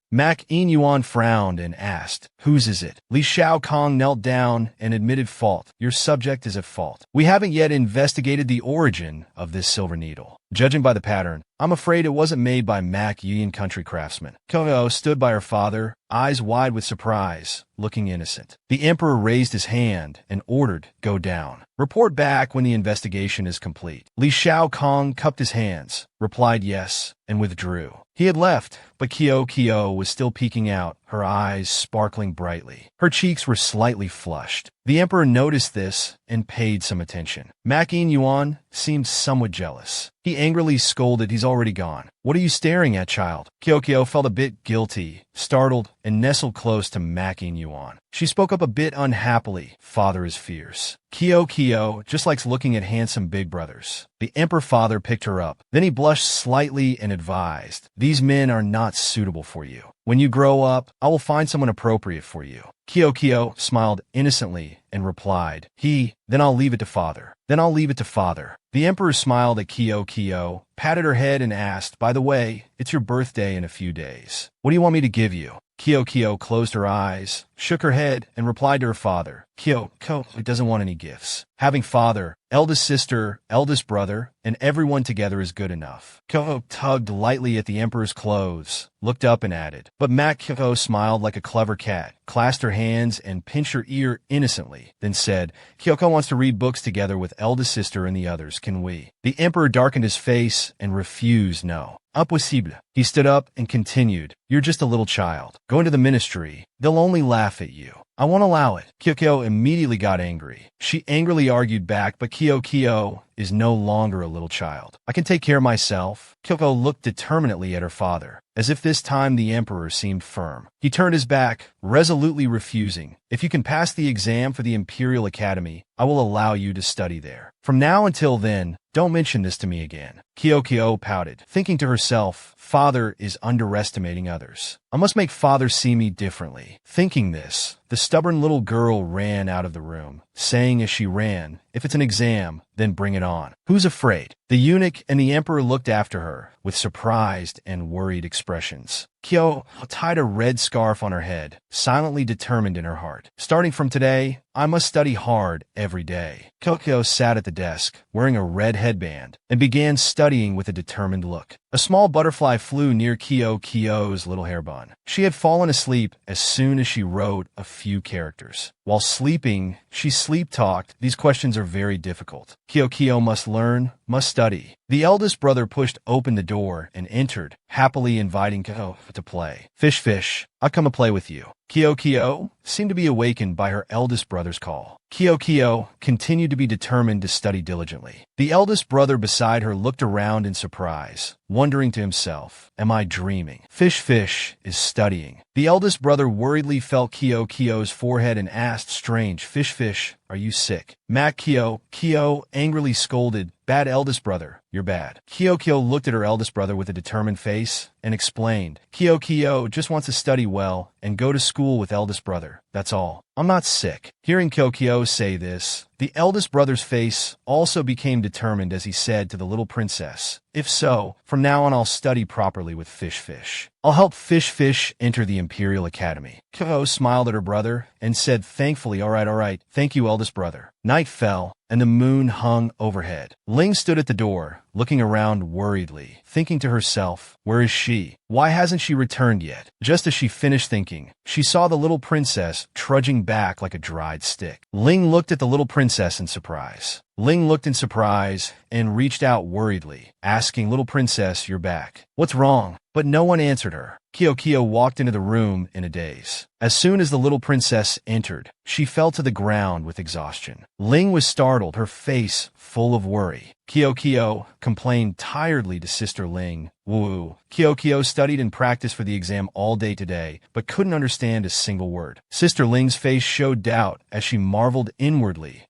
Yuan frowned and asked, "Whose is it?" Li Shaokong knelt down and admitted fault. "Your subject is at fault. We haven't yet investigated the origin of this silver needle. Judging by the pattern, I'm afraid it wasn't made by Machian country craftsmen." Kyo stood by her father, eyes wide with surprise, looking innocent. The emperor raised his hand and ordered, "Go down. Report back when the investigation is complete." Li Shaokong cupped his hands, replied yes, and withdrew. He had left, but Kyo was still peeking out, her eyes sparkling brightly. Her cheeks were slightly flushed. The emperor noticed this and paid some attention. Yuan seemed somewhat jealous. He angrily scolded, "He's already gone. What are you staring at, child?" Kyo felt a bit guilty, startled, and nestled close to Yuan. She spoke up a bit unhappily, "Father is fierce. Kyo just likes looking at handsome big brothers." The emperor father picked her up. Then he blushed slightly and advised, "These men are not suitable for you. When you grow up, I will find someone appropriate for you." Kyo smiled innocently and replied, "Then I'll leave it to father. Then I'll leave it to father." The emperor smiled at Kyo, patted her head and asked, "By the way, it's your birthday in a few days. What do you want me to give you?" Kyo closed her eyes, shook her head, and replied to her father, Kyoko doesn't want any gifts. Having father, eldest sister, eldest brother, and everyone together is good enough. Kyoko tugged lightly at the emperor's clothes, looked up and added. But Kyoko smiled like a clever cat, clasped her hands and pinched her ear innocently, then said, Kyoko wants to read books together with eldest sister and the others, can we? The emperor darkened his face and refused no. Impossible. He stood up and continued, you're just a little child. Go into the ministry. They'll only laugh at you. I won't allow it. Kyoko immediately got angry. She angrily argued back, but Kyoko is no longer a little child. I can take care of myself. Kyoko looked determinedly at her father, as if this time the emperor seemed firm. He turned his back, resolutely refusing. If you can pass the exam for the Imperial Academy, I will allow you to study there. From now until then, don't mention this to me again. Kyoko pouted, thinking to herself, father is underestimating others. I must make father see me differently. Thinking this, the stubborn little girl ran out of the room, saying as she ran, if it's an exam, then bring it on. Who's afraid? The eunuch and the emperor looked after her with surprised and worried expressions. Kyoko tied a red scarf on her head, silently determined in her heart. Starting from today, I must study hard every day. Kyoko sat at the desk, wearing a red headband, and began studying with a determined look. A small butterfly flew near Kyoko's little hair bun. She had fallen asleep as soon as she wrote a few characters. While sleeping, she sleep-talked. These questions are very difficult. Kyoko must learn, must study. The eldest brother pushed open the door and entered, happily inviting Kyoko to play. Fish, I'll come and play with you. Kyoko seemed to be awakened by her eldest brother's call. Kyoko continued to be determined to study diligently. The eldest brother beside her looked around in surprise, wondering to himself, am I dreaming? Fish is studying. The eldest brother worriedly felt Kyoko's forehead and asked, strange, Fish, are you sick? Kyo angrily scolded, bad eldest brother, you're bad. Kyoko looked at her eldest brother with a determined face and explained, Kyoko just wants to study well and go to school with eldest brother, that's all. I'm not sick. Hearing Kyoko say this, the eldest brother's face also became determined as he said to the little princess, if so, from now on I'll study properly with Fish. I'll help Fish enter the Imperial Academy. Kyoko smiled at her brother and said thankfully, all right, thank you, eldest brother. Night fell, and the moon hung overhead. Ling stood at the door, looking around worriedly, thinking to herself, where is she? Why hasn't she returned yet? Just as she finished thinking, she saw the little princess trudging back like a dried stick. Ling looked at the little princess in surprise. Ling looked in surprise and reached out worriedly, asking, little princess, you're back. What's wrong? But no one answered her. Kyoko walked into the room in a daze. As soon as the little princess entered, she fell to the ground with exhaustion. Ling was startled, her face full of worry. Kyoko complained tiredly to Sister Ling. Woo. Kyoko studied and practiced for the exam all day today, but couldn't understand a single word. Sister Ling's face showed doubt as she marveled inwardly.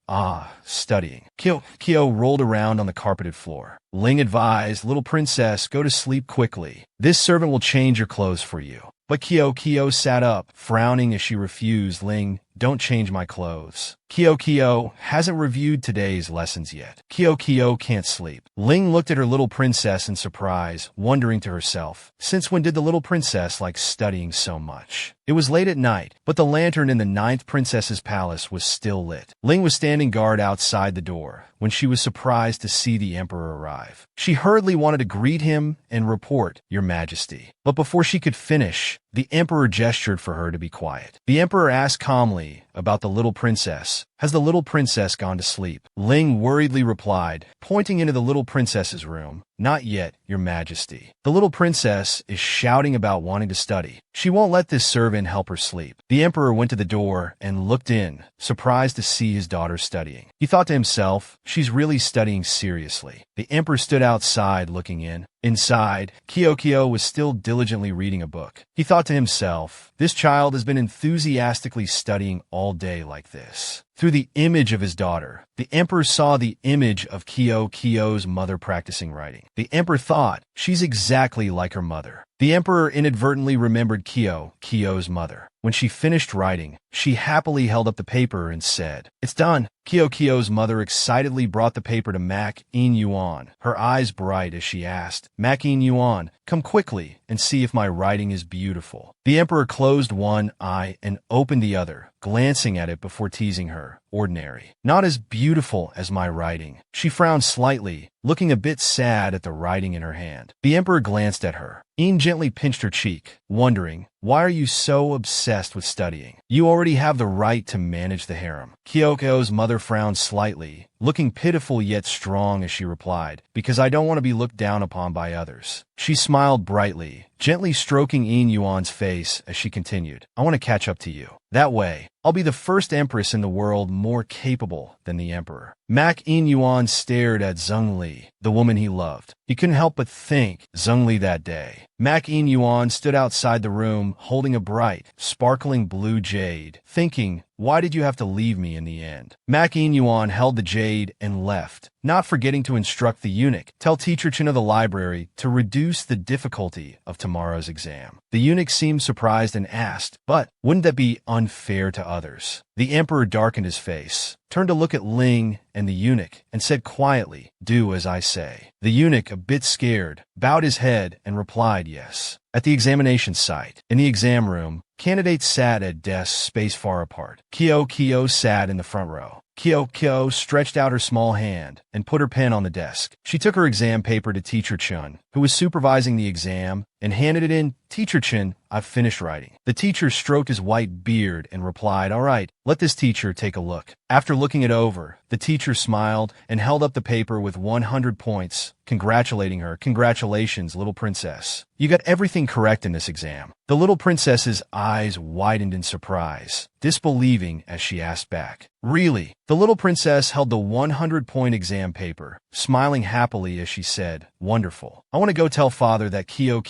Studying. Kyoko rolled around on the carpeted floor. Ling advised, little princess, go to sleep quickly. This servant will change your clothes for you. But Kyoko sat up, frowning as she refused. Ling, don't change my clothes. Kyoko hasn't reviewed today's lessons yet. Kyoko can't sleep. Ling looked at her little princess in surprise, wondering to herself, since when did the little princess like studying so much? It was late at night, but the lantern in the 9th princess's palace was still lit. Ling was standing guard outside the door when she was surprised to see the emperor arrive. She hurriedly wanted to greet him and report, Your Majesty. But before she could finish, the emperor gestured for her to be quiet. The emperor asked calmly about the little princess. Has the little princess gone to sleep? Ling worriedly replied, pointing into the little princess's room. Not yet, Your Majesty. The little princess is shouting about wanting to study. She won't let this servant help her sleep. The emperor went to the door and looked in, surprised to see his daughter studying. He thought to himself, she's really studying seriously. The emperor stood outside looking in. Inside, Kyoko was still diligently reading a book. He thought to himself, this child has been enthusiastically studying all day like this. Through the image of his daughter, the emperor saw the image of Kyoko's mother practicing writing. The emperor thought, she's exactly like her mother. The emperor inadvertently remembered Kyoko's mother. When she finished writing, she happily held up the paper and said, "It's done." Kyo's mother excitedly brought the paper to Mak In-yuan, her eyes bright as she asked, "Mak In-yuan, come quickly and see if my writing is beautiful." The emperor closed one eye and opened the other, glancing at it before teasing her. "Ordinary. Not as beautiful as my writing." She frowned slightly, looking a bit sad at the writing in her hand. The emperor glanced at her. In gently pinched her cheek, wondering, "Why are you so obsessed with studying? You already have the right to manage the harem." Kyo's mother frowned slightly, looking pitiful yet strong as she replied, "Because I don't want to be looked down upon by others." She smiled brightly, gently stroking In-yuan's face as she continued, "I want to catch up to you. That way, I'll be the first empress in the world more capable than the emperor." Mak In-yuan stared at Zhengli, the woman he loved. He couldn't help but think Zhengli that day. Mak In-yuan stood outside the room holding a bright, sparkling blue jade, thinking, "Why did you have to leave me in the end?" Mak In-yuan held the jade and left, not forgetting to instruct the eunuch, "Tell Teacher Chen of the library to reduce the difficulty of tomorrow's exam." The eunuch seemed surprised and asked, "But wouldn't that be unfair to others?" The emperor darkened his face, turned to look at Ling and the eunuch, and said quietly, "Do as I say." The eunuch, a bit scared, bowed his head and replied yes. At the examination site, in the exam room, candidates sat at desks spaced far apart. Kyo sat in the front row. Kyo stretched out her small hand and put her pen on the desk. She took her exam paper to Teacher Chen, who was supervising the exam, and handed it in. "Teacher Chen, I've finished writing." The teacher stroked his white beard and replied, "All right, let this teacher take a look." After looking it over, the teacher smiled and held up the paper with 100 points, congratulating her. "Congratulations, little princess. You got everything correct in this exam." The little princess's eyes widened in surprise, disbelieving as she asked back, "Really?" The little princess held the 100-point exam paper, smiling happily as she said, "Wonderful. I want to go tell father that Kyo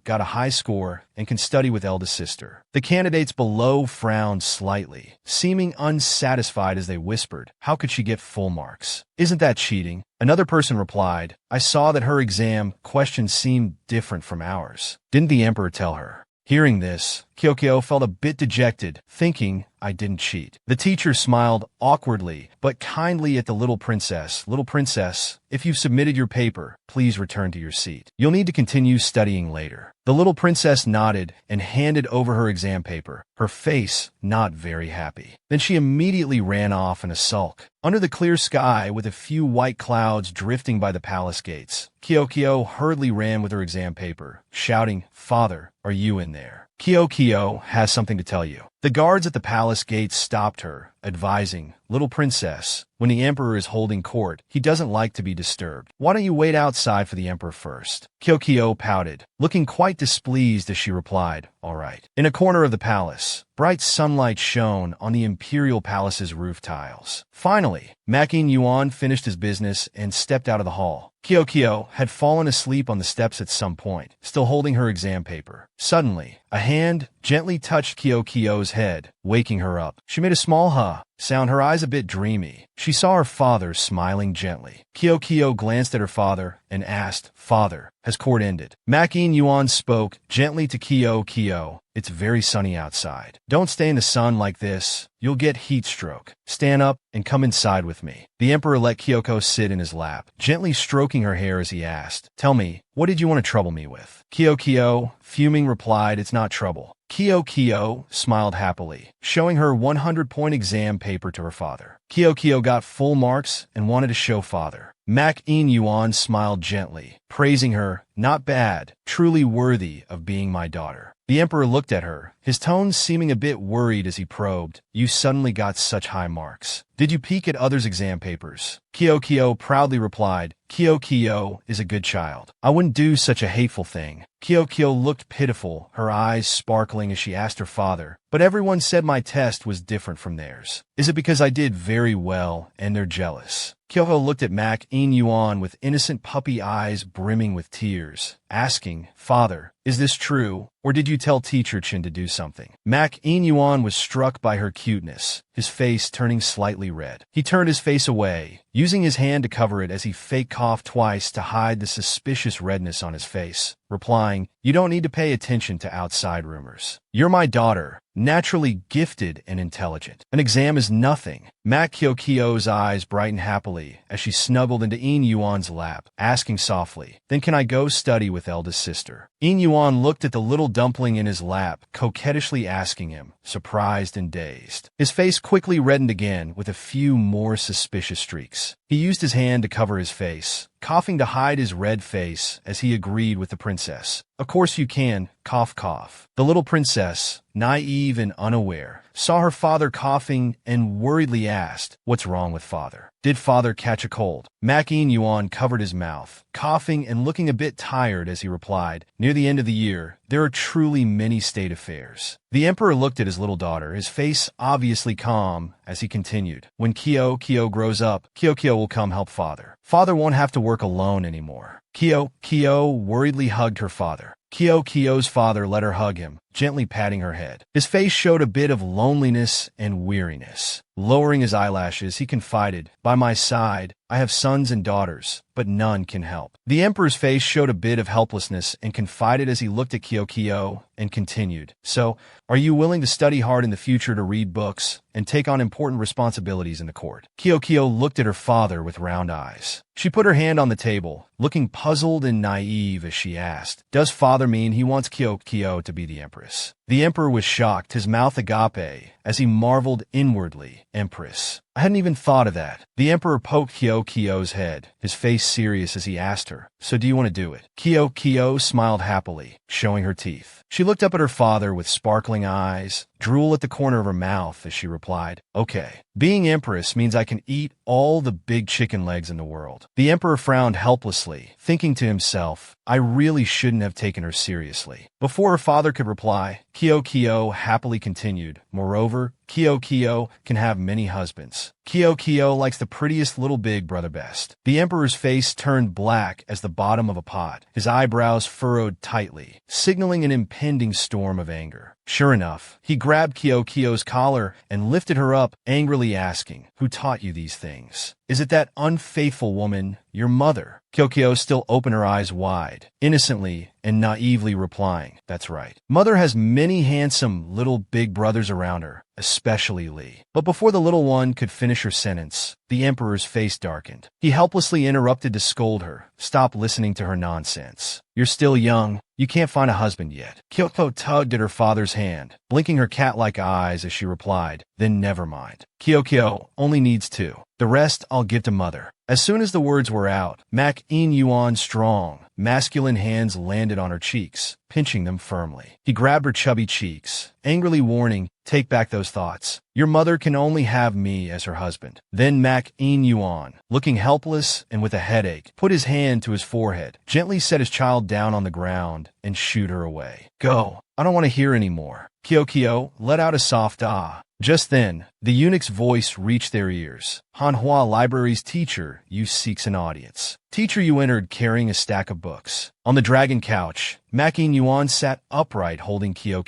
got a high score and can study with eldest sister." The candidates below frowned slightly, seeming unsatisfied as they whispered, "How could she get full marks? Isn't that cheating?" Another person replied, "I saw that her exam questions seemed different from ours. Didn't the emperor tell her?" Hearing this, Kyo felt a bit dejected, thinking, "I didn't cheat." The teacher smiled awkwardly but kindly at the little princess. "Little princess, if you've submitted your paper, please return to your seat. You'll need to continue studying later." The little princess nodded and handed over her exam paper, her face not very happy. Then she immediately ran off in a sulk. Under the clear sky, with a few white clouds drifting by the palace gates, Kyo hurriedly ran with her exam paper, shouting, "Father, are you in there? Kyo has something to tell you." The guards at the palace gates stopped her, advising, "Little princess, when the emperor is holding court, he doesn't like to be disturbed. Why don't you wait outside for the emperor first?" Kyo pouted, looking quite displeased as she replied, "All right." In a corner of the palace, bright sunlight shone on the imperial palace's roof tiles. Finally, Mak In-yuan finished his business and stepped out of the hall. Kyo had fallen asleep on the steps at some point, still holding her exam paper. Suddenly, a hand gently touched Kyo's head, waking her up. She made a small sound, her eyes a bit dreamy. She saw her father smiling gently. Kyo glanced at her father and asked, "Father, has court ended?" Mak In-yuan spoke gently to Kyo, "It's very sunny outside. Don't stay in the sun like this. You'll get heat stroke. Stand up and come inside with me." The emperor let Kyo sit in his lap, gently stroking her hair as he asked, "Tell me, what did you want to trouble me with?" Kyo, fuming, replied, "It's not trouble." Kyo smiled happily, showing her 100-point exam paper to her father. Kyo got full marks and wanted to show father. Mak In-yuan smiled gently, praising her, "Not bad, truly worthy of being my daughter." The emperor looked at her, his tones seeming a bit worried as he probed, "You suddenly got such high marks. Did you peek at others' exam papers?" Kyo proudly replied, "Kyo is a good child. I wouldn't do such a hateful thing." Kyo looked pitiful, her eyes sparkling as she asked her father, "But everyone said my test was different from theirs. Is it because I did very well and they're jealous?" Kyo looked at Mak In-yuan with innocent puppy eyes brimming with tears. asking, "Father, is this true, or did you tell Teacher Chin to do something?" Mak In-yuan was struck by her cuteness, his face turning slightly red. He turned his face away, using his hand to cover it as he fake coughed twice to hide the suspicious redness on his face, replying, "You don't need to pay attention to outside rumors. You're my daughter, naturally gifted and intelligent. An exam is nothing." Mak Kyo-kyo's eyes brightened happily as she snuggled into In-yuan's lap, asking softly, "Then can I go study with eldest sister?" In-yuan looked at the little dumpling in his lap, coquettishly asking him, surprised and dazed. His face quickly reddened again with a few more suspicious streaks. He used his hand to cover his face, coughing to hide his red face as he agreed with the princess. "Of course you can, cough cough." The little princess, naive and unaware, saw her father coughing and worriedly asked, "What's wrong with father? Did father catch a cold?" Mak In-yuan covered his mouth, coughing and looking a bit tired as he replied, "Near the end of the year, there are truly many state affairs." The emperor looked at his little daughter, his face obviously calm, as he continued, "When Kyo grows up, Kyo will come help father. Father won't have to work alone anymore." Kyo worriedly hugged her father. Kyo's father let her hug him, gently patting her head. His face showed a bit of loneliness and weariness. Lowering his eyelashes, he confided, "By my side, I have sons and daughters, but none can help." The emperor's face showed a bit of helplessness and confided as he looked at Kyo and continued, "So, are you willing to study hard in the future to read books and take on important responsibilities in the court?" Kyo looked at her father with round eyes. She put her hand on the table, looking puzzled and naive as she asked, "Does father mean he wants Kyo to be the empress?" The emperor was shocked, his mouth agape, as he marveled inwardly, "Empress? I hadn't even thought of that." The emperor poked Kyo's head, his face serious as he asked her, "So do you want to do it?" Kyo smiled happily, showing her teeth. She looked up at her father with sparkling eyes, drool at the corner of her mouth as she replied, "Okay. Being empress means I can eat all the big chicken legs in the world." The emperor frowned helplessly, thinking to himself, "I really shouldn't have taken her seriously." Before her father could reply, Kyo happily continued, "Moreover, Kyo can have many husbands. Kyo likes the prettiest little big brother best." The emperor's face turned black as the bottom of a pot, his eyebrows furrowed tightly, signaling an impending storm of anger. Sure enough, he grabbed Kyo's collar and lifted her up, angrily asking, "Who taught you these things? Is it that unfaithful woman, your mother?" Kyo still opened her eyes wide, innocently and naively replying, "That's right. Mother has many handsome little big brothers around her, especially Lee." But before the little one could finish her sentence, the emperor's face darkened. He helplessly interrupted to scold her, "Stop listening to her nonsense. You're still young. You can't find a husband yet." Kyo tugged at her father's hand, blinking her cat-like eyes as she replied, "Then never mind. Kyo only needs 2. The rest I'll give to mother." As soon as the words were out, Mak In-yuan's strong, masculine hands landed on her cheeks, pinching them firmly. He grabbed her chubby cheeks, angrily warning, "Take back those thoughts. Your mother can only have me as her husband." Then Mak In-yuan, looking helpless and with a headache, put his hand to his forehead, gently set his child down on the ground, and shooed her away. "Go. I don't want to hear any more." Kyo let out a soft ah. Just then, the eunuch's voice reached their ears. "Manhwa Library's teacher, you seeks an audience." Teacher Yu entered carrying a stack of books. On the dragon couch, Mak In-yuan sat upright holding Kyo.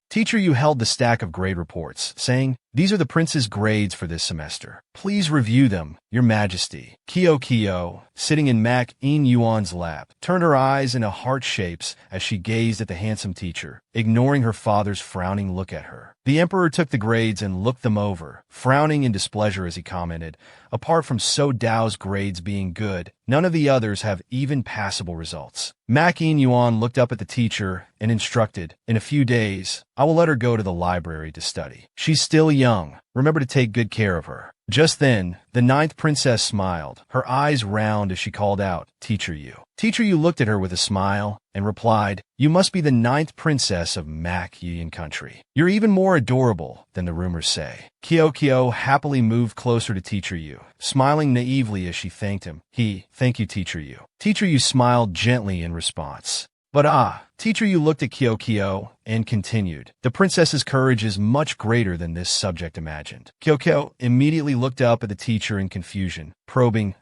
Teacher Yu held the stack of grade reports, saying, "These are the prince's grades for this semester. Please review them, Your Majesty." Kyo, sitting in Mak In-yuan's lap, turned her eyes into heart shapes as she gazed at the handsome teacher, ignoring her father's frowning look at her. The emperor took the grades and looked them over, frowning in displeasure as he commented, "Apart from So Dao's grades being good, none of the others have even passable results." Mak In-yuan looked up at the teacher and instructed, "In a few days, I will let her go to the library to study. She's still young. Remember to take good care of her." Just then, the 9th princess smiled, her eyes round as she called out, "Teacher Yu." Teacher Yu looked at her with a smile and replied, "You must be the 9th princess of Mak Yin country. You're even more adorable than the rumors say." Kyo happily moved closer to Teacher Yu, smiling naively as she thanked him. "Thank you, Teacher Yu." Teacher Yu smiled gently in response. But Teacher Yu looked at Kyo and continued, "The princess's courage is much greater than this subject imagined." Kyo immediately looked up at the teacher in confusion, probing,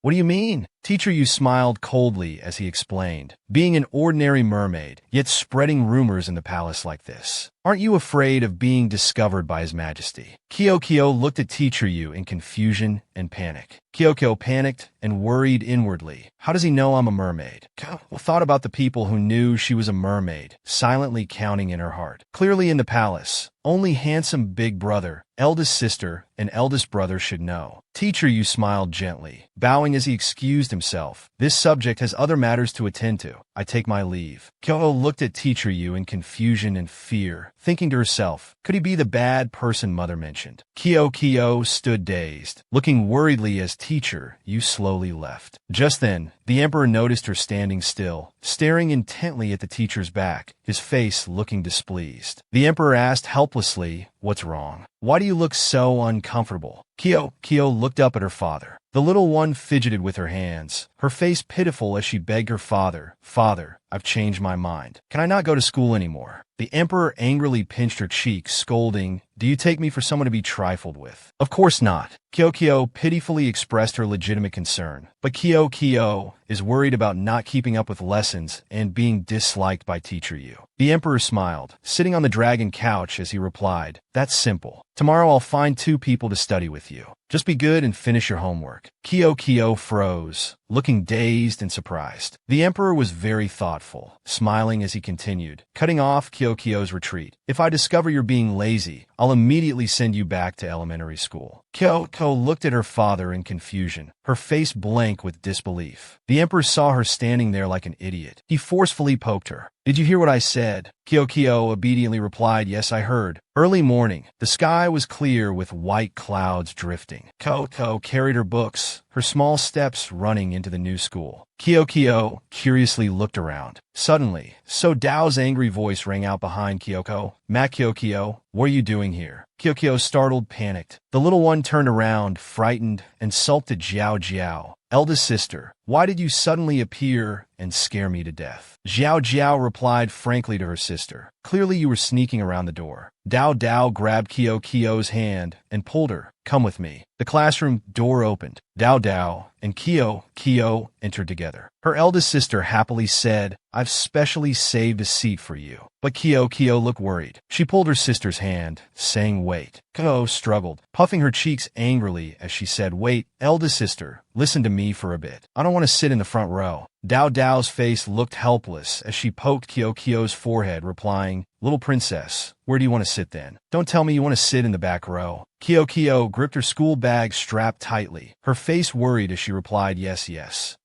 What do you mean? Teacher Yu smiled coldly as he explained, being an ordinary mermaid, yet spreading rumors in the palace like this. Aren't you afraid of being discovered by His Majesty? Kyo looked at Teacher Yu in confusion and panic. Kyo panicked and worried inwardly. How does he know I'm a mermaid? Kyo thought about the people who knew she was a mermaid, silently counting in her heart. Clearly in the palace, only handsome big brother, eldest sister, and eldest brother should know. Teacher Yu smiled gently, bowing as he excused himself. This subject has other matters to attend to. I take my leave. Kyo looked at Teacher Yu in confusion and fear, thinking to herself, could he be the bad person mother mentioned? Kyo stood dazed, looking worriedly as Teacher Yu slowly left. Just then, the emperor noticed her standing still, staring intently at the teacher's back, his face looking displeased. The emperor asked helplessly, what's wrong? Why do you look so uncomfortable? Kyo looked up at her father. The little one fidgeted with her hands, her face pitiful as she begged her father, Father, I've changed my mind. Can I not go to school anymore? The emperor angrily pinched her cheek, scolding, do you take me for someone to be trifled with? Of course not. Kyo pitifully expressed her legitimate concern, but Kyo is worried about not keeping up with lessons and being disliked by Teacher Yu. The emperor smiled, sitting on the dragon couch as he replied, that's simple. Tomorrow I'll find 2 people to study with you. Just be good and finish your homework. Kyo froze, looking dazed and surprised. The emperor was very thoughtful, smiling as he continued, cutting off Kyo's retreat. If I discover you're being lazy, I'll immediately send you back to elementary school. Kyo looked at her father in confusion, her face blank with disbelief. The emperor saw her standing there like an idiot. He forcefully poked her. Did you hear what I said? Kyo obediently replied, yes, I heard. Early morning, the sky was clear with white clouds drifting. Kyo carried her books, her small steps running into the new school. Kyo curiously looked around. Suddenly, So Dao's angry voice rang out behind Kyo. Kyo, what are you doing here? Kyo, startled, panicked. The little one turned around, frightened, and sulked at Jiao. Eldest sister, why did you suddenly appear and scare me to death? Jiao replied frankly to her sister. Clearly you were sneaking around the door. Dao grabbed Kyo's hand and pulled her. Come with me. The classroom door opened. Dao and Kyo entered together. Her eldest sister happily said, I've specially saved a seat for you. But Kyo looked worried. She pulled her sister's hand, saying wait. Kyo struggled, puffing her cheeks angrily as she said, wait, eldest sister, listen to me for a bit. I don't want to sit in the front row. Dao's face looked helpless as she poked Kyo's forehead, replying, little princess, where do you want to sit then? Don't tell me you want to sit in the back row. Kyo gripped her school bag strapped tightly, her face worried as she replied, yes.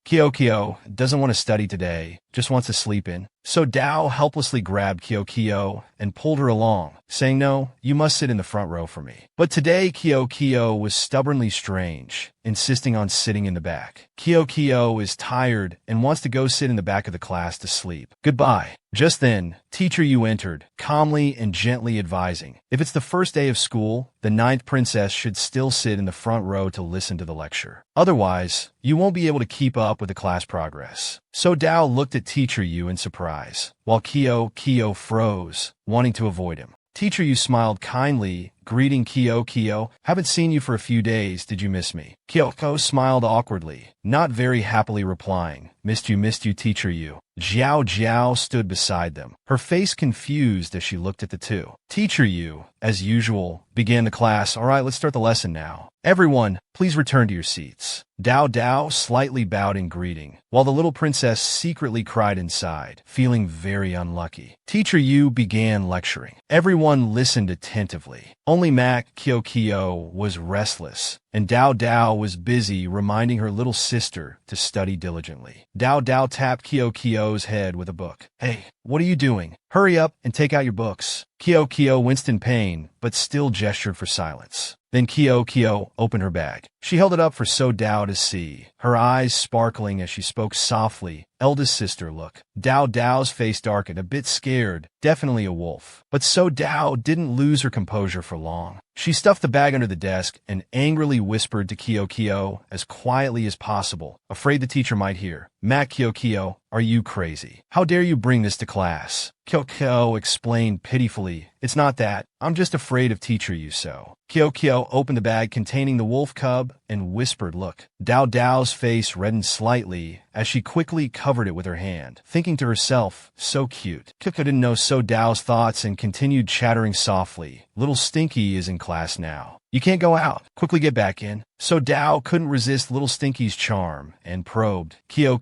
Kyo doesn't want to study today, just wants to sleep in. So Dao helplessly grabbed Kyo and pulled her along, saying, no, you must sit in the front row for me. But today Kyo was stubbornly strange, insisting on sitting in the back. Kyo is tired and wants to go sit in the back of the class to sleep. Goodbye. Just then, Teacher Yu entered, calmly and gently advising, if it's the first day of school, the 9th princess should still sit in the front row to listen to the lecture. Otherwise, you won't be able to keep up with the class progress. So Dao looked at Teacher Yu in surprise, while Kyo froze, wanting to avoid him. Teacher Yu smiled kindly, greeting Kyo. Haven't seen you for a few days, did you miss me? Kyo smiled awkwardly, not very happily replying, missed you, Teacher Yu. Jiao stood beside them, her face confused as she looked at the two. Teacher Yu, as usual, began the class. All right, let's start the lesson now. Everyone, please return to your seats. Dao slightly bowed in greeting, while the little princess secretly cried inside, feeling very unlucky. Teacher Yu began lecturing. Everyone listened attentively. Only Kyo was restless, and Dao was busy reminding her little sister to study diligently. Dao tapped Kyo's head with a book. Hey, what are you doing? Hurry up and take out your books. Kyo winced in pain, but still gestured for silence. Then Kyo opened her bag. She held it up for So Dao to see, her eyes sparkling as she spoke softly. Eldest sister, look. Dao's face darkened, a bit scared, definitely a wolf. But So Dao didn't lose her composure for long. She stuffed the bag under the desk and angrily whispered to Kyo as quietly as possible, afraid the teacher might hear. Kyo, are you crazy? How dare you bring this to class? Kyo explained pitifully, it's not that. I'm just afraid of Teacher Yu. So Kyo opened the bag containing the wolf cub and whispered, "Look." Dao Dao's face reddened slightly as she quickly covered it with her hand, thinking to herself, so cute. Kiko didn't know So Dao's thoughts and continued chattering softly. Little Stinky is in class now. You can't go out. Quickly get back in. So Dao couldn't resist Little Stinky's charm and probed, Kyo,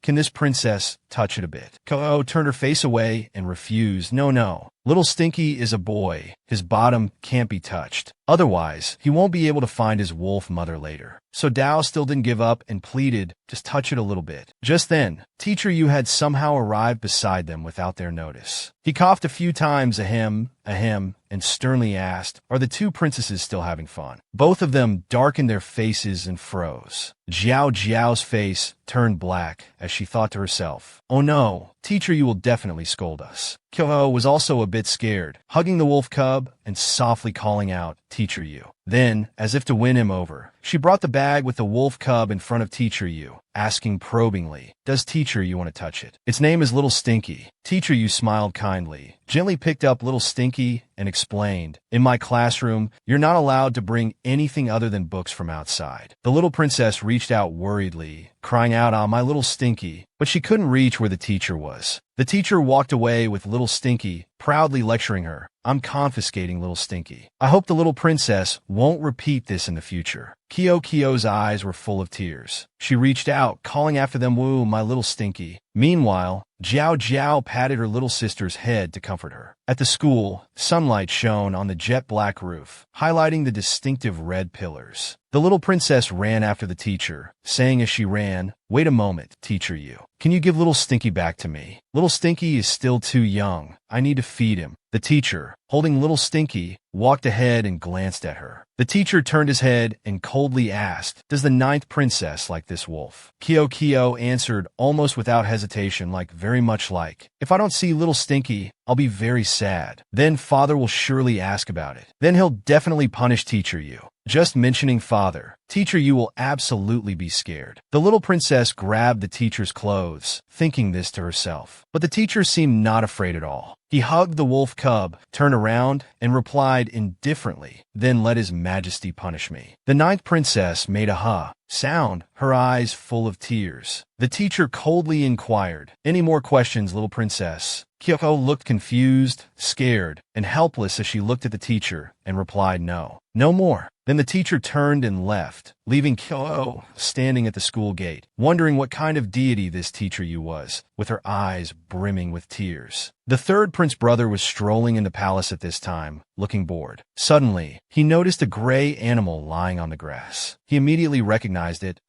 can this princess touch it a bit? Kyo turned her face away and refused. No. Little Stinky is a boy. His bottom can't be touched. Otherwise, he won't be able to find his wolf mother later. So Dao still didn't give up and pleaded, just touch it a little bit. Just then, Teacher Yu had somehow arrived beside them without their notice. He coughed a few times, ahem, and sternly asked, are the two princesses still having fun? Both of them darkened their faces and froze. Jiao's face turned black as she thought to herself, oh no, Teacher Yu will definitely scold us. Kyo was also a bit scared, hugging the wolf cub and softly calling out, Teacher Yu. Then, as if to win him over, she brought the bag with the wolf cub in front of Teacher Yu, asking probingly, does Teacher Yu want to touch it? Its name is Little Stinky. Teacher Yu smiled kindly, gently picked up Little Stinky, and explained, in my classroom, you're not allowed to bring anything other than books from outside. The little princess reached out worriedly, crying out, my Little Stinky, but she couldn't reach where the teacher was. The teacher walked away with Little Stinky, proudly lecturing her, I'm confiscating Little Stinky. I hope the little princess won't repeat this in the future. Kyo's eyes were full of tears. She reached out, calling after them, woo, my Little Stinky. Meanwhile, Jiao patted her little sister's head to comfort her. At the school, sunlight shone on the jet-black roof, highlighting the distinctive red pillars. The little princess ran after the teacher, saying as she ran, wait a moment, Teacher Yu. Can you give Little Stinky back to me? Little Stinky is still too young. I need to feed him. The teacher, holding Little Stinky, walked ahead and glanced at her. The teacher turned his head and coldly asked, does the 9th princess like this wolf? Kyo answered almost without hesitation, very much like, if I don't see Little Stinky, I'll be very sad. Then father will surely ask about it. Then he'll definitely punish Teacher Yu. Just mentioning father, Teacher Yu will absolutely be scared. The little princess grabbed the teacher's clothes, thinking this to herself. But the teacher seemed not afraid at all. He hugged the wolf cub, turned around, and replied indifferently, then let his majesty punish me. The 9th princess made a sound, her eyes full of tears. The teacher coldly inquired, any more questions, little princess? Kyo looked confused, scared, and helpless as she looked at the teacher and replied no. No more. Then the teacher turned and left, leaving Kyo standing at the school gate, wondering what kind of deity this Teacher Yu was, with her eyes brimming with tears. The 3rd prince brother was strolling in the palace at this time, looking bored. Suddenly, he noticed a gray animal lying on the grass. He immediately recognized it.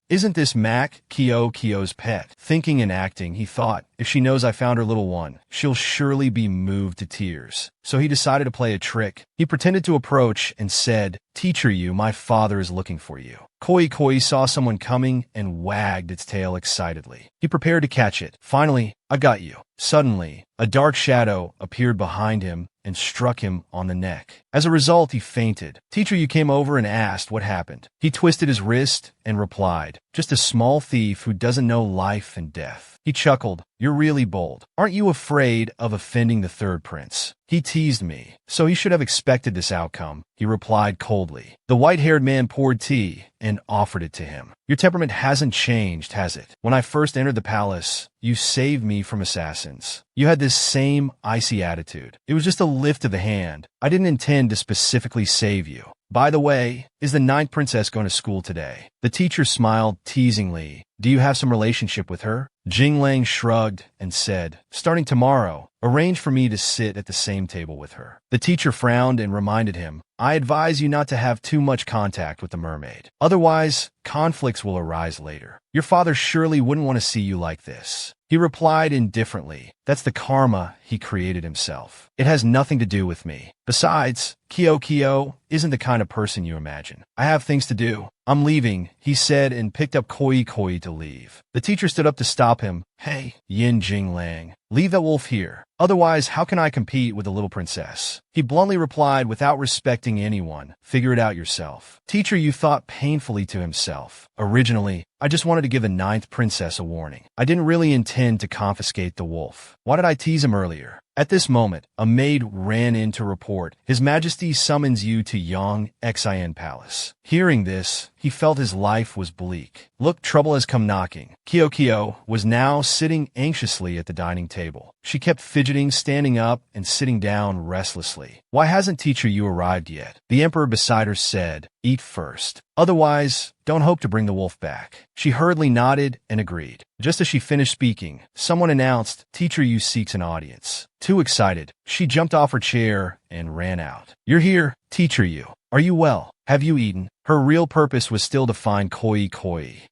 Isn't this Mac, Kyo's pet? Thinking and acting, he thought, if she knows I found her little one, she'll surely be moved to tears. So he decided to play a trick. He pretended to approach and said, Teacher Yu, my father is looking for you. Koi saw someone coming and wagged its tail excitedly. He prepared to catch it. Finally, I got you. Suddenly, a dark shadow appeared behind him and struck him on the neck. As a result, he fainted. Teacher Yu came over and asked what happened. He twisted his wrist and replied, just a small thief who doesn't know life and death. He chuckled, you're really bold. Aren't you afraid of offending the 3rd prince? He teased me, so he should have expected this outcome, he replied coldly. The white-haired man poured tea and offered it to him. Your temperament hasn't changed, has it? When I first entered the palace, you saved me from assassins. You had this same icy attitude. It was just a lift of the hand. I didn't intend to specifically save you. By the way, is the 9th princess going to school today? The teacher smiled teasingly. Do you have some relationship with her? Jinglang shrugged and said, starting tomorrow, arrange for me to sit at the same table with her. The teacher frowned and reminded him, I advise you not to have too much contact with the mermaid. Otherwise, conflicts will arise later. Your father surely wouldn't want to see you like this. He replied indifferently, that's the karma he created himself. It has nothing to do with me. Besides, Kyo isn't the kind of person you imagine. I have things to do. I'm leaving, he said and picked up Koi to leave. The teacher stood up to stop him. Hey, Yin Jinglang, leave that wolf here. Otherwise, how can I compete with the little princess? He bluntly replied without respecting anyone. Figure it out yourself. Teacher Yu thought painfully to himself. Originally, I just wanted to give the ninth princess a warning. I didn't really intend to confiscate the wolf. Why did I tease him earlier? At this moment, a maid ran in to report, His Majesty summons you to Yang Xin Palace. Hearing this, he felt his life was bleak. Look, trouble has come knocking. Kyo was now sitting anxiously at the dining table. She kept fidgeting, standing up, and sitting down restlessly. Why hasn't Teacher Yu arrived yet? The emperor beside her said, Eat first. Otherwise, don't hope to bring the wolf back. She hurriedly nodded and agreed. Just as she finished speaking, someone announced, Teacher Yu seeks an audience. Too excited, she jumped off her chair and ran out. You're here, Teacher Yu. Are you well? Have you eaten? Her real purpose was still to find Koi.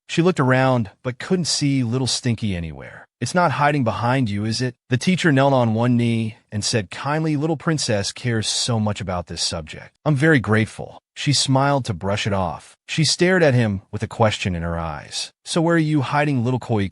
She looked around, but couldn't see little Stinky anywhere. It's not hiding behind you, is it? The teacher knelt on one knee and said kindly, Little princess cares so much about this subject. I'm very grateful. She smiled to brush it off. She stared at him with a question in her eyes. So where are you hiding, little Koi?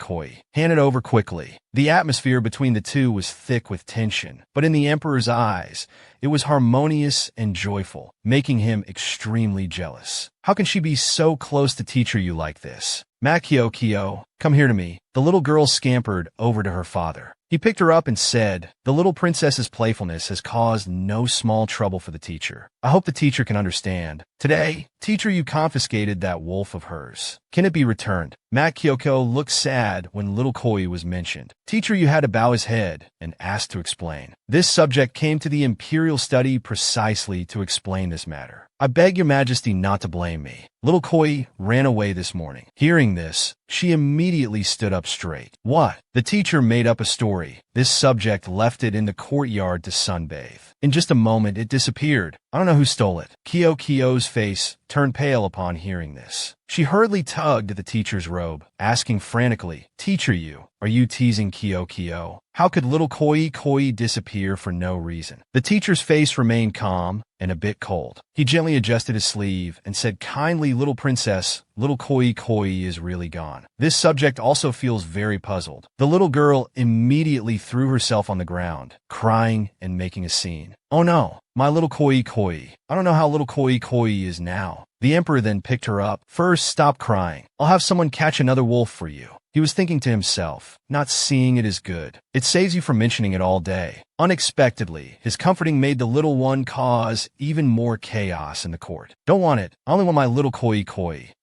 Hand it over quickly. The atmosphere between the two was thick with tension, but in the emperor's eyes, it was harmonious and joyful, making him extremely jealous. How can she be so close to Teacher Yu like this? Kyo, come here to me. The little girl scampered over to her father. He picked her up and said, The little princess's playfulness has caused no small trouble for the teacher. I hope the teacher can understand. Today, Teacher Yu confiscated that wolf of hers. Can it be returned? Kyoko looked sad when little Koi was mentioned. Teacher Yu had to bow his head and asked to explain. This subject came to the imperial study precisely to explain this matter. I beg your majesty not to blame me. Little Koi ran away this morning. Hearing this, she immediately stood up straight. What? The teacher made up a story. This subject left it in the courtyard to sunbathe. In just a moment, it disappeared. I don't know who stole it. Kyo's face turned pale upon hearing this. She hurriedly tugged at the teacher's robe, asking frantically, Teacher Yu, are you teasing Kyo? How could little Koi disappear for no reason? The teacher's face remained calm and a bit cold. He gently adjusted his sleeve and said kindly, Little princess, little Koi is really gone. This subject also feels very puzzled. The little girl immediately threw herself on the ground, crying and making a scene. Oh no, my little Koi. I don't know how little Koi is now. The emperor then picked her up. First, stop crying. I'll have someone catch another wolf for you. He was thinking to himself, not seeing it is good. It saves you from mentioning it all day. Unexpectedly, his comforting made the little one cause even more chaos in the court. Don't want it. I only want my little Koi.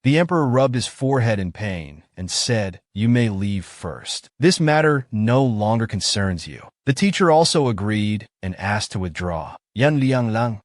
The emperor rubbed his forehead in pain and said, You may leave first. This matter no longer concerns you. The teacher also agreed and asked to withdraw. Yan Liang Lang,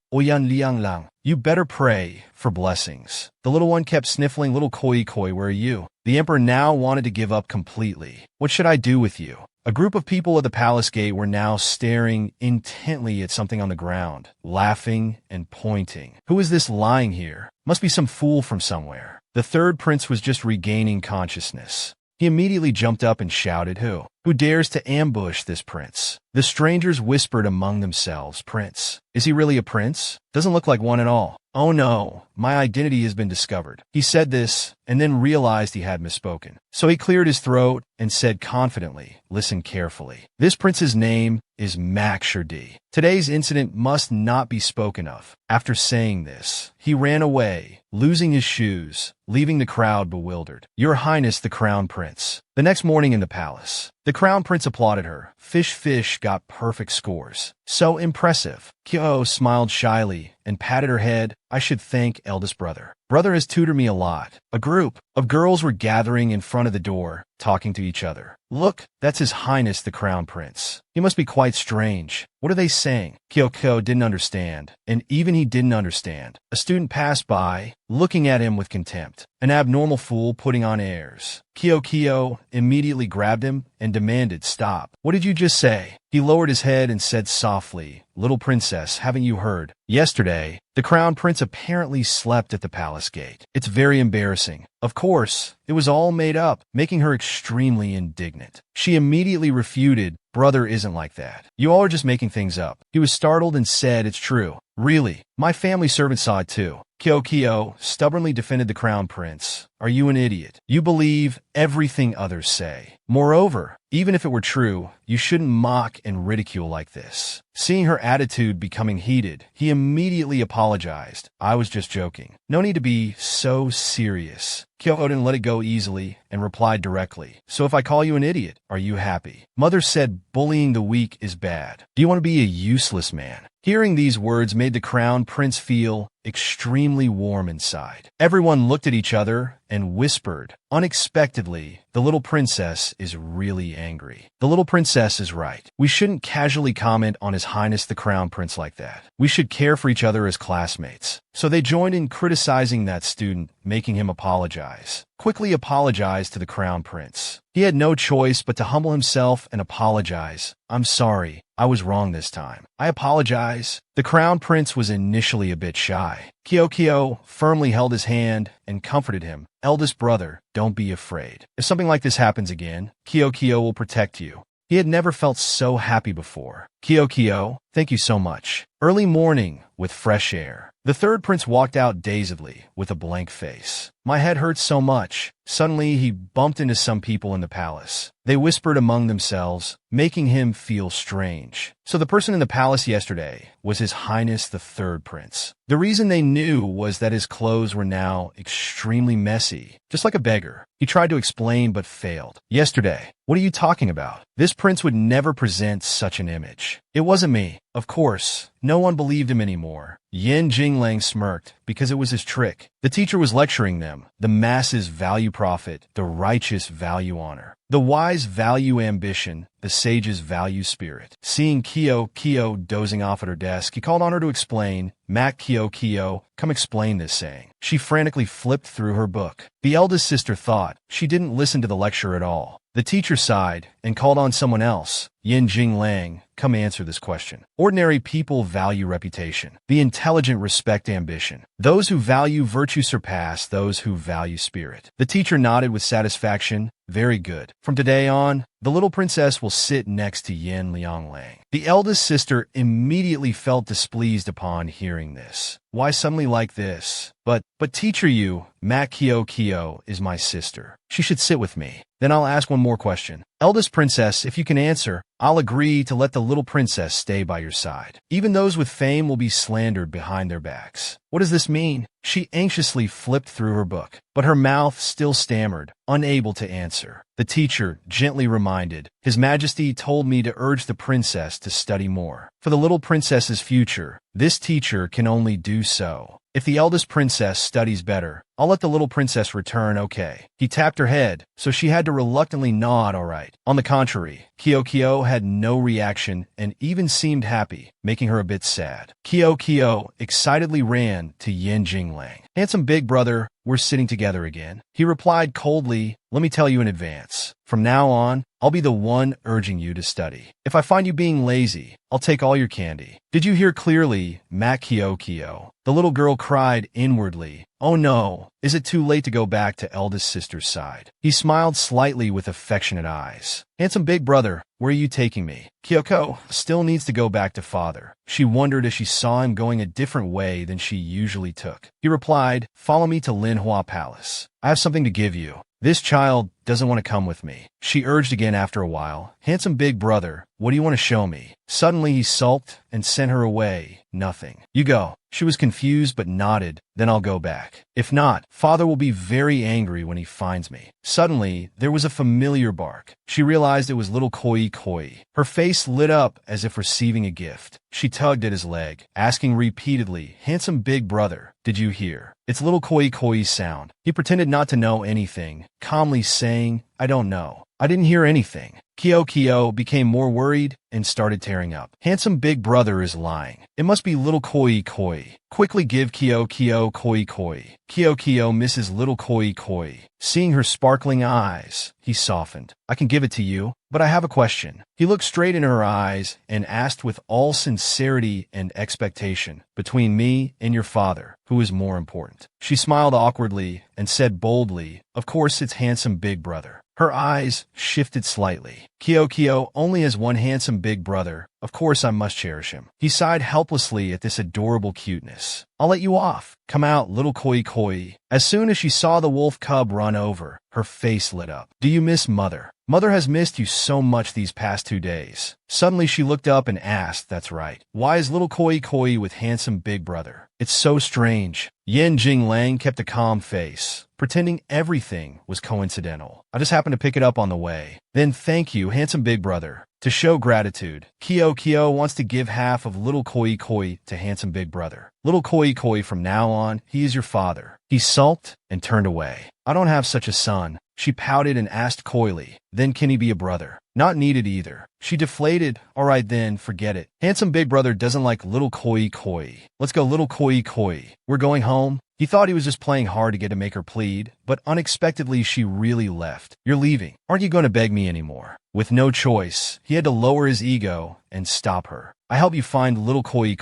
you better pray for blessings. The little one kept sniffling. Little Koi, where are you? The emperor now wanted to give up completely. What should I do with you? A group of people at the palace gate were now staring intently at something on the ground, laughing and pointing. Who is this lying here? Must be some fool from somewhere. The third prince was just regaining consciousness. He immediately jumped up and shouted, Who? Who dares to ambush this prince? The strangers whispered among themselves, Prince. Is he really a prince? Doesn't look like one at all. Oh no, my identity has been discovered. He said this and then realized he had misspoken. So he cleared his throat and said confidently, Listen carefully. This prince's name is Shurdi. Today's incident must not be spoken of. After saying this, he ran away, losing his shoes, leaving the crowd bewildered. Your Highness, the Crown Prince. The next morning in the palace, the Crown Prince applauded her. Fish got perfect scores. So impressive. Kyo smiled shyly and patted her head. I should thank eldest brother. Brother has tutored me a lot. A group of girls were gathering in front of the door, talking to each other. Look, that's His Highness the Crown Prince. He must be quite strange. What are they saying? Kyoko didn't understand, and even he didn't understand. A student passed by, looking at him with contempt. An abnormal fool putting on airs. Kyo immediately grabbed him and demanded, Stop. What did you just say? He lowered his head and said softly, Little princess, haven't you heard? Yesterday, the Crown Prince apparently slept at the palace gate. It's very embarrassing. Of course, it was all made up, making her extremely indignant. She immediately refuted, Brother isn't like that. You all are just making things up. He was startled and said, It's true. Really? My family servant saw it too. Kyo stubbornly defended the crown prince. Are you an idiot? You believe everything others say. Moreover, even if it were true, you shouldn't mock and ridicule like this. Seeing her attitude becoming heated, he immediately apologized. I was just joking. No need to be so serious. Kyo didn't let it go easily and replied directly. So if I call you an idiot, are you happy? Mother said bullying the weak is bad. Do you want to be a useless man? Hearing these words made the crown prince feel extremely warm inside. Everyone looked at each other and whispered. Unexpectedly, the little princess is really angry. The little princess is right. We shouldn't casually comment on His Highness the Crown Prince like that. We should care for each other as classmates. So they joined in criticizing that student, making him apologize. Quickly apologized to the Crown Prince. He had no choice but to humble himself and apologize. I'm sorry. I was wrong this time. I apologize. The Crown Prince was initially a bit shy. Kyo firmly held his hand and comforted him. Eldest brother, don't be afraid. If something like this happens again, Kyo will protect you. He had never felt so happy before. Kyo, thank you so much. Early morning, with fresh air. The third prince walked out dazedly, with a blank face. My head hurts so much. Suddenly, he bumped into some people in the palace. They whispered among themselves, making him feel strange. So the person in the palace yesterday was His Highness the Third Prince. The reason they knew was that his clothes were now extremely messy, just like a beggar. He tried to explain but failed. Yesterday, what are you talking about? This prince would never present such an image. It wasn't me. Of course, no one believed him anymore. Yin Jinglang smirked because it was his trick. The teacher was lecturing them. The masses value profit, the righteous value honor. The wise value ambition, the sages value spirit. Seeing Kyo dozing off at her desk, he called on her to explain. Mac Kyo, come explain this saying. She frantically flipped through her book. The eldest sister thought she didn't listen to the lecture at all. The teacher sighed and called on someone else. Yin Jinglang, come answer this question. Ordinary people value reputation. The intelligent respect ambition. Those who value virtue surpass those who value spirit. The teacher nodded with satisfaction. Very good. From today on, the little princess will sit next to Yin Lianglang. The eldest sister immediately felt displeased upon hearing this. Why suddenly like this? But teacher, you, Mac Kyo is my sister. She should sit with me. Then I'll ask one more question. Eldest princess, if you can answer, I'll agree to let the little princess stay by your side. Even those with fame will be slandered behind their backs. What does this mean? She anxiously flipped through her book, but her mouth still stammered, unable to answer. The teacher gently reminded, His Majesty told me to urge the princess to study more. For the little princess's future, this teacher can only do so. If the eldest princess studies better, I'll let the little princess return, okay. He tapped her head, so she had to reluctantly nod, all right. On the contrary, Kyo had no reaction and even seemed happy, making her a bit sad. Kyo excitedly ran to Yin Jinglang. Handsome big brother, we're sitting together again. He replied coldly, let me tell you in advance. From now on, I'll be the one urging you to study. If I find you being lazy, I'll take all your candy. Did you hear clearly, Mac Kyo? The little girl cried inwardly. Oh no, is it too late to go back to eldest sister's side? He smiled slightly with affectionate eyes. Handsome big brother, where are you taking me? Kyoko still needs to go back to father. She wondered as she saw him going a different way than she usually took. He replied, follow me to Manhwa Palace. I have something to give you. This child doesn't want to come with me. She urged again after a while. Handsome big brother, what do you want to show me? Suddenly he sulked and sent her away. Nothing. You go. She was confused but nodded. Then I'll go back. If not, father will be very angry when he finds me. Suddenly, there was a familiar bark. She realized it was little Koi. Her face lit up as if receiving a gift. She tugged at his leg, asking repeatedly, handsome big brother, did you hear? It's little Koi's sound. He pretended not to know anything, calmly saying, I don't know. I didn't hear anything. Kyo became more worried and started tearing up. Handsome big brother is lying. It must be little Koi. Quickly give Kyo Koi. Kyo misses little Koi. Seeing her sparkling eyes, he softened. I can give it to you, but I have a question. He looked straight in her eyes and asked with all sincerity and expectation, between me and your father, who is more important? She smiled awkwardly and said boldly, of course it's handsome big brother. Her eyes shifted slightly. Kyo only has one handsome big brother. Of course I must cherish him. He sighed helplessly at this adorable cuteness. I'll let you off. Come out, little koi. As soon as she saw the wolf cub run over, her face lit up. Do you miss Mother? Mother has missed you so much these past 2 days. Suddenly she looked up and asked, that's right. Why is little koi with handsome big brother? It's so strange. Yin Jinglang kept a calm face, pretending everything was coincidental. I just happened to pick it up on the way. Then thank you, handsome big brother. To show gratitude, Kyo wants to give half of little koi to handsome big brother. Little koi from now on, he is your father. He sulked and turned away. I don't have such a son. She pouted and asked coyly, then can he be a brother? Not needed either. She deflated. All right then, forget it. Handsome big brother doesn't like little koi. Let's go little koi. We're going home. He thought he was just playing hard to get to make her plead, but unexpectedly she really left. You're leaving. Aren't you going to beg me anymore? With no choice, he had to lower his ego and stop her. I help you find little koi.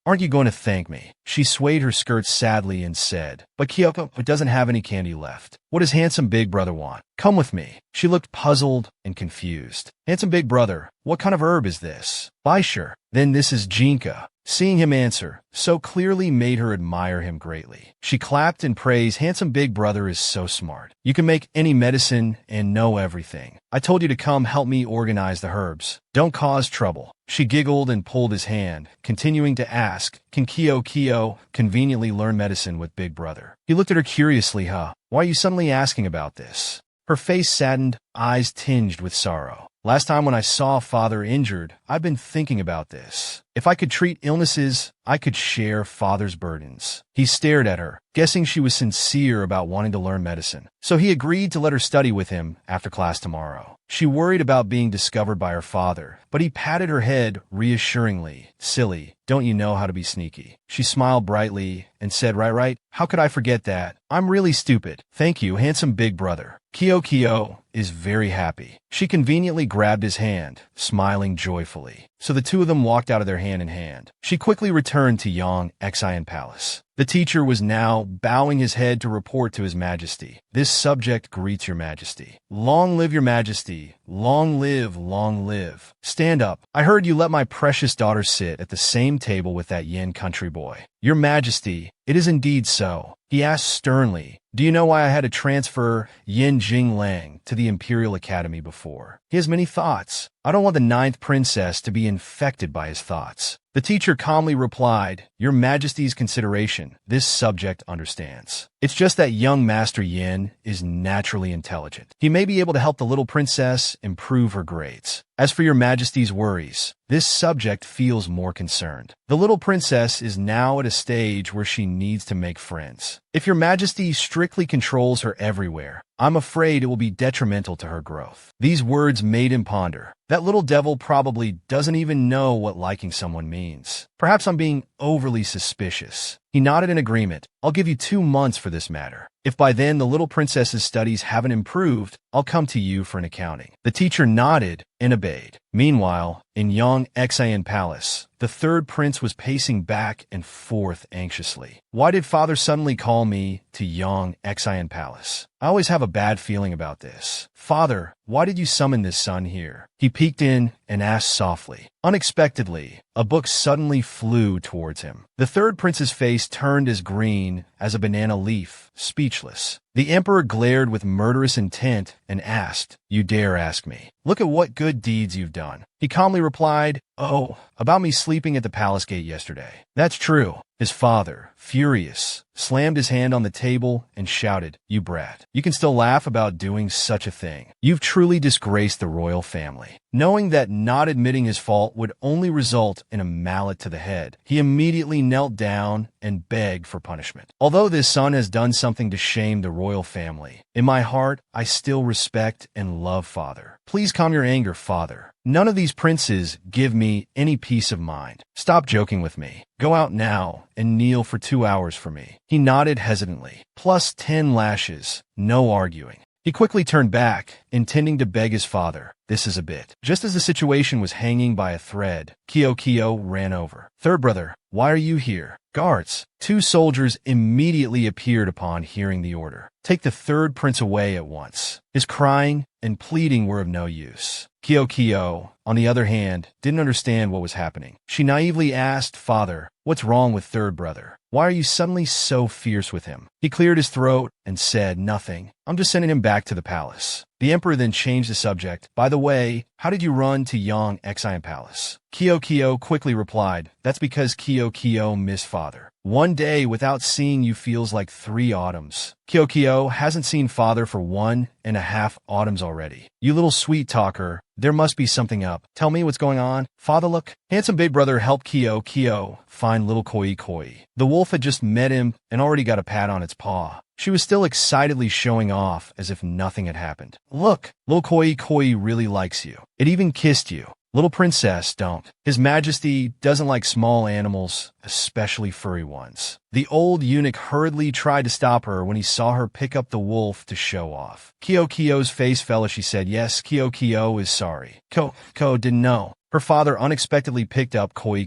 Aren't you going to thank me? She swayed her skirt sadly and said, but Kyoko doesn't have any candy left. What does handsome big brother want? Come with me. She looked puzzled and confused. Handsome big brother, what kind of herb is this? Why sure. Then this is Jinka. Seeing him answer so clearly made her admire him greatly. She clapped in praise. Handsome big brother is so smart. You can make any medicine and know everything. I told you to come help me organize the herbs. Don't cause trouble. She giggled and pulled his hand, continuing to ask, can Kyo conveniently learn medicine with big brother? He looked at her curiously. Why are you suddenly asking about this? Her face saddened, eyes tinged with sorrow. Last time when I saw father injured, I've been thinking about this. If I could treat illnesses, I could share father's burdens. He stared at her, guessing she was sincere about wanting to learn medicine. So he agreed to let her study with him after class tomorrow. She worried about being discovered by her father, but he patted her head reassuringly. Silly, don't you know how to be sneaky? She smiled brightly and said, right, how could I forget that? I'm really stupid. Thank you, handsome big brother. Kyo is very happy. She conveniently grabbed his hand, smiling joyfully. So the two of them walked out of there hand in hand. She quickly returned to Yang Xian Palace. The teacher was now bowing his head to report to His Majesty. This subject greets your Majesty. Long live your Majesty. Long live, long live. Stand up. I heard you let my precious daughter sit at the same table with that Yin country boy. Your Majesty, it is indeed so. He asked sternly, do you know why I had to transfer Yin Jinglang to the Imperial Academy before? He has many thoughts. I don't want the 9th princess to be infected by his thoughts. The teacher calmly replied, Your Majesty's consideration, this subject understands. It's just that young Master Yin is naturally intelligent. He may be able to help the little princess improve her grades. As for Your Majesty's worries, this subject feels more concerned. The little princess is now at a stage where she needs to make friends. If Your Majesty strictly controls her everywhere, I'm afraid it will be detrimental to her growth. These words made him ponder. That little devil probably doesn't even know what liking someone means. Perhaps I'm being overly suspicious. He nodded in agreement. I'll give you 2 months for this matter. If by then the little princess's studies haven't improved, I'll come to you for an accounting. The teacher nodded and obeyed. Meanwhile, in Yang Xian Palace, the 3rd prince was pacing back and forth anxiously. Why did father suddenly call me to Yang Xian Palace? I always have a bad feeling about this. Father, why did you summon this son here? He peeked in and asked softly. Unexpectedly, a book suddenly flew towards him. The 3rd prince's face turned as green as a banana leaf, speechless. The emperor glared with murderous intent and asked, You dare ask me? Look at what good deeds you've done. He calmly replied, Oh, about me sleeping at the palace gate yesterday. That's true. His father, furious, slammed his hand on the table and shouted, You brat. You can still laugh about doing such a thing. You've truly disgraced the royal family. Knowing that not admitting his fault would only result in a mallet to the head, he immediately knelt down and begged for punishment. Although this son has done something to shame the royal family, in my heart, I still respect and love father. Please calm your anger, father. None of these princes give me any peace of mind. Stop joking with me. Go out now and kneel for 2 hours for me. He nodded hesitantly. Plus 10 lashes. No arguing. He quickly turned back, intending to beg his father. this is a bit. Just as the situation was hanging by a thread, Kyo ran over. Third brother, why are you here? Guards. 2 soldiers immediately appeared upon hearing the order. Take the third prince away at once. His crying and pleading were of no use. Kyo, on the other hand, didn't understand what was happening. She naively asked, Father, what's wrong with third brother? Why are you suddenly so fierce with him? He cleared his throat and said, nothing. I'm just sending him back to the palace. The emperor then changed the subject. By the way, how did you run to Yang Xian Palace? Kyo quickly replied, that's because Kyo missed father. 1 day without seeing you feels like 3 autumns. Kyo hasn't seen father for 1.5 autumns already. You little sweet talker, there must be something up. Tell me what's going on. Father, look. Handsome big brother helped Kyo find little Koi. The wolf had just met him and already got a pat on its paw. She was still excitedly showing off as if nothing had happened. Look, little Koi really likes you. It even kissed you. Little princess, don't. His Majesty doesn't like small animals, especially furry ones. The old eunuch hurriedly tried to stop her when he saw her pick up the wolf to show off. Kyo's face fell as she said, yes, Kyo is sorry. Ko didn't know. Her father unexpectedly picked up Koi,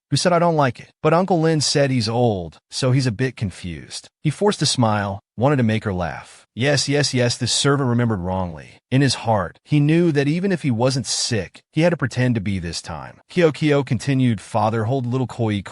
who said, I don't like it. But Uncle Lin said he's old, so he's a bit confused. He forced a smile, wanted to make her laugh. Yes, this servant remembered wrongly. In his heart, he knew that even if he wasn't sick, he had to pretend to be this time. Kyo continued, Father, hold little Koi.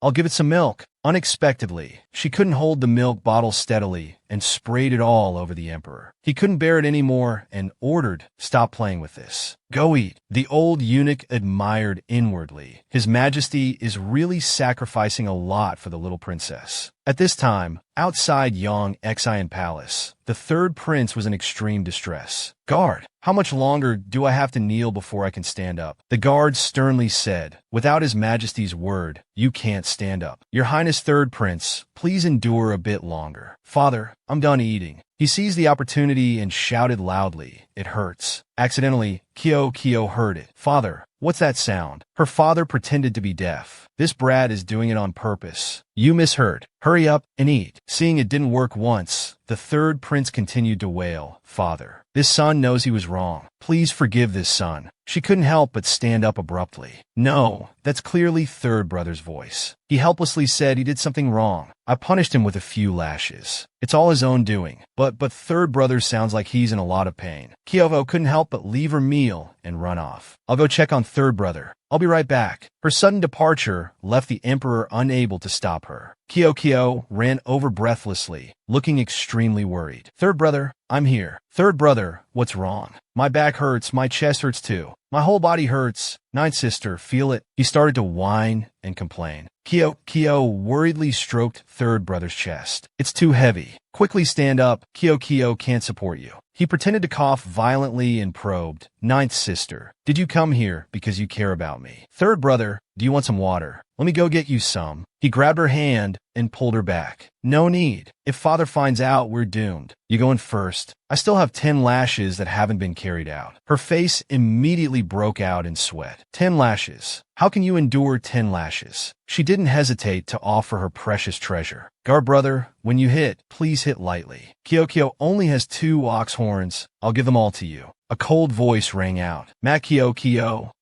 I'll give it some milk. Unexpectedly, she couldn't hold the milk bottle steadily and sprayed it all over the emperor. He couldn't bear it anymore and ordered, stop playing with this. Go eat. The old eunuch admired inwardly. His Majesty is really sacrificing a lot for the little princess. At this time, outside Yang Xian Palace, the third prince was in extreme distress. Guard, how much longer do I have to kneel before I can stand up? The guard sternly said, without His Majesty's word, you can't stand up. Your Highness third prince, please endure a bit longer. Father, I'm done eating. He seized the opportunity and shouted loudly, it hurts. Accidentally, Kyo heard it. Father, what's that sound? Her father pretended to be deaf. This brat is doing it on purpose. You misheard. Hurry up and eat. Seeing it didn't work once, the third prince continued to wail, Father, this son knows he was wrong. Please forgive this son. She couldn't help but stand up abruptly. No, that's clearly third brother's voice. He helplessly said he did something wrong. I punished him with a few lashes. It's all his own doing. But third brother sounds like he's in a lot of pain. Kyo couldn't help but leave her meal and run off. I'll go check on third brother. I'll be right back. Her sudden departure left the emperor unable to stop her. Kyo ran over breathlessly, looking extremely worried. Third brother, I'm here. Third brother, what's wrong? My back hurts, my chest hurts too. My whole body hurts. Ninth sister, feel it? He started to whine and complain. Kyo worriedly stroked third brother's chest. It's too heavy. Quickly stand up. Kyo can't support you. He pretended to cough violently and probed. Ninth sister, did you come here because you care about me? Third brother, do you want some water? Let me go get you some. He grabbed her hand and pulled her back. No need. If father finds out, we're doomed. You go in first. I still have 10 lashes that haven't been carried out. Her face immediately broke out in sweat. 10 lashes. How can you endure 10 lashes? She didn't hesitate to offer her precious treasure. Guard brother, when you hit, please hit lightly. Kyo only has 2 ox horns. I'll give them all to you. A cold voice rang out. Matt Kyo,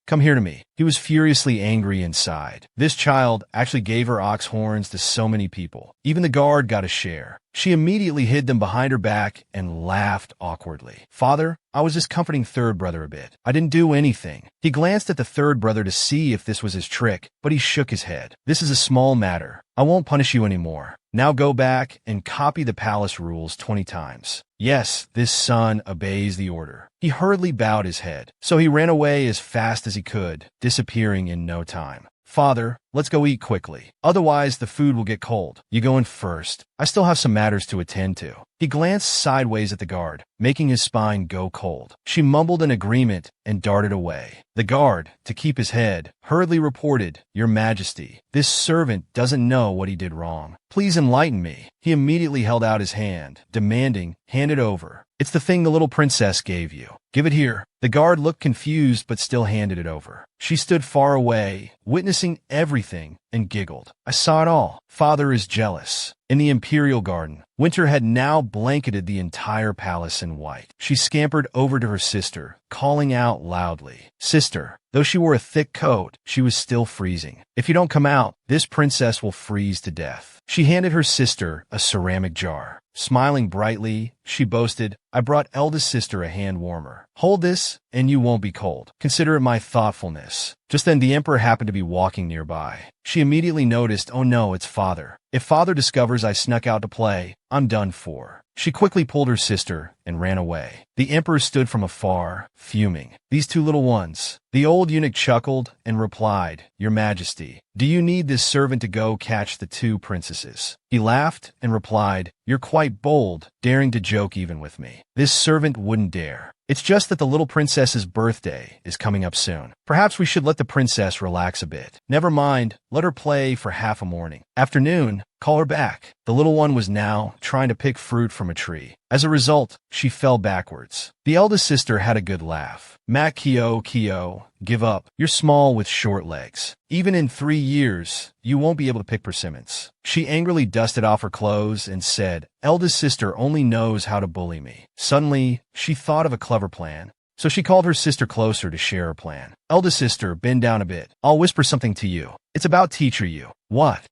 come here to me. He was furiously angry inside. This child actually gave her ox horns to so many people. Even the guard got a share. She immediately hid them behind her back and laughed awkwardly. Father, I was just comforting third brother a bit. I didn't do anything. He glanced at the third brother to see if this was his trick, but he shook his head. This is a small matter. I won't punish you anymore. Now go back and copy the palace rules 20 times. Yes, this son obeys the order. He hurriedly bowed his head, so he ran away as fast as he could, disappearing in no time. Father, let's go eat quickly. Otherwise, the food will get cold. You go in first. I still have some matters to attend to. He glanced sideways at the guard, making his spine go cold. She mumbled an agreement and darted away. The guard, to keep his head, hurriedly reported, Your Majesty, this servant doesn't know what he did wrong. Please enlighten me. He immediately held out his hand, demanding, hand it over. It's the thing the little princess gave you. Give it here. The guard looked confused but still handed it over. She stood far away, witnessing everything, and giggled. I saw it all. Father is jealous. In the imperial garden, winter had now blanketed the entire palace in white. She scampered over to her sister, calling out loudly. Sister, though she wore a thick coat, she was still freezing. If you don't come out, this princess will freeze to death. She handed her sister a ceramic jar. Smiling brightly, she boasted, I brought eldest sister a hand warmer. Hold this, and you won't be cold. Consider it my thoughtfulness. Just then the emperor happened to be walking nearby. She immediately noticed, oh no, it's father. If father discovers I snuck out to play, I'm done for. She quickly pulled her sister and ran away. The emperor stood from afar, fuming. These two little ones. The old eunuch chuckled and replied, Your Majesty, do you need this servant to go catch the two princesses? He laughed and replied, You're quite bold, daring to joke even with me. This servant wouldn't dare. It's just that the little princess's birthday is coming up soon. Perhaps we should let the princess relax a bit. Never mind, let her play for half a morning. Afternoon, call her back. The little one was now trying to pick fruit from a tree. As a result, she fell backwards. The eldest sister had a good laugh. Kyo, give up. You're small with short legs. Even in 3 years, you won't be able to pick persimmons. She angrily dusted off her clothes and said, Eldest sister only knows how to bully me. Suddenly, she thought of a clever plan. So she called her sister closer to share her plan. Eldest sister, bend down a bit. I'll whisper something to you. It's about teacher you. What?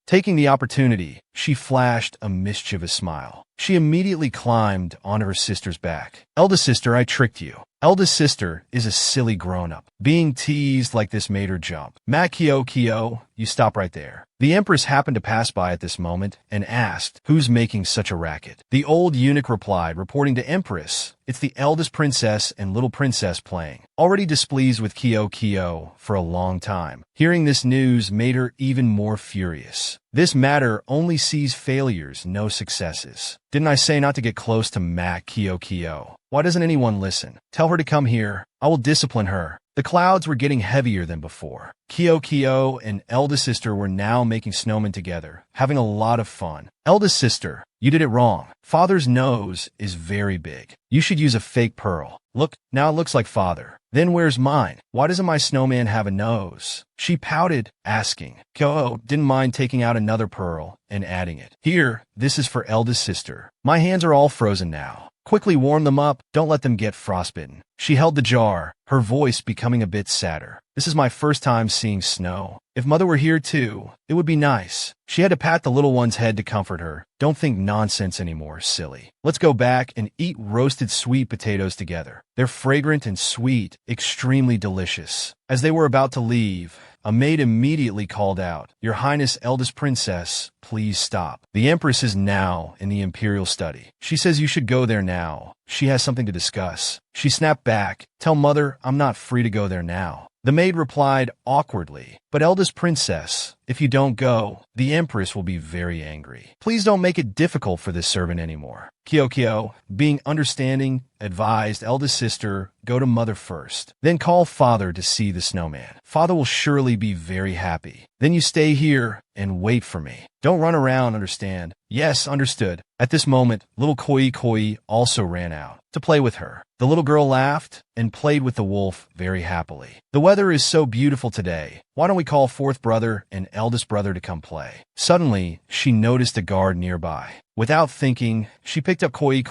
Taking the opportunity, she flashed a mischievous smile. She immediately climbed onto her sister's back. Eldest sister, I tricked you. Eldest sister is a silly grown-up. Being teased like this made her jump. Kyo, you stop right there. The empress happened to pass by at this moment and asked, Who's making such a racket? The old eunuch replied, reporting to Empress, It's the eldest princess and little princess playing. Already displeased with Kyo for a long time. Hearing this news made her even more furious. This matter only sees failures, no successes. Didn't I say not to get close to Kyo? Why doesn't anyone listen? Tell her to come here. I will discipline her. The clouds were getting heavier than before. Kyo and eldest sister were now making snowmen together, having a lot of fun. Eldest sister, you did it wrong. Father's nose is very big. You should use a fake pearl. Look, now it looks like father. Then where's mine? Why doesn't my snowman have a nose? She pouted, asking. Kyo didn't mind taking out another pearl and adding it. Here, this is for eldest sister. My hands are all frozen now. Quickly warm them up, don't let them get frostbitten. She held the jar, her voice becoming a bit sadder. This is my first time seeing snow. If mother were here too, it would be nice. She had to pat the little one's head to comfort her. Don't think nonsense anymore, silly. Let's go back and eat roasted sweet potatoes together. They're fragrant and sweet, extremely delicious. As they were about to leave, a maid immediately called out, Your Highness, eldest princess, please stop. The empress is now in the imperial study. She says you should go there now. She has something to discuss. She snapped back, Tell mother I'm not free to go there now. The maid replied awkwardly, But eldest princess, if you don't go, the empress will be very angry. Please don't make it difficult for this servant anymore. Kyo, being understanding, advised eldest sister, go to mother first. Then call father to see the snowman. Father will surely be very happy. Then you stay here and wait for me. Don't run around, understand? Yes, understood. At this moment, little Koi also ran out to play with her. The little girl laughed and played with the wolf very happily. The weather is so beautiful today. Why don't we call fourth brother and eldest brother to come play? Suddenly, she noticed a guard nearby. Without thinking, she picked up Koi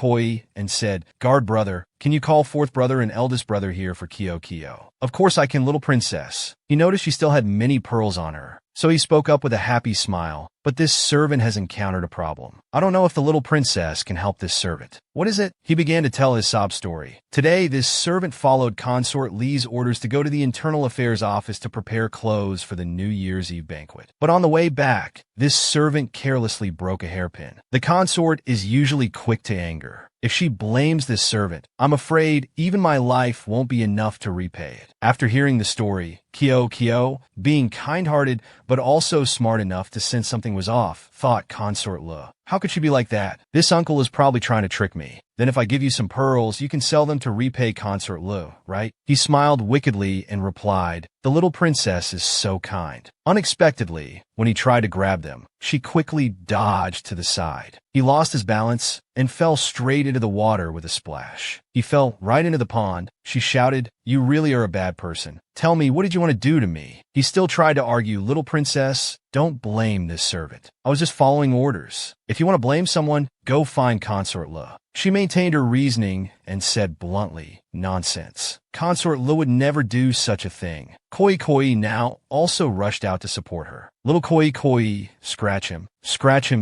and said, Guard brother, can you call fourth brother and eldest brother here for Kyo? Of course I can, little princess. He noticed she still had many pearls on her. So he spoke up with a happy smile, but this servant has encountered a problem. I don't know if the little princess can help this servant. What is it? He began to tell his sob story. Today, this servant followed consort Li's orders to go to the internal affairs office to prepare clothes for the New Year's Eve banquet. But on the way back, this servant carelessly broke a hairpin. The consort is usually quick to anger. If she blames this servant, I'm afraid even my life won't be enough to repay it. After hearing the story, Kyo, being kind-hearted but also smart enough to sense something was off, thought consort Li. How could she be like that? This uncle is probably trying to trick me. Then if I give you some pearls, you can sell them to repay consort Li, right? He smiled wickedly and replied, The little princess is so kind. Unexpectedly, when he tried to grab them, she quickly dodged to the side. He lost his balance and fell straight into into the water with a splash. He fell right into the pond. She shouted, "You really are a bad person. Tell me, what did you want to do to me?" He still tried to argue, "Little princess, don't blame this servant. I was just following orders. If you want to blame someone, go find Consort Le." She maintained her reasoning and said bluntly, "Nonsense. Consort Le would never do such a thing." Koi Koi now also rushed out to support her. "Little Koi Koi, scratch him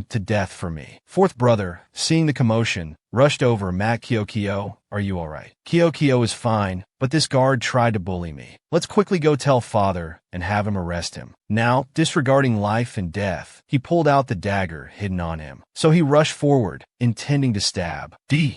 to death for me." Fourth brother, seeing the commotion, rushed over. "Matt, Kyo, are you alright?" Kyo is fine, but this guard tried to bully me. Let's quickly go tell father and have him arrest him. Now, disregarding life and death, he pulled out the dagger hidden on him. So he rushed forward, intending to stab.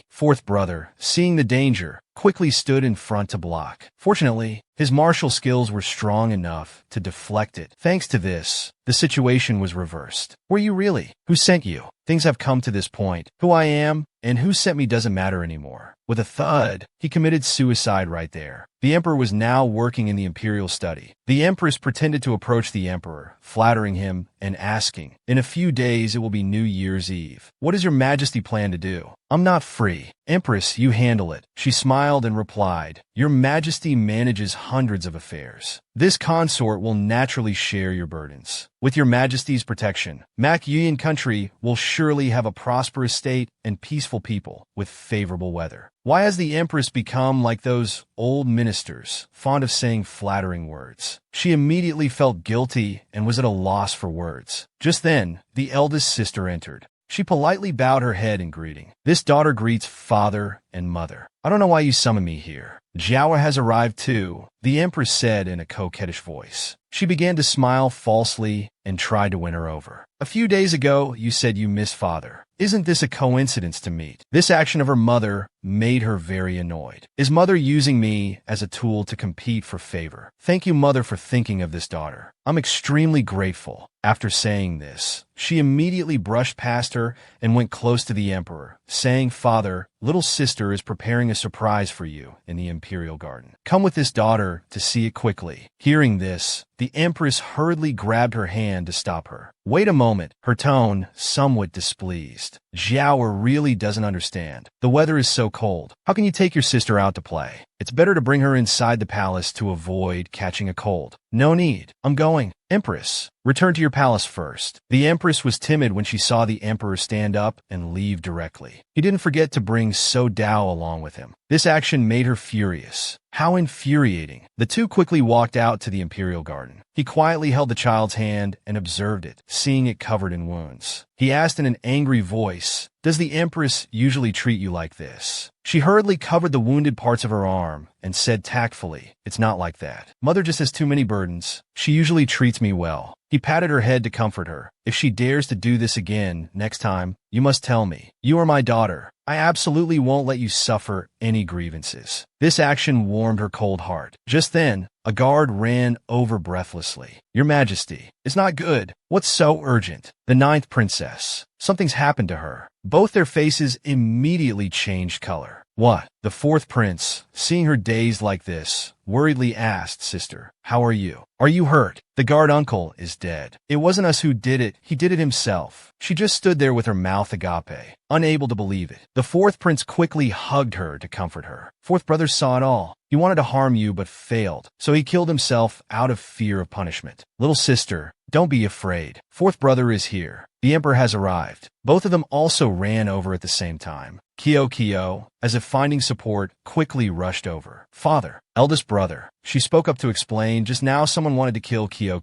Fourth brother, seeing the danger, quickly stood in front to block. Fortunately, his martial skills were strong enough to deflect it. Thanks to this, the situation was reversed. Were you really? Who sent you? Things have come to this point. Who I am and who sent me doesn't matter anymore. With a thud, he committed suicide right there. The emperor was now working in the imperial study. The empress pretended to approach the emperor, flattering him and asking, "In a few days it will be New Year's Eve. What does your majesty plan to do?" "I'm not free." "Empress, you handle it." She smiled and replied, "Your majesty manages hundreds of affairs. This consort will naturally share your burdens. With your majesty's protection, Mac Yuyan country will surely have a prosperous state and peaceful people with favorable weather." Why has the empress become like those old ministers, fond of saying flattering words? She immediately felt guilty and was at a loss for words. Just then, the eldest sister entered. She politely bowed her head in greeting. This daughter greets father and mother. "I don't know why you summoned me here." "Jiawa has arrived too," the empress said in a coquettish voice. She began to smile falsely and tried to win her over. "A few days ago, you said you miss father. Isn't this a coincidence to meet?" This action of her mother made her very annoyed. Is mother using me as a tool to compete for favor? Thank you, mother, for thinking of this daughter. I'm extremely grateful. After saying this, she immediately brushed past her and went close to the emperor, saying, "Father, little sister is preparing a surprise for you in the imperial garden. Come with this daughter to see it quickly." Hearing this, the empress hurriedly grabbed her hand to stop her. "Wait a moment," her tone somewhat displeased. "Jiao really doesn't understand. The weather is so cold. How can you take your sister out to play? It's better to bring her inside the palace to avoid catching a cold." "No need. I'm going." "Empress, return to your palace first." The empress was timid when she saw the emperor stand up and leave directly. He didn't forget to bring So Dao along with him. This action made her furious. How infuriating. The two quickly walked out to the imperial garden. He quietly held the child's hand and observed it, seeing it covered in wounds. He asked in an angry voice, "Does the empress usually treat you like this?" She hurriedly covered the wounded parts of her arm and said tactfully, "It's not like that. Mother just has too many burdens. She usually treats me well." He patted her head to comfort her. "If she dares to do this again next time, you must tell me. You are my daughter. I absolutely won't let you suffer any grievances." This action warmed her cold heart. Just then, a guard ran over breathlessly. "Your Majesty, it's not good. What's so urgent?" "The ninth princess. Something's happened to her." Both their faces immediately changed color. "What?" The fourth prince, seeing her dazed like this, worriedly asked, "Sister, how are you? Are you hurt?" "The guard uncle is dead. It wasn't us who did it. He did it himself." She just stood there with her mouth agape, unable to believe it. The fourth prince quickly hugged her to comfort her. "Fourth brother saw it all. He wanted to harm you but failed, so he killed himself out of fear of punishment." "Little sister, don't be afraid. Fourth brother is here. The emperor has arrived." Both of them also ran over at the same time. Kyo, as if finding support, quickly rushed over. "Father, eldest brother." She spoke up to explain, "Just now someone wanted to kill Kyo.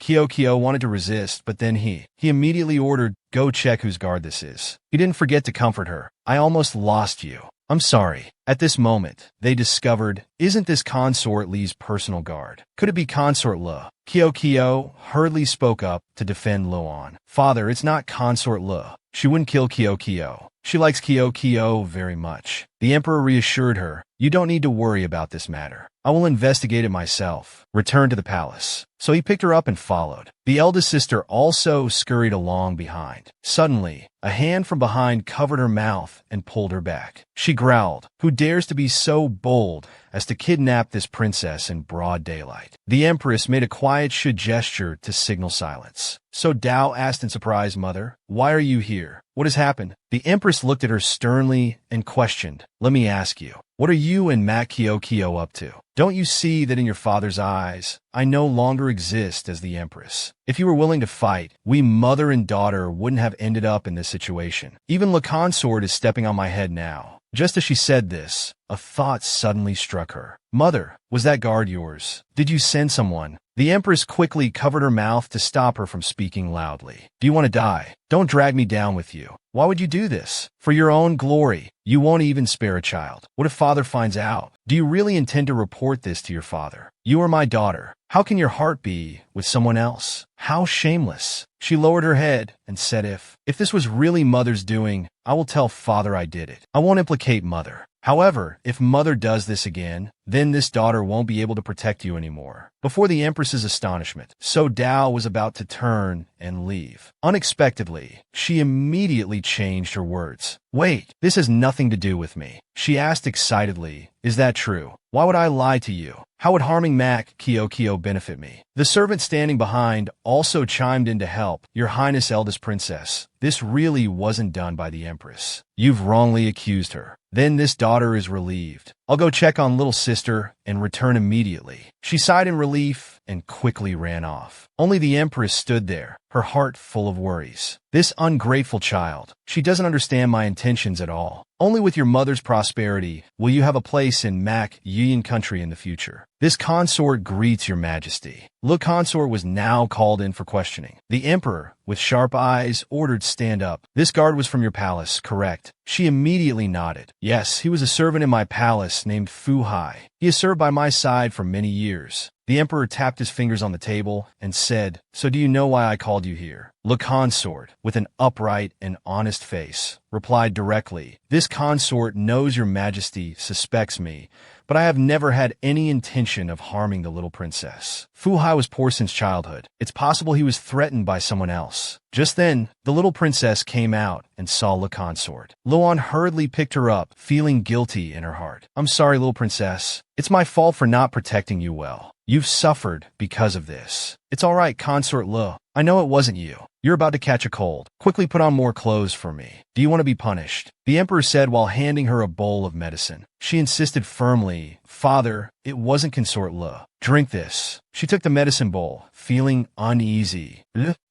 Kyo wanted to resist, but then he immediately ordered, 'Go check whose guard this is.' He didn't forget to comfort her. I almost lost you. I'm sorry." At this moment, they discovered, isn't this Consort Lee's personal guard? Could it be Consort Le? Kyo hurriedly spoke up to defend Luan. "Father, it's not Consort Le. She wouldn't kill Kyo. She likes Kyo very much." The emperor reassured her, "You don't need to worry about this matter. I will investigate it myself. Return to the palace." So he picked her up and followed. The eldest sister also scurried along behind. Suddenly, a hand from behind covered her mouth and pulled her back. She growled, "Who dares to be so bold as to kidnap this princess in broad daylight?" The empress made a quiet gesture to signal silence. So Dao asked in surprise, Mother, why are you here? What has happened? The Empress looked at her sternly and questioned, let me ask you, what are you and Mak Kyo up to? Don't you see that in your father's eyes, I no longer exist as the Empress? If you were willing to fight, we mother and daughter wouldn't have ended up in this situation. Even Le Consort is stepping on my head now. Just as she said this, a thought suddenly struck her. Mother, was that guard yours? Did you send someone? The Empress quickly covered her mouth to stop her from speaking loudly. Do you want to die? Don't drag me down with you. Why would you do this? For your own glory. You won't even spare a child. What if father finds out? Do you really intend to report this to your father? You are my daughter. How can your heart be with someone else? How shameless. She lowered her head and said, if this was really mother's doing, I will tell father I did it. I won't implicate mother. However, if mother does this again, then this daughter won't be able to protect you anymore. Before the Empress's astonishment, So Dao was about to turn and leave. Unexpectedly, she immediately changed her words. Wait, this has nothing to do with me. She asked excitedly, is that true? Why would I lie to you? How would harming Mak Kyo benefit me? The servant standing behind also chimed in to help. Your Highness, eldest princess, this really wasn't done by the Empress. You've wrongly accused her. Then this daughter is relieved. I'll go check on little sister and return immediately. She sighed in relief and quickly ran off. Only the Empress stood there, her heart full of worries. This ungrateful child. She doesn't understand my intentions at all. Only with your mother's prosperity will you have a place in Mak Yin country in the future. This consort greets your majesty. Le Consort was now called in for questioning. The emperor, with sharp eyes, ordered stand up. This guard was from your palace, correct? She immediately nodded. Yes, he was a servant in my palace named Fu Hai. He has served by my side for many years. The emperor tapped his fingers on the table and said, so do you know why I called you here? Le Consort, with an upright and honest face, replied directly, this consort knows your majesty suspects me, but I have never had any intention of harming the little princess. Fu Hai was poor since childhood. It's possible he was threatened by someone else. Just then, the little princess came out and saw Le Consort. Luan hurriedly picked her up, feeling guilty in her heart. I'm sorry, little princess. It's my fault for not protecting you well. You've suffered because of this. It's all right, Consort Le. I know it wasn't you. You're about to catch a cold. Quickly put on more clothes for me. Do you want to be punished? The emperor said while handing her a bowl of medicine. She insisted firmly, Father, it wasn't Consort Le. Drink this. She took the medicine bowl, feeling uneasy.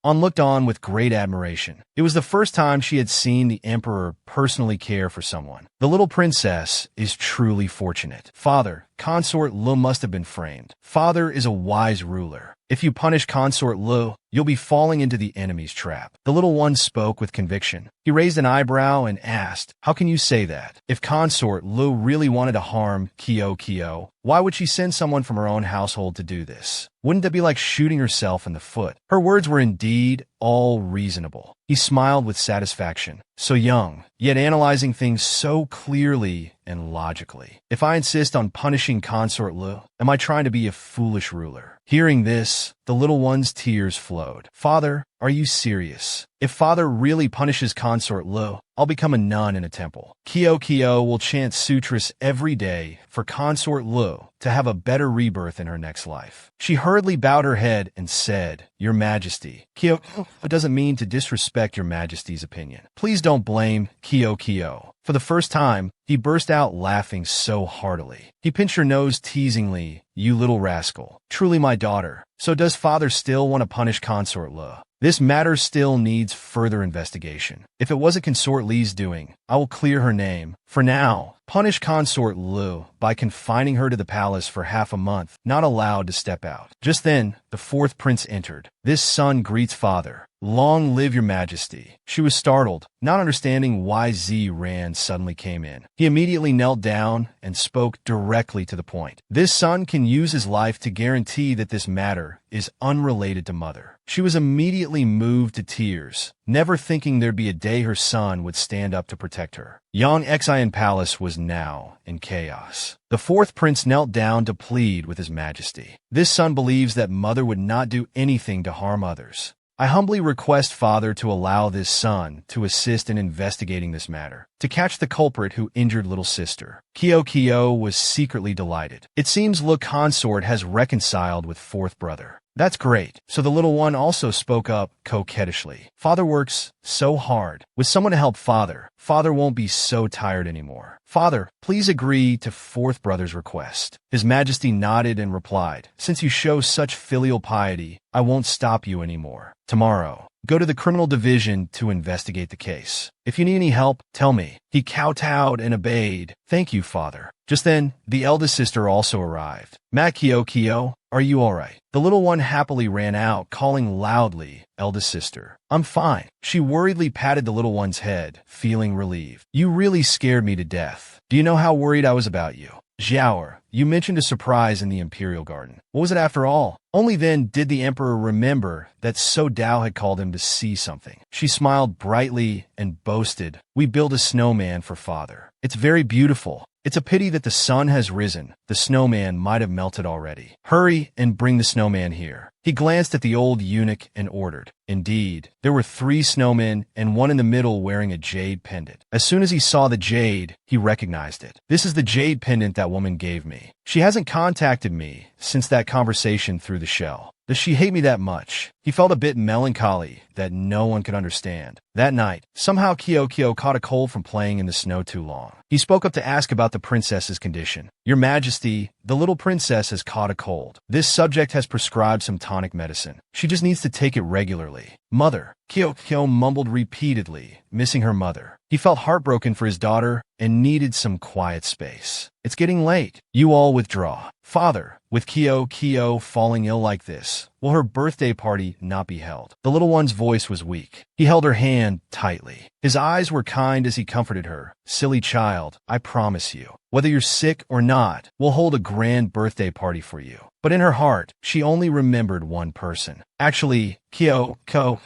On looked on with great admiration. It was the first time she had seen the emperor personally care for someone. The little princess is truly fortunate. Father, Consort Le must have been framed. Father is a wise ruler. If you punish Consort Le, you'll be falling into the enemy's trap. The little one spoke with conviction. He raised an eyebrow and asked, how can you say that? If Consort Le really wanted to harm Kyo, why would she send someone from her own household to do this? Wouldn't that be like shooting herself in the foot? Her words were indeed all reasonable. He smiled with satisfaction. So young, yet analyzing things so clearly and logically. If I insist on punishing Consort Le, am I trying to be a foolish ruler? Hearing this, the little one's tears flowed. Father, are you serious? If father really punishes Consort Le, I'll become a nun in a temple. Kyo will chant sutras every day for Consort Le to have a better rebirth in her next life. She hurriedly bowed her head and said, Your Majesty, Kyo doesn't mean to disrespect your Majesty's opinion. Please don't blame Kyo. For the first time, he burst out laughing so heartily. He pinched her nose teasingly. You little rascal. Truly my daughter. So does father still want to punish Consort Le? This matter still needs further investigation. If it wasn't Consort Le's doing, I will clear her name. For now, punish Consort Le by confining her to the palace for half a month, not allowed to step out. Just then, the fourth prince entered. This son greets father. Long live your majesty. She was startled, not understanding why Ran suddenly came in. He immediately knelt down and spoke directly to the point. This son can use his life to guarantee that this matter is unrelated to mother. She was immediately moved to tears, never thinking there'd be a day her son would stand up to protect her. Yang Xian Palace was now in chaos. The fourth prince knelt down to plead with his majesty. This son believes that mother would not do anything to harm others. I humbly request father to allow this son to assist in investigating this matter, to catch the culprit who injured little sister. Kyo was secretly delighted. It seems Le Consort has reconciled with fourth brother. That's great. So the little one also spoke up coquettishly. Father works so hard. With someone to help Father, Father won't be so tired anymore. Father, please agree to fourth brother's request. His Majesty nodded and replied, since you show such filial piety, I won't stop you anymore. Tomorrow, go to the criminal division to investigate the case. If you need any help, tell me. He kowtowed and obeyed. Thank you, Father. Just then, the eldest sister also arrived. Kyo, are you all right? The little one happily ran out, calling loudly, eldest sister. I'm fine. She worriedly patted the little one's head, feeling relieved. You really scared me to death. Do you know how worried I was about you? Xiaoer, you mentioned a surprise in the Imperial Garden. What was it after all? Only then did the Emperor remember that So Dao had called him to see something. She smiled brightly and boasted, we built a snowman for Father. It's very beautiful. It's a pity that the sun has risen. The snowman might have melted already. Hurry and bring the snowman here. He glanced at the old eunuch and ordered. Indeed, there were 3 snowmen and one in the middle wearing a jade pendant. As soon as he saw the jade, he recognized it. This is the jade pendant that woman gave me. She hasn't contacted me since that conversation through the shell. Does she hate me that much? He felt a bit melancholy that no one could understand. That night, somehow Kyo caught a cold from playing in the snow too long. He spoke up to ask about the princess's condition. Your Majesty, the little princess has caught a cold. This subject has prescribed some tonic medicine. She just needs to take it regularly. Mother, Kyo mumbled repeatedly, missing her mother. He felt heartbroken for his daughter and needed some quiet space. It's getting late. You all withdraw. Father, with Kyo falling ill like this, will her birthday party not be held? The little one's voice was weak. He held her hand tightly. His eyes were kind as he comforted her. Silly child, I promise you, whether you're sick or not, we'll hold a grand birthday party for you. But in her heart, she only remembered one person. Actually, Kyo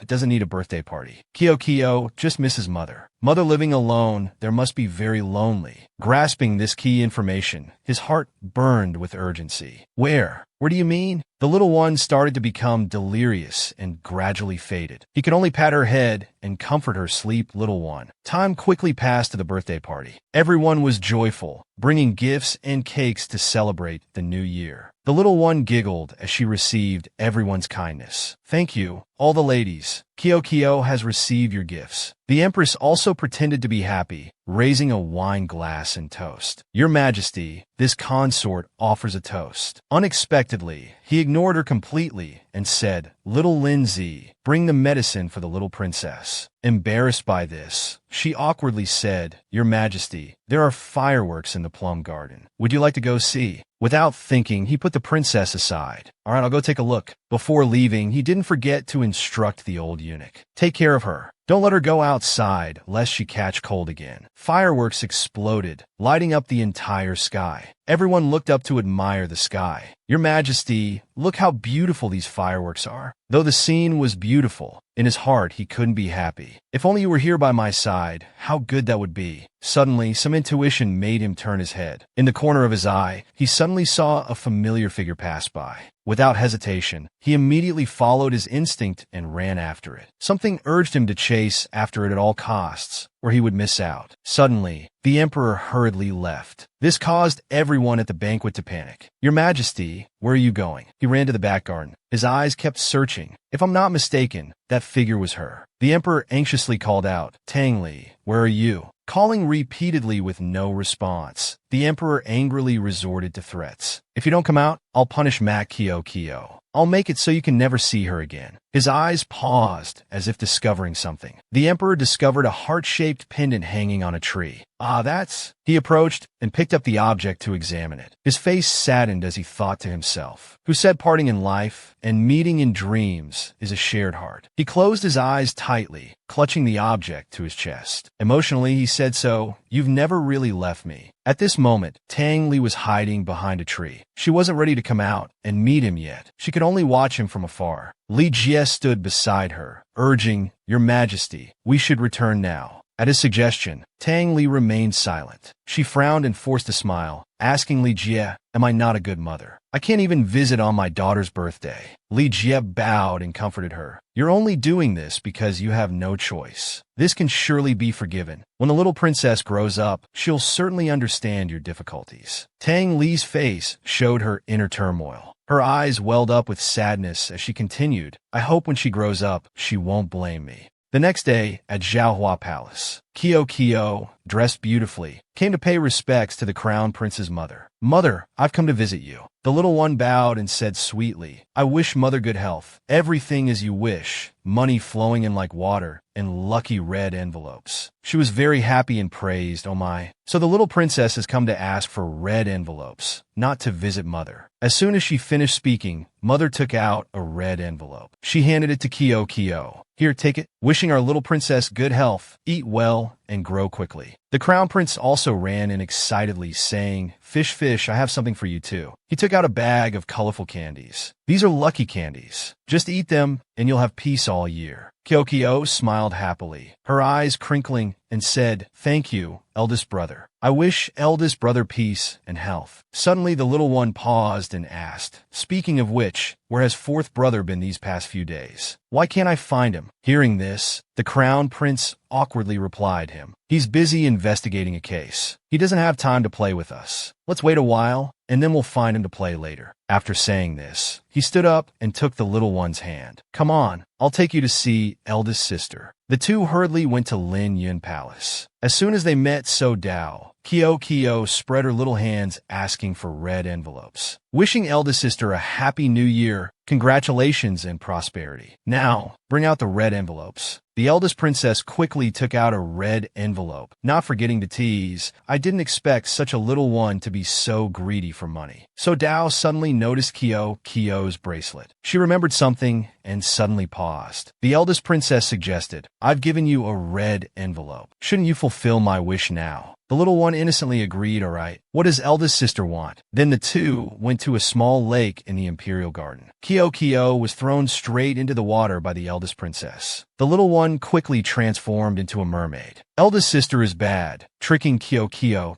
doesn't need a birthday party. Kyo just misses mother. Mother living alone, there must be very lonely. Grasping this key information, his heart burned with urgency. Where? Where do you mean? The little one started to become delirious and gradually faded. He could only pat her head and comfort her. Sleep, little one. Time quickly passed to the birthday party. Everyone was joyful, bringing gifts and cakes to celebrate the new year. The little one giggled as she received everyone's kindness. Thank you, all the ladies. Kyo has received your gifts. The Empress also pretended to be happy, raising a wine glass and toast. Your Majesty, this consort offers a toast. Unexpectedly, he ignored her completely and said, Little Lindsay, bring the medicine for the little princess. Embarrassed by this, she awkwardly said, Your Majesty, there are fireworks in the plum garden. Would you like to go see? Without thinking, he put the princess aside. All right, I'll go take a look. Before leaving, he didn't forget to instruct the old eunuch. Take care of her. Don't let her go outside, lest she catch cold again. Fireworks exploded, lighting up the entire sky. Everyone looked up to admire the sky. Your Majesty, look how beautiful these fireworks are. Though the scene was beautiful, in his heart he couldn't be happy. If only you were here by my side, how good that would be. Suddenly, some intuition made him turn his head. In the corner of his eye, he suddenly saw a familiar figure pass by. Without hesitation, he immediately followed his instinct and ran after it. Something urged him to chase after it at all costs, or he would miss out. Suddenly, the Emperor hurriedly left. This caused everyone at the banquet to panic. Your Majesty, where are you going? He ran to the back garden. His eyes kept searching. If I'm not mistaken, that figure was her. The Emperor anxiously called out, Tang Li, where are you? Calling repeatedly with no response, the Emperor angrily resorted to threats. If you don't come out, I'll punish Kyo. I'll make it so you can never see her again. His eyes paused, as if discovering something. The Emperor discovered a heart-shaped pendant hanging on a tree. Ah, that's... He approached and picked up the object to examine it. His face saddened as he thought to himself, who said parting in life and meeting in dreams is a shared heart. He closed his eyes tightly, clutching the object to his chest. Emotionally, he said, so, you've never really left me. At this moment, Tang Li was hiding behind a tree. She wasn't ready to come out and meet him yet. She could only watch him from afar. Li Jie stood beside her, urging, Your Majesty, we should return now. At his suggestion, Tang Li remained silent. She frowned and forced a smile, asking Li Jie, am I not a good mother? I can't even visit on my daughter's birthday. Li Jie bowed and comforted her. You're only doing this because you have no choice. This can surely be forgiven. When the little princess grows up, she'll certainly understand your difficulties. Tang Li's face showed her inner turmoil. Her eyes welled up with sadness as she continued, I hope when she grows up, she won't blame me. The next day, at Zhaohua Palace, Kyo, dressed beautifully, came to pay respects to the crown prince's mother. Mother, I've come to visit you. The little one bowed and said sweetly, I wish Mother good health, everything as you wish, money flowing in like water, and lucky red envelopes. She was very happy and praised, oh my. So the little princess has come to ask for red envelopes, not to visit Mother. As soon as she finished speaking, Mother took out a red envelope. She handed it to Kyo. Here, take it. Wishing our little princess good health, eat well, and grow quickly. The crown prince also ran in excitedly, saying, Fish, I have something for you too. He took out a bag of colorful candies. These are lucky candies. Just eat them, and you'll have peace all year. Kyo smiled happily, her eyes crinkling, and said, Thank you, eldest brother. I wish eldest brother peace and health. Suddenly the little one paused and asked, Speaking of which, where has fourth brother been these past few days? Why can't I find him? Hearing this, the crown prince awkwardly replied him, He's busy investigating a case. He doesn't have time to play with us. Let's wait a while, and then we'll find him to play later. After saying this, he stood up and took the little one's hand. Come on, I'll take you to see eldest sister. The two hurriedly went to Lin Yun Palace. As soon as they met So Dao, Kyo spread her little hands asking for red envelopes. Wishing eldest sister a happy new year, congratulations and prosperity. Now, bring out the red envelopes. The eldest princess quickly took out a red envelope, not forgetting to tease, I didn't expect such a little one to be so greedy for money. So Dao suddenly noticed Kyo's bracelet. She remembered something and suddenly paused. The eldest princess suggested, I've given you a red envelope. Shouldn't you fulfill my wish now? The little one innocently agreed, all right. What does eldest sister want? Then the two went to a small lake in the imperial garden. Kyo was thrown straight into the water by the eldest princess. The little one quickly transformed into a mermaid. Eldest sister is bad, tricking Kyo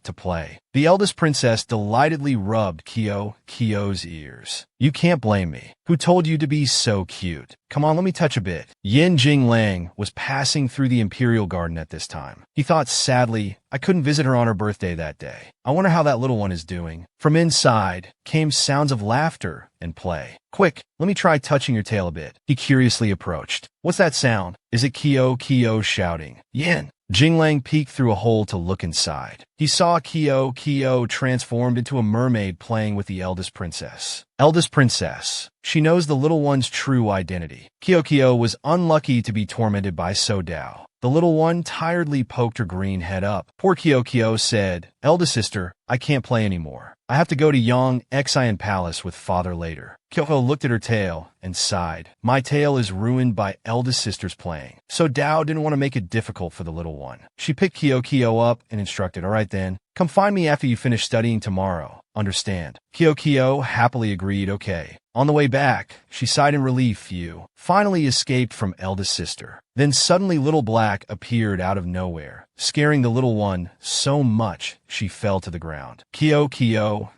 to play. The eldest princess delightedly rubbed Kyo's ears. You can't blame me. Who told you to be so cute? Come on, let me touch a bit. Yin Jinglang was passing through the imperial garden at this time. He thought sadly, I couldn't visit her on her birthday that day. I wonder how that little one is doing. From inside came sounds of laughter and play. Quick, let me try touching your tail a bit. He curiously approached. What's that sound? Is it Kyo shouting? Yin. Jinglang peeked through a hole to look inside. He saw Kyo transformed into a mermaid playing with the eldest princess. Eldest princess. She knows the little one's true identity. Kyo was unlucky to be tormented by So Dao. The little one tiredly poked her green head up. Poor Kyo said, Eldest sister, I can't play anymore. I have to go to Yang Xian Palace with father later. Kyo looked at her tail and sighed. My tail is ruined by eldest sister's playing. So Dao didn't want to make it difficult for the little one. She picked Kyo up and instructed, all right then, come find me after you finish studying tomorrow. Understand? Kyo happily agreed, okay. On the way back, she sighed in relief, finally escaped from eldest sister. Then suddenly Little Black appeared out of nowhere, scaring the little one so much she fell to the ground. Kyo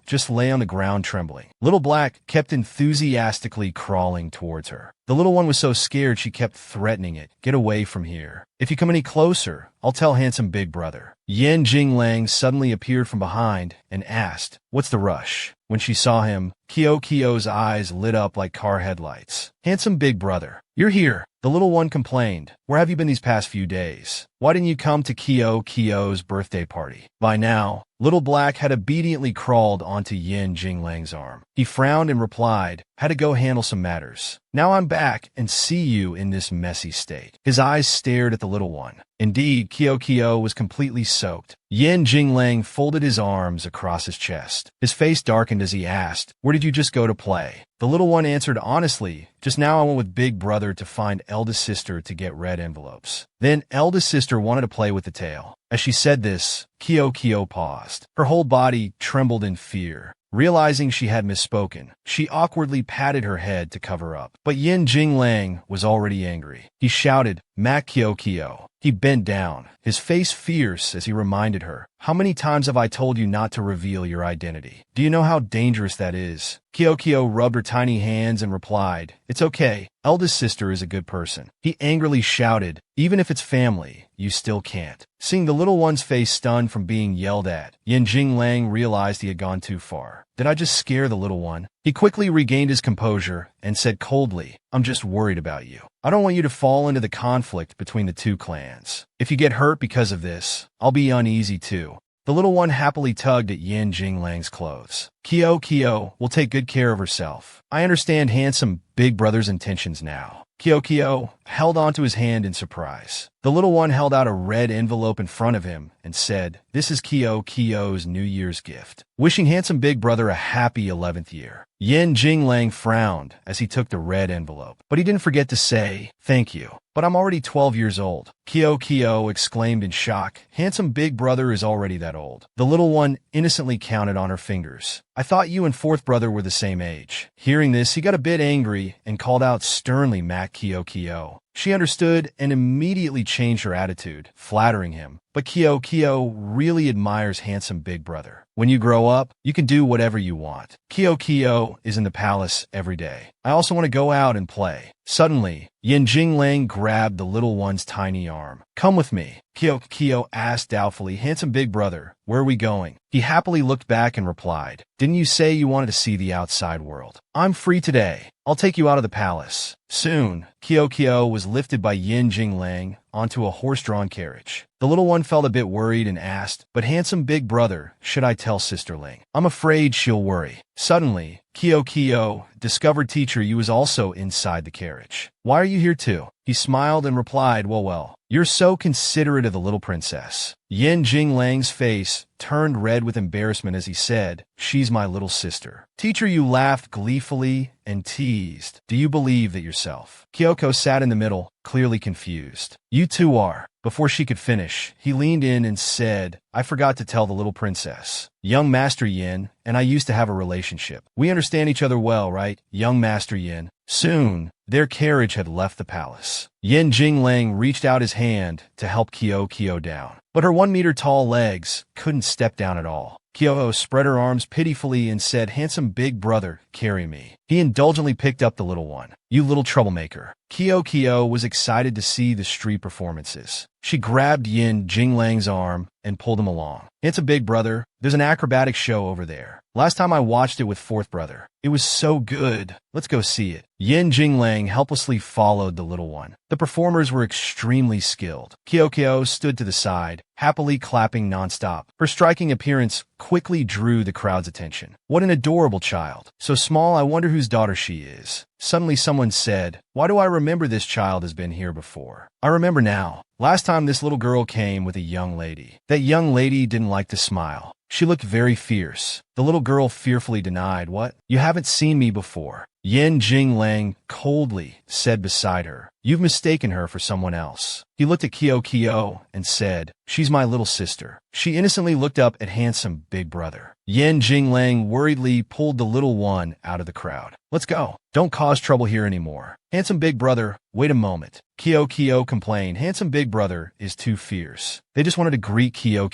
just lay on the ground trembling. Little Black kept enthusiastically crawling towards her. The little one was so scared she kept threatening it. Get away from here. If you come any closer, I'll tell handsome big brother. Yin Jinglang suddenly appeared from behind and asked, What's the rush? When she saw him, Kyo's eyes lit up like car headlights. Handsome big brother, you're here. The little one complained. Where have you been these past few days? Why didn't you come to Kyo's birthday party? By now, Little Black had obediently crawled onto Yin Jinglang's arm. He frowned and replied, Had to go handle some matters. Now I'm back and see you in this messy state. His eyes stared at the little one. Indeed, Kyo was completely soaked. Yin Jinglang folded his arms across his chest. His face darkened as he asked, Where did you just go to play? The little one answered honestly, Just now I went with big brother to find eldest sister to get red envelopes. Then eldest sister wanted to play with the tail. As she said this, Kyo paused. Her whole body trembled in fear. Realizing she had misspoken, she awkwardly patted her head to cover up. But Yin Jinglang was already angry. He shouted, Mac Kyo. He bent down, his face fierce as he reminded her, How many times have I told you not to reveal your identity? Do you know how dangerous that is? Kyo rubbed her tiny hands and replied, It's okay. Eldest sister is a good person. He angrily shouted, Even if it's family, you still can't. Seeing the little one's face stunned from being yelled at, Yin Jinglang realized he had gone too far. Did I just scare the little one? He quickly regained his composure and said coldly, I'm just worried about you. I don't want you to fall into the conflict between the two clans. If you get hurt because of this, I'll be uneasy too. The little one happily tugged at Yin Jinglang's clothes. Kyo will take good care of herself. I understand handsome big brother's intentions now. Kyo held onto his hand in surprise. The little one held out a red envelope in front of him and said, This is Kyo's New Year's gift. Wishing handsome big brother a happy 11th year. Yin Jinglang frowned as he took the red envelope, but he didn't forget to say, Thank you. But I'm already 12 years old. Kyo exclaimed in shock. Handsome big brother is already that old. The little one innocently counted on her fingers. I thought you and fourth brother were the same age. Hearing this, he got a bit angry and called out sternly Mac Kyo. She understood and immediately changed her attitude, flattering him. But Kyo really admires handsome big brother. When you grow up, you can do whatever you want. Kyo is in the palace every day. I also want to go out and play. Suddenly, Yin Jinglang grabbed the little one's tiny arm. Come with me. Kyo asked doubtfully, Handsome big brother, where are we going? He happily looked back and replied, Didn't you say you wanted to see the outside world? I'm free today. I'll take you out of the palace. Soon, Kyo was lifted by Yin Jinglang onto a horse-drawn carriage. The little one felt a bit worried and asked, But handsome big brother, should I tell Sister Ling? I'm afraid she'll worry. Suddenly, Kyo discovered Teacher Yu was also inside the carriage. Why are you here too? He smiled and replied, Well, you're so considerate of the little princess. Yin Jinglang's face turned red with embarrassment as he said, She's my little sister. Teacher Yu laughed gleefully and teased, Do you believe that yourself? Kyoko sat in the middle, clearly confused. You two are. Before she could finish, he leaned in and said, I forgot to tell the little princess. Young Master Yin and I used to have a relationship. We understand each other well, right? Young Master Yin. Soon, their carriage had left the palace. Yin Jinglang reached out his hand to help Kyo down. But her 1-meter-tall legs couldn't step down at all. Kyo spread her arms pitifully and said, Handsome big brother, carry me. He indulgently picked up the little one. You little troublemaker. Kyo was excited to see the street performances. She grabbed Yin Jinglang's arm and pulled him along. Handsome big brother, there's an acrobatic show over there. Last time I watched it with fourth brother. It was so good. Let's go see it. Yin Jinglang helplessly followed the little one. The performers were extremely skilled. Kyo stood to the side, happily clapping nonstop. Her striking appearance quickly drew the crowd's attention. What an adorable child. So small, I wonder whose daughter she is. Suddenly someone said, Why do I remember this child has been here before? I remember now. Last time this little girl came with a young lady. That young lady didn't like to smile. She looked very fierce. The little girl fearfully denied, What? You haven't seen me before. Yin Jinglang coldly said beside her, You've mistaken her for someone else. He looked at Kyo and said, She's my little sister. She innocently looked up at handsome big brother. Yin Jinglang worriedly pulled the little one out of the crowd. Let's go. Don't cause trouble here anymore. Handsome big brother, wait a moment. Kyo complained, Handsome big brother is too fierce. They just wanted to greet Kyo.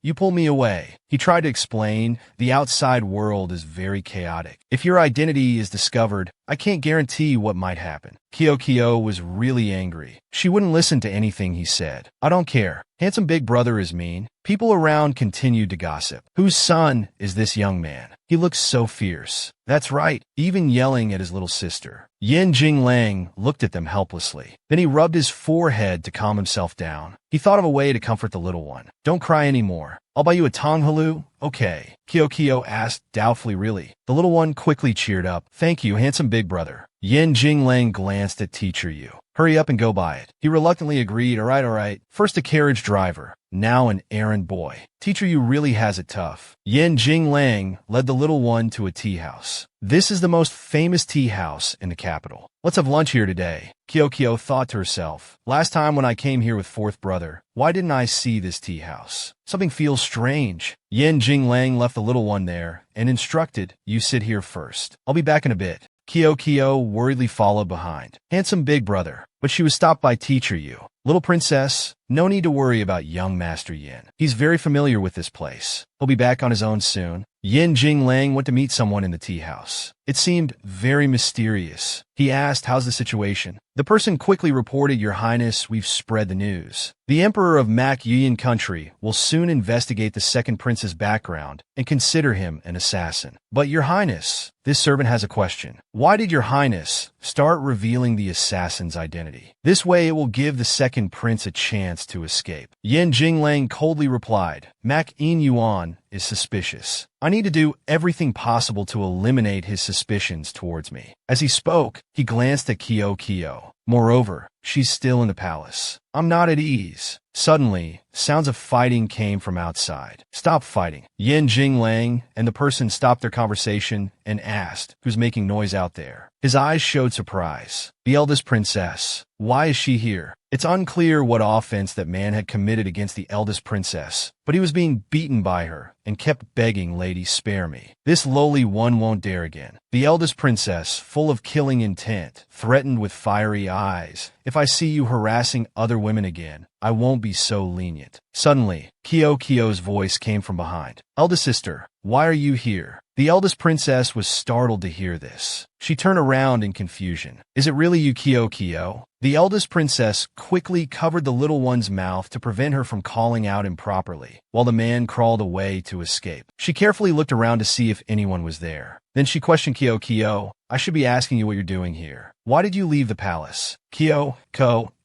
You pull me away. He tried to explain, the outside world is very chaotic. If your identity is discovered, I can't guarantee what might happen. Kyo was really angry. She wouldn't listen to anything he said. I don't care. Handsome big brother is mean. People around continued to gossip. Whose son is this young man? He looks so fierce. That's right, even yelling at his little sister. Yin Jinglang looked at them helplessly. Then he rubbed his forehead to calm himself down. He thought of a way to comfort the little one. Don't cry anymore. I'll buy you a tonghalu? Okay. Kyo asked doubtfully, Really? The little one quickly cheered up. Thank you, handsome big brother. Yin Jinglang glanced at Teacher Yu. Hurry up and go buy it. He reluctantly agreed, all right. First a carriage driver, now an errand boy. Teacher Yu really has it tough. Yin Jinglang led the little one to a tea house. This is the most famous tea house in the capital. Let's have lunch here today. Kyo thought to herself. Last time when I came here with fourth brother, why didn't I see this tea house? Something feels strange. Yin Jinglang left the little one there and instructed, You sit here first. I'll be back in a bit. Kyo worriedly followed behind. Handsome big brother. But she was stopped by Teacher Yu. Little princess, no need to worry about young Master Yin. He's very familiar with this place. He'll be back on his own soon. Yin Jinglang went to meet someone in the tea house. It seemed very mysterious. He asked, "How's the situation?" The person quickly reported, "Your Highness, we've spread the news. The Emperor of Mak Yuan country will soon investigate the second prince's background and consider him an assassin. But Your Highness, this servant has a question. Why did Your Highness start revealing the assassin's identity? This way it will give the second prince a chance to escape." Yin Jinglang coldly replied, "Mak Yuan is suspicious. I need to do everything possible to eliminate his suspicions towards me." As he spoke, he glanced at Kyo. "Moreover, she's still in the palace. I'm not at ease." Suddenly, sounds of fighting came from outside. "Stop fighting." Yin Jinglang and the person stopped their conversation and asked, "Who's making noise out there?" His eyes showed surprise. "The eldest princess. Why is she here?" It's unclear what offense that man had committed against the eldest princess, but he was being beaten by her and kept begging, "Lady, spare me. This lowly one won't dare again." The eldest princess, full of killing intent, threatened with fiery eyes, "If I see you harassing other women again, I won't be so lenient." Suddenly, Kyo's voice came from behind. "Eldest sister, why are you here?" The eldest princess was startled to hear this. She turned around in confusion. "Is it really you, Kyo?" The eldest princess quickly covered the little one's mouth to prevent her from calling out improperly, while the man crawled away to escape. She carefully looked around to see if anyone was there. Then she questioned Kyo, "I should be asking you what you're doing here. Why did you leave the palace?" Kyo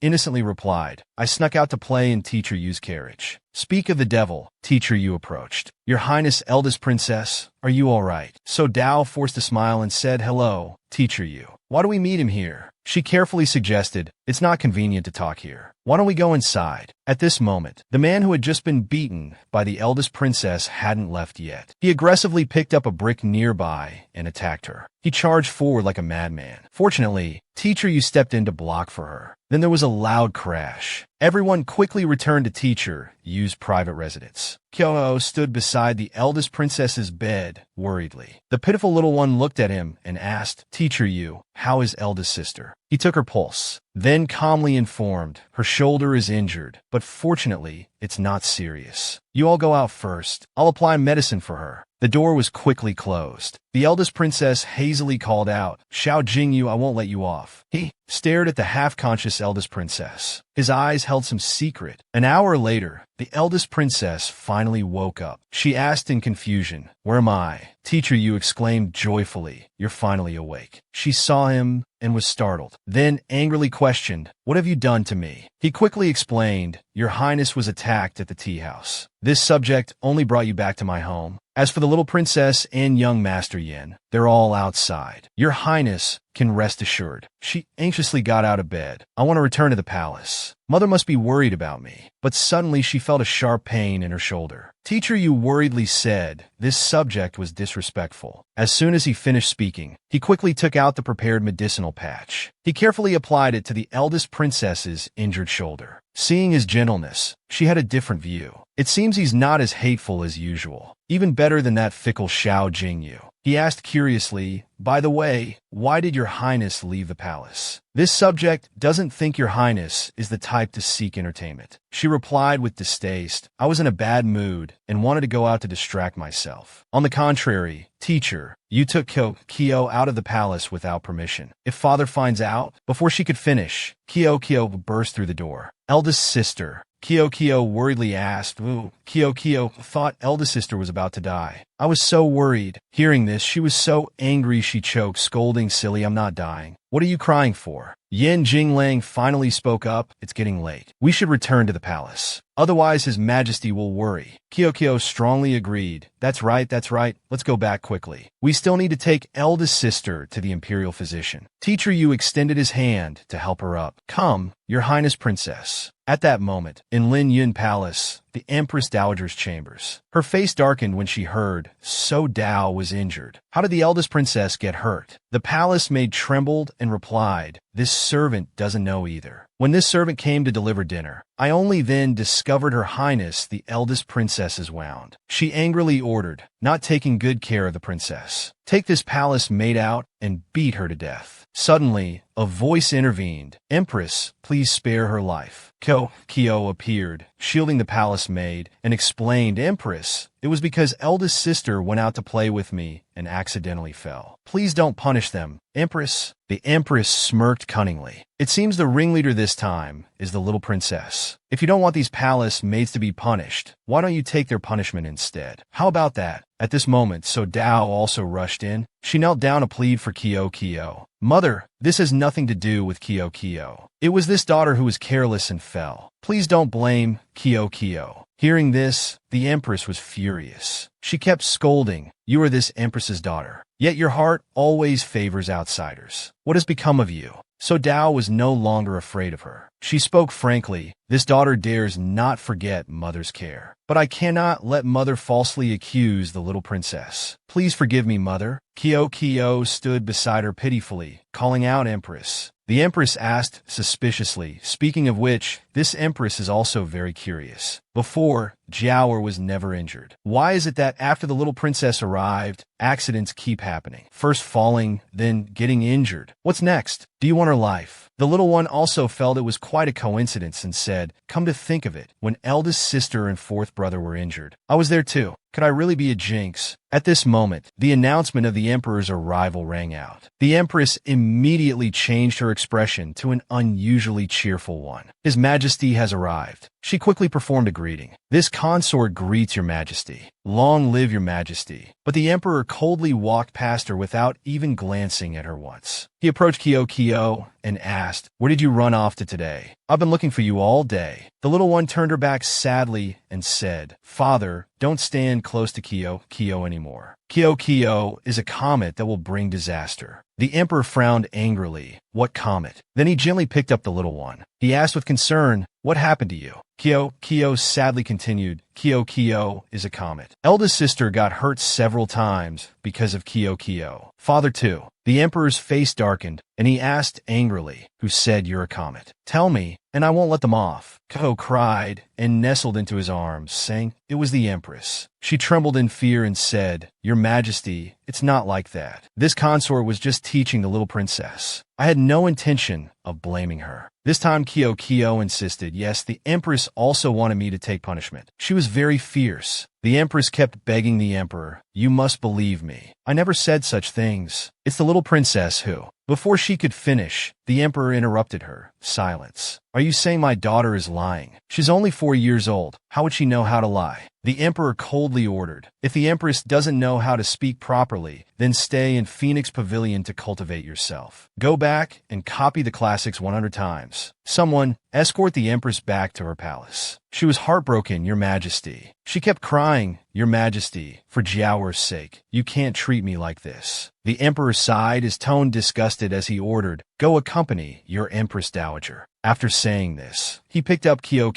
innocently replied, "I snuck out to play in Teacher Yu's carriage." "Speak of the devil," Teacher Yu approached. "Your Highness, eldest princess, are you all right?" So Dao forced a smile and said, "Hello, Teacher Yu. Why do we meet him here?" She carefully suggested, "It's not convenient to talk here. Why don't we go inside?" At this moment, the man who had just been beaten by the eldest princess hadn't left yet. He aggressively picked up a brick nearby and attacked her. He charged forward like a madman. Fortunately, Teacher Yu stepped in to block for her. Then there was a loud crash. Everyone quickly returned to Teacher Yu's private residence. Kyo stood beside the eldest princess's bed, worriedly. The pitiful little one looked at him and asked, "Teacher Yu, how is eldest sister?" He took her pulse, then calmly informed, "Her shoulder is injured, but fortunately, it's not serious. You all go out first. I'll apply medicine for her." The door was quickly closed. The eldest princess hazily called out, "Xiao Jingyu, I won't let you off." He stared at the half-conscious eldest princess. His eyes held some secret. An hour later, the eldest princess finally woke up. She asked in confusion, "Where am I?" Teacher Yu exclaimed joyfully, "You're finally awake." She saw him and was startled, then angrily questioned, "What have you done to me?" He quickly explained, "Your Highness was attacked at the tea house. This subject only brought you back to my home. As for the little princess and young Master Yin, they're all outside. Your Highness can rest assured." She anxiously got out of bed. "I want to return to the palace. Mother must be worried about me." But suddenly she felt a sharp pain in her shoulder. Teacher Yu worriedly said this subject was disrespectful. As soon as he finished speaking, he quickly took out the prepared medicinal patch. He carefully applied it to the eldest princess's injured shoulder. Seeing his gentleness, she had a different view. It seems he's not as hateful as usual. Even better than that fickle Xiao Jingyu. He asked curiously, "By the way, why did Your Highness leave the palace?" This subject doesn't think Your Highness is the type to seek entertainment. She replied with distaste, "I was in a bad mood and wanted to go out to distract myself." On the contrary, Teacher, you took Kyo out of the palace without permission. If father finds out, before she could finish, Kyo burst through the door. "Eldest sister," Kyo worriedly asked. Kyo thought eldest sister was about to die. "I was so worried." Hearing this, she was so angry she choked, scolding, "Silly, I'm not dying. What are you crying for?" Yin Jinglang finally spoke up, "It's getting late. We should return to the palace. Otherwise His Majesty will worry." Kyo strongly agreed. That's right. Let's go back quickly. We still need to take eldest sister to the imperial physician." Teacher Yu extended his hand to help her up. "Come, Your Highness Princess." At that moment, in Lin Yun Palace, the Empress Dowager's chambers, her face darkened when she heard, "So Dao was injured. How did the eldest princess get hurt?" The palace maid trembled and replied, "This servant doesn't know either. When this servant came to deliver dinner, I only then discovered Her Highness the eldest princess is wound. She angrily ordered, not taking good care of the princess. Take this palace maid out and beat her to death. Suddenly, a voice intervened. Empress, please spare her life. Kyo appeared, shielding the palace maid, and explained, Empress, it was because eldest sister went out to play with me and accidentally fell. Please don't punish them, Empress. The Empress smirked cunningly. It seems the ringleader this time is the little princess. If you don't want these palace maids to be punished, why don't you take their punishment instead? How about that? At this moment, So Dao also rushed in. She knelt down to plead for Kyo. Mother, this has nothing to do with Kyo. It was this daughter who was careless and fell. Please don't blame Kyo. Hearing this, the Empress was furious. She kept scolding, you are this Empress's daughter, yet your heart always favors outsiders. What has become of you? So Dao was no longer afraid of her. She spoke frankly, this daughter dares not forget mother's care. But I cannot let mother falsely accuse the little princess. Please forgive me, mother. Kyo stood beside her pitifully, calling out Empress. The Empress asked suspiciously, speaking of which, this Empress is also very curious. Before, Jiaoer was never injured. Why is it that after the little princess arrived, accidents keep happening? First falling, then getting injured. What's next? Do you want her life? The little one also felt it was quite a coincidence and said, come to think of it, when eldest sister and fourth brother were injured, I was there too. Could I really be a jinx? At this moment, the announcement of the Emperor's arrival rang out. The Empress immediately changed her expression to an unusually cheerful one. His Majesty has arrived. She quickly performed a greeting. This consort greets your Majesty. Long live your Majesty. But the Emperor coldly walked past her without even glancing at her once. He approached Kyo and asked, where did you run off to today? I've been looking for you all day. The little one turned her back sadly and said, Father, don't stand close to Kyo anymore. Kyo is a comet that will bring disaster. The Emperor frowned angrily. What comet? Then he gently picked up the little one. He asked with concern, what happened to you? Kyo sadly continued, Kyo is a comet. Eldest sister got hurt several times because of Kyo. Father too. The Emperor's face darkened, and he asked angrily, who said you're a comet? Tell me, and I won't let them off. Kyo cried and nestled into his arms, saying it was the Empress. She trembled in fear and said, Your Majesty, it's not like that. This consort was just teaching the little princess. I had no intention of blaming her. This time Kyo insisted, yes, the Empress also wanted me to take punishment. She was very fierce. The Empress kept begging the Emperor, you must believe me. I never said such things. It's the little princess who... Before she could finish, the Emperor interrupted her. Silence. Are you saying my daughter is lying? She's only 4 years old. How would she know how to lie? The Emperor coldly ordered, if the Empress doesn't know how to speak properly, then stay in Phoenix Pavilion to cultivate yourself. Go back and copy the classics 100 times. Someone, escort the Empress back to her palace. She was heartbroken, Your Majesty. She kept crying, Your Majesty, for Jiaoer's sake. You can't treat me like this. The Emperor sighed, his tone disgusted as he ordered, go accompany your Empress Dowager. After saying this, he picked up Kyo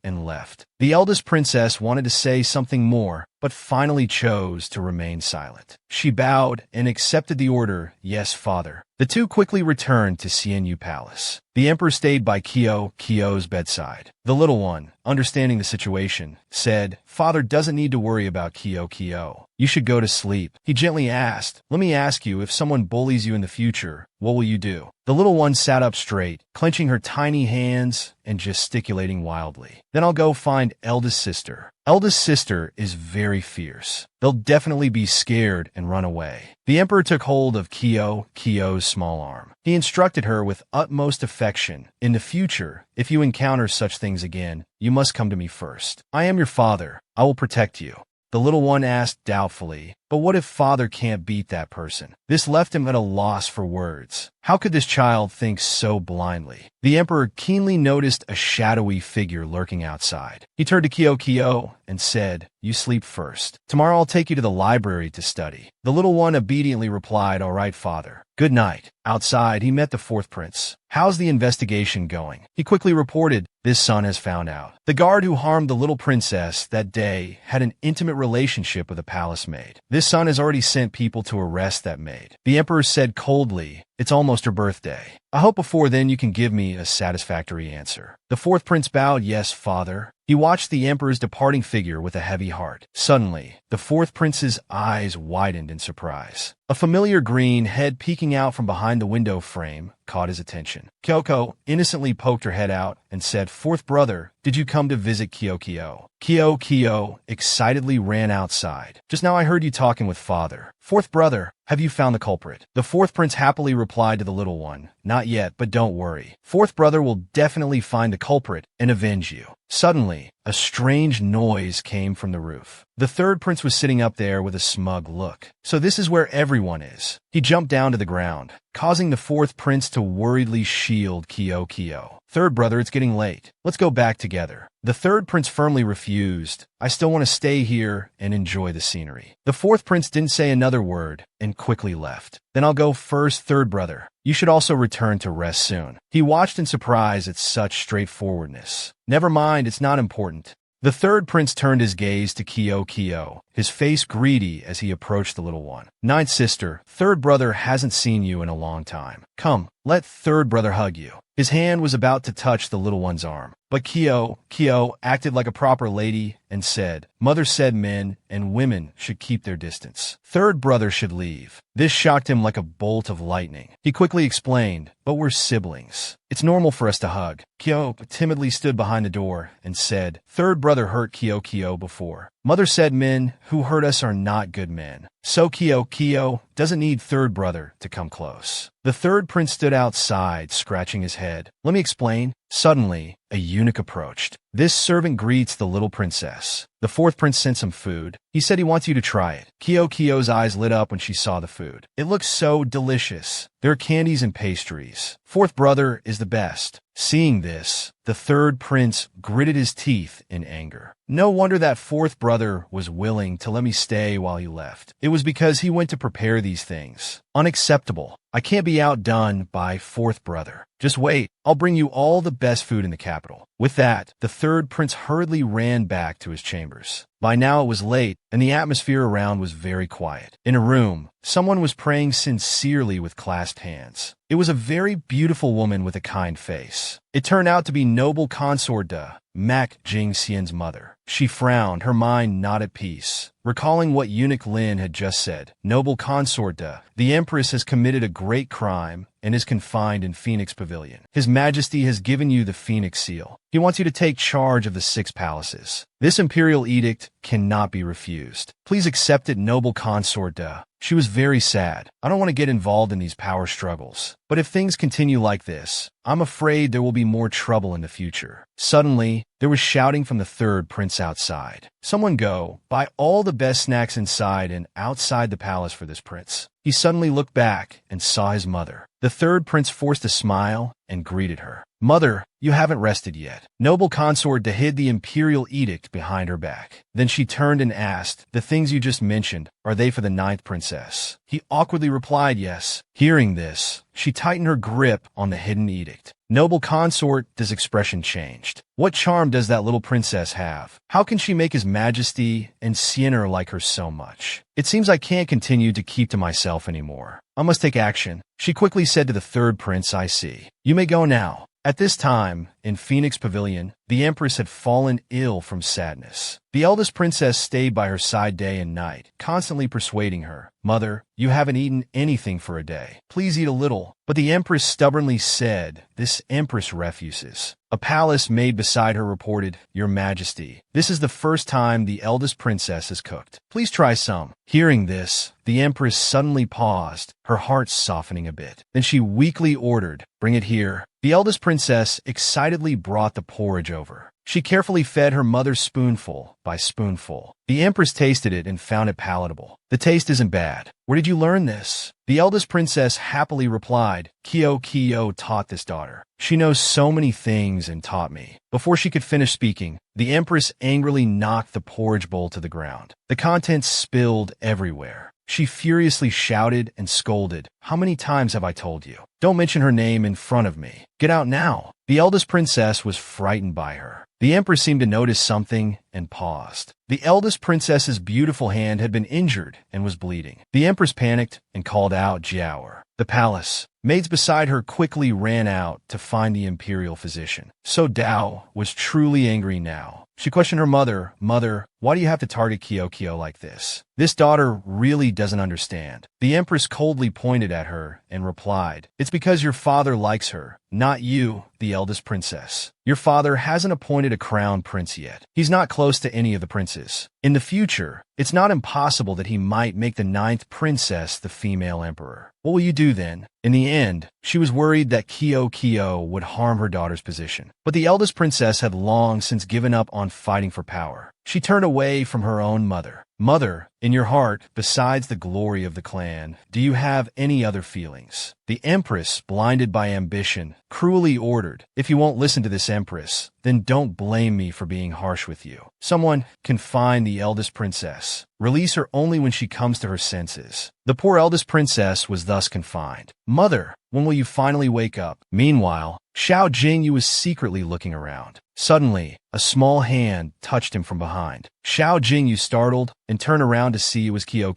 and left. The eldest princess wanted to say something more, but finally chose to remain silent. She bowed and accepted the order, yes, father. The two quickly returned to CNU Palace. The Emperor stayed by Kyo's bedside. The little one, understanding the situation, said, Father doesn't need to worry about Kyo. You should go to sleep. He gently asked, let me ask you, if someone bullies you in the future, what will you do? The little one sat up straight, clenching her tiny hands and gesticulating wildly. Then I'll go find eldest sister. Eldest sister is very fierce. They'll definitely be scared and run away. The Emperor took hold of Kyo's small arm. He instructed her with utmost affection, in the future, if you encounter such things again, you must come to me first. I am your father. I will protect you. The little one asked doubtfully, but what if father can't beat that person? This left him at a loss for words. How could this child think so blindly? The Emperor keenly noticed a shadowy figure lurking outside. He turned to Kyo and said, you sleep first. Tomorrow I'll take you to the library to study. The little one obediently replied, all right, father. Good night. Outside, he met the fourth prince. How's the investigation going? He quickly reported, this son has found out. The guard who harmed the little princess that day had an intimate relationship with a palace maid. This son has already sent people to arrest that maid. The Emperor said coldly, It's almost her birthday. I hope before then you can give me a satisfactory answer." The fourth prince bowed, "Yes, father." He watched the emperor's departing figure with a heavy heart. Suddenly, the fourth prince's eyes widened in surprise. A familiar green head peeking out from behind the window frame caught his attention. Kyoko innocently poked her head out and said, "Fourth brother, did you come to visit Kyokyo?" Kyokyo excitedly ran outside. "Just now I heard you talking with father. Fourth brother, have you found the culprit?" The fourth prince happily replied to the little one, "Not yet, but don't worry. Fourth brother will definitely find the culprit and avenge you." Suddenly, a strange noise came from the roof. The third prince was sitting up there with a smug look. "So this is where everyone is." He jumped down to the ground, causing the fourth prince to worriedly shield Kyokyo. "Third brother, it's getting late. Let's go back together." The third prince firmly refused. "I still want to stay here and enjoy the scenery." The fourth prince didn't say another word and quickly left. "Then I'll go first, third brother. You should also return to rest soon." He watched in surprise at such straightforwardness. "Never mind, it's not important." The third prince turned his gaze to Kyokyo, his face greedy as he approached the little one. "Ninth sister, third brother hasn't seen you in a long time. Come, let third brother hug you." His hand was about to touch the little one's arm, but Kyokyo acted like a proper lady and said, "Mother said men and women should keep their distance. Third brother should leave." This shocked him like a bolt of lightning. He quickly explained, "But we're siblings. It's normal for us to hug." Kyoko timidly stood behind the door and said, "Third brother hurt Kyokyo before. Mother said men who hurt us are not good men. So Kyokyo doesn't need third brother to come close." The third prince stood outside, scratching his head. "Let me explain." Suddenly, a eunuch approached. "This servant greets the little princess." The fourth prince sent some food. He said he wants you to try it. Kyokyo's eyes lit up when she saw the food. "It looks so delicious. There are candies and pastries. Fourth brother is the best." Seeing this, the third prince gritted his teeth in anger. "No wonder that fourth brother was willing to let me stay while you left. It was because he went to prepare these things. Unacceptable. I can't be outdone by fourth brother. Just wait. I'll bring you all the best food in the capital." With that, the third prince hurriedly ran back to his chambers. By now it was late, and the atmosphere around was very quiet. In a room, someone was praying sincerely with clasped hands. It was a very beautiful woman with a kind face. It turned out to be noble consort Mak Jingxian's mother. She frowned, her mind not at peace. Recalling what eunuch Lin had just said, "Noble consort the empress has committed a great crime and is confined in Phoenix Pavilion. His Majesty has given you the Phoenix Seal. He wants you to take charge of the 6 palaces. This imperial edict cannot be refused. Please accept it, noble consort She was very sad. "I don't want to get involved in these power struggles. But if things continue like this, I'm afraid there will be more trouble in the future." Suddenly, there was shouting from the third prince outside. "Someone go, buy all the best snacks inside and outside the palace for this prince." He suddenly looked back and saw his mother. The third prince forced a smile and greeted her. "Mother, you haven't rested yet." Noble consort hid the imperial edict behind her back. Then she turned and asked, "The things you just mentioned, are they for the 9th princess?" He awkwardly replied, "Yes." Hearing this, she tightened her grip on the hidden edict. Noble consort, his expression changed. What charm does that little princess have? How can she make His Majesty and Sienna like her so much? It seems I can't continue to keep to myself anymore. I must take action. She quickly said to the third prince, "I see. You may go now." At this time, in Phoenix Pavilion, the empress had fallen ill from sadness. The eldest princess stayed by her side day and night, constantly persuading her, "Mother, you haven't eaten anything for a day. Please eat a little." But the empress stubbornly said, "This empress refuses." A palace maid beside her reported, "Your Majesty, this is the first time the eldest princess has cooked. Please try some." Hearing this, the empress suddenly paused, her heart softening a bit. Then she weakly ordered, "Bring it here." The eldest princess excitedly brought the porridge over. She carefully fed her mother spoonful by spoonful. The empress tasted it and found it palatable. "The taste isn't bad. Where did you learn this?" The eldest princess happily replied, "Kyokyo taught this daughter. She knows so many things and taught me." Before she could finish speaking, the empress angrily knocked the porridge bowl to the ground. The contents spilled everywhere. She furiously shouted and scolded, "How many times have I told you? Don't mention her name in front of me. Get out now." The eldest princess was frightened by her. The empress seemed to notice something and paused. The eldest princess's beautiful hand had been injured and was bleeding. The empress panicked and called out Jiaoer. The palace. Maids beside her quickly ran out to find the imperial physician. So Dao was truly angry now. She questioned her mother, "Mother, why do you have to target Kyo like this? This daughter really doesn't understand." The empress coldly pointed at her and replied, "It's because your father likes her, not you, the eldest princess. Your father hasn't appointed a crown prince yet. He's not close to any of the princes. In the future, it's not impossible that he might make the 9th princess the female emperor. What will you do then?" In the end, she was worried that Kyo would harm her daughter's position. But the eldest princess had long since given up on fighting for power. She turned away from her own mother. "Mother, in your heart, besides the glory of the clan, do you have any other feelings?" The empress, blinded by ambition, cruelly ordered, "If you won't listen to this empress, then don't blame me for being harsh with you. Someone confine the eldest princess. Release her only when she comes to her senses." The poor eldest princess was thus confined. "Mother, when will you finally wake up?" Meanwhile, Xiao Jingyu was secretly looking around. Suddenly, a small hand touched him from behind. Xiao Jingyu startled and turned around to see it was Kyo.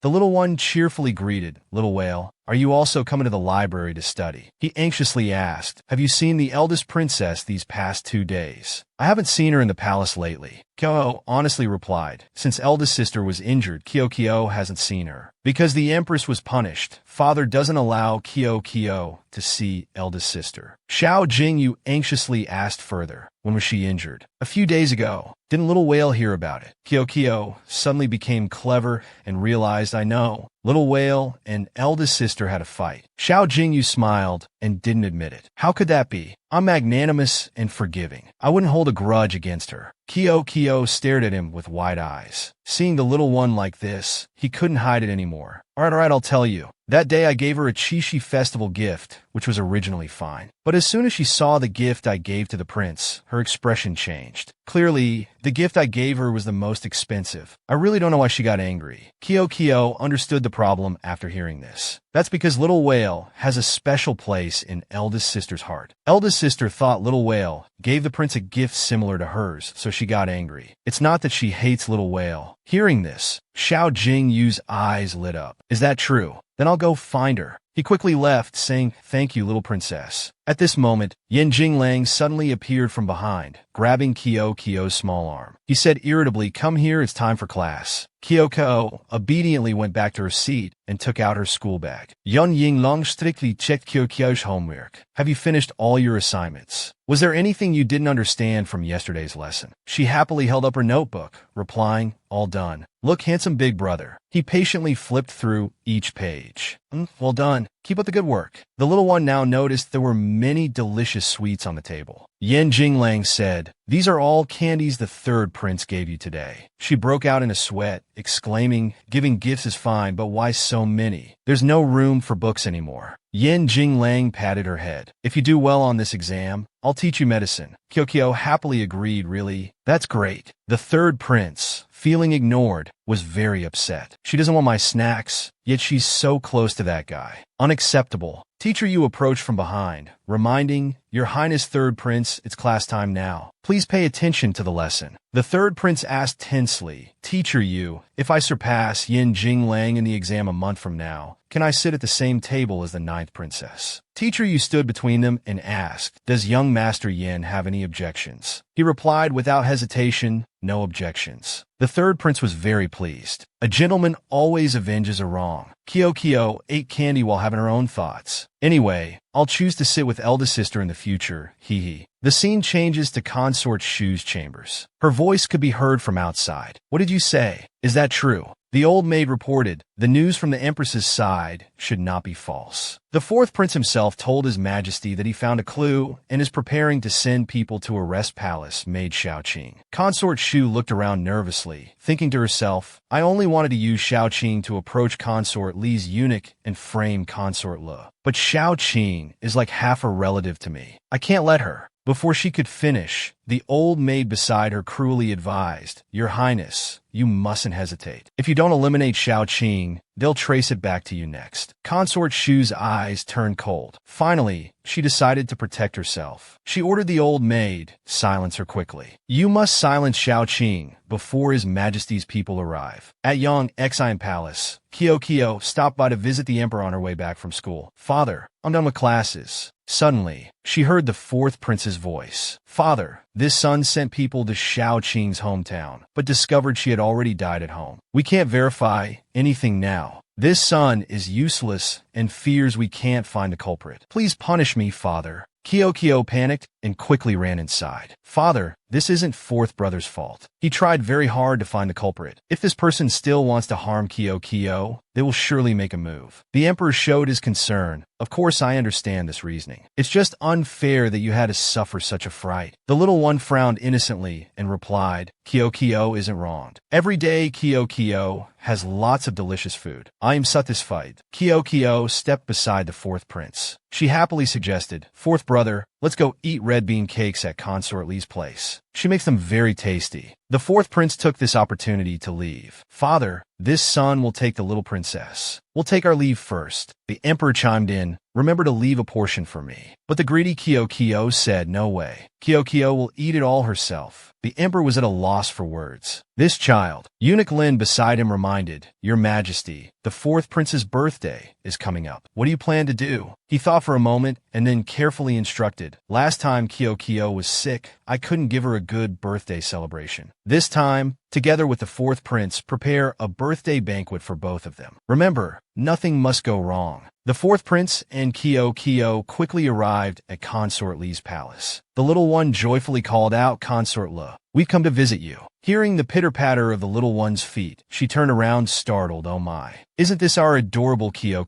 The little one cheerfully greeted, "Little whale, are you also coming to the library to study?" He anxiously asked, "Have you seen the eldest princess these past 2 days?" "I haven't seen her in the palace lately," Kyo honestly replied. Since eldest sister was injured, Kyo hasn't seen her. Because the empress was punished, father doesn't allow Kyo to see eldest sister. Xiao Jingyu anxiously asked further, "When was she injured?" "A few days ago. Didn't little whale hear about it?" Kyo suddenly became clever and realized, "I know. Little whale and eldest sister had a fight." Xiao Jingyu smiled and didn't admit it. "How could that be? I'm magnanimous and forgiving. I wouldn't hold a grudge against her." Kyo stared at him with wide eyes. Seeing the little one like this, he couldn't hide it anymore. All right, I'll tell you. That day I gave her a Chishi festival gift, which was originally fine. But as soon as she saw the gift I gave to the prince, her expression changed. Clearly, the gift I gave her was the most expensive. I really don't know why she got angry. Kyo understood the problem after hearing this. That's because Little Whale has a special place in eldest sister's heart. Eldest sister thought Little Whale gave the prince a gift similar to hers, so she got angry. It's not that she hates Little Whale. Hearing this, Xiao Jingyu's eyes lit up. "Is that true? Then I'll go find her." He quickly left, saying, "Thank you, little princess." At this moment, Yen Jinglang suddenly appeared from behind, grabbing Kyo's small arm. He said irritably, "Come here, it's time for class." Kyoko obediently went back to her seat and took out her school bag. Yun Yinglong strictly checked Kyo's homework. "Have you finished all your assignments? Was there anything you didn't understand from yesterday's lesson?" She happily held up her notebook, replying, "All done." "Look, handsome big brother." He patiently flipped through each page. Well done. Keep up the good work." The little one now noticed there were many delicious sweets on the table. Yen Jinglang said, "These are all candies the 3rd prince gave you today." She broke out in a sweat, exclaiming, "Giving gifts is fine, but why so many? There's no room for books anymore." Yen Jinglang patted her head. "If you do well on this exam, I'll teach you medicine." Kyo happily agreed. "Really? That's great." The 3rd prince, feeling ignored, was very upset. "She doesn't want my snacks, yet she's so close to that guy. Unacceptable." Teacher Yu approached from behind, reminding, "Your Highness 3rd Prince, it's class time now. Please pay attention to the lesson." The 3rd Prince asked tensely, "Teacher Yu, if I surpass Yin Jinglang in the exam a month from now, can I sit at the same table as the 9th princess?" Teacher Yu stood between them and asked, "Does young Master Yin have any objections?" He replied without hesitation, "No objections." The 3rd Prince was very pleased. A gentleman always avenges a wrong. Kyo ate candy while having her own thoughts. "Anyway, I'll choose to sit with eldest sister in the future, hee. The scene changes to Consort Shu's chambers. Her voice could be heard from outside. "What did you say? Is that true?" The old maid reported, "The news from the Empress's side should not be false." The 4th Prince himself told His Majesty that he found a clue and is preparing to send people to arrest Palace Maid Xiaoqing. Consort Shu looked around nervously, thinking to herself, "I only wanted to use Xiaoqing to approach Consort Li's eunuch and frame Consort Le. But Xiaoqing is like half a relative to me. I can't let her." Before she could finish, the old maid beside her cruelly advised, "Your Highness, you mustn't hesitate. If you don't eliminate Xiao Qing, they'll trace it back to you next." Consort Shu's eyes turned cold. Finally, she decided to protect herself. She ordered the old maid, "Silence her quickly. You must silence Xiao Qing before His Majesty's people arrive." At Yang Exine Palace, Kyo stopped by to visit the emperor on her way back from school. "Father, I'm done with classes." Suddenly, she heard the fourth prince's voice. "Father, this son sent people to Xiao Qing's hometown, but discovered she had already died at home. We can't verify anything now. This son is useless and fears we can't find the culprit. Please punish me, father." Kyo panicked and quickly ran inside. "Father, this isn't fourth brother's fault. He tried very hard to find the culprit. If this person still wants to harm Kyo, they will surely make a move." The emperor showed his concern. "Of course I understand this reasoning. It's just unfair that you had to suffer such a fright." The little one frowned innocently and replied, Kyo isn't wronged. Every day Kyo has lots of delicious food. I am satisfied." Kyo stepped beside the fourth prince. She happily suggested, "Fourth brother, let's go eat red bean cakes at Consort Li's place. She makes them very tasty." The fourth prince took this opportunity to leave. "Father, this son will take the little princess. We'll take our leave first." The emperor chimed in, "Remember to leave a portion for me." But the greedy Kyo said, "No way. Kyo will eat it all herself." The emperor was at a loss for words. "This child," Eunuch Lin beside him reminded, "Your Majesty, the fourth prince's birthday is coming up. What do you plan to do?" He thought for a moment and then carefully instructed, "Last time Kyo was sick, I couldn't give her a good birthday celebration. This time, together with the fourth prince, prepare a birthday banquet for both of them. Remember, nothing must go wrong." The fourth prince and Kyo quickly arrived at Consort Li's palace. The little one joyfully called out, "Consort Li, we've come to visit you." Hearing the pitter-patter of the little one's feet, she turned around startled. "Oh my, isn't this our adorable Kyo?"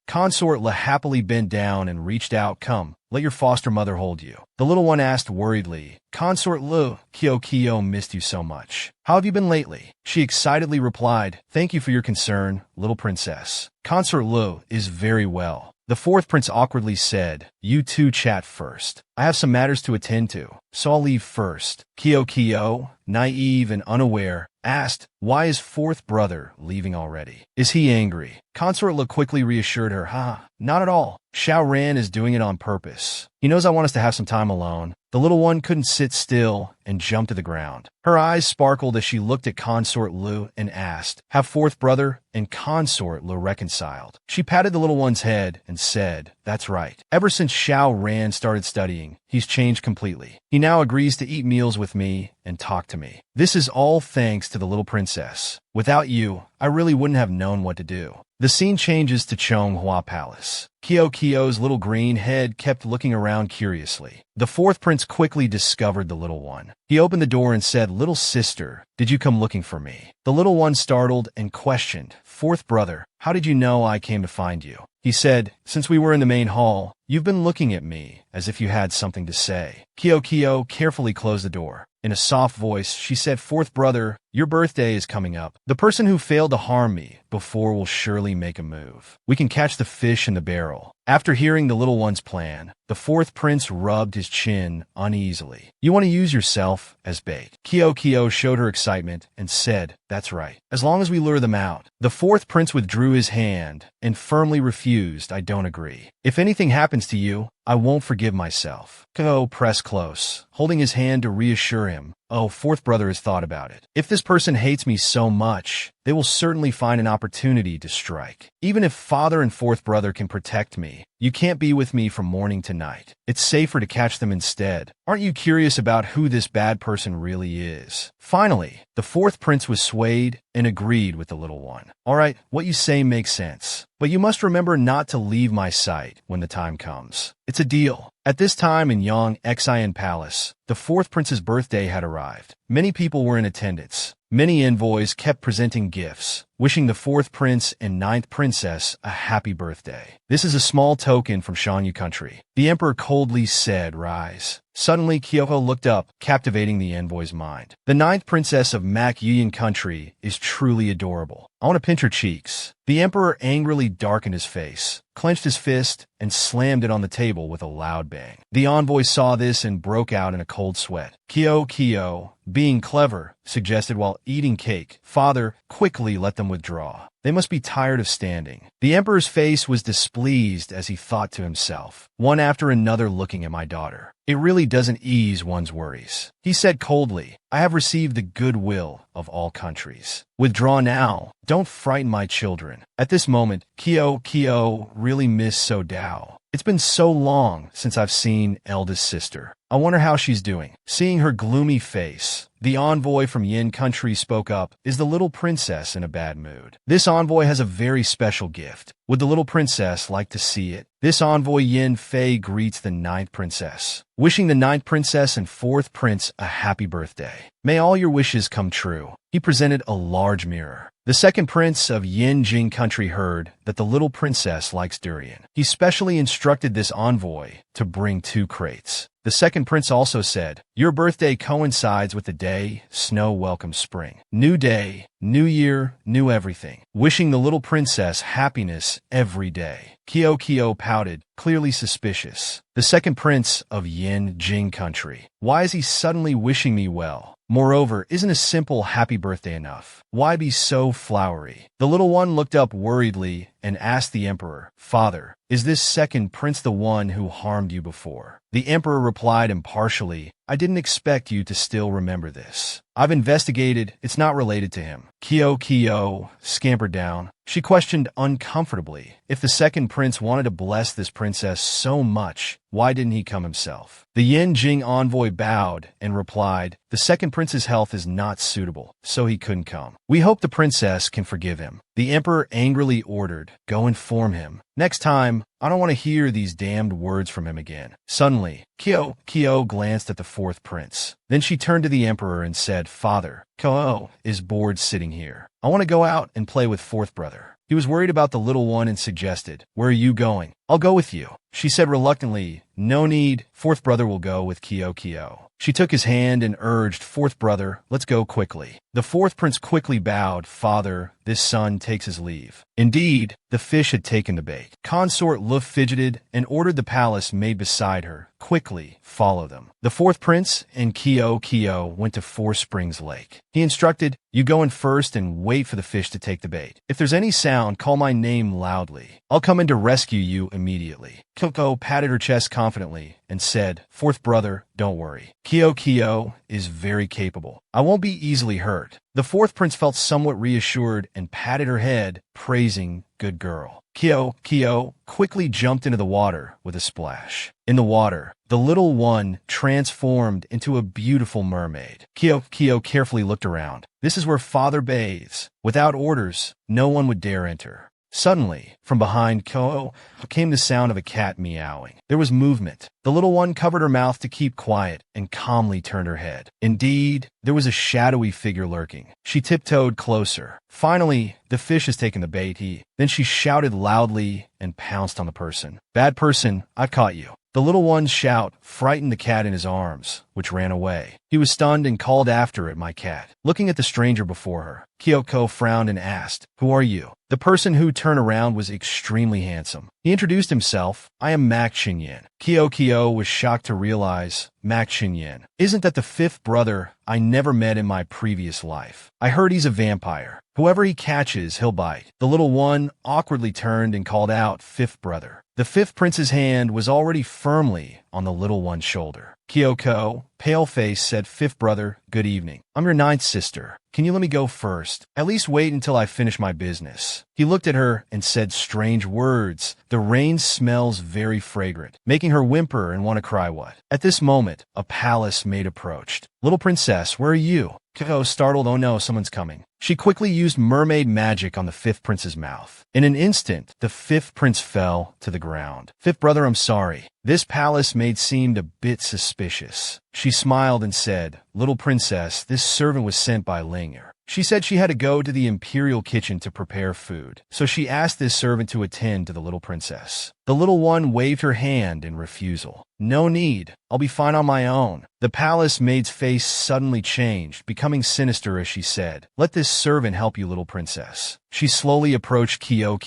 Consort Li happily bent down and reached out. "Come, let your foster mother hold you." The little one asked worriedly, "Consort Li, Kyo missed you so much. How have you been lately?" She excitedly replied, "Thank you for your concern, little princess. Consort Li is very well." The fourth prince awkwardly said, "You two chat first. I have some matters to attend to, so I'll leave first." Kyo, naive and unaware, asked, "Why is fourth brother leaving already? Is he angry?" Consort Li quickly reassured her, Not at all. Xiao Ran is doing it on purpose. He knows I want us to have some time alone." The little one couldn't sit still and jumped to the ground. Her eyes sparkled as she looked at Consort Li and asked, "Have fourth brother and Consort Li reconciled?" She patted the little one's head and said, "That's right. Ever since Xiao Ran started studying, he's changed completely. He now agrees to eat meals with me and talk to me. This is all thanks to the little princess. Without you, I really wouldn't have known what to do." The scene changes to Chonghua Palace. Kyo's little green head kept looking around curiously. The fourth prince quickly discovered the little one. He opened the door and said, "Little sister, did you come looking for me?" The little one startled and questioned, "Fourth brother, how did you know I came to find you?" He said, "Since we were in the main hall, you've been looking at me as if you had something to say." Kyo carefully closed the door. In a soft voice, she said, "Fourth brother, your birthday is coming up. The person who failed to harm me before will surely make a move. We can catch the fish in the barrel." After hearing the little one's plan, the fourth prince rubbed his chin uneasily. "You want to use yourself as bait?" Kyo showed her excitement and said, "That's right. As long as we lure them out." The fourth prince withdrew his hand and firmly refused, "I don't agree. If anything happens to you, I won't forgive myself." Kyo pressed close, holding his hand to reassure him. "Oh, fourth brother has thought about it. If this person hates me so much, they will certainly find an opportunity to strike. Even if father and fourth brother can protect me, you can't be with me from morning to night. It's safer to catch them instead. Aren't you curious about who this bad person really is?" Finally, the fourth prince was swayed and agreed with the little one. "All right, what you say makes sense. But you must remember not to leave my sight when the time comes. It's a deal." At this time in Yang Xian Palace, the fourth prince's birthday had arrived. Many people were in attendance. Many envoys kept presenting gifts, wishing the fourth prince and ninth princess a happy birthday. "This is a small token from Shanyu country." The emperor coldly said, "Rise." Suddenly, Kyoko looked up, captivating the envoy's mind. The ninth princess of Mak Yuyan country is truly adorable. I want to pinch her cheeks. The emperor angrily darkened his face, clenched his fist, and slammed it on the table with a loud bang. The envoy saw this and broke out in a cold sweat. Kyo, being clever, suggested while eating cake, "Father, quickly let them withdraw. They must be tired of standing." The emperor's face was displeased as he thought to himself, "One after another looking at my daughter. It really doesn't ease one's worries." He said coldly, "I have received the goodwill of all countries. Withdraw now. Don't frighten my children." At this moment, Kyo really missed So Dao. It's been so long since I've seen eldest sister. I wonder how she's doing. Seeing her gloomy face, the envoy from Yin country spoke up, "Is the little princess in a bad mood? This envoy has a very special gift. Would the little princess like to see it?" This envoy Yin Fei greets the ninth princess, wishing the ninth princess and fourth prince a happy birthday. "May all your wishes come true." He presented a large mirror. The second prince of Yin Jing country heard that the little princess likes durian. He specially instructed this envoy to bring 2 crates. The second prince also said, "Your birthday coincides with the day snow welcomes spring. New day, new year, new everything. Wishing the little princess happiness every day." Kyo pouted, clearly suspicious. The second prince of Yin Jing country. "Why is he suddenly wishing me well? Moreover, isn't a simple happy birthday enough? Why be so flowery?" The little one looked up worriedly and asked the emperor, "Father, is this second prince the one who harmed you before?" The emperor replied impartially, "I didn't expect you to still remember this. I've investigated, it's not related to him." Kyo scampered down. She questioned uncomfortably, if the second prince wanted to bless this princess so much, why didn't he come himself? The Yin Jing envoy bowed and replied, "The second prince's health is not suitable, so he couldn't come. We hope the princess can forgive him." The emperor angrily ordered, "Go inform him. Next time, I don't want to hear these damned words from him again." Suddenly, Kyo glanced at the fourth prince. Then she turned to the emperor and said, "Father, Kyo is bored sitting here. I want to go out and play with fourth brother." He was worried about the little one and suggested, "Where are you going?" "I'll go with you." She said reluctantly, "No need, fourth brother will go with Kyo." She took his hand and urged, "Fourth brother, let's go quickly." The fourth prince quickly bowed, "Father, this son takes his leave." Indeed, the fish had taken the bait. Consort Luff fidgeted and ordered the palace maid beside her, "Quickly, follow them." The fourth prince and Kyo went to Four Springs Lake. He instructed, "You go in first and wait for the fish to take the bait. If there's any sound, call my name loudly. I'll come in to rescue you immediately." Kyoko patted her chest confidently and said, "Fourth brother, don't worry. Kyo is very capable. I won't be easily hurt." The fourth prince felt somewhat reassured and patted her head, praising, "Good girl." Kyo quickly jumped into the water with a splash. In the water, the little one transformed into a beautiful mermaid. Kyo carefully looked around. This is where father bathes. Without orders, no one would dare enter. Suddenly, from behind Kyo came the sound of a cat meowing. There was movement. The little one covered her mouth to keep quiet and calmly turned her head. Indeed, there was a shadowy figure lurking. She tiptoed closer. Finally, the fish has taken the bait. Then she shouted loudly and pounced on the person. "Bad person, I've caught you." The little one's shout frightened the cat in his arms, which ran away. He was stunned and called after it, "My cat." Looking at the stranger before her, Kyoko frowned and asked, "Who are you?" The person who turned around was extremely handsome. He introduced himself, "I am Mak Xinyan." Kyo was shocked to realize, Mak Xinyan, isn't that the fifth brother I never met in my previous life? I heard he's a vampire. Whoever he catches, he'll bite. The little one awkwardly turned and called out, "Fifth brother." The fifth prince's hand was already firmly on the little one's shoulder. Kyoko, pale face, said, "Fifth brother, good evening. I'm your ninth sister. Can you let me go first? At least wait until I finish my business." He looked at her and said strange words. The rain smells very fragrant, making her whimper and want to cry what. At this moment, a palace maid approached. "Little princess, where are you?" Kyoko startled, "Oh no, someone's coming." She quickly used mermaid magic on the fifth prince's mouth. In an instant, the fifth prince fell to the ground. "Fifth brother, I'm sorry." This palace maid seemed a bit suspicious. She smiled and said, "Little princess, this servant was sent by Linger. She said she had to go to the imperial kitchen to prepare food, so she asked this servant to attend to the little princess." The little one waved her hand in refusal. No need. I'll be fine on my own. The palace maid's face suddenly changed, becoming sinister as she said, "Let this servant help you, little princess." She slowly approached Kyo.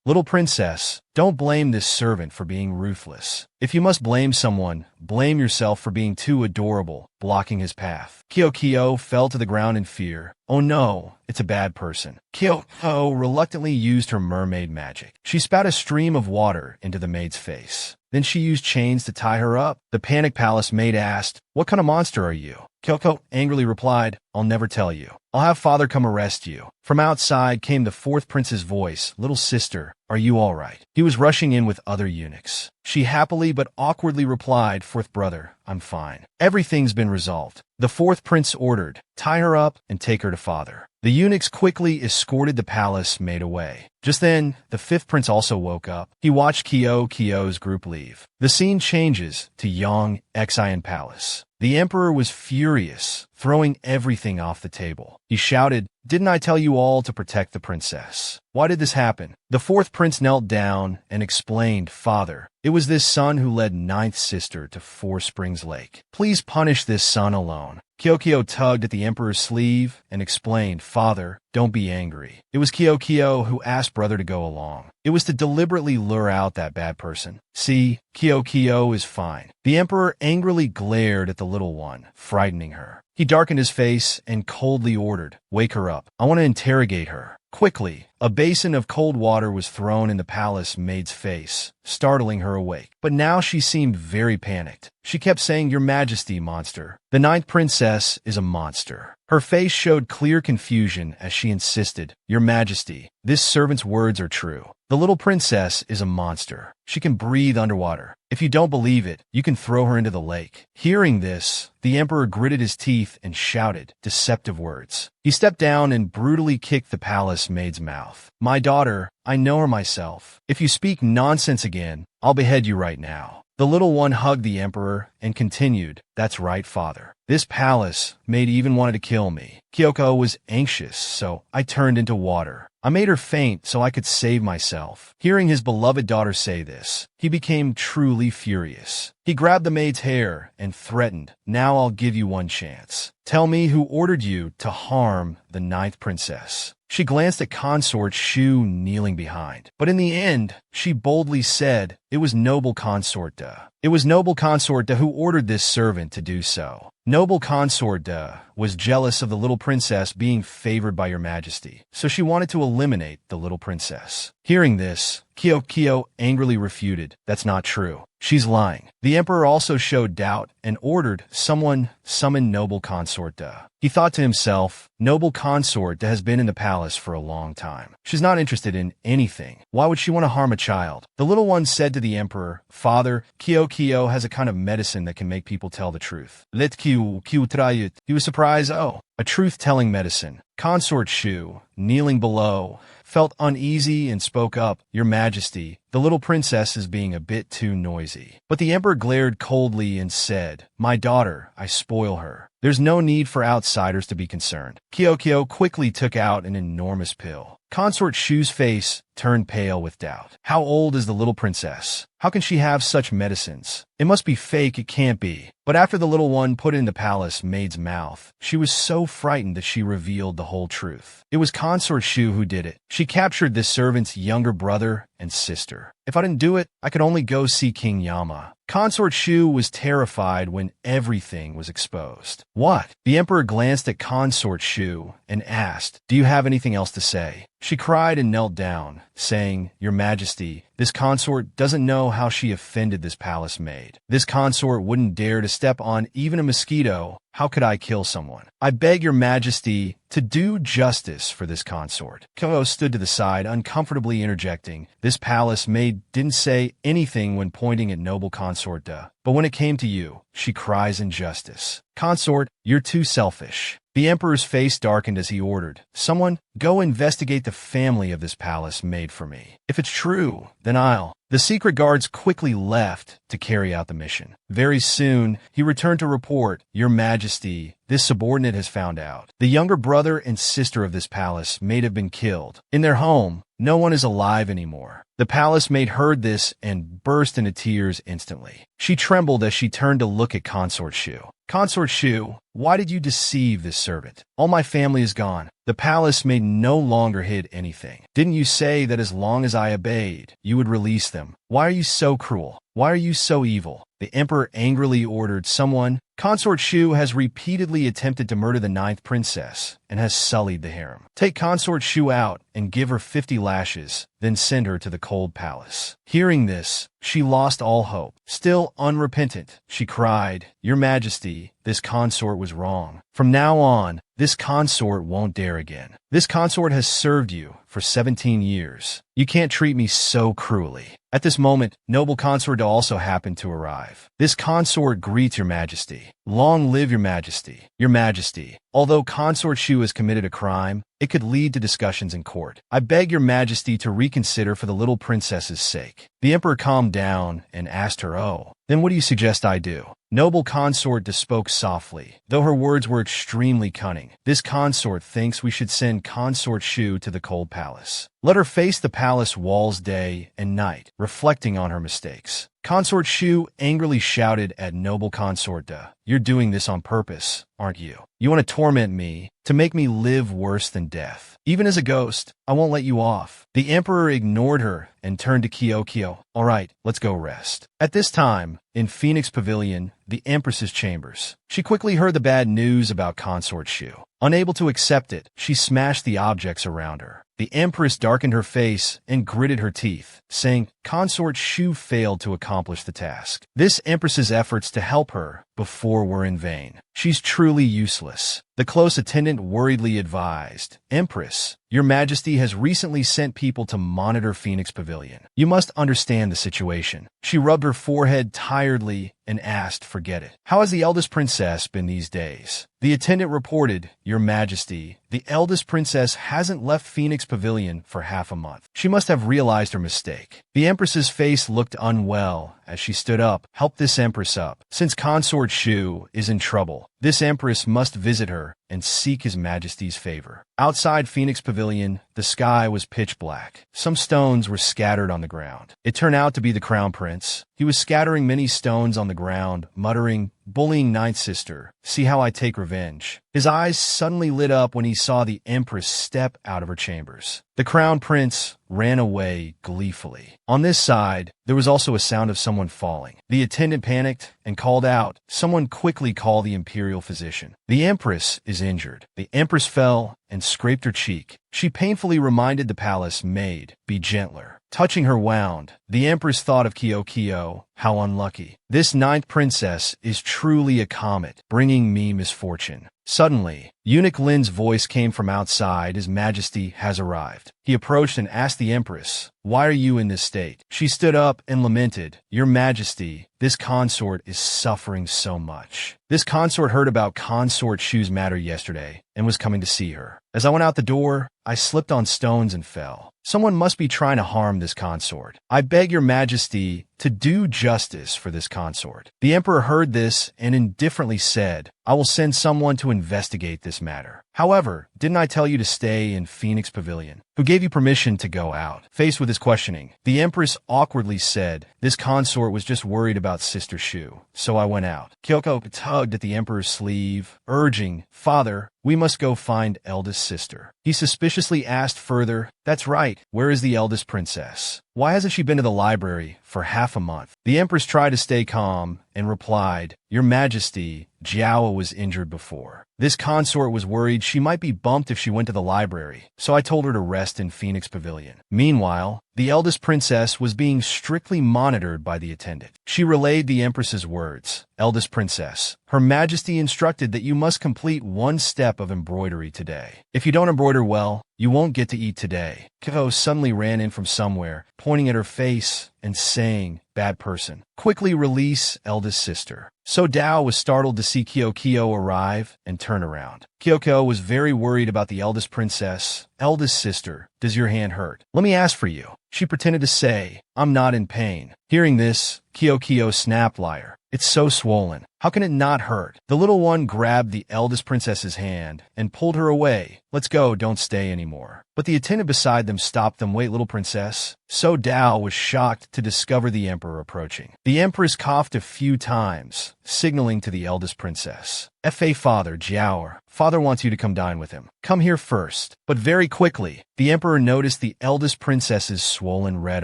"Little princess, don't blame this servant for being ruthless. If you must blame someone, blame yourself for being too adorable, blocking his path." Kyo fell to the ground in fear. "Oh no, it's a bad person." Kyo reluctantly used her mermaid magic. She spat a stream of water into the maid's face. Then she used chains to tie her up. The panicked palace maid asked, "What kind of monster are you?" Kyoko angrily replied, "I'll never tell you. I'll have father come arrest you." From outside came the fourth prince's voice, "Little sister, are you all right?" He was rushing in with other eunuchs. She happily but awkwardly replied, "Fourth brother, I'm fine. Everything's been resolved." The fourth prince ordered, "Tie her up and take her to father." The eunuchs quickly escorted the palace maid away. Just then, the fifth prince also woke up. He watched Kyo's group leave. The scene changes to Yong Xian Palace. The emperor was furious, throwing everything off the table. He shouted, "Didn't I tell you all to protect the princess? Why did this happen?" The fourth prince knelt down and explained, "Father, it was this son who led ninth sister to Four Springs Lake. Please punish this son alone." Kyo tugged at the emperor's sleeve and explained, "Father, don't be angry. It was Kyo who asked brother to go along. It was to deliberately lure out that bad person. See, Kyo is fine." The emperor angrily glared at the little one, frightening her. He darkened his face and coldly ordered, "Wake her up. I want to interrogate her." Quickly, a basin of cold water was thrown in the palace maid's face, startling her awake. But now she seemed very panicked. She kept saying, "Your Majesty, monster. The ninth princess is a monster." Her face showed clear confusion as she insisted, "Your Majesty, this servant's words are true. The little princess is a monster. She can breathe underwater. If you don't believe it, you can throw her into the lake." Hearing this, the emperor gritted his teeth and shouted deceptive words. He stepped down and brutally kicked the palace maid's mouth. "My daughter, I know her myself. If you speak nonsense again, I'll behead you right now." The little one hugged the emperor and continued, "That's right, father. This palace maid even wanted to kill me. Kyoko was anxious, so I turned into water. I made her faint so I could save myself." Hearing his beloved daughter say this, he became truly furious. He grabbed the maid's hair and threatened, "Now I'll give you one chance. Tell me who ordered you to harm the ninth princess." She glanced at Consort Shu kneeling behind. But in the end, she boldly said, "It was noble Consort Da. It was noble Consort Da who ordered this servant to do so. Noble Consort Da was jealous of the little princess being favored by your majesty, so she wanted to eliminate the little princess." Hearing this, Kyo angrily refuted, "That's not true. She's lying." The emperor also showed doubt and ordered someone summon noble Consort Da. He thought to himself, "Noble Consort Da has been in the palace for a long time. She's not interested in anything. Why would she want to harm a child?" The little one said to the emperor, "Father, Kyo has a kind of medicine that can make people tell the truth. Let Kyo try it." He was surprised. "Oh, a truth-telling medicine." Consort Shu, kneeling below, felt uneasy and spoke up, "Your Majesty, the little princess is being a bit too noisy." But the emperor glared coldly and said, "My daughter, I spoil her. There's no need for outsiders to be concerned." Kyo quickly took out an enormous pill. Consort Shu's face turned pale with doubt. How old is the little princess? How can she have such medicines? It must be fake, it can't be. But after the little one put it in the palace maid's mouth, she was so frightened that she revealed the whole truth. It was Consort Shu who did it. She captured this servant's younger brother and sister. "If I didn't do it, I could only go see King Yama." Consort Shu was terrified when everything was exposed. "What?" The emperor glanced at Consort Shu and asked, "Do you have anything else to say?" She cried and knelt down, saying, "Your Majesty, this consort doesn't know how she offended this palace maid. This consort wouldn't dare to step on even a mosquito. How could I kill someone? I beg your Majesty to do justice for this consort." Kyo stood to the side, uncomfortably interjecting, "This palace maid didn't say anything when pointing at noble Consort Da. But when it came to you, she cries injustice. Consort, you're too selfish." The emperor's face darkened as he ordered, "Someone, go investigate the family of this palace maid for me. If it's true, then I'll." The secret guards quickly left to carry out the mission. Very soon, he returned to report, "Your Majesty, this subordinate has found out. The younger brother and sister of this palace maid have been killed. In their home, No one is alive anymore. The palace maid heard this and burst into tears instantly. She trembled as she turned to look at Consort Shu. Consort Shu, why did you deceive this servant? All my family is gone. The palace maid no longer hid anything. Didn't you say that as long as I obeyed, you would release them? Why are you so cruel? Why are you so evil? The emperor angrily ordered someone. Consort Shu has repeatedly attempted to murder the 9th princess and has sullied the harem. Take Consort Shu out and give her 50 lashes, then send her to the cold palace. Hearing this, she lost all hope. Still unrepentant, she cried, Your Majesty, this consort was wrong. From now on, this consort won't dare again. This consort has served you for 17 years. You can't treat me so cruelly. At this moment, noble consort also happened to arrive. This consort greets your majesty. Long live your majesty. Your majesty, although Consort Shu has committed a crime, it could lead to discussions in court. I beg your majesty to reconsider for the little princess's sake. The emperor calmed down and asked her, Oh, then what do you suggest I do? Noble consort spoke softly, though her words were extremely cunning. This consort thinks we should send Consort Shu to the cold palace. Let her face the palace walls day and night, reflecting on her mistakes. Consort Shu angrily shouted at noble consort, You're doing this on purpose, aren't you? You want to torment me, to make me live worse than death. Even as a ghost, I won't let you off. The emperor ignored her and turned to Kyo. All right, let's go rest. At this time, in Phoenix Pavilion, the empress's chambers, she quickly heard the bad news about Consort Shu. Unable to accept it, she smashed the objects around her. The empress darkened her face and gritted her teeth, saying, Consort Shu failed to accomplish the task. This empress's efforts to help her before were in vain. She's truly useless. The close attendant worriedly advised, Empress, your majesty has recently sent people to monitor Phoenix Pavilion. You must understand the situation. She rubbed her forehead tiredly and asked, Forget it. How has the eldest princess been these days? The attendant reported, Your Majesty, the eldest princess hasn't left Phoenix Pavilion for half a month. She must have realized her mistake. The empress's face looked unwell as she stood up. Help this empress up. Since Consort Shu is in trouble, this empress must visit her and seek his majesty's favor. Outside Phoenix Pavilion, the sky was pitch black. Some stones were scattered on the ground. It turned out to be the crown prince. He was scattering many stones on the ground, muttering, Bullying 9th sister, see how I take revenge. His eyes suddenly lit up when he saw the empress step out of her chambers. The crown prince ran away gleefully. On this side, there was also a sound of someone falling. The attendant panicked and called out, Someone quickly call the imperial physician. The empress is injured. The empress fell and scraped her cheek. She painfully reminded the palace maid, Be gentler. Touching her wound, the empress thought of Kyo. How unlucky. This 9th princess is truly a comet, bringing me misfortune. Suddenly, Eunuch Lin's voice came from outside. His Majesty has arrived. He approached and asked the Empress, Why are you in this state? She stood up and lamented, Your Majesty, this consort is suffering so much. This consort heard about Consort Shu's matter yesterday and was coming to see her. As I went out the door, I slipped on stones and fell. Someone must be trying to harm this consort. I beg your majesty to do justice for this consort. The emperor heard this and indifferently said, I will send someone to investigate this matter. However, didn't I tell you to stay in Phoenix Pavilion? Who gave you permission to go out? Faced with his questioning, the empress awkwardly said, This consort was just worried about Sister Shu, so I went out. Kyoko tugged at the emperor's sleeve, urging, Father, we must go find eldest sister. He suspiciously asked further, That's right, where is the eldest princess? Why hasn't she been to the library for half a month? The empress tried to stay calm and replied, Your Majesty, Jiao was injured before. This consort was worried she might be bumped if she went to the library, so I told her to rest in Phoenix Pavilion. Meanwhile, the eldest princess was being strictly monitored by the attendant. She relayed the empress's words. Eldest princess, Her Majesty instructed that you must complete one step of embroidery today. If you don't embroider well, you won't get to eat today. Kyo suddenly ran in from somewhere, pointing at her face and saying, Bad person. Quickly release eldest sister. So Dao was startled to see Kyo arrive and turn around. Kyoko was very worried about the eldest princess. Eldest sister, does your hand hurt? Let me ask for you. She pretended to say, I'm not in pain. Hearing this, Kyo snapped, Liar. It's so swollen. How can it not hurt? The little one grabbed the eldest princess's hand and pulled her away. Let's go, don't stay anymore. But the attendant beside them stopped them. Wait, little princess. So Dao was shocked to discover the emperor approaching. The empress coughed a few times, signaling to the eldest princess. Father, Jiao, father wants you to come dine with him. Come here first. But very quickly, the emperor noticed the eldest princess's swollen red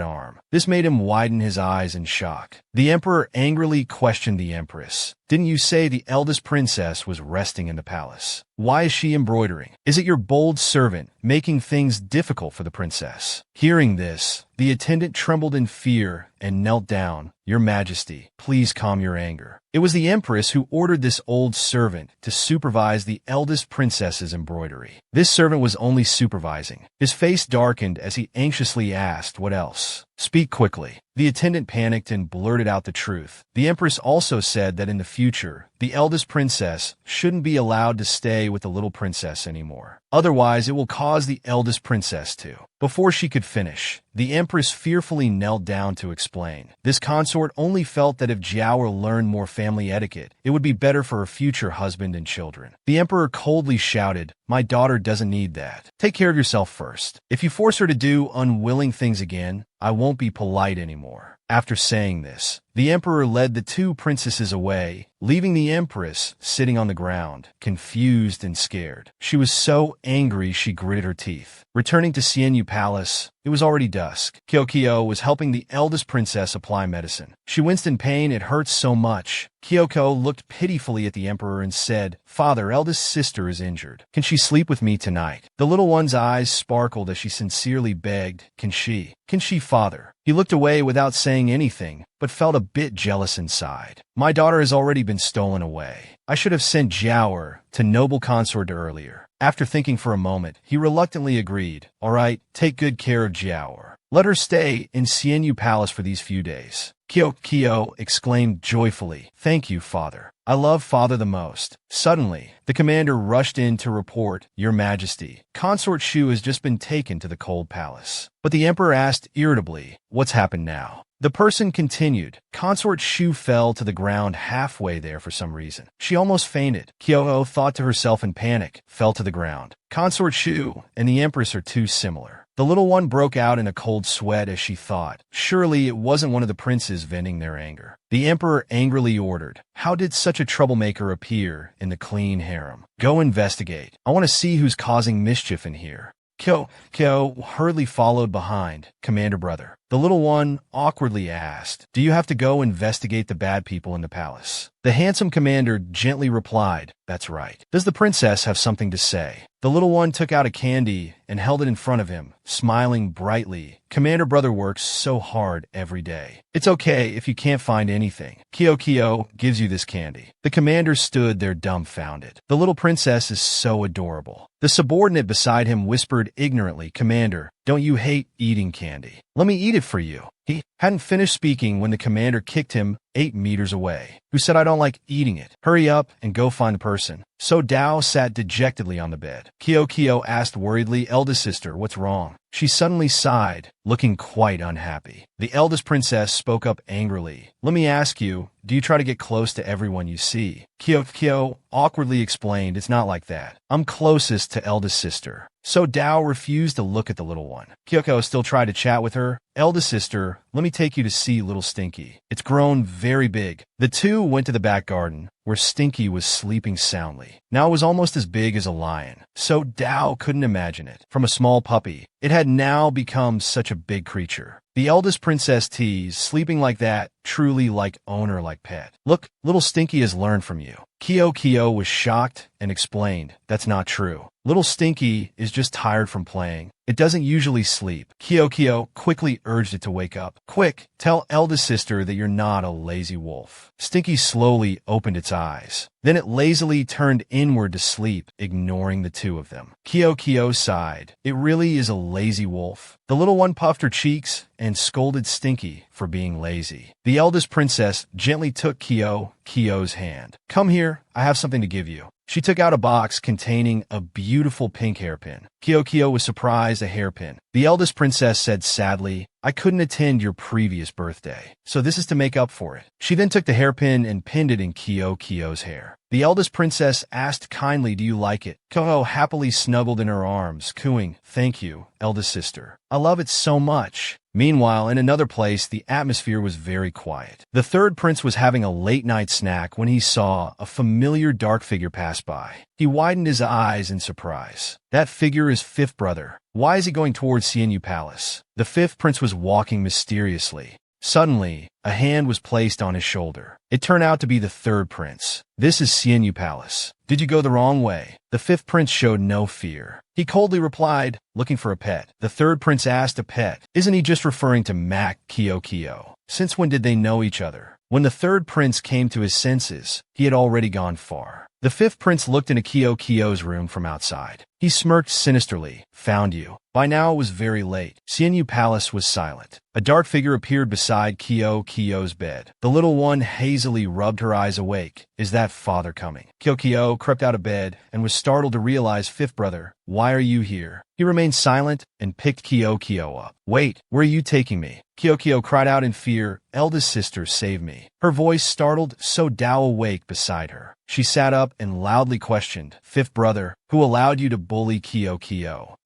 arm. This made him widen his eyes in shock. The emperor angrily questioned the empress. Didn't you say the eldest princess was resting in the palace? Why is she embroidering? Is it your bold servant making things difficult for the princess? Hearing this, the attendant trembled in fear and knelt down. Your Majesty, please calm your anger. It was the empress who ordered this old servant to supervise the eldest princess's embroidery. This servant was only supervising. His face darkened as he anxiously asked, what else? Speak quickly. The attendant panicked and blurted out the truth. The empress also said that in the future, the eldest princess shouldn't be allowed to stay with the little princess anymore. Otherwise, it will cause the eldest princess to. Before she could finish, the empress fearfully knelt down to explain. This consort only felt that if Jiao learned more family etiquette, it would be better for her future husband and children. The emperor coldly shouted, my daughter doesn't need that. Take care of yourself first. If you force her to do unwilling things again, I won't be polite anymore. After saying this, the emperor led the two princesses away, leaving the empress sitting on the ground, confused and scared. She was so angry she gritted her teeth. Returning to Xianyu Palace, it was already dusk. Kyoko was helping the eldest princess apply medicine. She winced in pain. It hurts so much. Kyoko looked pitifully at the emperor and said, Father, eldest sister is injured. Can she sleep with me tonight? The little one's eyes sparkled as she sincerely begged, Can she, father? He looked away without saying anything, but felt a bit jealous inside. My daughter has already been stolen away. I should have sent Jiao to noble consort earlier. After thinking for a moment, he reluctantly agreed. All right, take good care of Jiao. Let her stay in Xianyu Palace for these few days. Kyoko exclaimed joyfully, Thank you, father. I love father the most. Suddenly, the commander rushed in to report, Your Majesty, Consort Shu has just been taken to the cold palace. But the emperor asked irritably, What's happened now? The person continued, Consort Shu fell to the ground halfway there for some reason. She almost fainted. Kyoko thought to herself in panic, fell to the ground. Consort Shu and the empress are too similar. The little one broke out in a cold sweat as she thought. Surely it wasn't one of the princes venting their anger. The emperor angrily ordered, How did such a troublemaker appear in the clean harem? Go investigate. I want to see who's causing mischief in here. Kyoko hurriedly followed behind. Commander brother. The little one awkwardly asked, Do you have to go investigate the bad people in the palace? The handsome commander gently replied, That's right. Does the princess have something to say? The little one took out a candy and held it in front of him, smiling brightly. Commander brother works so hard every day. It's okay if you can't find anything. Kyoko gives you this candy. The commander stood there dumbfounded. The little princess is so adorable. The subordinate beside him whispered ignorantly, Commander, don't you hate eating candy? Let me eat it for you. He hadn't finished speaking when the commander kicked him 8 meters away. Who said I don't like eating it? Hurry up and go find the person. So Dao sat dejectedly on the bed. Kyoko asked worriedly, Eldest sister, what's wrong? She suddenly sighed, looking quite unhappy. The eldest princess spoke up angrily. Let me ask you, do you try to get close to everyone you see? Kyoko awkwardly explained, It's not like that. I'm closest to eldest sister. So Dao refused to look at the little one. Kyoko still tried to chat with her. Eldest sister, let me take you to see little Stinky. It's grown very big. The two went to the back garden, where Stinky was sleeping soundly. Now it was almost as big as a lion. So Dao couldn't imagine it. From a small puppy, it had now become such a big creature. The eldest princess teased, sleeping like that, truly like owner like pet. Look, little Stinky has learned from you. Kyoko was shocked and explained, That's not true. Little Stinky is just tired from playing. It doesn't usually sleep. Kyoko quickly urged it to wake up. Quick, tell eldest sister that you're not a lazy wolf. Stinky slowly opened its eyes. Then it lazily turned inward to sleep, ignoring the two of them. Kyoko sighed. It really is a lazy wolf. The little one puffed her cheeks and scolded Stinky, for being lazy. The eldest princess gently took Kyo's hand. "Come here, I have something to give you." She took out a box containing a beautiful pink hairpin. Kyo was surprised. A hairpin. The eldest princess said sadly, "I couldn't attend your previous birthday, so this is to make up for it." She then took the hairpin and pinned it in Kyo's hair. The eldest princess asked kindly, "Do you like it?" Kyo happily snuggled in her arms, cooing, "Thank you, eldest sister. I love it so much." Meanwhile, in another place, the atmosphere was very quiet. The third prince was having a late-night snack when he saw a familiar dark figure pass by. He widened his eyes in surprise. That figure is fifth brother. Why is he going towards Xianyu Palace? The fifth prince was walking mysteriously. Suddenly, a hand was placed on his shoulder. It turned out to be the third prince. "This is Xianyu Palace. Did you go the wrong way?" The fifth prince showed no fear. He coldly replied, "Looking for a pet." The third prince asked, "A pet? Isn't he just referring to Mac Kyo? Since when did they know each other?" When the third prince came to his senses, he had already gone far. The fifth prince looked into Kyo's room from outside. He smirked sinisterly. "Found you." By now it was very late. Xianyu Palace was silent. A dark figure appeared beside Kyo's bed. The little one hazily rubbed her eyes awake. "Is that father coming?" Kyo crept out of bed and was startled to realize, "Fifth brother, why are you here?" He remained silent and picked Kyo up. "Wait, where are you taking me?" Kyo cried out in fear, "Eldest sister, save me." Her voice startled, so Dao awake beside her. She sat up and loudly questioned, "Fifth brother, who allowed you to bully Kyo?"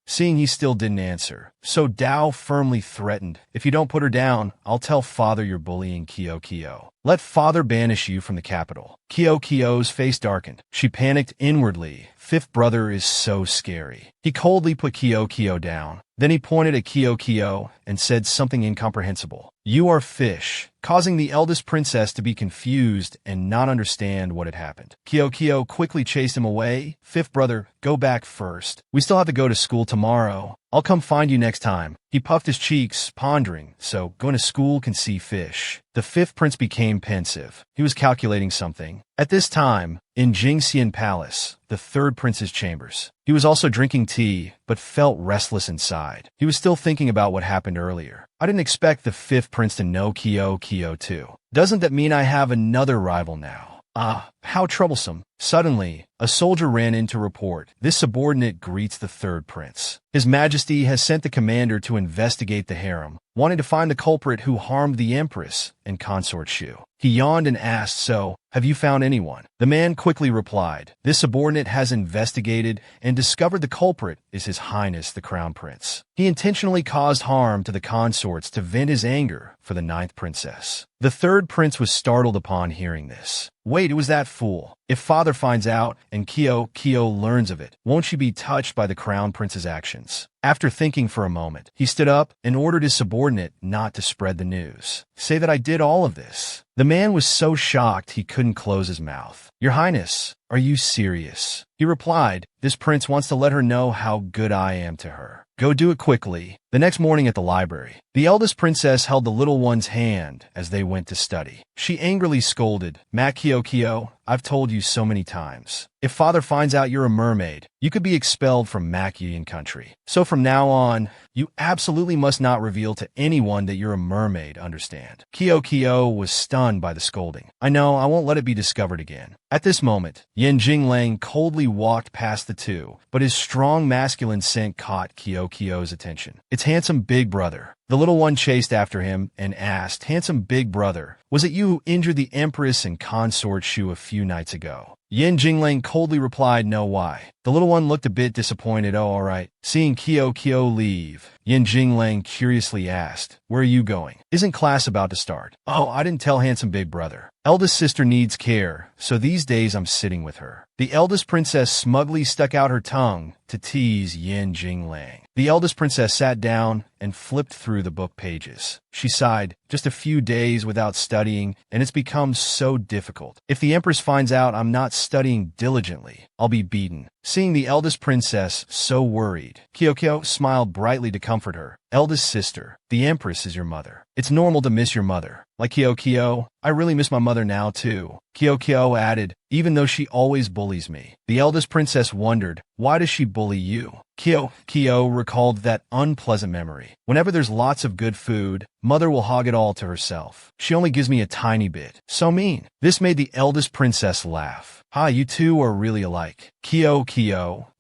Seeing he still didn't answer, so Dao firmly threatened, "If you don't put her down, I'll tell father you're bullying Kyo. Let father banish you from the capital." Kyo's face darkened. She panicked inwardly. Fifth brother is so scary. He coldly put Kyo down. Then he pointed at Kyo and said something incomprehensible. "You are fish," causing the eldest princess to be confused and not understand what had happened. Kyo quickly chased him away. "Fifth brother, go back first. We still have to go to school tomorrow. I'll come find you next time." He puffed his cheeks, pondering, so going to school can see fish. The fifth prince became pensive. He was calculating something. At this time, in Jingxian Palace, the third prince's chambers, he was also drinking tea, but felt restless inside. He was still thinking about what happened earlier. "I didn't expect the fifth prince to know Kyo too. Doesn't that mean I have another rival now? Ah, how troublesome." Suddenly, a soldier ran in to report. This subordinate greets the third prince. "His Majesty has sent the commander to investigate the harem, wanting to find the culprit who harmed the Empress and consort Shu." He yawned and asked, "So, have you found anyone?" The man quickly replied, "This subordinate has investigated and discovered the culprit is His Highness the Crown Prince. He intentionally caused harm to the consorts to vent his anger for the ninth princess." The third prince was startled upon hearing this. "Wait, it was that fool. If father finds out and Kyo learns of it, won't she be touched by the crown prince's actions?" After thinking for a moment, he stood up and ordered his subordinate not to spread the news. "Say that I did all of this." The man was so shocked he couldn't close his mouth. "Your Highness, are you serious?" He replied, "This prince wants to let her know how good I am to her. Go do it quickly." The next morning at the library, the eldest princess held the little one's hand as they went to study. She angrily scolded, "Mac Kyo, I've told you so many times. If father finds out you're a mermaid, you could be expelled from Mac country. So from now on, you absolutely must not reveal to anyone that you're a mermaid, understand?" Kyo was stunned by the scolding. "I know, I won't let it be discovered again." At this moment, Yen Jinglang coldly walked past the two, but his strong masculine scent caught Kyo's attention. "It's handsome big brother." The little one chased after him and asked, "Handsome big brother, was it you who injured the Empress and consort Shu a few nights ago?" Yen Jinglang coldly replied, "No, why?" The little one looked a bit disappointed. "Oh, all right." Seeing Kyo leave, Yen Jinglang curiously asked, "Where are you going? Isn't class about to start?" "Oh, I didn't tell handsome big brother. Eldest sister needs care, so these days I'm sitting with her." The eldest princess smugly stuck out her tongue to tease Yen Jinglang. The eldest princess sat down and flipped through the book pages. She sighed, "Just a few days without studying, and it's become so difficult. If the Empress finds out I'm not studying diligently, I'll be beaten." Seeing the eldest princess so worried, Kyo smiled brightly to comfort her. "Eldest sister, the Empress is your mother. It's normal to miss your mother. Like Kyo, I really miss my mother now too." Kyo added, even though she always bullies me. The eldest princess wondered, why does she bully you? Kyo recalled that unpleasant memory. Whenever there's lots of good food, mother will hog it all to herself. She only gives me a tiny bit. So mean. This made the eldest princess laugh. Ha, you two are really alike. Kyo,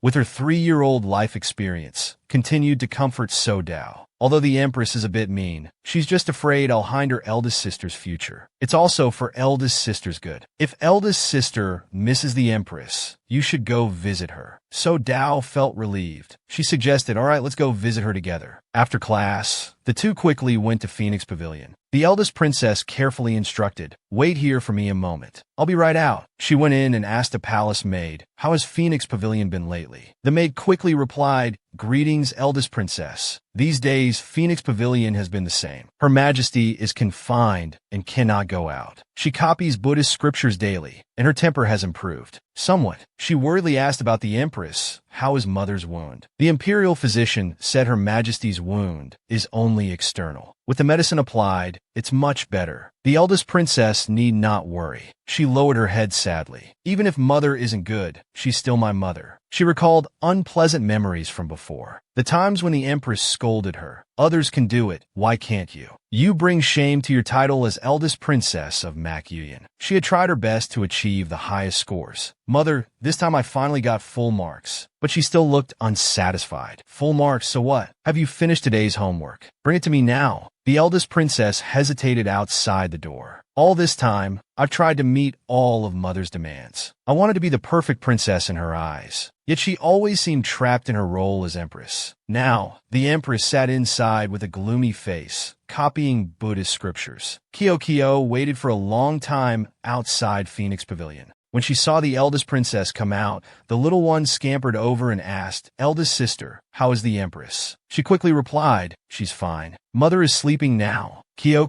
with her 3-year-old life experience, continued to comfort So Dao. Although the Empress is a bit mean, she's just afraid I'll hinder her eldest sister's future. It's also for eldest sister's good. If eldest sister misses the Empress, you should go visit her. So Dao felt relieved. She suggested, all right, let's go visit her together. After class, the two quickly went to Phoenix Pavilion. The eldest princess carefully instructed, wait here for me a moment. I'll be right out. She went in and asked a palace maid, how has Phoenix Pavilion been lately? The maid quickly replied, greetings, eldest princess. These days, Phoenix Pavilion has been the same. Her Majesty is confined and cannot go out. She copies Buddhist scriptures daily, and her temper has improved. Somewhat. She worriedly asked about the Empress. How is mother's wound? The imperial physician said Her Majesty's wound is only external. With the medicine applied, it's much better. The eldest princess need not worry. She lowered her head sadly. Even if mother isn't good, she's still my mother. She recalled unpleasant memories from before. The times when the Empress scolded her. Others can do it. Why can't you? You bring shame to your title as eldest princess of Makyuyan. She had tried her best to achieve the highest scores. Mother, this time I finally got full marks. But she still looked unsatisfied. Full marks, so what? Have you finished today's homework? Bring it to me now. The eldest princess hesitated outside the door. All this time, I've tried to meet all of mother's demands. I wanted to be the perfect princess in her eyes. Yet she always seemed trapped in her role as empress. Now, the empress sat inside with a gloomy face, copying Buddhist scriptures. Kyo waited for a long time outside Phoenix Pavilion. When she saw the eldest princess come out, the little one scampered over and asked, Eldest sister, how is the empress? She quickly replied, she's fine. Mother is sleeping now. Kyo,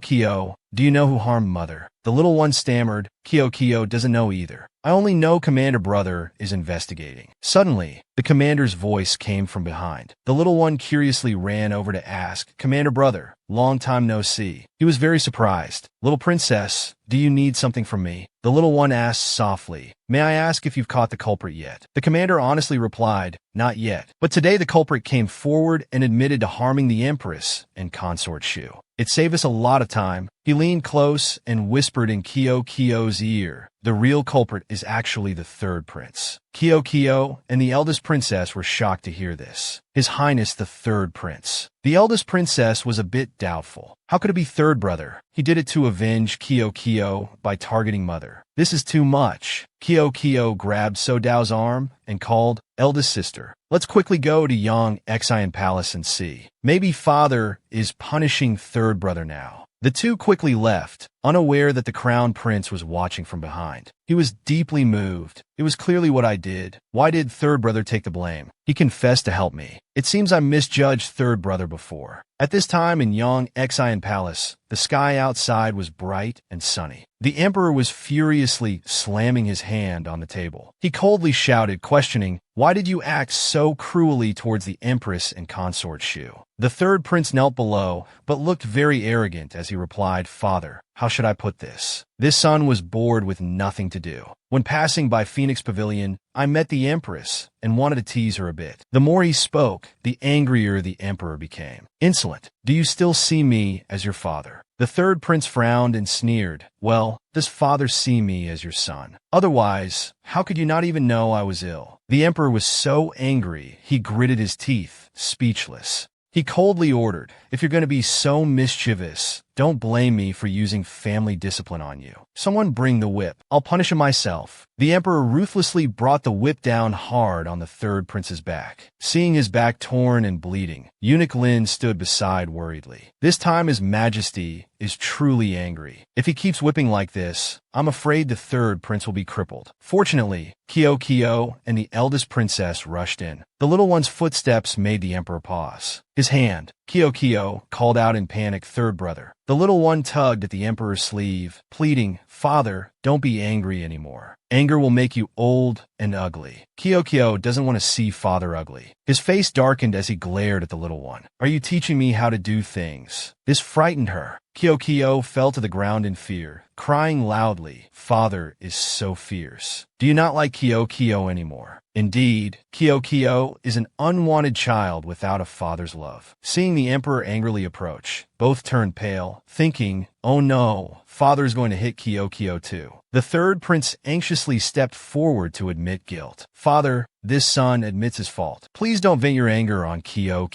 do you know who harmed mother? The little one stammered, Kyo doesn't know either. I only know Commander Brother is investigating. Suddenly, the commander's voice came from behind. The little one curiously ran over to ask, Commander Brother, long time no see. He was very surprised. Little princess, do you need something from me? The little one asked softly, may I ask if you've caught the culprit yet? The commander honestly replied, not yet. But today the culprit came forward and admitted to harming the empress and consort Shu. It saved us a lot of time. He leaned close and whispered in Kyo's ear, the real culprit is actually the third prince. Kyo and the eldest princess were shocked to hear this. His Highness the third prince. The eldest princess was a bit doubtful. How could it be third brother? He did it to avenge Kyo by targeting mother. This is too much. Kyo grabbed So Dao's arm and called, eldest sister. Let's quickly go to Yang Xian Palace and see. Maybe father is punishing third brother now. The two quickly left, unaware that the crown prince was watching from behind. He was deeply moved. It was clearly what I did. Why did third brother take the blame? He confessed to help me. It seems I misjudged third brother before. At this time in Yang Xian Palace, the sky outside was bright and sunny. The emperor was furiously slamming his hand on the table. He coldly shouted, questioning, why did you act so cruelly towards the empress and consort Shu? The third prince knelt below, but looked very arrogant as he replied, Father, how should I put this? This son was bored with nothing to do. When passing by Phoenix Pavilion, I met the empress and wanted to tease her a bit. The more he spoke, the angrier the emperor became. Insolent, do you still see me as your father? The third prince frowned and sneered. Well, does father see me as your son? Otherwise, how could you not even know I was ill? The emperor was so angry, he gritted his teeth, speechless. He coldly ordered, if you're going to be so mischievous, don't blame me for using family discipline on you. Someone bring the whip. I'll punish him myself. The emperor ruthlessly brought the whip down hard on the third prince's back. Seeing his back torn and bleeding, Eunuch Lin stood beside worriedly. This time his majesty is truly angry. If he keeps whipping like this, I'm afraid the third prince will be crippled. Fortunately, Kyo and the eldest princess rushed in. The little one's footsteps made the emperor pause. His hand, Kyo called out in panic, third brother. The little one tugged at the emperor's sleeve, pleading, Father, don't be angry anymore. Anger will make you old and ugly. Kyo doesn't want to see father ugly. His face darkened as he glared at the little one. Are you teaching me how to do things? This frightened her. Kyo fell to the ground in fear, crying loudly, "Father is so fierce. Do you not like Kyo anymore?" Indeed, Kyo is an unwanted child without a father's love. Seeing the emperor angrily approach, both turned pale, thinking, "Oh no, father is going to hit Kyo too." The third prince anxiously stepped forward to admit guilt. "Father, this son admits his fault. Please don't vent your anger on Kyo.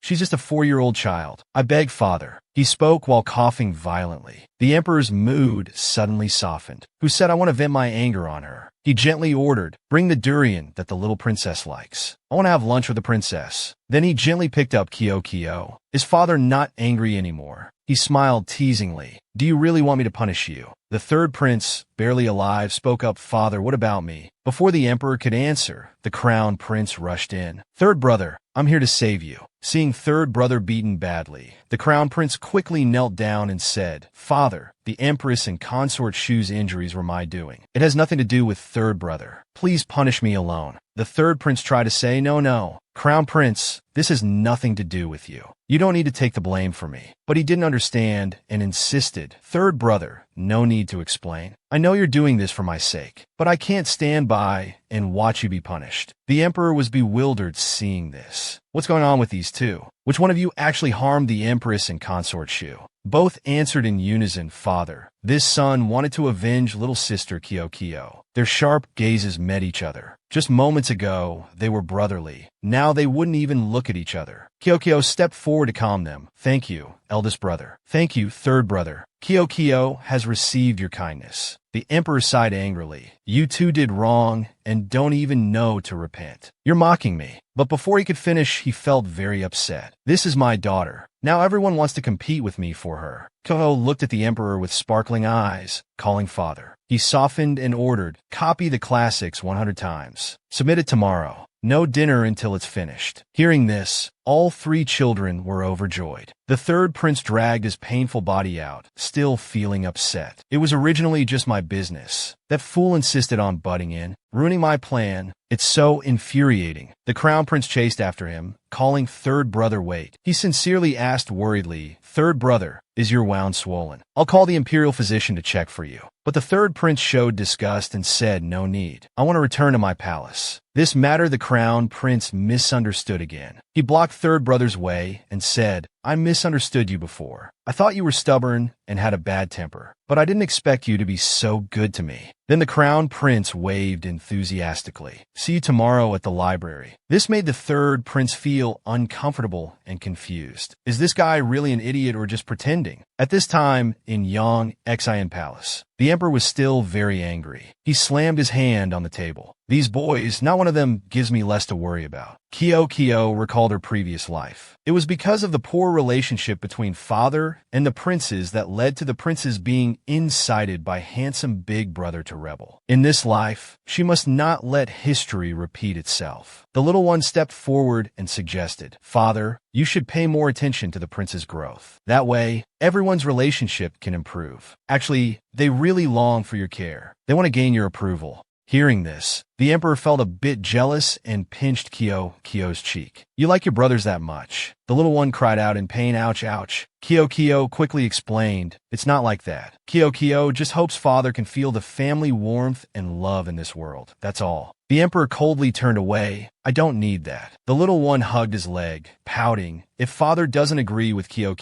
She's just a 4-year-old child. I beg, father." He spoke while coughing violently. The emperor's mood suddenly softened. "Who said I want to vent my anger on her?" He gently ordered, "Bring the durian that the little princess likes. I want to have lunch with the princess." Then he gently picked up Kyo. Is father not angry anymore? He smiled teasingly. "Do you really want me to punish you?" The third prince, barely alive, spoke up, "Father, what about me?" Before the emperor could answer, the crown prince rushed in. "Third brother, I'm here to save you." Seeing third brother beaten badly, the crown prince quickly knelt down and said, "Father, the empress and consort Shu's injuries were my doing. It has nothing to do with third brother. Please punish me alone." The third prince tried to say, No, crown prince, this has nothing to do with you. You don't need to take the blame for me." But he didn't understand and insisted, "Third brother, no need to explain. I know you're doing this for my sake, but I can't stand by and watch you be punished." The emperor was bewildered seeing this. What's going on with these two? Which one of you actually harmed the empress and consort Shu? Both answered in unison, "Father." This son wanted to avenge little sister Kyo. Their sharp gazes met each other. Just moments ago, they were brotherly. Now they wouldn't even look at each other. Kyo stepped forward to calm them. "Thank you, eldest brother." "Thank you, third brother. Kyo has received your kindness." The emperor sighed angrily. "You two did wrong and don't even know to repent. You're mocking me." But before he could finish, he felt very upset. "This is my daughter. Now everyone wants to compete with me for her." Kyo looked at the emperor with sparkling eyes, calling father. He softened and ordered, "Copy the classics 100 times. Submit it tomorrow. No dinner until it's finished." Hearing this, all 3 children were overjoyed. The third prince dragged his painful body out, still feeling upset. "It was originally just my business. That fool insisted on butting in, ruining my plan. It's so infuriating." The crown prince chased after him, calling third brother wait. He sincerely asked worriedly, "Third brother, is your wound swollen? I'll call the imperial physician to check for you." But the third prince showed disgust and said, "No need. I want to return to my palace." This matter the crown prince misunderstood again. He blocked third brother's way and said, "I misunderstood you before. I thought you were stubborn and had a bad temper, but I didn't expect you to be so good to me." Then the crown prince waved enthusiastically. "See you tomorrow at the library." This made the third prince feel uncomfortable and confused. Is this guy really an idiot or just pretending? At this time, in Yang Xian Palace, the emperor was still very angry. He slammed his hand on the table. "These boys, not one of them gives me less to worry about." Kyo recalled her previous life. It was because of the poor relationship between father and the princes that led to the princes being incited by handsome big brother to rebel. In this life, she must not let history repeat itself. The little one stepped forward and suggested, "Father, you should pay more attention to the prince's growth. That way, everyone's relationship can improve. Actually, they really long for your care. They want to gain your approval." Hearing this, the emperor felt a bit jealous and pinched Kyo's cheek. "You like your brothers that much?" The little one cried out in pain, "Ouch, ouch." Kyo quickly explained, "It's not like that. Kyo just hopes father can feel the family warmth and love in this world. That's all." The emperor coldly turned away. "I don't need that." The little one hugged his leg, pouting, "If father doesn't agree with Kyo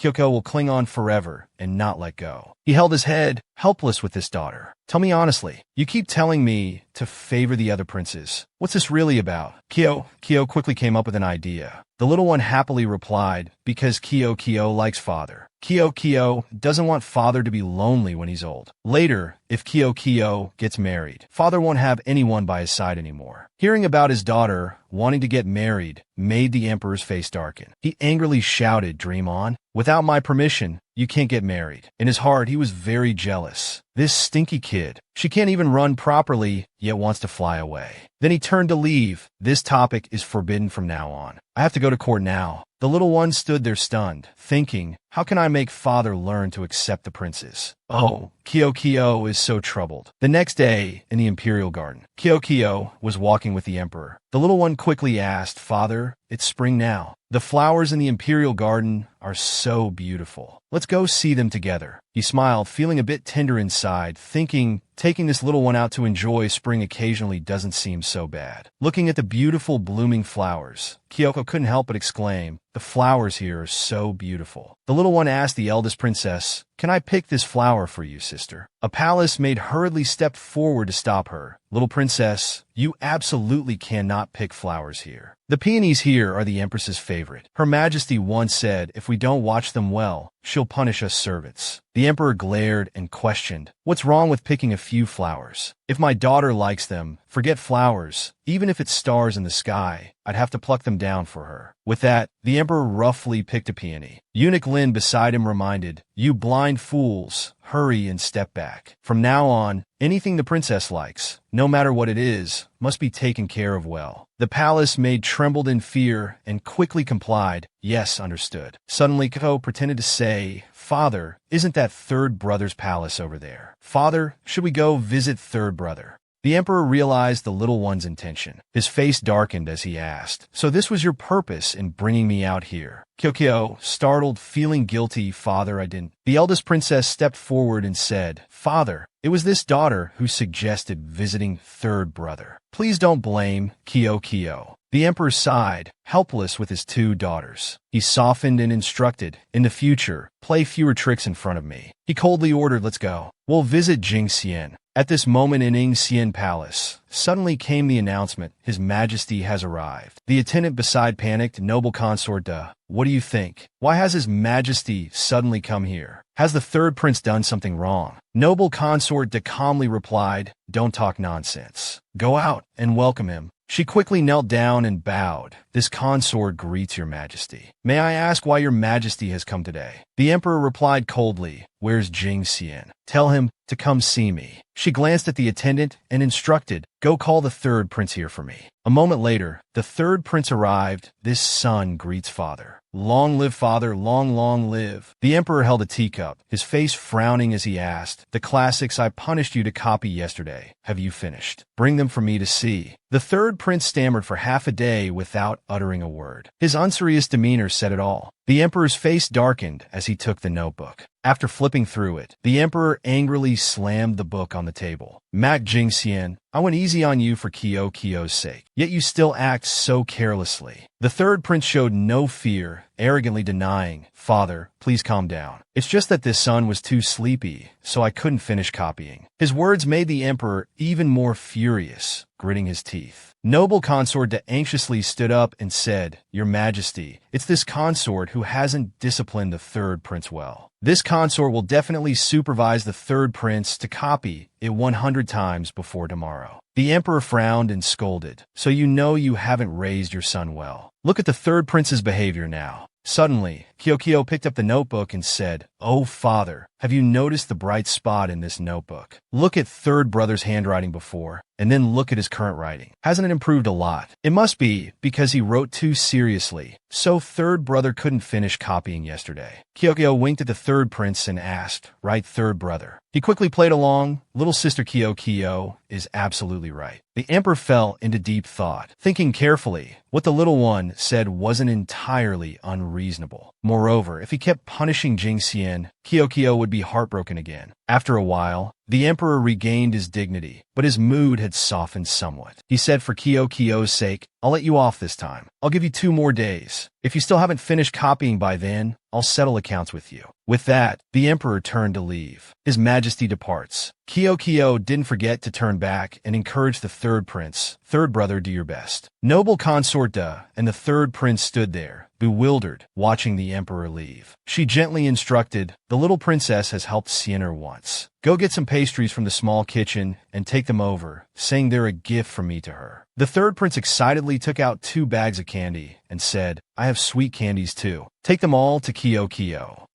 will cling on forever and not let go." He held his head, helpless with this daughter. "Tell me honestly, you keep telling me to favor the other princes. What's this really about?" Kyo quickly came up with an idea. The little one happily replied, "Because Kyo likes father. Kyo doesn't want father to be lonely when he's old. Later, if Kyo gets married, father won't have anyone by his side anymore." Hearing about his daughter wanting to get married made the emperor's face darken. He angrily shouted, "Dream on. Without my permission, you can't get married." In his heart, he was very jealous. This stinky kid. She can't even run properly, yet wants to fly away. Then he turned to leave. "This topic is forbidden from now on. I have to go to court now." The little one stood there stunned, thinking, how can I make father learn to accept the princes? Oh, Kyo is so troubled. The next day, in the imperial garden, Kyo was walking with the emperor. The little one quickly asked, Father, it's spring now. The flowers in the imperial garden are so beautiful. Let's go see them together. He smiled, feeling a bit tender inside, thinking taking this little one out to enjoy spring occasionally doesn't seem so bad. Looking at the beautiful blooming flowers, Kyoko couldn't help but exclaim, the flowers here are so beautiful. The little one asked the eldest princess, can I pick this flower for you, sister? A palace maid hurriedly stepped forward to stop her. Little princess, you absolutely cannot pick flowers here. The peonies here are the empress's favorite. Her Majesty once said if we don't watch them well, she'll punish us servants. The emperor glared and questioned, what's wrong with picking a few flowers? If my daughter likes them, forget flowers. Even if it's stars in the sky, I'd have to pluck them down for her. With that, the emperor roughly picked a peony. Eunuch Lin beside him reminded, you blind fools, hurry and step back. From now on, anything the princess likes, no matter what it is, must be taken care of well. The palace maid trembled in fear and quickly complied, yes, understood. Suddenly Ko pretended to say, Father, isn't that third brother's palace over there? Father, should we go visit third brother? The emperor realized the little one's intention. His face darkened as he asked, so this was your purpose in bringing me out here? Kyokyo, startled, feeling guilty, Father, I didn't. The eldest princess stepped forward and said, Father, it was this daughter who suggested visiting third brother. Please don't blame Kyokyo. The emperor sighed, helpless with his two daughters. He softened and instructed, in the future, play fewer tricks in front of me. He coldly ordered, let's go. We'll visit Jingxian. At this moment in Yingxian Palace, suddenly came the announcement, His Majesty has arrived. The attendant beside panicked, noble consort, what do you think? Why has His Majesty suddenly come here? Has the third prince done something wrong? Noble consort calmly replied, don't talk nonsense. Go out and welcome him. She quickly knelt down and bowed. This consort greets your majesty. May I ask why your majesty has come today? The emperor replied coldly, where's Jingxian? Tell him to come see me. She glanced at the attendant and instructed, go call the third prince here for me. A moment later, the third prince arrived. This son greets father. Long live father, long, long live. The emperor held a teacup, his face frowning as he asked, the classics I punished you to copy yesterday. Have you finished? Bring them for me to see. The third prince stammered for half a day without uttering a word. His unserious demeanor said it all. The emperor's face darkened as he took the notebook. After flipping through it, the emperor angrily slammed the book on the table. Mac Jingxian, I went easy on you for Kyo's sake, yet you still act so carelessly. The third prince showed no fear, arrogantly denying, Father, please calm down. It's just that this son was too sleepy, so I couldn't finish copying. His words made the emperor even more furious, gritting his teeth. Noble consort anxiously stood up and said, Your Majesty, it's this consort who hasn't disciplined the third prince well. This consort will definitely supervise the third prince to copy it 100 times before tomorrow. The emperor frowned and scolded, so you know you haven't raised your son well. Look at the third prince's behavior now. Suddenly, Kyokyo picked up the notebook and said, Oh, father, have you noticed the bright spot in this notebook? Look at third brother's handwriting before, and then look at his current writing. Hasn't it improved a lot? It must be because he wrote too seriously, so third brother couldn't finish copying yesterday. Kyokyo winked at the third prince and asked, Right, third brother? He quickly played along. Little sister Kyo is absolutely right. The emperor fell into deep thought, thinking carefully. What the little one said wasn't entirely unreasonable. Moreover, if he kept punishing Jingxian, Kyo would be heartbroken again. After a while, the emperor regained his dignity, but his mood had softened somewhat. He said, for Kyo's sake, I'll let you off this time. I'll give you 2 more days. If you still haven't finished copying by then, I'll settle accounts with you. With that, the emperor turned to leave. His Majesty departs. Kyo didn't forget to turn back and encourage the third prince. Third brother, do your best. Noble consort and the third prince stood there, bewildered, watching the emperor leave. She gently instructed, the little princess has helped Sienna once. Go get some pastries from the small kitchen and take them over, saying they're a gift from me to her. The third prince excitedly took out 2 bags of candy and said, I have sweet candies too. Take them all to Kyo.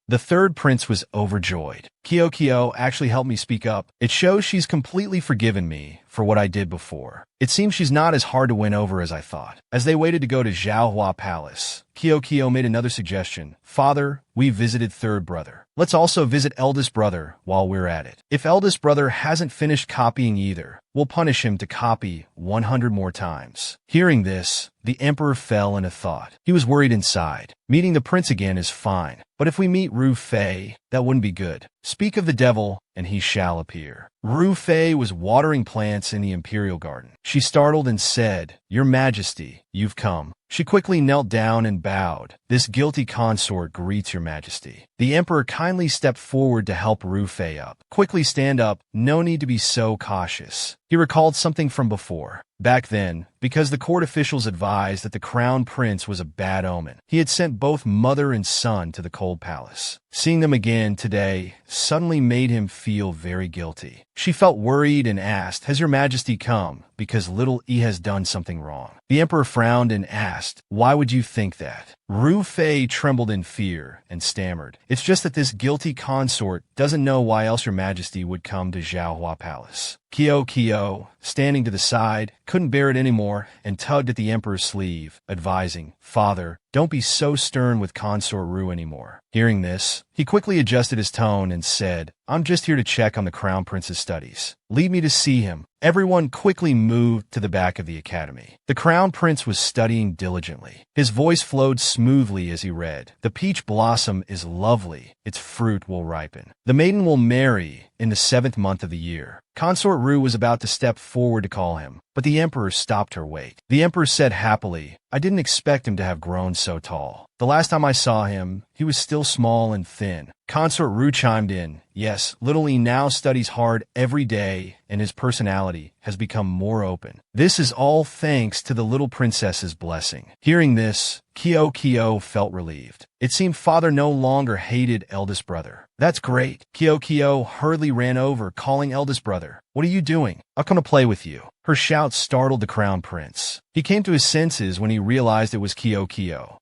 The third prince was overjoyed. Kyo actually helped me speak up. It shows she's completely forgiven me for what I did before. It seems she's not as hard to win over as I thought. As they waited to go to Zhaohua Palace, Kyo made another suggestion. Father, we visited third brother. Let's also visit eldest brother while we're at it. If eldest brother hasn't finished copying either, we'll punish him to copy 100 more times. Hearing this, the emperor fell in a thought. He was worried inside. Meeting the prince again is fine, but if we meet Ru Fei, that wouldn't be good. Speak of the devil, and he shall appear. Ru Fei was watering plants in the imperial garden. She startled and said, Your Majesty, you've come. She quickly knelt down and bowed. This guilty consort greets your majesty. The emperor kindly stepped forward to help Ru Fei up. Quickly stand up, no need to be so cautious. He recalled something from before. Back then, because the court officials advised that the crown prince was a bad omen, he had sent both mother and son to the cold palace. Seeing them again today suddenly made him feel very guilty. She felt worried and asked, Has your majesty come because little E has done something wrong? The emperor frowned and asked, Why would you think that? Ru Fei trembled in fear and stammered, It's just that this guilty consort doesn't know why else your majesty would come to Zhaohua Palace. Kyo, standing to the side, couldn't bear it anymore and tugged at the emperor's sleeve, advising, Father, don't be so stern with consort Ru anymore. Hearing this, he quickly adjusted his tone and said, I'm just here to check on the crown prince's studies. Lead me to see him. Everyone quickly moved to the back of the academy. The crown prince was studying diligently. His voice flowed smoothly as he read, The peach blossom is lovely. Its fruit will ripen. The maiden will marry in the 7th month of the year. Consort Ru was about to step forward to call him, but the emperor stopped her wait. The emperor said happily, I didn't expect him to have grown so tall. The last time I saw him, he was still small and thin. Consort Ru chimed in, Yes, little E now studies hard every day, and his personality has become more open. This is all thanks to the little princess's blessing. Hearing this, Kyo felt relieved. It seemed father no longer hated eldest brother. That's great. Kyo hurriedly ran over, calling eldest brother. What are you doing? I'll come to play with you. Her shout startled the crown prince. He came to his senses when he realized it was Kyo.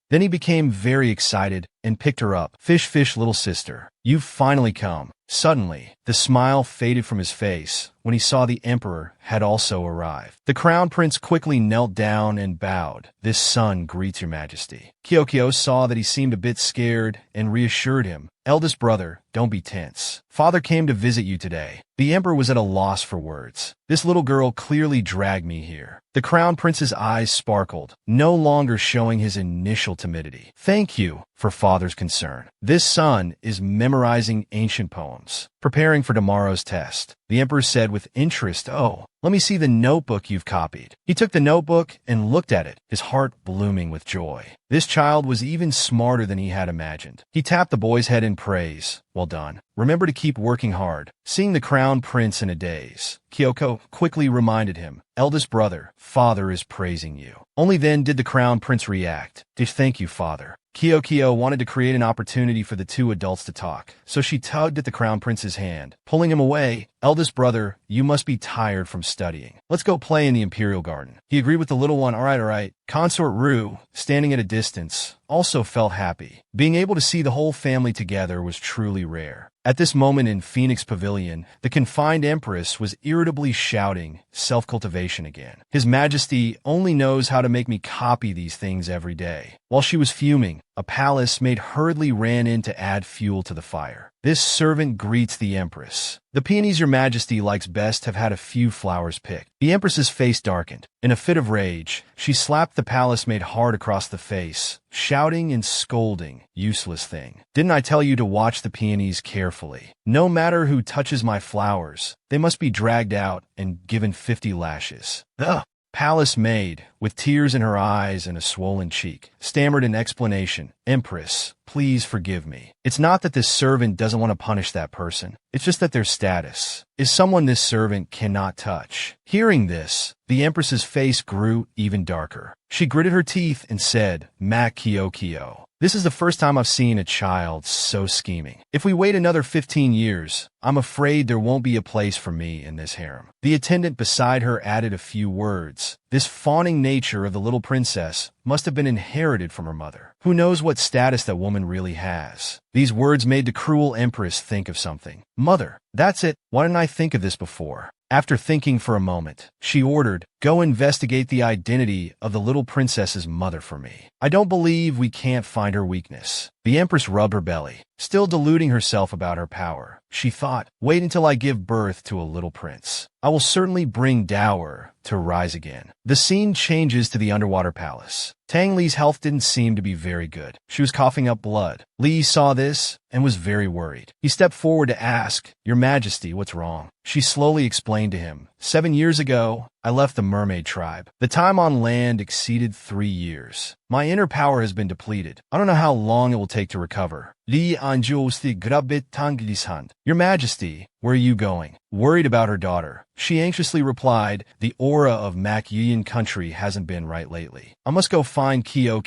Then he became very excited and picked her up. Fish, little sister. You've finally come. Suddenly, the smile faded from his face when he saw the emperor had also arrived. The crown prince quickly knelt down and bowed. This son greets your majesty. Kyo saw that he seemed a bit scared and reassured him. Eldest brother, don't be tense. Father came to visit you today. The emperor was at a loss for words. This little girl clearly dragged me here. The crown prince's eyes sparkled, no longer showing his initial timidity. Thank you for father's concern. This son is memorizing ancient poems, preparing for tomorrow's test. The emperor said with interest, Oh, let me see the notebook you've copied. He took the notebook and looked at it, his heart blooming with joy. This child was even smarter than he had imagined. He tapped the boy's head in praise. Well done. Remember to keep working hard. Seeing the crown prince in a daze, Kyoko quickly reminded him, Eldest brother, father is praising you. Only then did the crown prince react. Thank you, father. Kyo wanted to create an opportunity for the two adults to talk, so she tugged at the crown prince's hand, pulling him away. Eldest brother, you must be tired from studying. Let's go play in the imperial garden. He agreed with the little one. All right. Consort Ru, standing at a distance, also felt happy. Being able to see the whole family together was truly rare. At this moment in Phoenix Pavilion, the confined empress was irritably shouting self-cultivation again. His Majesty only knows how to make me copy these things every day. While she was fuming, a palace maid hurriedly ran in to add fuel to the fire. This servant greets the empress. The peonies your majesty likes best have had a few flowers picked. The empress's face darkened. In a fit of rage, she slapped the palace maid hard across the face, shouting and scolding, useless thing. Didn't I tell you to watch the peonies carefully? No matter who touches my flowers, they must be dragged out and given 50 lashes. The palace maid, with tears in her eyes and a swollen cheek, stammered an explanation. Empress, please forgive me. It's not that this servant doesn't want to punish that person. It's just that their status is someone this servant cannot touch. Hearing this, the empress's face grew even darker. She gritted her teeth and said, Kyo. This is the first time I've seen a child so scheming. If we wait another 15 years, I'm afraid there won't be a place for me in this harem. The attendant beside her added a few words. This fawning nature of the little princess must have been inherited from her mother. Who knows what status that woman really has? These words made the cruel empress think of something. Mother, that's it. Why didn't I think of this before? After thinking for a moment, she ordered, "Go investigate the identity of the little princess's mother for me. I don't believe we can't find her weakness." The empress rubbed her belly, still deluding herself about her power. She thought, wait until I give birth to a little prince. I will certainly bring Dower to rise again. The scene changes to the underwater palace. Tang Li's health didn't seem to be very good. She was coughing up blood. Li saw this and was very worried. He stepped forward to ask, "Your Majesty, what's wrong?" She slowly explained to him, 7 years ago, I left the mermaid tribe. The time on land exceeded 3 years. My inner power has been depleted. I don't know how long it will take to recover. Li Anjuosti grabit Tanglisand. Your Majesty, where are you going? Worried about her daughter, she anxiously replied, the aura of Mac Yuyan country hasn't been right lately. I must go find Kyo.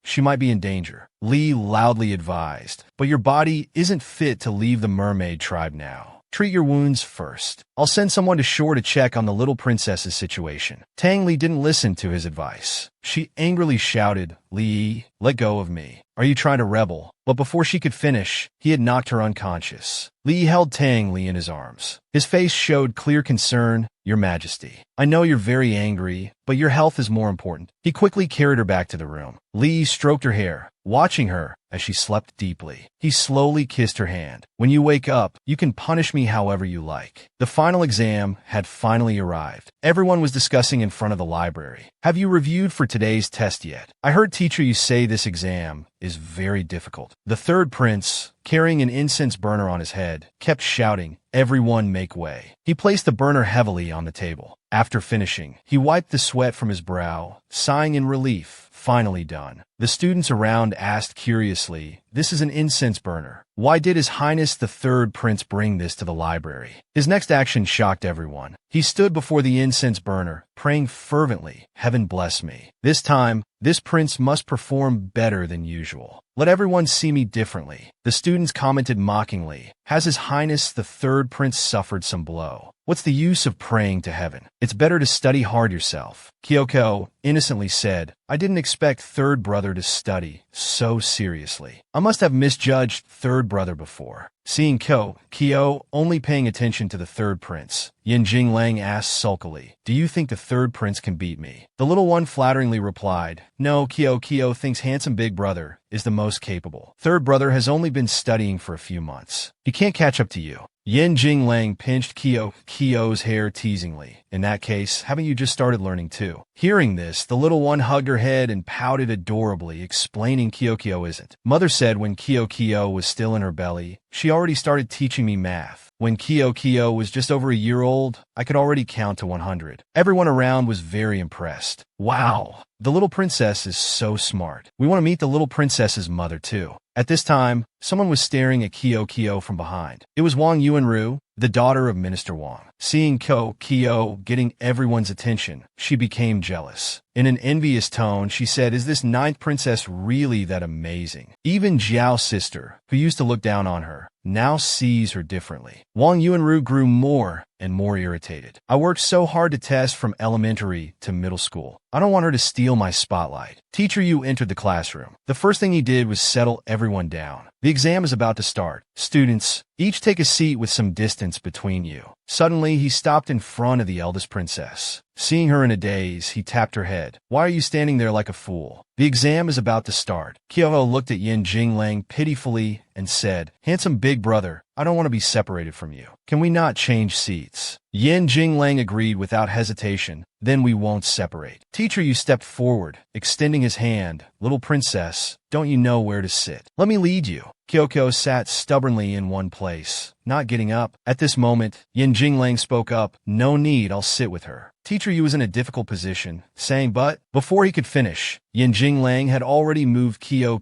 She might be in danger. Li loudly advised, but your body isn't fit to leave the mermaid tribe now. Treat your wounds first. I'll send someone to shore to check on the little princess's situation. Tang Li didn't listen to his advice. She angrily shouted, Li, let go of me. Are you trying to rebel? But before she could finish, he had knocked her unconscious. Li held Tang Li in his arms. His face showed clear concern. Your Majesty, I know you're very angry, but your health is more important. He quickly carried her back to the room. Li stroked her hair, watching her as she slept deeply. He slowly kissed her hand. When you wake up, you can punish me however you like. The final exam had finally arrived. Everyone was discussing in front of the library. Have you reviewed for today's test yet? I heard teacher you say this exam is very difficult. The third prince, carrying an incense burner on his head, kept shouting, everyone make way. He placed the burner heavily on the table. After finishing, he wiped the sweat from his brow, sighing in relief. Finally done. The students around asked curiously, this is an incense burner. Why did His Highness the Third Prince bring this to the library? His next action shocked everyone. He stood before the incense burner, praying fervently, heaven bless me. This time, this prince must perform better than usual. Let everyone see me differently. The students commented mockingly, has His Highness the Third Prince suffered some blow? What's the use of praying to heaven? It's better to study hard yourself. Kyoko innocently said, I didn't expect third brother to study so seriously. I must have misjudged third brother before. Seeing Kyo only paying attention to the third prince, Yin Jinglang asked sulkily, do you think the third prince can beat me? The little one flatteringly replied, no, Kyo thinks handsome big brother is the most capable. Third brother has only been studying for a few months. He can't catch up to you. Yin Jinglang pinched Kyo's hair teasingly. In that case, haven't you just started learning too? Hearing this, the little one hugged her head and pouted adorably, explaining Kyo isn't. Mother said when Kyo was still in her belly, she already started teaching me math. When Kyo was just over a year old, I could already count to 100. Everyone around was very impressed. Wow, the little princess is so smart. We want to meet the little princess's mother too. At this time, someone was staring at Kyo from behind. It was Wang Yuanru, the daughter of Minister Wang. Seeing Kyo getting everyone's attention, she became jealous. In an envious tone, she said, is this ninth princess really that amazing? Even Jiao's sister, who used to look down on her, now sees her differently. Wang Yuanru grew more and more irritated. I worked so hard to test from elementary to middle school. I don't want her to steal my spotlight. Teacher Yu entered the classroom. The first thing he did was settle everyone down. The exam is about to start. Students, each take a seat with some distance between you. Suddenly, he stopped in front of the eldest princess. Seeing her in a daze, he tapped her head. Why are you standing there like a fool? The exam is about to start. Kyo looked at Yin Jinglang pitifully and said, handsome big brother, I don't want to be separated from you. Can we not change seats? Yin Jinglang agreed without hesitation. Then we won't separate. Teacher Yu stepped forward, extending his hand. Little princess, don't you know where to sit? Let me lead you. Kyoko sat stubbornly in one place, not getting up. At this moment, Yin Jinglang spoke up. No need, I'll sit with her. Teacher Yu was in a difficult position, saying but, before he could finish, Yin Jinglang had already moved Kyo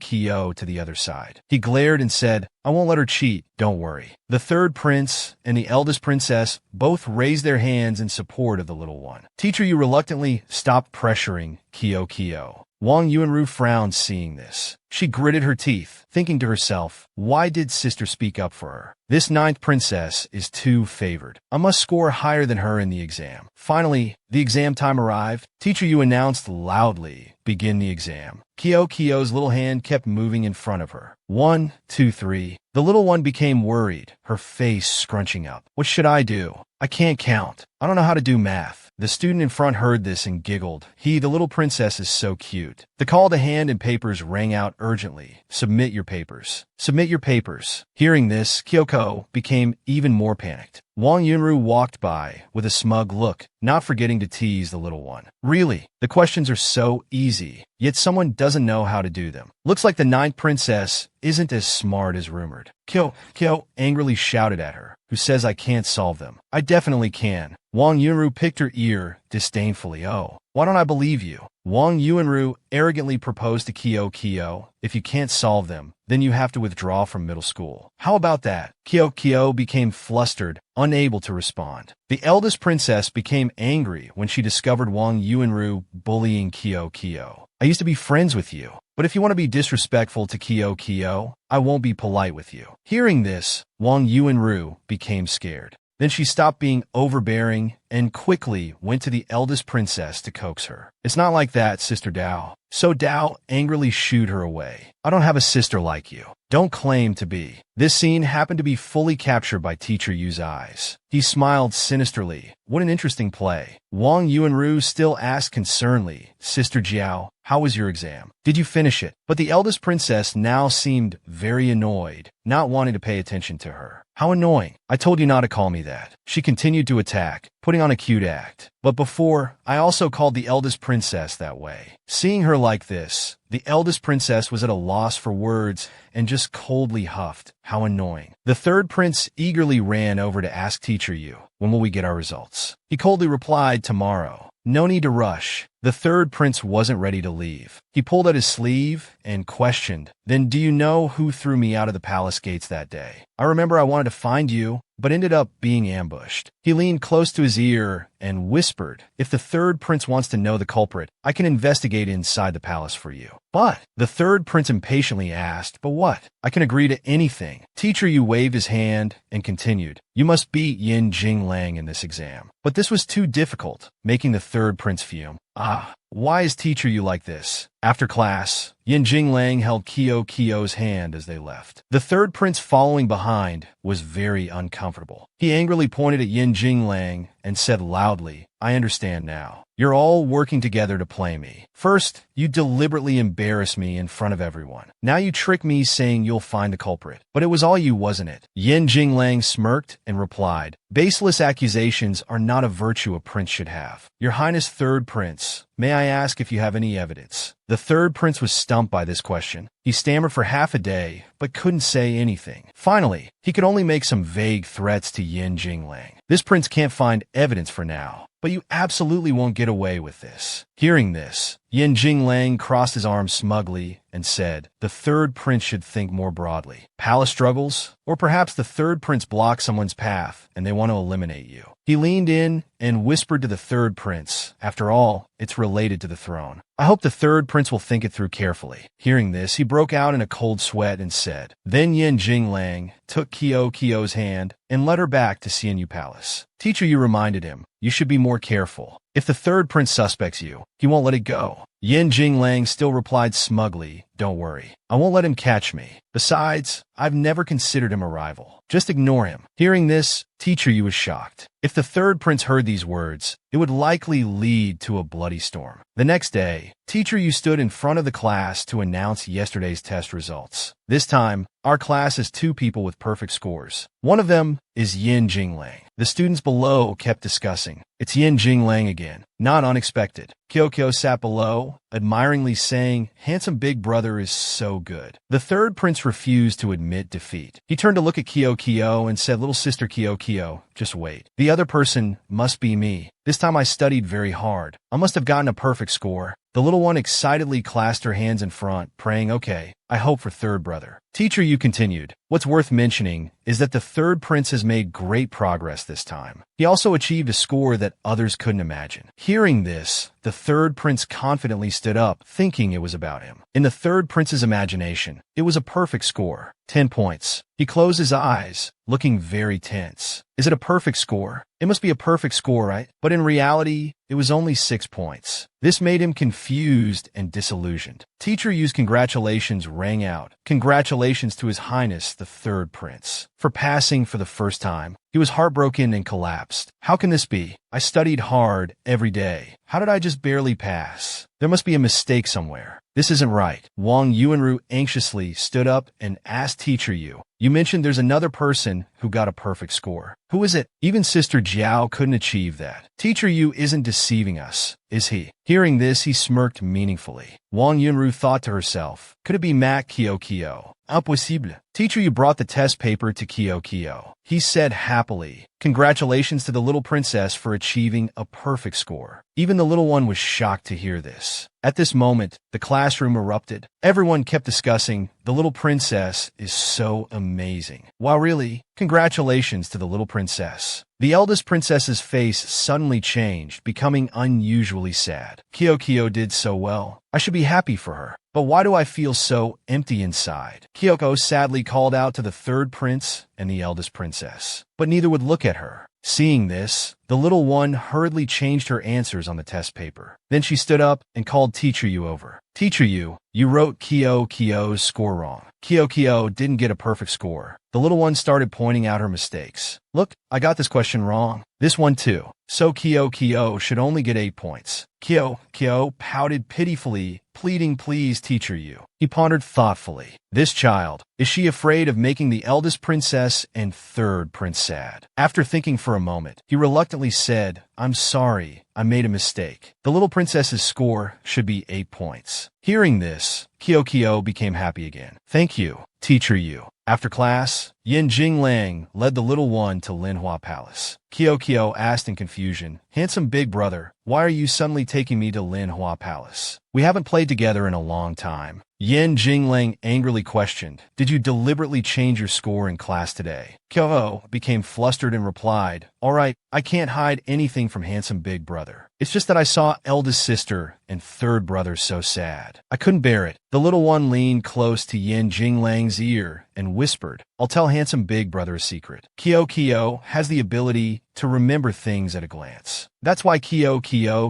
to the other side. He glared and said, I won't let her cheat, don't worry. The third prince and the eldest princess both raised their hands in support of the little one. Teacher Yu reluctantly stopped pressuring Kyo. Wang Yuanru frowned seeing this. She gritted her teeth, thinking to herself, why did sister speak up for her? This ninth princess is too favored. I must score higher than her in the exam. Finally, the exam time arrived. Teacher Yu announced loudly, begin the exam. Kyo's little hand kept moving in front of her. 1, 2, 3. The little one became worried, her face scrunching up. What should I do? I can't count. I don't know how to do math. The student in front heard this and giggled. The little princess is so cute. The call to hand and papers rang out urgently. Submit your papers. Submit your papers. Hearing this, Kyoko became even more panicked. Wang Yunru walked by with a smug look, not forgetting to tease the little one. Really, the questions are so easy, yet someone doesn't know how to do them. Looks like the ninth princess isn't as smart as rumored. Kyo angrily shouted at her. Who says I can't solve them? I definitely can. Wang Yunru picked her ear disdainfully. Oh, why don't I believe you? Wang Yuanru arrogantly proposed to Kyo, if you can't solve them, then you have to withdraw from middle school. How about that? Kyo became flustered, unable to respond. The eldest princess became angry when she discovered Wang Yuanru bullying Kyo. I used to be friends with you, but if you want to be disrespectful to Kyo, I won't be polite with you. Hearing this, Wang Yuanru became scared. Then she stopped being overbearing and quickly went to the eldest princess to coax her. It's not like that, Sister Dao. So Dao angrily shooed her away. I don't have a sister like you. Don't claim to be. This scene happened to be fully captured by Teacher Yu's eyes. He smiled sinisterly. What an interesting play. Wang Yuanru still asked concernedly, Sister Jiao, how was your exam? Did you finish it? But the eldest princess now seemed very annoyed, not wanting to pay attention to her. How annoying. I told you not to call me that. She continued to attack, putting on a cute act. But before, I also called the eldest princess that way. Seeing her like this, the eldest princess was at a loss for words and just coldly huffed. How annoying. The third prince eagerly ran over to ask Teacher Yu, when will we get our results? He coldly replied, tomorrow. No need to rush. The third prince wasn't ready to leave. He pulled at his sleeve and questioned, then do you know who threw me out of the palace gates that day? I remember I wanted to find you, but ended up being ambushed. He leaned close to his ear and whispered, if the third prince wants to know the culprit, I can investigate inside the palace for you. But the third prince impatiently asked, but what? I can agree to anything. Teacher Yu waved his hand and continued, you must beat Yin Jinglang in this exam. But this was too difficult, making the third prince fume. Why is Teacher Yu like this? After class, Yin Jinglang held Kyo's hand as they left. The third prince following behind was very uncomfortable. He angrily pointed at Yin Jinglang and said loudly, I understand now. You're all working together to play me. First, you deliberately embarrass me in front of everyone. Now you trick me saying you'll find the culprit. But it was all you, wasn't it? Yin Jinglang smirked and replied, baseless accusations are not a virtue a prince should have. Your Highness Third Prince, may I ask if you have any evidence? The third prince was stumped by this question. He stammered for half a day, but couldn't say anything. Finally, he could only make some vague threats to Yin Jinglang. This prince can't find evidence for now, but you absolutely won't get away with this. Hearing this, Yin Jinglang crossed his arms smugly and said, the third prince should think more broadly. Palace struggles? Or perhaps the third prince blocked someone's path and they want to eliminate you. He leaned in and whispered to the third prince, after all, it's related to the throne. I hope the third prince will think it through carefully. Hearing this, he broke out in a cold sweat and said, then Yin Jinglang took Kyo's hand and led her back to Xianyu Palace. Teacher Yu reminded him, you should be more careful. If the third prince suspects you, he won't let it go. Yin Jinglang still replied smugly, don't worry, I won't let him catch me. Besides, I've never considered him a rival. Just ignore him. Hearing this, Teacher Yu was shocked. If the third prince heard these words, it would likely lead to a bloody storm. The next day, Teacher Yu stood in front of the class to announce yesterday's test results. This time, our class has 2 people with perfect scores. One of them is Yin Jinglang. The students below kept discussing. It's Yin Jinglang again. Not unexpected. Kyo sat below, admiringly saying, handsome big brother is so good. The third prince refused to admit defeat. He turned to look at Kyo and said, little sister Kyo, just wait. The other person must be me. This time I studied very hard. I must have gotten a perfect score. The little one excitedly clasped her hands in front, praying, okay, I hope for third brother. Teacher Yu continued, what's worth mentioning is that the third prince has made great progress this time. He also achieved a score that others couldn't imagine. Hearing this, the third prince confidently stood up, thinking it was about him. In the third prince's imagination, it was a perfect score, 10 points. He closed his eyes, looking very tense. Is it a perfect score? It must be a perfect score, right? But in reality, it was only 6 points. This made him confused and disillusioned. Teacher Yu's congratulations rang out. Congratulations to His Highness, the third prince, for passing for the first time. He was heartbroken and collapsed. How can this be? I studied hard every day. How did I just barely pass? There must be a mistake somewhere. This isn't right. Wang Yuanru anxiously stood up and asked Teacher Yu, "You mentioned there's another person who got a perfect score. Who is it?" Even Sister Jiao couldn't achieve that. Teacher Yu isn't deceiving us, is he? Hearing this, he smirked meaningfully. Wang Yunru thought to herself, could it be Mak Kyo? Impossible. Teacher Yu brought the test paper to Kyo. He said happily, "Congratulations to the little princess for achieving a perfect score." Even the little one was shocked to hear this. At this moment, the classroom erupted. Everyone kept discussing, the little princess is so amazing. Wow, really? Congratulations to the little princess. The eldest princess's face suddenly changed, becoming unusually sad. Kyo did so well. I should be happy for her. But why do I feel so empty inside? Kyoko sadly called out to the third prince and the eldest princess, but neither would look at her. Seeing this, the little one hurriedly changed her answers on the test paper. Then she stood up and called Teacher Yu over. Teacher Yu, you wrote Kyo's score wrong. Kyo didn't get a perfect score. The little one started pointing out her mistakes. Look, I got this question wrong. This one too. So Kyo should only get 8 points. Kyo pouted pitifully, pleading, please, Teacher Yu. He pondered thoughtfully. This child, is she afraid of making the eldest princess and third prince sad? After thinking for a moment, he reluctantly said, I'm sorry, I made a mistake. The little princess's score should be 8 points. Hearing this, Kyo became happy again. Thank you, Teacher Yu. After class, Yin Jinglang led the little one to Manhwa Palace. Kyo asked in confusion, handsome big brother, why are you suddenly taking me to Manhwa Palace? We haven't played together in a long time. Yin Jinglang angrily questioned, did you deliberately change your score in class today? Kyo became flustered and replied, all right, I can't hide anything from handsome big brother. It's just that I saw eldest sister and third brother so sad. I couldn't bear it. The little one leaned close to Yin Jinglang's ear and whispered, I'll tell handsome big brother a secret. Kyo has the ability to remember things at a glance. That's why Kyo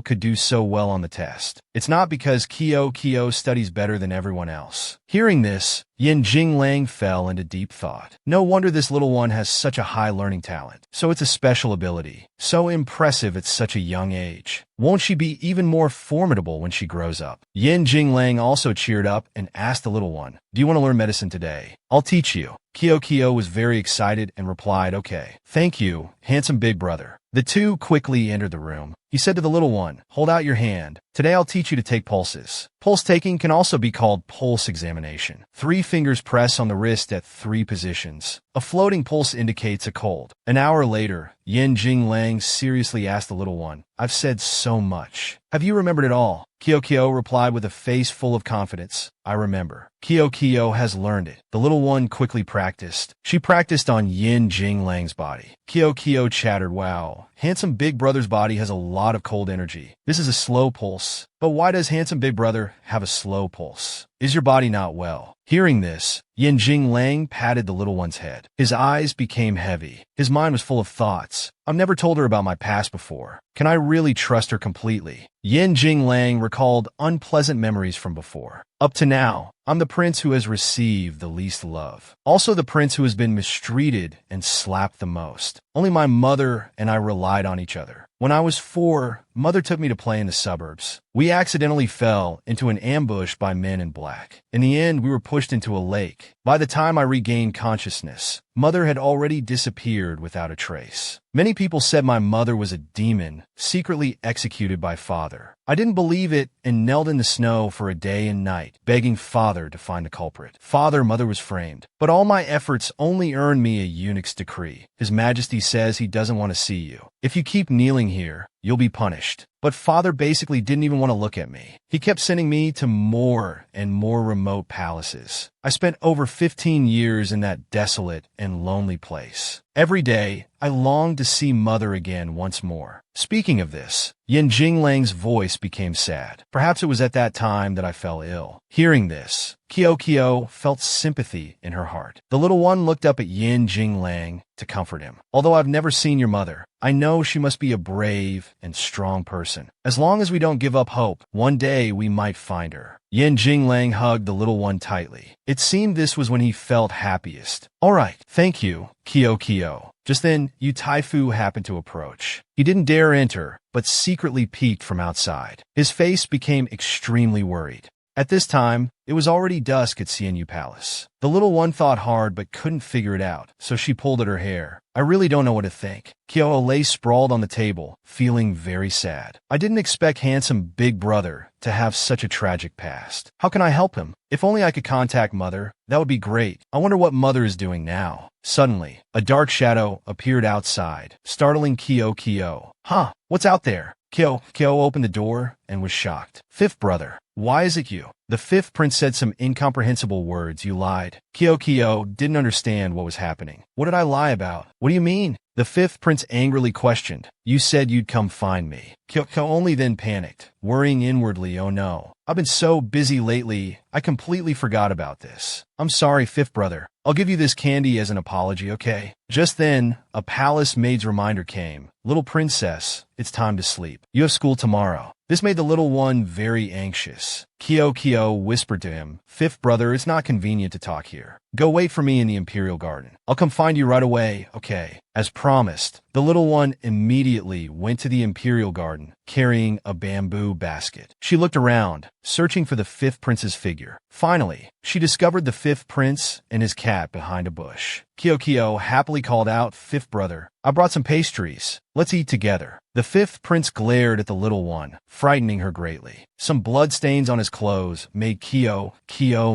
could do so well on the test. It's not because Kyo studies better than everyone else. Hearing this, Yin Jinglang fell into deep thought. No wonder this little one has such a high learning talent. So it's a special ability. So impressive at such a young age. Won't she be even more formidable when she grows up? Yin Jinglang also cheered up and asked the little one, do you want to learn medicine today? I'll teach you. Kyo was very excited and replied, okay. Thank you, handsome big brother. The two quickly entered the room. He said to the little one, hold out your hand. Today I'll teach you to take pulses. Pulse taking can also be called pulse examination. 3 fingers press on the wrist at 3 positions. A floating pulse indicates a cold. An hour later, Yin Jinglang seriously asked the little one, I've said so much. Have you remembered it all? Kyo replied with a face full of confidence, I remember. Kyo has learned it. The little one quickly practiced. She practiced on Yin Jinglang's body. Kyo chattered, wow, handsome big brother's body has a lot of cold energy. This is a slow pulse. But why does handsome big brother have a slow pulse? Is your body not well? Hearing this, Yin Jinglang patted the little one's head. His eyes became heavy. His mind was full of thoughts. I've never told her about my past before. Can I really trust her completely? Yin Jinglang recalled unpleasant memories from before. Up to now, I'm the prince who has received the least love. Also the prince who has been mistreated and slapped the most. Only my mother and I relied on each other. When I was 4, Mother took me to play in the suburbs. We accidentally fell into an ambush by men in black. In the end, we were pushed into a lake. By the time I regained consciousness, Mother had already disappeared without a trace. Many people said my mother was a demon, secretly executed by Father. I didn't believe it and knelt in the snow for a day and night, begging Father to find the culprit. Mother was framed. But all my efforts only earned me a eunuch's decree. His Majesty says he doesn't want to see you. If you keep kneeling here, you'll be punished. But father basically didn't even want to look at me. He kept sending me to more and more remote palaces. I spent over 15 years in that desolate and lonely place. Every day, I longed to see mother again once more. Speaking of this, Yin Jinglang's voice became sad. Perhaps it was at that time that I fell ill. Hearing this, Kyo felt sympathy in her heart. The little one looked up at Yin Jinglang to comfort him. Although I've never seen your mother, I know she must be a brave and strong person. As long as we don't give up hope, one day we might find her. Yin Jinglang hugged the little one tightly. It seemed this was when he felt happiest. All right, thank you, Kyo. Just then, Yu Taifu happened to approach. He didn't dare enter, but secretly peeked from outside. His face became extremely worried. At this time, it was already dusk at CNU Palace. The little one thought hard but couldn't figure it out, so she pulled at her hair. I really don't know what to think. Kyo lay sprawled on the table, feeling very sad. I didn't expect handsome big brother to have such a tragic past. How can I help him? If only I could contact mother, that would be great. I wonder what mother is doing now. Suddenly, a dark shadow appeared outside, startling Kyo. Huh, what's out there? Kyo opened the door and was shocked. Fifth brother, why is it you? The fifth prince said some incomprehensible words. You lied. Kyo didn't understand what was happening. What did I lie about? What do you mean? The fifth prince angrily questioned. You said you'd come find me. Kyo only then panicked, worrying inwardly. Oh no, I've been so busy lately, I completely forgot about this. I'm sorry, fifth brother. I'll give you this candy as an apology, okay? Just then, a palace maid's reminder came. Little princess, it's time to sleep. You have school tomorrow. This made the little one very anxious. Kyo whispered to him, Fifth brother, it's not convenient to talk here. Go wait for me in the Imperial Garden. I'll come find you right away, okay? As promised, the little one immediately went to the Imperial Garden, carrying a bamboo basket. She looked around, searching for the fifth prince's figure. Finally, she discovered the fifth prince and his cat behind a bush. Kyo happily called out, Fifth brother, I brought some pastries. Let's eat together. The fifth prince glared at the little one, frightening her greatly. Some bloodstains on his clothes made Kyo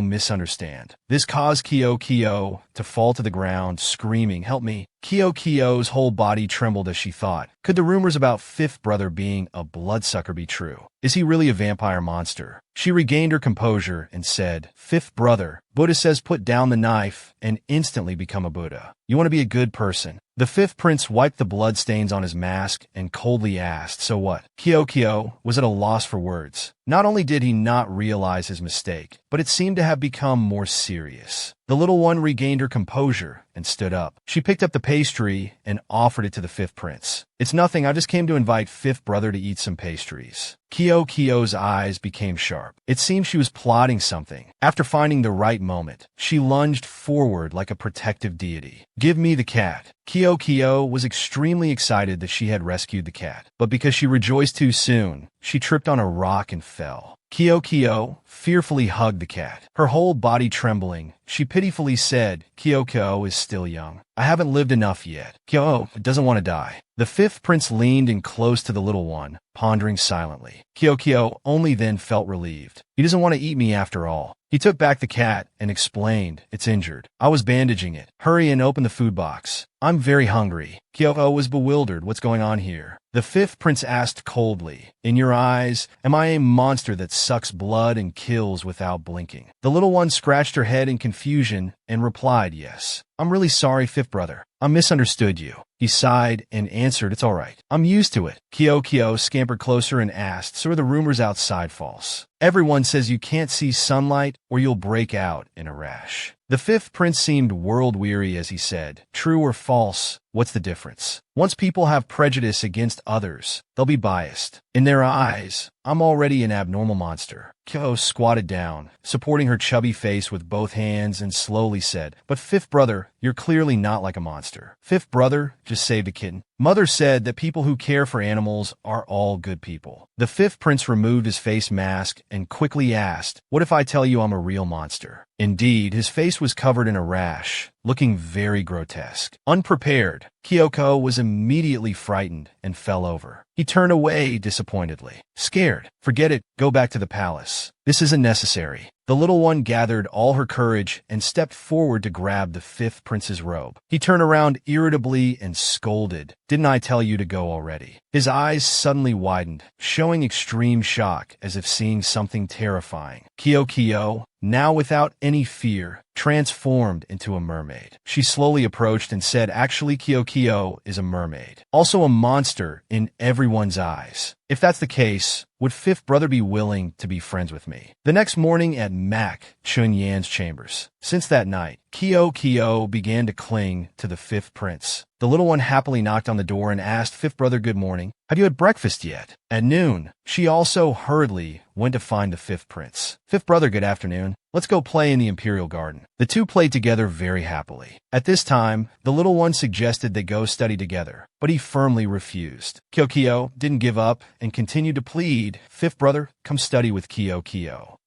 misunderstand. This caused Kyo to fall to the ground, screaming, help me. Kyo's whole body trembled as she thought, could the rumors about fifth brother being a bloodsucker be true? Is he really a vampire monster? She regained her composure and said, Fifth brother, Buddha says put down the knife and instantly become a Buddha. You want to be a good person. The fifth prince wiped the bloodstains on his mask and coldly asked, so what? Kyo was at a loss for words. Not only did he not realize his mistake, but it seemed to have become more serious. The little one regained her composure and stood up. She picked up the pastry and offered it to the fifth prince. It's nothing, I just came to invite fifth brother to eat some pastries. Kyo's eyes became sharp. It seemed she was plotting something. After finding the right moment, she lunged forward like a protective deity. Give me the cat. Kyo was extremely excited that she had rescued the cat, but because she rejoiced too soon, she tripped on a rock and fell. Kyo fearfully hugged the cat. Her whole body trembling, she pitifully said, Kyo is still young. I haven't lived enough yet. Kyo doesn't want to die. The fifth prince leaned in close to the little one, pondering silently. Kyo only then felt relieved. He doesn't want to eat me after all. He took back the cat and explained, it's injured. I was bandaging it. Hurry and open the food box. I'm very hungry. Kyo was bewildered. What's going on here? The fifth prince asked coldly, in your eyes, am I a monster that sucks blood and kills without blinking? The little one scratched her head in confusion and replied, yes. I'm really sorry, fifth brother. I misunderstood you. He sighed and answered, it's all right. I'm used to it. Kyo scampered closer and asked, so are the rumors outside false? Everyone says you can't see sunlight or you'll break out in a rash. The fifth prince seemed world-weary as he said, true or false, what's the difference? Once people have prejudice against others, they'll be biased. In their eyes, I'm already an abnormal monster. Kyo squatted down, supporting her chubby face with both hands and slowly said, but fifth brother, you're clearly not like a monster. Fifth brother just saved a kitten. Mother said that people who care for animals are all good people. The fifth prince removed his face mask and quickly asked, what if I tell you I'm a real monster? Indeed, his face was covered in a rash, looking very grotesque. Unprepared, Kyo was immediately frightened and fell over. He turned away disappointedly. Scared. Forget it, go back to the palace. This isn't necessary. The little one gathered all her courage and stepped forward to grab the fifth prince's robe. He turned around irritably and scolded, didn't I tell you to go already? His eyes suddenly widened, showing extreme shock as if seeing something terrifying. Kyo, now without any fear, transformed into a mermaid. She slowly approached and said, actually, Kyo is a mermaid. Also a monster in everyone's eyes. If that's the case, would fifth brother be willing to be friends with me? The next morning at Mac Chun-Yan's chambers. Since that night, Kyo began to cling to the fifth prince. The little one happily knocked on the door and asked fifth brother good morning. Have you had breakfast yet? At noon, she also hurriedly went to find the fifth prince. Fifth brother, good afternoon. Let's go play in the Imperial Garden. The two played together very happily. At this time, the little one suggested they go study together, but he firmly refused. Kyo didn't give up and continued to plead, fifth brother, come study with Kyo.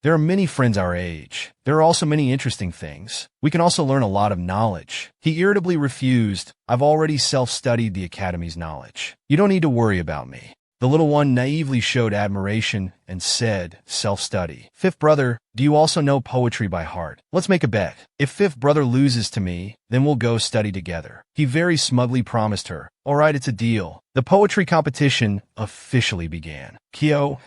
There are many friends our age. There are also many interesting things. We can also learn a lot of knowledge. He irritably refused. I've already self-studied the Academy's knowledge. You don't need to worry about me. The little one naively showed admiration and said, self-study. Fifth brother, do you also know poetry by heart? Let's make a bet. If fifth brother loses to me, then we'll go study together. He very smugly promised her. All right, it's a deal. The poetry competition officially began. Kyo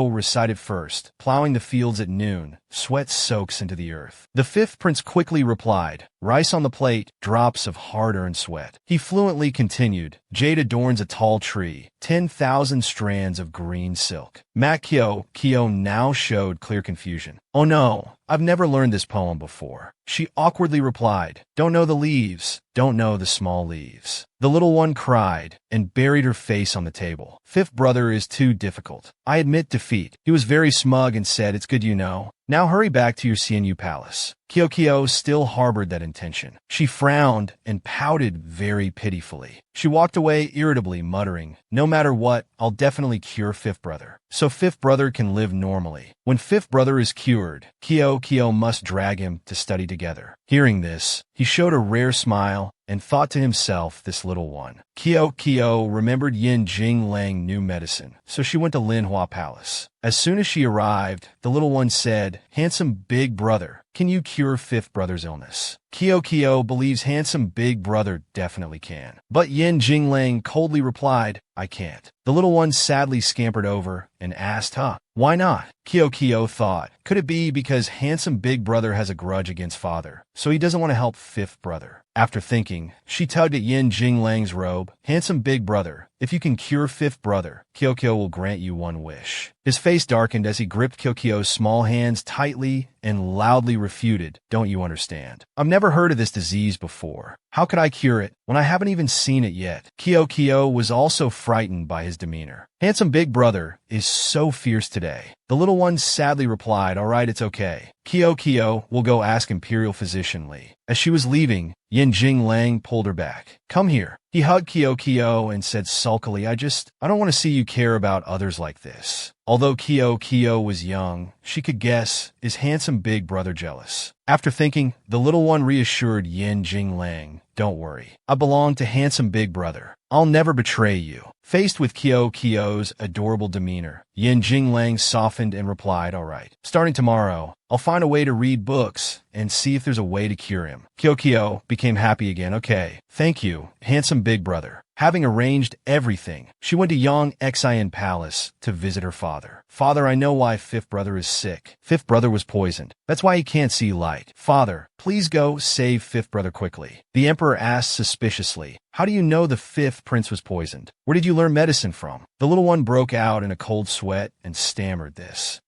recited first, plowing the fields at noon. Sweat soaks into the earth. The fifth prince quickly replied, rice on the plate, drops of hard-earned sweat. He fluently continued, jade adorns a tall tree, 10,000 strands of green silk. Mac Kyo now showed clear confusion. Oh no, I've never learned this poem before. She awkwardly replied, don't know the leaves, don't know the small leaves. The little one cried and buried her face on the table. Fifth brother is too difficult. I admit defeat. He was very smug and said, it's good you know. Now hurry back to your CNU palace. Kyo still harbored that intention. She frowned and pouted very pitifully. She walked away irritably, muttering, no matter what, I'll definitely cure fifth brother, so fifth brother can live normally. When fifth brother is cured, Kyo must drag him to study together. Hearing this, he showed a rare smile and thought to himself, this little one. Kyo remembered Yin Jinglang knew medicine, so she went to Manhwa Palace. As soon as she arrived, the little one said, handsome big brother, can you cure fifth brother's illness? Kyo believes handsome big brother definitely can. But Yin Jinglang coldly replied, I can't. The little one sadly scampered over and asked, why not? Kyo thought, could it be because handsome big brother has a grudge against father, so he doesn't want to help fifth brother? After thinking, she tugged at Yin Jinglang's robe. Handsome big brother, if you can cure fifth brother, Kyo will grant you one wish. His face darkened as he gripped Kyo's small hands tightly and loudly refuted, don't you understand? I've never heard of this disease before. How could I cure it when I haven't even seen it yet? Kyo was also frightened by his demeanor. Handsome big brother is so fierce today. The little one sadly replied, all right, it's okay. Kyo will go ask Imperial Physician Li. As she was leaving, Yin Jinglang pulled her back. Come here. He hugged Kyo and said sulkily, I don't want to see you care about others like this. Although Kyo was young, she could guess, is handsome big brother jealous? After thinking, the little one reassured Yin Jinglang, don't worry. I belong to handsome big brother. I'll never betray you. Faced with Kyo's adorable demeanor, Yin Jinglang softened and replied, all right. Starting tomorrow, I'll find a way to read books and see if there's a way to cure him. Kyo became happy again. Okay, thank you, handsome big brother. Having arranged everything, she went to Yang Xian Palace to visit her father. Father, I know why fifth brother is sick. Fifth brother was poisoned. That's why he can't see light. Father, please go save fifth brother quickly. The emperor asked suspiciously, how do you know the fifth prince was poisoned? Where did you learn medicine from? The little one broke out in a cold sweat and stammered this.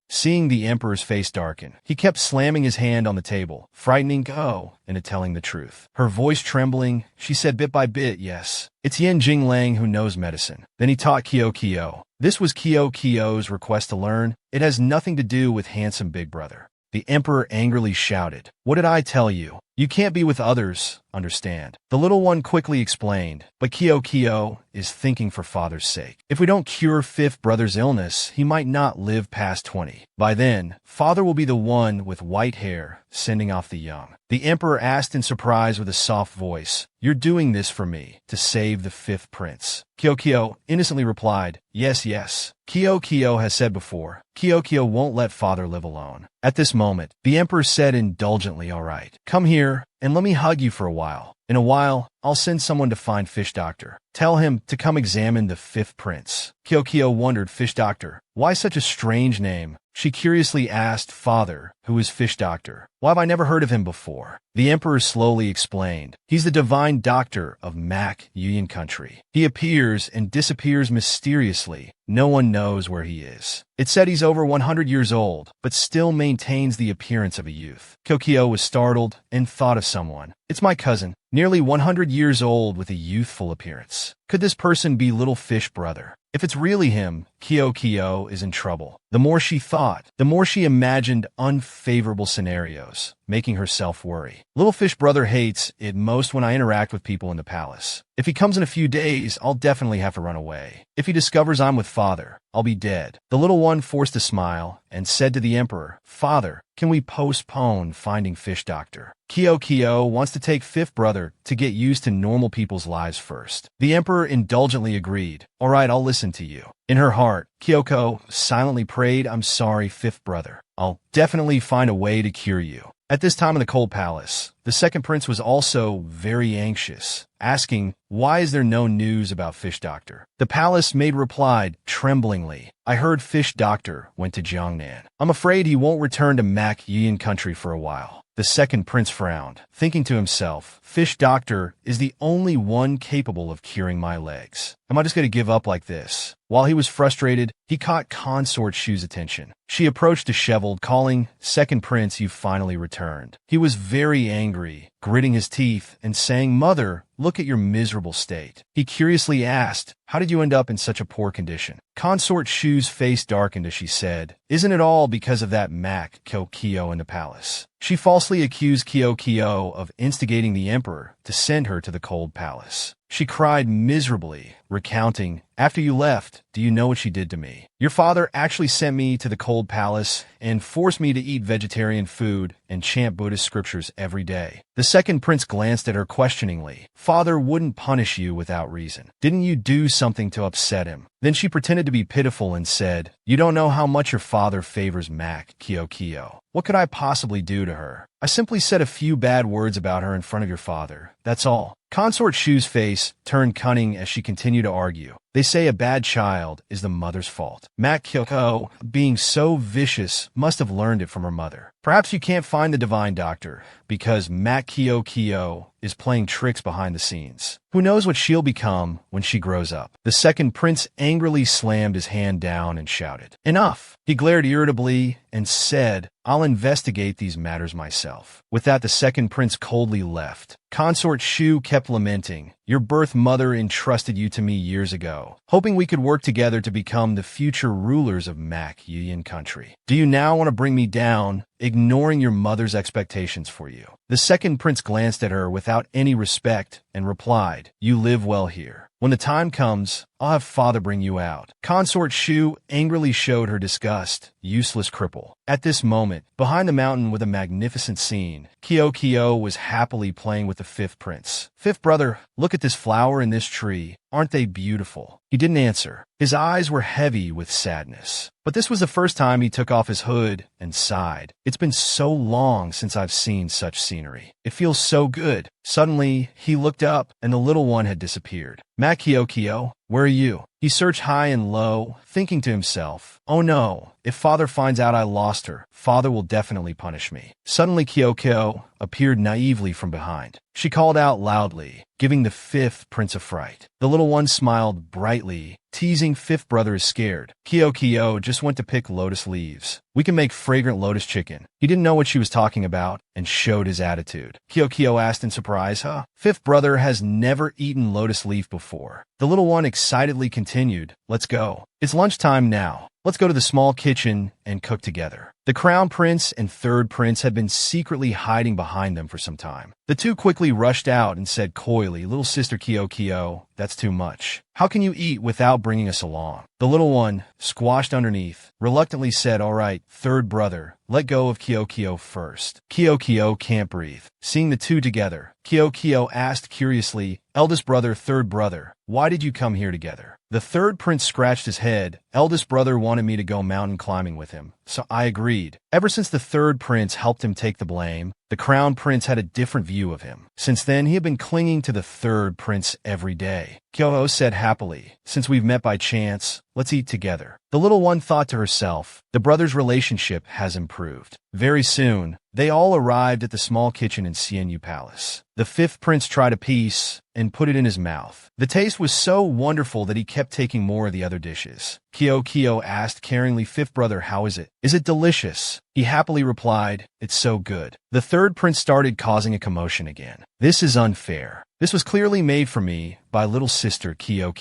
Seeing the emperor's face darken, he kept slamming his hand on the table, frightening Go into telling the truth. Her voice trembling, she said bit by bit, yes. It's Yin Jinglang who knows medicine. Then he taught Kyo. This was Kyo's request to learn. It has nothing to do with handsome big brother. The emperor angrily shouted, what did I tell you? You can't be with others, understand? The little one quickly explained, but Kyo is thinking for father's sake. If we don't cure fifth brother's illness, he might not live past 20. By then, father will be the one with white hair, sending off the young. The emperor asked in surprise with a soft voice, you're doing this for me, to save the fifth prince. Kyo innocently replied, yes. Kyo has said before, Kyo won't let father live alone. At this moment, the emperor said indulgently, all right, come here, and let me hug you for a while. In a while, I'll send someone to find Fish Doctor. Tell him to come examine the fifth prince. Kyokyo wondered, Fish Doctor, why such a strange name? She curiously asked, Father, who is Fish Doctor? Why have I never heard of him before? The emperor slowly explained. He's the divine doctor of Mac Yuyan country. He appears and disappears mysteriously. No one knows where he is. It said he's over 100 years old, but still maintains the appearance of a youth. Kyokyo was startled and thought of someone. It's my cousin, nearly 100 years old with a youthful appearance. Could this person be Little Fish Brother? If it's really him, Kyokyo is in trouble. The more she thought, the more she imagined unfavorable scenarios, making herself worry. Little Fish Brother hates it most when I interact with people in the palace. If he comes in a few days, I'll definitely have to run away. If he discovers I'm with Father, I'll be dead. The little one forced a smile and said to the emperor, Father, can we postpone finding Fish Doctor? Kyokyo wants to take Fifth Brother to get used to normal people's lives first. The emperor indulgently agreed. All right, I'll listen to you. In her heart, Kyoko silently prayed, I'm sorry, Fifth Brother. I'll definitely find a way to cure you. At this time in the Cold Palace, the second prince was also very anxious, asking, why is there no news about Fish Doctor? The palace maid replied, tremblingly, I heard Fish Doctor went to Jiangnan. I'm afraid he won't return to Mac Yuyan country for a while. The second prince frowned, thinking to himself, Fish Doctor is the only one capable of curing my legs. Am I just going to give up like this? While he was frustrated, he caught Consort Shu's attention. She approached disheveled, calling, Second Prince, you finally returned. He was very angry, gritting his teeth and saying, Mother, look at your miserable state. He curiously asked, how did you end up in such a poor condition? Consort Shu's face darkened as she said, Isn't it all because of that Mac Kyokyo in the palace? She falsely accused Kyokyo of instigating the emperor to send her to the Cold Palace. She cried miserably, recounting, After you left, do you know what she did to me? Your father actually sent me to the Cold Palace and forced me to eat vegetarian food and chant Buddhist scriptures every day. The second prince glanced at her questioningly. Father wouldn't punish you without reason. Didn't you do something to upset him? Then she pretended to be pitiful and said, You don't know how much your father favors Mac Kyokyo. What could I possibly do to her? I simply said a few bad words about her in front of your father. That's all. Consort Shu's face turned cunning as she continued to argue. They say a bad child is the mother's fault. Mac Kyoko, being so vicious, must have learned it from her mother. Perhaps you can't find the divine doctor because Mac Kyokyo is playing tricks behind the scenes. Who knows what she'll become when she grows up? The second prince angrily slammed his hand down and shouted, Enough! He glared irritably and said, I'll investigate these matters myself. With that, the second prince coldly left. Consort Shu kept lamenting, Your birth mother entrusted you to me years ago, hoping we could work together to become the future rulers of Mac Yuyan country. Do you now want to bring me down, ignoring your mother's expectations for you? The second prince glanced at her without any respect and replied, You live well here. When the time comes, I'll have father bring you out. Consort Shu angrily showed her disgust, useless cripple. At this moment, behind the mountain with a magnificent scene, Kyokyo was happily playing with the fifth prince. Fifth brother, look at this flower and this tree. Aren't they beautiful? He didn't answer. His eyes were heavy with sadness. But this was the first time he took off his hood and sighed. It's been so long since I've seen such scenery. It feels so good. Suddenly, he looked up and the little one had disappeared. Mac Kyokyo, where are you? He searched high and low, thinking to himself, Oh no, if father finds out I lost her, father will definitely punish me. Suddenly Kyokyo appeared naively from behind. She called out loudly, giving the fifth prince a fright. The little one smiled brightly, teasing fifth brother is scared. Kyokyo just went to pick lotus leaves. We can make fragrant lotus chicken. He didn't know what she was talking about and showed his attitude. Kyokyo asked in surprise, Huh? Fifth brother has never eaten lotus leaf before. The little one excitedly continued, Let's go. It's lunchtime now. Let's go to the small kitchen and cook together. The crown prince and third prince had been secretly hiding behind them for some time. The two quickly rushed out and said coyly, Little sister Kyokyo, that's too much. How can you eat without bringing us along? The little one, squashed underneath, reluctantly said, All right, third brother, let go of Kyokyo first. Kyokyo can't breathe. Seeing the two together, Kyokyo asked curiously, Eldest brother, third brother, why did you come here together? The third prince scratched his head. Eldest brother wanted me to go mountain climbing with him, so I agreed. agreed. Ever since the third prince helped him take the blame, the crown prince had a different view of him. Since then, he had been clinging to the third prince every day. Kyoho said happily, "Since we've met by chance, let's eat together." The little one thought to herself, the brothers' relationship has improved. Very soon, they all arrived at the small kitchen in Xianyu Palace. The fifth prince tried a piece and put it in his mouth. The taste was so wonderful that he kept taking more of the other dishes. Kyo asked caringly, "Fifth brother, how is it? Is it delicious?" He happily replied, "It's so good." The third prince started causing a commotion again. "This is unfair. This was clearly made for me by little sister Kyo."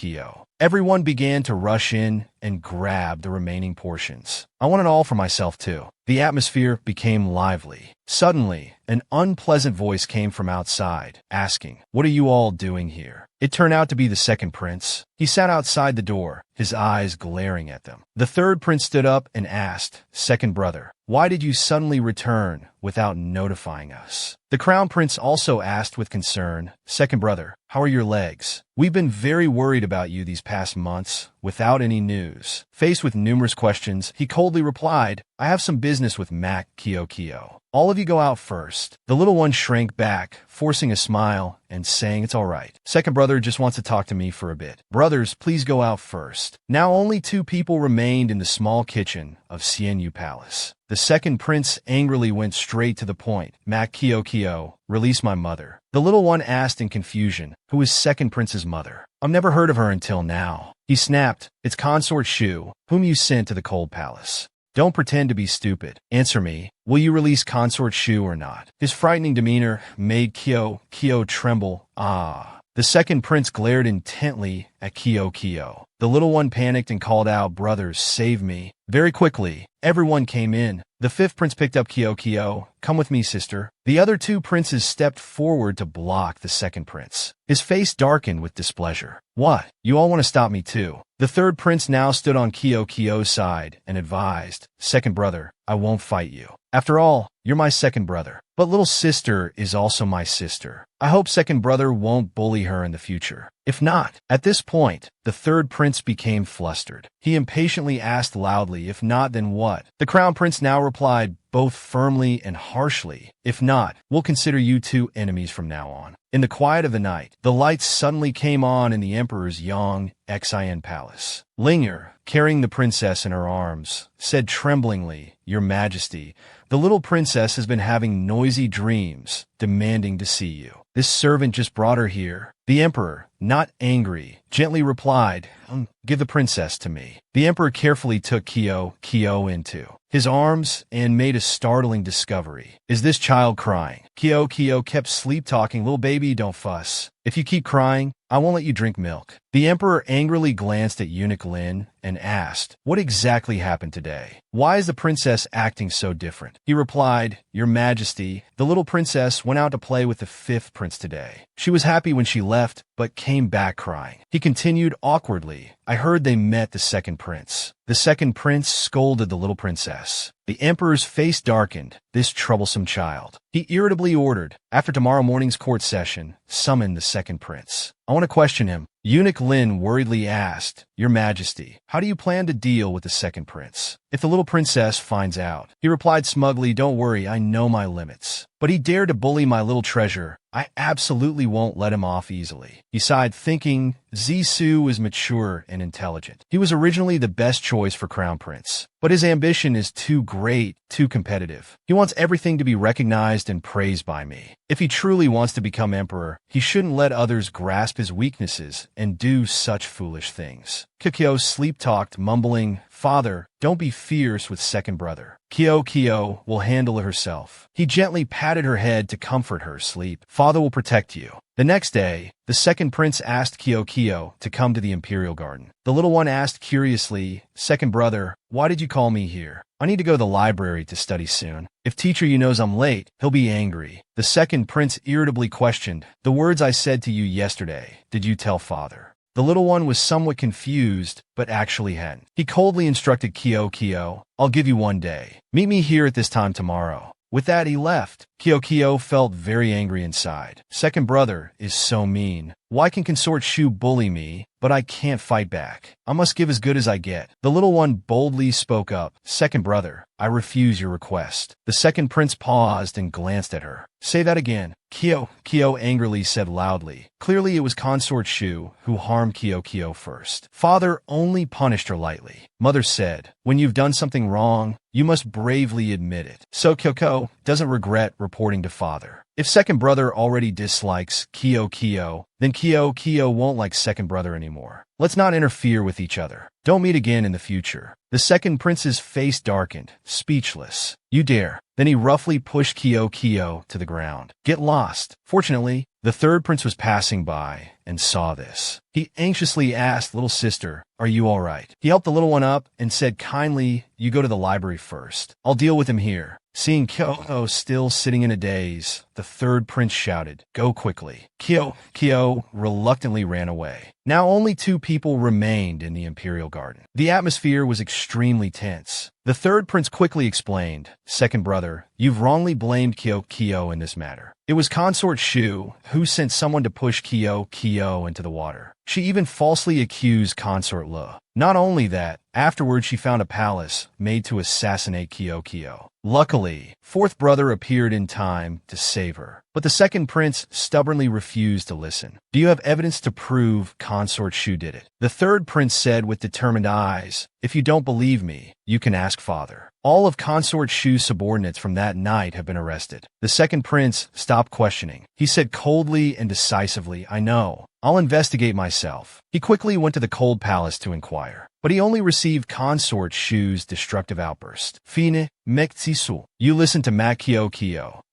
Everyone began to rush in and grab the remaining portions. "I want it all for myself, too." The atmosphere became lively. Suddenly, an unpleasant voice came from outside, asking, "What are you all doing here?" It turned out to be the second prince. He sat outside the door, his eyes glaring at them. The third prince stood up and asked, "Second brother, why did you suddenly return without notifying us?" The crown prince also asked with concern, "Second brother, how are your legs? We've been very worried about you these past months, without any news." Faced with numerous questions, he coldly replied, "I have some business with Mac Kyo. All of you go out first." The little one shrank back, forcing a smile and saying, "It's all right. Second brother just wants to talk to me for a bit. Brothers, please go out first." Now only two people remained in the small kitchen of Xianyu Palace. The second prince angrily went straight to the point. "Mac Kyo, release my mother." The little one asked in confusion, "Who is second prince's mother? I've never heard of her until now." He snapped, "It's consort Shu, whom you sent to the cold palace. Don't pretend to be stupid. Answer me, will you release consort Shu or not?" His frightening demeanor made Kyo tremble. "Ah." The second prince glared intently at Kyo. The little one panicked and called out, "Brothers, save me." Very quickly, everyone came in. The fifth prince picked up Kyo. "Come with me, sister." The other two princes stepped forward to block the second prince. His face darkened with displeasure. "What? You all want to stop me too?" The third prince now stood on Kyo's side and advised, "Second brother, I won't fight you. After all, you're my second brother. But little sister is also my sister. I hope second brother won't bully her in the future. If not." At this point, the third prince became flustered. He impatiently asked loudly, "If not, then what?" The crown prince now replied, both firmly and harshly, "If not, we'll consider you two enemies from now on." In the quiet of the night, the lights suddenly came on in the emperor's Yongxin palace. Linger, carrying the princess in her arms, said tremblingly, "Your Majesty, the little princess has been having noisy dreams, demanding to see you. This servant just brought her here." The emperor, not angry, gently replied, "Give the princess to me." The emperor carefully took Kyo into his arms and made a startling discovery. "Is this child crying?" Kyo kept sleep-talking. "Little baby, don't fuss. If you keep crying, I won't let you drink milk." The emperor angrily glanced at eunuch Lin and asked, "What exactly happened today? Why is the princess acting so different?" He replied, "Your Majesty, the little princess went out to play with the fifth prince today. She was happy when she left, but came back crying." He continued awkwardly, "I heard they met the second prince." The second prince scolded the little princess. The emperor's face darkened. This troublesome child. He irritably ordered, "After tomorrow morning's court session, summon the second prince. I want to question him." Eunuch Lin worriedly asked, "Your Majesty, how do you plan to deal with the second prince if the little princess finds out?" He replied smugly, "Don't worry, I know my limits. But he dared to bully my little treasure. I absolutely won't let him off easily." He sighed, thinking Zissou was mature and intelligent. He was originally the best choice for crown prince, but his ambition is too great, too competitive. He wants everything to be recognized and praised by me. If he truly wants to become emperor, he shouldn't let others grasp his weaknesses and do such foolish things. Kyo sleep-talked, mumbling, "Father, don't be fierce with second brother. Kyo will handle it herself." He gently patted her head to comfort her. "Sleep. Father will protect you." The next day, the second prince asked Kyo to come to the imperial garden. The little one asked curiously, "Second brother, why did you call me here?" "I need to go to the library to study soon. If teacher knows I'm late, he'll be angry." The second prince irritably questioned, "The words I said to you yesterday, did you tell father?" The little one was somewhat confused, but actually hadn't. He coldly instructed Kyo, "I'll give you 1 day. Meet me here at this time tomorrow." With that, he left. Kyo felt very angry inside. Second brother is so mean. Why can Consort Shu bully me, but I can't fight back? I must give as good as I get. The little one boldly spoke up. Second brother, I refuse your request. The second prince paused and glanced at her. Say that again. Kyo angrily said loudly. Clearly it was Consort Shu who harmed Kyo first. Father only punished her lightly. Mother said, when you've done something wrong, you must bravely admit it. So Kyoko doesn't regret reporting to father. If second brother already dislikes Kyo, then Kyo won't like second brother anymore. Let's not interfere with each other. Don't meet again in the future. The second prince's face darkened, speechless. You dare. Then he roughly pushed Kyo to the ground. Get lost. Fortunately, the third prince was passing by and saw this. He anxiously asked little sister, are you all right? He helped the little one up and said kindly, you go to the library first. I'll deal with him here. Seeing Kyo still sitting in a daze, the third prince shouted, go quickly. Kyo reluctantly ran away. Now only 2 people remained in the Imperial Garden. The atmosphere was extremely tense. The third prince quickly explained, second brother, you've wrongly blamed Kyo in this matter. It was Consort Shu who sent someone to push Kyo into the water. She even falsely accused Consort Le. Not only that, afterwards she found a palace made to assassinate Kyo. Luckily, fourth brother appeared in time to save her. But the second prince stubbornly refused to listen. Do you have evidence to prove Consort Shu did it? The third prince said with determined eyes, if you don't believe me, you can ask father. All of Consort Shu's subordinates from that night have been arrested. The second prince stopped questioning. He said coldly and decisively, I know. I'll investigate myself. He quickly went to the cold palace to inquire. But he only received Consort Shu's destructive outburst. Fine, Mexisu. You listen to Mat Kyo.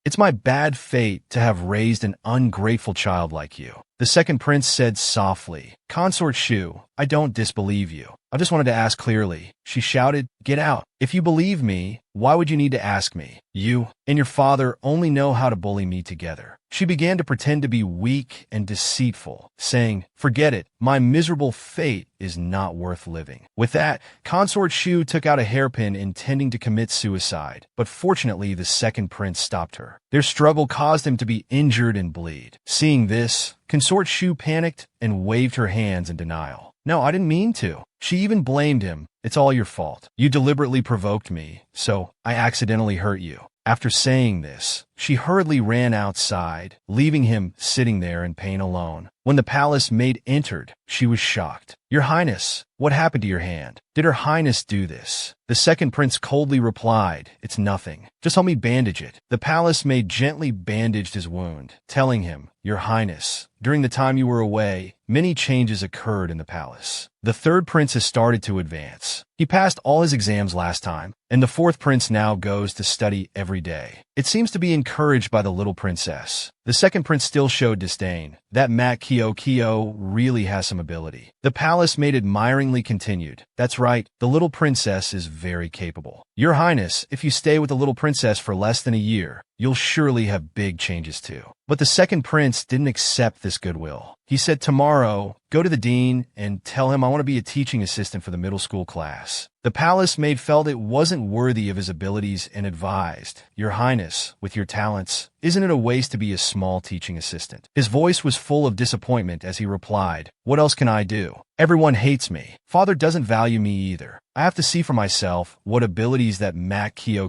It's my bad fate to have raised an ungrateful child like you. The second prince said softly, Consort Shu, I don't disbelieve you. I just wanted to ask clearly. She shouted, get out. If you believe me, why would you need to ask me? You and your father only know how to bully me together. She began to pretend to be weak and deceitful, saying, forget it, my miserable fate is not worth living. With that, Consort Shu took out a hairpin intending to commit suicide, but fortunately the second prince stopped her. Their struggle caused him to be injured and bleed. Seeing this, Consort Shu panicked and waved her hands in denial. No, I didn't mean to. She even blamed him. It's all your fault. You deliberately provoked me, so I accidentally hurt you. After saying this, she hurriedly ran outside, leaving him sitting there in pain alone. When the palace maid entered, she was shocked. Your Highness, what happened to your hand? Did Her Highness do this? The second prince coldly replied, it's nothing. Just help me bandage it. The palace maid gently bandaged his wound, telling him, Your Highness, during the time you were away, many changes occurred in the palace. The third prince has started to advance. He passed all his exams last time, and the fourth prince now goes to study every day. It seems to be encouraged by the little princess. The second prince still showed disdain. That Mat Kyo really has some ability. The palace maid admiringly continued. That's right, the little princess is very capable. Your Highness, if you stay with the little princess for less than a year, you'll surely have big changes too. But the second prince didn't accept this goodwill. He said, tomorrow, go to the dean and tell him I want to be a teaching assistant for the middle school class. The palace maid felt it wasn't worthy of his abilities and advised, Your Highness, with your talents, isn't it a waste to be a small teaching assistant? His voice was full of disappointment as he replied, what else can I do? Everyone hates me. Father doesn't value me either. I have to see for myself what abilities that Mat Kyo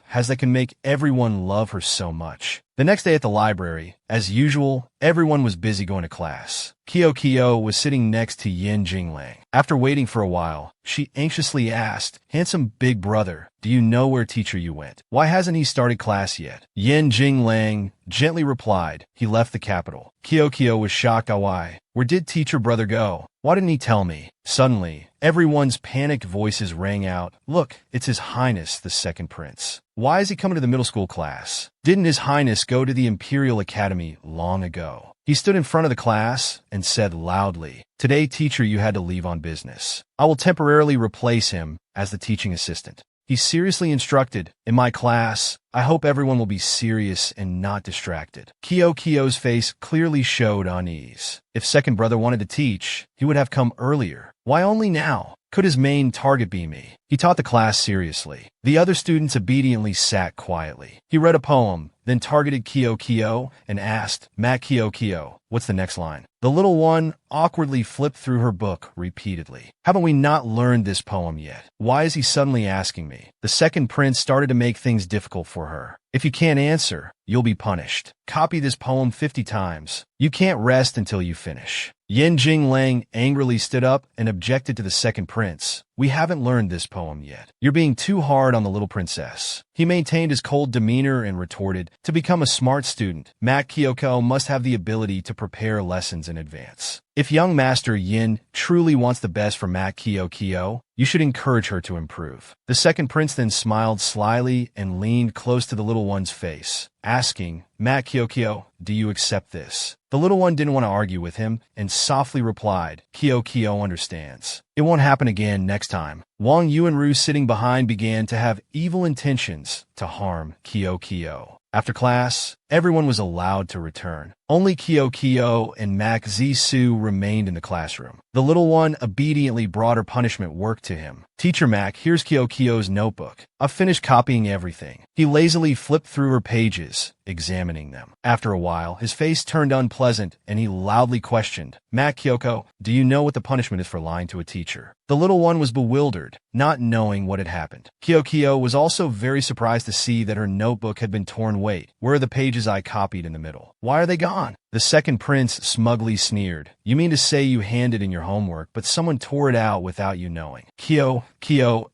has that can make everyone love her so much. The next day at the library, as usual, everyone was busy going to class. Kyo was sitting next to Yin Jinglang. After waiting for a while, she anxiously asked, handsome big brother, do you know where teacher you went? Why hasn't he started class yet? Yin Jinglang gently replied, he left the capital. Kyo was shocked. Why? Where did teacher brother go? Why didn't he tell me? Suddenly, everyone's panicked voices rang out. Look, it's His Highness, the second prince. Why is he coming to the middle school class? Didn't His Highness go to the Imperial Academy long ago? He stood in front of the class and said loudly, today, teacher, you had to leave on business. I will temporarily replace him as the teaching assistant. He seriously instructed, in my class, I hope everyone will be serious and not distracted. Kyo's face clearly showed unease. If second brother wanted to teach, he would have come earlier. Why only now? Could his main target be me? He taught the class seriously. The other students obediently sat quietly. He read a poem, then targeted Kyo and asked, Mac Kyo, what's the next line? The little one awkwardly flipped through her book repeatedly. Haven't we not learned this poem yet? Why is he suddenly asking me? The second prince started to make things difficult for her. If you can't answer, you'll be punished. Copy this poem 50 times. You can't rest until you finish. Yin Jinglang angrily stood up and objected to the second prince. We haven't learned this poem yet. You're being too hard on the little princess. He maintained his cold demeanor and retorted, to become a smart student, Mac Kyoko must have the ability to prepare lessons in advance. If young Master Yin truly wants the best for Mac Kyo, you should encourage her to improve. The second prince then smiled slyly and leaned close to the little one's face, asking, Mac Kyo, do you accept this? The little one didn't want to argue with him and softly replied, Kyo understands. It won't happen again next time. Wang Yuanru sitting behind began to have evil intentions to harm Kyo. After class, everyone was allowed to return. Only Kyo and Mac Zisu remained in the classroom. The little one obediently brought her punishment work to him. Teacher Mac, here's Kyo's notebook. I've finished copying everything. He lazily flipped through her pages, examining them. After a while, his face turned unpleasant and he loudly questioned, Mac Kyoko, do you know what the punishment is for lying to a teacher? The little one was bewildered, not knowing what had happened. Kyo was also very surprised to see that her notebook had been torn. Wait, where are the pages I copied in the middle? Why are they gone? The second prince smugly sneered. You mean to say you handed in your homework, but someone tore it out without you knowing? Kyo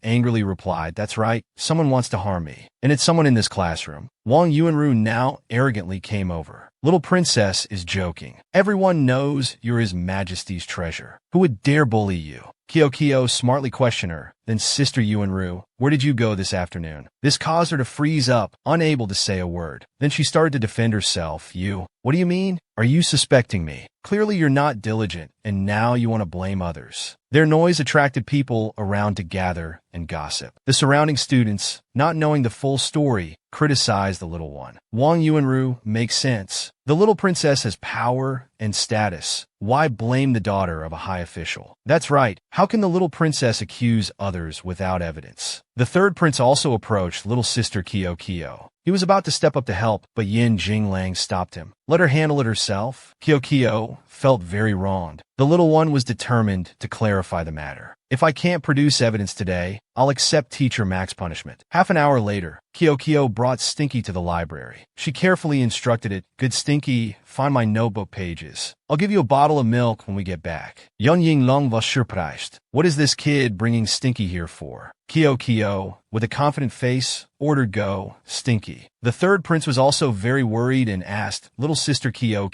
angrily replied, that's right, someone wants to harm me. And it's someone in this classroom. Wang Yuanru now arrogantly came over. Little princess is joking. Everyone knows you're His Majesty's treasure. Who would dare bully you? Kyo smartly questioned her. Then Sister Yuanru, where did you go this afternoon? This caused her to freeze up, unable to say a word. Then she started to defend herself. What do you mean? Are you suspecting me? Clearly you're not diligent, and now you want to blame others. Their noise attracted people around to gather and gossip. The surrounding students, not knowing the full story, criticized the little one. Wang Yuanru makes sense. The little princess has power and status. Why blame the daughter of a high official? That's right. How can the little princess accuse others without evidence? The third prince also approached little sister Kyo. He was about to step up to help, but Yin Jinglang stopped him. Let her handle it herself. Kyo felt very wronged. The little one was determined to clarify the matter. If I can't produce evidence today, I'll accept Teacher Mac's punishment. Half an hour later, Kyo brought Stinky to the library. She carefully instructed it, Good Stinky, find my notebook pages. I'll give you a bottle of milk when we get back. Yun Ying Long was surprised. What is this kid bringing Stinky here for? Kyo, with a confident face, ordered go, Stinky. The third prince was also very worried and asked, Little sister Kyo,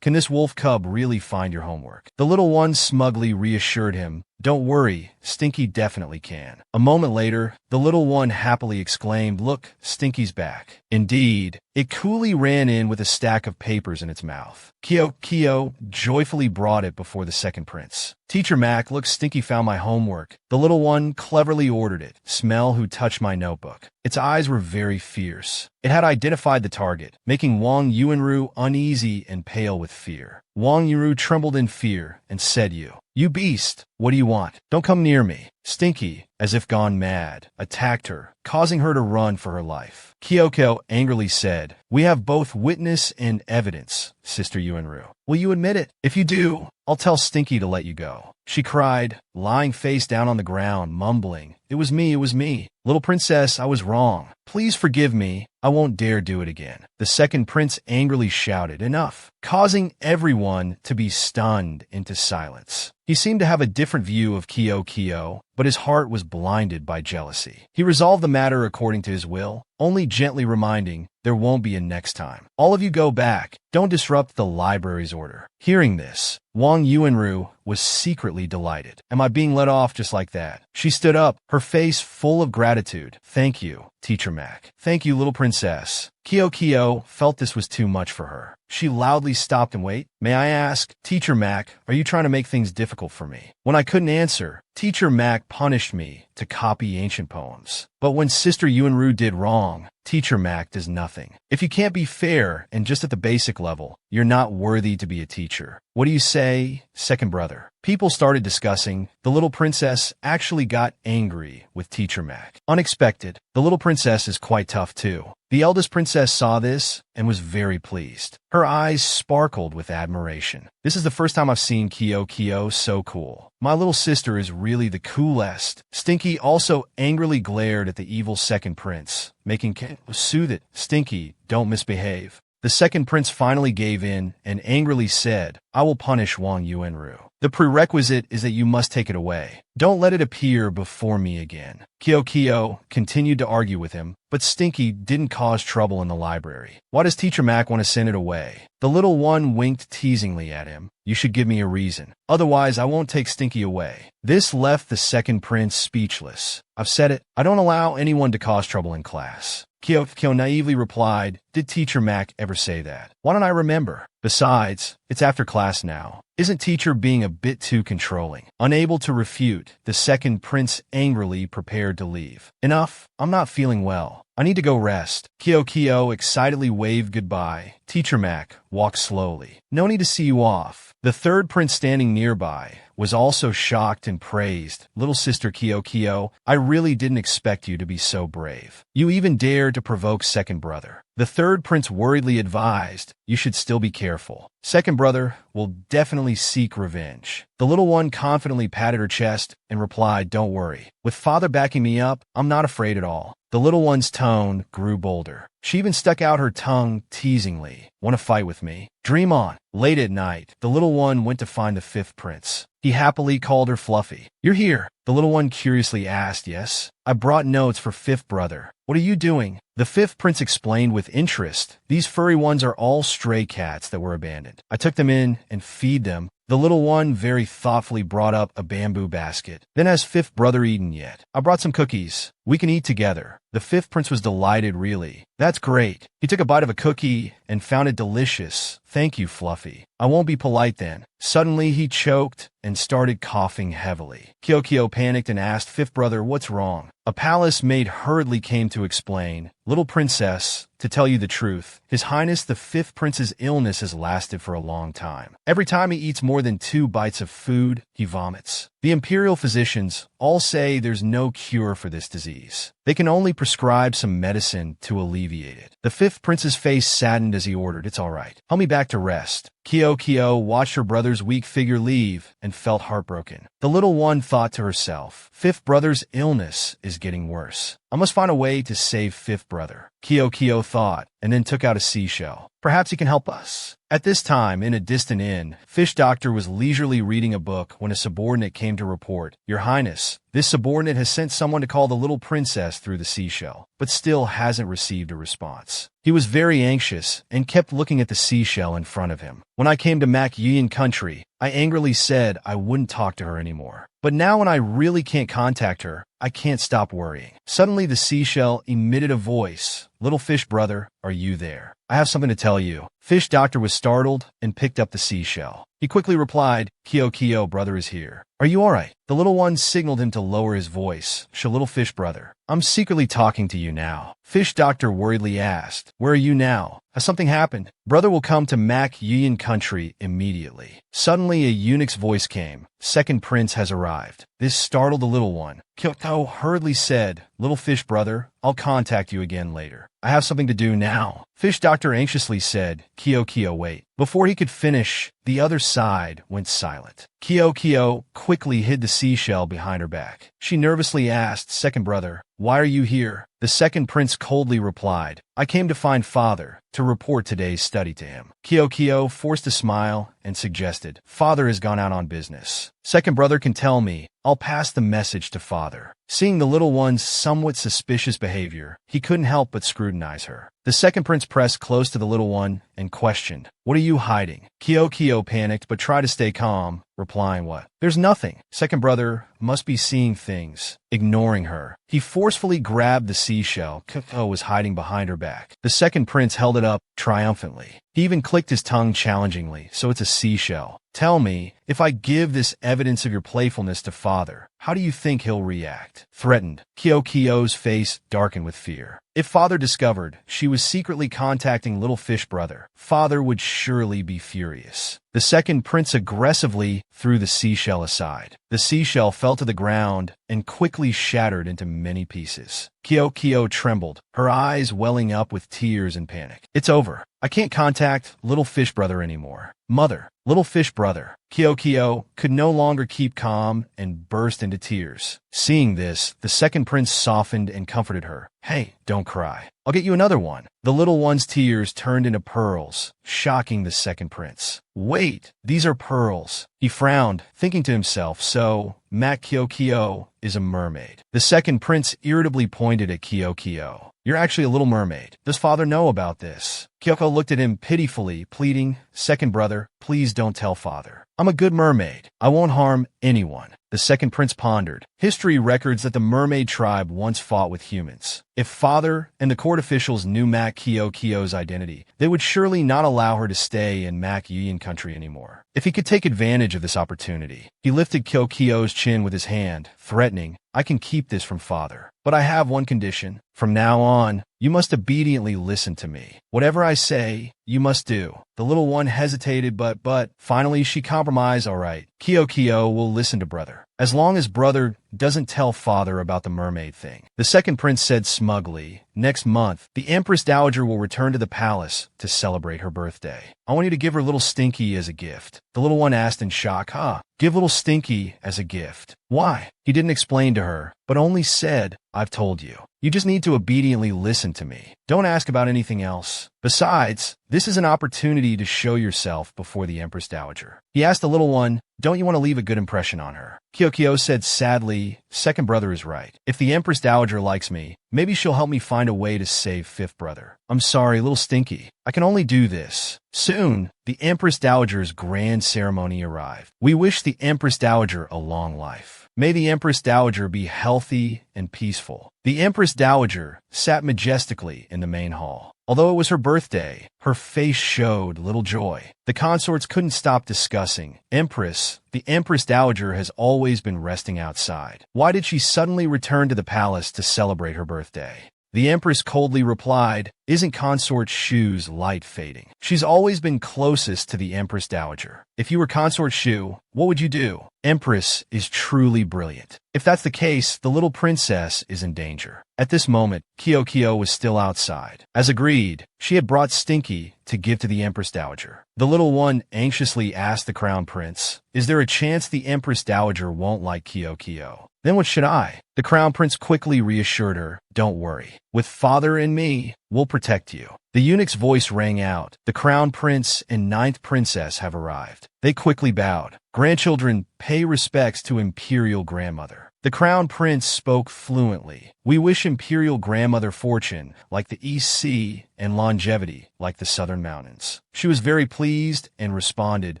can this wolf cub really find your homework? The little one smugly reassured him, Don't worry, Stinky definitely can. A moment later, the little one happily exclaimed, Look, Stinky's back. Indeed, it coolly ran in with a stack of papers in its mouth. Kyo joyfully brought it before the second prince. Teacher Mac, look, Stinky found my homework. The little one cleverly ordered it. Smell who touched my notebook. Its eyes were very fierce. It had identified the target, making Wang Yuanru uneasy and pale with fear. Wang Yuanru trembled in fear and said, You beast, what do you want? Don't come near me. Stinky, as if gone mad, attacked her, causing her to run for her life. Kyo angrily said, We have both witness and evidence, Sister Yuanru. Will you admit it? If you do, I'll tell Stinky to let you go. She cried, lying face down on the ground, mumbling, It was me. Little princess, I was wrong. Please forgive me. I won't dare do it again. The second prince angrily shouted, Enough, causing everyone to be stunned into silence. He seemed to have a different view of Kyo, but his heart was blinded by jealousy. He resolved the matter according to his will, only gently reminding, There won't be a next time. All of you go back. Don't disrupt the library's order. Hearing this, Wang Yuanru was secretly delighted. Am I being let off just like that? She stood up, her face full of gratitude. Thank you, Teacher Mac. Thank you, little princess. Kyo felt this was too much for her. She loudly stopped and wait. May I ask, Teacher Mac, are you trying to make things difficult for me? When I couldn't answer, Teacher Mac punished me to copy ancient poems. But when Sister Yuanru did wrong, Teacher Mac does nothing. If you can't be fair and just at the basic level, you're not worthy to be a teacher. What do you say, second brother? People started discussing. The little princess actually got angry with Teacher Mac. Unexpected. The little princess is quite tough too. The eldest princess saw this and was very pleased. Her eyes sparkled with admiration. This is the first time I've seen Kyo so cool. My little sister is really the coolest. Stinky also angrily glared at the evil second prince, making soothe it. Stinky, don't misbehave. The second prince finally gave in and angrily said, I will punish Wang Yuanru. The prerequisite is that you must take it away. Don't let it appear before me again. Kyo continued to argue with him, but Stinky didn't cause trouble in the library. Why does Teacher Mac want to send it away? The little one winked teasingly at him. You should give me a reason. Otherwise, I won't take Stinky away. This left the second prince speechless. I've said it. I don't allow anyone to cause trouble in class. Kyo naively replied, Did Teacher Mac ever say that? Why don't I remember? Besides, it's after class now. Isn't teacher being a bit too controlling? Unable to refute, the second prince angrily prepared to leave. Enough, I'm not feeling well. I need to go rest. Kyo excitedly waved goodbye. Teacher Mac walked slowly. No need to see you off. The third prince standing nearby was also shocked and praised. Little sister Kyo, I really didn't expect you to be so brave. You even dared to provoke second brother. The third prince worriedly advised, you should still be careful. Second brother will definitely seek revenge. The little one confidently patted her chest and replied, Don't worry. With father backing me up, I'm not afraid at all. The little one's tone grew bolder. She even stuck out her tongue teasingly. Want to fight with me? Dream on. Late at night, the little one went to find the fifth prince. He happily called her Fluffy. You're here. The little one curiously asked, Yes. I brought notes for fifth brother. What are you doing? The fifth prince explained with interest. These furry ones are all stray cats that were abandoned. I took them in and feed them. The little one very thoughtfully brought up a bamboo basket. Then has fifth brother eaten yet? I brought some cookies. We can eat together. The fifth prince was delighted, really. That's great. He took a bite of a cookie and found it delicious. Thank you, Fluffy. I won't be polite then. Suddenly he choked and started coughing heavily. Kyo panicked and asked fifth brother, what's wrong? A palace maid hurriedly came to explain. Little princess, to tell you the truth, His Highness the fifth prince's illness has lasted for a long time. Every time he eats more than 2 bites of food, he vomits. The imperial physicians all say there's no cure for this disease. They can only prescribe some medicine to alleviate it. The fifth prince's face saddened as he ordered, It's all right. Help me back to rest. Kyo watched her brother's weak figure leave and felt heartbroken. The little one thought to herself, Fifth brother's illness is getting worse. I must find a way to save fifth brother. Kyo thought, and then took out a seashell. Perhaps he can help us. At this time, in a distant inn, Fish Doctor was leisurely reading a book when a subordinate came to report, Your Highness, this subordinate has sent someone to call the little princess through the seashell, but still hasn't received a response. He was very anxious and kept looking at the seashell in front of him. When I came to Mac Yin country, I angrily said I wouldn't talk to her anymore. But now when I really can't contact her, I can't stop worrying. Suddenly the seashell emitted a voice. Little fish brother, are you there? I have something to tell you. Fish Doctor was startled and picked up the seashell. He quickly replied, Kyo brother is here. Are you all right? The little one signaled him to lower his voice. Little fish brother, I'm secretly talking to you now. Fish Doctor worriedly asked, Where are you now? Has something happened? Brother will come to Mac Yin country immediately. Suddenly a eunuch's voice came. Second prince has arrived. This startled the little one. Kyo hurriedly said, Little fish brother, I'll contact you again later. I have something to do now. Fish Doctor anxiously said, Kyo wait. Before he could finish, the other side went silent. Kyo quickly hid the seashell behind her back. She nervously asked, Second brother, why are you here? The second prince coldly replied, I came to find father, to report today's study to him. Kyo forced a smile and suggested, Father has gone out on business. Second brother can tell me. I'll pass the message to father. Seeing the little one's somewhat suspicious behavior, he couldn't help but scrutinize her. The second prince pressed close to the little one and questioned, What are you hiding? Kyo panicked but tried to stay calm, replying, What? There's nothing. Second brother must be seeing things. Ignoring her, he forcefully grabbed the seashell Kyo was hiding behind her back. The second prince held it up triumphantly. He even clicked his tongue challengingly, so it's a seashell. Tell me, If I give this evidence of your playfulness to father, how do you think he'll react? Threatened, Kyo-Kyo's face darkened with fear. If father discovered she was secretly contacting little fish brother, father would surely be furious. The second prince aggressively threw the seashell aside. The seashell fell to the ground and quickly shattered into many pieces. Kyo-Kyo trembled, her eyes welling up with tears and panic. It's over. I can't contact little fish brother anymore. Mother, little fish brother. Kyo-Kyo could no longer keep calm and burst into tears. Seeing this, the second prince softened and comforted her. Hey, don't cry. I'll get you another one. The little one's tears turned into pearls, shocking the second prince. Wait, these are pearls. He frowned, thinking to himself, so Mat Kyo-Kyo is a mermaid. The second prince irritably pointed at Kyo-Kyo. You're actually a little mermaid. Does father know about this? Kyoko looked at him pitifully, pleading, Second brother, please don't tell father. I'm a good mermaid. I won't harm anyone. The second prince pondered. History records that the mermaid tribe once fought with humans. If father and the court officials knew Mak Kyo-Kyo's identity, they would surely not allow her to stay in Mak Yuyan country anymore. If he could take advantage of this opportunity, he lifted Kyo-Kyo's chin with his hand, threatening, I can keep this from father. But I have one condition. From now on, you must obediently listen to me. Whatever I say, you must do. The little one hesitated, but finally she compromised. All right, Kyo-Kyo will listen to brother, as long as brother doesn't tell father about the mermaid thing. The second prince said smugly, next month, the Empress Dowager will return to the palace to celebrate her birthday. I want you to give her little Stinky as a gift. The little one asked in shock, give little Stinky as a gift. Why? He didn't explain to her, but only said, I've told you. You just need to obediently listen to me. Don't ask about anything else. Besides, this is an opportunity to show yourself before the Empress Dowager. He asked the little one, don't you want to leave a good impression on her? Kyo-Kyo said sadly, second brother is right. If the Empress Dowager likes me, maybe she'll help me find a way to save fifth brother. I'm sorry, little Stinky. I can only do this. Soon, the Empress Dowager's grand ceremony arrived. We wish the Empress Dowager a long life. May the Empress Dowager be healthy and peaceful. The Empress Dowager sat majestically in the main hall. Although it was her birthday, her face showed little joy. The consorts couldn't stop discussing. The Empress Dowager has always been resting outside. Why did she suddenly return to the palace to celebrate her birthday? The Empress coldly replied, isn't Consort Shu's light fading? She's always been closest to the Empress Dowager. If you were Consort Shu, what would you do? Empress is truly brilliant. If that's the case, the little princess is in danger. At this moment, Kyo-Kyo was still outside. As agreed, she had brought Stinky to give to the Empress Dowager. The little one anxiously asked the Crown Prince, is there a chance the Empress Dowager won't like Kyo-Kyo? Then what should I? The Crown Prince quickly reassured her, don't worry. With father and me, we'll protect you. The eunuch's voice rang out. The Crown Prince and Ninth Princess have arrived. They quickly bowed. Grandchildren, pay respects to Imperial Grandmother. The Crown Prince spoke fluently. We wish Imperial Grandmother fortune like the East Sea and longevity like the Southern Mountains. She was very pleased and responded,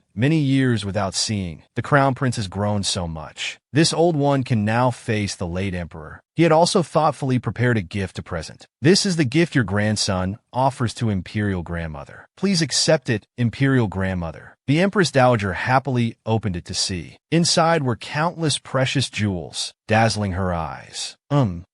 many years without seeing. The Crown Prince has grown so much. This old one can now face the late Emperor. He had also thoughtfully prepared a gift to present. This is the gift your grandson offers to Imperial Grandmother. Please accept it, Imperial Grandmother. The Empress Dowager happily opened it to see. Inside were countless precious jewels, dazzling her eyes.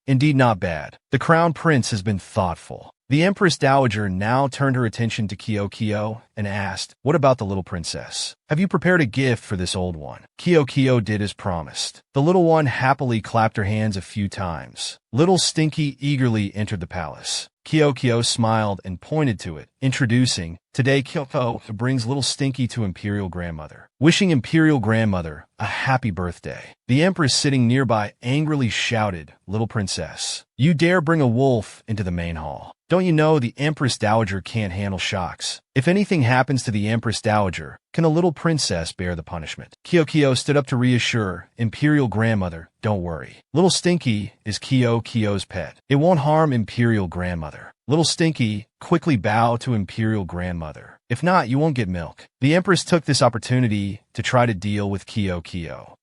Indeed not bad. The Crown Prince has been thoughtful. The Empress Dowager now turned her attention to Kyo-Kyo and asked, what about the little princess? Have you prepared a gift for this old one? Kyo-Kyo did as promised. The little one happily clapped her hands a few times. Little Stinky eagerly entered the palace. Kyo-Kyo smiled and pointed to it, introducing, today Kyoko brings little Stinky to Imperial Grandmother, wishing Imperial Grandmother a happy birthday. The Empress sitting nearby angrily shouted, little princess, you dare bring a wolf into the main hall. Don't you know the Empress Dowager can't handle shocks? If anything happens to the Empress Dowager, can a little princess bear the punishment? Kyo-Kyo stood up to reassure Imperial Grandmother, don't worry. Little Stinky is Kyo-Kyo's pet. It won't harm Imperial Grandmother. Little Stinky quickly bowed to Imperial Grandmother. If not, you won't get milk. The Empress took this opportunity to try to deal with Kyo.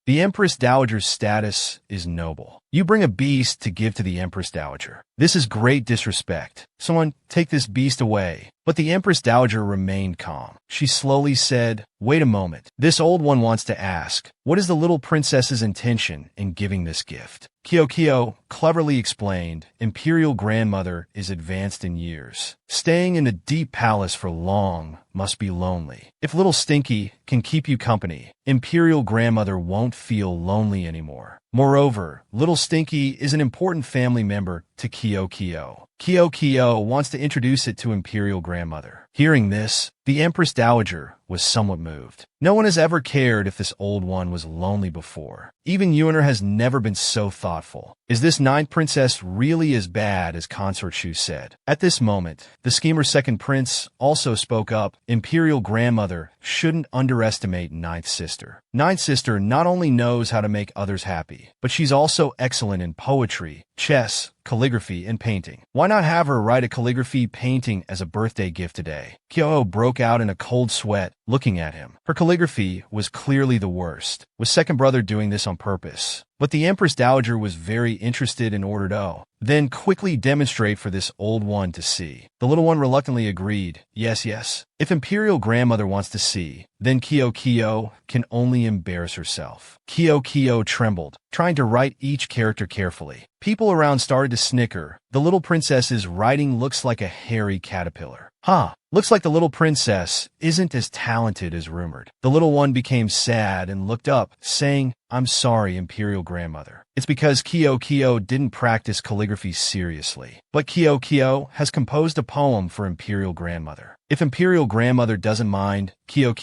The Empress Dowager's status is noble. You bring a beast to give to the Empress Dowager. This is great disrespect. Someone take this beast away. But the Empress Dowager remained calm. She slowly said, "Wait a moment. This old one wants to ask, what is the little princess's intention in giving this gift?" Kyo cleverly explained, "Imperial grandmother is advanced in years. Staying in a deep palace for long must be lonely. If little Stinky can keep you company, Imperial grandmother won't feel lonely anymore. Moreover, little Stinky is an important family member to Kyo. Kyo wants to introduce it to Imperial grandmother." Hearing this, the Empress Dowager was somewhat moved. No one has ever cared if this old one was lonely before. Even Yuner has never been so thoughtful. Is this ninth princess really as bad as Consort Shu said? At this moment, the schemer's second prince also spoke up. Imperial grandmother shouldn't underestimate ninth sister. Ninth sister not only knows how to make others happy, but she's also excellent in poetry, chess, calligraphy, and painting. Why not have her write a calligraphy painting as a birthday gift today? Kyo broke out in a cold sweat, looking at him. Her calligraphy was clearly the worst. Was second brother doing this on purpose? But the Empress Dowager was very interested and ordered then quickly demonstrate for this old one to see. The little one reluctantly agreed, yes. If Imperial grandmother wants to see, then Kyo can only embarrass herself. Kyo trembled, trying to write each character carefully. People around started to snicker. The little princess's writing looks like a hairy caterpillar. Looks like the little princess isn't as talented as rumored. The little one became sad and looked up, saying, "I'm sorry, Imperial grandmother. It's because Kyo didn't practice calligraphy seriously. But Kyo has composed a poem for Imperial grandmother. If Imperial grandmother doesn't mind, Kyo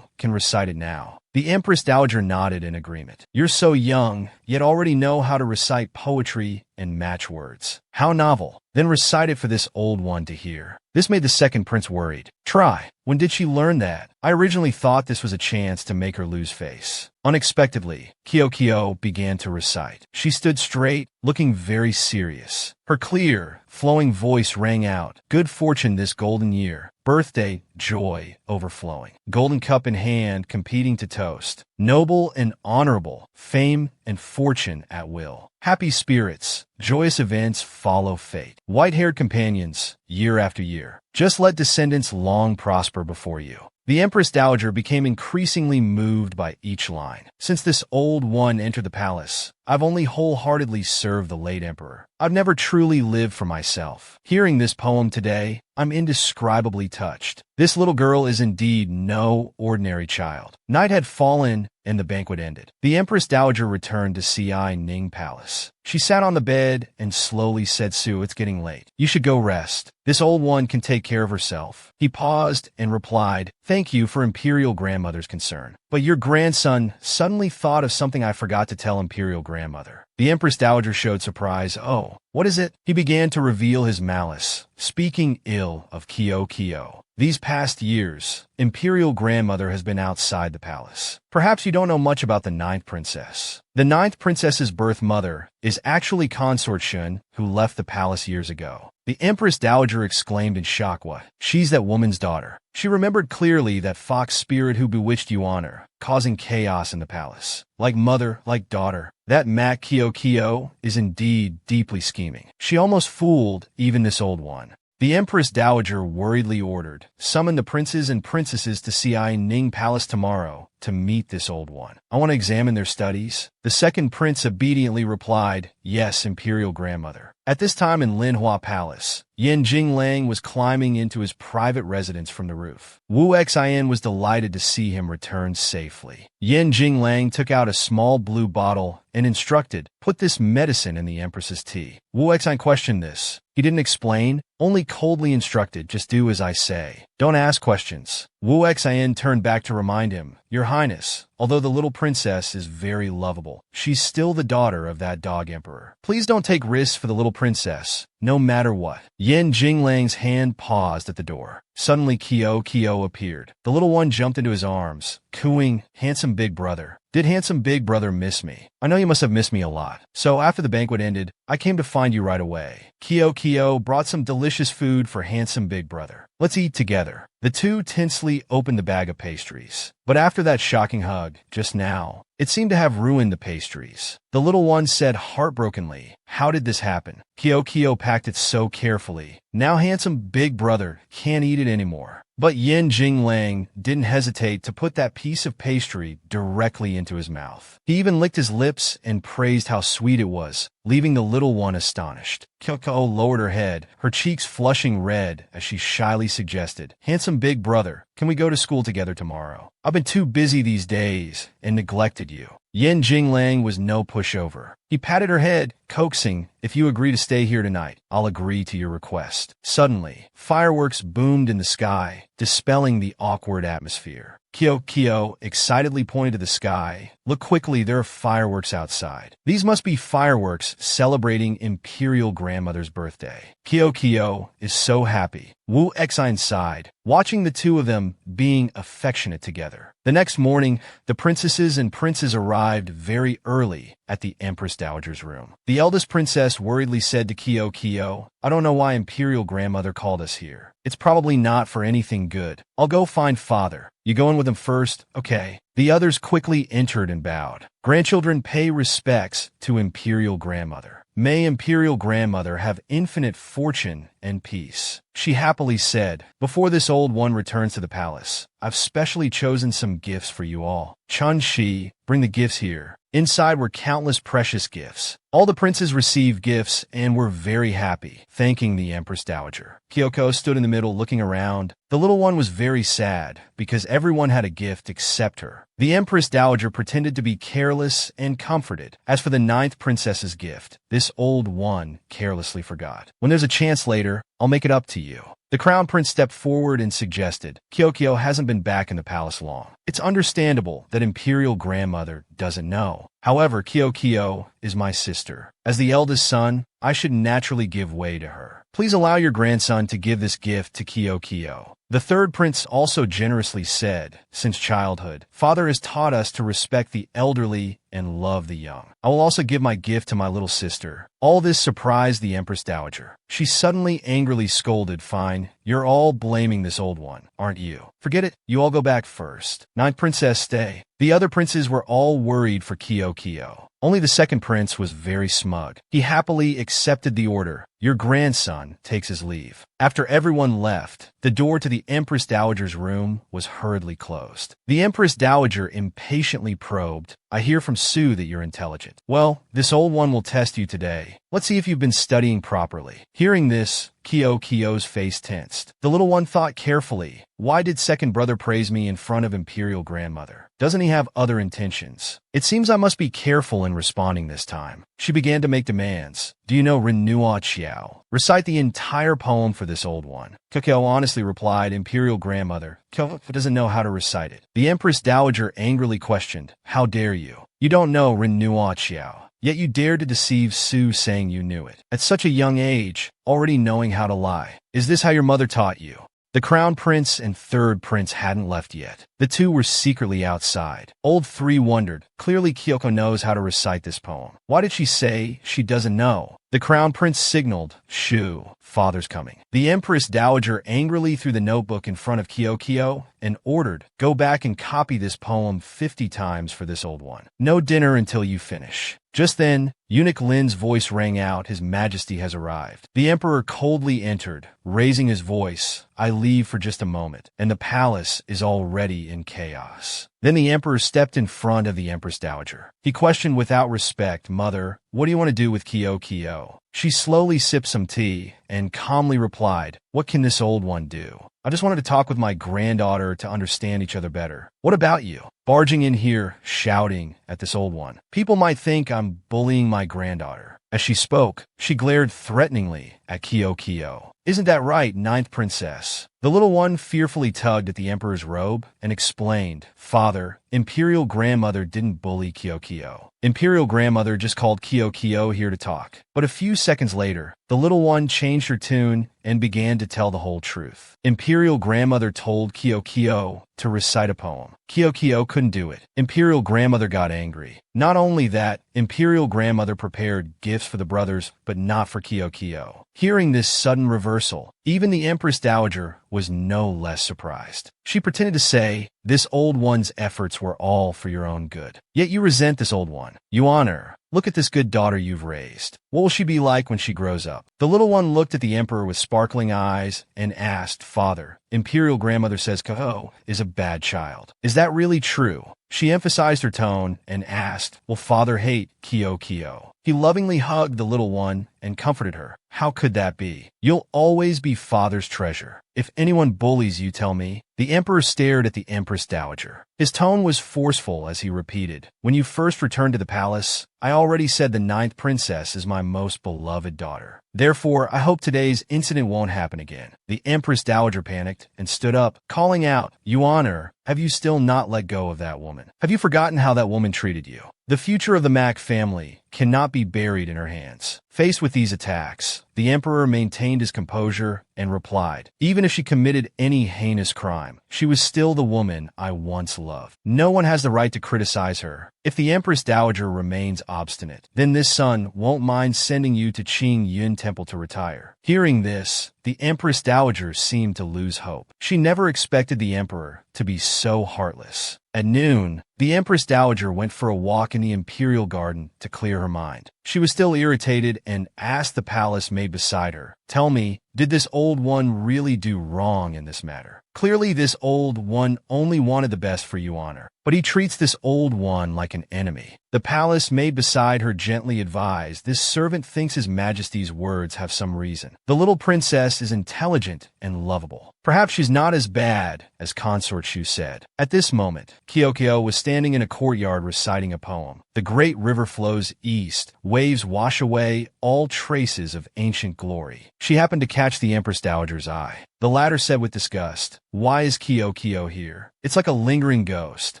can recite it now." The Empress Dowager nodded in agreement. "You're so young, yet already know how to recite poetry and match words. How novel. Then recite it for this old one to hear." This made the second prince worried. "Try. When did she learn that? I originally thought this was a chance to make her lose face." Unexpectedly, Kyo began to recite. She stood straight, looking very serious. Her clear, flowing voice rang out, "Good fortune this golden year. Birthday, joy, overflowing. Golden cup in hand, competing to toast. Noble and honorable, fame and fortune at will. Happy spirits, joyous events follow fate. White-haired companions, year after year. Just let descendants long prosper before you." The Empress Dowager became increasingly moved by each line. "Since this old one entered the palace, I've only wholeheartedly served the late emperor. I've never truly lived for myself. Hearing this poem today, I'm indescribably touched. This little girl is indeed no ordinary child." Night had fallen and the banquet ended. The Empress Dowager returned to Ci Ning Palace. She sat on the bed and slowly said, "Su, it's getting late. You should go rest. This old one can take care of herself." He paused and replied, "Thank you for Imperial grandmother's concern. But your grandson suddenly thought of something I forgot to tell Imperial grandmother." The Empress Dowager showed surprise. "Oh, what is it?" He began to reveal his malice, speaking ill of Kyo. "These past years, Imperial grandmother has been outside the palace. Perhaps you don't know much about the ninth princess. The ninth princess's birth mother is actually Consort Shun, who left the palace years ago." The Empress Dowager exclaimed in shock, "What? She's that woman's daughter." She remembered clearly that fox spirit who bewitched Yuan, causing chaos in the palace. Like mother, like daughter. That Mak Kyo is indeed deeply scheming. She almost fooled even this old one. The Empress Dowager worriedly ordered, "Summon the princes and princesses to Ci Ning Palace tomorrow to meet this old one. I want to examine their studies." The second prince obediently replied, "Yes, Imperial grandmother." At this time in Manhwa Palace, Yen Jinglang was climbing into his private residence from the roof. Wu Xian was delighted to see him return safely. Yen Jinglang took out a small blue bottle and instructed, "Put this medicine in the Empress's tea." Wu Xian questioned this. He didn't explain, only coldly instructed, "Just do as I say. Don't ask questions." Wu Xian turned back to remind him, "Your Highness, although the little princess is very lovable, she's still the daughter of that dog emperor. Please don't take risks for the little princess, no matter what." Yen Jinglang's hand paused at the door. Suddenly Kyo appeared. The little one jumped into his arms, cooing, "Handsome big brother." Did handsome big brother miss me? I know you must have missed me a lot. So after the banquet ended, I came to find you right away. Kyo brought some delicious food for handsome big brother. Let's eat together. The two tensely opened the bag of pastries. But after that shocking hug, just now, it seemed to have ruined the pastries. The little one said heartbrokenly, "How did this happen?" Kyo packed it so carefully. Now handsome big brother can't eat it anymore. But Yin Jinglang didn't hesitate to put that piece of pastry directly into his mouth. He even licked his lips and praised how sweet it was, leaving the little one astonished. Kyoko lowered her head, her cheeks flushing red as she shyly suggested, "Handsome big brother, can we go to school together tomorrow? I've been too busy these days and neglected you." Yin Jinglang was no pushover. He patted her head, coaxing, "If you agree to stay here tonight, I'll agree to your request." Suddenly, fireworks boomed in the sky, dispelling the awkward atmosphere. Kyo excitedly pointed to the sky. "Look quickly, there are fireworks outside. These must be fireworks celebrating Imperial Grandmother's birthday." Kyo is so happy. Wu Exine sighed, watching the two of them being affectionate together. The next morning, the princesses and princes arrived very early at the Empress Dowager's room. The eldest princess worriedly said to Kyo, "I don't know why Imperial Grandmother called us here. It's probably not for anything good. I'll go find father. You going with him first? Okay." The others quickly entered and bowed. Grandchildren pay respects to Imperial Grandmother. May Imperial Grandmother have infinite fortune and peace. She happily said, "Before this old one returns to the palace, I've specially chosen some gifts for you all. Chun-Shi, bring the gifts here." Inside were countless precious gifts. All the princes received gifts and were very happy, thanking the Empress Dowager. Kyoko stood in the middle looking around. The little one was very sad because everyone had a gift except her. The Empress Dowager pretended to be careless and comforted. As for the ninth princess's gift, this old one carelessly forgot. "When there's a chance later, I'll make it up to you." The crown prince stepped forward and suggested, "Kyoko hasn't been back in the palace long. It's understandable that Imperial Grandmother doesn't know. However, Kyoko is my sister. As the eldest son, I should naturally give way to her. Please allow your grandson to give this gift to Kyoko." The third prince also generously said, "Since childhood, father has taught us to respect the elderly and love the young. I will also give my gift to my little sister." All this surprised the Empress Dowager. She suddenly angrily scolded, "Fine, you're all blaming this old one, aren't you? Forget it, you all go back first. Ninth princess, stay." The other princes were all worried for Kyoko. Only the second prince was very smug. He happily accepted the order. "Your grandson takes his leave." After everyone left, the door to the Empress Dowager's room was hurriedly closed. The Empress Dowager impatiently probed, "I hear from Sue that you're intelligent. Well, this old one will test you today. Let's see if you've been studying properly." Hearing this, Kyo's face tensed. The little one thought carefully, "Why did second brother praise me in front of Imperial Grandmother? Doesn't he have other intentions? It seems I must be careful in responding this time." She began to make demands. "Do you know Renua Chiao? Recite the entire poem for this old one." Kyo honestly replied, "Imperial Grandmother, Kyo doesn't know how to recite it." The Empress Dowager angrily questioned, "How dare you? You don't know Renua Chiao. Yet you dared to deceive Sue saying you knew it. At such a young age, already knowing how to lie. Is this how your mother taught you?" The crown prince and third prince hadn't left yet. The two were secretly outside. Old 3 wondered, clearly Kyoko knows how to recite this poem. Why did she say she doesn't know? The crown prince signaled, "Shoo, father's coming." The Empress Dowager angrily threw the notebook in front of Kyoko and ordered, "Go back and copy this poem 50 times for this old one. No dinner until you finish." Just then, Eunuch Lin's voice rang out, "His Majesty has arrived." The Emperor coldly entered, raising his voice, "I leave for just a moment, and the palace is already in chaos." Then the Emperor stepped in front of the Empress Dowager. He questioned without respect, "Mother, what do you want to do with Kyoko?" She slowly sipped some tea and calmly replied, "What can this old one do? I just wanted to talk with my granddaughter to understand each other better. What about you?" Barging in here, shouting at this old one. "People might think I'm bullying my granddaughter." As she spoke, she glared threateningly at Kyoko. "Isn't that right, ninth princess? The little one fearfully tugged at the emperor's robe and explained, "Father, Imperial Grandmother didn't bully Kyokyo. Imperial Grandmother just called Kyokyo here to talk." But a few seconds later, the little one changed her tune and began to tell the whole truth. Imperial Grandmother told Kyokyo to recite a poem. Kyokyo couldn't do it. Imperial Grandmother got angry. Not only that, Imperial Grandmother prepared gifts for the brothers, but not for Kyokyo. Hearing this sudden reversal, even the Empress Dowager was no less surprised. She pretended to say, "This old one's efforts were all for your own good. Yet you resent this old one. You honor her. Look at this good daughter you've raised. What will she be like when she grows up?" The little one looked at the emperor with sparkling eyes and asked, "Father, Imperial Grandmother says Kaho is a bad child. Is that really true?" She emphasized her tone and asked, "Will father hate Kyokyo?" He lovingly hugged the little one and comforted her. "How could that be? You'll always be father's treasure. If anyone bullies you, tell me." The emperor stared at the Empress Dowager. His tone was forceful as he repeated, "When you first returned to the palace, I already said the 9th princess is my most beloved daughter. Therefore, I hope today's incident won't happen again." The Empress Dowager panicked and stood up, calling out, "You honor, have you still not let go of that woman? Have you forgotten how that woman treated you? The future of the Mac family cannot be buried in her hands." Faced with these attacks, the emperor maintained his composure and replied, "Even if she committed any heinous crime, she was still the woman I once loved. No one has the right to criticize her. If the Empress Dowager remains obstinate, then this son won't mind sending you to Qing Yun Temple to retire." Hearing this, the Empress Dowager seemed to lose hope. She never expected the emperor to be so heartless. At noon, the Empress Dowager went for a walk in the imperial garden to clear her mind. She was still irritated and asked the palace maid beside her, "Tell me, did this old one really do wrong in this matter? Clearly this old one only wanted the best for you honor, but he treats this old one like an enemy." The palace maid beside her gently advised, "This servant thinks His Majesty's words have some reason. The little princess is intelligent and lovable. Perhaps she's not as bad as Consort Shu said." At this moment, Kyokyo was standing in a courtyard reciting a poem. The great river flows east, waves wash away all traces of ancient glory. She happened to catch the Empress Dowager's eye. The latter said with disgust, "Why is Kyokyo here? It's like a lingering ghost."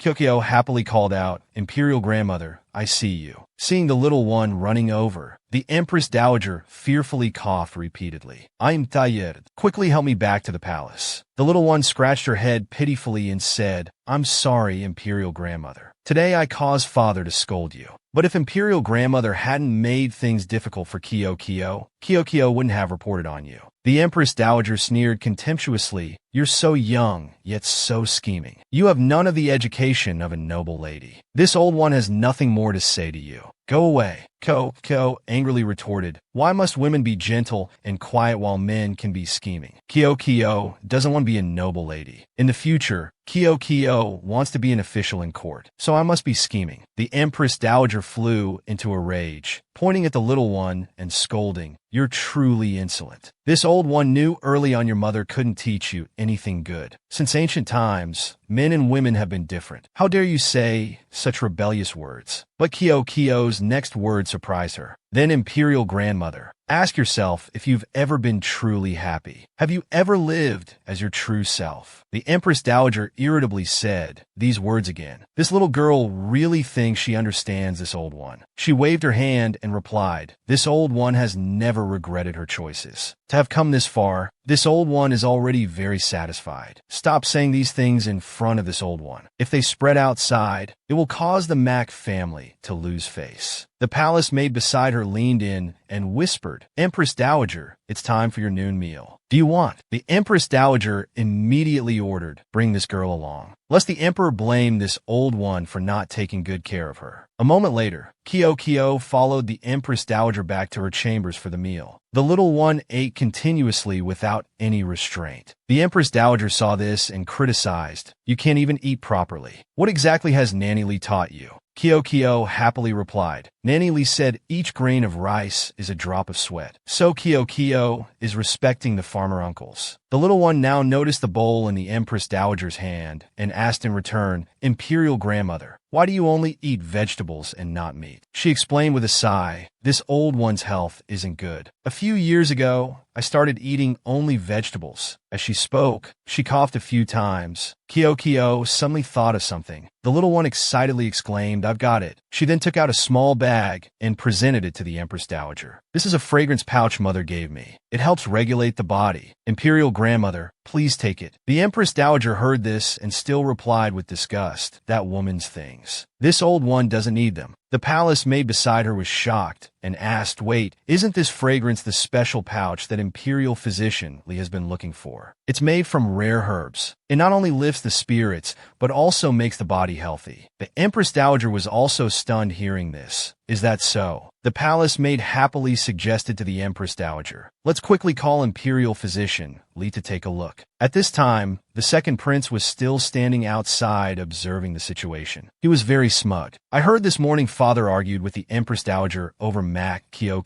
Kyokyo happily called out, "Imperial Grandmother, I see you." Seeing the little one running over, the Empress Dowager fearfully coughed repeatedly. "I'm tired. Quickly help me back to the palace." The little one scratched her head pitifully and said, "I'm sorry, Imperial Grandmother. Today I caused father to scold you. But if Imperial Grandmother hadn't made things difficult for Kyokyo, Kyokyo wouldn't have reported on you." The Empress Dowager sneered contemptuously, "You're so young, yet so scheming. You have none of the education of a noble lady. This old one has nothing more to say to you. Go away." Kyokyo angrily retorted, "Why must women be gentle and quiet while men can be scheming? Kyokyo doesn't want to be a noble lady. In the future, Kyokyo wants to be an official in court, so I must be scheming." The Empress Dowager flew into a rage, pointing at the little one and scolding, "You're truly insolent. This old one knew early on your mother couldn't teach you anything good. Since ancient times, men and women have been different. How dare you say such rebellious words?" But Kyokyo's next word surprised her. "Then Imperial Grandmother, ask yourself if you've ever been truly happy. Have you ever lived as your true self?" The Empress Dowager irritably said these words again. This little girl really thinks she understands this old one. She waved her hand and replied, "This old one has never regretted her choices. To have come this far, this old one is already very satisfied. Stop saying these things in front of this old one. If they spread outside, it will cause the Mac family to lose face." The palace maid beside her leaned in and whispered, "Empress Dowager, it's time for your noon meal. Do you want?" The Empress Dowager immediately ordered, "Bring this girl along," lest the emperor blame this old one for not taking good care of her. A moment later, Kyokyo followed the Empress Dowager back to her chambers for the meal. The little one ate continuously without any restraint. The Empress Dowager saw this and criticized, "You can't even eat properly. What exactly has Nanny Lee taught you?" Kyokyo happily replied, "Nanny Lee said each grain of rice is a drop of sweat." So Kyokyo is respecting the farmer uncles. The little one now noticed the bowl in the Empress Dowager's hand and asked in return, "Imperial Grandmother, why do you only eat vegetables and not meat?" She explained with a sigh, This old one's health isn't good. A few years ago, I started eating only vegetables. As she spoke, she coughed a few times. Kyo suddenly thought of something. The little one excitedly exclaimed, "I've got it." She then took out a small bag and presented it to the Empress Dowager. "This is a fragrance pouch Mother gave me. It helps regulate the body. Imperial Grandmother, please take it." The Empress Dowager heard this and still replied with disgust, "That woman's things. This old one doesn't need them." The palace maid beside her was shocked and asked, "Wait, isn't this fragrance the special pouch that Imperial Physician Lee has been looking for? It's made from rare herbs. It not only lifts the spirits, but also makes the body healthy." The Empress Dowager was also stunned hearing this. "Is that so?" The palace maid happily suggested to the Empress Dowager, "Let's quickly call Imperial Physician Lee to take a look." At this time, the second prince was still standing outside observing the situation. He was very smug. "I heard this morning father argued with the Empress Dowager over Mak Kyo.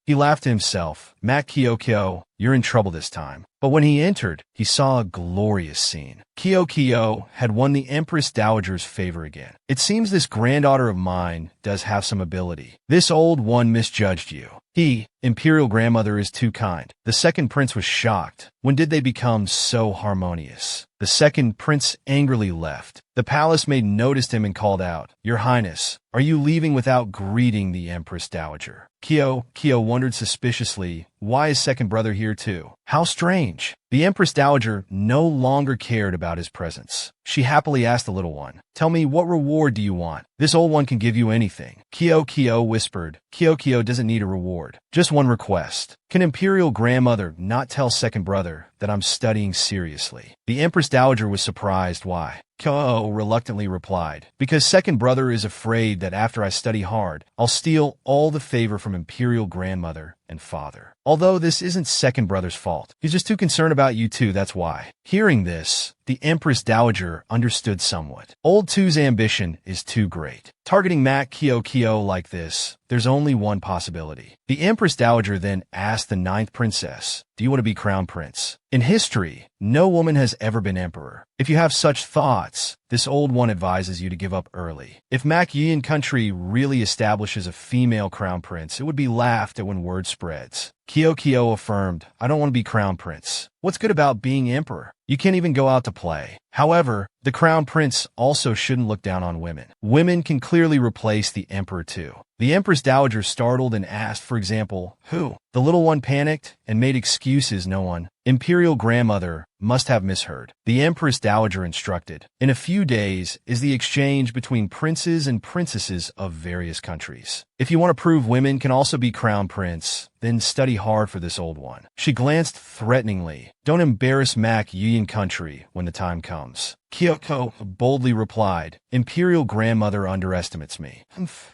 He laughed to himself. Mak Kyo, you're in trouble this time." But when he entered, he saw a glorious scene. Kyo had won the Empress Dowager's favor again. "It seems this granddaughter of mine does have some ability. This old one misjudged you. Imperial Grandmother is too kind." The second prince was shocked. When did they become so harmonious? The second prince angrily left. The palace maid noticed him and called out, "Your Highness, are you leaving without greeting the Empress Dowager?" Kyo wondered suspiciously, "Why is second brother here too? How strange." The Empress Dowager no longer cared about his presence. She happily asked the little one, "Tell me, what reward do you want? This old one can give you anything." Kyo whispered. Kyo doesn't need a reward. "Just one request. Can Imperial Grandmother not tell second brother that I'm studying seriously?" The Empress Dowager was surprised. "Why?" Kyo reluctantly replied, "Because second brother is afraid that after I study hard, I'll steal all the favor from Imperial Grandmother and father. Although this isn't second brother's fault. He's just too concerned about you two, that's why." Hearing this, the Empress Dowager understood somewhat. Old two's ambition is too great. Targeting Mak Kyo like this, there's only one possibility. The Empress Dowager then asked the ninth princess, "Do you want to be crown prince?" In history, no woman has ever been emperor. If you have such thoughts, this old one advises you to give up early. If Mak country really establishes a female crown prince, it would be laughed at when word spreads. Kyo affirmed, "I don't want to be crown prince. What's good about being emperor? You can't even go out to play." However, the crown prince also shouldn't look down on women. Women can clearly replace the emperor too. The Empress Dowager startled and asked, for example, "Who?" The little one panicked and made excuses. "No one. Imperial Grandmother must have misheard." The Empress Dowager instructed, "In a few days is the exchange between princes and princesses of various countries. If you want to prove women can also be crown prince, then study hard for this old one." She glanced threateningly. "Don't embarrass Mak country when the time comes." Kyo boldly replied, "Imperial Grandmother underestimates me.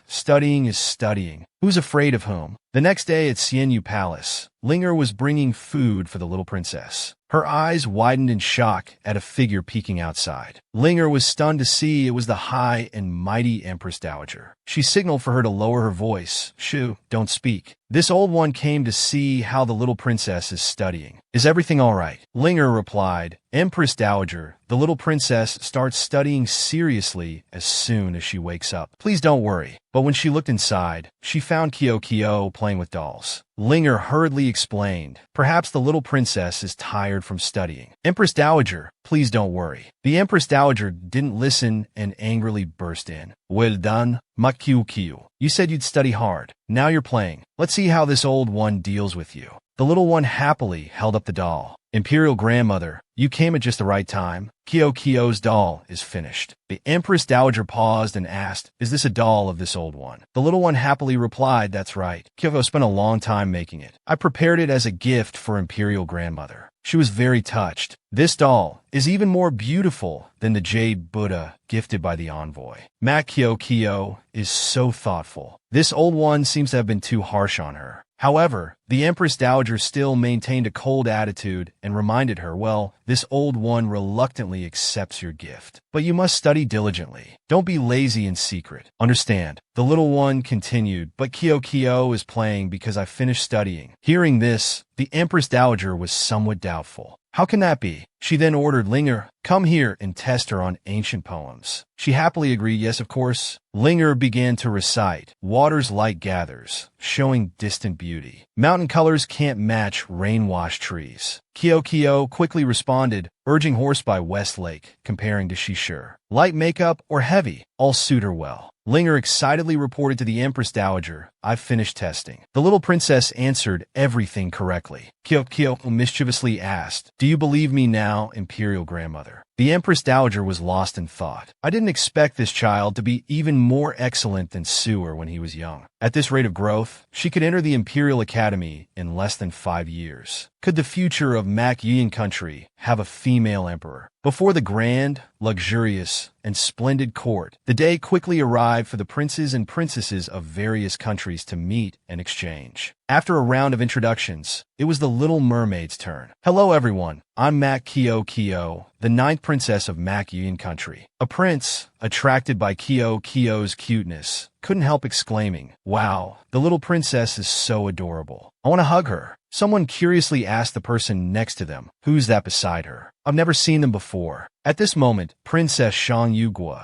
Studying is studying. Who's afraid of whom?" The next day at Xianyu Palace, Linger was bringing food for the little princess. Her eyes widened in shock at a figure peeking outside. Linger was stunned to see it was the high and mighty Empress Dowager. She signaled for her to lower her voice. "Shoo, don't speak. This old one came to see how the little princess is studying. Is everything all right?" Linger replied, "Empress Dowager, the little princess starts studying seriously as soon as she wakes up. Please don't worry." But when she looked inside, she found Kyo playing with dolls. Linger hurriedly explained, "Perhaps the little princess is tired from studying." "Empress Dowager, please don't worry." The Empress Dowager didn't listen and angrily burst in. "Well done, Mak Kyo. You said you'd study hard. Now you're playing. Let's see how this old one deals with you." The little one happily held up the doll. "Imperial Grandmother, you came at just the right time. Kyo's doll is finished." The Empress Dowager paused and asked, "Is this a doll of this old one?" The little one happily replied, "That's right. Kyo spent a long time making it. I prepared it as a gift for Imperial Grandmother." She was very touched. "This doll is even more beautiful than the jade Buddha gifted by the envoy. Mak Kyo is so thoughtful. This old one seems to have been too harsh on her." However, the Empress Dowager still maintained a cold attitude and reminded her, "Well, this old one reluctantly accepts your gift. But you must study diligently. Don't be lazy in secret. Understand?" The little one continued, "But Kyo is playing because I finished studying." Hearing this, the Empress Dowager was somewhat doubtful. How can that be? She then ordered Linger, come here and test her on ancient poems. She happily agreed, yes, of course. Linger began to recite, water's light gathers, showing distant beauty. Mountain colors can't match rain-washed trees. Kyo quickly responded, urging horse by Westlake, comparing to she sure. Light makeup or heavy, all suit her well. Linger excitedly reported to the Empress Dowager, I've finished testing. The little princess answered everything correctly. Kyo mischievously asked, do you believe me now, Imperial Grandmother? The Empress Dowager was lost in thought. I didn't expect this child to be even more excellent than Sewer when he was young. At this rate of growth, she could enter the Imperial Academy in less than 5 years. Could the future of Mac Yuan country have a female emperor? Before the grand, luxurious, and splendid court, the day quickly arrived for the princes and princesses of various countries to meet and exchange. After a round of introductions, it was the Little Mermaid's turn. Hello everyone, I'm Mac Kyo, the 9th princess of Mac Yuan country. A prince, attracted by Kyo's cuteness, couldn't help exclaiming, wow, the little princess is so adorable. I want to hug her. Someone curiously asked the person next to them, who's that beside her? I've never seen them before. At this moment, Princess Shangguan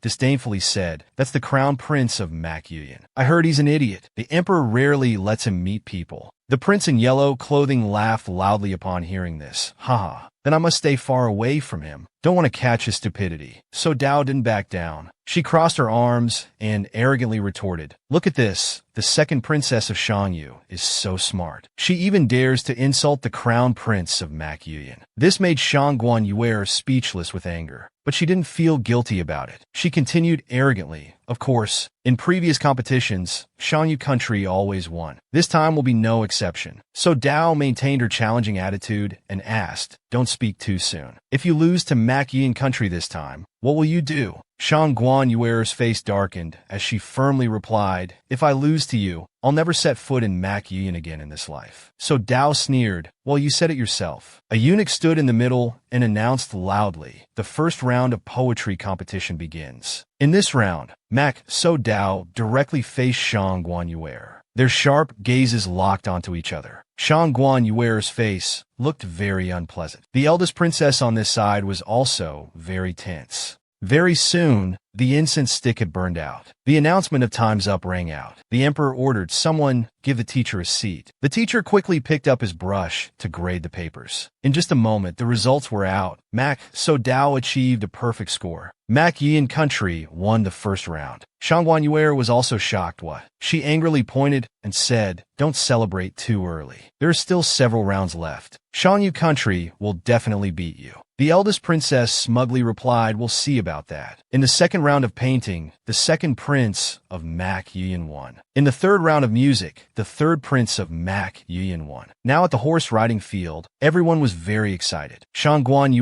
disdainfully said, that's the crown prince of Mac Yuan. I heard he's an idiot. The emperor rarely lets him meet people. The prince in yellow clothing laughed loudly upon hearing this. Haha, then I must stay far away from him. Don't want to catch his stupidity. So Dao didn't back down. She crossed her arms and arrogantly retorted, look at this. The second princess of Shangyu is so smart. She even dares to insult the crown prince of Mac Yuan. This made Shangguan speechless with anger, but she didn't feel guilty about it. She continued arrogantly, of course, in previous competitions, Shangyu country always won. This time will be no exception. So Dao maintained her challenging attitude and asked, don't speak too soon. If you lose to Mac Yuan country this time, what will you do? Shangguan face darkened as she firmly replied, if I lose to you, I'll never set foot in Mac Yuan again in this life. So Dao sneered, well, you said it yourself. A eunuch stood in the middle and announced loudly, the first round of poetry competition begins. In this round, Mac Dao directly faced Shangguan. Their sharp gazes locked onto each other. Shangguan face looked very unpleasant. The eldest princess on this side was also very tense. Very soon, the incense stick had burned out. The announcement of time's up rang out. The emperor ordered someone give the teacher a seat. The teacher quickly picked up his brush to grade the papers. In just a moment, the results were out. Mac Dao achieved a perfect score. Mac Yuan country won the first round. Shangguan was also shocked. What? She angrily pointed and said, don't celebrate too early. There are still several rounds left. Shangyu country will definitely beat you. The eldest princess smugly replied, we'll see about that. In the second round of painting, the second prince of Mac Yuan won. In the third round of music, the third prince of Mac Yuan won. Now at the horse riding field, everyone was very excited. Shangguan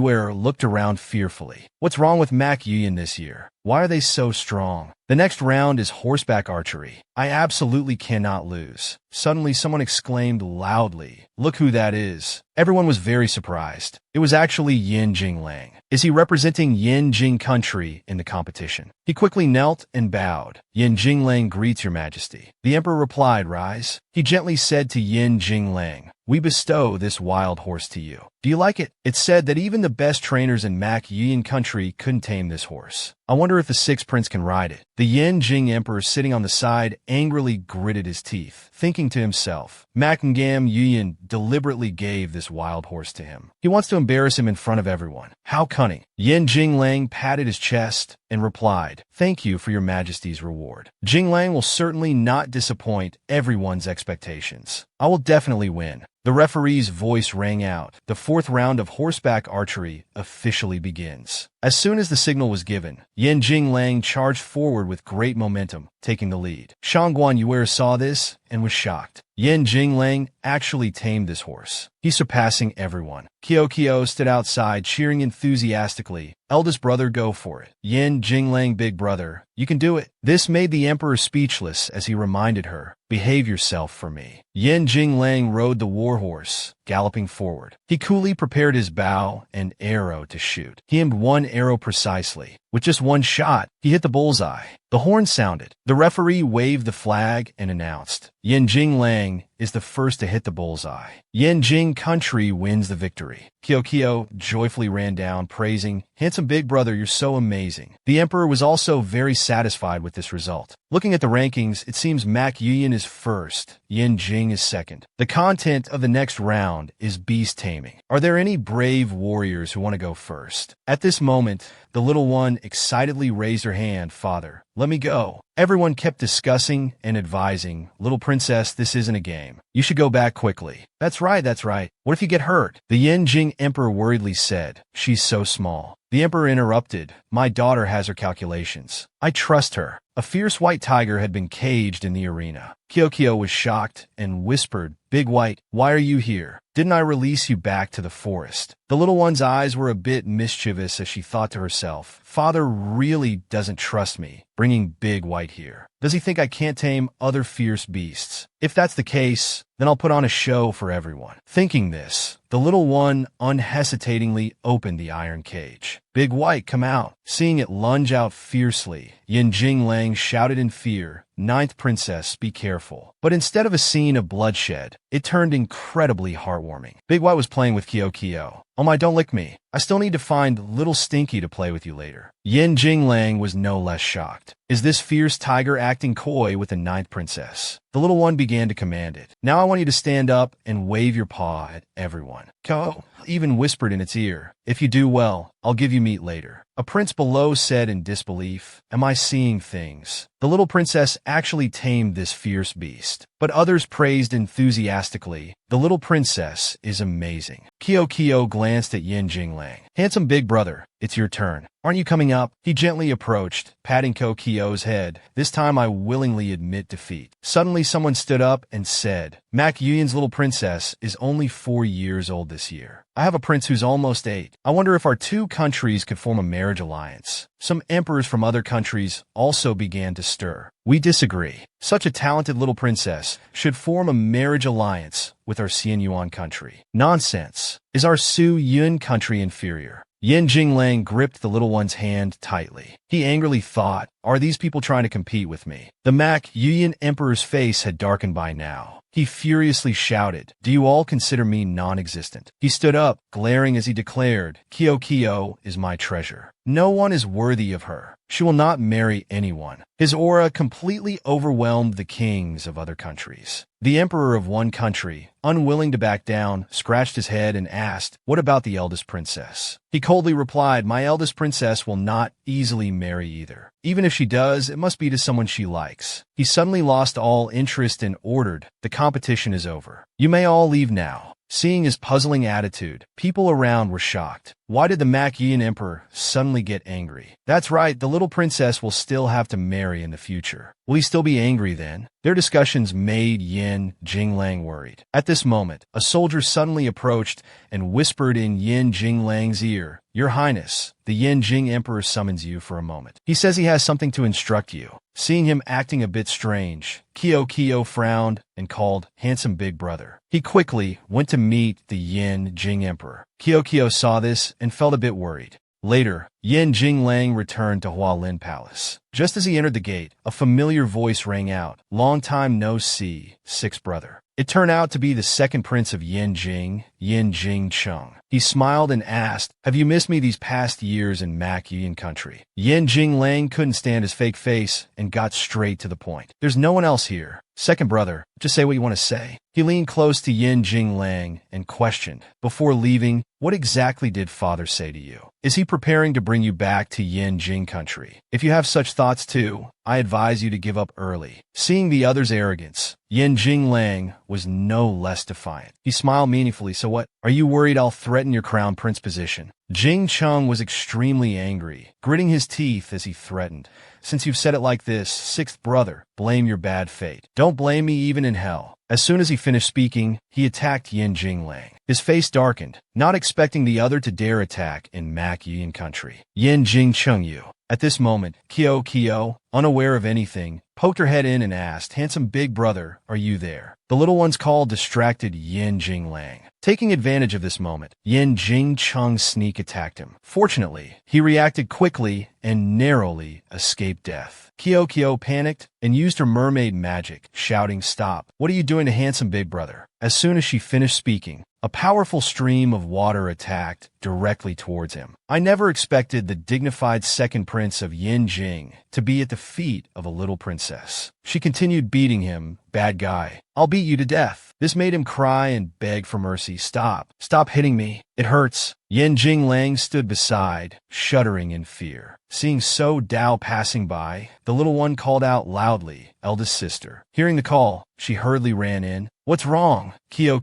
looked around fearfully. What's wrong with Mac Yuan this year? Why are they so strong? The next round is horseback archery. I absolutely cannot lose. Suddenly someone exclaimed loudly, look who that is. Everyone was very surprised. It was actually Yin Jinglang. Is he representing Yin Jing country in the competition? He quickly knelt and bowed. Yin Jinglang greets your majesty. The emperor replied, rise. He gently said to Yin Jinglang, we bestow this wild horse to you. Do you like it? It's said that even the best trainers in Mac Yuan country couldn't tame this horse. I wonder if the sixth prince can ride it. The Yin Jing emperor sitting on the side angrily gritted his teeth, thinking to himself, Mac Yuan deliberately gave this wild horse to him. He wants to embarrass him in front of everyone. How cunning. Yin Jinglang patted his chest and replied, thank you for your majesty's reward. Jinglang will certainly not disappoint everyone's expectations. I will definitely win. The referee's voice rang out. The fourth round of horseback archery officially begins. As soon as the signal was given, Yin Jinglang charged forward with great momentum, taking the lead. Shangguan saw this and was shocked. Yin Jinglang actually tamed this horse. He's surpassing everyone. Kyo stood outside cheering enthusiastically. Eldest brother, go for it. Yin Jinglang, big brother, you can do it. This made the emperor speechless as he reminded her, behave yourself for me. Yin Jinglang rode the war horse, galloping forward. He coolly prepared his bow and arrow to shoot. He aimed one arrow precisely. With just one shot, he hit the bullseye. The horn sounded. The referee waved the flag and announced, Yin Jinglang is the first to hit the bullseye. Yin Jing country wins the victory. Kyo joyfully ran down, praising, "Handsome big brother, you're so amazing." The emperor was also very satisfied with this result. Looking at the rankings, it seems Mak Yuyin is first, Yin Jing is second. The content of the next round is beast taming. Are there any brave warriors who want to go first? At this moment, the little one excitedly raised her hand. "Father, let me go." Everyone kept discussing and advising, "Little princess, this isn't a game. You should go back quickly." That's right. What if you get hurt?" The Yin Jing emperor worriedly said, "She's so small." The emperor interrupted, "My daughter has her calculations. I trust her." A fierce white tiger had been caged in the arena. Kyo was shocked and whispered, "Big White, why are you here? Didn't I release you back to the forest?" The little one's eyes were a bit mischievous as she thought to herself, "Father really doesn't trust me, bringing Big White here. Does he think I can't tame other fierce beasts? If that's the case, then I'll put on a show for everyone." Thinking this, the little one unhesitatingly opened the iron cage. "Big White, come out." Seeing it lunge out fiercely, Yin Jinglang shouted in fear, "Ninth princess, be careful." But instead of a scene of bloodshed, it turned incredibly heartwarming. Big White was playing with Kyo. "Oh my, don't lick me. I still need to find Little Stinky to play with you later." Yin Jinglang was no less shocked. Is this fierce tiger acting coy with the ninth princess? The little one began to command it. "Now I want you to stand up and wave your paw at everyone." Ko even whispered in its ear, "If you do well, I'll give you meat later." A prince below said in disbelief, "Am I seeing things?" The little princess actually tamed this fierce beast. But others praised enthusiastically, "The little princess is amazing." Kyo glanced at Yin Jinglang. "Handsome big brother, it's your turn. Aren't you coming up?" He gently approached, patting Kyo's head. "This time I willingly admit defeat." Suddenly someone stood up and said, "Mak Yuyin's little princess is only 4 years old this year. I have a prince who's almost 8. I wonder if our two countries could form a marriage alliance." Some emperors from other countries also began to stir. "We disagree. Such a talented little princess should form a marriage alliance with our Xian Yuan country." "Nonsense. Is our Su Yun country inferior?" Yin Jinglang gripped the little one's hand tightly. He angrily thought, "Are these people trying to compete with me?" The Mak Yuyin emperor's face had darkened by now. He furiously shouted, "Do you all consider me non-existent?" He stood up, glaring as he declared, Kyo is my treasure. No one is worthy of her. She will not marry anyone." His aura completely overwhelmed the kings of other countries. The emperor of one country, unwilling to back down, scratched his head and asked, "What about the eldest princess?" He coldly replied, "My eldest princess will not easily marry either. Even if she does, it must be to someone she likes." He suddenly lost all interest and ordered, "The competition is over. You may all leave now." Seeing his puzzling attitude, people around were shocked. Why did the Mak Yuyin emperor suddenly get angry? That's right, the little princess will still have to marry in the future. Will he still be angry then? Their discussions made Yin Jinglang worried. At this moment, a soldier suddenly approached and whispered in Yin Jinglang's ear, "Your Highness, the Yin Jing emperor summons you for a moment. He says he has something to instruct you." Seeing him acting a bit strange, Kyo frowned and called, "Handsome big brother." He quickly went to meet the Yin Jing emperor. Kyo saw this and felt a bit worried. Later, Yin Jinglang returned to Hualin Palace. Just as he entered the gate, a familiar voice rang out, "Long time no see, sixth brother." It turned out to be the second prince of Yin Jing Chung. He smiled and asked, "Have you missed me these past years in Mak Yuyin country?" Yin Jinglang couldn't stand his fake face and got straight to the point. "There's no one else here. Second brother, just say what you want to say." He leaned close to Yin Jinglang and questioned, "Before leaving, what exactly did father say to you? Is he preparing to bring you back to Yin Jing country? If you have such thoughts too, I advise you to give up early." Seeing the other's arrogance, Yin Jinglang was no less defiant. He smiled meaningfully. "So what? Are you worried I'll threaten your crown prince position?" Jing Chung was extremely angry, gritting his teeth as he threatened, "Since you've said it like this, sixth brother, blame your bad fate. Don't blame me even in hell." As soon as he finished speaking, he attacked Yin Jinglang. His face darkened, not expecting the other to dare attack in Mak Yuyin country. "Yin Jing Chung, you At this moment, Kyo, unaware of anything, poked her head in and asked, "Handsome big brother, are you there?" The little one's call distracted Yin Jinglang. Taking advantage of this moment, Yin Jingchung's sneak attacked him. Fortunately, he reacted quickly and narrowly escaped death. Kyo panicked and used her mermaid magic, shouting, "Stop! What are you doing to handsome big brother?" As soon as she finished speaking, a powerful stream of water attacked directly towards him. I never expected the dignified second prince of Yin Jing to be at the feet of a little princess. She continued beating him. "Bad guy. I'll beat you to death." This made him cry and beg for mercy. Stop hitting me. It hurts." Yin Jinglang stood beside, shuddering in fear. Seeing So Dao passing by, the little one called out loudly, "Eldest sister." Hearing the call, she hurriedly ran in. "What's wrong?" Kyo.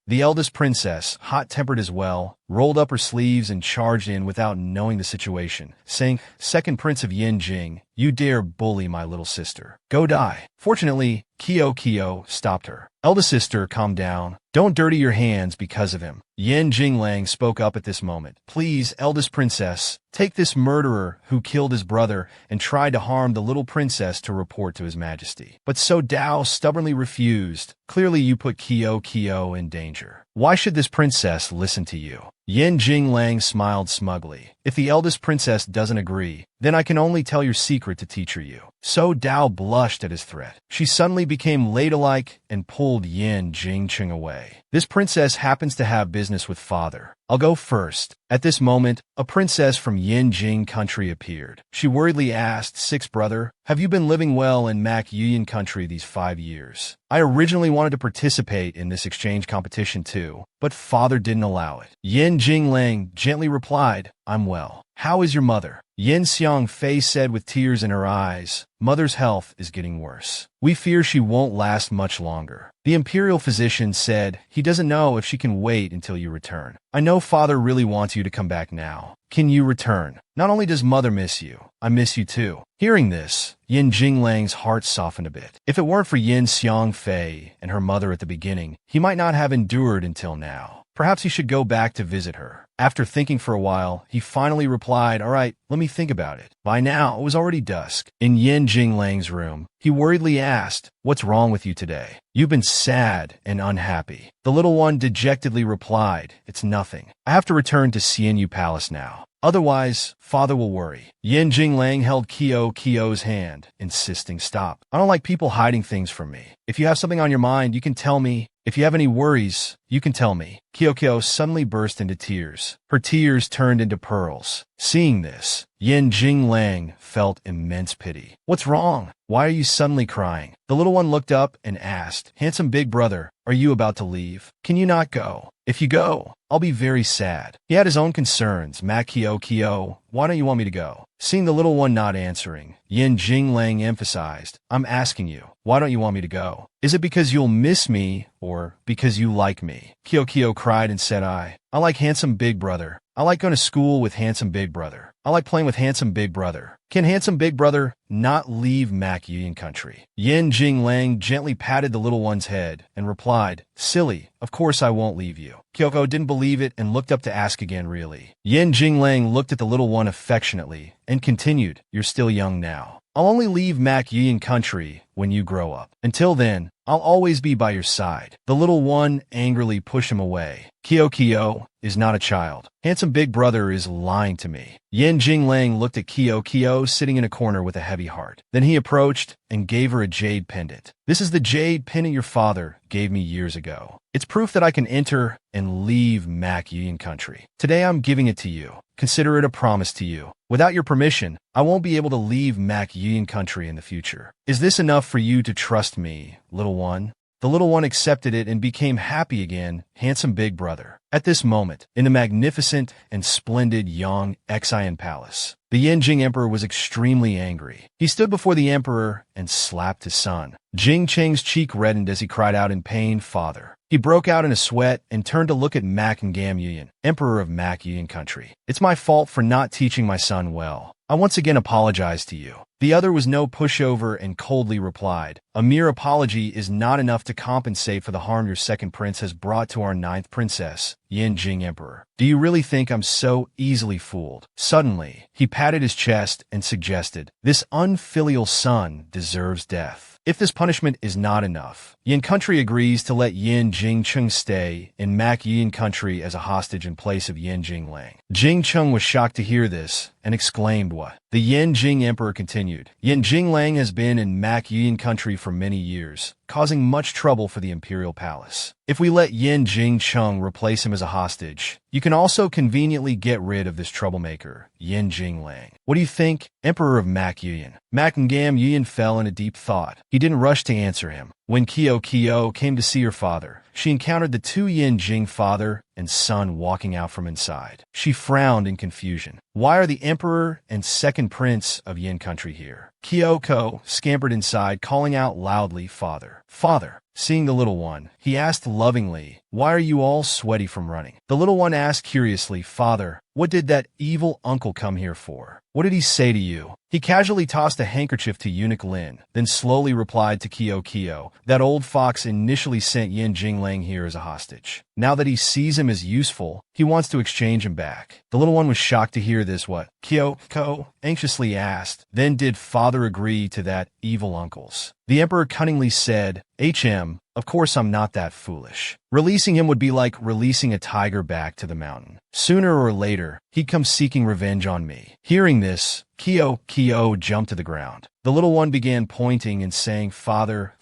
The eldest princess, hot-tempered as well, rolled up her sleeves and charged in without knowing the situation, saying, "Second prince of Yin Jing, you dare bully my little sister. Go die." Fortunately, Kyo stopped her. "Eldest sister, calm down. Don't dirty your hands because of him." Yin Jinglang spoke up at this moment. "Please, eldest princess, take this murderer who killed his brother and tried to harm the little princess to report to his majesty." But So Dao stubbornly refused. "Clearly you put Kyo in danger. Why should this princess listen to you?" Yin Jinglang smiled smugly. "If the eldest princess doesn't agree, then I can only tell your secret to teach her you." So Dao blushed at his threat. She suddenly became ladylike and pulled Yin Jingchung away. "This princess happens to have business with father. I'll go first." At this moment, a princess from Yin Jing country appeared. She worriedly asked, "Sixth brother, have you been living well in Mac Yuyan country these 5 years? I originally wanted to participate in this exchange competition too, but father didn't allow it." Yin Jinglang gently replied, "I'm well. How is your mother?" Yin Xiang Fei said with tears in her eyes, "Mother's health is getting worse. We fear she won't last much longer. The imperial physician said he doesn't know if she can wait until you return. I know father really wants you to come back now. Can you return? Not only does mother miss you, I miss you too." Hearing this, Yin Jinglang's heart softened a bit. If it weren't for Yin Xiang Fei and her mother at the beginning, he might not have endured until now. Perhaps he should go back to visit her. After thinking for a while, he finally replied, "All right, let me think about it." By now, it was already dusk. In Yin Jinglang's room, he worriedly asked, "What's wrong with you today? You've been sad and unhappy." The little one dejectedly replied, "It's nothing. I have to return to Xianyu Palace now. Otherwise, father will worry." Yin Jinglang held Kyo's hand, insisting, "Stop. I don't like people hiding things from me. If you have something on your mind, you can tell me. If you have any worries, you can tell me." Kyo suddenly burst into tears. Her tears turned into pearls. Seeing this, Yin Jinglang felt immense pity. "What's wrong? Why are you suddenly crying?" The little one looked up and asked, "Handsome big brother, are you about to leave? Can you not go? If you go, I'll be very sad." He had his own concerns. Kyo, why don't you want me to go?" Seeing the little one not answering, Yin Jinglang emphasized, "I'm asking you, why don't you want me to go? Is it because you'll miss me or because you like me?" Kyo cried and said, I like handsome big brother. I like going to school with handsome big brother. I like playing with handsome big brother. Can handsome big brother not leave Mac Yuyan country?" Yin Jinglang gently patted the little one's head and replied, "Silly, of course I won't leave you." Kyoko didn't believe it and looked up to ask again, "Really?" Yin Jinglang looked at the little one affectionately and continued, "You're still young now. I'll only leave Mac Yuyan country when you grow up. Until then, I'll always be by your side." The little one angrily pushed him away. Kyo is not a child. Handsome big brother is lying to me." Yin Jinglang looked at Kyo sitting in a corner with a heavy heart. Then he approached and gave her a jade pendant. "This is the jade pendant your father gave me years ago. It's proof that I can enter and leave Mac Yuyan country. Today I'm giving it to you. Consider it a promise to you. Without your permission, I won't be able to leave Mac Yuyan country in the future. Is this enough for you to trust me, little one?" The little one accepted it and became happy again, handsome big brother. At this moment, in the magnificent and splendid Yang Xian Palace, the Yin Jing Emperor was extremely angry. He stood before the emperor and slapped his son. Jing Cheng's cheek reddened as he cried out in pain, "Father." He broke out in a sweat and turned to look at Mac Ngam Yuyan, Emperor of Mac Yuyan country. "It's my fault for not teaching my son well. I once again apologize to you. The other was no pushover and coldly replied, a mere apology is not enough to compensate for the harm your second prince has brought to our ninth princess, Yin Jing Emperor. Do you really think I'm so easily fooled? Suddenly, he patted his chest and suggested, this unfilial son deserves death. If this punishment is not enough, Yin Country agrees to let Yin Jingcheng stay in Mac Yin Country as a hostage in place of Yin Jinglang. Jingcheng was shocked to hear this and exclaimed, what? The Yin Jing Emperor continued, Yin Jinglang has been in Mac Yin Country for many years, causing much trouble for the imperial palace. If we let Yin Jingcheng replace him as a hostage, you can also conveniently get rid of this troublemaker, Yin Jinglang. What do you think, Emperor of Mac Yin? Macngam Yin fell in a deep thought. He didn't rush to answer him. When Kyo came to see her father, she encountered the two Yin Jing father and son walking out from inside. She frowned in confusion. Why are the emperor and second prince of Yin Country here? Kyoko scampered inside, calling out loudly, Father. Father. Seeing the little one, he asked lovingly, why are you all sweaty from running? The little one asked curiously, Father, what did that evil uncle come here for? What did he say to you? He casually tossed a handkerchief to eunuch Lin, then slowly replied to Kyo, that old fox initially sent Yin Jinglang here as a hostage. Now that he sees him as useful, he wants to exchange him back. The little one was shocked to hear this. What? Kyoko anxiously asked. Then did father agree to that evil uncle's? The emperor cunningly said, of course I'm not that foolish. Releasing him would be like releasing a tiger back to the mountain. Sooner or later, he'd come seeking revenge on me. Hearing this, Kyo jumped to the ground. The little one began pointing and saying, Father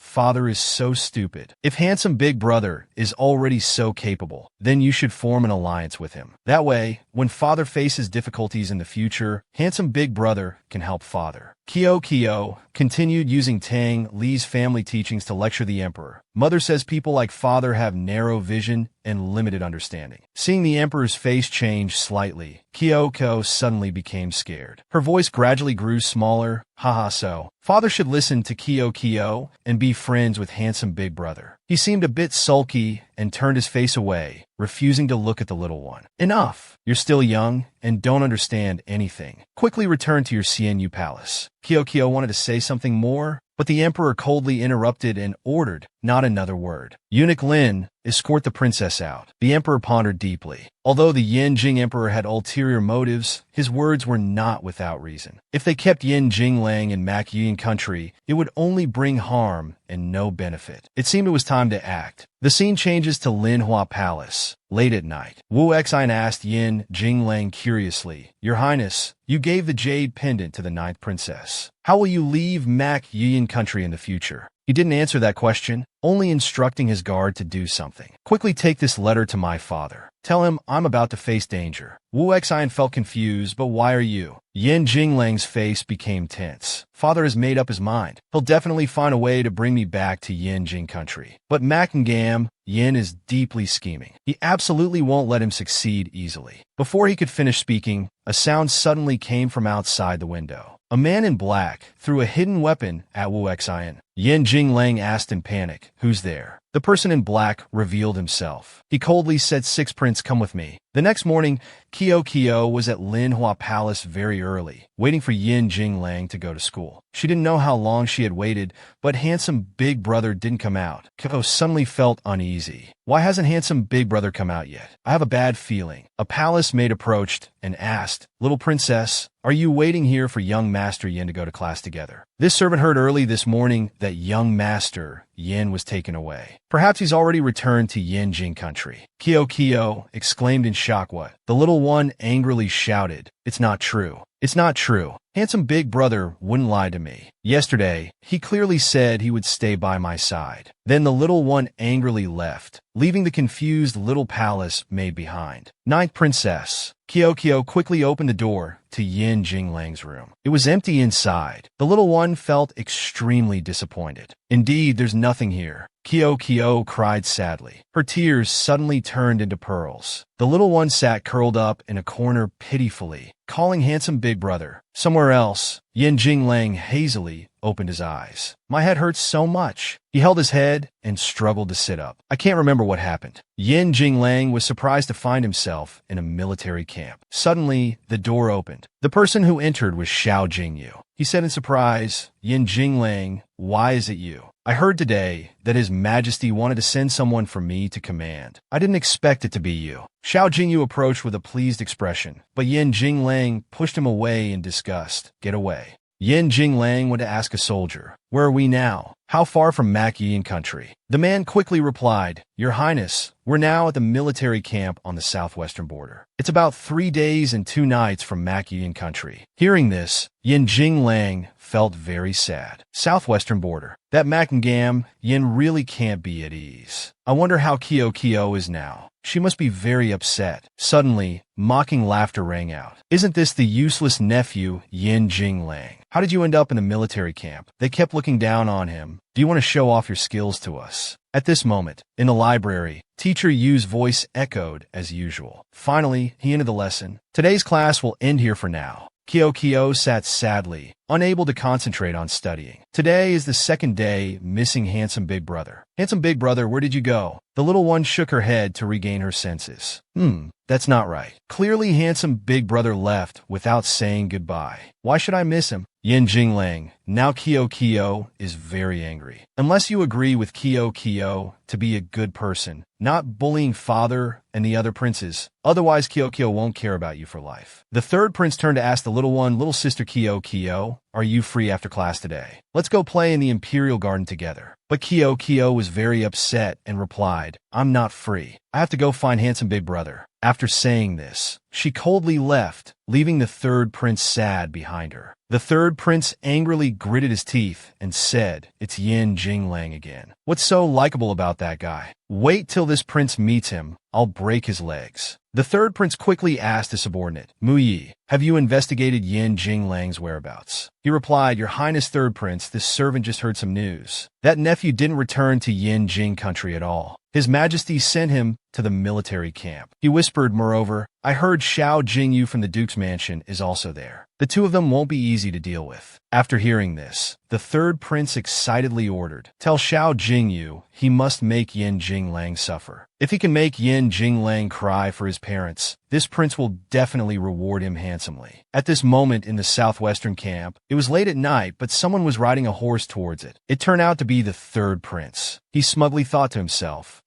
is so stupid. If handsome big brother is already so capable, then you should form an alliance with him. That way, when father faces difficulties in the future, handsome big brother can help father. Kyo continued using Tang Li's family teachings to lecture the emperor. Mother says people like father have narrow vision and limited understanding. Seeing the emperor's face change slightly, Kyoko suddenly became scared. Her voice gradually grew smaller. Haha, so father should listen to Kyo and be friends with handsome big brother. He seemed a bit sulky and turned his face away, refusing to look at the little one. Enough! You're still young and don't understand anything. Quickly return to your CNU palace. Kyo wanted to say something more, but the emperor coldly interrupted and ordered, not another word. Eunuch Lin, escort the princess out. The emperor pondered deeply. Although the Yin Jing emperor had ulterior motives, his words were not without reason. If they kept Yin Jinglang in Mac Yin Country, it would only bring harm and no benefit. It seemed it was time to act. The scene changes to Manhwa Palace. Late at night, Wu Xine asked Yin Jinglang curiously, Your Highness, you gave the jade pendant to the ninth princess. How will you leave Mac Yin Country in the future? He didn't answer that question, only instructing his guard to do something. Quickly take this letter to my father. Tell him I'm about to face danger. Wu Xine felt confused, but why are you? Yin Jinglang's face became tense. Father has made up his mind. He'll definitely find a way to bring me back to Yin Jing Country. But Macngam, Yin is deeply scheming. He absolutely won't let him succeed easily. Before he could finish speaking, a sound suddenly came from outside the window. A man in black threw a hidden weapon at Wu Xine. Yin Jinglang asked in panic, Who's there? The person in black revealed himself. He coldly said, Six Prince, come with me. The next morning, Kyo was at Manhwa Palace very early, waiting for Yin Jinglang to go to school. She didn't know how long she had waited, but handsome big brother didn't come out. Kyo suddenly felt uneasy. Why hasn't handsome big brother come out yet? I have a bad feeling. A palace maid approached and asked, Little princess, are you waiting here for young master Yin to go to class together? This servant heard early this morning that young master Yin was taken away. Perhaps he's already returned to Yin Jing Country. Kyo exclaimed in shock. What? The little one angrily shouted, It's not true. It's not true. Handsome big brother wouldn't lie to me. Yesterday, he clearly said he would stay by my side. Then the little one angrily left, leaving the confused little palace maid behind. Ninth princess. Kyo quickly opened the door to Yin Jinglang's room. It was empty inside. The little one felt extremely disappointed. Indeed, there's nothing here. Kyo cried sadly. Her tears suddenly turned into pearls. The little one sat curled up in a corner pitifully, calling handsome big brother. Somewhere else, Yin Jinglang hazily opened his eyes. My head hurts so much. He held his head and struggled to sit up. I can't remember what happened. Yin Jinglang was surprised to find himself in a military camp. Suddenly, the door opened. The person who entered was Xiao Jingyu. He said in surprise, Yin Jinglang, why is it you? I heard today that His Majesty wanted to send someone for me to command. I didn't expect it to be you. Xiao Jingyu approached with a pleased expression, but Yin Jinglang pushed him away in disgust. Get away. Yin Jinglang went to ask a soldier, where are we now? How far from Makian country? The man quickly replied, Your Highness, we're now at the military camp on the southwestern border. It's about 3 days and 2 nights from Makian country. Hearing this, Yin Jinglang felt very sad. Southwestern border. That Macangam, Yin really can't be at ease. I wonder how Kyo is now. She must be very upset. Suddenly, mocking laughter rang out. Isn't this the useless nephew, Yin Jinglang? How did you end up in a military camp? They kept looking down on him. Do you want to show off your skills to us? At this moment, in the library, Teacher Yu's voice echoed as usual. Finally, he ended the lesson. Today's class will end here for now. Kyo sat sadly, unable to concentrate on studying. Today is the second day missing handsome big brother. Handsome big brother, where did you go? The little one shook her head to regain her senses. That's not right. Clearly handsome big brother left without saying goodbye. Why should I miss him? Yin Jinglang, now Kyo is very angry. Unless you agree with Kyo to be a good person, not bullying father and the other princes, otherwise Kyo won't care about you for life. The third prince turned to ask the little one, little sister Kyo, are you free after class today? Let's go play in the Imperial Garden together. But Kyo was very upset and replied, I'm not free. I have to go find handsome big brother. After saying this, she coldly left, leaving the third prince sad behind her. The third prince angrily gritted his teeth and said, It's Yin Jinglang again. What's so likable about that guy? Wait till this prince meets him. I'll break his legs. The third prince quickly asked his subordinate, Mu Yi, have you investigated Yin Jinglang's whereabouts? He replied, Your Highness third prince, this servant just heard some news. That nephew didn't return to Yin Jing country at all. His Majesty sent him to the military camp. He whispered, moreover, I heard Xiao Jingyu from the Duke's mansion is also there. The two of them won't be easy to deal with. After hearing this, the third prince excitedly ordered, Tell Xiao Jingyu he must make Yin Jinglang suffer. If he can make Yin Jinglang cry for his parents, this prince will definitely reward him handsomely. At this moment in the southwestern camp, it was late at night, but someone was riding a horse towards it. It turned out to be the third prince. He smugly thought to himself,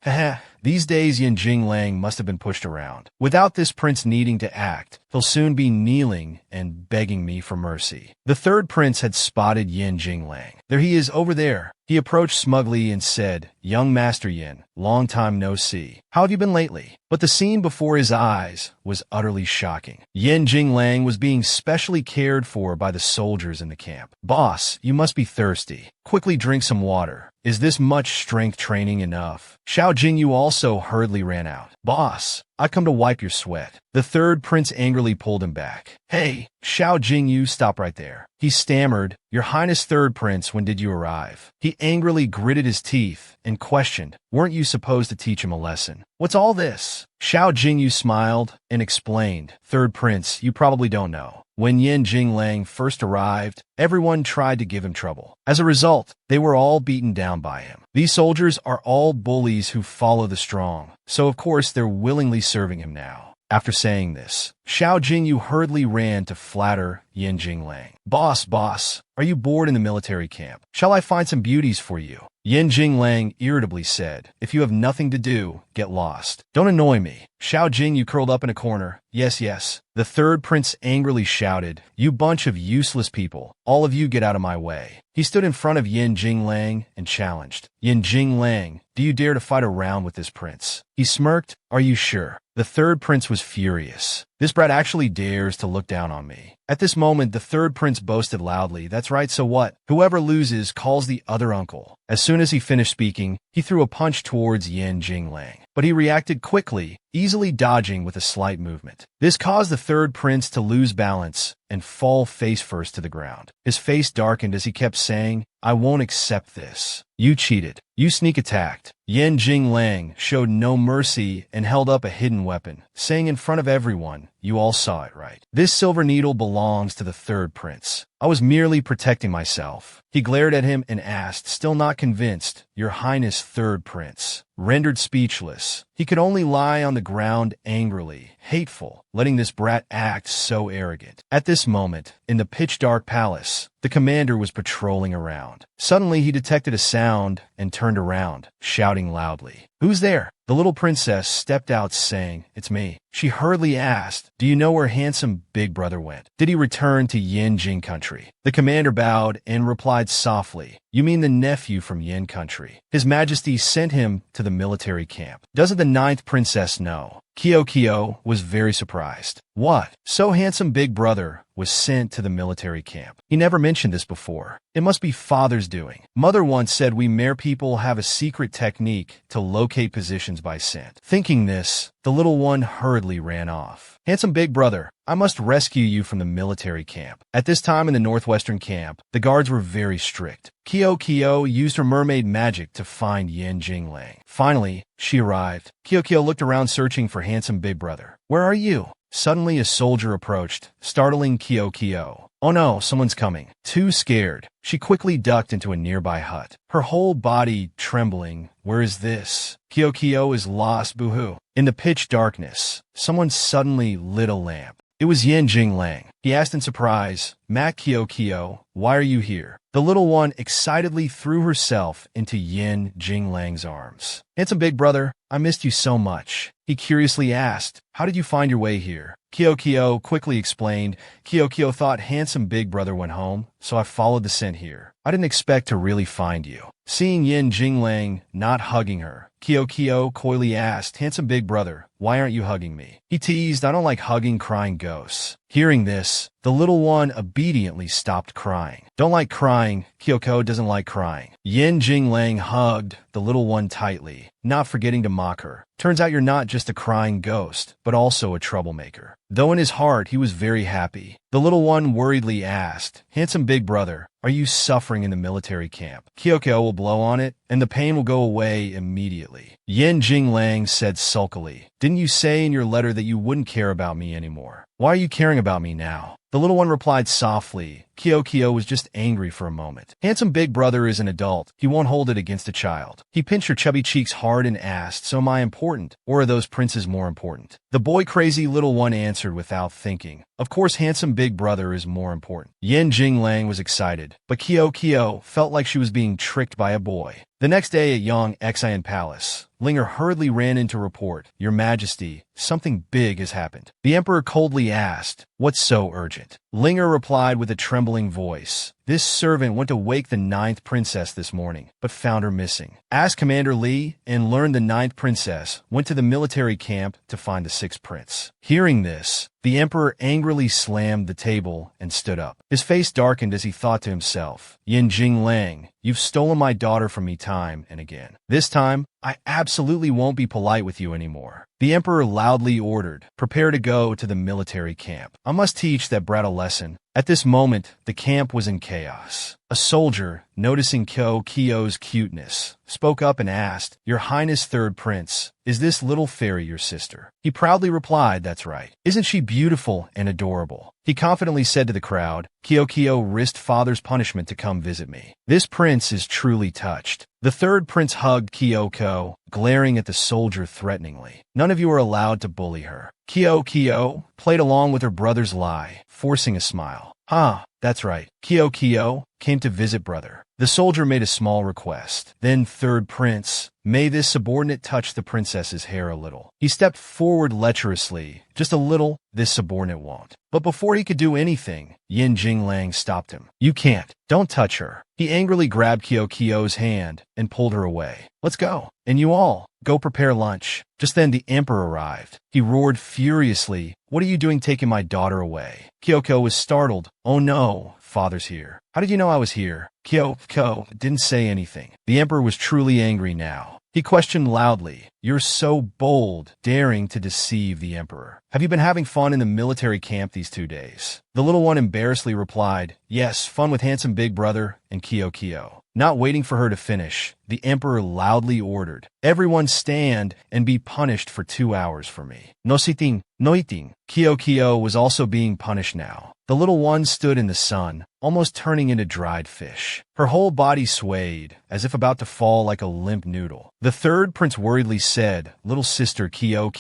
these days Yin Jinglang must have been pushed around. Without this prince needing to act, he'll soon be kneeling and begging me for mercy. The third prince had spotted Yin Jinglang. There he is over there. He approached smugly and said, Young Master Yin, long time no see. How have you been lately? But the scene before his eyes was utterly shocking. Yin Jinglang was being specially cared for by the soldiers in the camp. Boss, you must be thirsty. Quickly drink some water. Is this much strength training enough? Xiao Jingyu also hurriedly ran out. Boss, I've come to wipe your sweat. The third prince angrily pulled him back. Hey, Xiao Jingyu, stop right there. He stammered, Your Highness third prince, when did you arrive? He angrily gritted his teeth and questioned, Weren't you supposed to teach him a lesson? What's all this? Xiao Jingyu smiled and explained, Third prince, you probably don't know. When Yin Jinglang first arrived, everyone tried to give him trouble. As a result, they were all beaten down by him. These soldiers are all bullies who follow the strong, so of course they're willingly serving him now. After saying this, Xiao Jingyu hurriedly ran to flatter Yin Jinglang. Boss, are you bored in the military camp? Shall I find some beauties for you? Yin Jinglang irritably said, If you have nothing to do, get lost. Don't annoy me. Xiao Jingyu curled up in a corner. Yes. The third prince angrily shouted, You bunch of useless people. All of you get out of my way. He stood in front of Yin Jinglang and challenged, Yin Jinglang, do you dare to fight a round with this prince? He smirked, Are you sure? The third prince was furious. This brat actually dares to look down on me. At this moment, the third prince boasted loudly, That's right, so what? Whoever loses calls the other uncle. As soon as he finished speaking, he threw a punch towards Yin Jinglang. But he reacted quickly, easily dodging with a slight movement. This caused the third prince to lose balance and fall face first to the ground. His face darkened as he kept saying, "I won't accept this. You cheated. You sneak attacked." Yan Jinglang showed no mercy and held up a hidden weapon, saying in front of everyone, "You all saw it, right? This silver needle belongs to the third prince. I was merely protecting myself." He glared at him and asked, still not convinced, "Your Highness, third prince." Rendered speechless, he could only lie on the ground angrily, hateful, letting this brat act so arrogant. At this moment, in the pitch-dark palace, the commander was patrolling around. Suddenly, he detected a sound and turned around, shouting loudly, "Who's there?" The little princess stepped out saying, "It's me." She hurriedly asked, "Do you know where handsome big brother went? Did he return to Yin Jing country?" The commander bowed and replied softly, "You mean the nephew from Yin country? His Majesty sent him to the military camp. Doesn't the ninth princess know?" Kyo was very surprised. What? So handsome big brother was sent to the military camp. He never mentioned this before. It must be father's doing. Mother once said we mere people have a secret technique to locate positions by scent. Thinking this, the little one hurriedly ran off. "Handsome big brother, I must rescue you from the military camp." At this time in the northwestern camp, the guards were very strict. Kyo used her mermaid magic to find Yan Jinglang. Finally, she arrived. Kyo looked around searching for handsome big brother. "Where are you?" Suddenly a soldier approached, startling Kyo. "Oh no, someone's coming." Too scared, she quickly ducked into a nearby hut, her whole body trembling. "Where is this?" Kyo is lost, boo-hoo. In the pitch darkness, someone suddenly lit a lamp. It was Yan Jinglang. He asked in surprise, "Matt Kyo, why are you here?" The little one excitedly threw herself into Yan Jinglang's arms. "Handsome big brother, I missed you so much." He curiously asked, "How did you find your way here?" Kyo quickly explained, "Kyo thought handsome big brother went home, so I followed the scent here. I didn't expect to really find you." Seeing Yan Jinglang not hugging her, Kyo coyly asked, "Handsome big brother, why aren't you hugging me?" He teased, "I don't like hugging crying ghosts." Hearing this, the little one obediently stopped crying. Don't like crying, Kyo doesn't like crying. Yan Jinglang hugged the little one tightly, not forgetting to mock her. "Turns out you're not just a crying ghost, but also a troublemaker." Though in his heart he was very happy, the little one worriedly asked, "Handsome big brother, are you suffering in the military camp?" Kyo will blow on it, and the pain will go away immediately. Yan Jinglang said sulkily, "Didn't you say in your letter that you wouldn't care about me anymore? Why are you caring about me now?" The little one replied softly. Kyo was just angry for a moment. Handsome big brother is an adult. He won't hold it against a child. He pinched her chubby cheeks hard and asked, "So am I important, or are those princes more important?" The boy-crazy little one answered without thinking, "Of course handsome big brother is more important." Yan Jinglang was excited, but Kyo felt like she was being tricked by a boy. The next day at Yang Xian Palace, Linger hurriedly ran in to report, "Your Majesty, something big has happened." The Emperor coldly asked, "What's so urgent?" Linger replied with a trembling voice, "This servant went to wake the ninth princess this morning, but found her missing. Asked Commander Li and learned the ninth princess went to the military camp to find the sixth prince." Hearing this, the Emperor angrily slammed the table and stood up. His face darkened as he thought to himself, "Yan Jinglang, you've stolen my daughter from me time and again. This time, I absolutely won't be polite with you anymore." The Emperor loudly ordered, "Prepare to go to the military camp. I must teach that brat a lesson." At this moment, the camp was in chaos. A soldier, noticing Kyo's cuteness, spoke up and asked, "Your Highness third prince, is this little fairy your sister?" He proudly replied, "That's right. Isn't she beautiful and adorable?" He confidently said to the crowd, "Kyo risked father's punishment to come visit me. This prince is truly touched." The third prince hugged Kyo, glaring at the soldier threateningly. "None of you are allowed to bully her." Kyo played along with her brother's lie, forcing a smile. That's right. Kyo came to visit brother." The soldier made a small request. "Then, third prince, may this subordinate touch the princess's hair a little." He stepped forward lecherously. "Just a little, this subordinate won't." But before he could do anything, Yan Jinglang stopped him. "You can't. Don't touch her." He angrily grabbed Kyo's hand and pulled her away. "Let's go. And you all, go prepare lunch." Just then the Emperor arrived. He roared furiously, "What are you doing taking my daughter away?" Kyo was startled. "Oh no, father's here." "How did you know I was here?" Kyo didn't say anything. The Emperor was truly angry now. He questioned loudly, You're so bold, daring to deceive the emperor. Have you been having fun in the military camp these 2 days? The little one embarrassedly replied, yes, fun with handsome big brother and Kyo. Not waiting for her to finish, the emperor loudly ordered, everyone stand and be punished for 2 hours for me. No siting, no eating. Kyo was also being punished now. The little one stood in the sun, almost turning into dried fish. Her whole body swayed, as if about to fall like a limp noodle. The third prince worriedly said, little sister Kyo,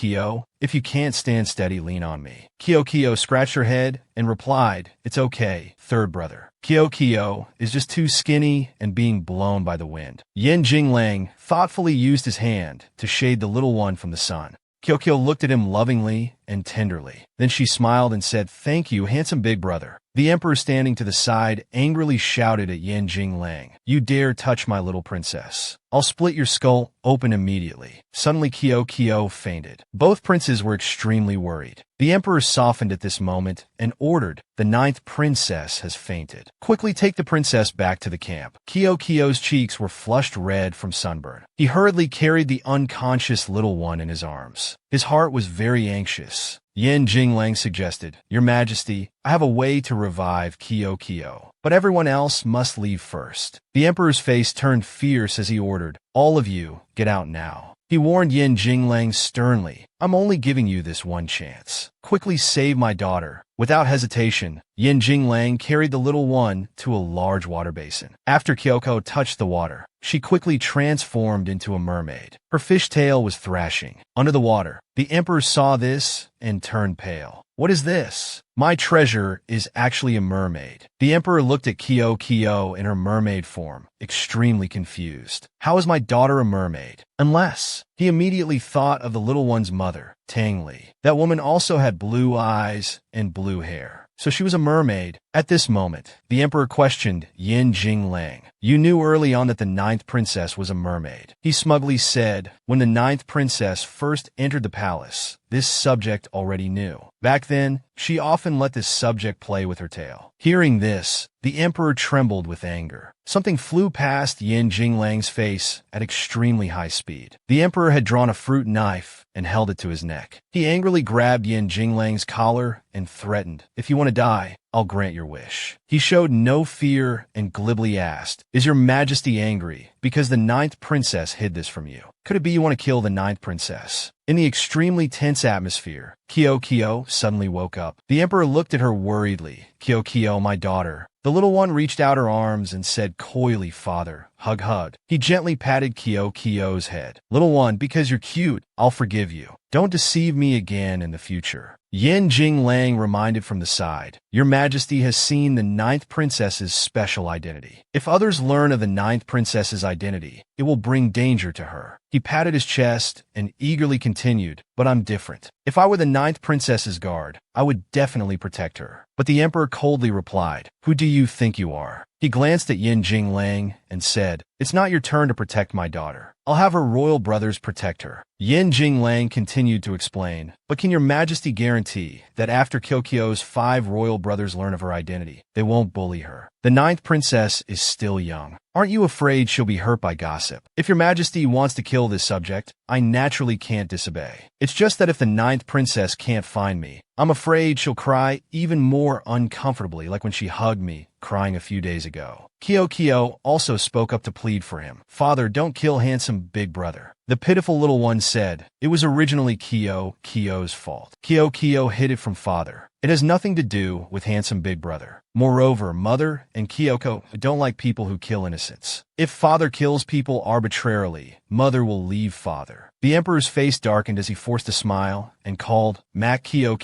if you can't stand steady, lean on me. Kyo scratched her head and replied, it's okay, third brother. Kyo is just too skinny and being blown by the wind. Yen Jinglang thoughtfully used his hand to shade the little one from the sun. Kyo looked at him lovingly and tenderly. Then she smiled and said, thank you, handsome big brother. The emperor standing to the side angrily shouted at Yen Jinglang, you dare touch my little princess. I'll split your skull open immediately. Suddenly Kyo fainted. Both princes were extremely worried. The emperor softened at this moment and ordered, the 9th princess has fainted. Quickly take the princess back to the camp. Kyo's cheeks were flushed red from sunburn. He hurriedly carried the unconscious little one in his arms. His heart was very anxious. Yen Jinglang suggested, Your Majesty, I have a way to revive Kyo, but everyone else must leave first. The emperor's face turned fierce as he ordered, all of you, get out now. He warned Yen Jinglang sternly, I'm only giving you this one chance. Quickly save my daughter. Without hesitation, Yen Jinglang carried the little one to a large water basin. After Kyoko touched the water, she quickly transformed into a mermaid. Her fish tail was thrashing. Under the water, the emperor saw this and turned pale. What is this? My treasure is actually a mermaid. The emperor looked at Kyo in her mermaid form, extremely confused. How is my daughter a mermaid? Unless... He immediately thought of the little one's mother, Tang Li. That woman also had blue eyes and blue hair. So she was a mermaid. At this moment, the emperor questioned Yen Jinglang. You knew early on that the 9th princess was a mermaid. He smugly said, when the 9th princess first entered the palace, this subject already knew. Back then, she often let this subject play with her tail. Hearing this, the emperor trembled with anger. Something flew past Yen Jinglang's face at extremely high speed. The emperor had drawn a fruit knife and held it to his neck. He angrily grabbed Yen Jinglang's collar and threatened, if you want to die, I'll grant your wish. He showed no fear and glibly asked, Is your Majesty angry because the 9th princess hid this from you? Could it be you want to kill the 9th princess? In the extremely tense atmosphere, Kyo suddenly woke up. The emperor looked at her worriedly. Kyo, my daughter. The little one reached out her arms and said coyly, Father, hug. He gently patted Kyo's head. Little one, because you're cute, I'll forgive you. Don't deceive me again in the future. Yen Jinglang reminded from the side, Your Majesty has seen the 9th princess's special identity. If others learn of the 9th princess's identity, it will bring danger to her. He patted his chest and eagerly continued, But I'm different. If I were the 9th princess's guard, I would definitely protect her. But the emperor coldly replied, Who do you think you are? He glanced at Yen Jinglang and said, It's not your turn to protect my daughter. I'll have her royal brothers protect her. Yen Jinglang continued to explain, But can your Majesty guarantee that after Kyo's 5 royal brothers learn of her identity, they won't bully her? The 9th princess is still young. Aren't you afraid she'll be hurt by gossip? If your Majesty wants to kill this subject, I naturally can't disobey. It's just that if the 9th princess can't find me, I'm afraid she'll cry even more uncomfortably like when she hugged me, crying a few days ago. Kyo also spoke up to plead for him. Father, don't kill handsome big brother. The pitiful little one said, It was originally Kyo's fault. Kyo hid it from father. It has nothing to do with handsome big brother. Moreover, mother and Kyoko don't like people who kill innocents. If father kills people arbitrarily, mother will leave father. The emperor's face darkened as he forced a smile and called, Mac Kyo,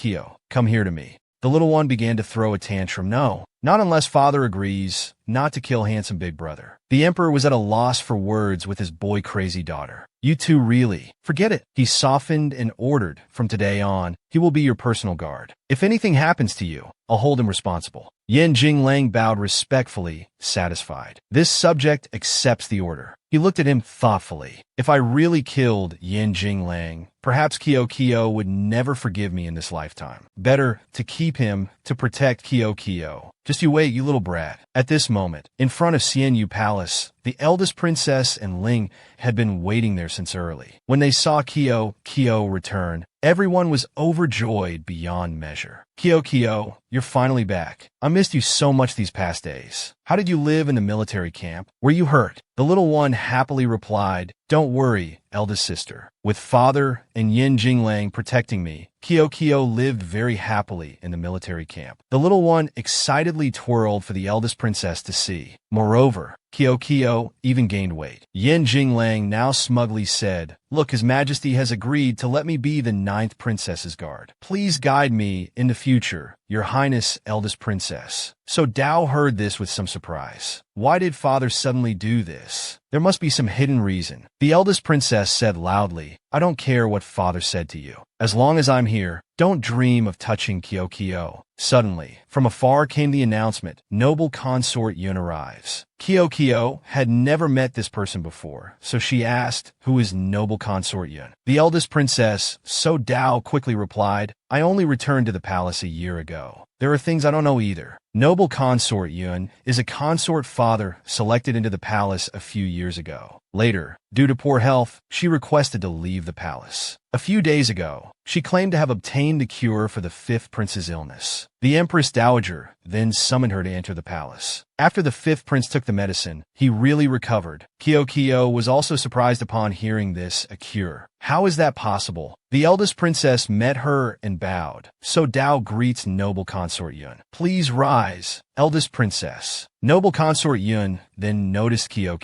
come here to me. The little one began to throw a tantrum. No, not unless father agrees not to kill handsome big brother. The emperor was at a loss for words with his boy-crazy daughter. You two really. Forget it. He softened and ordered, from today on, he will be your personal guard. If anything happens to you, I'll hold him responsible. Yin Jinglang bowed respectfully, satisfied. This subject accepts the order. He looked at him thoughtfully. If I really killed Yin Jinglang, perhaps Kyo would never forgive me in this lifetime. Better to keep him to protect Kyo. Just you wait, you little brat. At this moment, in front of Xianyu Palace, the eldest princess and Ling had been waiting there since early. When they saw Kyo return, everyone was overjoyed beyond measure. Kyo, you're finally back. I missed you so much these past days. How did you live in the military camp? Were you hurt? The little one happily replied, Don't worry, eldest sister. With father and Yin Jinglang protecting me, Kyo lived very happily in the military camp. The little one excitedly twirled for the eldest princess to see. Moreover, Kyo even gained weight. Yin Jinglang now smugly said, Look, His Majesty has agreed to let me be the 9th princess's guard. Please guide me in the future, Your Highness, eldest princess. So Dao heard this with some surprise. Why did father suddenly do this? There must be some hidden reason. The eldest princess said loudly, I don't care what father said to you. As long as I'm here, don't dream of touching Kyo. Suddenly, from afar came the announcement, Noble Consort Yun arrives. Kyo had never met this person before, so she asked, Who is Noble Consort Yun? The eldest princess, So Dao, quickly replied, I only returned to the palace a year ago. There are things I don't know either. Noble Consort Yun is a consort father selected into the palace a few years ago. Later, due to poor health, she requested to leave the palace. A few days ago, she claimed to have obtained the cure for the 5th prince's illness. The Empress Dowager then summoned her to enter the palace. After the 5th prince took the medicine, he really recovered. Kyo was also surprised upon hearing this, a cure. How is that possible? The eldest princess met her and bowed. So Dao greets Noble Consort Yun. Please rise, eldest princess. Noble Consort Yun then noticed Kyo.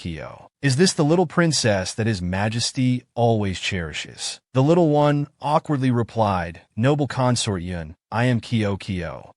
Is this the little princess that His Majesty always cherishes? The little one awkwardly replied, Noble Consort Yun, I am Kyo.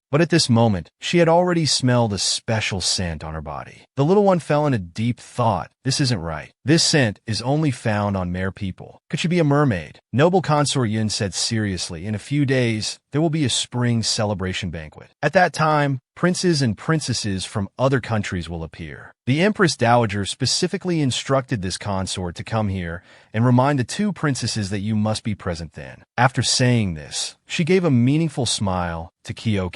But at this moment, she had already smelled a special scent on her body. The little one fell in a deep thought. This isn't right. This scent is only found on mere people. Could she be a mermaid? Noble Consort Yun said seriously, in a few days, there will be a spring celebration banquet. At that time, princes and princesses from other countries will appear. The Empress Dowager specifically instructed this consort to come here and remind the 2 princesses that you must be present then. After saying this, she gave a meaningful smile to Kyo.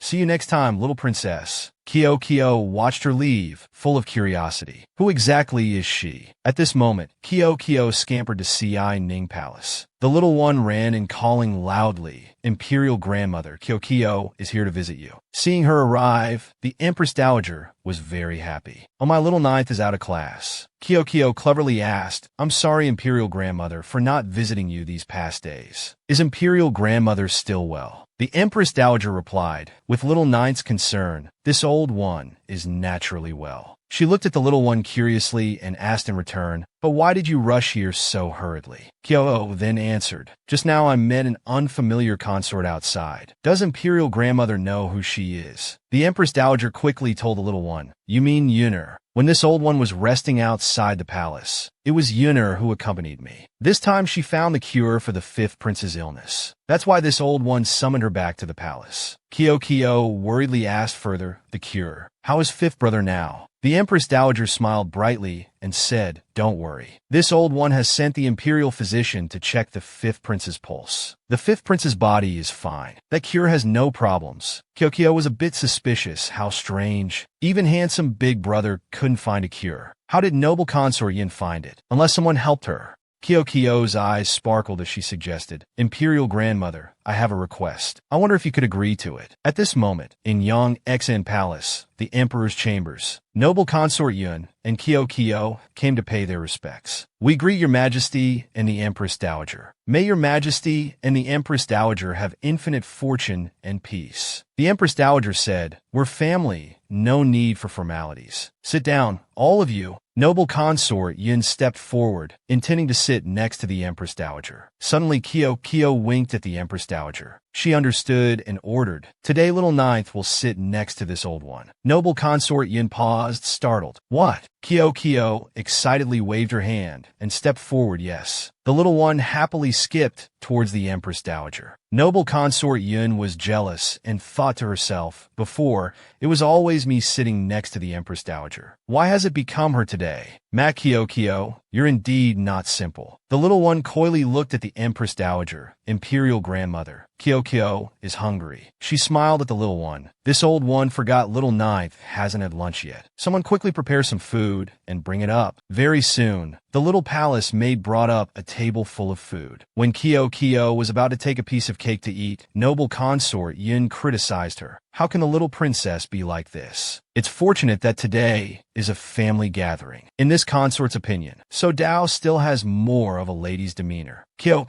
See you next time, little princess. Kyo watched her leave, full of curiosity. Who exactly is she? At this moment, Kyo scampered to Ci Ning Palace. The little one ran in calling loudly, Imperial Grandmother, Kyo is here to visit you. Seeing her arrive, the Empress Dowager was very happy. Oh, my little 9th is out of class. Kyo cleverly asked, I'm sorry, Imperial Grandmother, for not visiting you these past days. Is Imperial Grandmother still well? The Empress Dowager replied, with little 9th's concern, this old one is naturally well. She looked at the little one curiously and asked in return, But why did you rush here so hurriedly? Kyo then answered, Just now I met an unfamiliar consort outside. Does Imperial Grandmother know who she is? The Empress Dowager quickly told the little one, You mean Yuner? When this old one was resting outside the palace, it was Yuner who accompanied me. This time she found the cure for the 5th prince's illness. That's why this old one summoned her back to the palace. Kyo worriedly asked further, the cure. How is 5th brother now? The Empress Dowager smiled brightly and said, Don't worry. This old one has sent the imperial physician to check the 5th prince's pulse. The 5th prince's body is fine. That cure has no problems. Kyo was a bit suspicious. How strange. Even handsome big brother couldn't find a cure. How did Noble Consort Yin find it? Unless someone helped her. Kyo's eyes sparkled as she suggested, Imperial Grandmother, I have a request. I wonder if you could agree to it. At this moment, in Yangxin Palace, the Emperor's chambers, Noble Consort Yun and Kyo came to pay their respects. We greet Your Majesty and the Empress Dowager. May Your Majesty and the Empress Dowager have infinite fortune and peace. The Empress Dowager said, We're family, no need for formalities. Sit down, all of you. Noble Consort Yun stepped forward, intending to sit next to the Empress Dowager. Suddenly Kyo winked at the Empress Dowager. She understood and ordered. Today little ninth will sit next to this old one. Noble consort Yin paused, startled. What? Kyo excitedly waved her hand and stepped forward. Yes. The little one happily skipped towards the Empress Dowager. Noble consort Yun was jealous and thought to herself, before, it was always me sitting next to the Empress Dowager. Why has it become her today? Mak Kyo, you're indeed not simple. The little one coyly looked at the Empress Dowager, Imperial Grandmother. Kyo is hungry. She smiled at the little one. This old one forgot little ninth hasn't had lunch yet. Someone quickly prepare some food and bring it up. Very soon, the little palace maid brought up a table full of food. When Kyo was about to take a piece of cake to eat, noble consort Yin criticized her. How can the little princess be like this? It's fortunate that today is a family gathering. In this consort's opinion, so Dao still has more of a lady's demeanor. Kyo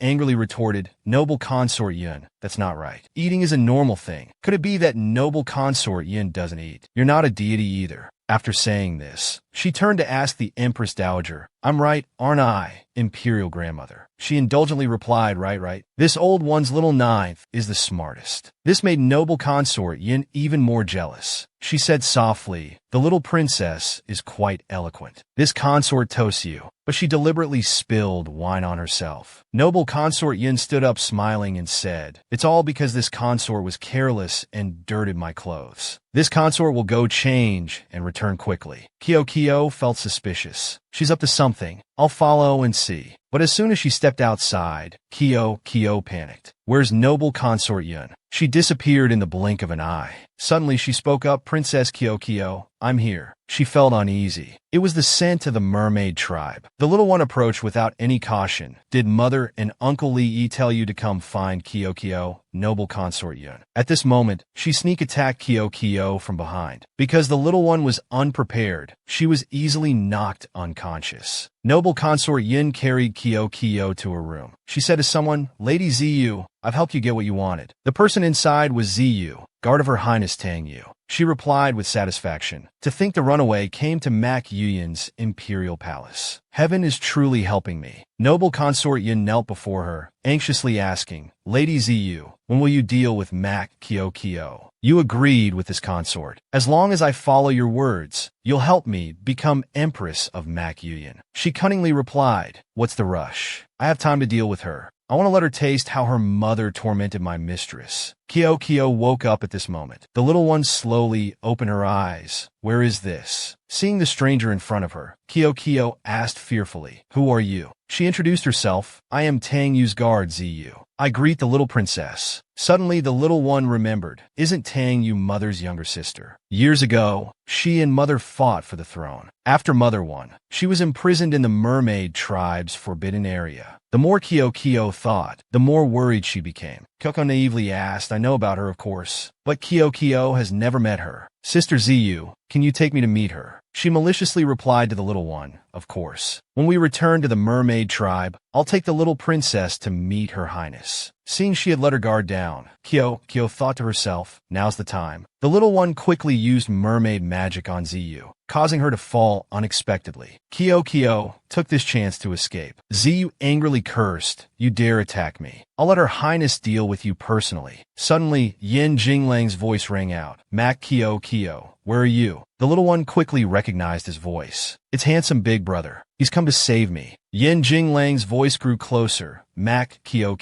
angrily retorted, noble consort Yun, that's not right. Eating is a normal thing. Could it be that noble consort Yin doesn't eat? You're not a deity either. After saying this, she turned to ask the Empress Dowager, I'm right, aren't I, Imperial Grandmother? She indulgently replied, right. This old one's little ninth is the smartest. This made noble consort Yin even more jealous. She said softly, the little princess is quite eloquent. This consort toasts you, but she deliberately spilled wine on herself. Noble consort Yin stood up smiling and said, it's all because this consort was careless and dirted my clothes. This consort will go change and return quickly. Kyo felt suspicious. She's up to something. I'll follow and see. But as soon as she stepped outside, Kyo panicked. Where's noble consort Yun? She disappeared in the blink of an eye. Suddenly she spoke up, Princess Kyo, I'm here. She felt uneasy. It was the scent of the mermaid tribe. The little one approached without any caution. Did Mother and Uncle Lee tell you to come find Kyo, noble consort Yun? At this moment, she sneak attacked Kyo from behind. Because the little one was unprepared, she was easily knocked unconscious. Noble consort Yin carried Kyo to her room. She said to someone, Lady Ziyu, I've helped you get what you wanted. The person inside was Ziyu, guard of Her Highness Tang Yu. She replied with satisfaction. To think the runaway came to Mak Yuyin's imperial palace. Heaven is truly helping me. Noble consort Yin knelt before her, anxiously asking, Lady Ziyu, when will you deal with Mak Kyo? You agreed with this consort. As long as I follow your words, you'll help me become Empress of Mak Yuyin. She cunningly replied, what's the rush? I have time to deal with her. I want to let her taste how her mother tormented my mistress. Kyo woke up at this moment. The little one slowly opened her eyes. Where is this? Seeing the stranger in front of her, Kyo asked fearfully, who are you? She introduced herself. I am Tang Yu's guard, Ziyu. I greet the little princess. Suddenly the little one remembered. Isn't Tang Yu Mother's younger sister? Years ago, she and Mother fought for the throne. After Mother won, she was imprisoned in the mermaid tribe's forbidden area. The more Kyo thought, the more worried she became. Kyoko naively asked, I know about her, of course, but Kyo has never met her. Sister Ziyu, can you take me to meet her? She maliciously replied to the little one, of course. When we return to the mermaid tribe, I'll take the little princess to meet Her Highness. Seeing she had let her guard down, Kyo thought to herself, now's the time. The little one quickly used mermaid magic on Ziyu, causing her to fall unexpectedly. Kyo took this chance to escape. Ziyu angrily cursed, you dare attack me. I'll let Her Highness deal with you personally. Suddenly, Yin Jinglang's voice rang out. Mak Kyo, where are you? The little one quickly recognized his voice. It's handsome big brother. He's come to save me. Yin Jinglang's voice grew closer. Mak Kyo.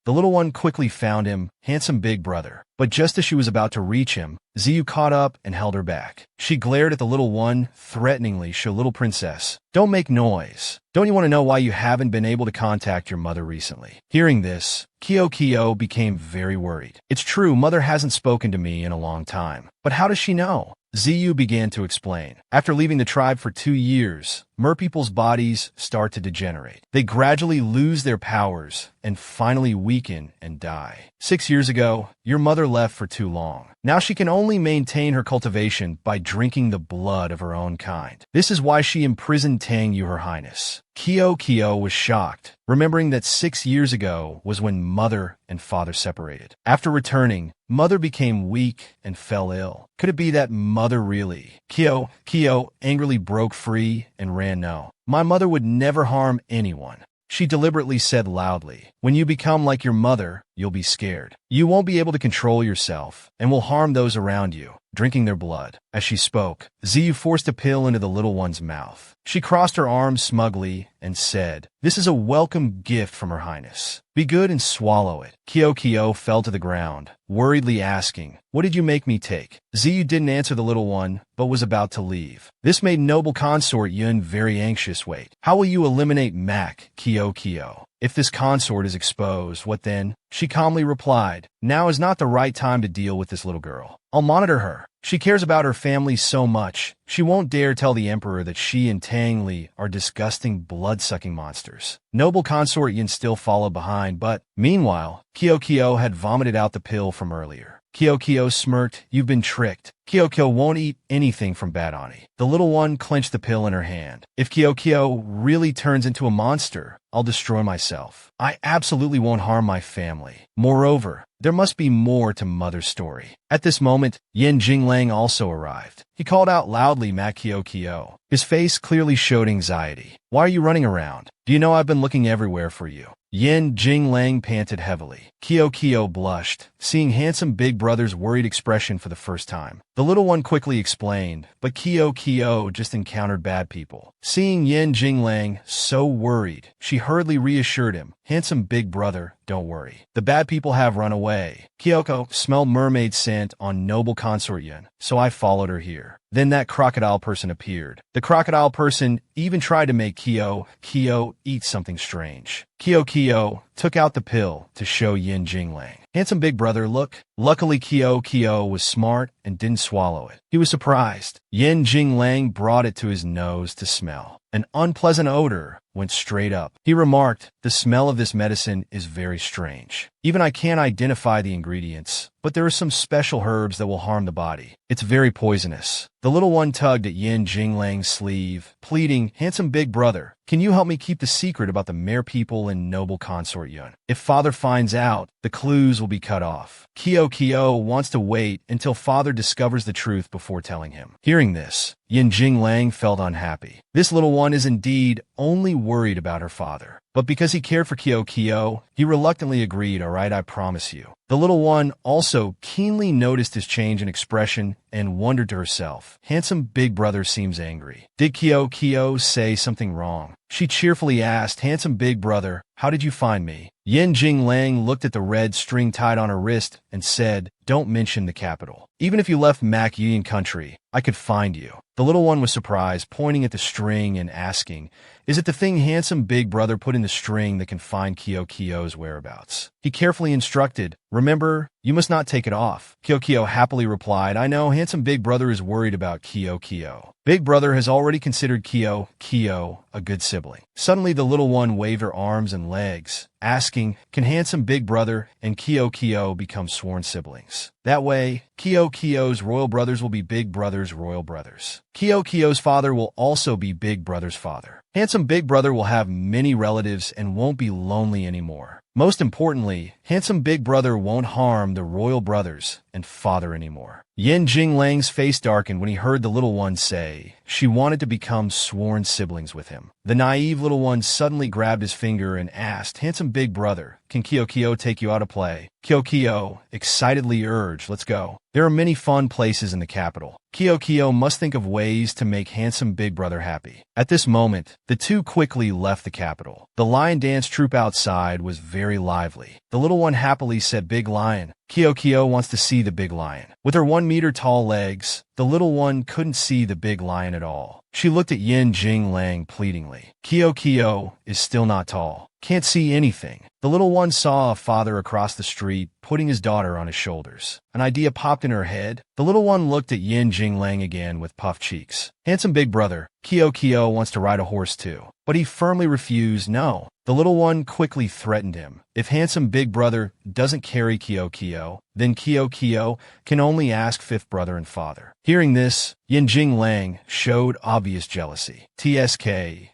The little one quickly found him, handsome big brother. But just as she was about to reach him, Ziyu caught up and held her back. She glared at the little one, threateningly, little princess, don't make noise. Don't you want to know why you haven't been able to contact your mother recently? Hearing this, Kyo became very worried. It's true, Mother hasn't spoken to me in a long time. But how does she know? Ziyu began to explain. After leaving the tribe for 2 years, merpeople's bodies start to degenerate. They gradually lose their powers and finally weaken and die. 6 years ago, your mother left for too long. Now she can only maintain her cultivation by drinking the blood of her own kind. This is why she imprisoned Tang Yu, Her Highness. Kyo was shocked, remembering that 6 years ago was when Mother and Father separated. After returning, Mother became weak and fell ill. Could it be that Mother really? Kyo angrily broke free and ran. No, my mother would never harm anyone. She deliberately said loudly, when you become like your mother, you'll be scared. You won't be able to control yourself and will harm those around you, drinking their blood. As she spoke, Ziyu forced a pill into the little one's mouth. She crossed her arms smugly and said, "This is a welcome gift from Her Highness. Be good and swallow it." Kyo fell to the ground, worriedly asking, "What did you make me take?" Ziyu didn't answer the little one, but was about to leave. This made noble consort Yun very anxious. "Wait, how will you eliminate Mac, Kyo? If this consort is exposed, what then?" She calmly replied, "Now is not the right time to deal with this little girl. I'll monitor her. She cares about her family so much, she won't dare tell the emperor that she and Tang Li are disgusting blood-sucking monsters." Noble consort Yin still followed behind, but, meanwhile, Kyo had vomited out the pill from earlier. Kyo smirked, "You've been tricked. Kyo won't eat anything from Bad Ani." The little one clenched the pill in her hand. "If Kyo really turns into a monster, I'll destroy myself. I absolutely won't harm my family. Moreover, there must be more to Mother's story." At this moment, Yin Jinglang also arrived. He called out loudly, "Mac Kyo." His face clearly showed anxiety. "Why are you running around? Do you know I've been looking everywhere for you?" Yin Jinglang panted heavily. Kyo blushed, seeing handsome big brother's worried expression for the first time. The little one quickly explained, but Kyo just encountered bad people. Seeing Yin Jinglang so worried, she hurriedly reassured him, "Handsome big brother, don't worry. The bad people have run away." Kyo smelled mermaid scent on noble consort Yin, so I followed her here. Then that crocodile person appeared. The crocodile person even tried to make Kyo eat something strange. Kyo took out the pill to show Yin Jinglang. "Handsome big brother, look." Luckily, Kyo was smart and didn't swallow it. He was surprised. Yin Jinglang brought it to his nose to smell. An unpleasant odor went straight up. He remarked, "The smell of this medicine is very strange. Even I can't identify the ingredients, but there are some special herbs that will harm the body. It's very poisonous." The little one tugged at Yin Jinglang's sleeve, pleading, "Handsome big brother, can you help me keep the secret about the mere people and noble consort Yun? If father finds out, the clues will be cut off." Kyo wants to wait until father discovers the truth before telling him. Hearing this, Yin Jinglang felt unhappy. This little one is indeed only worried about her father. But because he cared for Kyo, he reluctantly agreed, "All right, I promise you." The little one also keenly noticed his change in expression and wondered to herself, "Handsome big brother seems angry. Did Kyo say something wrong?" She cheerfully asked, "Handsome big brother, how did you find me?" Yin Jinglang looked at the red string tied on her wrist and said, "Don't mention the capital. Even if you left Mac Yuan country, I could find you." The little one was surprised, pointing at the string and asking, "Is it the thing handsome big brother put in the string that can find Kyo's whereabouts?" He carefully instructed, "Remember, you must not take it off." Kyo happily replied, "I know, handsome big brother is worried about Kyo. Big brother has already considered Kyo a good sibling." Suddenly the little one waved her arms and legs, asking, "Can handsome big brother and Kyo become sworn siblings? That way, Kyo's royal brothers will be big brother's royal brothers. Kyo's father will also be big brother's father. Handsome big brother will have many relatives and won't be lonely anymore. Most importantly, handsome big brother won't harm the royal brothers and father anymore." Yin Jinglang's face darkened when he heard the little one say she wanted to become sworn siblings with him. The naive little one suddenly grabbed his finger and asked, "Handsome big brother, can Kyo take you out to play?" Kyo excitedly urged, "Let's go. There are many fun places in the capital." Kyo must think of ways to make handsome big brother happy. At this moment, the two quickly left the capital. The lion dance troupe outside was very lively. The little one happily said, "Big lion." Kyo wants to see the big lion. With her 1-meter tall legs, the little one couldn't see the big lion at all. She looked at Yin Jinglang pleadingly. Kyo is still not tall. Can't see anything. The little one saw a father across the street putting his daughter on his shoulders. An idea popped in her head. The little one looked at Yin Jinglang again with puffed cheeks. "Handsome big brother, Kyo wants to ride a horse too." But he firmly refused. "No." The little one quickly threatened him. If handsome big brother doesn't carry Kyo, then Kyo can only ask fifth brother and father. Hearing this, Yin Jinglang showed obvious jealousy.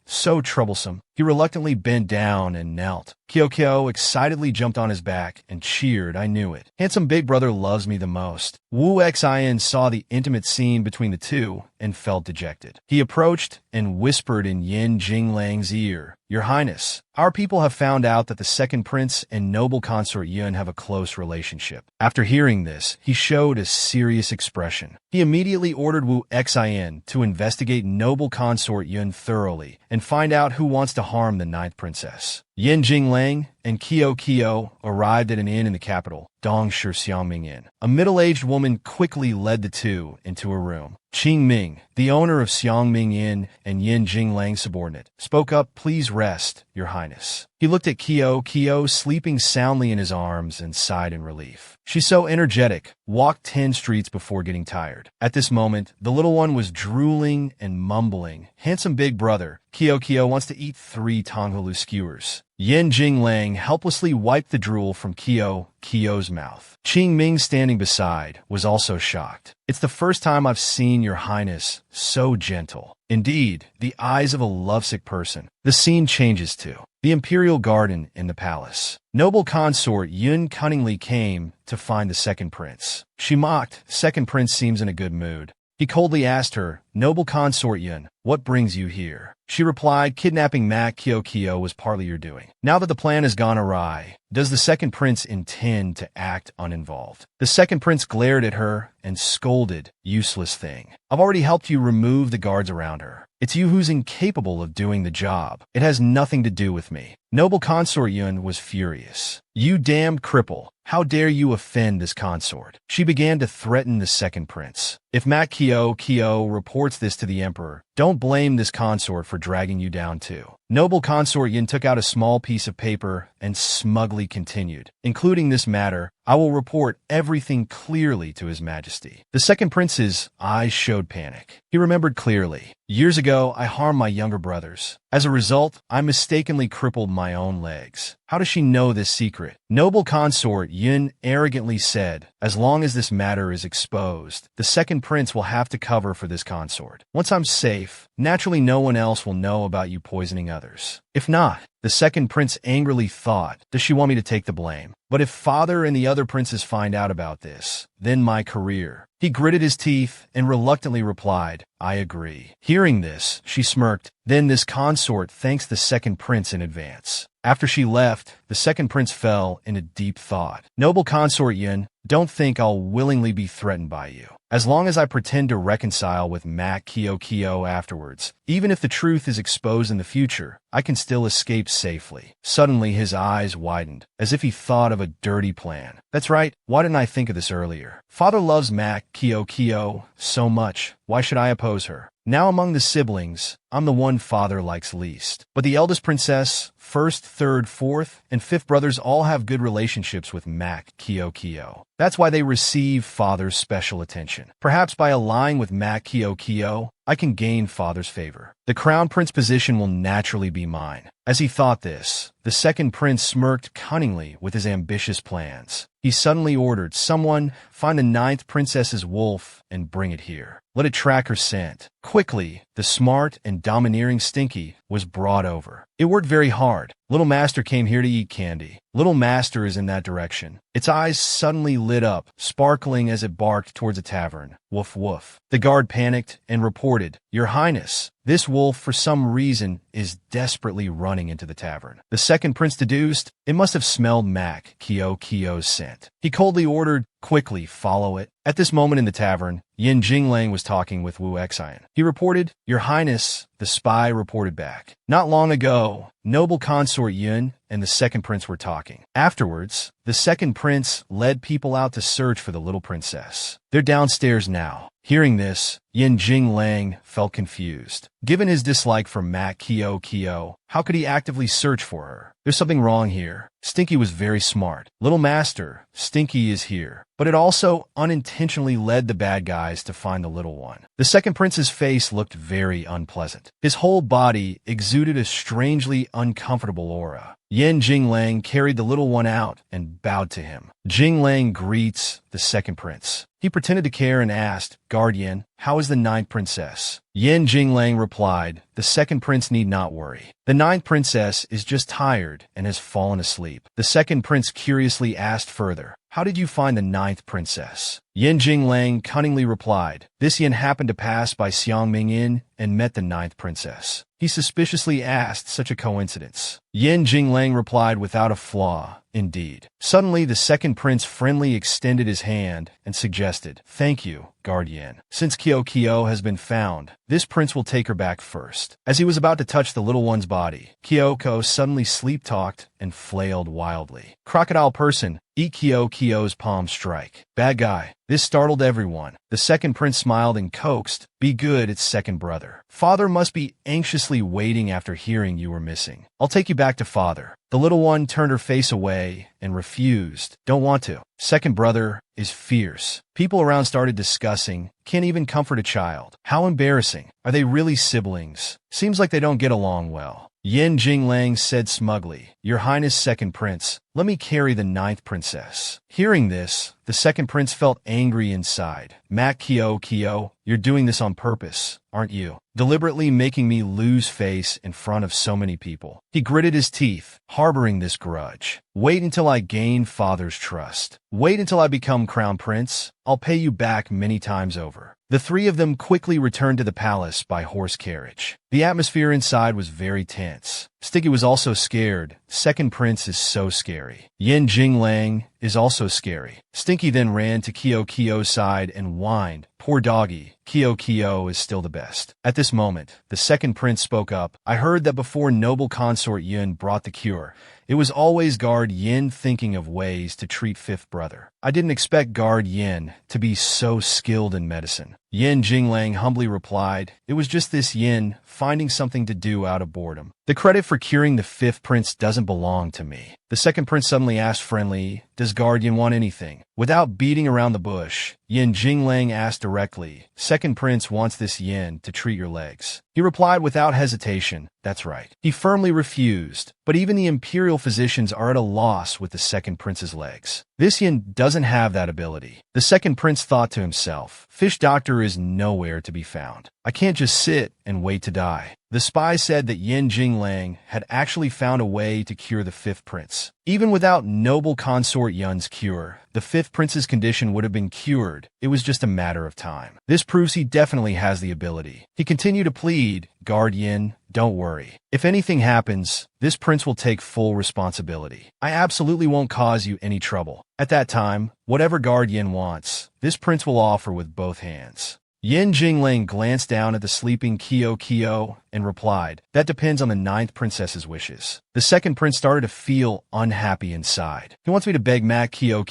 So troublesome. He reluctantly bent down and knelt. Kyo excitedly jumped on his back and cheered. I knew it. Handsome big brother loves me the most. Wu Xin saw the intimate scene between the two and felt dejected. He approached and whispered in Yin Jinglang's ear, "Your Highness, our people have found out that the second prince and noble consort Yun have a close relationship." After hearing this, he showed a serious expression. He immediately ordered Wu Xin to investigate noble consort Yun thoroughly and find out who wants to harm the ninth princess. Yin Jinglang and Kyo arrived at an inn in the capital, Dongshi Xiangming Inn. A middle-aged woman quickly led the two into a room. Qing Ming, the owner of Xiangming Inn and Yin Jinglang's subordinate, spoke up, "Please rest, Your Highness." He looked at Kyo sleeping soundly in his arms and sighed in relief. She's so energetic, walked 10 streets before getting tired. At this moment, the little one was drooling and mumbling. "Handsome big brother, Kyo wants to eat 3 tonghalu skewers." Yin Jinglang helplessly wiped the drool from Kyo's mouth. Qing Ming, standing beside, was also shocked. "It's the first time I've seen Your Highness so gentle." Indeed, the eyes of a lovesick person. The scene changes to the imperial garden in the palace. Noble consort Yun cunningly came to find the second prince. She mocked. "Second prince seems in a good mood." He coldly asked her, "Noble consort Yun, what brings you here?" She replied, "Kidnapping Mak Kyo was partly your doing. Now that the plan has gone awry, does the second prince intend to act uninvolved?" The second prince glared at her and scolded, "Useless thing. I've already helped you remove the guards around her. It's you who's incapable of doing the job. It has nothing to do with me." Noble consort Yun was furious. "You damned cripple. How dare you offend this consort?" She began to threaten the second prince. "If Mak Kyo reports this to the emperor, don't blame this consort for dragging you down too." Noble consort Yin took out a small piece of paper and smugly continued, "Including this matter, I will report everything clearly to His Majesty." The second prince's eyes showed panic. He remembered clearly. "Years ago, I harmed my younger brothers. As a result, I mistakenly crippled my own legs. How does she know this secret?" Noble consort Yun arrogantly said, "As long as this matter is exposed, the second prince will have to cover for this consort. Once I'm safe, naturally no one else will know about you poisoning others. If not," the second prince angrily thought, "does she want me to take the blame? But if father and the other princes find out about this, then my career." He gritted his teeth and reluctantly replied, "I agree." Hearing this, she smirked. "Then this consort thanks the second prince in advance." After she left, the second prince fell into deep thought. "Noble consort Yun, don't think I'll willingly be threatened by you. As long as I pretend to reconcile with Mak Kyo afterwards, even if the truth is exposed in the future, I can still escape safely." Suddenly his eyes widened, as if he thought of a dirty plan. "That's right, why didn't I think of this earlier? Father loves Mak Kyo so much, why should I oppose her? Now among the siblings, I'm the one father likes least. But the eldest princess, first, third, fourth, and fifth brothers all have good relationships with Mak Kyo. That's why they receive father's special attention. Perhaps by allying with Mak Kyo, I can gain father's favor. The crown prince position will naturally be mine." As he thought this, the second prince smirked cunningly with his ambitious plans. He suddenly ordered, "Someone find the ninth princess's wolf and bring it here. Let it track her scent." Quickly, the smart and domineering Stinky was brought over. It worked very hard. Little Master came here to eat candy. Little Master is in that direction. Its eyes suddenly lit up, sparkling as it barked towards a tavern. Woof woof. The guard panicked and reported, "Your Highness, this wolf for some reason is desperately running into the tavern." The second prince deduced, it must have smelled Mak Kyo's scent. He coldly ordered, "Quickly follow it." At this moment in the tavern, Yin Jinglang was talking with Wu Xin. He reported, "Your Highness," the spy reported back. "Not long ago, noble consort Yun and the second prince were talking. Afterwards, the second prince led people out to search for the little princess. They're downstairs now." Hearing this, Yin Jinglang felt confused. Given his dislike for Mak Kyo, how could he actively search for her? There's something wrong here. Stinky was very smart. "Little Master, Stinky is here." but it also unintentionally led the bad guys to find the little one. The second prince's face looked very unpleasant. His whole body exuded a strangely uncomfortable aura. Yin Jinglang carried the little one out and bowed to him. Jinglang greets the second prince. He pretended to care and asked, "Guardian, how is the ninth princess?" Yin Jinglang replied, "The second prince need not worry. The ninth princess is just tired and has fallen asleep." The second prince curiously asked further, "How did you find the ninth princess?" Yin Jinglang cunningly replied, "This yin happened to pass by Xiangming Inn and met the ninth princess." He suspiciously asked, "Such a coincidence?" Yin Jinglang replied without a flaw, "Indeed." Suddenly, the second prince friendly extended his hand and suggested, "Thank you, Guardian. Since Kyo has been found, this prince will take her back first." As he was about to touch the little one's body, Kyoko suddenly sleep-talked and flailed wildly. "Crocodile person, eat Kyo's palm strike." Bad guy. This startled everyone. The second prince smiled and coaxed, "Be good, it's second brother. Father must be anxiously waiting after hearing you were missing. I'll take you back to father." The little one turned her face away and refused. "Don't want to. Second brother is fierce." People around started discussing, "Can't even comfort a child. How embarrassing. Are they really siblings? Seems like they don't get along well." Yin Jinglang said smugly, "Your Highness second prince, let me carry the ninth princess." Hearing this, the second prince felt angry inside. "Mac Kyo, you're doing this on purpose, aren't you? Deliberately making me lose face in front of so many people." He gritted his teeth, harboring this grudge. "Wait until I gain father's trust. Wait until I become crown prince. I'll pay you back many times over." The three of them quickly returned to the palace by horse carriage. The atmosphere inside was very tense. Sticky was also scared. Second prince is so scary. Yin Jinglang is also scary. Stinky then ran to Kyo's side and whined, "Poor doggy, Kyo is still the best." At this moment, the second prince spoke up, "I heard that before noble consort Yin brought the cure, it was always guard Yin thinking of ways to treat fifth brother. I didn't expect guard Yin to be so skilled in medicine." Yin Jinglang humbly replied, "It was just this Yin finding something to do out of boredom. The credit for curing the fifth prince doesn't belong to me." The second prince suddenly asked friendly, "Does guard Yin want anything?" Without beating around the bush, Yin Jinglang asked directly, "Second prince wants this Yin to treat your legs." He replied without hesitation, "That's right." He firmly refused, but even the imperial physicians are at a loss with the second prince's legs. This Yin doesn't have that ability. The second prince thought to himself, "Fish doctor is nowhere to be found. I can't just sit and wait to die." The spy said that Yin Jinglang had actually found a way to cure the fifth prince. Even without noble consort Yun's cure, the fifth prince's condition would have been cured. It was just a matter of time. This proves he definitely has the ability. He continued to plead, "Guard Yin, don't worry. If anything happens, this prince will take full responsibility. I absolutely won't cause you any trouble." At that time, whatever guard Yin wants, this prince will offer with both hands. Yin Jinglang glanced down at the sleeping Kyo and replied, "That depends on the ninth princess's wishes." The second prince started to feel unhappy inside. "He wants me to beg Mac Kyo."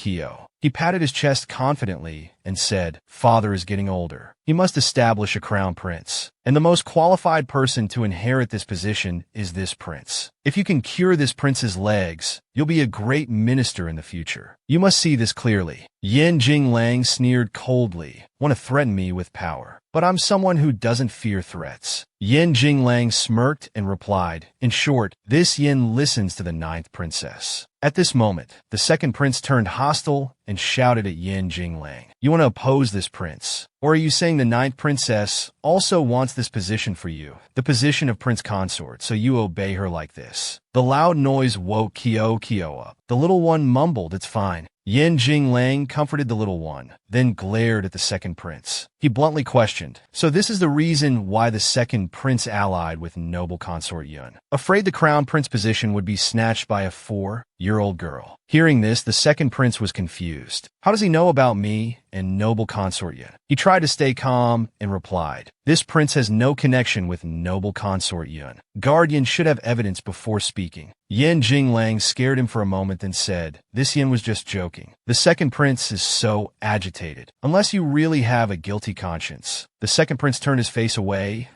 He patted his chest confidently and said, "Father is getting older. He must establish a crown prince. And the most qualified person to inherit this position is this prince. If you can cure this prince's legs, you'll be a great minister in the future. You must see this clearly." Yin Jinglang sneered coldly, "Want to threaten me with power? But I'm someone who doesn't fear threats." Yin Jinglang smirked and replied, "In short, this Yin listens to the ninth princess." At this moment, the second prince turned hostile and shouted at Yin Jinglang, "You want to oppose this prince? Or are you saying the ninth princess also wants this position for you, the position of prince consort, so you obey her like this?" The loud noise woke Kyo up. The little one mumbled, "It's fine." Yin Jinglang comforted the little one, then glared at the second prince. He bluntly questioned, "So this is the reason why the second prince allied with noble consort Yun? Afraid the crown prince position would be snatched by a 4-year-old girl." Hearing this, the second prince was confused. "How does he know about me and noble consort Yun?" He tried to stay calm and replied, "This prince has no connection with noble consort Yun. Guardian should have evidence before speaking." Yin Jinglang scared him for a moment and said, "This Yin was just joking." The second prince is so agitated. "Unless you really have a guilty conscience." The second prince turned his face away.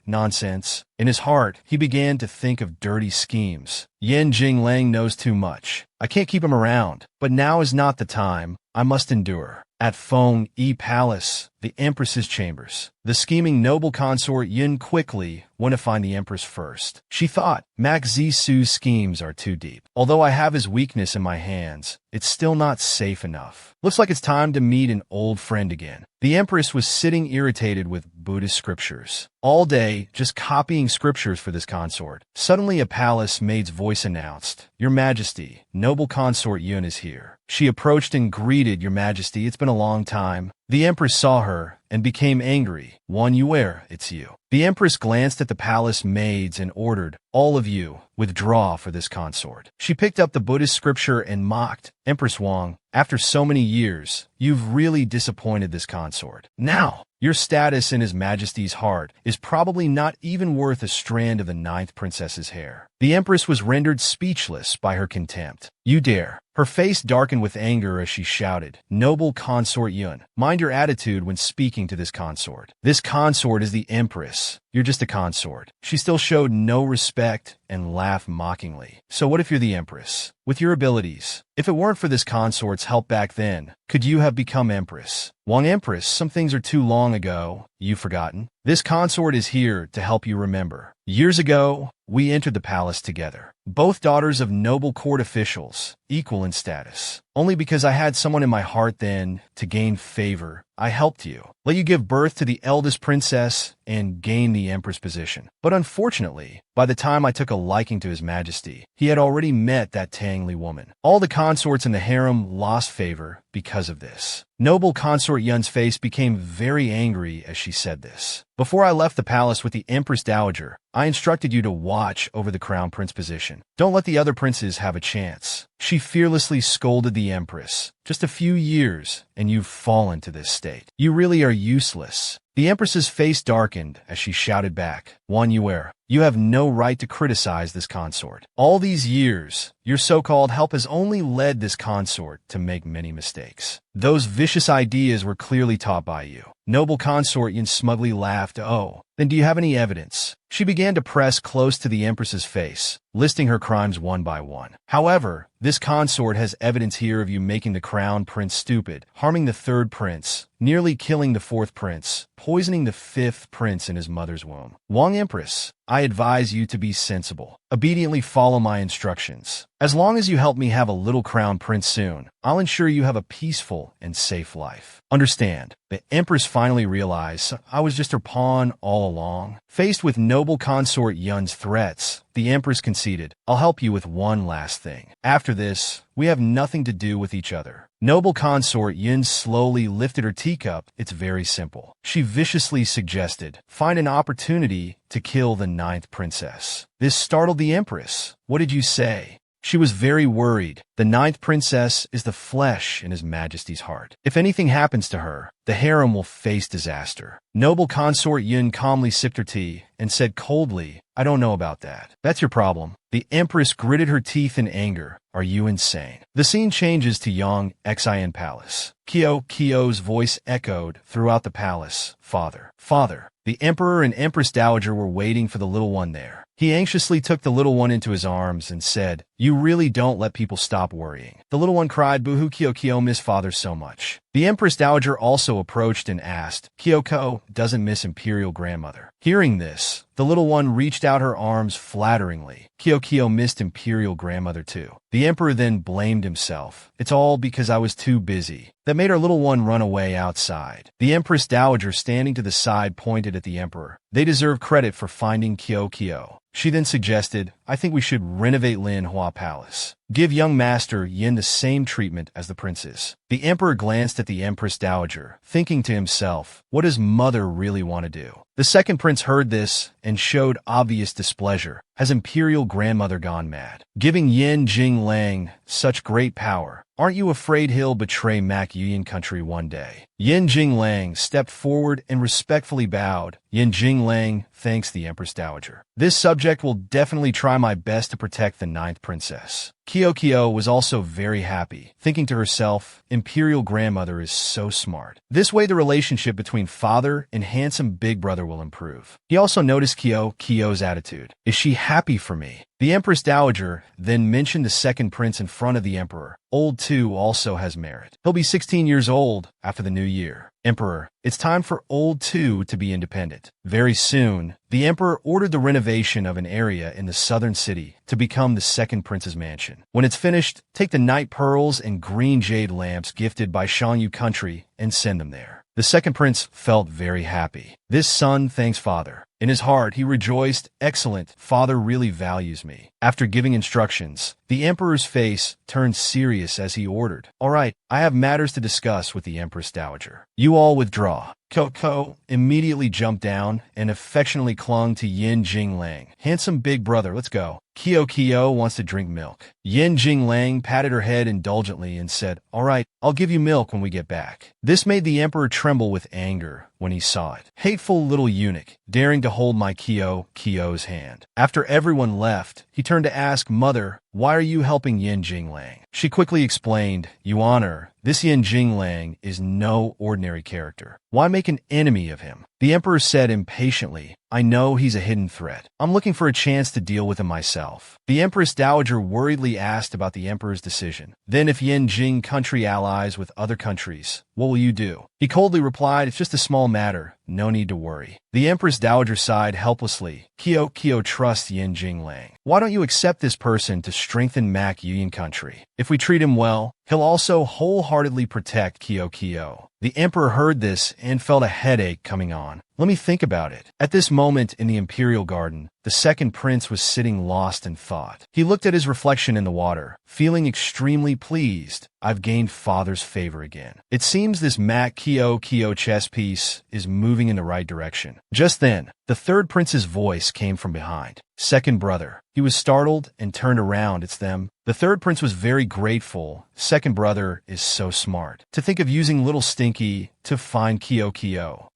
Nonsense. In his heart, he began to think of dirty schemes. Yin Jinglang knows too much. I can't keep him around. But now is not the time. I must endure. At Feng Yi Palace, the Empress's chambers, the scheming noble consort Yin quickly went to find the Empress first. She thought, Max Zisu's schemes are too deep. Although I have his weakness in my hands, it's still not safe enough. Looks like it's time to meet an old friend again. The Empress was sitting irritated with Buddhist scriptures. All day, just copying scriptures for this consort. Suddenly a palace maid's voice announced, Your Majesty, noble consort Yun is here. She approached and greeted, Your Majesty, it's been a long time. The Empress saw her and became angry. Wan Yuer, it's you. The Empress glanced at the palace maids and ordered, All of you, withdraw for this consort. She picked up the Buddhist scripture and mocked, Empress Wang, after so many years, you've really disappointed this consort. Now, your status in His Majesty's heart is probably not even worth a strand of the 9th princess's hair. The Empress was rendered speechless by her contempt. You dare. Her face darkened with anger as she shouted, Noble consort Yun, mind your attitude when speaking to this consort. This consort is the Empress. You're just a consort. She still showed no respect and laughed mockingly. So what if you're the Empress? With your abilities, if it weren't for this consort's help back then, could you have become Empress? Wang Empress, some things are too long ago. You've forgotten? This consort is here to help you remember. Years ago, we entered the palace together. Both daughters of noble court officials, equal in status. Only because I had someone in my heart then to gain favor, I helped you. Let you give birth to the eldest princess and gain the Empress position. But unfortunately, by the time I took a liking to His Majesty, he had already met that Tangli woman. All the consorts in the harem lost favor because of this. Noble consort Yun's face became very angry as she said this. Before I left the palace with the Empress Dowager, I instructed you to watch over the crown prince position. Don't let the other princes have a chance. She fearlessly scolded the Empress. Just a few years, and you've fallen to this state. You really are useless. The Empress's face darkened as she shouted back, Wan Yuer, you have no right to criticize this consort. All these years, your so-called help has only led this consort to make many mistakes. Those vicious ideas were clearly taught by you. Noble consort Yin smugly laughed, Oh, then do you have any evidence? She began to press close to the Empress's face, listing her crimes one by one. However, this consort has evidence here of you making the crown prince stupid, harming the 3rd prince, nearly killing the 4th prince, poisoning the 5th prince in his mother's womb. Wang Empress, I advise you to be sensible. Obediently follow my instructions. As long as you help me have a little crown prince soon, I'll ensure you have a peaceful and safe life. Understand, the Empress finally realized I was just her pawn all along. Faced with noble consort Yun's threats, the Empress conceded, I'll help you with one last thing. After this, we have nothing to do with each other. Noble consort Yun slowly lifted her teacup. It's very simple. She viciously suggested, find an opportunity to kill the 9th princess. This startled the Empress. What did you say? She was very worried. The 9th princess is the flesh in His Majesty's heart. If anything happens to her, the harem will face disaster. Noble consort Yun calmly sipped her tea and said coldly, I don't know about that. That's your problem. The Empress gritted her teeth in anger. Are you insane? The scene changes to Yang Xian Palace. Kyo's voice echoed throughout the palace. Father. Father. The Emperor and Empress Dowager were waiting for the little one there. He anxiously took the little one into his arms and said, You really don't let people stop worrying. The little one cried, Boo-hoo, Kyo miss father so much. The Empress Dowager also approached and asked, Kyoko doesn't miss Imperial Grandmother. Hearing this, the little one reached out her arms flatteringly. Kyo missed Imperial Grandmother too. The Emperor then blamed himself. It's all because I was too busy. That made our little one run away outside. The Empress Dowager standing to the side pointed at the Emperor. They deserve credit for finding Kyo. She then suggested, I think we should renovate Manhwa Palace. Give young Master Yin the same treatment as the princes. The Emperor glanced at the Empress Dowager, thinking to himself, what does Mother really want to do? The 2nd prince heard this and showed obvious displeasure. Has Imperial Grandmother gone mad? Giving Yin Jinglang such great power. Aren't you afraid he'll betray Mac Yuyan country one day? Yin Jinglang stepped forward and respectfully bowed. Yin Jinglang thanks the Empress Dowager. This subject will definitely try my best to protect the ninth princess. Kyo was also very happy, thinking to herself, Imperial grandmother is so smart. This way the relationship between father and handsome big brother will improve. He also noticed Kyo's attitude. Is she happy for me? The Empress Dowager then mentioned the second prince in front of the Emperor. Old 2 also has merit. He'll be 16 years old after the new year. Emperor, it's time for Old 2 to be independent. Very soon, the Emperor ordered the renovation of an area in the southern city to become the second prince's mansion. When it's finished, take the night pearls and green jade lamps gifted by Shangyu country and send them there. The second prince felt very happy. This son thanks father. In his heart, he rejoiced, excellent, father really values me. After giving instructions, the emperor's face turned serious as he ordered, all right, I have matters to discuss with the Empress Dowager. You all withdraw. Kyo immediately jumped down and affectionately clung to Yin Jinglang. Handsome big brother, let's go. Kyo wants to drink milk. Yin Jinglang patted her head indulgently and said, all right, I'll give you milk when we get back. This made the emperor tremble with anger when he saw it. Hateful little eunuch, daring to hold my Kyo's hand. After everyone left, he turned to ask, Mother, why are you helping Yin Jinglang? She quickly explained, You honor, this Yin Jinglang is no ordinary character. Why make an enemy of him? The emperor said impatiently, I know he's a hidden threat. I'm looking for a chance to deal with him myself. The Empress Dowager worriedly asked about the emperor's decision. Then if Yin Jing country allies with other countries, what will you do? He coldly replied, it's just a small matter. No need to worry. The Empress Dowager sighed helplessly. Kyo trusts Yin Jinglang. Why don't you accept this person to strengthen Mac Union country? If we treat him well, he'll also wholeheartedly protect Kyo. The emperor heard this and felt a headache coming on. Let me think about it. At this moment in the Imperial Garden, the second prince was sitting lost in thought. He looked at his reflection in the water, feeling extremely pleased. I've gained father's favor again. It seems this Mac Kyo chess piece is moving in the right direction. Just then, the third prince's voice came from behind. Second brother. He was startled and turned around. It's them. The third prince was very grateful. Second brother is so smart. To think of using little Stinky to find Kyo.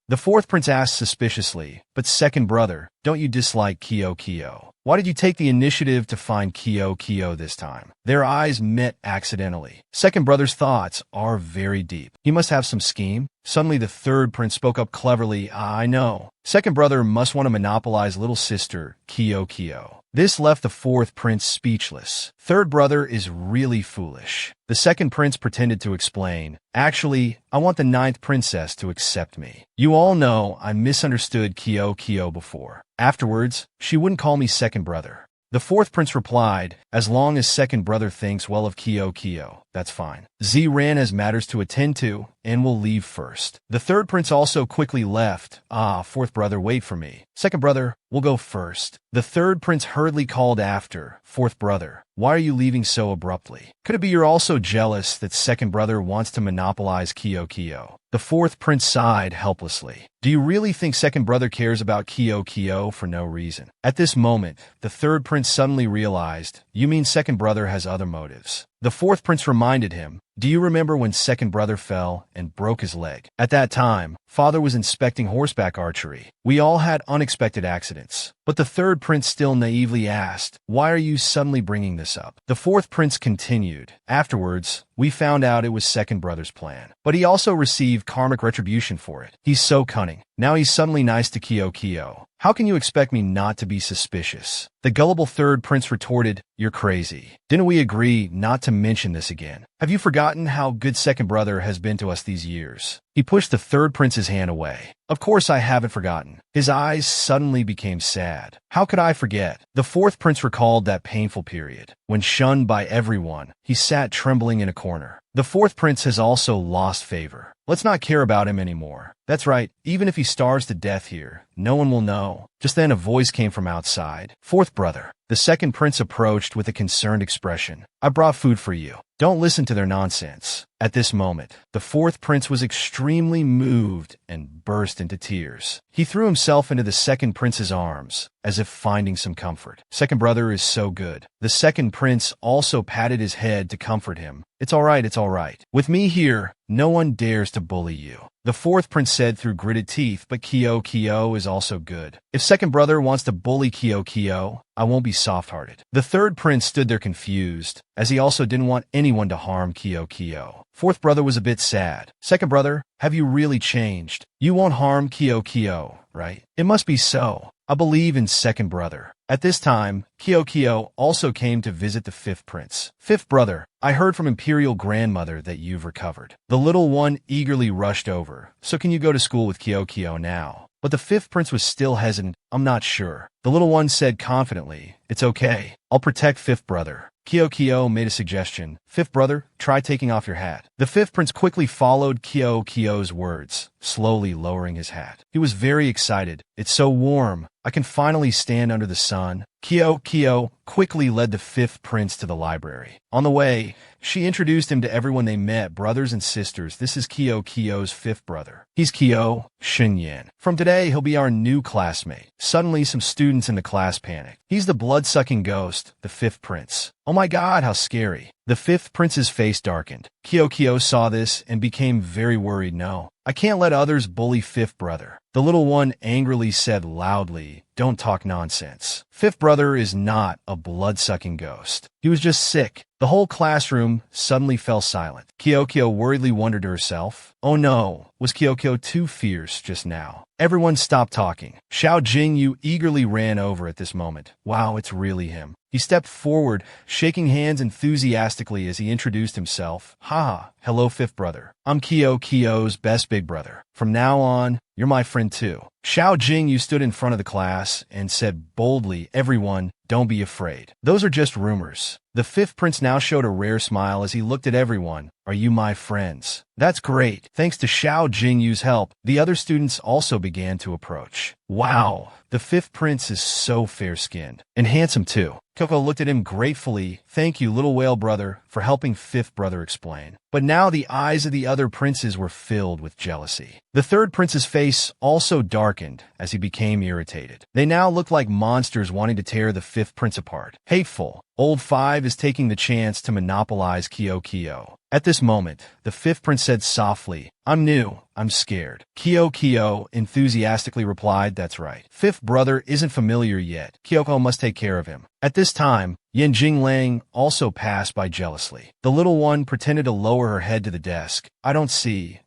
The fourth prince asked suspiciously, but second brother, don't you dislike Kyo? Why did you take the initiative to find Kyo this time? Their eyes met accidentally. Second brother's thoughts are very deep. He must have some scheme. Suddenly the third prince spoke up cleverly, I know. Second brother must want to monopolize little sister, Kyo. This left the fourth prince speechless. Third brother is really foolish. The second prince pretended to explain, actually, I want the ninth princess to accept me. You all know I misunderstood Kyo before. Afterwards, she wouldn't call me second brother. The fourth prince replied, as long as second brother thinks well of Kyo, that's fine. Ran has matters to attend to, and will leave first. The third prince also quickly left. Fourth brother, wait for me. Second brother, we'll go first. The third prince hurriedly called after, fourth brother, why are you leaving so abruptly? Could it be you're also jealous that second brother wants to monopolize Kyo? The fourth prince sighed helplessly. Do you really think second brother cares about Kyo for no reason? At this moment, the third prince suddenly realized, you mean second brother has other motives. The fourth prince reminded him, do you remember when second brother fell and broke his leg? At that time, father was inspecting horseback archery. We all had unexpected accidents. But the third prince still naively asked, why are you suddenly bringing this up? The fourth prince continued, afterwards, we found out it was second brother's plan. But he also received karmic retribution for it. He's so cunning. Now he's suddenly nice to Kyo. How can you expect me not to be suspicious? The gullible third prince retorted, you're crazy. Didn't we agree not to mention this again? Have you forgotten how good second brother has been to us these years? He pushed the third prince's hand away. Of course I haven't forgotten. His eyes suddenly became sad. How could I forget? The fourth prince recalled that painful period. When shunned by everyone, he sat trembling in a corner. The fourth prince has also lost favor. Let's not care about him anymore. That's right, even if he starves to death here, no one will know. Just then a voice came from outside. Fourth brother. The second prince approached with a concerned expression. I brought food for you. Don't listen to their nonsense. At this moment, the fourth prince was extremely moved and burst into tears. He threw himself into the second prince's arms, as if finding some comfort. Second brother is so good. The second prince also patted his head to comfort him. It's all right. With me here, no one dares to bully you. The fourth prince said through gritted teeth, but Kyo is also good. If second brother wants to bully Kyo, I won't be soft-hearted. The third prince stood there confused, as he also didn't want anyone to harm Kyo. Fourth brother was a bit sad. Second brother, have you really changed? You won't harm Kyo, right? It must be so. I believe in second brother. At this time, Kyo also came to visit the fifth prince. Fifth brother, I heard from Imperial Grandmother that you've recovered. The little one eagerly rushed over. So can you go to school with Kyo now? But the fifth prince was still hesitant. I'm not sure. The little one said confidently, it's okay. I'll protect fifth brother. Kyo made a suggestion. Fifth brother, try taking off your hat. The fifth prince quickly followed Kyo's words, slowly lowering his hat. He was very excited. It's so warm. I can finally stand under the sun. Kyo quickly led the fifth prince to the library. On the way, she introduced him to everyone they met, brothers and sisters. This is Kyo's fifth brother. He's Kyo Shinyan. From today, he'll be our new classmate. Suddenly, some students in the class panicked. He's the blood-sucking ghost, the fifth prince. Oh my god, how scary. The fifth prince's face darkened. Kyo saw this and became very worried. No, I can't let others bully fifth brother. The little one angrily said loudly, don't talk nonsense. Fifth brother is not a blood-sucking ghost. He was just sick. The whole classroom suddenly fell silent. Kyo worriedly wondered to herself, oh no, was Kyo too fierce just now? Everyone stopped talking. Xiao Jingyu eagerly ran over at this moment. Wow, it's really him. He stepped forward, shaking hands enthusiastically as he introduced himself. Ha, hello fifth brother. I'm Kyo's best big brother. From now on, you're my friend too. Xiao Jingyu stood in front of the class and said boldly, everyone, don't be afraid. Those are just rumors. The fifth prince now showed a rare smile as he looked at everyone. Are you my friends? That's great. Thanks to Xiao Jingyu's help, the other students also began to approach. Wow, the fifth prince is so fair-skinned. And handsome too. Coco looked at him gratefully. Thank you, little whale brother, for helping fifth brother explain. But now the eyes of the other princes were filled with jealousy. The third prince's face also darkened as he became irritated. They now looked like monsters wanting to tear the fifth prince apart. Hateful. Old Five is taking the chance to monopolize Kyo. At this moment, the fifth prince said softly, I'm new, I'm scared. Kyo enthusiastically replied, that's right. Fifth brother isn't familiar yet. Kyoko must take care of him. At this time, Yin Jinglang also passed by jealously. The little one pretended to lower her head to the desk. I don't see.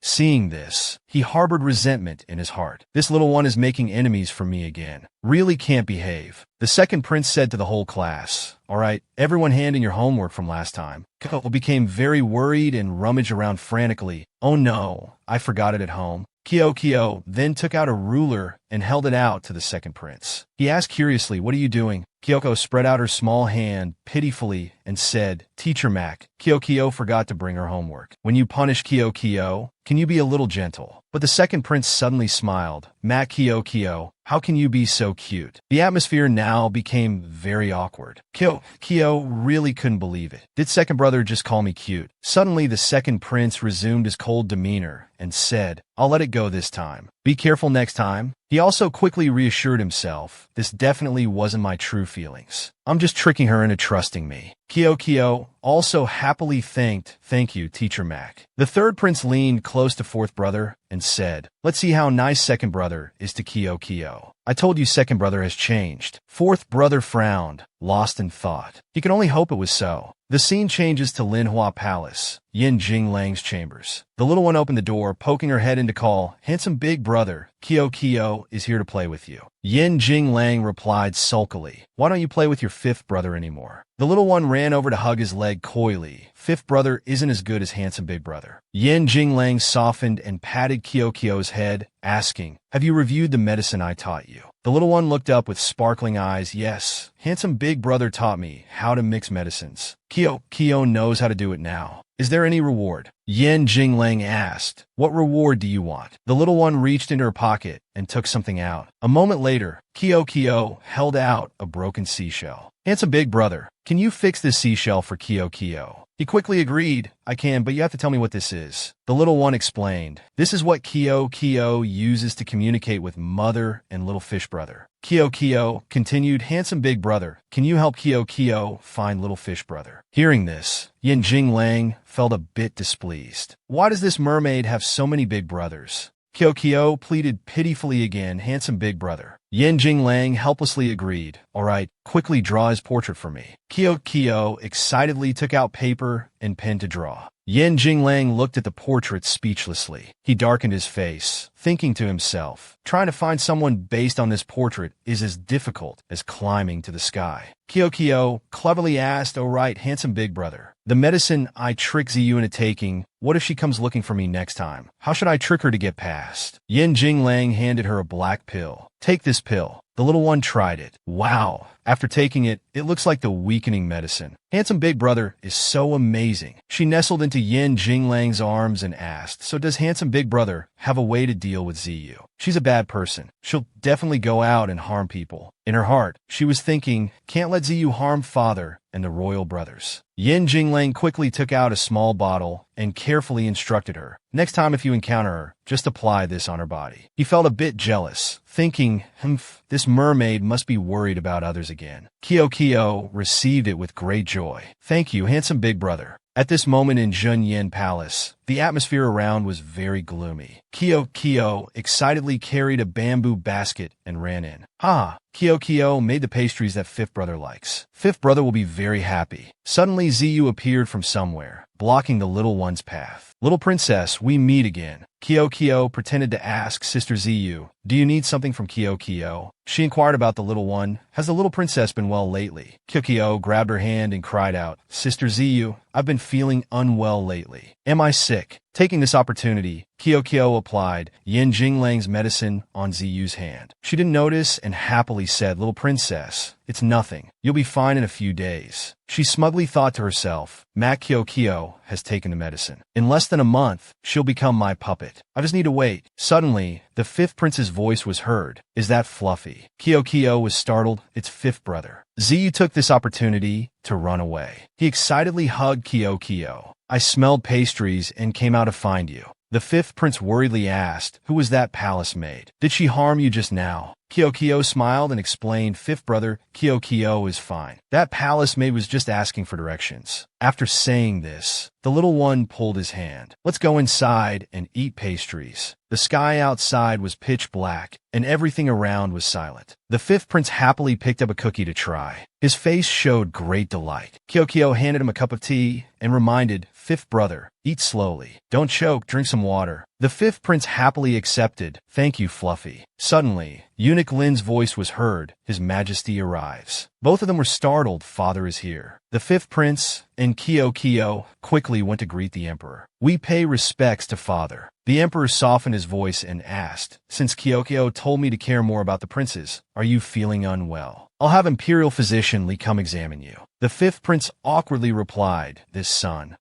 Seeing this, he harbored resentment in his heart. This little one is making enemies for me again. Really can't behave. The second prince said to the whole class, all right, everyone hand in your homework from last time. Kyoko became very worried and rummaged around frantically. Oh no, I forgot it at home. Kyo then took out a ruler and held it out to the second prince. He asked curiously, what are you doing? Kyoko spread out her small hand pitifully and said, Teacher Mac, Kyo forgot to bring her homework. When you punish Kyo, can you be a little gentle? But the second prince suddenly smiled. Mac Kyo, how can you be so cute? The atmosphere now became very awkward. Kyo really couldn't believe it. Did second brother just call me cute? Suddenly the second prince resumed his cold demeanor and said, I'll let it go this time. Be careful next time. He also quickly reassured himself, this definitely wasn't my true feelings. I'm just tricking her into trusting me. Kyo also happily thank you, Teacher Mac. The third prince leaned close to fourth brother and said, let's see how nice second brother is to Kyo. I told you second brother has changed. Fourth brother frowned, lost in thought. He could only hope it was so. The scene changes to Manhwa Palace, Yin Jinglang's chambers. The little one opened the door, poking her head in to call, handsome big brother, Kyo is here to play with you. Yin Jinglang replied sulkily, why don't you play with your fifth brother anymore? The little one ran over to hug his leg coyly. Fifth brother isn't as good as handsome big brother. Yin Jinglang softened and patted Kyo's head, asking, have you reviewed the medicine I taught you? The little one looked up with sparkling eyes. Yes, handsome big brother taught me how to mix medicines. Kyo knows how to do it now. Is there any reward? Yin Jinglang asked. What reward do you want? The little one reached into her pocket and took something out. A moment later, Kyo held out a broken seashell. Handsome big brother, can you fix this seashell for Kyo? He quickly agreed, I can, but you have to tell me what this is. The little one explained, this is what Kyo uses to communicate with mother and little fish brother. Kyo continued, handsome big brother, can you help Kyo find little fish brother? Hearing this, Yin Jinglang felt a bit displeased. Why does this mermaid have so many big brothers? Kyo pleaded pitifully again, handsome big brother. Yin Jinglang helplessly agreed. All right, quickly draw his portrait for me. Kyo excitedly took out paper and pen to draw. Yin Jinglang looked at the portrait speechlessly. He darkened his face, thinking to himself, trying to find someone based on this portrait is as difficult as climbing to the sky. Kyo cleverly asked, all right, handsome big brother, the medicine I trick Ziyu into taking, what if she comes looking for me next time? How should I trick her to get past? Yin Jinglang handed her a black pill. Take this pill. The little one tried it. Wow. After taking it, it looks like the weakening medicine. Handsome big brother is so amazing. She nestled into Yin Jinglang's arms and asked, so does handsome big brother have a way to deal with Ziyu? She's a bad person. She'll definitely go out and harm people. In her heart, she was thinking, can't let Ziyu harm father and the royal brothers. Yin Jinglang quickly took out a small bottle and carefully instructed her. Next time if you encounter her, just apply this on her body. He felt a bit jealous, thinking, this mermaid must be worried about others again. Kyo received it with great joy. Thank you, handsome big brother. At this moment in Zhenyan Palace, the atmosphere around was very gloomy. Kyo excitedly carried a bamboo basket and ran in. Kyo made the pastries that fifth brother likes. Fifth brother will be very happy. Suddenly Ziyu appeared from somewhere, blocking the little one's path. Little princess, we meet again. Kyo pretended to ask Sister Ziyu, do you need something from Kyo? She inquired about the little one. Has the little princess been well lately? Kyo grabbed her hand and cried out, Sister Ziyu, I've been feeling unwell lately. Am I sick? Taking this opportunity, Kyo applied Yin Jinglang's medicine on Ziyu's hand. She didn't notice and happily said, little princess, it's nothing. You'll be fine in a few days. She smugly thought to herself, Mac Kyo has taken the medicine. In less than a month, she'll become my puppet. I just need to wait. Suddenly, the fifth prince's voice was heard. Is that Fluffy? Kyo was startled. It's fifth brother. Ziyu took this opportunity to run away. He excitedly hugged Kyo. I smelled pastries and came out to find you. The fifth prince worriedly asked, who was that palace maid? Did she harm you just now? Kyo smiled and explained, fifth brother, Kyo is fine. That palace maid was just asking for directions. After saying this, the little one pulled his hand. Let's go inside and eat pastries. The sky outside was pitch black, and everything around was silent. The fifth prince happily picked up a cookie to try. His face showed great delight. Kyo handed him a cup of tea and reminded, fifth brother, eat slowly. Don't choke, drink some water. The fifth prince happily accepted. Thank you, Fluffy. Suddenly, Eunuch Lin's voice was heard. His Majesty arrives. Both of them were startled. Father is here. The fifth prince and Kyo quickly went to greet the emperor. We pay respects to father. The emperor softened his voice and asked, since Kyo told me to care more about the princes, are you feeling unwell? I'll have imperial physician Li come examine you. The fifth prince awkwardly replied, This son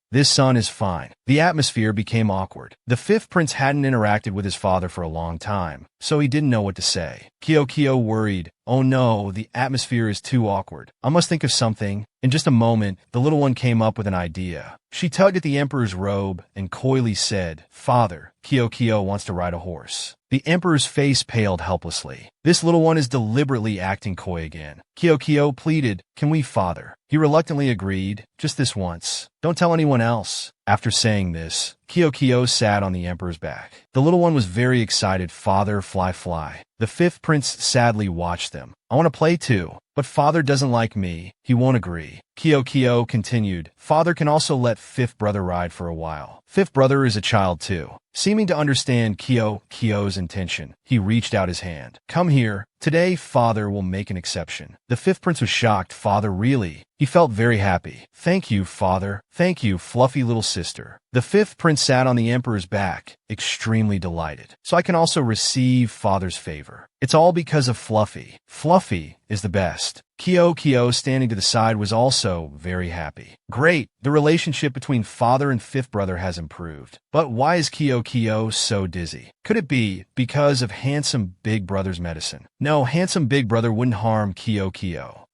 is fine. The atmosphere became awkward. The fifth prince hadn't interacted with his father for a long time, so he didn't know what to say. Kyo worried, oh no, the atmosphere is too awkward. I must think of something. In just a moment, the little one came up with an idea. She tugged at the emperor's robe and coyly said, Father, Kyo wants to ride a horse. The emperor's face paled helplessly. This little one is deliberately acting coy again. Kyo pleaded, can we, father? He reluctantly agreed, just this once. Don't tell anyone else. After saying this, Kyo sat on the emperor's back. The little one was very excited. Father, fly. The fifth prince sadly watched them. I want to play too, but father doesn't like me. He won't agree. Kyo continued, father can also let fifth brother ride for a while. Fifth brother is a child too. Seeming to understand Kyo's intention, he reached out his hand. Come here. Today, father will make an exception. The fifth prince was shocked. Father, really? He felt very happy. Thank you, father. Thank you, fluffy little sister. The fifth prince sat on the emperor's back, extremely delighted. So I can also receive father's favor. It's all because of Fluffy. Fluffy is the best. Kyo, standing to the side, was also very happy. Great, the relationship between father and fifth brother has improved. But why is Kyo so dizzy? Could it be because of handsome big brother's medicine? No, handsome big brother wouldn't harm Kyo.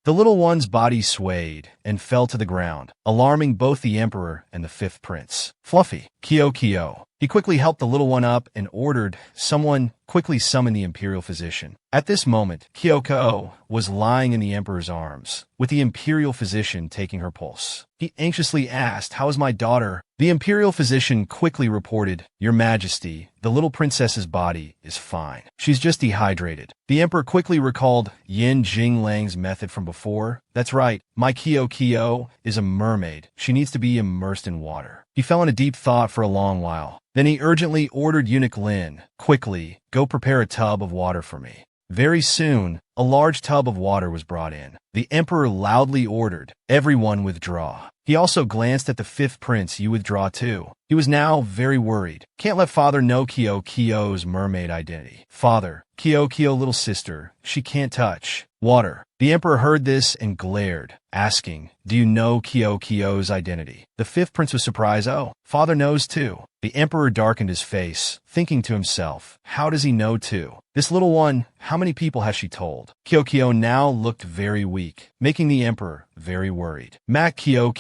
The little one's body swayed and fell to the ground, alarming both the emperor and the fifth prince. Fluffy, Kyo. He quickly helped the little one up and ordered someone quickly summon the imperial physician. At this moment, Kyoko was lying in the emperor's arms, with the imperial physician taking her pulse. He anxiously asked, "How is my daughter?" The imperial physician quickly reported, "Your Majesty, the little princess's body is fine. She's just dehydrated." The emperor quickly recalled Yin Jinglang's method from before. "That's right, my Kyo is a mermaid. She needs to be immersed in water." He fell in a deep thought for a long while. Then he urgently ordered eunuch Lin, "Quickly, go prepare a tub of water for me." Very soon, a large tub of water was brought in. The emperor loudly ordered, "Everyone withdraw." He also glanced at the fifth prince. "You withdraw too." He was now very worried. "Can't let father know Kyo's mermaid identity." "Father, Kyo little sister, she can't touch water." The emperor heard this and glared, asking, "Do you know Kyo's identity?" The fifth prince was surprised. "Oh, father knows too." The emperor darkened his face, thinking to himself, "How does he know too? This little one, how many people has she told?" Kyo now looked very weak, making the emperor very worried. "Mac Kyo."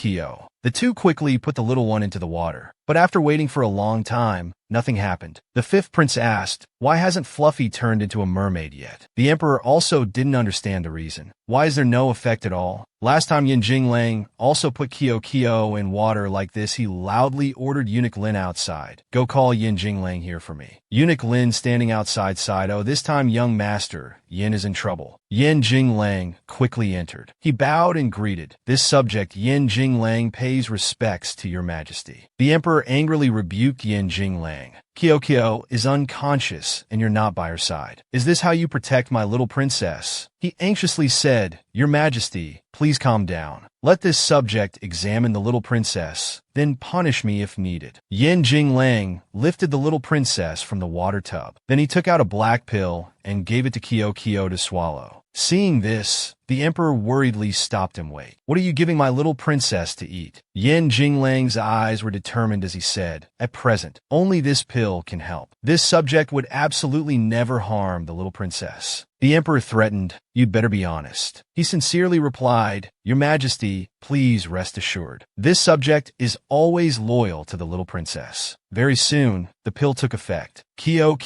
The two quickly put the little one into the water. But after waiting for a long time, nothing happened. The fifth prince asked, "Why hasn't Fluffy turned into a mermaid yet?" The emperor also didn't understand the reason. "Why is there no effect at all? Last time Yin Jinglang also put Kyo in water like this." He loudly ordered eunuch Lin outside. "Go call Yin Jinglang here for me." Eunuch Lin standing outside sighed, "Oh, this time young master, Yin is in trouble." Yin Jinglang quickly entered. He bowed and greeted, "This subject Yin Jinglang pays respects to your majesty." The emperor angrily rebuked Yin Jinglang. "Kyo is unconscious and you're not by her side. Is this how you protect my little princess?" He anxiously said, "Your Majesty, please calm down. Let this subject examine the little princess, then punish me if needed." Yin Jinglang lifted the little princess from the water tub. Then he took out a black pill and gave it to Kyo to swallow. Seeing this, the emperor worriedly stopped him. "Wait, what are you giving my little princess to eat?" Yin Jinglang's eyes were determined as he said, "At present, only this pill can help. This subject would absolutely never harm the little princess." The emperor threatened, "You'd better be honest." He sincerely replied, "Your Majesty, please rest assured. This subject is always loyal to the little princess." Very soon, the pill took effect. Kyo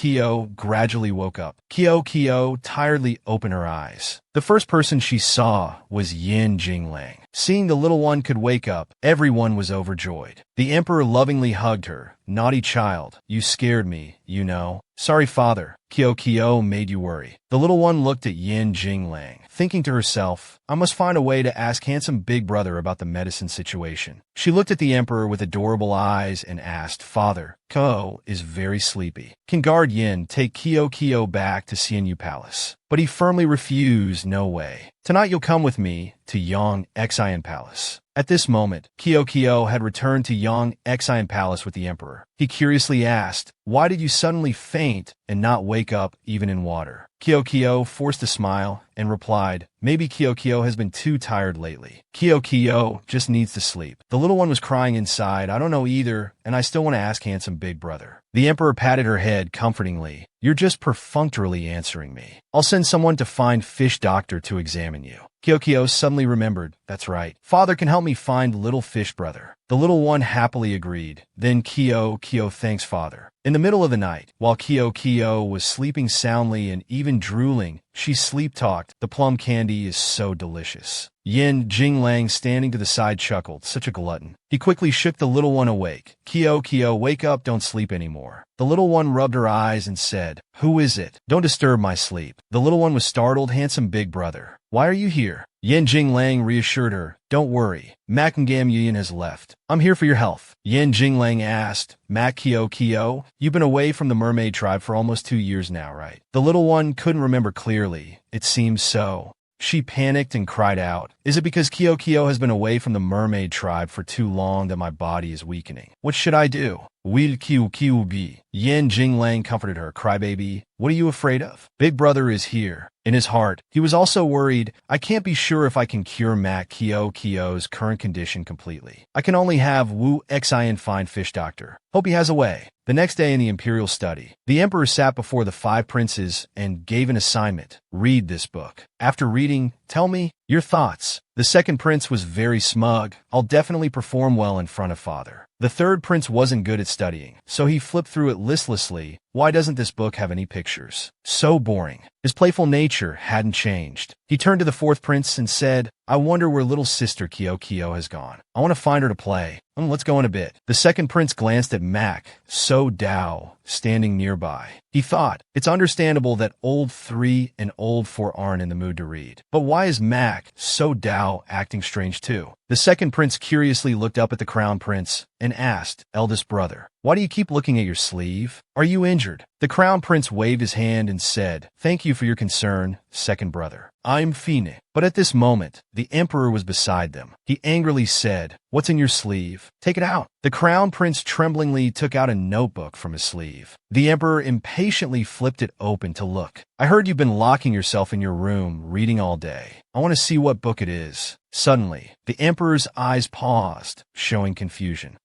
gradually woke up. Kyo tiredly opened her eyes. The first person she saw was Yin Jinglang. Seeing the little one could wake up, everyone was overjoyed. The emperor lovingly hugged her. "Naughty child, you scared me, you know." "Sorry, father. Kyo made you worry." The little one looked at Yin Jinglang, thinking to herself, "I must find a way to ask handsome big brother about the medicine situation." She looked at the emperor with adorable eyes and asked, "Father, Ko is very sleepy. Can guard Yin take Kyo back to Xianyu Palace?" But he firmly refused. "No way. Tonight you'll come with me to Yang Xian Palace." At this moment, Kyo had returned to Yang Xian Palace with the emperor. He curiously asked, "Why did you suddenly faint and not wake up even in water?" Kyo forced a smile and replied, "Maybe Kyo has been too tired lately. Kyo just needs to sleep." The little one was crying inside. "I don't know either, and I still want to ask handsome big brother." The emperor patted her head comfortingly. "You're just perfunctorily answering me. I'll send someone to find fish doctor to examine you." Kyo suddenly remembered, "That's right. Father can help me find little fish brother." The little one happily agreed. Then Kyo, "Thanks, father." In the middle of the night, while Kyo was sleeping soundly and even drooling, she sleep-talked. "The plum candy is so delicious." Yin Jinglang standing to the side chuckled, "Such a glutton." He quickly shook the little one awake. Kyo, wake up, don't sleep anymore." The little one rubbed her eyes and said, "Who is it? Don't disturb my sleep." The little one was startled. "Handsome big brother, why are you here?" Yin Jinglang reassured her, "Don't worry, Macangam Yin has left. I'm here for your health." Yin Jinglang asked, "Mac Kyo, you've been away from the mermaid tribe for almost 2 years now, right?" The little one couldn't remember clearly. "It seems so." She panicked and cried out, "Is it because Kyo has been away from the mermaid tribe for too long that my body is weakening? What should I do?" Will QQB. Yan Jinglang comforted her. Crybaby, what are you afraid of? Big brother is here. In his heart, he was also worried. I can't be sure if I can cure Mak Kio's current condition completely. I can only have Wu Xin find fish doctor. Hope he has a way. The next day in the imperial study, the emperor sat before the 5 princes and gave an assignment. Read this book. After reading, tell me your thoughts. The second prince was very smug. I'll definitely perform well in front of father. The third prince wasn't good at studying, so he flipped through it listlessly. Why doesn't this book have any pictures? So boring. His playful nature hadn't changed. He turned to the fourth prince and said, I wonder where little sister Kio has gone. I want to find her to play. Let's go in a bit. The second prince glanced at Mak So Dao standing nearby. He thought, it's understandable that old 3 and old 4 aren't in the mood to read. But why is Mak So Dao acting strange too? The second prince curiously looked up at the crown prince and asked, eldest brother, why do you keep looking at your sleeve? Are you injured? The crown prince waved his hand and said, thank you for your concern, second brother. I'm Fine. But at this moment, the emperor was beside them. He angrily said, what's in your sleeve? Take it out. The crown prince tremblingly took out a notebook from his sleeve. The emperor impatiently flipped it open to look. I heard you've been locking yourself in your room, reading all day. I want to see what book it is. Suddenly, the emperor's eyes paused, showing confusion.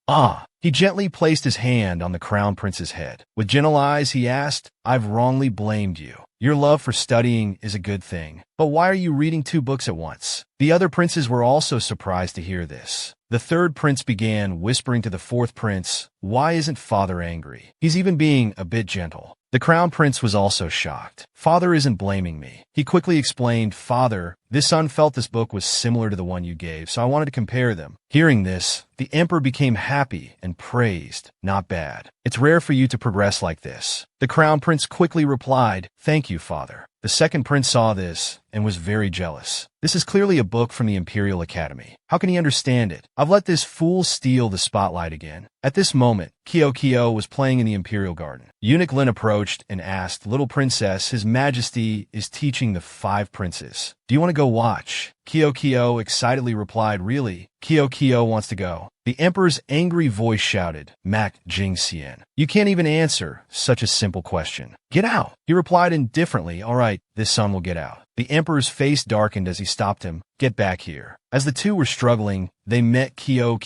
He gently placed his hand on the crown prince's head. With gentle eyes, he asked, I've wrongly blamed you. Your love for studying is a good thing, but why are you reading 2 books at once? The other princes were also surprised to hear this. The third prince began whispering to the fourth prince, why isn't father angry? He's even being a bit gentle. The crown prince was also shocked. Father isn't blaming me. He quickly explained, Father, this son felt this book was similar to the one you gave, so I wanted to compare them. Hearing this, the emperor became happy and praised, not bad. It's rare for you to progress like this. The crown prince quickly replied, thank you, father. The second prince saw this and was very jealous. This is clearly a book from the Imperial Academy. How can he understand it? I've let this fool steal the spotlight again. At this moment, Kio was playing in the Imperial Garden. Eunuch Lin approached and asked, little princess, His Majesty is teaching the 5 princes. Do you want to go watch? Kio excitedly replied, really? Kio wants to go. The emperor's angry voice shouted, Mak Jingxian. You can't even answer such a simple question. Get out. He replied indifferently, all right, this son will get out. The emperor's face darkened as he stopped him. Get back here. As the two were struggling, they met Kio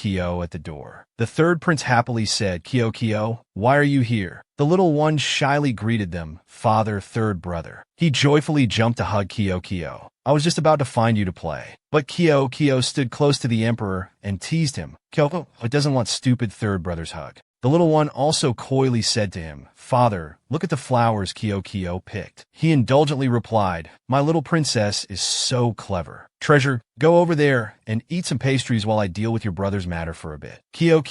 at the door. The third prince happily said, Kio, why are you here? The little one shyly greeted them, Father, third brother. He joyfully jumped to hug Kio. I was just about to find you to play. But Kio stood close to the emperor and teased him. Kio doesn't want stupid third brother's hug. The little one also coyly said to him, Father, look at the flowers Kio picked. He indulgently replied, my little princess is so clever. Treasure, go over there and eat some pastries while I deal with your brother's matter for a bit. Kio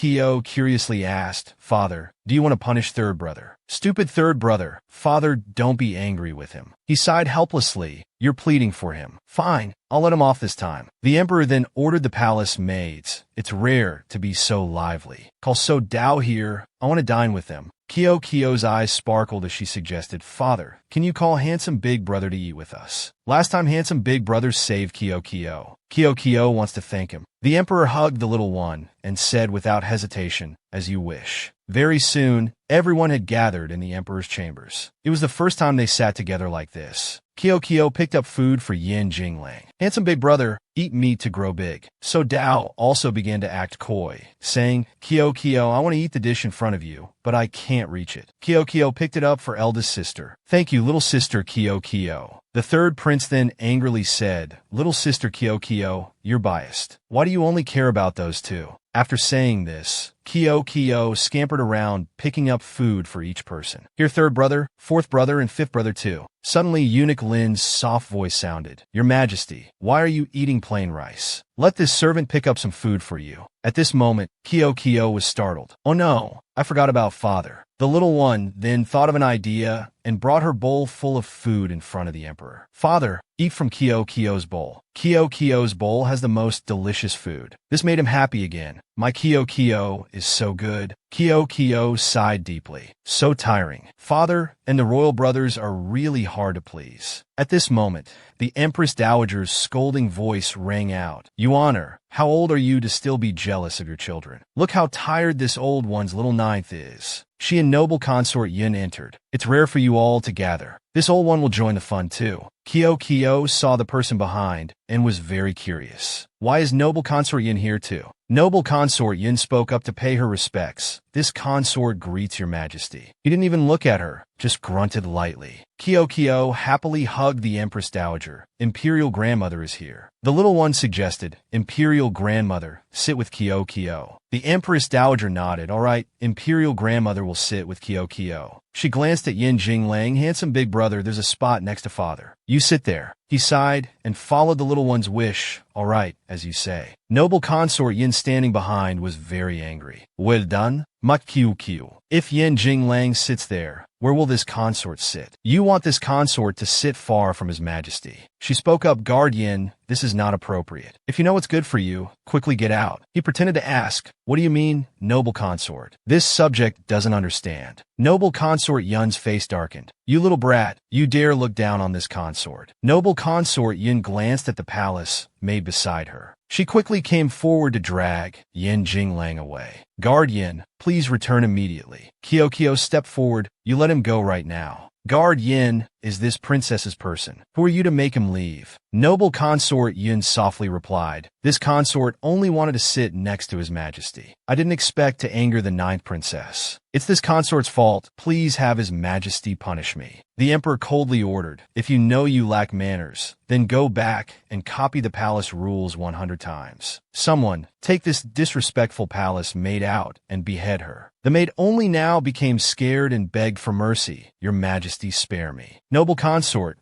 curiously asked, Father, do you want to punish third brother? Stupid third brother. Father, don't be angry with him. He sighed helplessly. You're pleading for him. Fine, I'll let him off this time. The emperor then ordered the palace maids. It's rare to be so lively. Call So Dao here. I want to dine with them. Kio's eyes sparkled as she suggested, Father, can you call handsome big brother to eat with us? Last time handsome big brother saved Kio. Kio wants to thank him. The emperor hugged the little one and said without hesitation, as you wish. Very soon, everyone had gathered in the emperor's chambers. It was the first time they sat together like this. Kio picked up food for Yin Jinglang. Handsome big brother, eat meat to grow big. So Dao also began to act coy, saying, Kio, I want to eat the dish in front of you, but I can't reach it. Kio picked it up for eldest sister. Thank you, little sister Kio. The third prince then angrily said, Little sister Kio, you're biased. Why do you only care about those 2? After saying this, Kio scampered around, picking up food for each person. Here, third brother, fourth brother, and fifth brother too. Suddenly, Eunuch Lin's soft voice sounded. Your Majesty, why are you eating plain rice? Let this servant pick up some food for you. At this moment, Kio was startled. Oh no, I forgot about father. The little one then thought of an idea and brought her bowl full of food in front of the emperor. Father, Eat from Kyo-Kyo's bowl. Kyo-Kyo's bowl has the most delicious food. This made him happy again. My Kyo-Kyo is so good. Kyo-Kyo sighed deeply. So tiring. Father and the royal brothers are really hard to please. At this moment, the Empress Dowager's scolding voice rang out. Your Honor, how old are you to still be jealous of your children? Look how tired this old one's little ninth is. She and noble consort Yin entered. It's rare for you all to gather. This old one will join the fun too. Kyo-Kyo saw the person behind and was very curious. Why is noble consort Yin here too? Noble consort Yin spoke up to pay her respects. This consort greets your majesty. He didn't even look at her, just grunted lightly. Kyo-Kyo happily hugged the Empress Dowager. Imperial grandmother is here. The little one suggested, Imperial grandmother, sit with Kyo-Kyo. The Empress Dowager nodded. All right, Imperial grandmother will sit with Kyo-Kyo. She glanced at Yin Jinglang. Handsome big brother, there's a spot next to father. You sit there. He sighed and followed the little one's wish. All right, as you say. Noble consort Yin standing behind was very angry. Well done, Mat Kyo-Kyo. If Yin Jinglang sits there, where will this consort sit? You want this consort to sit far from his majesty. She spoke up. Guard Yin, this is not appropriate. If you know what's good for you, quickly get out. He pretended to ask, what do you mean, noble consort? This subject doesn't understand. Noble consort Yun's face darkened. You little brat, you dare look down on this consort. Noble consort Yin glanced at the palace made beside her. She quickly came forward to drag Yin Jinglang away. Guard Yin, please return immediately. Kyo-Kyo stepped forward. You let him go right now. Guard Yin, is this princess's person? Who are you to make him leave? Noble consort Yin softly replied. This consort only wanted to sit next to his majesty. I didn't expect to anger the ninth princess. It's this consort's fault. Please have his majesty punish me. The emperor coldly ordered, if you know you lack manners, then go back and copy the palace rules 100 times. Someone, take this disrespectful palace maid out and behead her. The maid only now became scared and begged for mercy. Your majesty, spare me. Noble consort,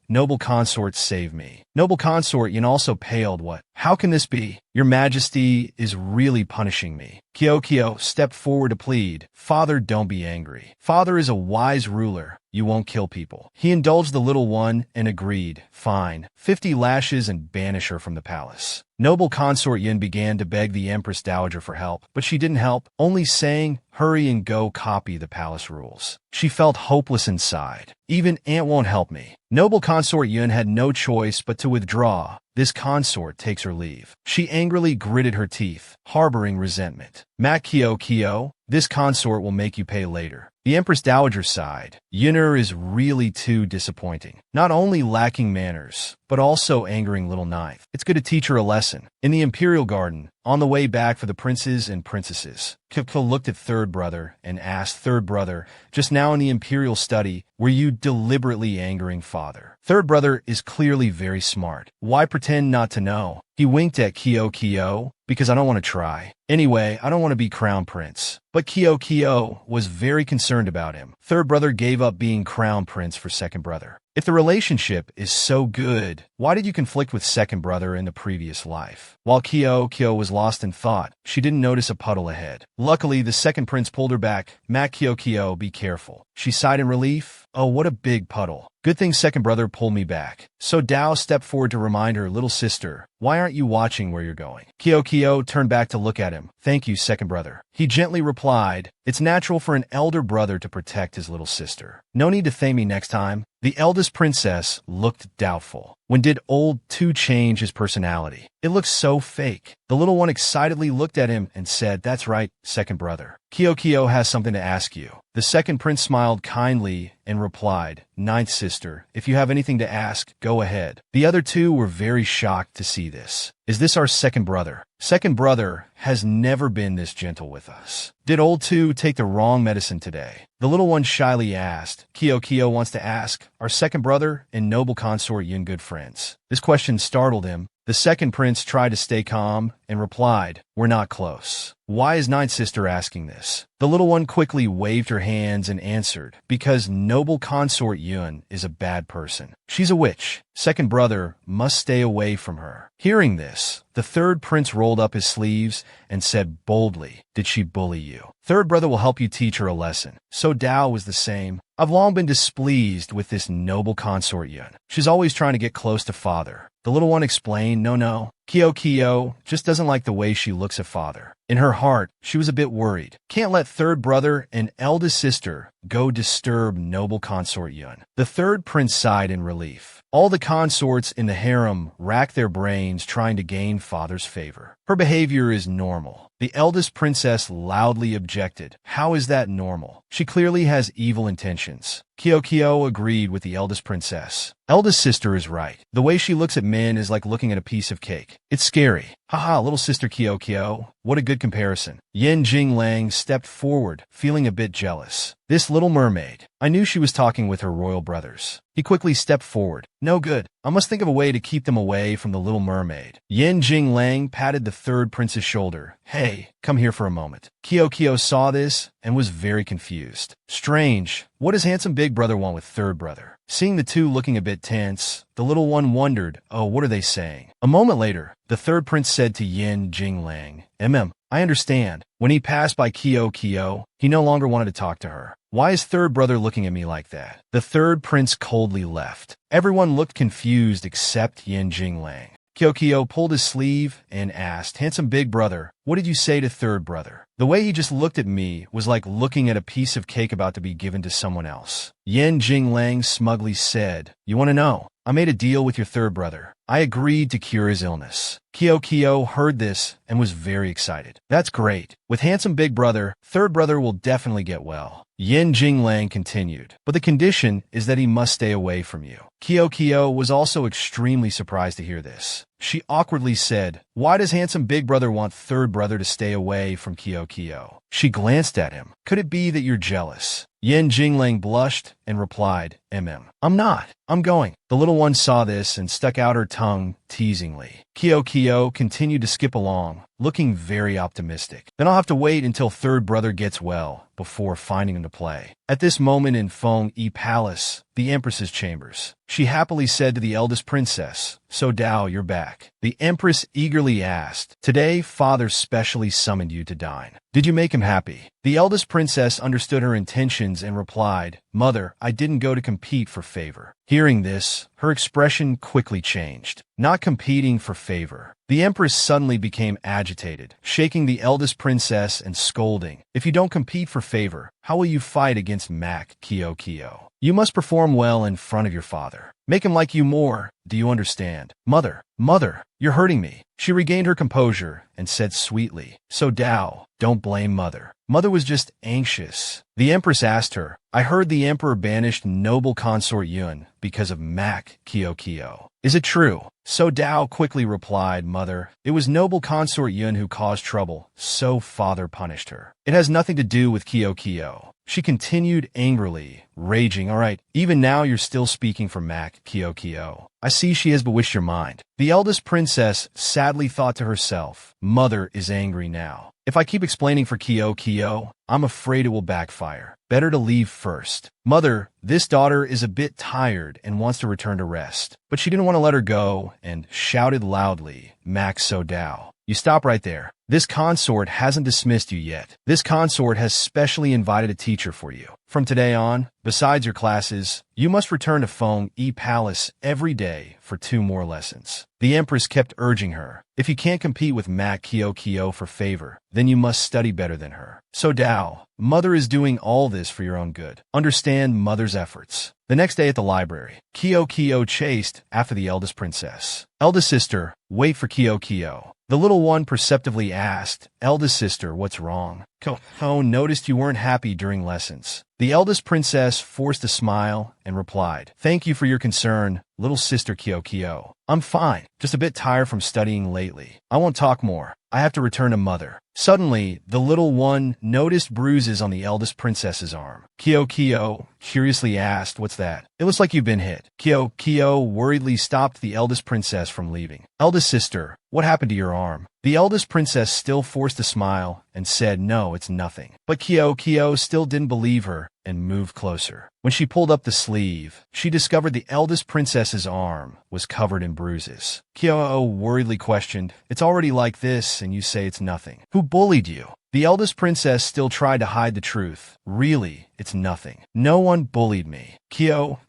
save me. Noble consort Yin also paled. What? How can this be? Your majesty is really punishing me. Kyo-Kyo stepped forward to plead. Father, don't be angry. Father is a wise ruler. You won't kill people. He indulged the little one and agreed. Fine. 50 lashes and banish her from the palace. Noble consort Yin began to beg the Empress Dowager for help, but she didn't help, only saying, hurry and go copy the palace rules. She felt hopeless inside. Even Aunt won't help me. Noble consort Yin had no choice but to withdraw. This consort takes her leave. She angrily gritted her teeth, harboring resentment. Mat Kyo-Kyo, this consort will make you pay later. The Empress Dowager sighed. Yinner is really too disappointing. Not only lacking manners, but also angering little ninth. It's good to teach her a lesson. In the Imperial Garden, on the way back for the princes and princesses, Kyo looked at third brother and asked, third brother, just now in the Imperial study, were you deliberately angering father? Third brother is clearly very smart. Why pretend not to know? He winked at Kyo-Kyo, because I don't want to try. Anyway, I don't want to be crown prince. But Kyo-Kyo was very concerned about him. Third brother gave up being crown prince for second brother. If the relationship is so good, why did you conflict with second brother in the previous life? While Kyo-Kyo was lost in thought, she didn't notice a puddle ahead. Luckily, the second prince pulled her back. Mat Kyo-Kyo, be careful. She sighed in relief. Oh, what a big puddle. Good thing second brother pulled me back. So Dao stepped forward to remind her, little sister, why aren't you watching where you're going? Kyo-Kyo turned back to look at him. Thank you, second brother. He gently replied, it's natural for an elder brother to protect his little sister. No need to thank me next time. The eldest princess looked doubtful. When did old two change his personality? It looks so fake. The little one excitedly looked at him and said, that's right, second brother. Kyo-Kyo has something to ask you. The second prince smiled kindly and replied, ninth sister, if you have anything to ask, go ahead. The other two were very shocked to see this. Is this our second brother? Second brother has never been this gentle with us. Did old two take the wrong medicine today? The little one shyly asked. Kyo-Kyo wants to ask, are second brother and noble consort Yin good friends? This question startled him. The second prince tried to stay calm and replied, "We're not close." "Why is ninth sister asking this?" The little one quickly waved her hands and answered, "Because noble consort Yun is a bad person. She's a witch. Second brother must stay away from her." Hearing this, the third prince rolled up his sleeves and said boldly, "Did she bully you? Third brother will help you teach her a lesson." So Dao was the same. "I've long been displeased with this noble consort Yun. She's always trying to get close to father." The little one explained, No, Kyo just doesn't like the way she looks at father." In her heart, she was a bit worried. Can't let third brother and eldest sister go disturb noble consort Yun. The third prince sighed in relief. All the consorts in the harem racked their brains trying to gain father's favor. Her behavior is normal. The eldest princess loudly objected. "How is that normal? She clearly has evil intentions." Kyo agreed with the eldest princess. "Eldest sister is right. The way she looks at men is like looking at a piece of cake. It's scary." "Haha, little sister Kyo, what a good comparison." Yen Jinglang stepped forward, feeling a bit jealous. "This little mermaid. I knew she was talking with her royal brothers." He quickly stepped forward. "No good. I must think of a way to keep them away from the little mermaid." Yen Jinglang patted the third prince's shoulder. "Hey, come here for a moment." Kyo saw this and was very confused. Strange. What does handsome big brother want with third brother? Seeing the two looking a bit tense, the little one wondered, "Oh, what are they saying?" A moment later, the third prince said to Yen Jinglang, I understand." When he passed by Kyo, he no longer wanted to talk to her. "Why is third brother looking at me like that?" The third prince coldly left. Everyone looked confused except Yen Jinglang. Kyo pulled his sleeve and asked, "Handsome big brother, what did you say to third brother?" "The way he just looked at me was like looking at a piece of cake about to be given to someone else." Yen Jinglang smugly said, "You want to know? I made a deal with your third brother. I agreed to cure his illness." Kyo heard this and was very excited. "That's great. With handsome big brother, third brother will definitely get well." Yen Jinglang continued, "But the condition is that he must stay away from you." Kyo was also extremely surprised to hear this. She awkwardly said, "Why does handsome big brother want third brother to stay away from Kyo? She glanced at him. "Could it be that you're jealous?" Yen Jinglang blushed and replied, I'm not. I'm going." The little one saw this and stuck out her tongue teasingly. Kyo continued to skip along, looking very optimistic. "Then I'll have to wait until third brother gets well before finding him to play." At this moment in Feng Yi Palace, the Empress's chambers, she happily said to the eldest princess, "So Dao, you're back." The Empress eagerly asked, "Today, father specially summoned you to dine. Did you make him happy?" The eldest princess understood her intentions and replied, "Mother, I didn't go to compete for favor." Hearing this, her expression quickly changed. Not competing for favor. The Empress suddenly became agitated, shaking the eldest princess and scolding, "If you don't compete for favor, how will you fight against Mac Kyo? You must perform well in front of your father. Make him like you more. Do you understand?" Mother, you're hurting me." She regained her composure and said sweetly, "So Dao, don't blame mother. Mother was just anxious." The Empress asked her, "I heard the Emperor banished noble consort Yun because of Mac Kyo. Is it true?" So Dao quickly replied, "Mother, it was noble consort Yun who caused trouble, so father punished her. It has nothing to do with Kyo." She continued angrily, raging, "All right, even now you're still speaking for Mac Kyo. I see she has bewitched your mind." The eldest princess sadly thought to herself, "Mother is angry now. If I keep explaining for Kyo, I'm afraid it will backfire. Better to leave first." "Mother, this daughter is a bit tired and wants to return to rest." But she didn't want to let her go and shouted loudly, "Max So Dao, you stop right there. This consort hasn't dismissed you yet. This consort has specially invited a teacher for you. From today on, besides your classes, you must return to Feng Yi Palace every day for 2 more lessons." The Empress kept urging her, "If you can't compete with Mac Kyo for favor, then you must study better than her. So Dao, mother is doing all this for your own good. Understand mother's efforts." The next day at the library, Kyo chased after the eldest princess. "Eldest sister, wait for Kyo." The little one perceptively asked, "Eldest sister, what's wrong?" Kyo noticed you weren't happy during lessons. The eldest princess forced a smile and replied, "Thank you for your concern, little sister Kyo. I'm fine, just a bit tired from studying lately. I won't talk more. I have to return to mother. Suddenly, the little one noticed bruises on the eldest princess's arm. Kyo curiously asked, "What's that?" "It looks like you've been hit." Kyo worriedly stopped the eldest princess from leaving. "Eldest sister, what happened to your arm?" The eldest princess still forced a smile and said, "No, it's nothing." But Kyo still didn't believe her and moved closer. When she pulled up the sleeve, she discovered the eldest princess's arm was covered in bruises. Kyo worriedly questioned, "It's already like this and you say it's nothing. Who bullied you?" The eldest princess still tried to hide the truth. "Really, it's nothing. No one bullied me." Kyo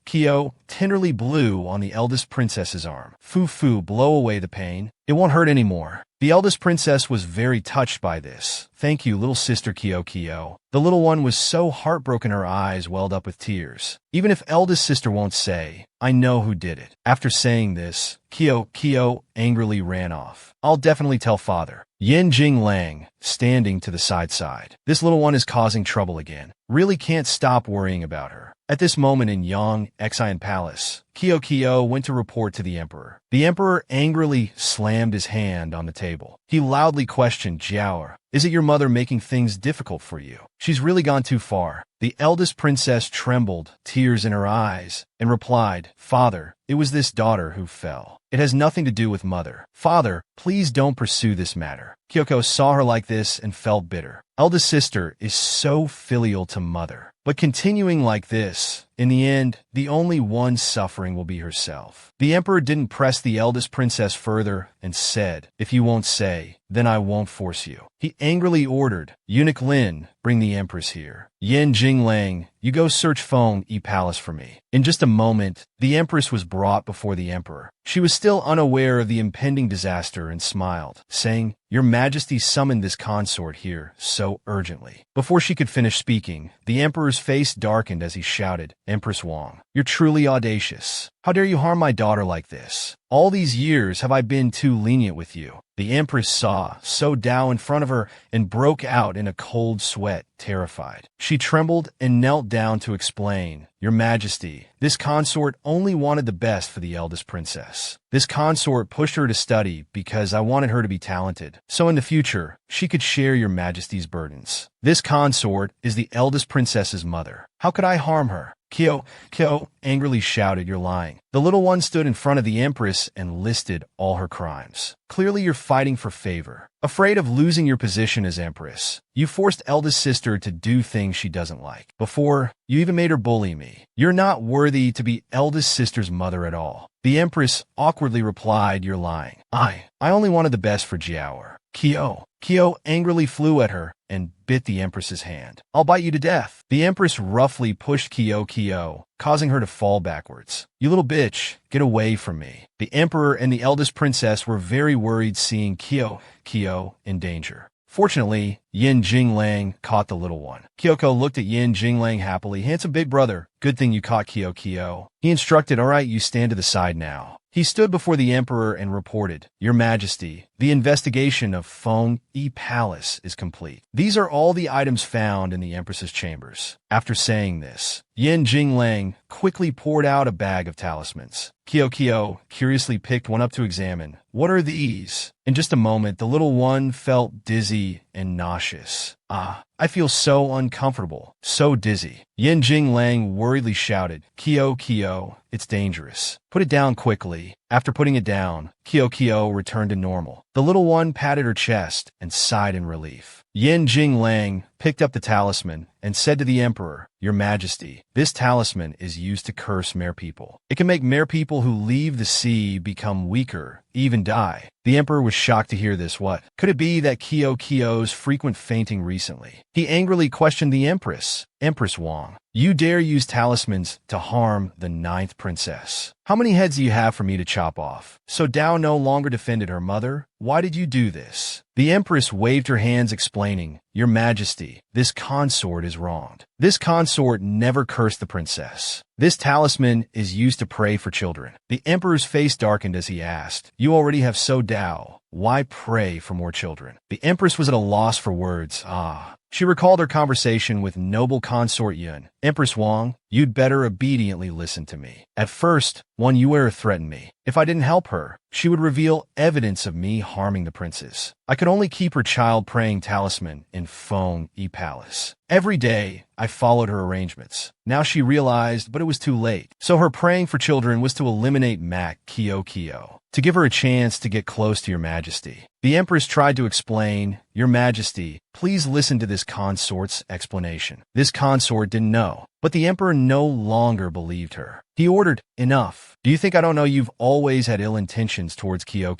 tenderly blew on the eldest princess's arm. "Fu, blow away the pain. It won't hurt anymore." The eldest princess was very touched by this. "Thank you, little sister Kyo." The little one was so heartbroken her eyes welled up with tears. "Even if eldest sister won't say, I know who did it." After saying this, Kyo angrily ran off. "I'll definitely tell father." Yin Jinglang, standing to the side. "This little one is causing trouble again. Really can't stop worrying about her." At this moment in Yang Xian Palace, Kyo went to report to the emperor. The emperor angrily slammed his hand on the table. He loudly questioned Jiao, "Is it your mother making things difficult for you? She's really gone too far." The eldest princess trembled, tears in her eyes, and replied, "Father, it was this daughter who fell. It has nothing to do with mother. Father, please don't pursue this matter." Kyo saw her like this and felt bitter. Eldest sister is so filial to mother. But continuing like this, in the end, the only one suffering will be herself. The emperor didn't press the eldest princess further and said, "If you won't say, then I won't force you." He angrily ordered, "Eunuch Lin, bring the empress here. Yin Jinglang, you go search Feng Yi Palace for me." In just a moment, the empress was brought before the emperor. She was still unaware of the impending disaster and smiled, saying, "Your Majesty summoned this consort here so urgently." Before she could finish speaking, the emperor's face darkened as he shouted, "Empress Wang, you're truly audacious. How dare you harm my daughter like this? All these years have I been too lenient with you." The empress saw So Dao in front of her and broke out in a cold sweat, terrified. She trembled and knelt down to explain, "Your Majesty, this consort only wanted the best for the eldest princess. This consort pushed her to study because I wanted her to be talented, so in the future, she could share your Majesty's burdens. This consort is the eldest princess's mother. How could I harm her?" Kyo angrily shouted, "You're lying." The little one stood in front of the empress and listed all her crimes. "Clearly you're fighting for favor. Afraid of losing your position as empress, you forced eldest sister to do things she doesn't like. Before, you even made her bully me. You're not worthy to be eldest sister's mother at all." The empress awkwardly replied, "You're lying. I only wanted the best for Jiao." Kyo angrily flew at her and bit the empress's hand. "I'll bite you to death." The empress roughly pushed Kyo, causing her to fall backwards. "You little bitch, get away from me." The emperor and the eldest princess were very worried seeing Kyo in danger. Fortunately, Yin Jinglang caught the little one. Kyo looked at Yin Jinglang happily. "Handsome big brother, good thing you caught Kyo." He instructed, "All right, you stand to the side now." He stood before the emperor and reported, "Your Majesty, the investigation of Feng Yi Palace is complete. These are all the items found in the empress's chambers." After saying this, Yin Jinglang quickly poured out a bag of talismans. Kyo curiously picked one up to examine. "What are these?" In just a moment, the little one felt dizzy and nauseous. I feel so uncomfortable, so dizzy." Yin Jinglang worriedly shouted, Kyo, it's dangerous. Put it down quickly." After putting it down, Kyo returned to normal. The little one patted her chest and sighed in relief. Yin Jinglang picked up the talisman and said to the emperor, "Your Majesty, this talisman is used to curse mere people. It can make mere people who leave the sea become weaker, even die." The emperor was shocked to hear this. What could it be that Kyo's frequent fainting recently? He angrily questioned the empress. "Empress Wang, you dare use talismans to harm the 9th princess. How many heads do you have for me to chop off?" So Dao no longer defended her mother. "Why did you do this?" The empress waved her hands explaining, "Your Majesty, this consort is wronged. This consort never cursed the princess. This talisman is used to pray for children." The emperor's face darkened as he asked, "You already have So Dao. Why pray for more children?" The empress was at a loss for words. She recalled her conversation with noble consort Yun. "Empress Wang, You'd better obediently listen to me. At first, one Yuer threatened me. If I didn't help her, she would reveal evidence of me harming the princess. I could only keep her child-praying talisman in Feng E Palace. Every day, I followed her arrangements. Now she realized, but it was too late. So her praying for children was to eliminate Mak Kyo, to give her a chance to get close to your majesty. The empress tried to explain, Your Majesty, please listen to this consort's explanation. This consort didn't know, but the emperor no longer believed her. He ordered, Enough. Do you think I don't know you've always had ill intentions towards Kyo?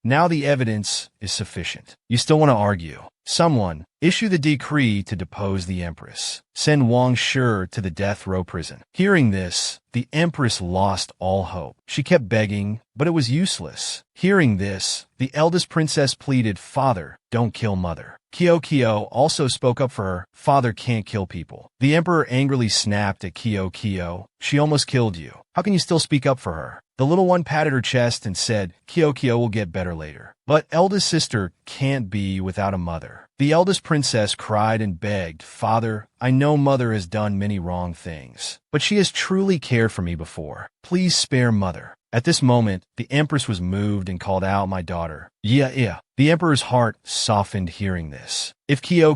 Now the evidence is sufficient. You still want to argue? Someone, issue the decree to depose the empress. Send Wang Shi to the death row prison. Hearing this, the empress lost all hope. She kept begging, but it was useless. Hearing this, the eldest princess pleaded, Father, don't kill mother. Kyo also spoke up for her. Father can't kill people. The emperor angrily snapped at Kyo. She almost killed you. How can you still speak up for her? The little one patted her chest and said, Kyo will get better later. But eldest sister can't be without a mother. The eldest princess cried and begged, Father, I know mother has done many wrong things, but she has truly cared for me before. Please spare mother. At this moment, the empress was moved and called out, My daughter. Yeah. The emperor's heart softened hearing this. If Kyo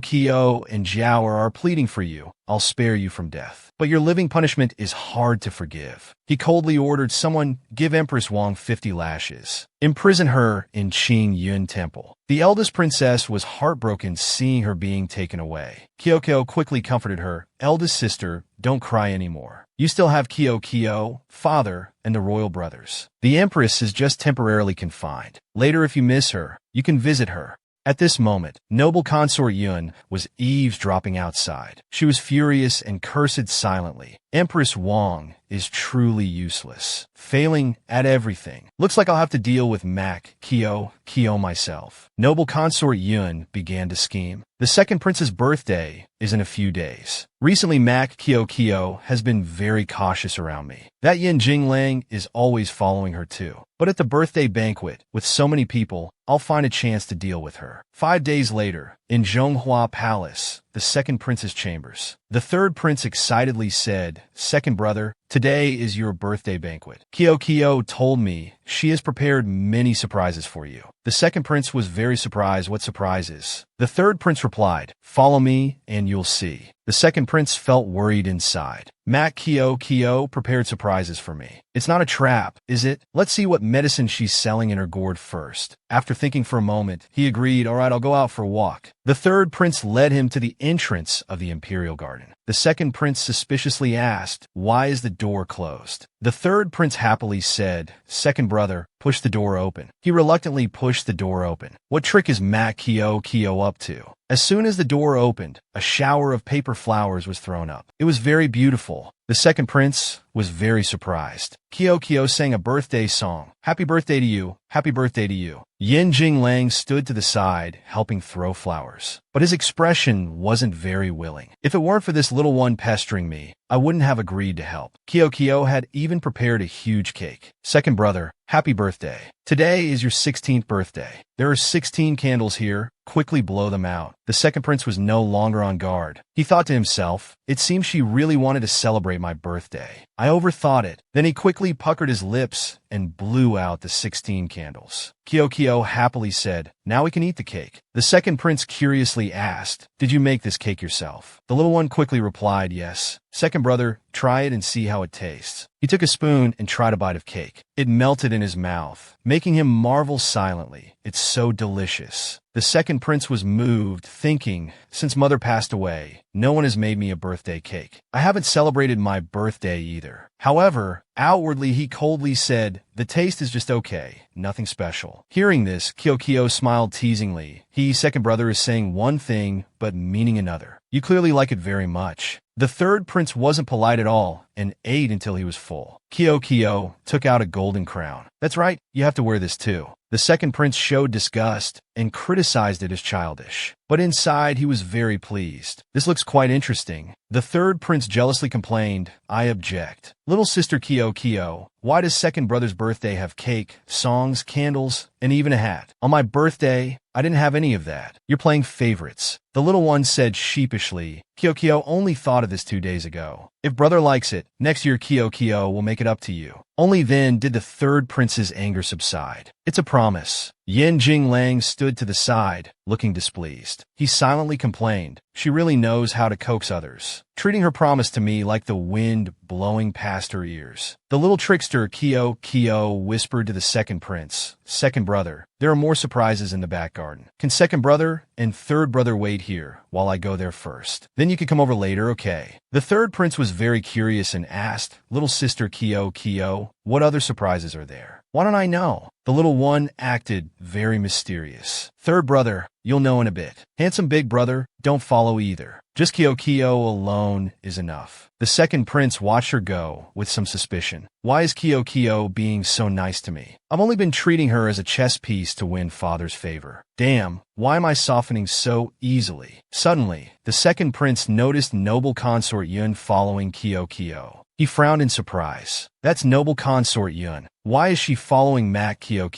and Zhao are pleading for you, I'll spare you from death. But your living punishment is hard to forgive. He coldly ordered someone give Empress Wang 50 lashes. Imprison her in Qing Yun Temple. The eldest princess was heartbroken seeing her being taken away. Kyo quickly comforted her. Eldest sister, don't cry anymore. You still have Kyo, father, and the royal brothers. The empress is just temporarily confined. Later, if you miss her, you can visit her. At this moment, noble consort Yun was eavesdropping outside. She was furious and cursed silently. Empress Wang is truly useless, failing at everything. Looks like I'll have to deal with Mak Kyo myself. Noble consort Yun began to scheme. The second prince's birthday is in a few days. Recently, Mak Kyo has been very cautious around me. That Yin Jinglang is always following her too. But at the birthday banquet, with so many people, I'll find a chance to deal with her. 5 days later, in Zhonghua Palace, the second prince's chambers, the third prince excitedly said, Second brother, today is your birthday banquet. Kyo told me she has prepared many surprises for you. The second prince was very surprised. What surprises? The third prince replied, Follow me and you'll see. The second prince felt worried inside. Mak Kyo prepared surprises for me. It's not a trap, is it? Let's see what medicine she's selling in her gourd first. After thinking for a moment, he agreed, All right, I'll go out for a walk. The third prince led him to the entrance of the imperial garden. The second prince suspiciously asked, Why is the door closed? The third prince happily said, Second brother, push the door open. He reluctantly pushed the door open. What trick is Mak Kyo up to? As soon as the door opened, a shower of paper flowers was thrown up. It was very beautiful. The second prince was very surprised. Kyo sang a birthday song. Happy birthday to you. Happy birthday to you. Yin Jinglang stood to the side, helping throw flowers. But his expression wasn't very willing. If it weren't for this little one pestering me, I wouldn't have agreed to help. Kyo had even prepared a huge cake. Second brother, happy birthday. Today is your 16th birthday. There are 16 candles here. Quickly blow them out. The second prince was no longer on guard. He thought to himself, It seems she really wanted to celebrate my birthday. I overthought it. Then he quickly puckered his lips and blew out the 16 candles. Kyo happily said, Now we can eat the cake. The second prince curiously asked, Did you make this cake yourself? The little one quickly replied, Yes. Second brother, try it and see how it tastes. He took a spoon and tried a bite of cake. It melted in his mouth, making him marvel silently. It's so delicious. The second prince was moved, thinking, Since mother passed away, no one has made me a birthday cake. I haven't celebrated my birthday either. However, outwardly he coldly said, The taste is just okay, nothing special. Hearing this, Kyo smiled teasingly. He, second brother, is saying one thing, but meaning another. You clearly like it very much. The third prince wasn't polite at all and ate until he was full. Kyo took out a golden crown. That's right, you have to wear this too. The second prince showed disgust and criticized it as childish. But inside, he was very pleased. This looks quite interesting. The third prince jealously complained, I object. Little sister Kyo, why does second brother's birthday have cake, songs, candles, and even a hat? On my birthday, I didn't have any of that. You're playing favorites. The little one said sheepishly. Kyo only thought of this 2 days ago. If brother likes it, next year Kyo will make it up to you. Only then did the third prince's anger subside. It's a promise. Yin Jinglang stood to the side, looking displeased. He silently complained. She really knows how to coax others, treating her promise to me like the wind blowing past her ears. The little trickster Kyo whispered to the second prince, "Second brother, there are more surprises in the back garden. Can second brother and third brother wait here while I go there first? Then you can come over later, okay?" The third prince was very curious and asked, "Little sister Kyo, what other surprises are there? Why don't I know?" The little one acted very mysterious. "Third brother, you'll know in a bit. Handsome big brother, don't follow either. Just Kyo alone is enough." The second prince watched her go with some suspicion. Why is Kyo being so nice to me? I've only been treating her as a chess piece to win father's favor. Damn, why am I softening so easily? Suddenly, the second prince noticed noble consort Yun following Kyo. He frowned in surprise. That's noble consort Yun. Why is she following Mac Kyo?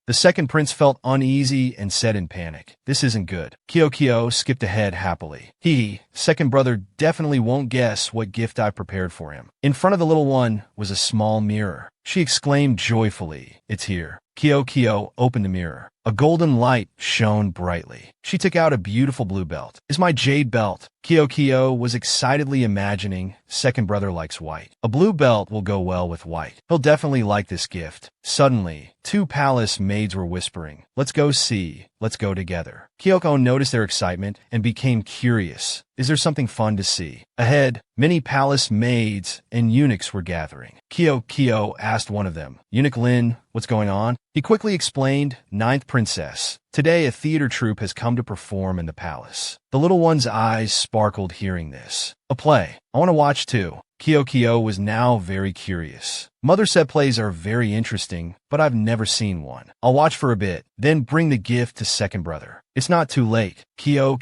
The second prince felt uneasy and said in panic, "This isn't good." Kyo skipped ahead happily. Second brother definitely won't guess what gift I prepared for him. In front of the little one was a small mirror. She exclaimed joyfully, "It's here." Kyo opened the mirror. A golden light shone brightly. She took out a beautiful blue belt. "Is my jade belt?" Kyo was excitedly imagining, second brother likes white. A blue belt will go well with white. He'll definitely like this gift. Suddenly, two palace maids were whispering, "Let's go see. Let's go together." Kyoko noticed their excitement and became curious. Is there something fun to see? Ahead, many palace maids and eunuchs were gathering. Kyo asked one of them, "Eunuch Lin, what's going on?" He quickly explained, "Ninth princess. Today a theater troupe has come to perform in the palace." The little one's eyes sparkled hearing this. "A play. I want to watch too." Kyo was now very curious. Mother said plays are very interesting, but I've never seen one. I'll watch for a bit, then bring the gift to second brother. It's not too late. Kyo,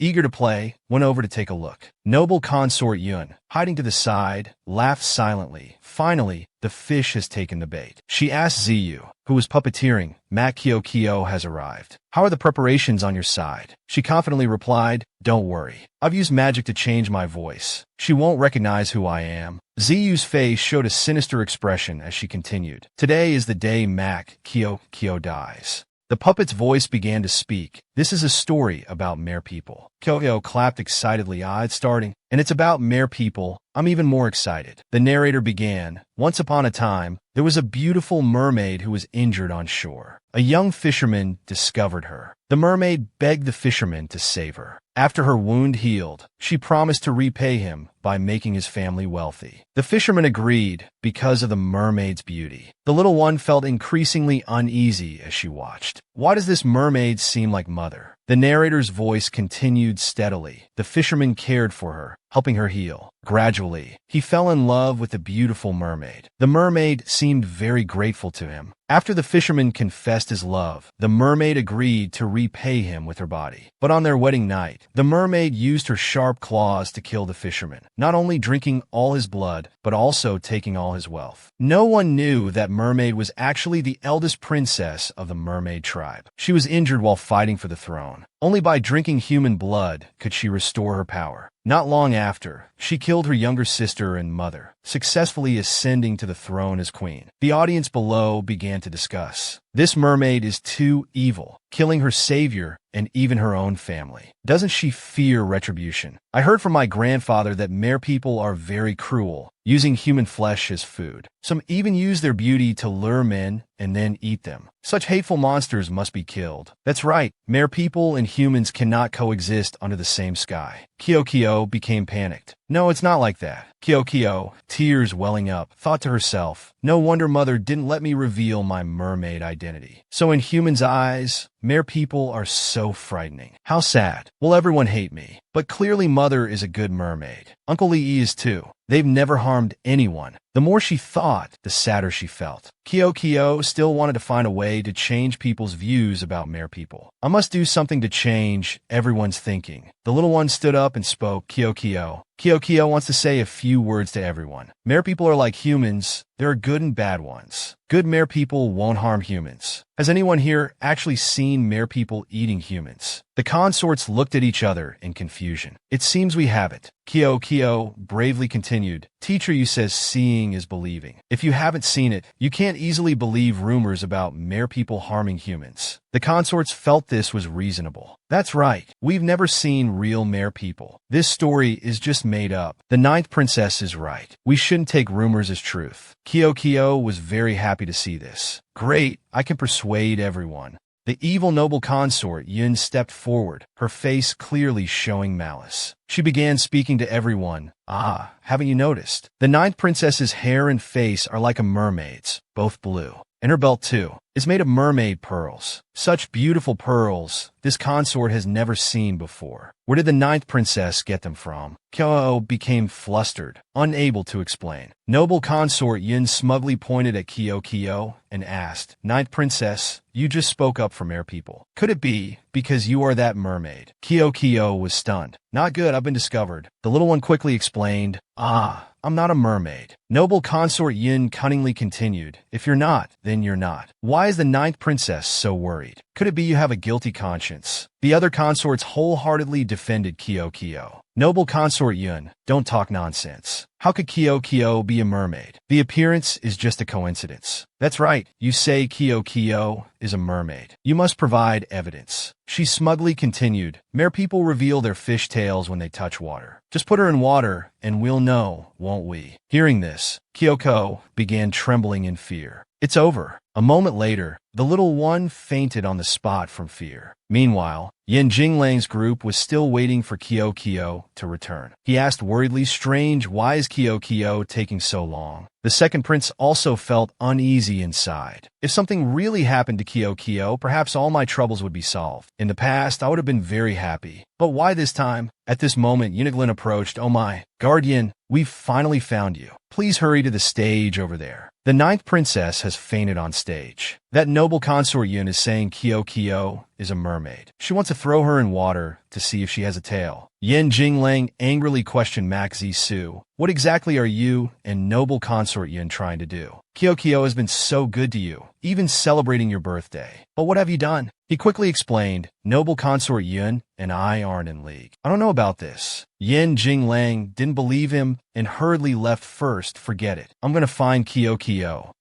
eager to play, went over to take a look. Noble consort Yun, hiding to the side, laughed silently. Finally, the fish has taken the bait. She asked Ziyu, who was puppeteering, "Mac Kyo has arrived. How are the preparations on your side?" She confidently replied, "Don't worry. I've used magic to change my voice. She won't recognize who I am." Ziyu's face showed a sinister expression as she continued, "Today is the day Mac Kyo dies." The puppet's voice began to speak. "This is a story about mere people." Kyo clapped excitedly, eyes starting, "And it's about mere people. I'm even more excited." The narrator began, "Once upon a time, there was a beautiful mermaid who was injured on shore. A young fisherman discovered her. The mermaid begged the fisherman to save her. After her wound healed, she promised to repay him by making his family wealthy. The fisherman agreed because of the mermaid's beauty." The little one felt increasingly uneasy as she watched. Why does this mermaid seem like mother? The narrator's voice continued steadily. The fisherman cared for her, helping her heal. Gradually, he fell in love with the beautiful mermaid. The mermaid seemed very grateful to him. After the fisherman confessed his love, the mermaid agreed to repay him with her body. But on their wedding night, the mermaid used her sharp claws to kill the fisherman, not only drinking all his blood, but also taking all his wealth. No one knew that mermaid was actually the eldest princess of the mermaid tribe. She was injured while fighting for the throne. Only by drinking human blood could she restore her power. Not long after, she killed her younger sister and mother, successfully ascending to the throne as queen. The audience below began to discuss. This mermaid is too evil, killing her savior and even her own family. Doesn't she fear retribution? I heard from my grandfather that mere people are very cruel, using human flesh as food. Some even use their beauty to lure men and then eat them. Such hateful monsters must be killed. That's right, mere people and humans cannot coexist under the same sky. Kyo became panicked. No, it's not like that. Kyo, tears welling up, thought to herself, no wonder mother didn't let me reveal my mermaid identity. So in humans' eyes, mere people are so frightening. How sad. Will everyone hate me? But clearly mother is a good mermaid. Uncle Lee is too. They've never harmed anyone. The more she thought, the sadder she felt. Kyo still wanted to find a way to change people's views about mere people. I must do something to change everyone's thinking. The little one stood up and spoke, Kyo, Kyo wants to say a few words to everyone. Mere people are like humans. There are good and bad ones. Good mere people won't harm humans. Has anyone here actually seen mere people eating humans? The consorts looked at each other in confusion. It seems we haven't. Kyo bravely continued. Teacher, you says seeing is believing. If you haven't seen it, you can't easily believe rumors about mere people harming humans. The consorts felt this was reasonable. That's right. We've never seen real mere people. This story is just made up. The ninth princess is right. We shouldn't take rumors as truth. Kyo was very happy to see this. Great, I can persuade everyone. The evil noble consort Yun stepped forward, her face clearly showing malice. She began speaking to everyone. Ah, haven't you noticed? The ninth princess's hair and face are like a mermaid's, both blue. And her belt, too, is made of mermaid pearls. Such beautiful pearls this consort has never seen before. Where did the ninth princess get them from? Kyo became flustered, unable to explain. Noble consort Yun smugly pointed at Kyo and asked, Ninth princess, you just spoke up for mere people. Could it be because you are that mermaid? Kyo was stunned. Not good, I've been discovered. The little one quickly explained, Ah, I'm not a mermaid. Noble consort Yin cunningly continued, If you're not, then you're not. Why is the ninth princess so worried? Could it be you have a guilty conscience? The other consorts wholeheartedly defended Kyo. Noble consort Yun, don't talk nonsense. How could Kyo be a mermaid? The appearance is just a coincidence. That's right, you say Kyo is a mermaid. You must provide evidence. She smugly continued, Mere people reveal their fish tails when they touch water. Just put her in water, and we'll know, won't we? Hearing this, Kyoko began trembling in fear. It's over. A moment later, the little one fainted on the spot from fear. Meanwhile, Yin Jinglang's group was still waiting for Kyo to return. He asked worriedly, Strange, why is Kyo taking so long? The second prince also felt uneasy inside. If something really happened to Kyo, perhaps all my troubles would be solved. In the past, I would have been very happy. But why this time? At this moment, Uniglin approached. Oh my, Guardian, we've finally found you. Please hurry to the stage over there. The ninth princess has fainted on stage. That noble consort Yun is saying Kyo is a mermaid. She wants to throw her in water to see if she has a tail. Yin Jinglang angrily questioned Max Zisu. What exactly are you and noble consort Yun trying to do? Kyo has been so good to you, even celebrating your birthday. But what have you done? He quickly explained, Noble consort Yun and I aren't in league. I don't know about this. Yin Jinglang didn't believe him and hurriedly left first. Forget it. I'm gonna find Kyo.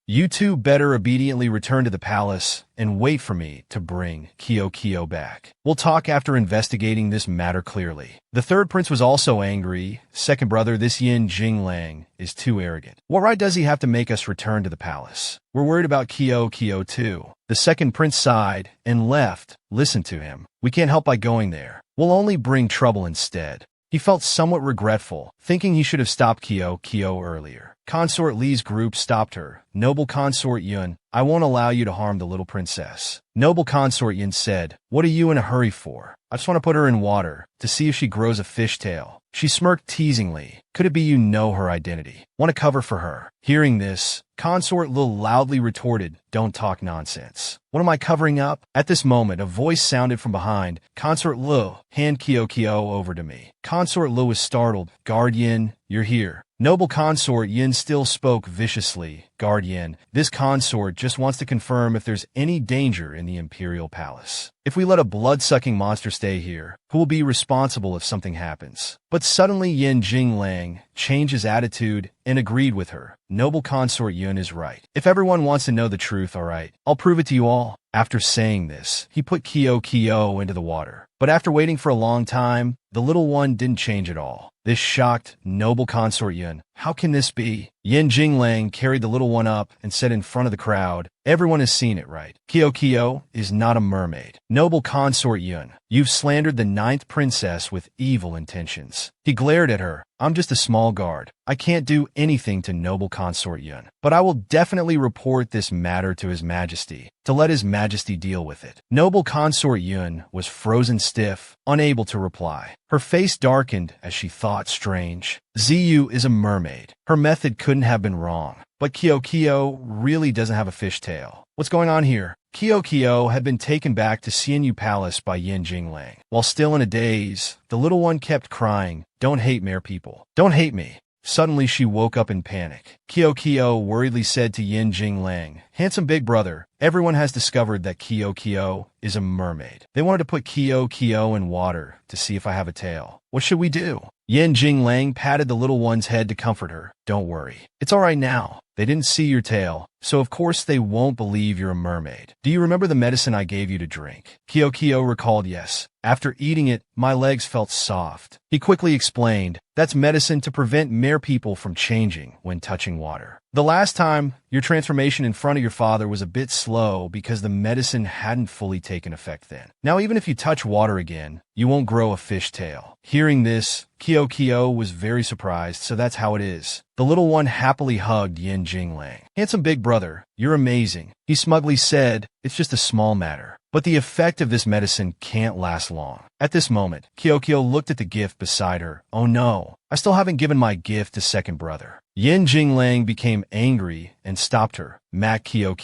You two better obediently return to the palace and wait for me to bring Kyo back. We'll talk after investigating this matter clearly. The third prince was also angry. Second brother, this Yin Jinglang is too arrogant. What right does he have to make us return to the palace? We're worried about Kyo too. The second prince sighed and left. Listen to him. We can't help by going there. We'll only bring trouble instead. He felt somewhat regretful, thinking he should have stopped Kyo earlier. Consort Li's group stopped her. Noble consort Yun, I won't allow you to harm the little princess. Noble consort Yun said, What are you in a hurry for? I just want to put her in water to see if she grows a fishtail. She smirked teasingly. Could it be you know her identity? Want to cover for her? Hearing this, Consort Lil loudly retorted, Don't talk nonsense. What am I covering up? At this moment, a voice sounded from behind. Consort Lil, hand Kyo over to me. Consort Lil was startled. Guardian, you're here. Noble consort Yin still spoke viciously. Guardian, this consort just wants to confirm if there's any danger in the Imperial Palace. If we let a blood-sucking monster stay here, who will be responsible if something happens? But suddenly Yin Jinglang changed his attitude and agreed with her. Noble consort Yun is right. If everyone wants to know the truth, all right, I'll prove it to you all. After saying this, he put Kyo into the water. But after waiting for a long time, the little one didn't change at all. This shocked noble consort Yun. How can this be? Yin Jinglang carried the little one up and said in front of the crowd, Everyone has seen it, right? Kyo is not a mermaid. Noble consort Yun, you've slandered the ninth princess with evil intentions. He glared at her. I'm just a small guard. I can't do anything to noble consort Yun. But I will definitely report this matter to His Majesty, to let His Majesty deal with it. Noble consort Yun was frozen stiff, unable to reply. Her face darkened as she thought strange. Ziyu is a mermaid. Her method couldn't have been wrong. But Kyo really doesn't have a fishtail. What's going on here? Kyo had been taken back to Xianyu Palace by Yin Jinglang. While still in a daze, the little one kept crying, "Don't hate mere people. Don't hate me." Suddenly she woke up in panic. Kyo worriedly said to Yin Jinglang, "Handsome big brother, everyone has discovered that Kyo is a mermaid. They wanted to put Kyo in water to see if I have a tail. What should we do?" Yin Jinglang patted the little one's head to comfort her. "Don't worry. It's all right now. They didn't see your tail, so of course they won't believe you're a mermaid. Do you remember the medicine I gave you to drink?" Kyo recalled yes. "After eating it, my legs felt soft." He quickly explained, "That's medicine to prevent mere people from changing when touching water. The last time, your transformation in front of your father was a bit slow because the medicine hadn't fully taken effect then. Now even if you touch water again, you won't grow a fish tail." Hearing this, Kyo was very surprised, so that's how it is. The little one happily hugged Yin Jinglang. "Handsome big brother, you're amazing," he smugly said. "It's just a small matter. But the effect of this medicine can't last long." At this moment, Kyo looked at the gift beside her. "Oh no, I still haven't given my gift to second brother." Yin Jinglang became angry and stopped her. "Mac Kyo,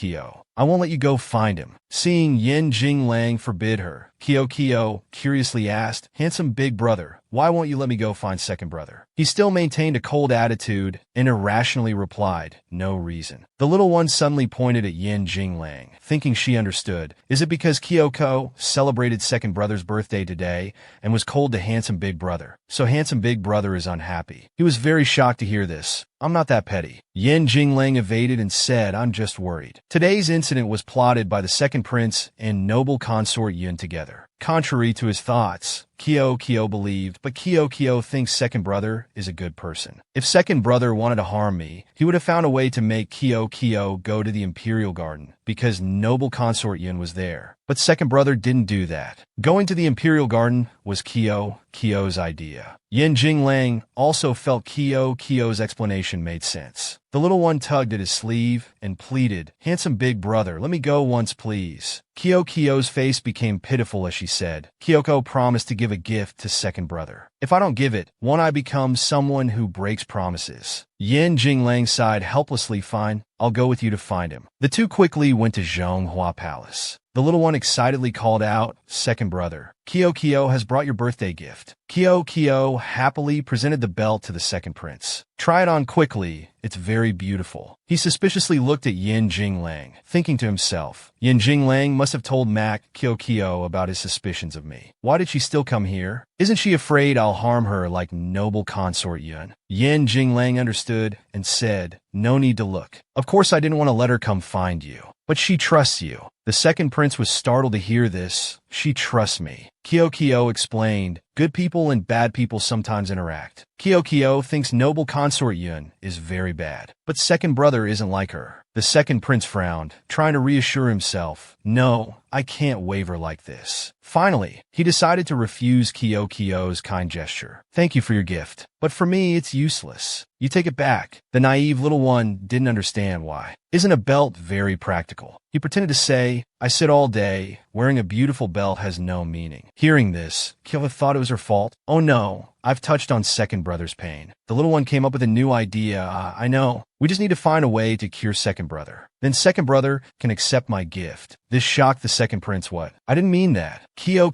I won't let you go find him." Seeing Yin Jinglang forbid her, Kyo curiously asked, "Handsome big brother, why won't you let me go find second brother?" He still maintained a cold attitude and irrationally replied, "No reason." The little one suddenly pointed at Yin Jinglang, thinking she understood. Is it because Kyoko celebrated second brother's birthday today and was cold to handsome big brother? So handsome big brother is unhappy. He was very shocked to hear this. "I'm not that petty." Yin Jinglang evaded and said, "I'm just worried." Today's incident was plotted by the second prince and noble consort Yun together. Contrary to his thoughts, Kyo believed, but Kyo thinks second brother is a good person. If second brother wanted to harm me, he would have found a way to make Kyo go to the Imperial Garden, because noble consort Yun was there. But second brother didn't do that. Going to the Imperial Garden was Kyo's idea. Yin Jinglang also felt Kyo's explanation made sense. The little one tugged at his sleeve and pleaded, "Handsome big brother, let me go once please." Kyo's face became pitiful as she said, "Kyoko promised to give a gift to second brother. If I don't give it, won't I become someone who breaks promises?" Yin Jinglang sighed helplessly. "Fine, I'll go with you to find him." The two quickly went to Zhonghua Palace. The little one excitedly called out, "Second brother, Kyo has brought your birthday gift." Kyo happily presented the belt to the second prince. "Try it on quickly, it's very beautiful." He suspiciously looked at Yin Jinglang, thinking to himself, Yin Jinglang must have told Mac Kyo about his suspicions of me. Why did she still come here? Isn't she afraid I'll harm her like noble consort Yun? Yin Jinglang understood and said, "No need to look. Of course I didn't want to let her come find you. But she trusts you." The second prince was startled to hear this. "She trusts me." Kyo explained, "Good people and bad people sometimes interact. Kyo thinks noble consort Yun is very bad. But second brother isn't like her." The second prince frowned, trying to reassure himself. "No, I can't waver like this." Finally, he decided to refuse Kyo's kind gesture. "Thank you for your gift, but for me it's useless. You take it back." The naive little one didn't understand why. "Isn't a belt very practical?" He pretended to say, "I sit all day. Wearing a beautiful belt has no meaning." Hearing this, Kyo thought it was her fault. "Oh no, I've touched on second brother's pain." The little one came up with a new idea. "I know. We just need to find a way to cure second brother. Then second brother can accept my gift." This shocked the second prince. "What? I didn't mean that." Kyo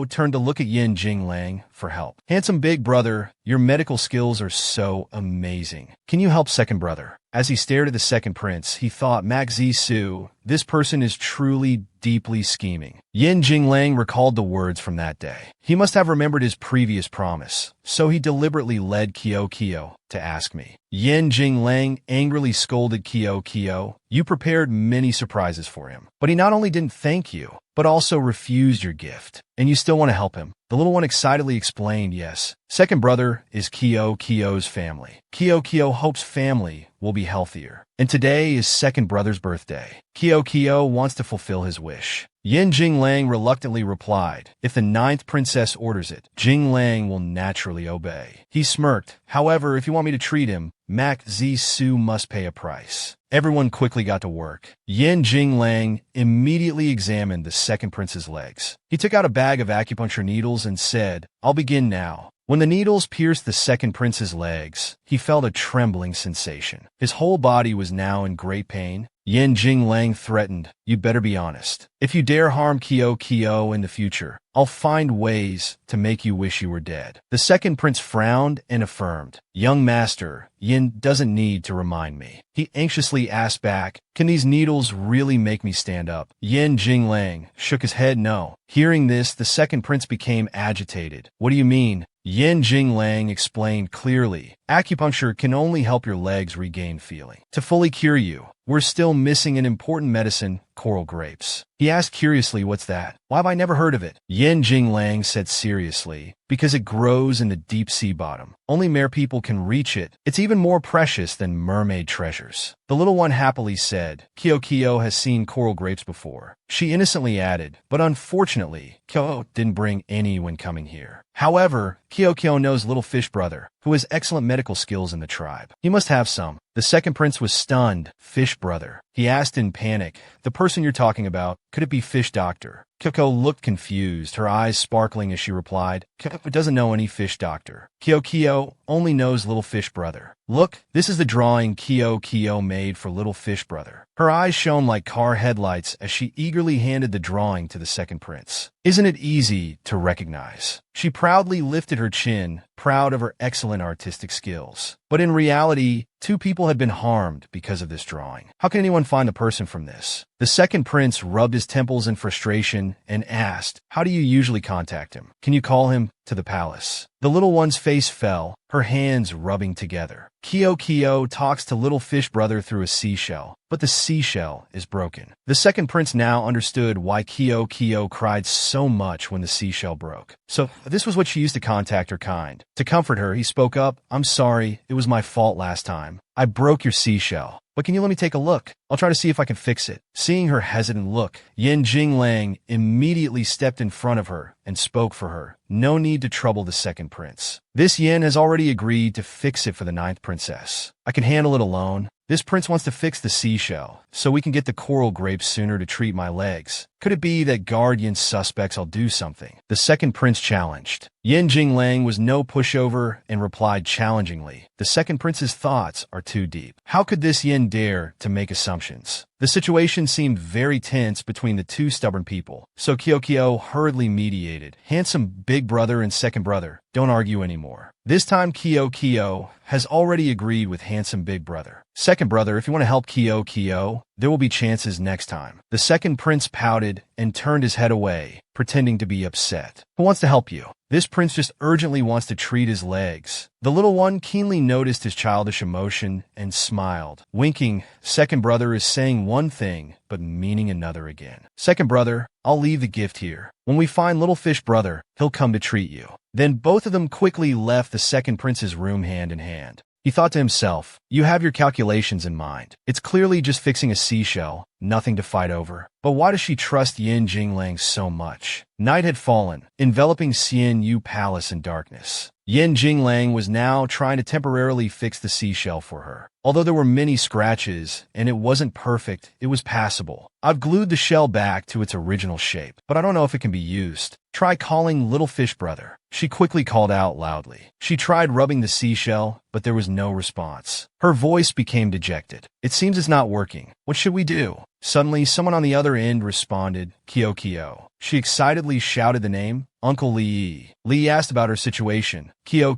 turned to look at Yin Jinglang for help. "Handsome big brother, your medical skills are so amazing. Can you help second brother?" As he stared at the second prince, he thought, "Mac Zisu, this person is truly deeply scheming." Yin Jinglang recalled the words from that day. He must have remembered his previous promise, so he deliberately led Kyo to ask me. Yin Jinglang angrily scolded Kyo. "You prepared many surprises for him, but he not only didn't thank you, but also refused your gift. And you still want to help him?" The little one excitedly explained, "Yes. Second brother is Kyo's family. Kyo hopes family will be healthier. And today is second brother's birthday. Kyo wants to fulfill his wish." Yin Jinglang reluctantly replied, "If the ninth princess orders it, Jinglang will naturally obey." He smirked. "However, if you want me to treat him, Mac Zisu must pay a price." Everyone quickly got to work. Yin Jinglang immediately examined the second prince's legs. He took out a bag of acupuncture needles and said, "I'll begin now. When the needles pierced the second prince's legs, he felt a trembling sensation. His whole body was now in great pain. Yin Jinglang threatened, "You better be honest. If you dare harm Kyo in the future, I'll find ways to make you wish you were dead." The second prince frowned and affirmed, "Young master, Yin doesn't need to remind me." He anxiously asked back, "Can these needles really make me stand up?" Yin Jinglang shook his head no. Hearing this, the second prince became agitated. "What do you mean?" Yin Jinglang explained clearly, "Acupuncture can only help your legs regain feeling. To fully cure you, we're still missing an important medicine, coral grapes." He asked curiously, "What's that? Why have I never heard of it?" Yin Jinglang said seriously, "Because it grows in the deep sea bottom. Only mere people can reach it. It's even more precious than mermaid treasures." The little one happily said, Kyo has seen coral grapes before." She innocently added, "But unfortunately, Kyo didn't bring any when coming here. However, Kyo knows little fish brother, who has excellent medical skills in the tribe. He must have some." The second prince was stunned. "Fish brother?" He asked in panic, "The person you're talking about, could it be Fish Doctor?" Kyo looked confused, her eyes sparkling as she replied, "Kyo doesn't know any fish doctor. Kyo only knows little fish brother. Look, this is the drawing Kyo made for little fish brother." Her eyes shone like car headlights as she eagerly handed the drawing to the second prince. "Isn't it easy to recognize?" She proudly lifted her chin, proud of her excellent artistic skills. But in reality, two people had been harmed because of this drawing. How can anyone find the person from this? The second prince rubbed his temples in frustration and asked, "How do you usually contact him? Can you call him to the palace?" The little one's face fell, her hands rubbing together. Kyo talks to little fish brother through a seashell, but the seashell is broken. The second prince now understood why Kyo cried so much when the seashell broke. So this was what she used to contact her kind. To comfort her, he spoke up, "I'm sorry, it was my fault last time. I broke your seashell. But can you let me take a look? I'll try to see if I can fix it." Seeing her hesitant look, Yin Jinglang immediately stepped in front of her and spoke for her. No need to trouble the second prince. This Yin has already agreed to fix it for the ninth princess. I can handle it alone. This prince wants to fix the seashell, so we can get the coral grapes sooner to treat my legs. Could it be that Guardian suspects I'll do something? The second prince challenged. Yin Jinglang was no pushover and replied challengingly, "The second prince's thoughts are too deep. How could this Yin dare to make assumptions?" The situation seemed very tense between the two stubborn people, so Kyo hurriedly mediated. "Handsome big brother and second brother, don't argue anymore." This time Kyo has already agreed with handsome big brother. "Second brother, if you want to help Kyo, there will be chances next time." The second prince pouted and turned his head away, pretending to be upset. "Who wants to help you?" This prince just urgently wants to treat his legs. The little one keenly noticed his childish emotion and smiled, winking. "Second brother is saying one thing, but meaning another again. Second brother, I'll leave the gift here. When we find little fish brother, he'll come to treat you." Then both of them quickly left the second prince's room hand in hand. He thought to himself, "You have your calculations in mind. It's clearly just fixing a seashell, nothing to fight over. But why does she trust Yin Jinglang so much?" Night had fallen, enveloping Xian Yu Palace in darkness. Yin Jinglang was now trying to temporarily fix the seashell for her. Although there were many scratches, and it wasn't perfect, it was passable. "I've glued the shell back to its original shape, but I don't know if it can be used. Try calling little fish brother." She quickly called out loudly. She tried rubbing the seashell, but there was no response. Her voice became dejected. "It seems it's not working. What should we do?" Suddenly, someone on the other end responded, Kyo. She excitedly shouted the name, "Uncle Lee." Lee asked about her situation. Kyo,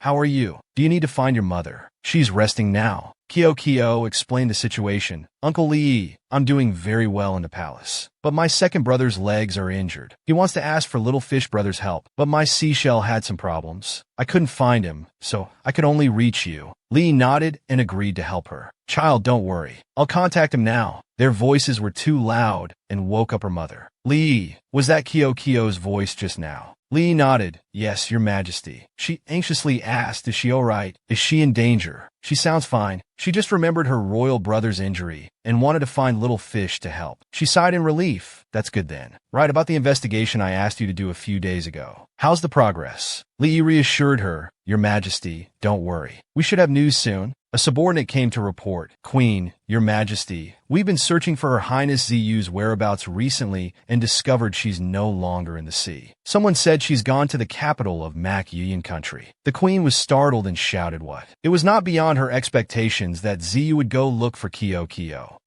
how are you? Do you need to find your mother? She's resting now." Kyo explained the situation. "Uncle Lee, I'm doing very well in the palace, but my second brother's legs are injured. He wants to ask for little fish brother's help, but my seashell had some problems. I couldn't find him, so I could only reach you." Lee nodded and agreed to help her. "Child, don't worry. I'll contact him now." Their voices were too loud and woke up her mother. "Lee, was that Kyo's voice just now?" Lee nodded. "Yes, your majesty." She anxiously asked, "Is she all right? Is she in danger?" "She sounds fine. She just remembered her royal brother's injury and wanted to find little fish to help." She sighed in relief. "That's good then. Right, about the investigation I asked you to do a few days ago. How's the progress?" Lee reassured her. "Your majesty, don't worry. We should have news soon. A subordinate came to report, "Queen, Your Majesty, we've been searching for Her Highness Ziyu's whereabouts recently and discovered she's no longer in the sea. Someone said she's gone to the capital of Mak Yuyan country." The queen was startled and shouted, "What?" It was not beyond her expectations that Ziyu would go look for Kyo.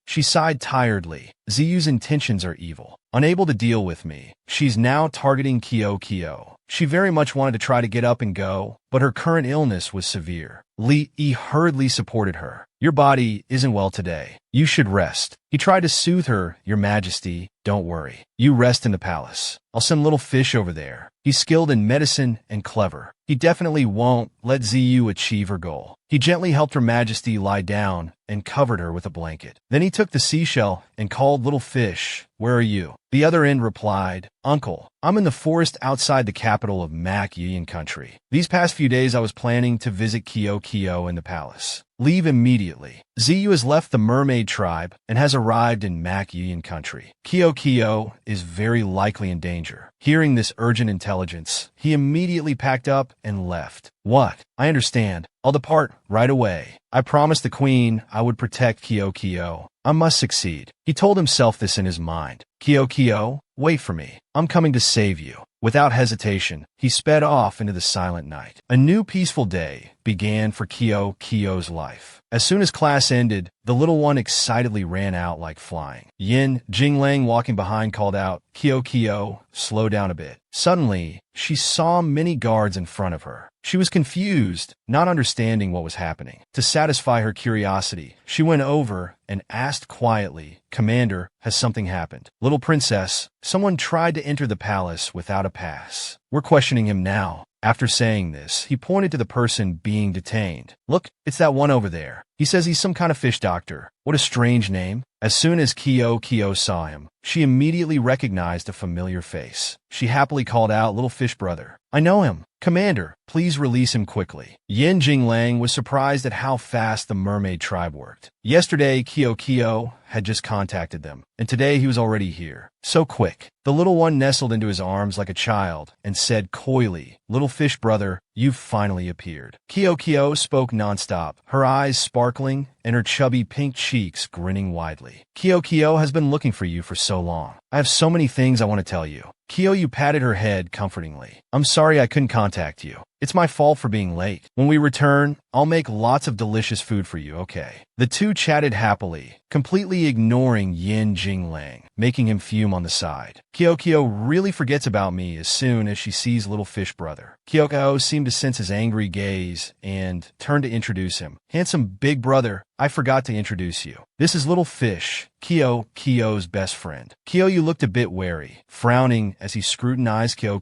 She sighed tiredly. "Ziyu's intentions are evil. Unable to deal with me, she's now targeting Kyo. She very much wanted to try to get up and go, but her current illness was severe." Li Yi hurriedly supported her. "Your body isn't well today. You should rest." He tried to soothe her. "Your Majesty, don't worry. You rest in the palace. I'll send little fish over there. He's skilled in medicine and clever. He definitely won't let Ziyu achieve her goal." He gently helped Her Majesty lie down and covered her with a blanket. Then he took the seashell and called little fish, "Where are you?" The other end replied, "Uncle, I'm in the forest outside the capital of Mak Yuyan country. These past few days I was planning to visit Kyo in the palace. Leave immediately. Ziyu has left the mermaid tribe and has arrived in Mak Yuyan country. Kyo is very likely in danger." Hearing this urgent intelligence, he immediately packed up and left. "What? I understand. I'll depart right away. I promised the queen I would protect Kyo. I must succeed." He told himself this in his mind. "Kyo, wait for me. I'm coming to save you." Without hesitation, he sped off into the silent night. A new peaceful day began for Kyo's life. As soon as class ended, the little one excitedly ran out like flying. Yin Jinglang, walking behind, called out, "Kyo, slow down a bit." Suddenly, she saw many guards in front of her. She was confused, not understanding what was happening. To satisfy her curiosity, she went over and asked quietly, "Commander, has something happened?" "Little princess, someone tried to enter the palace without a pass. We're questioning him now." After saying this, he pointed to the person being detained. "Look, it's that one over there. He says he's some kind of fish doctor. What a strange name." As soon as Kyo saw him, she immediately recognized a familiar face. She happily called out, "Little fish brother, I know him. Commander, please release him quickly." Yin Jinglang was surprised at how fast the mermaid tribe worked. Yesterday, Kyo had just contacted them, and today he was already here. So quick. The little one nestled into his arms like a child and said coyly, "Little fish brother, you've finally appeared." Kyo spoke nonstop, her eyes sparkling and her chubby pink cheeks grinning widely. "Kyo has been looking for you for so long. I have so many things I want to tell you." Kyo patted her head comfortingly. "I'm sorry I couldn't contact you. It's my fault for being late. When we return, I'll make lots of delicious food for you, okay?" The two chatted happily, completely ignoring Yin Jinglang, making him fume on the side. Kyo really forgets about me as soon as she sees little fish brother. Kyo seemed to sense his angry gaze and turned to introduce him. "Handsome big brother, I forgot to introduce you. This is little fish, Kyo's best friend." Kyo looked a bit wary, frowning as he scrutinized Kyo.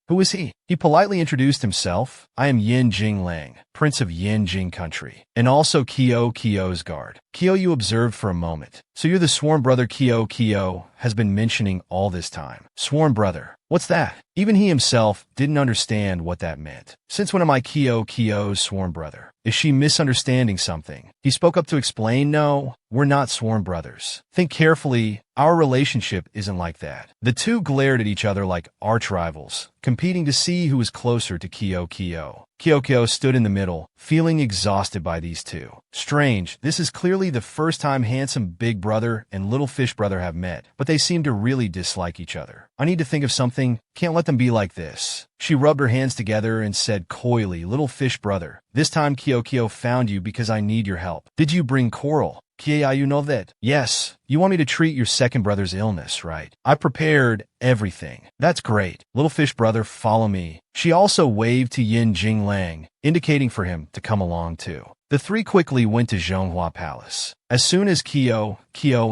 "Who is he?" He politely introduced himself. "I am Yin Jinglang, Prince of Yin Jing country, and also Kyo's guard." Kyo observed for a moment. "So you're the sworn brother Kyo has been mentioning all this time." "Sworn brother? What's that?" Even he himself didn't understand what that meant. "Since when am I Kyo's sworn brother? Is she misunderstanding something?" He spoke up to explain, "No, we're not sworn brothers. Think carefully, our relationship isn't like that." The two glared at each other like arch rivals, competing to see who was closer to Kyo. Kyo stood in the middle, feeling exhausted by these two. Strange, this is clearly the first time handsome big brother and little fish brother have met, but they seem to really dislike each other. "I need to think of something. Can't let them be like this." She rubbed her hands together and said coyly, "Little fish brother, this time Kyo found you because I need your help. Did you bring coral?" "You know that?" "Yes. You want me to treat your second brother's illness, right? I prepared everything." "That's great. Little fish brother, follow me." She also waved to Yin Jinglang, indicating for him to come along too. The three quickly went to Zhonghua Palace. As soon as Kyo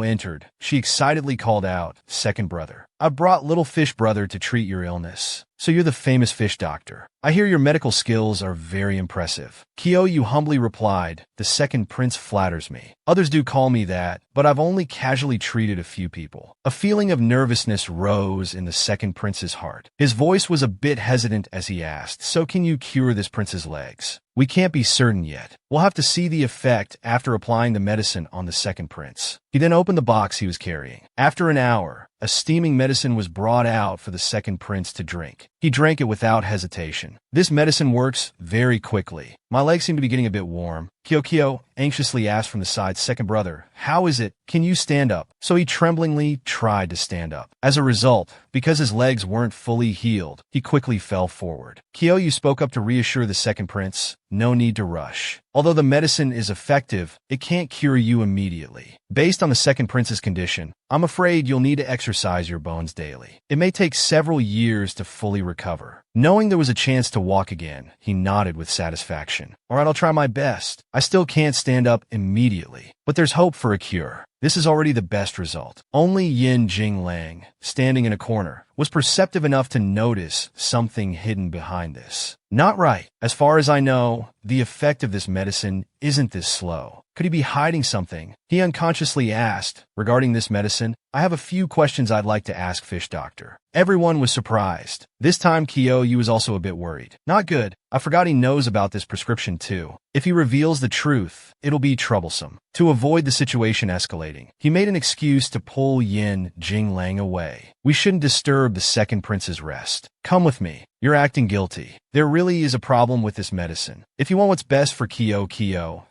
entered, she excitedly called out, "Second brother, I brought little fish brother to treat your illness. So you're the famous fish doctor. I hear your medical skills are very impressive." Kyo humbly replied, "The second prince flatters me. Others do call me that, but I've only casually treated a few people." A feeling of nervousness rose in the second prince's heart. His voice was a bit hesitant as he asked, "So can you cure this prince's legs?" "We can't be certain yet. We'll have to see the effect after applying the medicine on the second prince." He then opened the box he was carrying. After an hour, a steaming medicine was brought out for the second prince to drink. He drank it without hesitation. This medicine works very quickly. My legs seem to be getting a bit warm. Kyo anxiously asked from the side, second brother, how is it? Can you stand up? So he tremblingly tried to stand up. As a result, because his legs weren't fully healed, he quickly fell forward. Kyo spoke up to reassure the second prince, no need to rush. Although the medicine is effective, it can't cure you immediately. Based on the second prince's condition, I'm afraid you'll need to exercise your bones daily. It may take several years to fully recover. Knowing there was a chance to walk again, he nodded with satisfaction. All right, I'll try my best. I still can't stand up immediately, but there's hope for a cure. This is already the best result. Only Yin Jinglang, standing in a corner, was perceptive enough to notice something hidden behind this. Not right. As far as I know, the effect of this medicine isn't this slow. Could he be hiding something? He unconsciously asked. Regarding this medicine, I have a few questions I'd like to ask Fish Doctor. Everyone was surprised. This time Kyo was also a bit worried. Not good. I forgot he knows about this prescription too. If he reveals the truth, it'll be troublesome. To avoid the situation escalating, he made an excuse to pull Yin Jinglang away. We shouldn't disturb the second prince's rest. Come with me. You're acting guilty. There really is a problem with this medicine. If you want what's best for Kyo,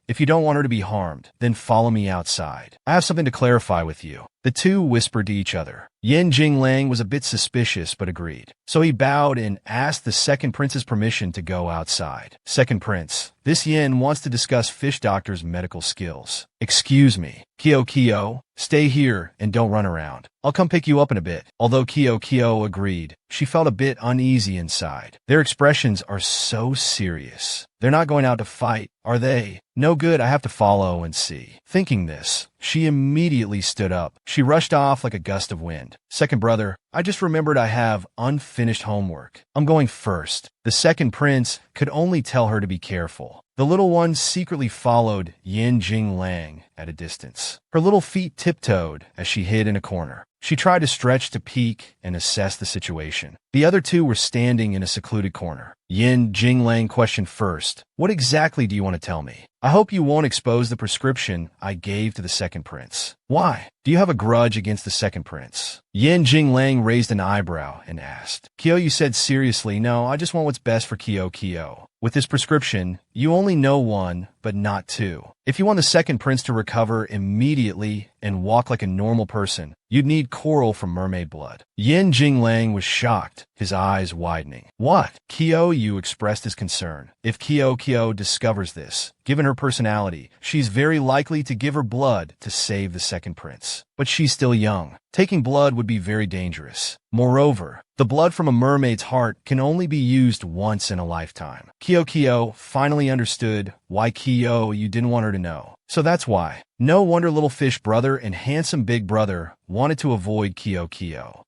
if you don't want her to be harmed, then follow me outside. I have something to clarify with you. The two whispered to each other. Yin Jinglang was a bit suspicious but agreed. So he bowed and asked the second prince's permission to go outside. Second prince, this Yin wants to discuss Fish Doctor's medical skills. Excuse me. Kyo, stay here and don't run around. I'll come pick you up in a bit. Although Kyo agreed, she felt a bit uneasy inside. Their expressions are so serious. They're not going out to fight, are they? No good, I have to follow and see. Thinking this, she immediately stood up. She rushed off like a gust of wind. Second brother, I just remembered I have unfinished homework. I'm going first. The second prince could only tell her to be careful. The little one secretly followed Yin Jinglang at a distance. Her little feet tiptoed as she hid in a corner. She tried to stretch to peek and assess the situation. The other two were standing in a secluded corner. Yin Jinglang questioned first, what exactly do you want to tell me? I hope you won't expose the prescription I gave to the second prince. Why? Do you have a grudge against the second prince? Yin Jinglang raised an eyebrow and asked. Kyo said seriously, no, I just want what's best for Kyo. With this prescription, you only know one, but not two. If you want the second prince to recover immediately and walk like a normal person, you'd need coral from mermaid blood. Yin Jinglang was shocked, his eyes widening. What? Kyo expressed his concern. If Kyo discovers this, given her personality, she's very likely to give her blood to save the second prince. But she's still young. Taking blood would be very dangerous. Moreover, the blood from a mermaid's heart can only be used once in a lifetime. Kyo finally understood why you didn't want her to know. So that's why. No wonder little fish brother and handsome big brother wanted to avoid Kyo.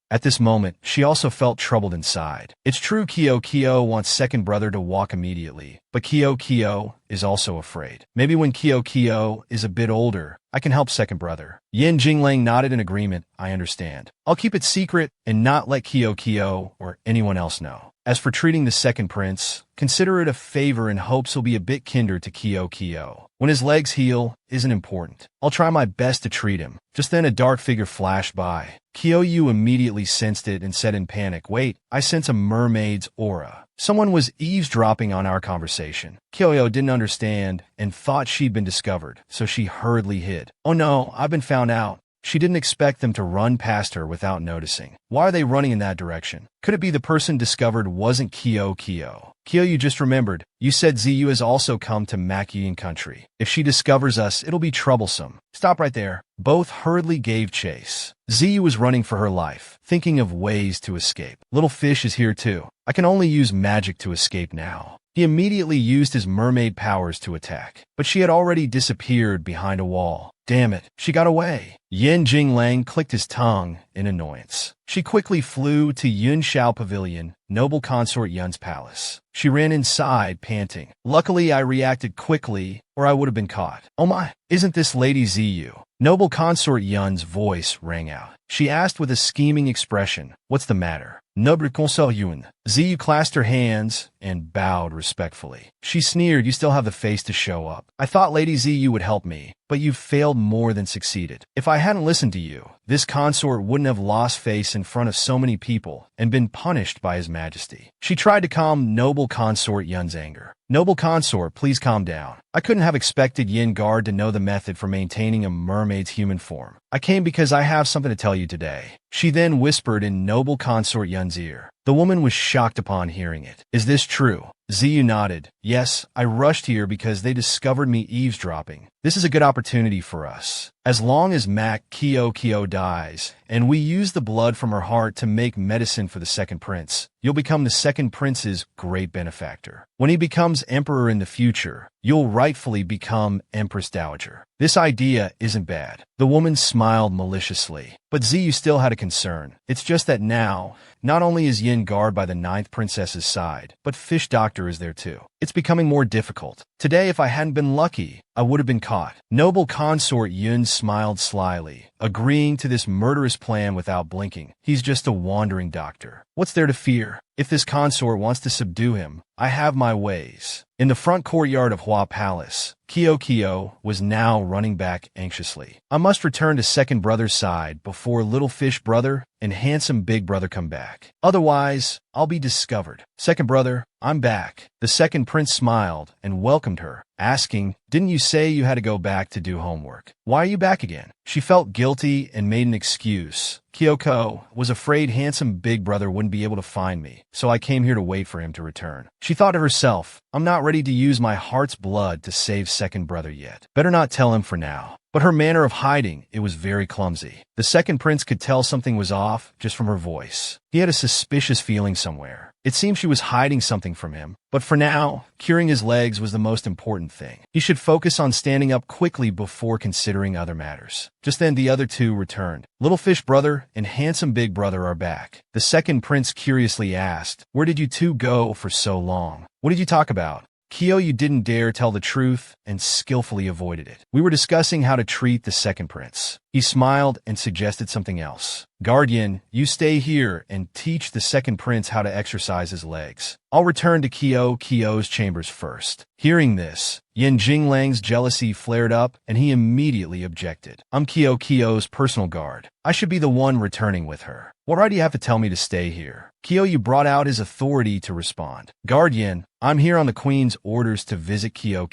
At this moment, she also felt troubled inside. It's true Kyo wants second brother to walk immediately, but Kyo is also afraid. Maybe when Kyo is a bit older, I can help second brother. Yin Jinglang nodded in agreement. I understand. I'll keep it secret and not let Kyo or anyone else know. As for treating the second prince, consider it a favor in hopes he'll be a bit kinder to Kyo. When his legs heal isn't important. I'll try my best to treat him. Just then a dark figure flashed by. Kyo immediately sensed it and said in panic, wait, I sense a mermaid's aura. Someone was eavesdropping on our conversation. Kyo didn't understand and thought she'd been discovered, so she hurriedly hid. Oh no, I've been found out. She didn't expect them to run past her without noticing. Why are they running in that direction? Could it be the person discovered wasn't Kyo? Kyo, you just remembered. You said Ziyu has also come to Makian country. If she discovers us, it'll be troublesome. Stop right there. Both hurriedly gave chase. Ziyu was running for her life, thinking of ways to escape. Little fish is here too. I can only use magic to escape now. He immediately used his mermaid powers to attack, but she had already disappeared behind a wall. Damn it, she got away. Yin Jinglang clicked his tongue in annoyance. She quickly flew to Yun Shao Pavilion, noble consort Yun's palace. She ran inside, panting. Luckily, I reacted quickly, or I would have been caught. Oh my, isn't this Lady Ziyu? Noble consort Yun's voice rang out. She asked with a scheming expression, what's the matter? Noble consort Yun. Ziyu clasped her hands and bowed respectfully. She sneered, you still have the face to show up. I thought Lady Ziyu would help me, but you've failed more than succeeded. If I I hadn't listened to you, this consort wouldn't have lost face in front of so many people and been punished by His Majesty. She tried to calm noble consort Yun's anger. Noble consort, please calm down. I couldn't have expected Yin Guard to know the method for maintaining a mermaid's human form. I came because I have something to tell you today. She then whispered in noble consort Yun's ear. The woman was shocked upon hearing it. Is this true? Ziyu nodded. Yes, I rushed here because they discovered me eavesdropping. This is a good opportunity for us. As long as Mak Kyo dies, and we use the blood from her heart to make medicine for the second prince, you'll become the second prince's great benefactor. When he becomes emperor in the future, you'll rightfully become Empress Dowager. This idea isn't bad. The woman smiled maliciously. But Ziyu still had a concern. It's just that now, not only is Yin Guard by the 9th princess's side, but Fish Doctor is there too. It's becoming more difficult. Today, if I hadn't been lucky, I would have been caught. Noble consort Yun smiled slyly, agreeing to this murderous plan without blinking. He's just a wandering doctor. What's there to fear? If this consort wants to subdue him, I have my ways. In the front courtyard of Hua Palace, Kyo was now running back anxiously. I must return to second brother's side before little fish brother and handsome big brother come back. Otherwise, I'll be discovered. Second brother, I'm back. The second prince smiled and welcomed her, asking, didn't you say you had to go back to do homework? Why are you back again? She felt guilty and made an excuse. Kyoko was afraid handsome big brother wouldn't be able to find me, so I came here to wait for him to return. She thought to herself, I'm not ready to use my heart's blood to save second brother yet. Better not tell him for now. But her manner of hiding, it was very clumsy. The second prince could tell something was off just from her voice. He had a suspicious feeling somewhere. It seemed she was hiding something from him. But for now, curing his legs was the most important thing. He should focus on standing up quickly before considering other matters. Just then the other two returned. Little fish brother and handsome big brother are back. The second prince curiously asked, where did you two go for so long? What did you talk about? Kyo didn't dare tell the truth and skillfully avoided it. We were discussing how to treat the second prince. He smiled and suggested something else. Guardian, you stay here and teach the second prince how to exercise his legs. I'll return to Kyo's chambers first. Hearing this, Yin Jinglang's jealousy flared up and he immediately objected. I'm Kyo's personal guard. I should be the one returning with her. What right do you have to tell me to stay here? Kyo brought out his authority to respond. Guardian, I'm here on the queen's orders to visit Kyo.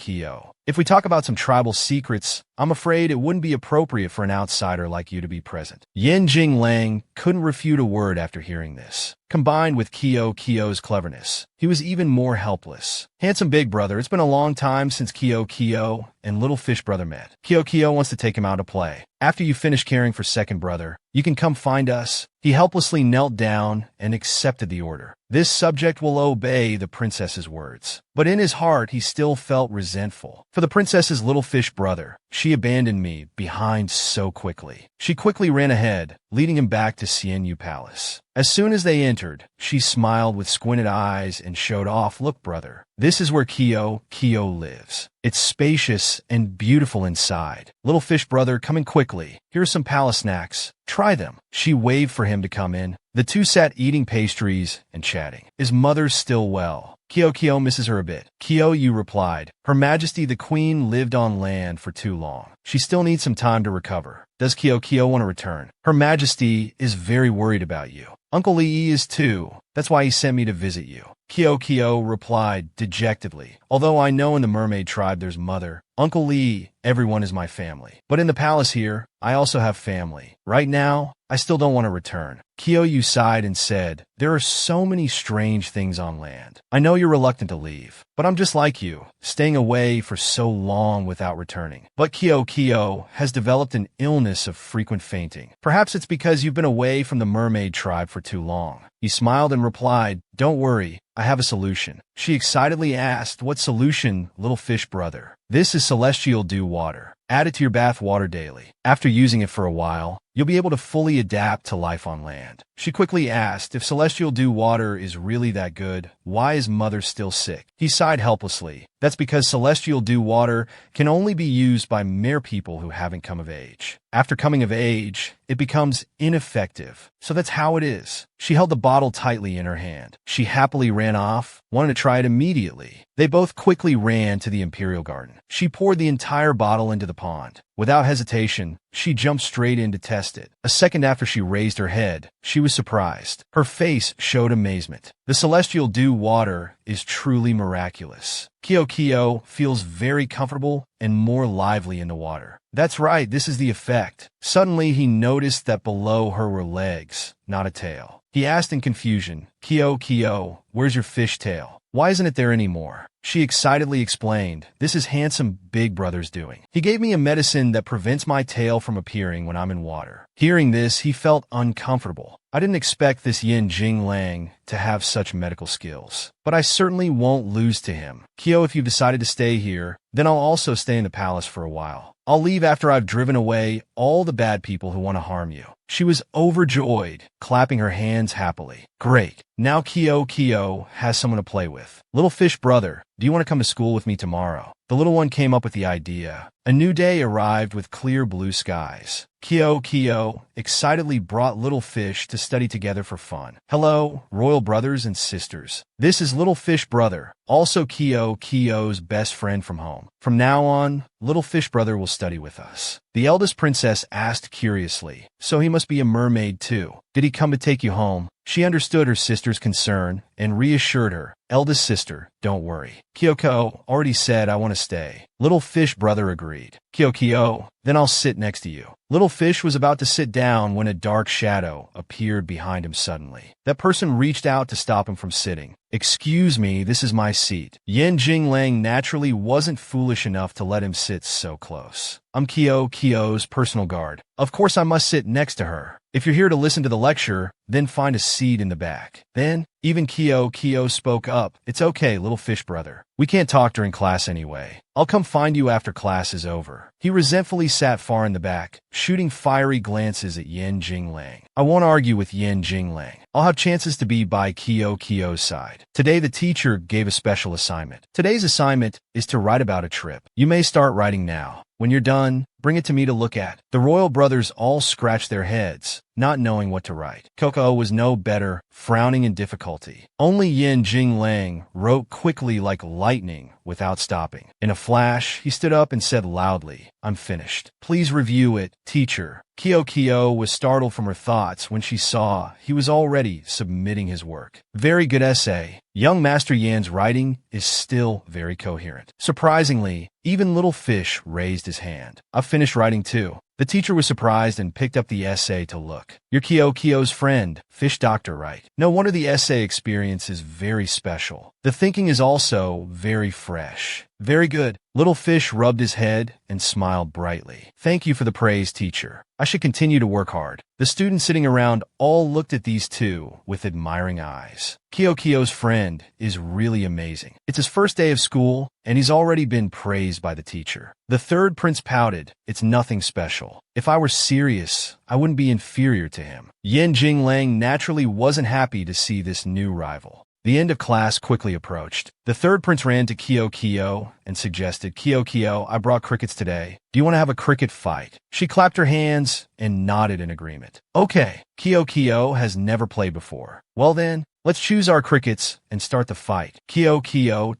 If we talk about some tribal secrets, I'm afraid it wouldn't be appropriate for an outsider like you to be present. Yin Jinglang couldn't refute a word after hearing this. Combined with Kyo's cleverness, he was even more helpless. Handsome big brother, it's been a long time since Kyo and little fish brother met. Kyo wants to take him out to play. After you finish caring for second brother, you can come find us. He helplessly knelt down and accepted the order. This subject will obey the princess's words. But in his heart, he still felt resentful. For the princess's little fish brother, she abandoned me behind so quickly. She quickly ran ahead, leading him back to Xianyu Palace. As soon as they entered, she smiled with squinted eyes and showed off, look brother, this is where Kyo lives. It's spacious and beautiful inside. Little fish brother, coming quickly. Here's some palace snacks. Try them. She waved for him to come in. The two sat eating pastries and chatting. Is mother still well? Kyo misses her a bit. Kyo replied, Her Majesty the Queen lived on land for too long. She still needs some time to recover. Does Kyo want to return? Her Majesty is very worried about you. Uncle Lee is too. That's why he sent me to visit you. Kyo replied dejectedly. Although I know in the mermaid tribe there's mother, Uncle Lee, everyone is my family. But in the palace here, I also have family. Right now, I still don't want to return. Kyo sighed and said, there are so many strange things on land. I know you're reluctant to leave, but I'm just like you, staying away for so long without returning. But Kyo has developed an illness of frequent fainting. Perhaps it's because you've been away from the mermaid tribe for too long. He smiled and replied, don't worry, I have a solution. She excitedly asked, what solution, little fish brother? This is celestial dew water. Add it to your bath water daily. After using it for a while, you'll be able to fully adapt to life on land. She quickly asked, if celestial dew water is really that good, why is mother still sick? He sighed helplessly. That's because celestial dew water can only be used by mere people who haven't come of age. After coming of age, it becomes ineffective. So that's how it is. She held the bottle tightly in her hand. She happily ran off, wanted to try it immediately. They both quickly ran to the Imperial Garden. She poured the entire bottle into the pond. Without hesitation, she jumped straight in to test it. A second after she raised her head, she was surprised. Her face showed amazement. The celestial dew water is truly miraculous. Kyo feels very comfortable and more lively in the water. That's right, this is the effect. Suddenly, he noticed that below her were legs, not a tail. He asked in confusion, Kyo, where's your fish tail? Why isn't it there anymore? She excitedly explained, this is handsome big brother's doing. He gave me a medicine that prevents my tail from appearing when I'm in water. Hearing this, he felt uncomfortable. I didn't expect this Yin Jing Lang to have such medical skills, but I certainly won't lose to him. Kyo, if you've decided to stay here, then I'll also stay in the palace for a while. I'll leave after I've driven away all the bad people who want to harm you. She was overjoyed, clapping her hands happily. Great. Now Kyo has someone to play with. Little fish brother, do you want to come to school with me tomorrow? The little one came up with the idea. A new day arrived with clear blue skies. Kyo excitedly brought Little Fish to study together for fun. Hello, royal brothers and sisters. This is Little Fish Brother, also Kyo's best friend from home. From now on, Little Fish Brother will study with us. The eldest princess asked curiously, so he must be a mermaid too. Did he come to take you home? She understood her sister's concern and reassured her. Eldest sister, don't worry. Kyoko already said I want to stay. Little Fish Brother agreed. Kyo, then I'll sit next to you. Little Fish was about to sit down when a dark shadow appeared behind him suddenly. That person reached out to stop him from sitting. Excuse me, this is my seat. Yin Jing Lang naturally wasn't foolish enough to let him sit so close. I'm Kyo's personal guard. Of course I must sit next to her. If you're here to listen to the lecture, then find a seat in the back. Then, even Kyo spoke up. It's okay, Little Fish Brother. We can't talk during class anyway. I'll come find you after class is over. He resentfully sat far in the back, shooting fiery glances at Yin Jing Lang. I won't argue with Yin Jing Lang. I'll have chances to be by Kyo's side. Today the teacher gave a special assignment. Today's assignment is to write about a trip. You may start writing now. When you're done, bring it to me to look at. The royal brothers all scratched their heads, not knowing what to write. Coco was no better, frowning in difficulty. Only Yin Jing Lang wrote quickly like lightning without stopping. In a flash, he stood up and said loudly, I'm finished. Please review it, teacher. Kyo was startled from her thoughts when she saw he was already submitting his work. Very good essay. Young Master Yan's writing is still very coherent. Surprisingly, even Little Fish raised his hand. I've finished writing too. The teacher was surprised and picked up the essay to look. You're Kyo's friend, Fish Doctor, right? No wonder the essay experience is very special. The thinking is also very fresh. Very good. Little Fish rubbed his head and smiled brightly. Thank you for the praise, teacher. I should continue to work hard. The students sitting around all looked at these two with admiring eyes. Kyo's friend is really amazing. It's his first day of school, and he's already been praised by the teacher. The third prince pouted. It's nothing special. If I were serious, I wouldn't be inferior to him. Yin Jing Lang naturally wasn't happy to see this new rival. The end of class quickly approached. The third prince ran to Kyo and suggested, Kyo, I brought crickets today. Do you want to have a cricket fight? She clapped her hands and nodded in agreement. Okay, Kyo has never played before. Well then, let's choose our crickets and start the fight. Kyo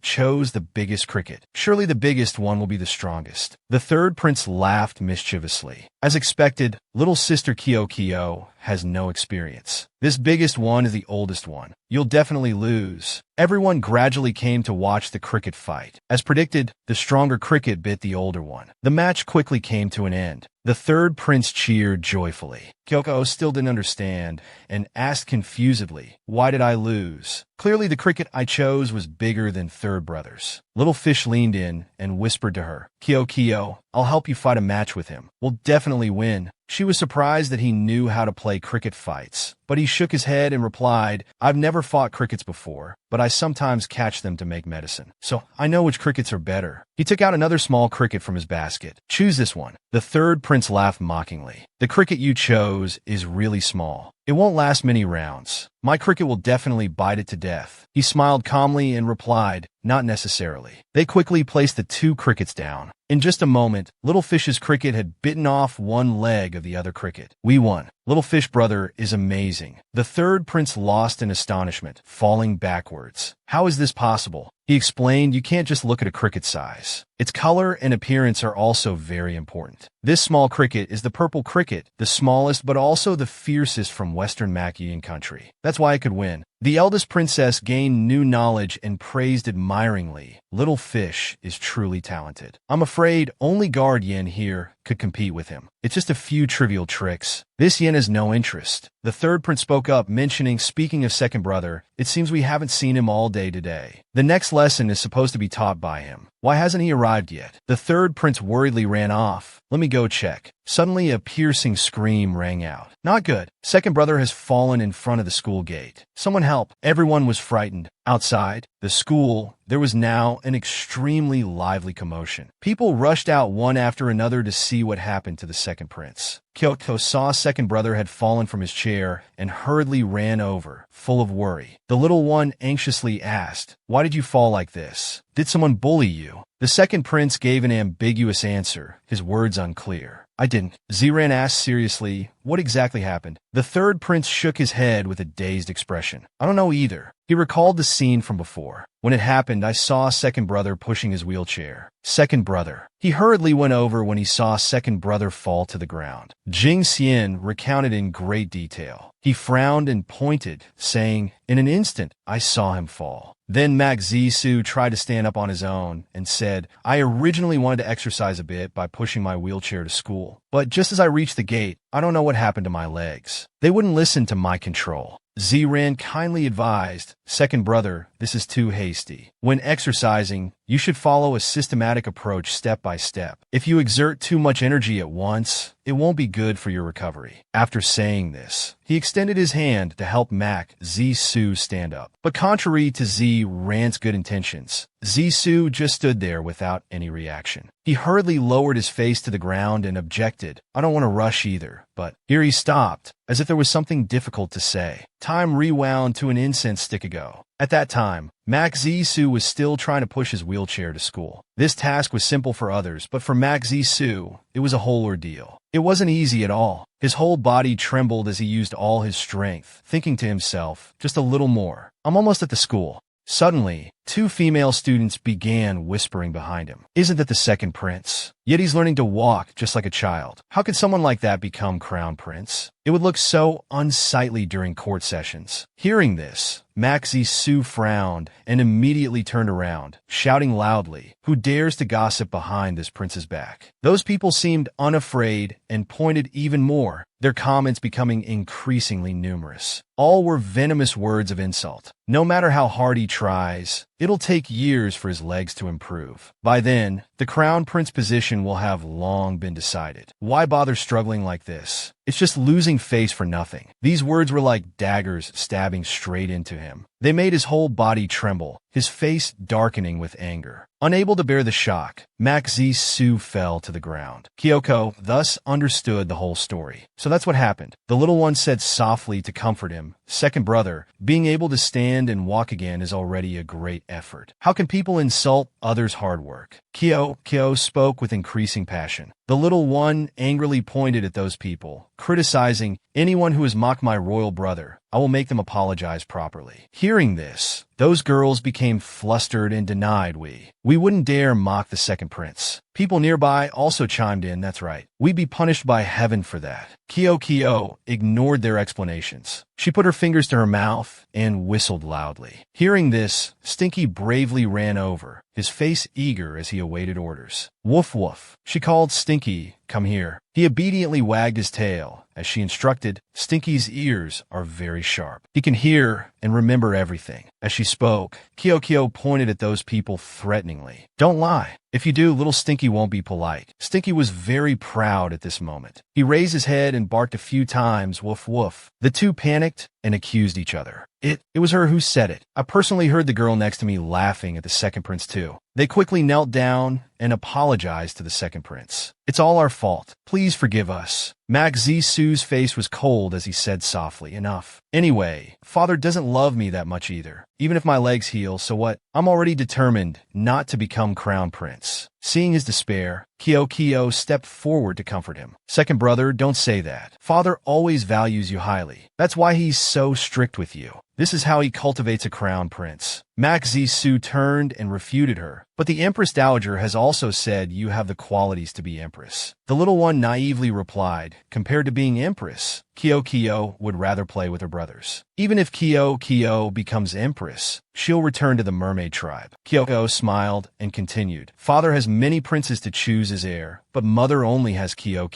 chose the biggest cricket. Surely the biggest one will be the strongest. The third prince laughed mischievously. As expected, little sister Kyo has no experience. This biggest one is the oldest one. You'll definitely lose. Everyone gradually came to watch the cricket fight. As predicted, the stronger cricket bit the older one. The match quickly came to an end. The third prince cheered joyfully. Kyoko still didn't understand and asked confusedly, why did I lose? Clearly the cricket I chose was bigger than third brother's. Little Fish leaned in and whispered to her, Kyo, I'll help you fight a match with him. We'll definitely win. She was surprised that he knew how to play cricket fights, but he shook his head and replied, I've never fought crickets before, but I sometimes catch them to make medicine, so I know which crickets are better. He took out another small cricket from his basket. Choose this one. The third prince laughed mockingly. The cricket you chose is really small. It won't last many rounds. My cricket will definitely bite it to death. He smiled calmly and replied, Not necessarily. They quickly placed the two crickets down. In just a moment, Little Fish's cricket had bitten off one leg of the other cricket. We won. Little Fish brother is amazing. The third prince lost in astonishment, falling backwards. How is this possible? He explained you can't just look at a cricket size. Its color and appearance are also very important. This small cricket is the purple cricket, the smallest but also the fiercest from Western Makian country. That's why it could win. The eldest princess gained new knowledge and praised admiringly. Little Fish is truly talented. I'm afraid only guard Yen here could compete with him. It's just a few trivial tricks. This Yen has no interest. The third prince spoke up, mentioning, speaking of second brother, it seems we haven't seen him all day today. The next lesson is supposed to be taught by him. Why hasn't he arrived yet? The third prince worriedly ran off. Let me go check. Suddenly, a piercing scream rang out. Not good. Second brother has fallen in front of the school gate. Someone help. Everyone was frightened. Outside the school, there was now an extremely lively commotion. People rushed out one after another to see what happened to the second prince. Kyoto saw second brother had fallen from his chair and hurriedly ran over, full of worry. The little one anxiously asked, "Why did you fall like this? Did someone bully you?" The second prince gave an ambiguous answer, his words unclear. I didn't. Ziran asked seriously, what exactly happened? The third prince shook his head with a dazed expression. I don't know either. He recalled the scene from before. When it happened, I saw second brother pushing his wheelchair. Second brother. He hurriedly went over when he saw second brother fall to the ground. Jing Xian recounted in great detail. He frowned and pointed, saying, in an instant, I saw him fall. Then Mak Zisu tried to stand up on his own and said, I originally wanted to exercise a bit by pushing my wheelchair to school. But just as I reached the gate, I don't know what happened to my legs. They wouldn't listen to my control. Ziran kindly advised, second brother, this is too hasty. When exercising, you should follow a systematic approach step by step. If you exert too much energy at once, it won't be good for your recovery. After saying this, he extended his hand to help Mak Zisu stand up. But contrary to Ziran's good intentions, Zisu just stood there without any reaction. He hurriedly lowered his face to the ground and objected, I don't want to rush either. But here he stopped, as if there was something difficult to say. Time rewound to an incense stick ago. At that time, Mak Zisu was still trying to push his wheelchair to school. This task was simple for others, but for Mak Zisu, it was a whole ordeal. It wasn't easy at all. His whole body trembled as he used all his strength, thinking to himself, just a little more. I'm almost at the school. Suddenly, two female students began whispering behind him. Isn't that the second prince? Yet he's learning to walk just like a child. How could someone like that become crown prince? It would look so unsightly during court sessions. Hearing this, Mak Zisu frowned and immediately turned around, shouting loudly, who dares to gossip behind this prince's back? Those people seemed unafraid and pointed even more, their comments becoming increasingly numerous. All were venomous words of insult. No matter how hard he tries, it'll take years for his legs to improve. By then, the crown prince position will have long been decided. Why bother struggling like this? It's just losing face for nothing. These words were like daggers stabbing straight into him. They made his whole body tremble, his face darkening with anger. Unable to bear the shock, Mak Zisu fell to the ground. Kyoko thus understood the whole story. So that's what happened. The little one said softly to comfort him, second brother, being able to stand and walk again is already a great effort. How can people insult others' hard work? Kyo spoke with increasing passion. The little one angrily pointed at those people, criticizing, anyone who has mocked my royal brother, I will make them apologize properly. Hearing this, those girls became flustered and denied we wouldn't dare mock the second prince. People nearby also chimed in, that's right. We'd be punished by heaven for that. Kyo ignored their explanations. She put her fingers to her mouth and whistled loudly. Hearing this, Stinky bravely ran over, his face eager as he awaited orders. Woof woof. She called Stinky, come here. He obediently wagged his tail. As she instructed, Stinky's ears are very sharp. He can hear and remember everything. As she spoke, Kyo pointed at those people threateningly. Don't lie. If you do, little Stinky won't be polite. Stinky was very proud at this moment. He raised his head and barked a few times, woof woof. The two panicked and accused each other. It was her who said it. I personally heard the girl next to me laughing at the second prince too. They quickly knelt down and apologized to the second prince. It's all our fault. Please forgive us. Mak Zisu's face was cold as he said softly, enough. Anyway, father doesn't love me that much either. Even if my legs heal, so what? I'm already determined not to become crown prince. Seeing his despair, Kyo stepped forward to comfort him. Second brother, don't say that. Father always values you highly. That's why he's so strict with you. This is how he cultivates a crown prince. Mak Zisu turned and refuted her. But the Empress Dowager has also said you have the qualities to be empress. The little one naively replied, compared to being empress, Kyo would rather play with her brothers. Even if Kyo becomes empress, she'll return to the mermaid tribe. Kyo smiled and continued, father has many princes to choose as heir, but mother only has Kyo.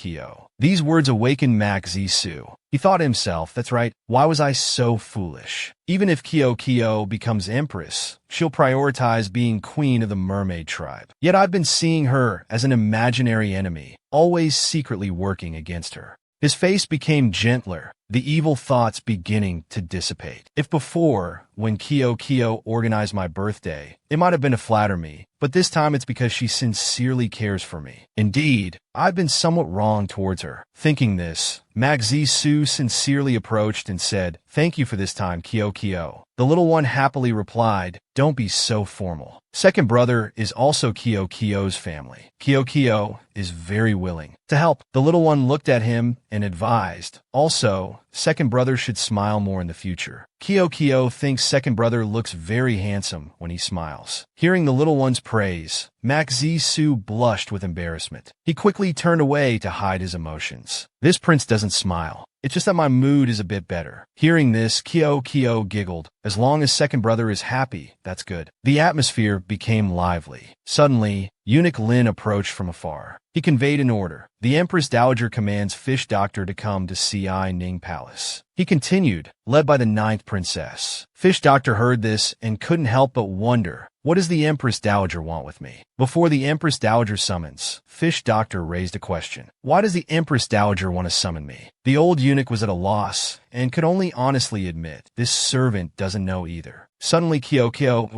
These words awakened Mak Zisu. He thought to himself, that's right, why was I so foolish? Even if Kyo becomes empress, she'll prioritize being queen of the mermaid tribe. Yet I've been seeing her as an imaginary enemy, always secretly working against her. His face became gentler, the evil thoughts beginning to dissipate. If before, when Kyo organized my birthday, it might have been to flatter me, but this time it's because she sincerely cares for me. Indeed, I've been somewhat wrong towards her. Thinking this, Mak Zisu sincerely approached and said, thank you for this time, Kyo. The little one happily replied, don't be so formal. Second brother is also Kyo's family. Kyo is very willing to help. The little one looked at him and advised, also, second brother should smile more in the future. Kyo thinks second brother looks very handsome when he smiles. Hearing the little one's praise, Mak Zisu blushed with embarrassment. He quickly turned away to hide his emotions. This prince doesn't smile. It's just that my mood is a bit better. Hearing this, Kyo giggled. As long as second brother is happy, that's good. The atmosphere became lively. Suddenly, Eunuch Lin approached from afar. He conveyed an order. The Empress Dowager commands Fish Doctor to come to Ci Ning Palace. He continued, led by the 9th princess. Fish Doctor heard this and couldn't help but wonder, what does the Empress Dowager want with me? Before the Empress Dowager summons, Fish Doctor raised a question. Why does the Empress Dowager want to summon me? The old eunuch was at a loss and could only honestly admit this servant doesn't know either. Suddenly Kyo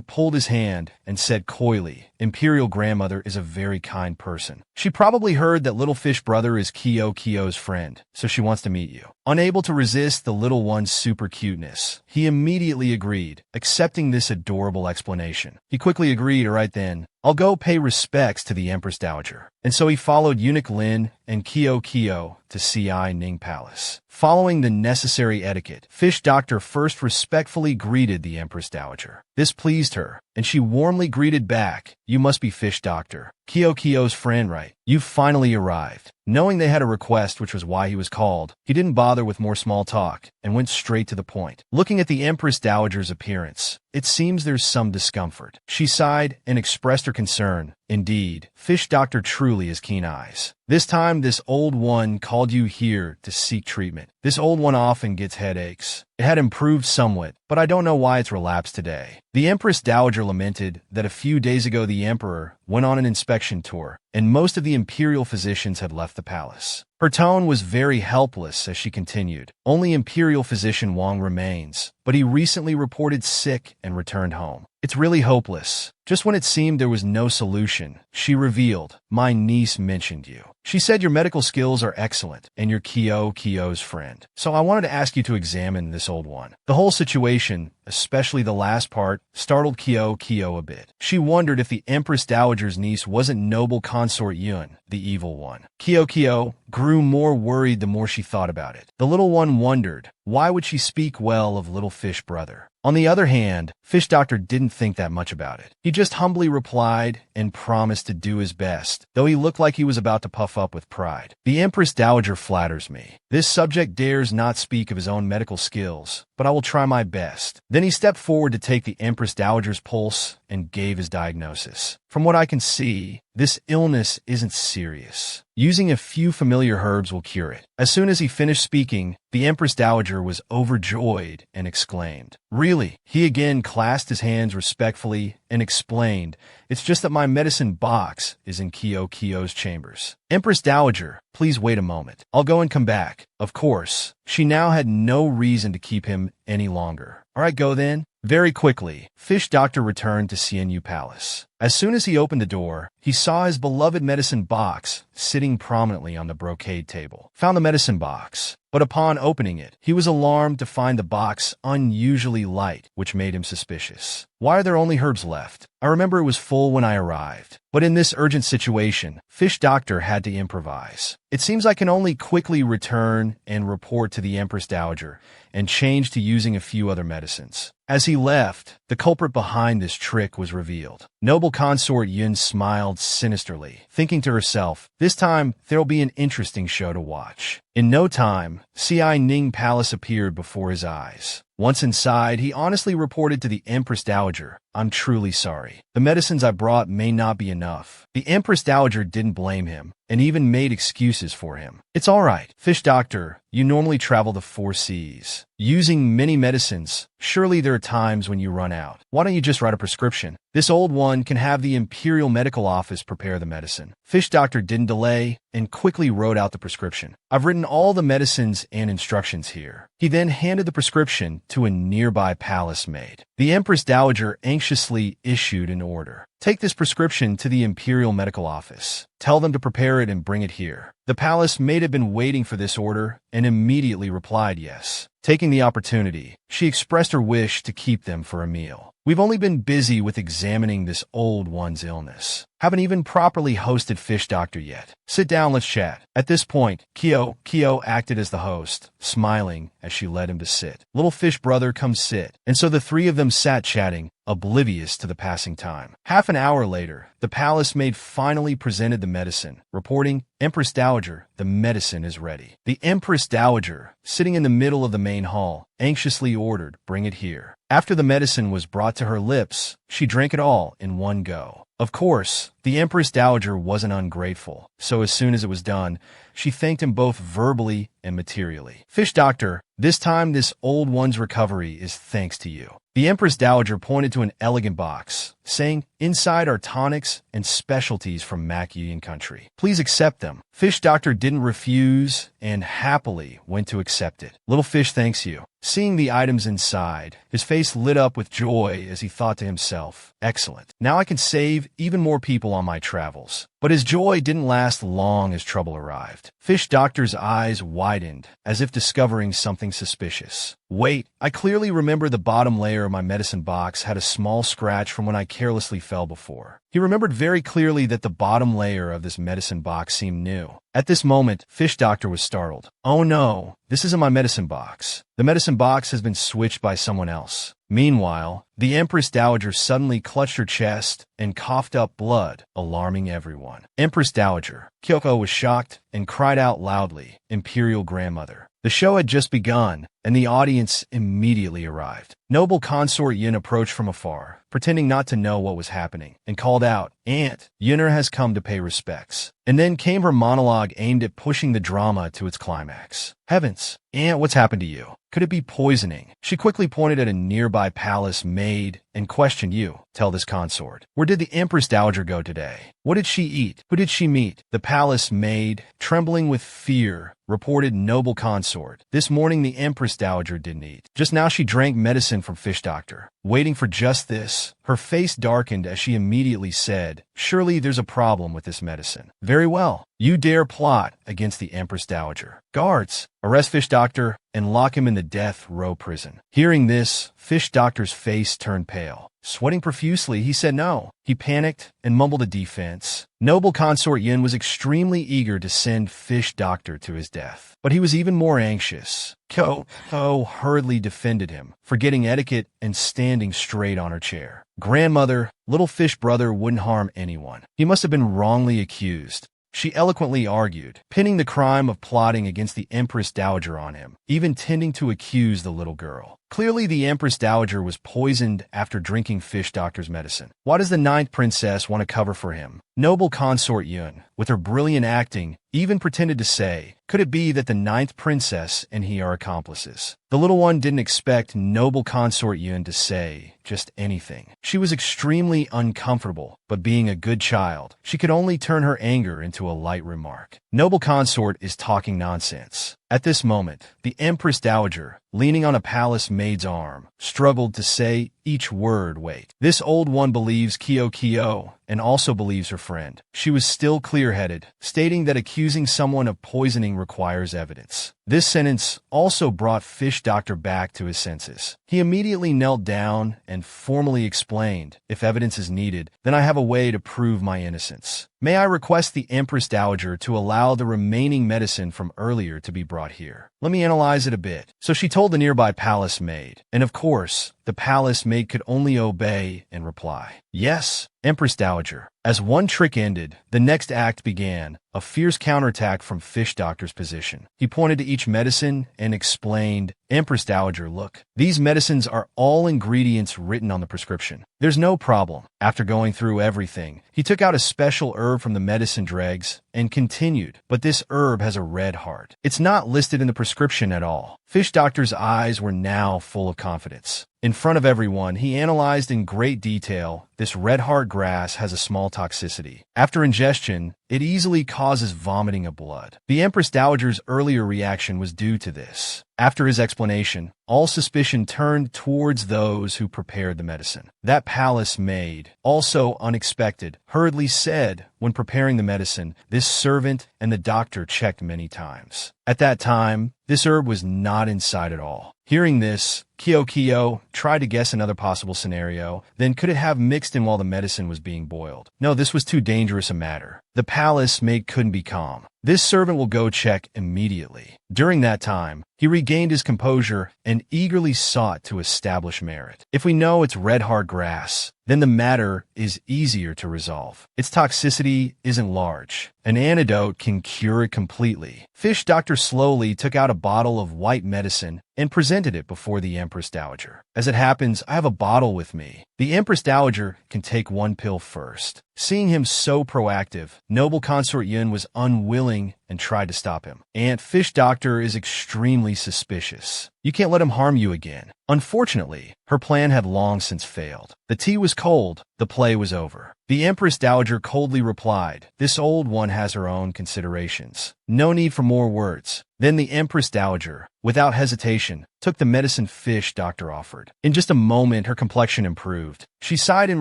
pulled his hand and said coyly, Imperial Grandmother is a very kind person. She probably heard that little fish brother is Kyo's friend, so she wants to meet you. Unable to resist the little one's super cuteness, he immediately agreed, accepting this adorable explanation. He quickly agreed, right then, I'll go pay respects to the Empress Dowager. And so he followed Eunuch Lin and Kyo to Ci Ning Palace. Following the necessary etiquette, Fish Doctor first respectfully greeted the Empress Dowager. This pleased her, and she warmly greeted back, you must be Fish Doctor. Kyo's friend, right? You've finally arrived. Knowing they had a request, which was why he was called, he didn't bother with more small talk and went straight to the point. Looking at the Empress Dowager's appearance, it seems there's some discomfort. She sighed and expressed her concern. Indeed, Fish Doctor truly has keen eyes. This time, this old one called you here to seek treatment. This old one often gets headaches. It had improved somewhat, but I don't know why it's relapsed today. The Empress Dowager lamented that a few days ago the Emperor went on an inspection tour, and most of the imperial physicians had left the palace. Her tone was very helpless as she continued. Only Imperial Physician Wang remains, but he recently reported sick and returned home. It's really hopeless. Just when it seemed there was no solution, she revealed, my niece mentioned you. She said your medical skills are excellent, and you're Kyo's friend. So I wanted to ask you to examine this old one. The whole situation, especially the last part, startled Kyo a bit. She wondered if the Empress Dowager's niece wasn't noble consort Yun, the evil one. Kyo grew more worried the more she thought about it. The little one wondered, why would she speak well of little fish brother? On the other hand, Fish Doctor didn't think that much about it. He just humbly replied and promised to do his best, though he looked like he was about to puff up with pride. The Empress Dowager flatters me. This subject dares not speak of his own medical skills, but I will try my best. Then he stepped forward to take the Empress Dowager's pulse and gave his diagnosis. From what I can see, this illness isn't serious. Using a few familiar herbs will cure it. As soon as he finished speaking, the Empress Dowager was overjoyed and exclaimed, really? He again clasped his hands respectfully and explained, it's just that my medicine box is in Kyo's chambers. Empress Dowager, please wait a moment. I'll go and come back. Of course, she now had no reason to keep him any longer. All right, go then. Very quickly, Fish Doctor returned to CNU Palace. As soon as he opened the door, he saw his beloved medicine box sitting prominently on the brocade table. Found the medicine box, but upon opening it, he was alarmed to find the box unusually light, which made him suspicious. Why are there only herbs left? I remember it was full when I arrived. But in this urgent situation, Fish Doctor had to improvise. It seems I can only quickly return and report to the Empress Dowager and change to using a few other medicines. As he left, the culprit behind this trick was revealed. Noble consort Yun smiled sinisterly, thinking to herself, this time there'll be an interesting show to watch. In no time, Ci Ning Palace appeared before his eyes. Once inside, he honestly reported to the Empress Dowager, I'm truly sorry. The medicines I brought may not be enough. The Empress Dowager didn't blame him, and even made excuses for him. It's all right, Fish Doctor, you normally travel the 4 seas. Using many medicines, surely there are times when you run out. Why don't you just write a prescription? This old one can have the Imperial Medical Office prepare the medicine. Fish Doctor didn't delay and quickly wrote out the prescription. I've written all the medicines and instructions here. He then handed the prescription to a nearby palace maid. The Empress Dowager anxiously issued an order. Take this prescription to the Imperial Medical Office. Tell them to prepare it and bring it here. The palace maid had been waiting for this order and immediately replied yes. Taking the opportunity, she expressed her wish to keep them for a meal. We've only been busy with examining this old one's illness. Haven't even properly hosted Fish Doctor yet. Sit down, let's chat. At this point, Kyo acted as the host, smiling as she led him to sit. Little Fish Brother, come sit. And so the 3 of them sat chatting, oblivious to the passing time. Half an hour later, the palace maid finally presented the medicine, reporting, Empress Dowager, the medicine is ready. The Empress Dowager, sitting in the middle of the main hall, anxiously ordered, bring it here. After the medicine was brought to her lips, she drank it all in one go. Of course, the Empress Dowager wasn't ungrateful, so as soon as it was done, she thanked him both verbally and materially. Fish Doctor, this time this old one's recovery is thanks to you. The Empress Dowager pointed to an elegant box, saying, inside are tonics and specialties from Mac-Union country. Please accept them. Fish Doctor didn't refuse and happily went to accept it. Little Fish thanks you. Seeing the items inside, his face lit up with joy as he thought to himself, excellent. Now I can save even more people on my travels. But his joy didn't last long as trouble arrived. Fish Doctor's eyes widened, as if discovering something suspicious. Wait, I clearly remember the bottom layer of my medicine box had a small scratch from when I carelessly fell before. He remembered very clearly that the bottom layer of this medicine box seemed new. At this moment, Fish Doctor was startled. Oh no, this isn't my medicine box. The medicine box has been switched by someone else. Meanwhile, the Empress Dowager suddenly clutched her chest and coughed up blood, alarming everyone. Empress Dowager, Kyoko was shocked and cried out loudly, Imperial Grandmother. The show had just begun, and the audience immediately arrived. Noble consort Yun approached from afar, pretending not to know what was happening, and called out, Aunt, Yunner has come to pay respects. And then came her monologue aimed at pushing the drama to its climax. Heavens, Aunt, what's happened to you? Could it be poisoning? She quickly pointed at a nearby palace maid and questioned you. Tell this consort. Where did the Empress Dowager go today? What did she eat? Who did she meet? The palace maid, trembling with fear, reported noble consort. This morning the Empress Dowager didn't eat. Just now she drank medicine from Fish Doctor. Waiting for just this, her face darkened as she immediately said, surely there's a problem with this medicine. Very well. You dare plot against the Empress Dowager. Guards, arrest Fish Doctor and lock him in the death row prison. Hearing this, Fish Doctor's face turned pale. Sweating profusely, he said no. He panicked and mumbled a defense. Noble consort Yun was extremely eager to send Fish Doctor to his death, but he was even more anxious. Ko hurriedly defended him, forgetting etiquette and standing straight on her chair. Grandmother, little Fish Brother wouldn't harm anyone. He must have been wrongly accused. She eloquently argued, pinning the crime of plotting against the Empress Dowager on him, even tending to accuse the little girl. Clearly, the Empress Dowager was poisoned after drinking Fish Doctor's medicine. Why does the 9th princess want to cover for him? Noble consort Yun, with her brilliant acting, even pretended to say, could it be that the 9th princess and he are accomplices? The little one didn't expect noble consort Yun to say just anything. She was extremely uncomfortable, but being a good child, she could only turn her anger into a light remark. Noble consort is talking nonsense. At this moment, the Empress Dowager, leaning on a palace maid's arm, struggled to say each word. Wait. This old one believes Kyo and also believes her friend. She was still clear-headed, stating that accusing someone of poisoning requires evidence. This sentence also brought Fish Doctor back to his senses. He immediately knelt down and formally explained, if evidence is needed, then I have a way to prove my innocence. May I request the Empress Dowager to allow the remaining medicine from earlier to be brought here? Let me analyze it a bit. So she told the nearby palace maid, and of course, the palace maid could only obey and reply, yes, Empress Dowager. As one trick ended, the next act began, a fierce counterattack from Fish Doctor's position. He pointed to each medicine and explained, Empress Dowager, look, these medicines are all ingredients written on the prescription. There's no problem. After going through everything, he took out a special herb from the medicine dregs and continued, but this herb has a red heart. It's not listed in the prescription at all. Fish Doctor's eyes were now full of confidence. In front of everyone, he analyzed in great detail, this red heart grass has a small toxicity. After ingestion, it easily causes vomiting of blood. The Empress Dowager's earlier reaction was due to this. After his explanation, all suspicion turned towards those who prepared the medicine. That palace maid, also unexpected, hurriedly said, when preparing the medicine, this servant and the doctor checked many times. At that time, this herb was not inside at all. Hearing this, Kyo tried to guess another possible scenario. Then could it have mixed in while the medicine was being boiled? No, this was too dangerous a matter. The palace maid couldn't be calm. This servant will go check immediately. During that time, he regained his composure and eagerly sought to establish merit. If we know it's red heart grass, then the matter is easier to resolve. Its toxicity isn't large. An antidote can cure it completely. Fish Doctor slowly took out a bottle of white medicine and presented it before the Empress Dowager. As it happens, I have a bottle with me. The Empress Dowager can take one pill first. Seeing him so proactive, noble consort Yun was unwilling and tried to stop him. And Fish Doctor is extremely suspicious. You can't let him harm you again. Unfortunately, her plan had long since failed. The tea was cold, the play was over. The Empress Dowager coldly replied, this old one has her own considerations. No need for more words. Then the Empress Dowager, without hesitation, took the medicine Fish Doctor offered. In just a moment, her complexion improved. She sighed in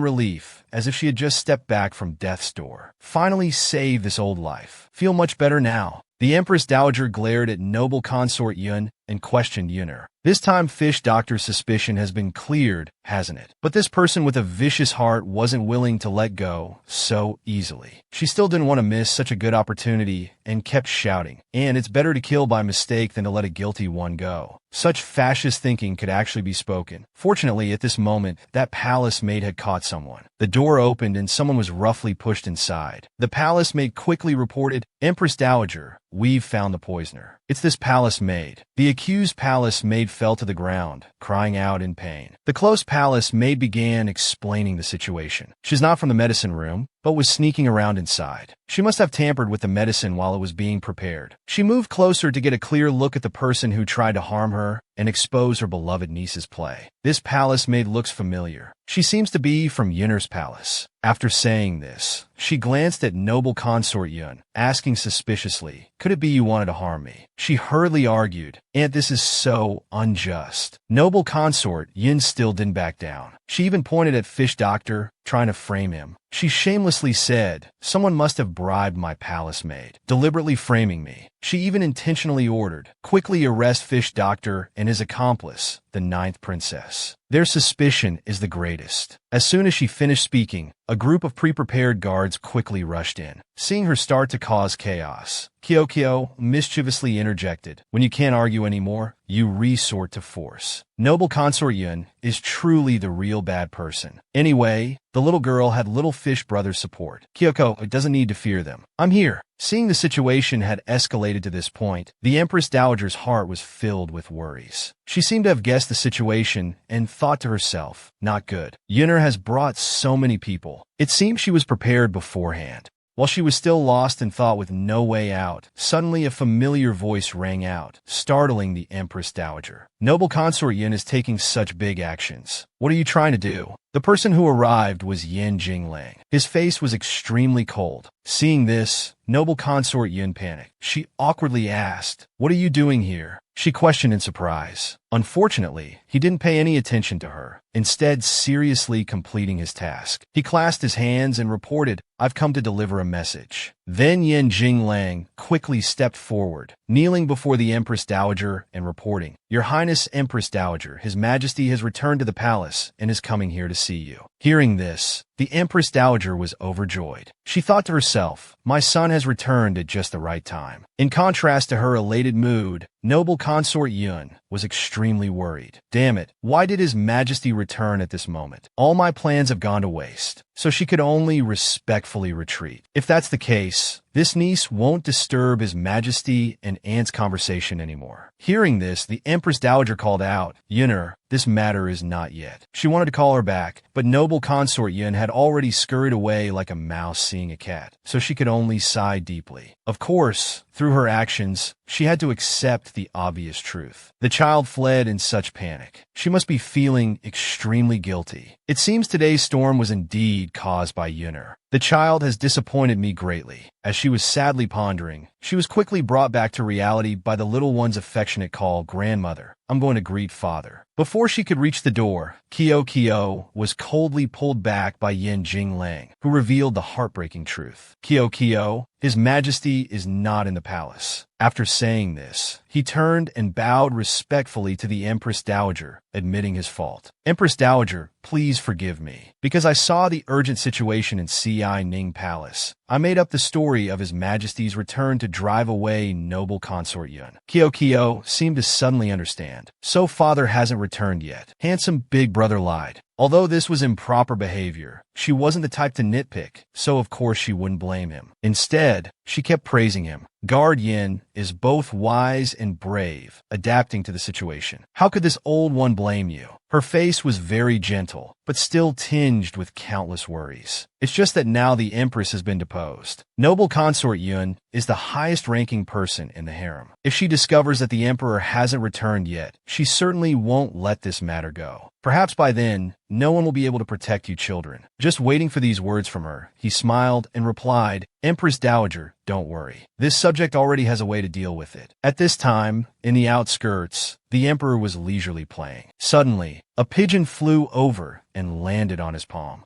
relief, as if she had just stepped back from death's door. Finally saved this old life. Feel much better now. The Empress Dowager glared at noble consort Yun and questioned Yunner. This time Fish Doctor's suspicion has been cleared, hasn't it? But this person with a vicious heart wasn't willing to let go so easily. She still didn't want to miss such a good opportunity and kept shouting, and it's better to kill by mistake than to let a guilty one go. Such fascist thinking could actually be spoken. Fortunately, at this moment, that palace maid had caught someone. The door opened and someone was roughly pushed inside. The palace maid quickly reported, Empress Dowager, we've found the poisoner. It's this palace maid. The accused palace maid fell to the ground, crying out in pain. The close palace maid began explaining the situation. She's not from the medicine room, but was sneaking around inside. She must have tampered with the medicine while it was being prepared. She moved closer to get a clear look at the person who tried to harm her and expose her beloved niece's play. This palace maid looks familiar. She seems to be from Yunner's palace. After saying this, she glanced at noble consort Yun, asking suspiciously, could it be you wanted to harm me? She hurriedly argued, Aunt, this is so unjust. Noble consort Yun still didn't back down. She even pointed at Fish Doctor, trying to frame him. She shamelessly said, someone must have bribed my palace maid, deliberately framing me. She even intentionally ordered, quickly arrest Fish Doctor and his accomplice, the 9th princess. Their suspicion is the greatest. As soon as she finished speaking, a group of pre-prepared guards quickly rushed in. Seeing her start to cause chaos, Kyo mischievously interjected, when you can't argue anymore, you resort to force. Noble consort Yun is truly the real bad person. Anyway, the little girl had little fish brother's support. Kyoko doesn't need to fear them. I'm here. Seeing the situation had escalated to this point, the Empress Dowager's heart was filled with worries. She seemed to have guessed the situation and thought to herself, not good. Yunner has brought so many people. It seemed she was prepared beforehand. While she was still lost in thought with no way out, suddenly a familiar voice rang out, startling the Empress Dowager. Noble consort Yun is taking such big actions. What are you trying to do? The person who arrived was Yin Jinglang. His face was extremely cold. Seeing this, noble consort Yun panicked. She awkwardly asked, "What are you doing here?" She questioned in surprise. Unfortunately, he didn't pay any attention to her, instead seriously completing his task. He clasped his hands and reported, "I've come to deliver a message." Then Yin Jinglang quickly stepped forward, kneeling before the Empress Dowager and reporting, "Your Highness Empress Dowager, His Majesty has returned to the palace and is coming here to see you." Hearing this, the Empress Dowager was overjoyed. She thought to herself, "My son has returned at just the right time." In contrast to her elated mood, noble consort Yun was extremely worried. Damn it, why did His Majesty return at this moment? All my plans have gone to waste. So she could only respectfully retreat. If that's the case, this niece won't disturb His Majesty and Aunt's conversation anymore. Hearing this, the Empress Dowager called out, "Yunner, this matter is not yet." She wanted to call her back, but noble consort Yun had already scurried away like a mouse seeing a cat, so she could only sigh deeply. Of course, through her actions, she had to accept the obvious truth. The child fled in such panic. She must be feeling extremely guilty. It seems today's storm was indeed caused by Yunner. The child has disappointed me greatly. As she was sadly pondering, she was quickly brought back to reality by the little one's affectionate call, "Grandmother, I'm going to greet father." Before she could reach the door, Kyo was coldly pulled back by Yin Jinglang, who revealed the heartbreaking truth. Kyo, His Majesty is not in the palace. After saying this, he turned and bowed respectfully to the Empress Dowager, admitting his fault. "Empress Dowager, please forgive me. Because I saw the urgent situation in Ci Ning Palace, I made up the story of His Majesty's return to drive away noble consort Yun." Kyo seemed to suddenly understand. So father hasn't returned yet. Handsome big brother lied. Although this was improper behavior, she wasn't the type to nitpick, so of course she wouldn't blame him. Instead, she kept praising him. Guard Yin is both wise and brave, adapting to the situation. How could this old one blame you? Her face was very gentle, but still tinged with countless worries. It's just that now the Empress has been deposed. Noble consort Yun is the highest-ranking person in the harem. If she discovers that the Emperor hasn't returned yet, she certainly won't let this matter go. Perhaps by then, no one will be able to protect you children. Just waiting for these words from her, he smiled and replied, "Empress Dowager, don't worry. This subject already has a way to deal with it." At this time, in the outskirts, the Emperor was leisurely playing. Suddenly, a pigeon flew over and landed on his palm.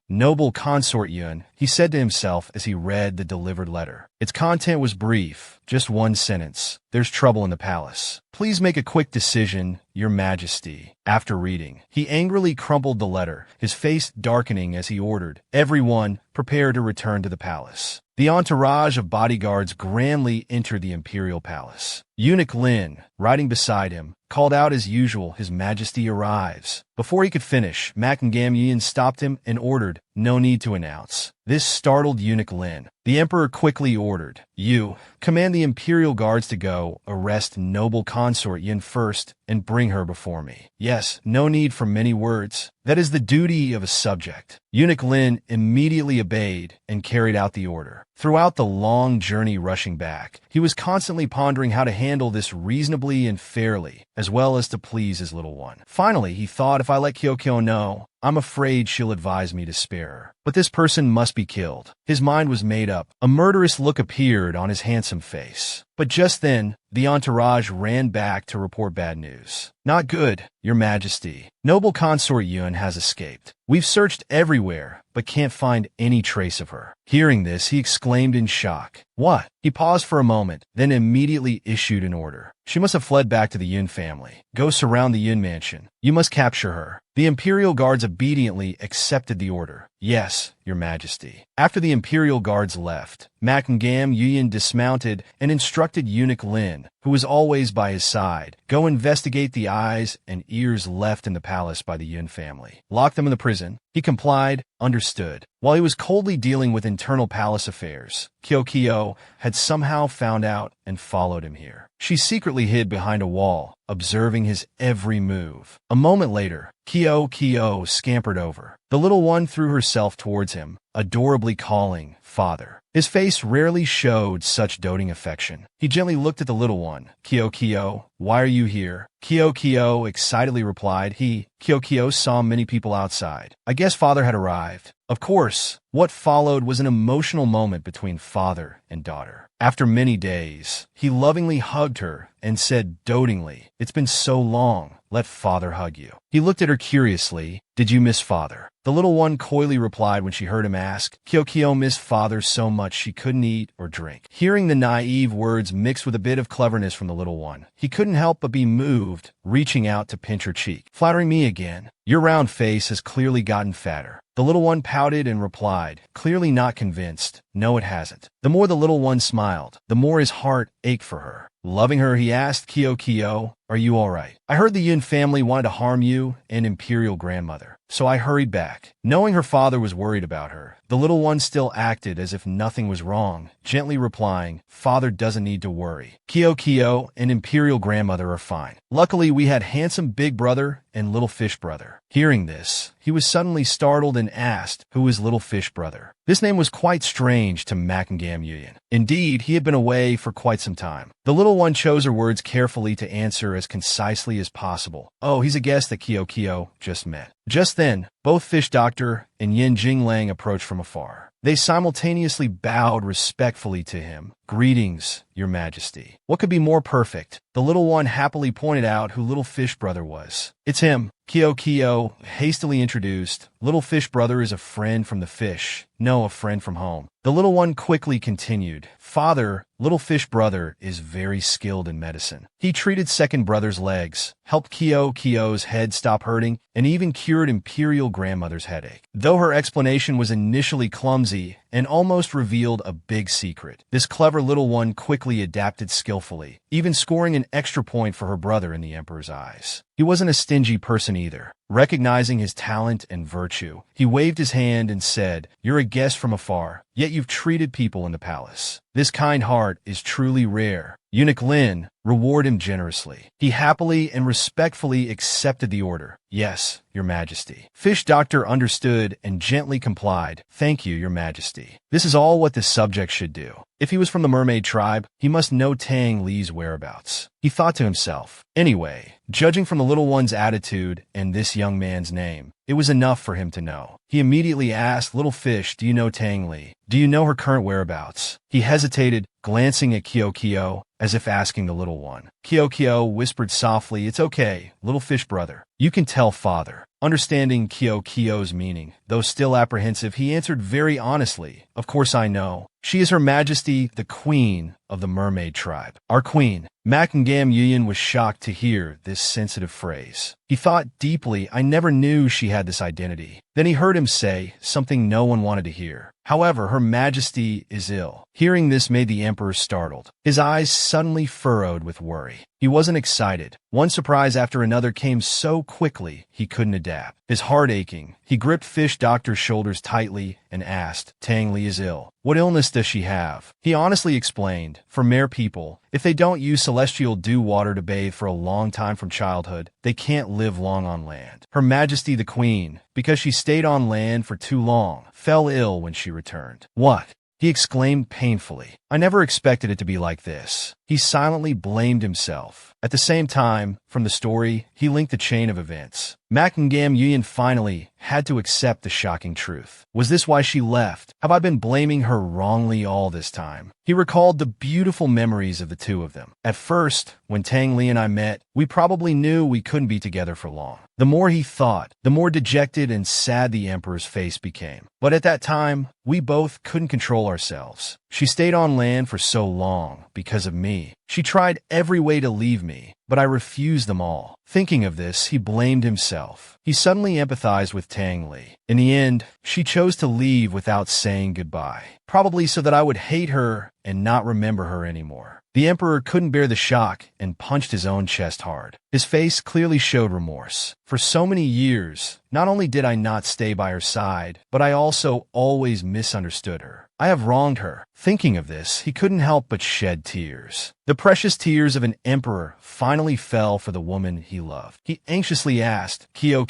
Noble consort Yun, he said to himself as he read the delivered letter. Its content was brief, just one sentence. "There's trouble in the palace. Please make a quick decision, Your Majesty." After reading, he angrily crumpled the letter, his face darkening as he ordered, "Everyone, prepare to return to the palace." The entourage of bodyguards grandly entered the imperial palace. Eunuch Lin, riding beside him, called out as usual, "His Majesty arrives." Before he could finish, Mackingham Yin stopped him and ordered, "No need to announce." This startled Eunuch Lin. The Emperor quickly ordered, "You, command the Imperial Guards to go, arrest noble consort Yin first, and bring her before me." Yes, no need for many words. That is the duty of a subject. Eunuch Lin immediately obeyed and carried out the order. Throughout the long journey rushing back, he was constantly pondering how to handle this reasonably and fairly, as well as to please his little one. Finally, he thought, if I let Kyo know, I'm afraid she'll advise me to spare her. But this person must be killed. His mind was made up. A murderous look appeared on his handsome face. But just then, the entourage ran back to report bad news. "Not good, Your Majesty. Noble consort Yun has escaped. We've searched everywhere, but can't find any trace of her." Hearing this, he exclaimed in shock. "What?" He paused for a moment, then immediately issued an order. "She must have fled back to the Yun family. Go surround the Yun mansion. You must capture her." The Imperial Guards obediently accepted the order. "Yes, Your Majesty." After the Imperial Guards left, Mackingham Yin dismounted and instructed Eunuch Lin, who was always by his side, go investigate the eyes and ears left in the palace by the Yun family. Lock them in the prison. He complied, understood. While he was coldly dealing with internal palace affairs, Kyo had somehow found out and followed him here. She secretly hid behind a wall, observing his every move. A moment later, Kyo scampered over. The little one threw herself towards him, adorably calling, "Father." His face rarely showed such doting affection. He gently looked at the little one. "Kyo, why are you here?" Kyo excitedly replied. Kyo saw many people outside. I guess father had arrived. Of course, what followed was an emotional moment between father and daughter. After many days, he lovingly hugged her and said dotingly, "It's been so long, let father hug you." He looked at her curiously. "Did you miss father?" The little one coyly replied when she heard him ask. Kyo missed father so much she couldn't eat or drink. Hearing the naive words mixed with a bit of cleverness from the little one, he couldn't help but be moved, reaching out to pinch her cheek. "Flattering me again? Your round face has clearly gotten fatter." The little one pouted and replied, clearly not convinced, "No, it hasn't." The more the little one smiled, the more his heart ached for her. Loving her, he asked Kyo, "Are you all right? I heard the Yun family wanted to harm you and Imperial Grandmother, so I hurried back." Knowing her father was worried about her, the little one still acted as if nothing was wrong, gently replying, "Father doesn't need to worry. Kyo and Imperial Grandmother are fine. Luckily, we had handsome big brother and little fish brother." Hearing this, he was suddenly startled and asked, "Who is little fish brother?" This name was quite strange to Manhwa. Indeed, he had been away for quite some time. The little one chose her words carefully to answer as concisely as possible. "Oh, he's a guest that Kyo just met." Just then, both Fish Doctor and Yin Jinglang approached from afar. They simultaneously bowed respectfully to him. "Greetings, Your Majesty." What could be more perfect? The little one happily pointed out who little fish brother was. "It's him," Kyo hastily introduced. "Little fish brother is a friend from the fish. No, a friend from home." The little one quickly continued. "Father, little fish brother is very skilled in medicine. He treated second brother's legs, helped Kyo's head stop hurting, and even cured Imperial Grandmother's headache." Though her explanation was initially clumsy and almost revealed a big secret, this clever little one quickly adapted skillfully, even scoring an extra point for her brother in the Emperor's eyes. He wasn't a stingy person either. Recognizing his talent and virtue, he waved his hand and said, "You're a guest from afar, yet you've treated people in the palace. This kind heart is truly rare. Eunuch Lin, reward him generously." He happily and respectfully accepted the order. "Yes, Your Majesty." Fish Doctor understood and gently complied. "Thank you, Your Majesty. This is all what this subject should do. If he was from the mermaid tribe, he must know Tang Li's whereabouts." He thought to himself. Anyway, judging from the little one's attitude and this young man's name, it was enough for him to know. He immediately asked, "Little fish, do you know Tang Li? Do you know her current whereabouts?" He hesitated, glancing at Kyo, as if asking the little one. Kyo whispered softly, "It's okay, little fish brother. You can tell father." Understanding Kyo's meaning, though still apprehensive, he answered very honestly, "Of course I know. She is Her Majesty, the Queen of the Mermaid Tribe. Our Queen." Manhwa was shocked to hear this sensitive phrase. He thought deeply, "I never knew she had this identity." Then he heard him say something no one wanted to hear. "However, Her Majesty is ill." Hearing this made the Emperor startled. His eyes suddenly furrowed with worry. He wasn't excited. One surprise after another came so quickly he couldn't adapt. His heart aching, he gripped Fish Doctor's shoulders tightly and asked, "Tang Li is ill. What illness does she have?" He honestly explained, "For mere people, if they don't use celestial dew water to bathe for a long time from childhood, they can't live long on land. Her Majesty the Queen, because she stayed on land for too long, fell ill when she returned." "What?" he exclaimed painfully. "I never expected it to be like this." He silently blamed himself. At the same time, from the story, he linked the chain of events. Manhwa finally had to accept the shocking truth. Was this why she left? Have I been blaming her wrongly all this time? He recalled the beautiful memories of the two of them. At first, when Tang Li and I met, we probably knew we couldn't be together for long. The more he thought, the more dejected and sad the Emperor's face became. But at that time, we both couldn't control ourselves. She stayed on land for so long because of me. She tried every way to leave me, but I refused them all. Thinking of this, he blamed himself. He suddenly empathized with Tang Li. In the end, she chose to leave without saying goodbye, probably so that I would hate her and not remember her anymore. The Emperor couldn't bear the shock and punched his own chest hard. His face clearly showed remorse. For so many years, not only did I not stay by her side, but I also always misunderstood her. I have wronged her. Thinking of this, he couldn't help but shed tears. The precious tears of an emperor finally fell for the woman he loved. He anxiously asked, Kyo,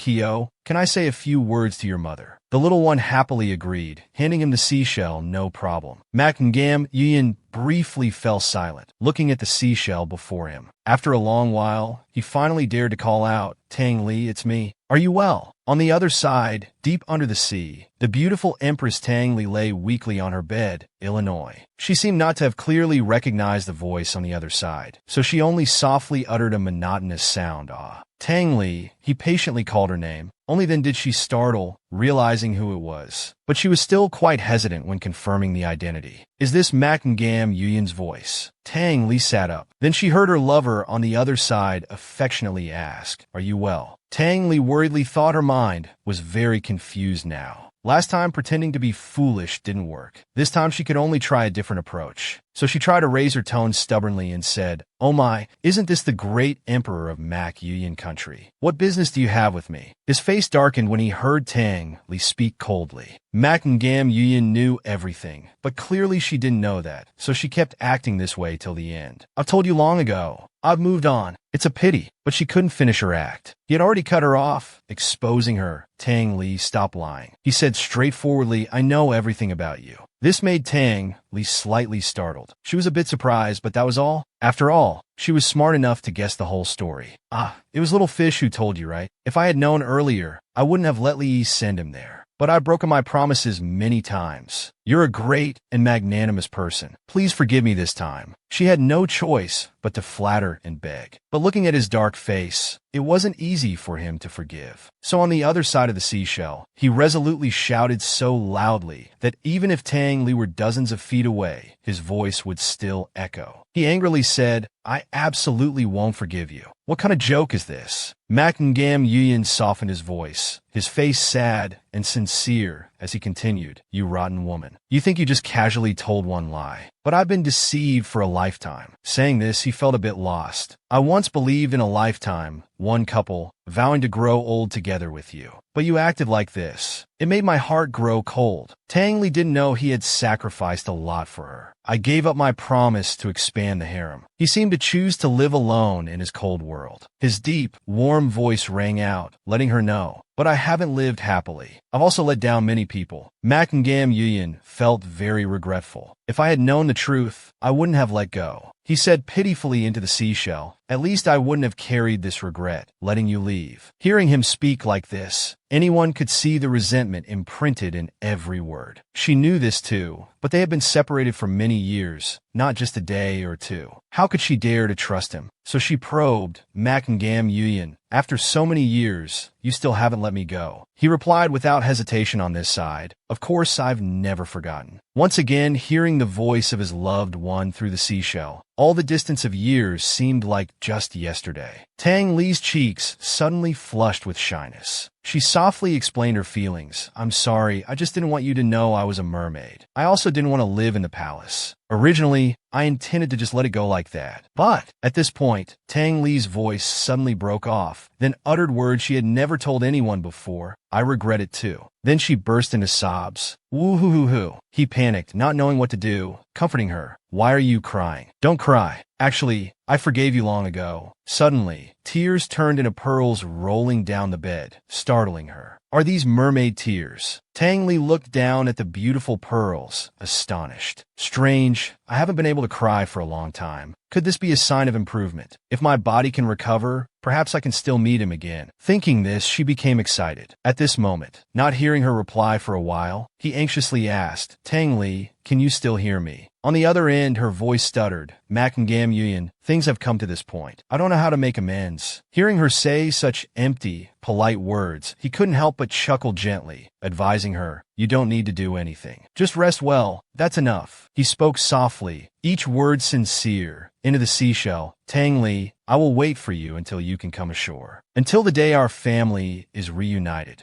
can I say a few words to your mother? The little one happily agreed, handing him the seashell, no problem. Makingam Yuyin briefly fell silent, looking at the seashell before him. After a long while, he finally dared to call out, Tang Li, it's me. Are you well? On the other side, deep under the sea, the beautiful Empress Tang Li lay weakly on her bed, Illinois. She seemed not to have clearly recognized the voice on the other side, so she only softly uttered a monotonous sound, ah. Tang Li, he patiently called her name. Only then did she startle, realizing who it was. But she was still quite hesitant when confirming the identity. Is this Makingam Yuyin's voice? Tang Li sat up. Then she heard her lover on the other side affectionately ask, Are you well? Tang Li worriedly thought her mind was very confused now. Last time pretending to be foolish didn't work. This time she could only try a different approach. So she tried to raise her tone stubbornly and said, Oh my, isn't this the great emperor of Mak Yuyin country? What business do you have with me? His face darkened when he heard Tang Li speak coldly. Makingam Yuyin knew everything, but clearly she didn't know that, so she kept acting this way till the end. I've told you long ago. I've moved on. It's a pity, but she couldn't finish her act. He had already cut her off, exposing her. Tang Li, stop lying. He said straightforwardly, I know everything about you. This made Tang Li slightly startled. She was a bit surprised, but that was all. After all, she was smart enough to guess the whole story. Ah, it was Little Fish who told you, right? If I had known earlier, I wouldn't have let Li send him there. But I've broken my promises many times. You're a great and magnanimous person. Please forgive me this time. She had no choice but to flatter and beg. But looking at his dark face, it wasn't easy for him to forgive. So on the other side of the seashell, he resolutely shouted so loudly that even if Tang Li were dozens of feet away, his voice would still echo. He angrily said, I absolutely won't forgive you. What kind of joke is this? Makingam Yuyin softened his voice, his face sad and sincere as he continued, You rotten woman. You think you just casually told one lie. But I've been deceived for a lifetime. Saying this, he felt a bit lost. I once believed in a lifetime, one couple, vowing to grow old together with you. But you acted like this. It made my heart grow cold. Tang Li didn't know he had sacrificed a lot for her. I gave up my promise to expand the harem. He seemed to choose to live alone in his cold world. His deep, warm voice rang out, letting her know. But I haven't lived happily. I've also let down many people. Makingam Yuyin felt very regretful. If I had known the truth, I wouldn't have let go. He said pitifully into the seashell, At least I wouldn't have carried this regret, letting you leave. Hearing him speak like this, anyone could see the resentment imprinted in every word. She knew this too, but they had been separated for many years, not just a day or two. How could she dare to trust him? So she probed, Makingam Yuyin, after so many years, you still haven't let me go. He replied without hesitation on this side, Of course I've never forgotten. Once again, hearing the voice of his loved one through the seashell, all the distance of years seemed like just yesterday. Tang Li's cheeks suddenly flushed with shyness. She softly explained her feelings. I'm sorry, I just didn't want you to know I was a mermaid. I also didn't want to live in the palace. Originally, I intended to just let it go like that. But at this point, Tang Li's voice suddenly broke off, then uttered words she had never told anyone before. I regret it too. Then she burst into sobs. Woo-hoo-hoo-hoo. He panicked, not knowing what to do, comforting her. Why are you crying? Don't cry. Actually, I forgave you long ago. Suddenly, tears turned into pearls rolling down the bed, startling her. Are these mermaid tears? Tang Li looked down at the beautiful pearls, astonished. Strange, I haven't been able to cry for a long time. Could this be a sign of improvement? If my body can recover, perhaps I can still meet him again. Thinking this, she became excited. At this moment, not hearing her reply for a while, he anxiously asked, Tang Li, can you still hear me? On the other end, her voice stuttered. Makingam Yuyin, things have come to this point. I don't know how to make amends. Hearing her say such empty, polite words, he couldn't help but chuckle gently, advising her, You don't need to do anything. Just rest well. That's enough. He spoke softly, each word sincere, into the seashell. Tang Li, I will wait for you until you can come ashore. until the day our family is reunited.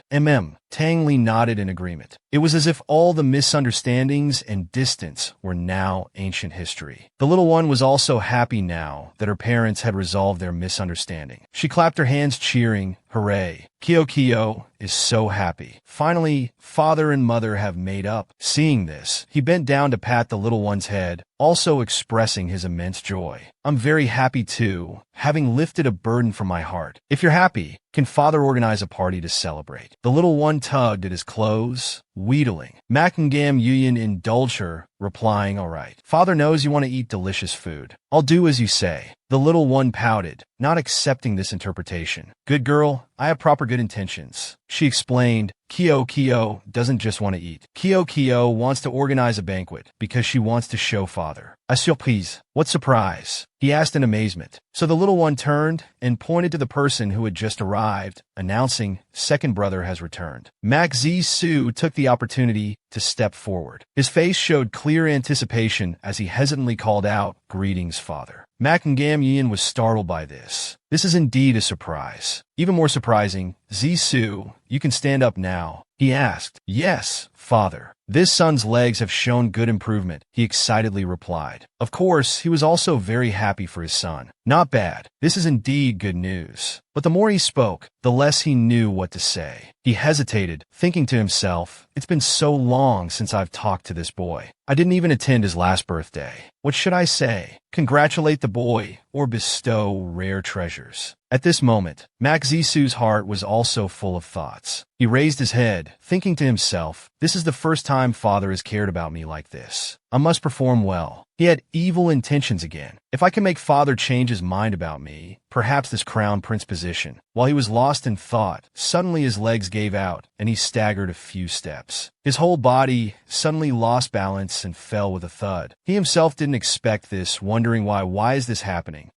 Tangli nodded in agreement. It was as if all the misunderstandings and distance were now ancient history. The little one was also happy now that her parents had resolved their misunderstanding. She clapped her hands cheering, "Hooray! Kyo is so happy. Finally, father and mother have made up." Seeing this, he bent down to pat the little one's head, also expressing his immense joy. "I'm very happy too, having lifted a burden from my heart. If you're happy, can father organize a party to celebrate?" The little one tugged at his clothes, wheedling. Makingam Yuyin indulged her, replying, "All right. Father knows you want to eat delicious food. I'll do as you say." The little one pouted, not accepting this interpretation. "Good girl, I have proper good intentions," she explained. Kyo doesn't just want to eat. Kyo wants to organize a banquet because she wants to show father. "A surprise." "What surprise?" he asked in amazement. So the little one turned and pointed to the person who had just arrived, announcing, "Second brother has returned." Mak Zi-Su took the opportunity to step forward. His face showed clear anticipation as he hesitantly called out, "Greetings, father." Makingam Yin was startled by this. This is indeed a surprise. Even more surprising, "Zi-Su, you can stand up now," he asked. "Yes, father. This son's legs have shown good improvement," he excitedly replied. Of course, he was also very happy for his son. "Not bad. This is indeed good news." But the more he spoke, the less he knew what to say. He hesitated, thinking to himself, "It's been so long since I've talked to this boy. I didn't even attend his last birthday. What should I say? Congratulate the boy or bestow rare treasures?" At this moment, Mak Zisu's heart was also full of thoughts. He raised his head, thinking to himself, "This is the first time father has cared about me like this. I must perform well." He had evil intentions again. If I can make father change his mind about me, perhaps this crown prince position. While he was lost in thought, suddenly his legs gave out, and he staggered a few steps. His whole body suddenly lost balance and fell with a thud. He himself didn't expect this, wondering why is this happening?